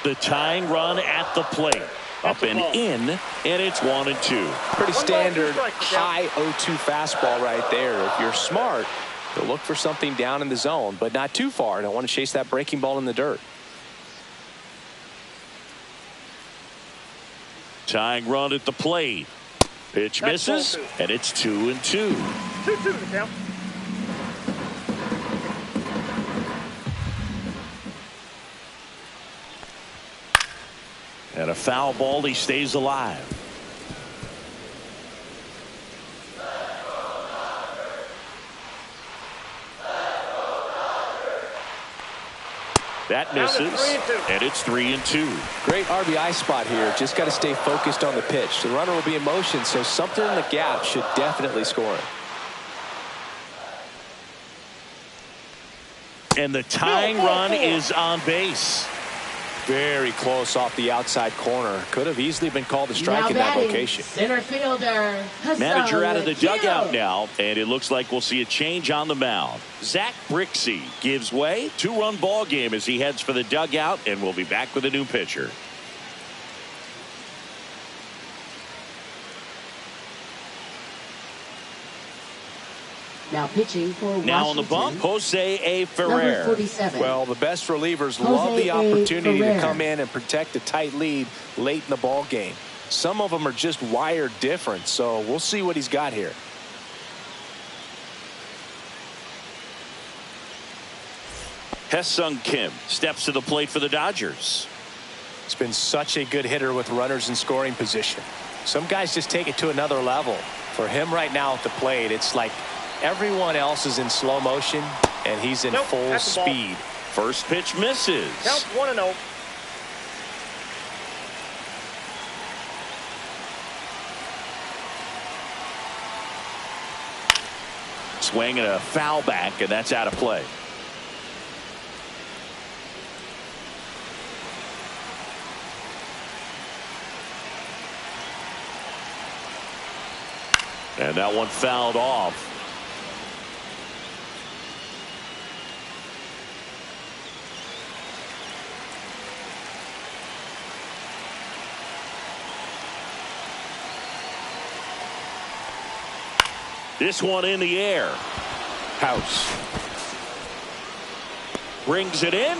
The tying run at the plate. Up and in, and it's 1-2. Pretty standard high 0-2 fastball right there. If you're smart, you'll look for something down in the zone, but not too far. Don't want to chase that breaking ball in the dirt. Tying run at the plate. Pitch misses, and it's 2-2. 2-2 the count. And a foul ball, he stays alive. That misses, and it's 3-2. Great RBI spot here. Just got to stay focused on the pitch. The runner will be in motion, so something in the gap should definitely score it. And the tying run is on base. Very close off the outside corner. Could have easily been called a strike in that location. Center fielder. Manager out of the dugout now, and it looks like we'll see a change on the mound. Zach Brixey gives way. 2-run ball game as he heads for the dugout, and we'll be back with a new pitcher. Now pitching for Washington. Now on the bump, Jose A. Ferrer. Number 47. Well, the best relievers love the opportunity to come in and protect a tight lead late in the ball game. Some of them are just wired different, so we'll see what he's got here. Hye-Sung Kim steps to the plate for the Dodgers. He's been such a good hitter with runners in scoring position. Some guys just take it to another level. For him right now at the plate, it's like everyone else is in slow motion, and he's in full speed. First pitch misses. Count 1-0. Swing and a foul back, and that's out of play. And that one fouled off. This one in the air. House brings it in,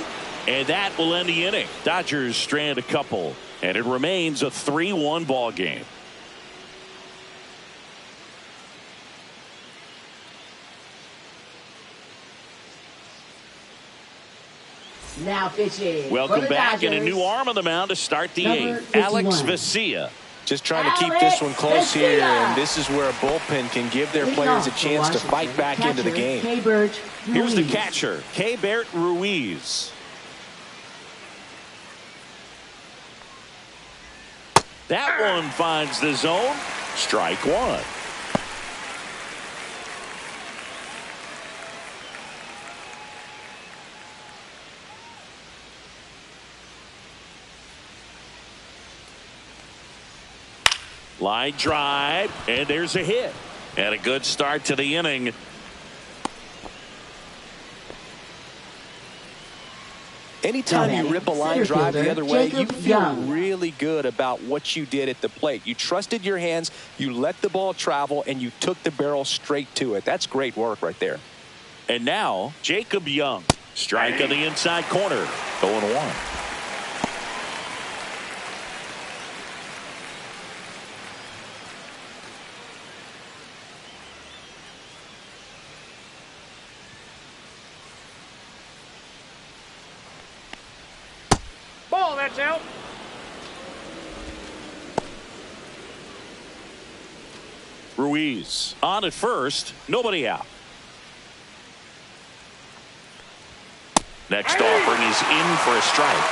and that will end the inning. Dodgers strand a couple, and it remains a 3-1 ball game. Now pitching. Welcome back, and a new arm on the mound to start the eighth. Alex Vesia. Just trying to keep this one close here, and this is where a bullpen can give their players a chance to fight back into the game. Here's the catcher, Keibert Ruiz. That one finds the zone. Strike one. Line drive, and there's a hit. And a good start to the inning. Anytime you rip a line drive the other way, you feel really good about what you did at the plate. You trusted your hands, you let the ball travel, and you took the barrel straight to it. That's great work right there. And now, Jacob Young. Strike on the inside corner. 0-1. Ball, that's out. Ruiz on at first, nobody out. Next offering is in for a strike.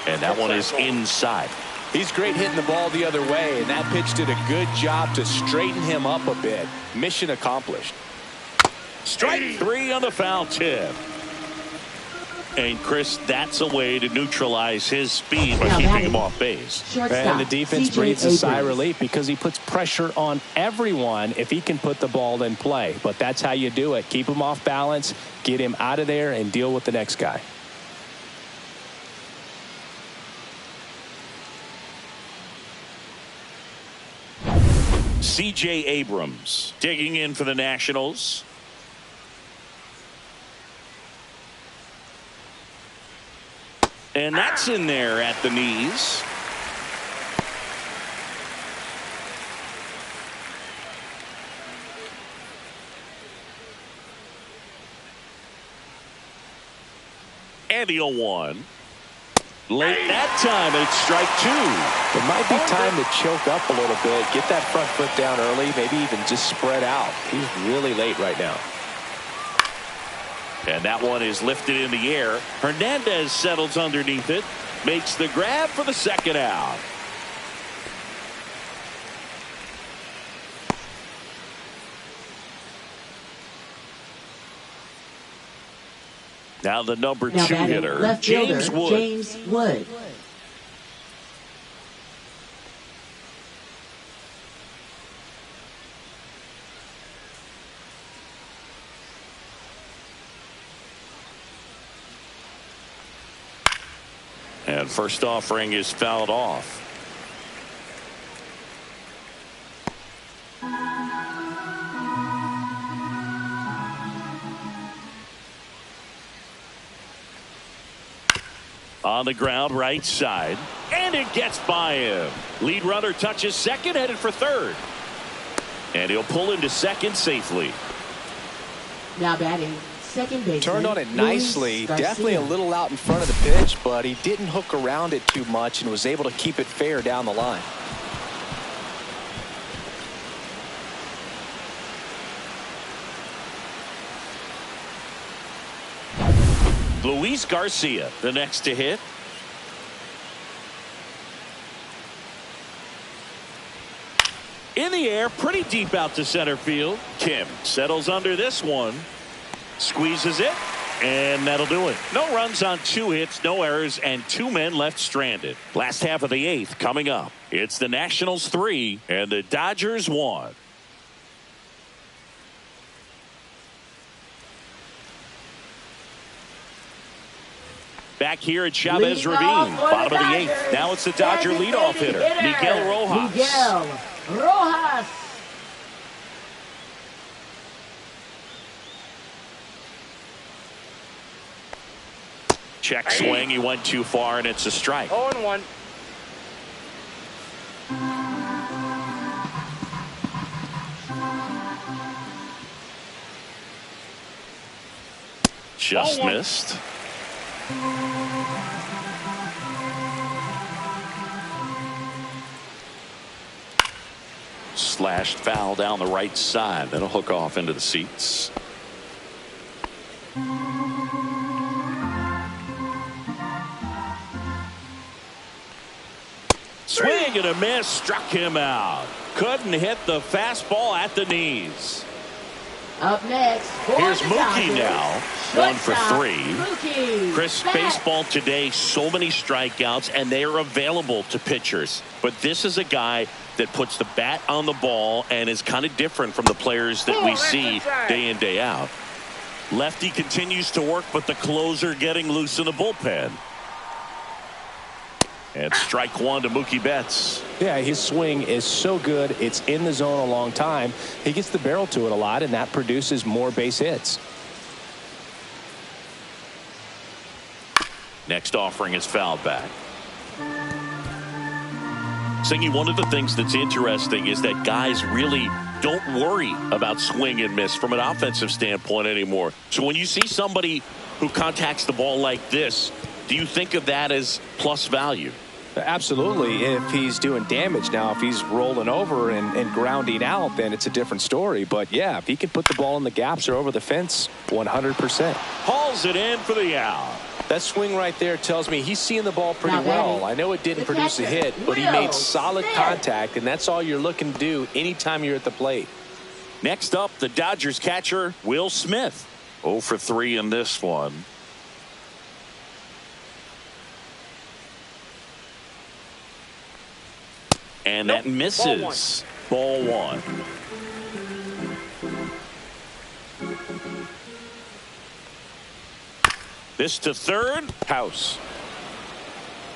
And that one is inside. He's great hitting the ball the other way, and that pitch did a good job to straighten him up a bit. Mission accomplished. Strike 3 on the foul tip. And Chris, that's a way to neutralize his speed by keeping him off base. And the defense breathes a sigh of relief because he puts pressure on everyone if he can put the ball in play. But that's how you do it. Keep him off balance, get him out of there, and deal with the next guy. C.J. Abrams digging in for the Nationals. And that's in there at the knees. And the 0-1. Late that time, and it's strike 2. It might be time to choke up a little bit, get that front foot down early, maybe even just spread out. He's really late right now. And that one is lifted in the air. Hernandez settles underneath it, makes the grab for the second out. Now the number 2 hitter, James Wood. And first offering is fouled off. On the ground, right side, and it gets by him. Lead runner touches second, headed for third. And he'll pull into second safely. Now batting, second baseman. Turned on it nicely. Definitely a little out in front of the pitch, but he didn't hook around it too much and was able to keep it fair down the line. Luis Garcia, the next to hit. In the air, pretty deep out to center field. Kim settles under this one. Squeezes it, and that'll do it. No runs on 2 hits, no errors, and 2 men left stranded. Last half of the 8th coming up. It's the Nationals 3 and the Dodgers 1. Back here at Chavez Ravine, bottom of the 8th. Now it's the Dodger leadoff hitter, Miguel Rojas. Check swing, he went too far, and it's a strike. 0-1. Just missed. Slashed foul down the right side. That'll hook off into the seats. Swing and a miss, struck him out. Couldn't hit the fastball at the knees. Up next, here's Mookie now. 1 for 3. Mookie. Chris, baseball today, so many strikeouts, and they are available to pitchers. But this is a guy that puts the bat on the ball and is kind of different from the players that we see day in, day out. Lefty continues to work, but the closer getting loose in the bullpen. And strike 1 to Mookie Betts. Yeah, his swing is so good. It's in the zone a long time. He gets the barrel to it a lot, and that produces more base hits. Next offering is fouled back. Singy, one of the things that's interesting is that guys really don't worry about swing and miss from an offensive standpoint anymore. So when you see somebody who contacts the ball like this, do you think of that as plus value? Absolutely, if he's doing damage. Now, if he's rolling over and grounding out, then it's a different story. But, yeah, if he can put the ball in the gaps or over the fence, 100%. Hauls it in for the out. That swing right there tells me he's seeing the ball pretty well. I know it didn't produce a hit, but he made solid contact, and that's all you're looking to do anytime you're at the plate. Next up, the Dodgers catcher, Will Smith. 0 for 3 in this one. And that misses. Ball one. This to third. House.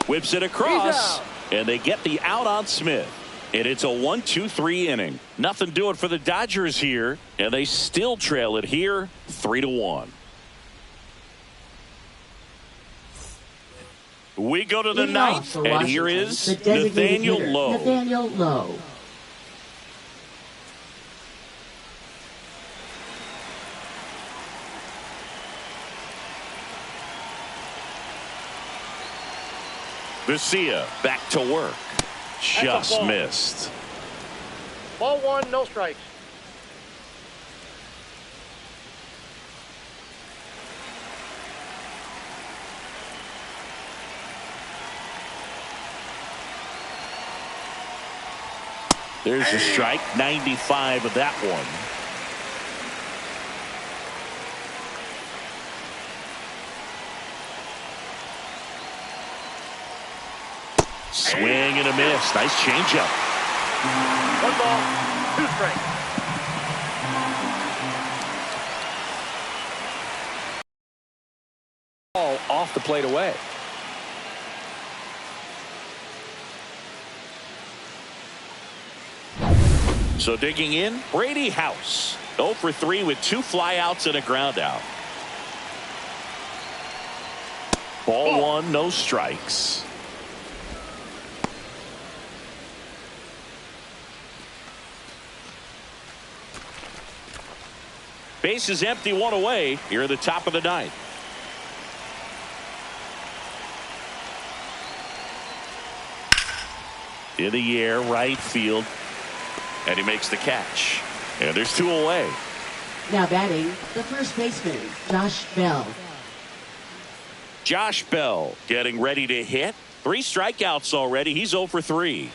Whips it across. And they get the out on Smith. And it's a 1-2-3 inning. Nothing doing for the Dodgers here. And they still trail it here 3-1. We go to the ninth, and here is Nathaniel Lowe. Nathaniel Lowe. Garcia back to work. Just missed. Ball one, no strikes. There's a strike, 95 of that one. Swing and a miss. Nice changeup. 1 ball, 2 strikes. Ball off the plate away. So digging in, Brady House. 0 for 3 with 2 flyouts and a ground out. Ball one, no strikes. Base is empty, 1 away here at the top of the ninth. In the air, right field. And he makes the catch. And there's 2 away. Now batting, the first baseman, Josh Bell. Josh Bell getting ready to hit. 3 strikeouts already. He's 0 for 3.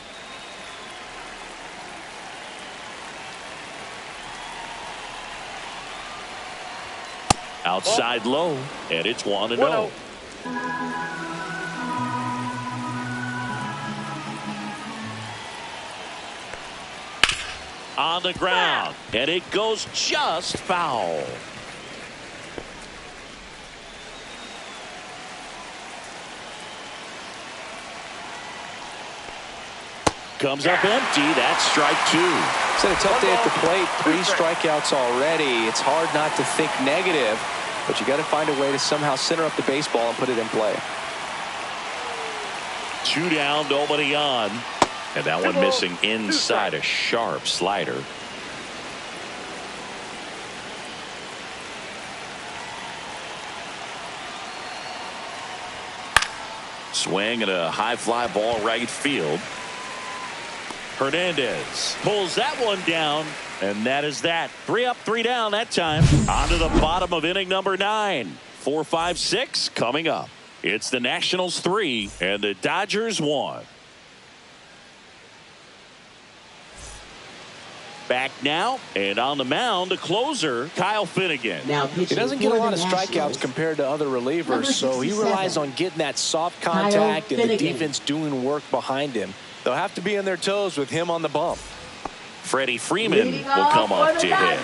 Outside low. And it's 1-0. On the ground, and it goes just foul. Comes up empty. That's strike 2. It's been a tough day at the plate. 3 strikeouts already. It's hard not to think negative, but you got to find a way to somehow center up the baseball and put it in play. 2 down, nobody on. And that one missing inside a sharp slider. Swing and a high fly ball right field. Hernandez pulls that one down, and that is that. 3 up, 3 down that time. On to the bottom of inning number 9. 4, 5, 6 coming up. It's the Nationals 3 and the Dodgers 1. Back now, and on the mound, the closer, Kyle Finnegan. Now he doesn't get a lot of strikeouts compared to other relievers, so he relies on getting that soft contact and the defense doing work behind him. They'll have to be on their toes with him on the bump. Freddie Freeman will come up to hit.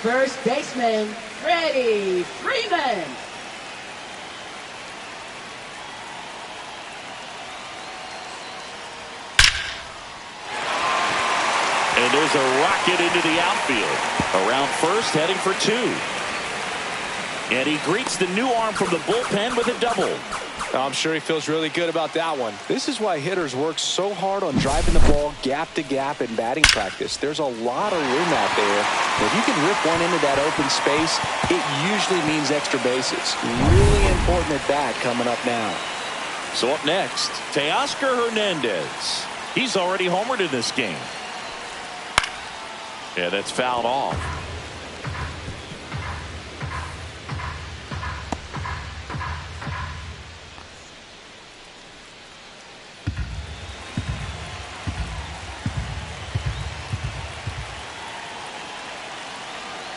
First baseman, Freddie Freeman. And there's a rocket into the outfield. Around first, heading for 2. And he greets the new arm from the bullpen with a double. I'm sure he feels really good about that one. This is why hitters work so hard on driving the ball gap to gap in batting practice. There's a lot of room out there. If you can rip one into that open space, it usually means extra bases. Really important at bat coming up now. So up next, Teoscar Hernandez. He's already homered in this game. Yeah, that's fouled off.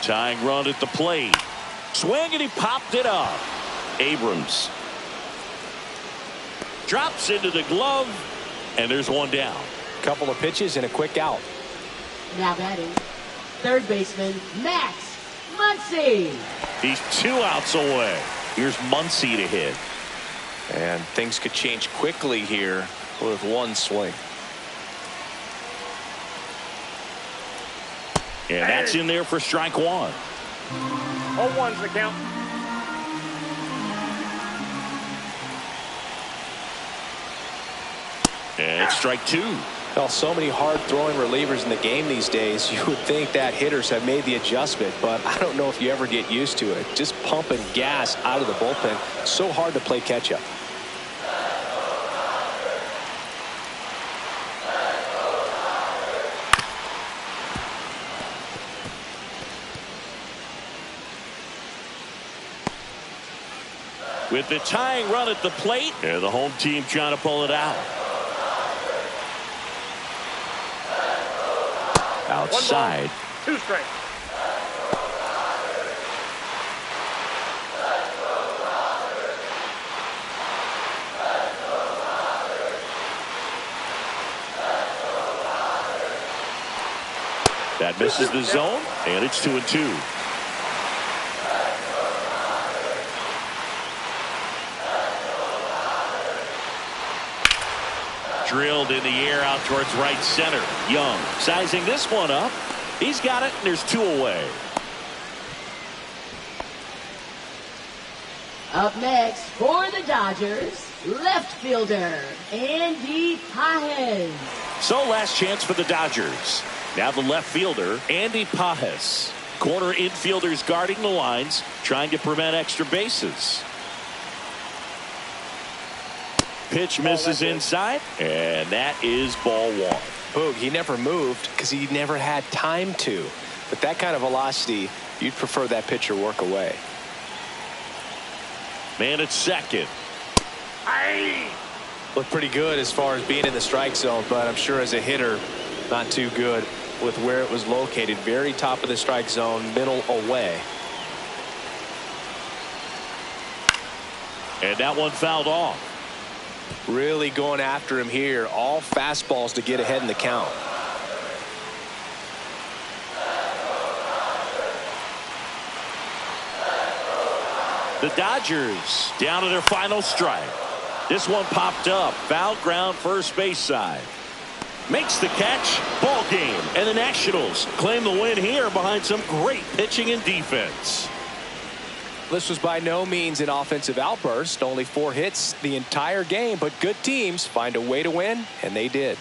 Tying run at the plate. Swing, and he popped it up. Abrams drops into the glove, and there's one down. Couple of pitches and a quick out. Now batting, third baseman Max Muncy. He's 2 outs away. Here's Muncy to hit. And things could change quickly here with one swing. And that's in there for strike 1. 0-1's the count. And it's strike 2. Well, so many hard throwing relievers in the game these days. You would think that hitters have made the adjustment, but I don't know if you ever get used to it. Just pumping gas out of the bullpen. So hard to play catch up. With the tying run at the plate, and the home team trying to pull it out. Outside. 2 strikes. That misses the zone, and it's 2-2. Drilled in the air out towards right center. Young sizing this one up. He's got it, and there's 2 away. Up next for the Dodgers, left fielder Andy Pages. So last chance for the Dodgers. Now the left fielder, Andy Pages. Corner infielders guarding the lines, trying to prevent extra bases. Pitch misses inside, and that is ball 1. Boog, he never moved because he never had time to. But that kind of velocity, you'd prefer that pitcher work away. Man at second. Looked pretty good as far as being in the strike zone, but I'm sure as a hitter, not too good with where it was located. Very top of the strike zone, middle away. And that one fouled off. Really going after him here. All fastballs to get ahead in the count. The Dodgers down to their final strike. This one popped up. Foul ground first base side. Makes the catch. Ball game. And the Nationals claim the win here behind some great pitching and defense. This was by no means an offensive outburst. Only 4 hits the entire game, but good teams find a way to win, and they did.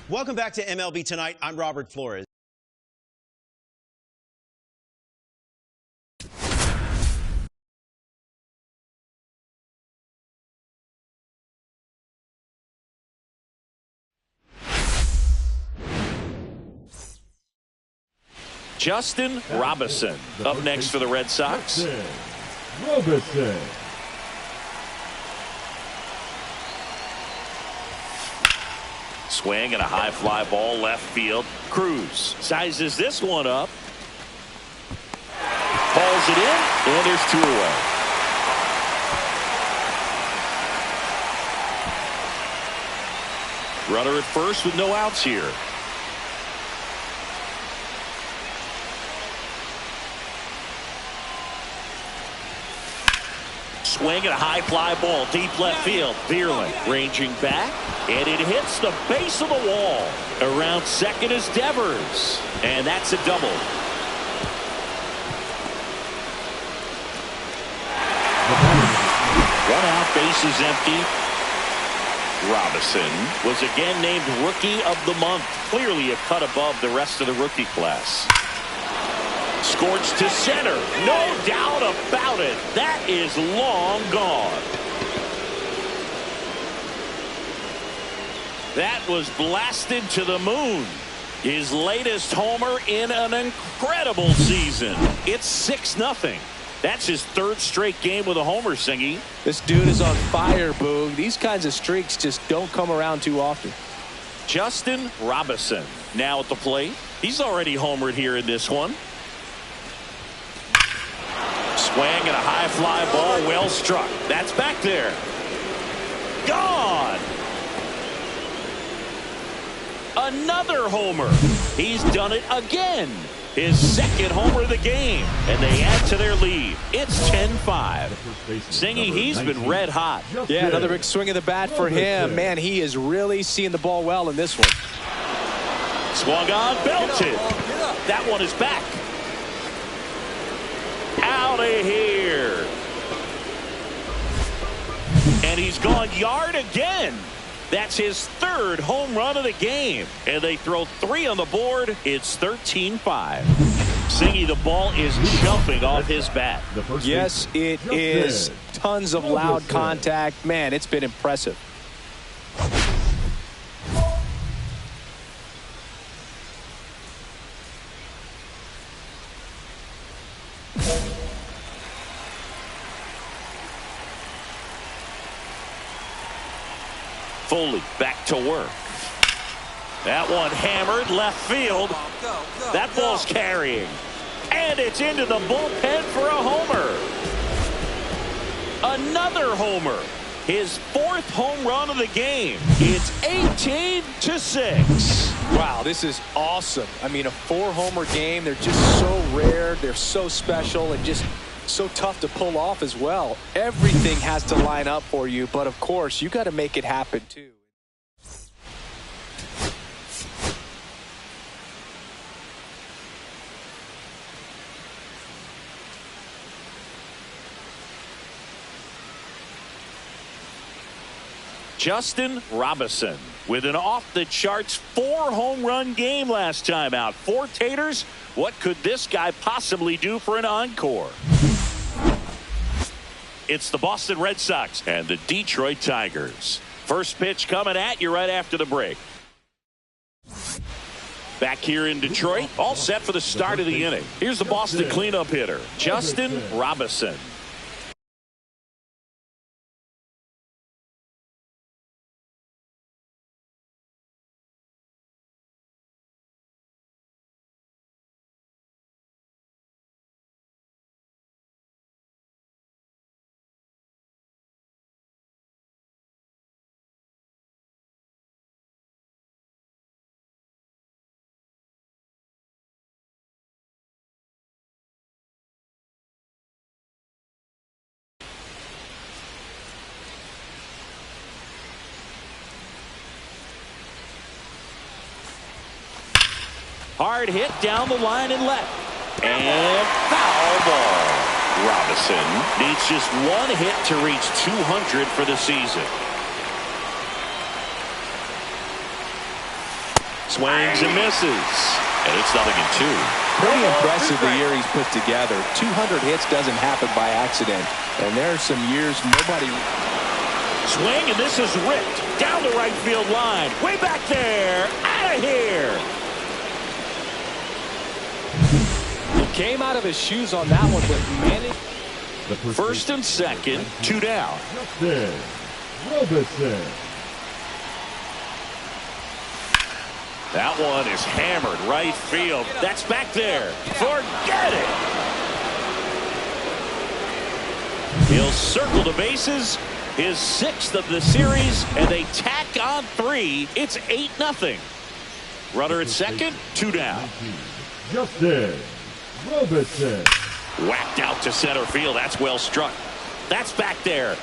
Welcome back to MLB Tonight. I'm Robert Flores. Justin Robinson up next for the Red Sox. Robinson. Swing and a high fly ball left field. Cruz sizes this one up. Hauls it in, and there's 2 away. Runner at first with no outs here. Swing and a high fly ball deep left field. Bierlin ranging back, and it hits the base of the wall. Around second is Devers, and that's a double. One out, bases empty. Robinson was again named Rookie of the Month. Clearly a cut above the rest of the rookie class. Scorched to center. No doubt about it. That is long gone. That was blasted to the moon. His latest homer in an incredible season. It's 6-0. That's his 3rd straight game with a homer, Singy. This dude is on fire, Boog. These kinds of streaks just don't come around too often. Justin Robinson now at the plate. He's already homered here in this one. Swing and a high fly ball, well struck. That's back there. Gone. Another homer. He's done it again. His 2nd homer of the game, and they add to their lead. It's 10-5. Singy, he's been red hot. Yeah, another big swing of the bat for him. Man, he is really seeing the ball well in this one. Swung on, belted. That one is back. Out of here. And he's gone yard again. That's his 3rd home run of the game. And they throw 3 on the board. It's 13-5. Singy, the ball is jumping off his bat. Yes, it is. Tons of loud contact. Man, it's been impressive. Foley back to work. That one hammered left field. That ball's carrying. And it's into the bullpen for a homer. Another homer. His 4th home run of the game. It's 18-6. Wow, this is awesome. I mean, a 4-homer game. They're just so rare. They're so special and just so tough to pull off as well. Everything has to line up for you, but of course, you got to make it happen too. Justin Robinson with an off-the-charts 4-home run game last time out. 4 taters. What could this guy possibly do for an encore? It's the Boston Red Sox and the Detroit Tigers. First pitch coming at you right after the break. Back here in Detroit, all set for the start of the inning. Here's the Boston cleanup hitter, Justin Robinson. Hard hit down the line and left. And foul ball. Robinson needs just 1 hit to reach 200 for the season. Swings and misses. And it's 0-2. Pretty impressive the year he's put together. 200 hits doesn't happen by accident. And there are some years nobody... Swing, and this is ripped down the right field line. Way back there. Out of here. He came out of his shoes on that one, but managed... First and second, 2 down. Justin Robinson. That one is hammered right field. That's back there. Forget it. He'll circle the bases. His 6th of the series, and they tack on 3. It's 8-0. Runner at second, 2 down. Justin Robinson. Whacked out to center field. That's well struck. That's back there.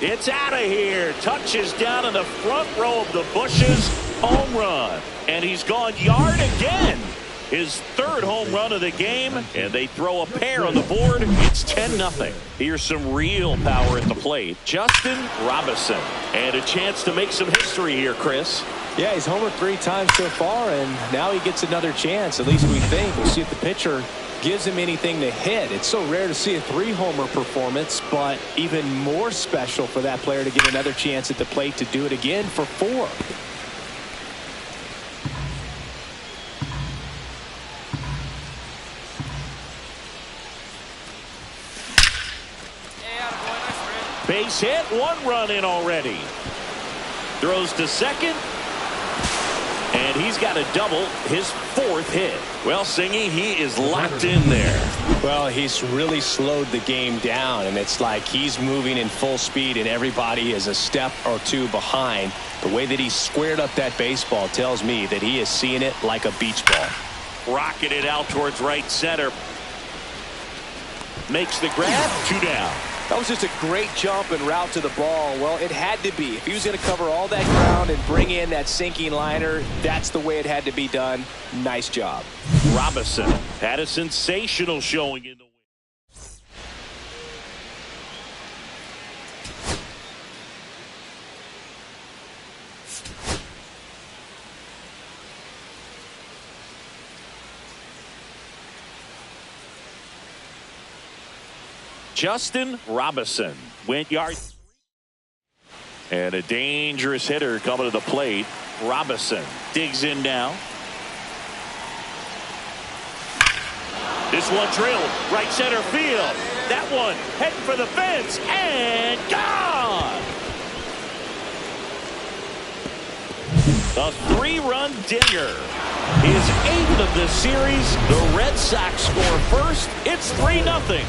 It's out of here. Touches down in the front row of the bushes. Home run. And he's gone yard again. His 3rd home run of the game. And they throw a pair on the board. It's 10-0. Here's some real power at the plate. Justin Robinson. And a chance to make some history here, Chris. Yeah, he's homered 3 times so far, and now he gets another chance. At least we think. We'll see if the pitcher gives him anything to hit. It's so rare to see a 3-homer performance, but even more special for that player to get another chance at the plate to do it again for 4. Base hit, 1 run in already. Throws to second. And he's got a double, his 4th hit. Well, Singy, he is locked in there. Well, he's really slowed the game down, and it's like he's moving in full speed, and everybody is a step or 2 behind. The way that he squared up that baseball tells me that he is seeing it like a beach ball. Rocketed out towards right center. Makes the grab, 2 down. That was just a great jump and route to the ball. Well, it had to be. If he was going to cover all that ground and bring in that sinking liner, that's the way it had to be done. Nice job. Robinson had a sensational showing in the win. Justin Robinson went yard. And a dangerous hitter coming to the plate. Robinson digs in now. This one drilled right center field. That one heading for the fence and gone. A 3-run dinger. His 8th of the series. The Red Sox score first. It's 3-0.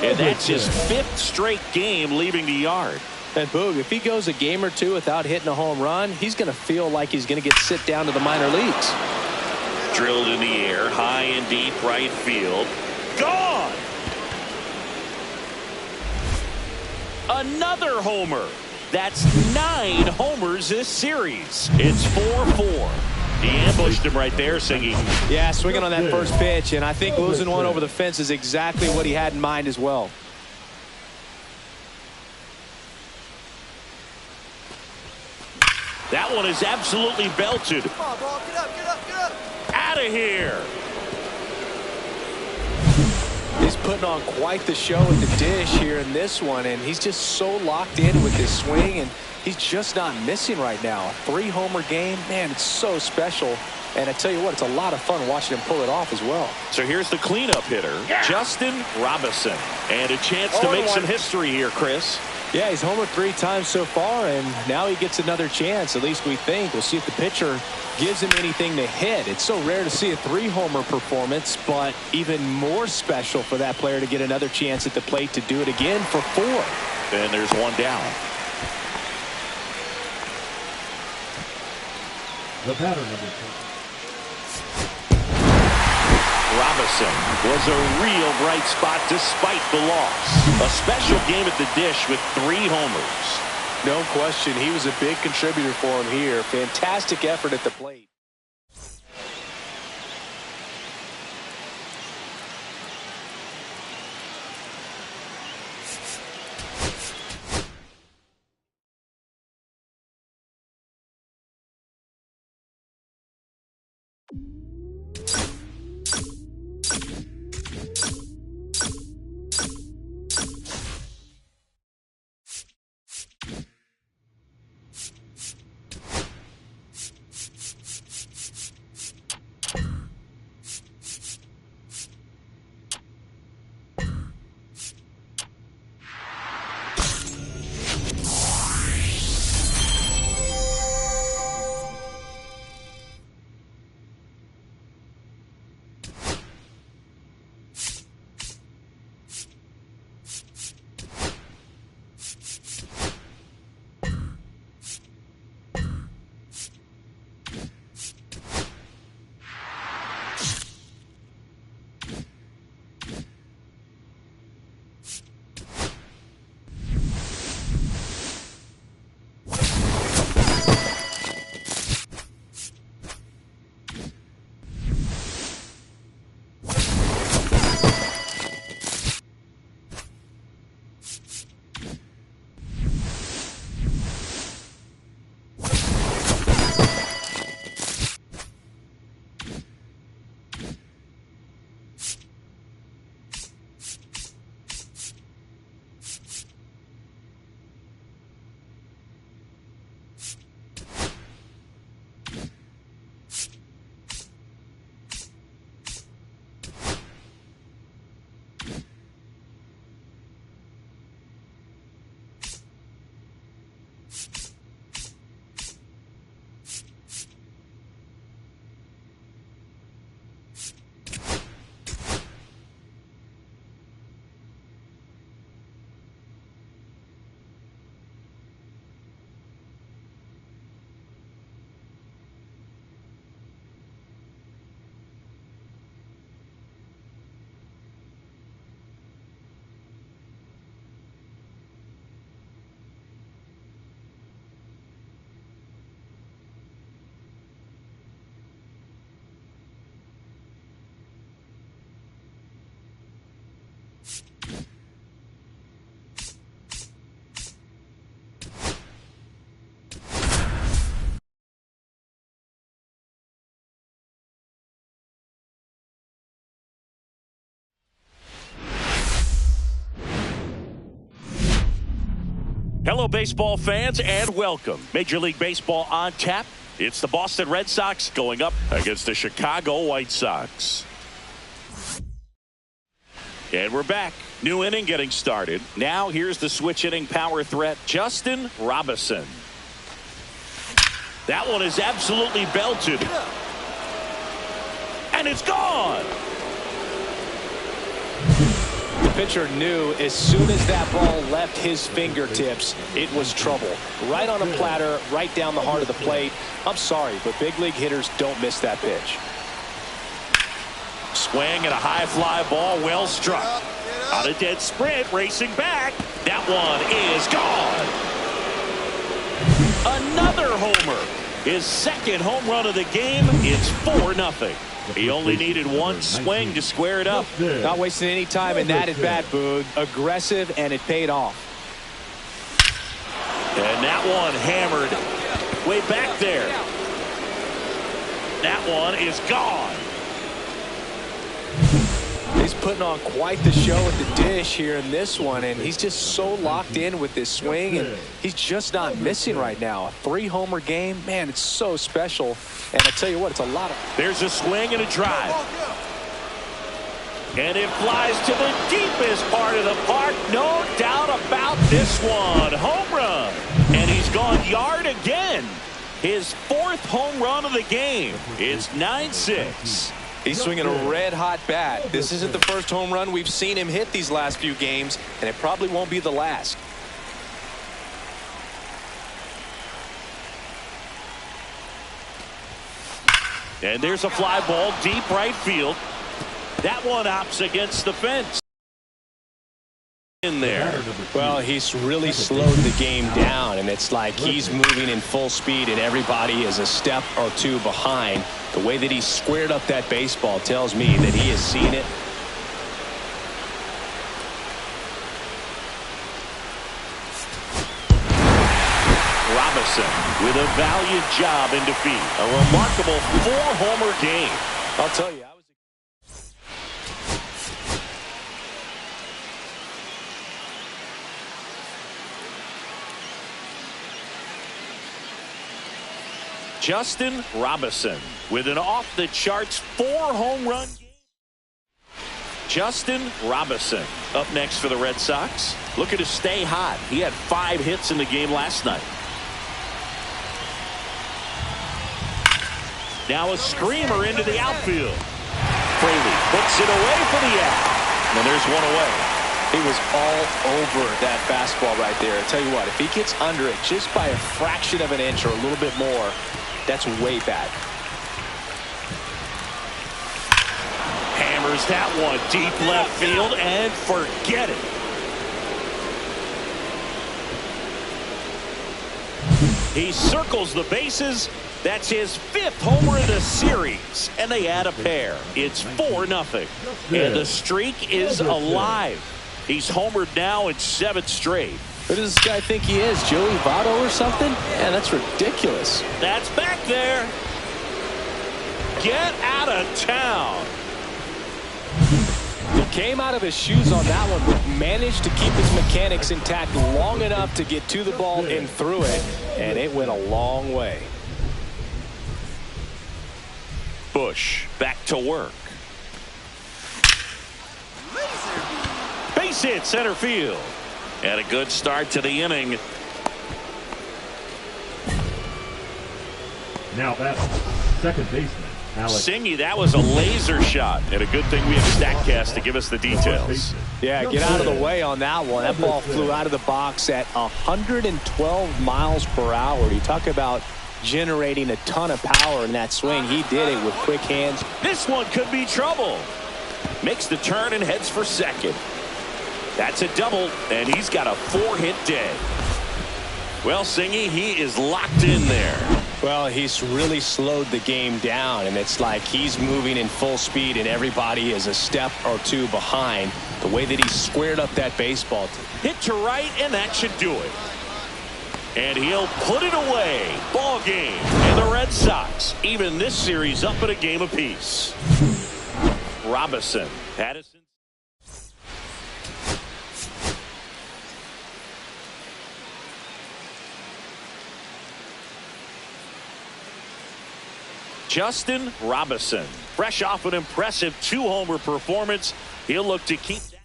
And that's his 5th straight game leaving the yard. And Boog, if he goes a game or 2 without hitting a home run, he's going to feel like he's going to get sit down to the minor leagues. Drilled in the air, high and deep right field. Gone! Another homer. That's 9 homers this series. It's 4-4. He ambushed him right there, Singy. Yeah, swinging on that first pitch, and I think losing one over the fence is exactly what he had in mind as well. That one is absolutely belted. Come on, ball. Get up, get up, get up. Out of here. He's putting on quite the show at the dish here in this one, and he's just so locked in with his swing, and he's just not missing right now. A 3-homer game, man, it's so special. And I tell you what, it's a lot of fun watching him pull it off as well. So here's the cleanup hitter, Justin Robinson. And a chance to make some history here, Chris. Yeah, he's homered 3 times so far, and now he gets another chance. At least we think. We'll see if the pitcher gives him anything to hit. It's so rare to see a 3-homer performance, but even more special for that player to get another chance at the plate to do it again for 4. And there's 1 down. The batter number 2. Robinson was a real bright spot despite the loss. A special game at the dish with 3 homers. No question, he was a big contributor for him here. Fantastic effort at the plate. Hello, baseball fans, and welcome. Major League Baseball on tap. It's the Boston Red Sox going up against the Chicago White Sox. And we're back. New inning getting started. Now here's the switch inning power threat, Justin Robinson. That one is absolutely belted. And it's gone. The pitcher knew as soon as that ball left his fingertips, it was trouble. Right on a platter, right down the heart of the plate. I'm sorry, but big league hitters don't miss that pitch. Swing and a high fly ball, well struck. On a dead sprint, racing back. That one is gone. Another homer. His second home run of the game. It's 4-0. He only needed one swing to square it up. Not wasting any time in that at bat, Boog. Aggressive, and it paid off. And that one hammered way back there. That one is gone. He's putting on quite the show at the dish here in this one, and he's just so locked in with this swing, and he's just not missing right now. A 3-homer game, man, it's so special. And I tell you what, it's a lot of. There's a swing and a drive. And it flies to the deepest part of the park. No doubt about this one. Home run. And he's gone yard again. His 4th home run of the game. It's 9-6. He's swinging a red-hot bat. This isn't the first home run we've seen him hit these last few games, and it probably won't be the last. And there's a fly ball deep right field. That one opts against the fence. In there. Well, he's really slowed the game down, and it's like he's moving in full speed and everybody is a step or two behind. The way that he squared up that baseball tells me that he has seen it. Robinson with a valiant job in defeat. A remarkable 4-homer game. I'll tell you. Justin Robinson with an off-the-charts 4-home run game. Justin Robinson up next for the Red Sox. Looking to stay hot. He had 5 hits in the game last night. Now a screamer into the outfield. Fraley puts it away for the out. And there's one away. He was all over that fastball right there. I tell you what, if he gets under it just by a fraction of an inch or a little bit more, that's way bad. Hammers that one deep left field and forget it. He circles the bases. That's his 5th homer of the series, and they add a pair. It's 4-0, and the streak is alive. He's homered now in 7 straight. Who does this guy think he is, Joey Votto or something? Man, that's ridiculous. That's back there. Get out of town. He came out of his shoes on that one, but managed to keep his mechanics intact long enough to get to the ball and through it, and it went a long way. Bush back to work. Base hit center field. And a good start to the inning. Now batting, second baseman, Alex. Singy, that was a laser shot. And a good thing we have StatCast to give us the details. Yeah, get out of the way on that one. That ball flew out of the box at 112 miles per hour. You talk about generating a ton of power in that swing. He did it with quick hands. This one could be trouble. Makes the turn and heads for second. That's a double, and he's got a 4-hit day. Well, Singy, he is locked in there. Well, he's really slowed the game down, and it's like he's moving in full speed, and everybody is a step or two behind. The way that he squared up that baseball. Hit to right, and that should do it. And he'll put it away. Ball game. And the Red Sox even this series up at a game apiece. Robinson. Addison. Justin Robinson, fresh off an impressive 2-homer performance. He'll look to keep that.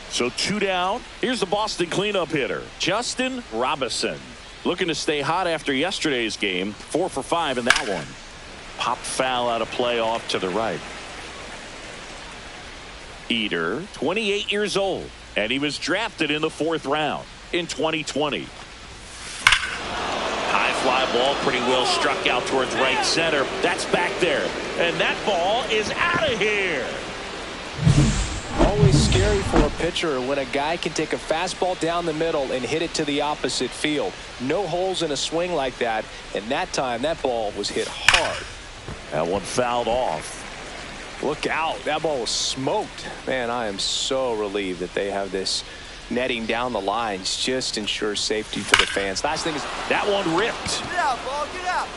So 2 down. Here's the Boston cleanup hitter, Justin Robinson. Looking to stay hot after yesterday's game. 4 for 5 in that one. Pop foul out of play off to the right. Eater, 28 years old, and he was drafted in the 4th round in 2020. High fly ball, pretty well struck out towards right center. That's back there, and that ball is out of here. Always scary for a pitcher when a guy can take a fastball down the middle and hit it to the opposite field. No holes in a swing like that, and that time that ball was hit hard. That one fouled off. Look out, that ball was smoked. Man, I am so relieved that they have this netting down the lines. Just ensures safety for the fans. Last thing is that one ripped. Get out, ball, get out.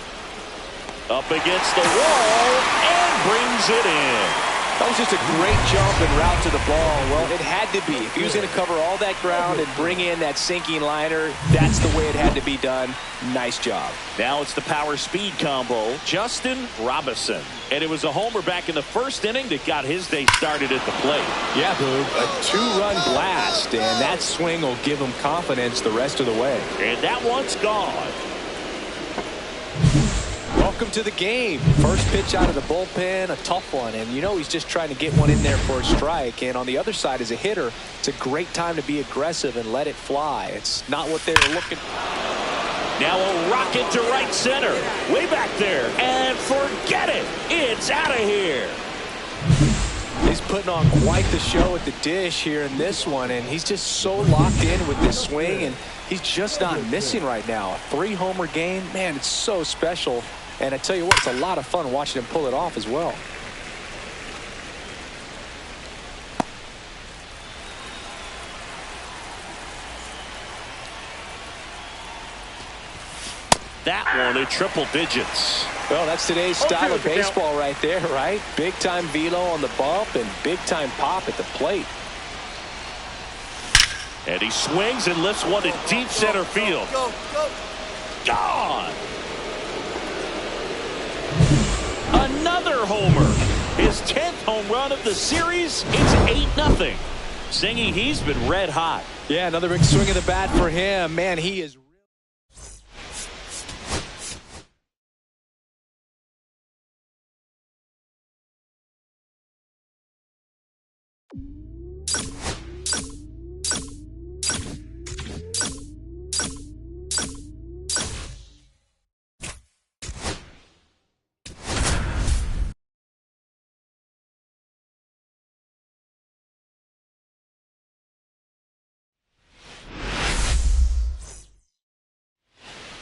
Up against the wall and brings it in. That was just a great jump and route to the ball. Well, it had to be. If he was going to cover all that ground and bring in that sinking liner, that's the way it had to be done. Nice job. Now it's the power speed combo, Justin Robinson. And it was a homer back in the 1st inning that got his day started at the plate. Yeah, Boog. A 2-run blast, and that swing will give him confidence the rest of the way. And that one's gone. Welcome to the game. First pitch out of the bullpen, a tough one. And you know he's just trying to get one in there for a strike. And on the other side, as a hitter, it's a great time to be aggressive and let it fly. It's not what they were looking for. Now a rocket to right center. Way back there. And forget it. It's out of here. He's putting on quite the show at the dish here in this one. And he's just so locked in with this swing. And he's just not missing right now. A 3-homer game. Man, it's so special. And I tell you what, it's a lot of fun watching him pull it off as well. That one in triple digits. Well, that's today's style of baseball right there, right? Big-time velo on the bump and big-time pop at the plate. And he swings and lifts one to deep center field. Go, go. Gone. Another homer. His 10th home run of the series. It's 8-0. Singy, he's been red hot. Yeah, another big swing of the bat for him. Man, he is.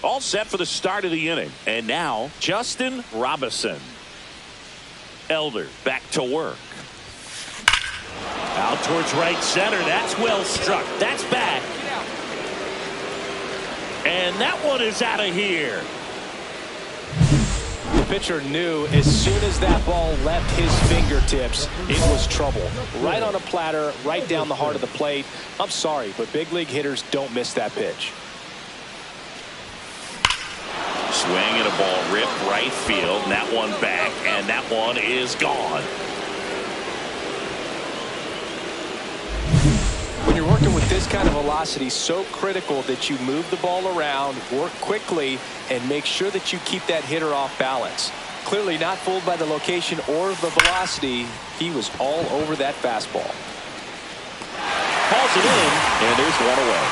All set for the start of the inning. And now, Justin Robinson. Elder back to work. Out towards right center. That's well struck. That's back. And that one is out of here. The pitcher knew as soon as that ball left his fingertips, it was trouble. Right on a platter, right down the heart of the plate. I'm sorry, but big league hitters don't miss that pitch. Swing and a ball ripped right field. And that one back, and that one is gone. When you're working with this this kind of velocity so critical that you move the ball around, work quickly, and make sure that you keep that hitter off balance. Clearly not fooled by the location or the velocity. He was all over that fastball. Calls it in, and there's one away.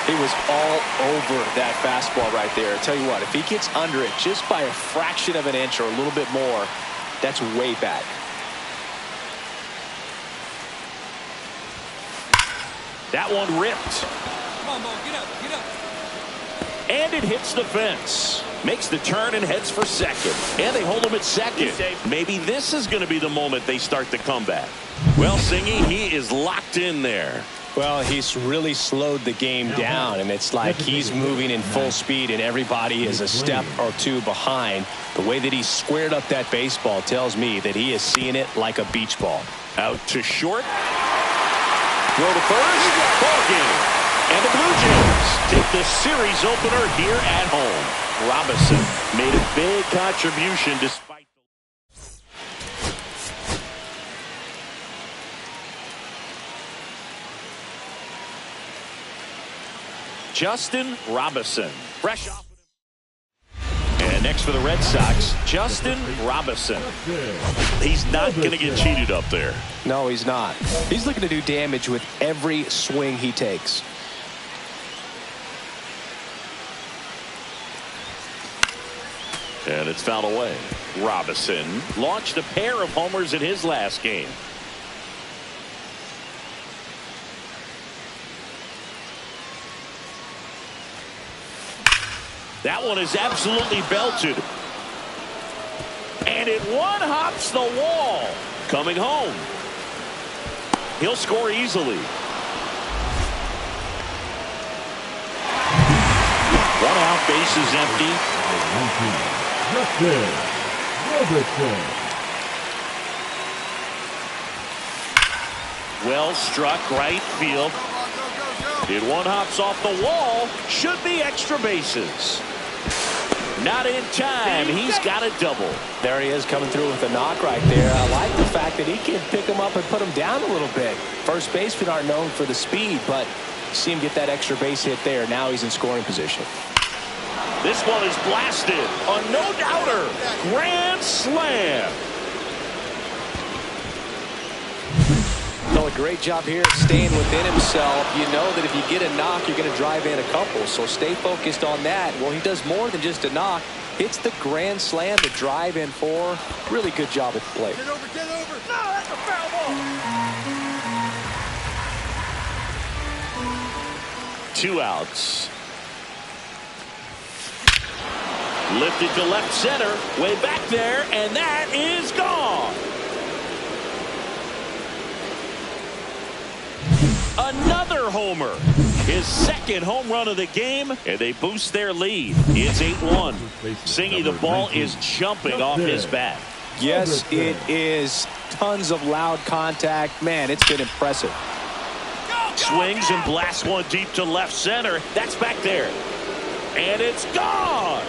He was all over that fastball right there. I tell you what, if he gets under it just by a fraction of an inch or a little bit more, that's way back. That one ripped. Come on, Mo, get up, get up. And it hits the fence. Makes the turn and heads for second. And they hold him at second. Maybe this is going to be the moment they start the comeback. Well, Singy, he is locked in there. Well, he's really slowed the game down, and it's like he's moving in full speed, and everybody is a step or two behind. The way that he squared up that baseball tells me that he is seeing it like a beach ball. Out to short. Throw to first. Ball game. And the Blue Jays take the series opener here at home. Robinson made a big contribution despite Justin Robinson, fresh off. And next for the Red Sox, Justin Robinson. He's not going to get cheated up there. No, he's not. He's looking to do damage with every swing he takes. And it's fouled away. Robinson launched a pair of homers in his last game. That one is absolutely belted. And it one-hops the wall. Coming home. He'll score easily. One out, bases empty. Well struck right field. It one-hops off the wall. Should be extra bases. Not in time. He's got a double. There he is coming through with a knock right there. I like the fact that he can pick him up and put him down a little bit. First basemen aren't known for the speed, but see him get that extra base hit there. Now he's in scoring position. This one is blasted. A no-doubter. Grand slam. So a great job here staying within himself. You know that if you get a knock, you're going to drive in a couple. So stay focused on that. Well, he does more than just a knock. Hits the grand slam to drive in four. Really good job at the plate. Get over, get over. No, that's a foul ball. 2 outs. Lifted to left center. Way back there, and that is gone. Another homer. His second home run of the game, and they boost their lead. It's 8-1. Singy, the ball is jumping off his bat. Yes, it is. Tons of loud contact. Man, it's been impressive. Swings and blasts one deep to left center. That's back there. And it's gone.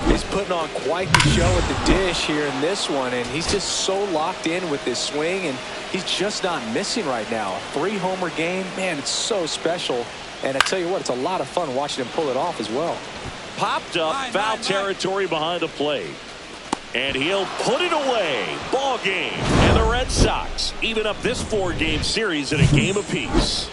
He's putting on quite the show at the dish here in this one, and he's just so locked in with this swing, and he's just not missing right now. A 3-homer game, man, it's so special. And I tell you what, it's a lot of fun watching him pull it off as well. Popped up, foul territory behind the plate. And he'll put it away. Ball game. And the Red Sox even up this 4-game series in a game apiece.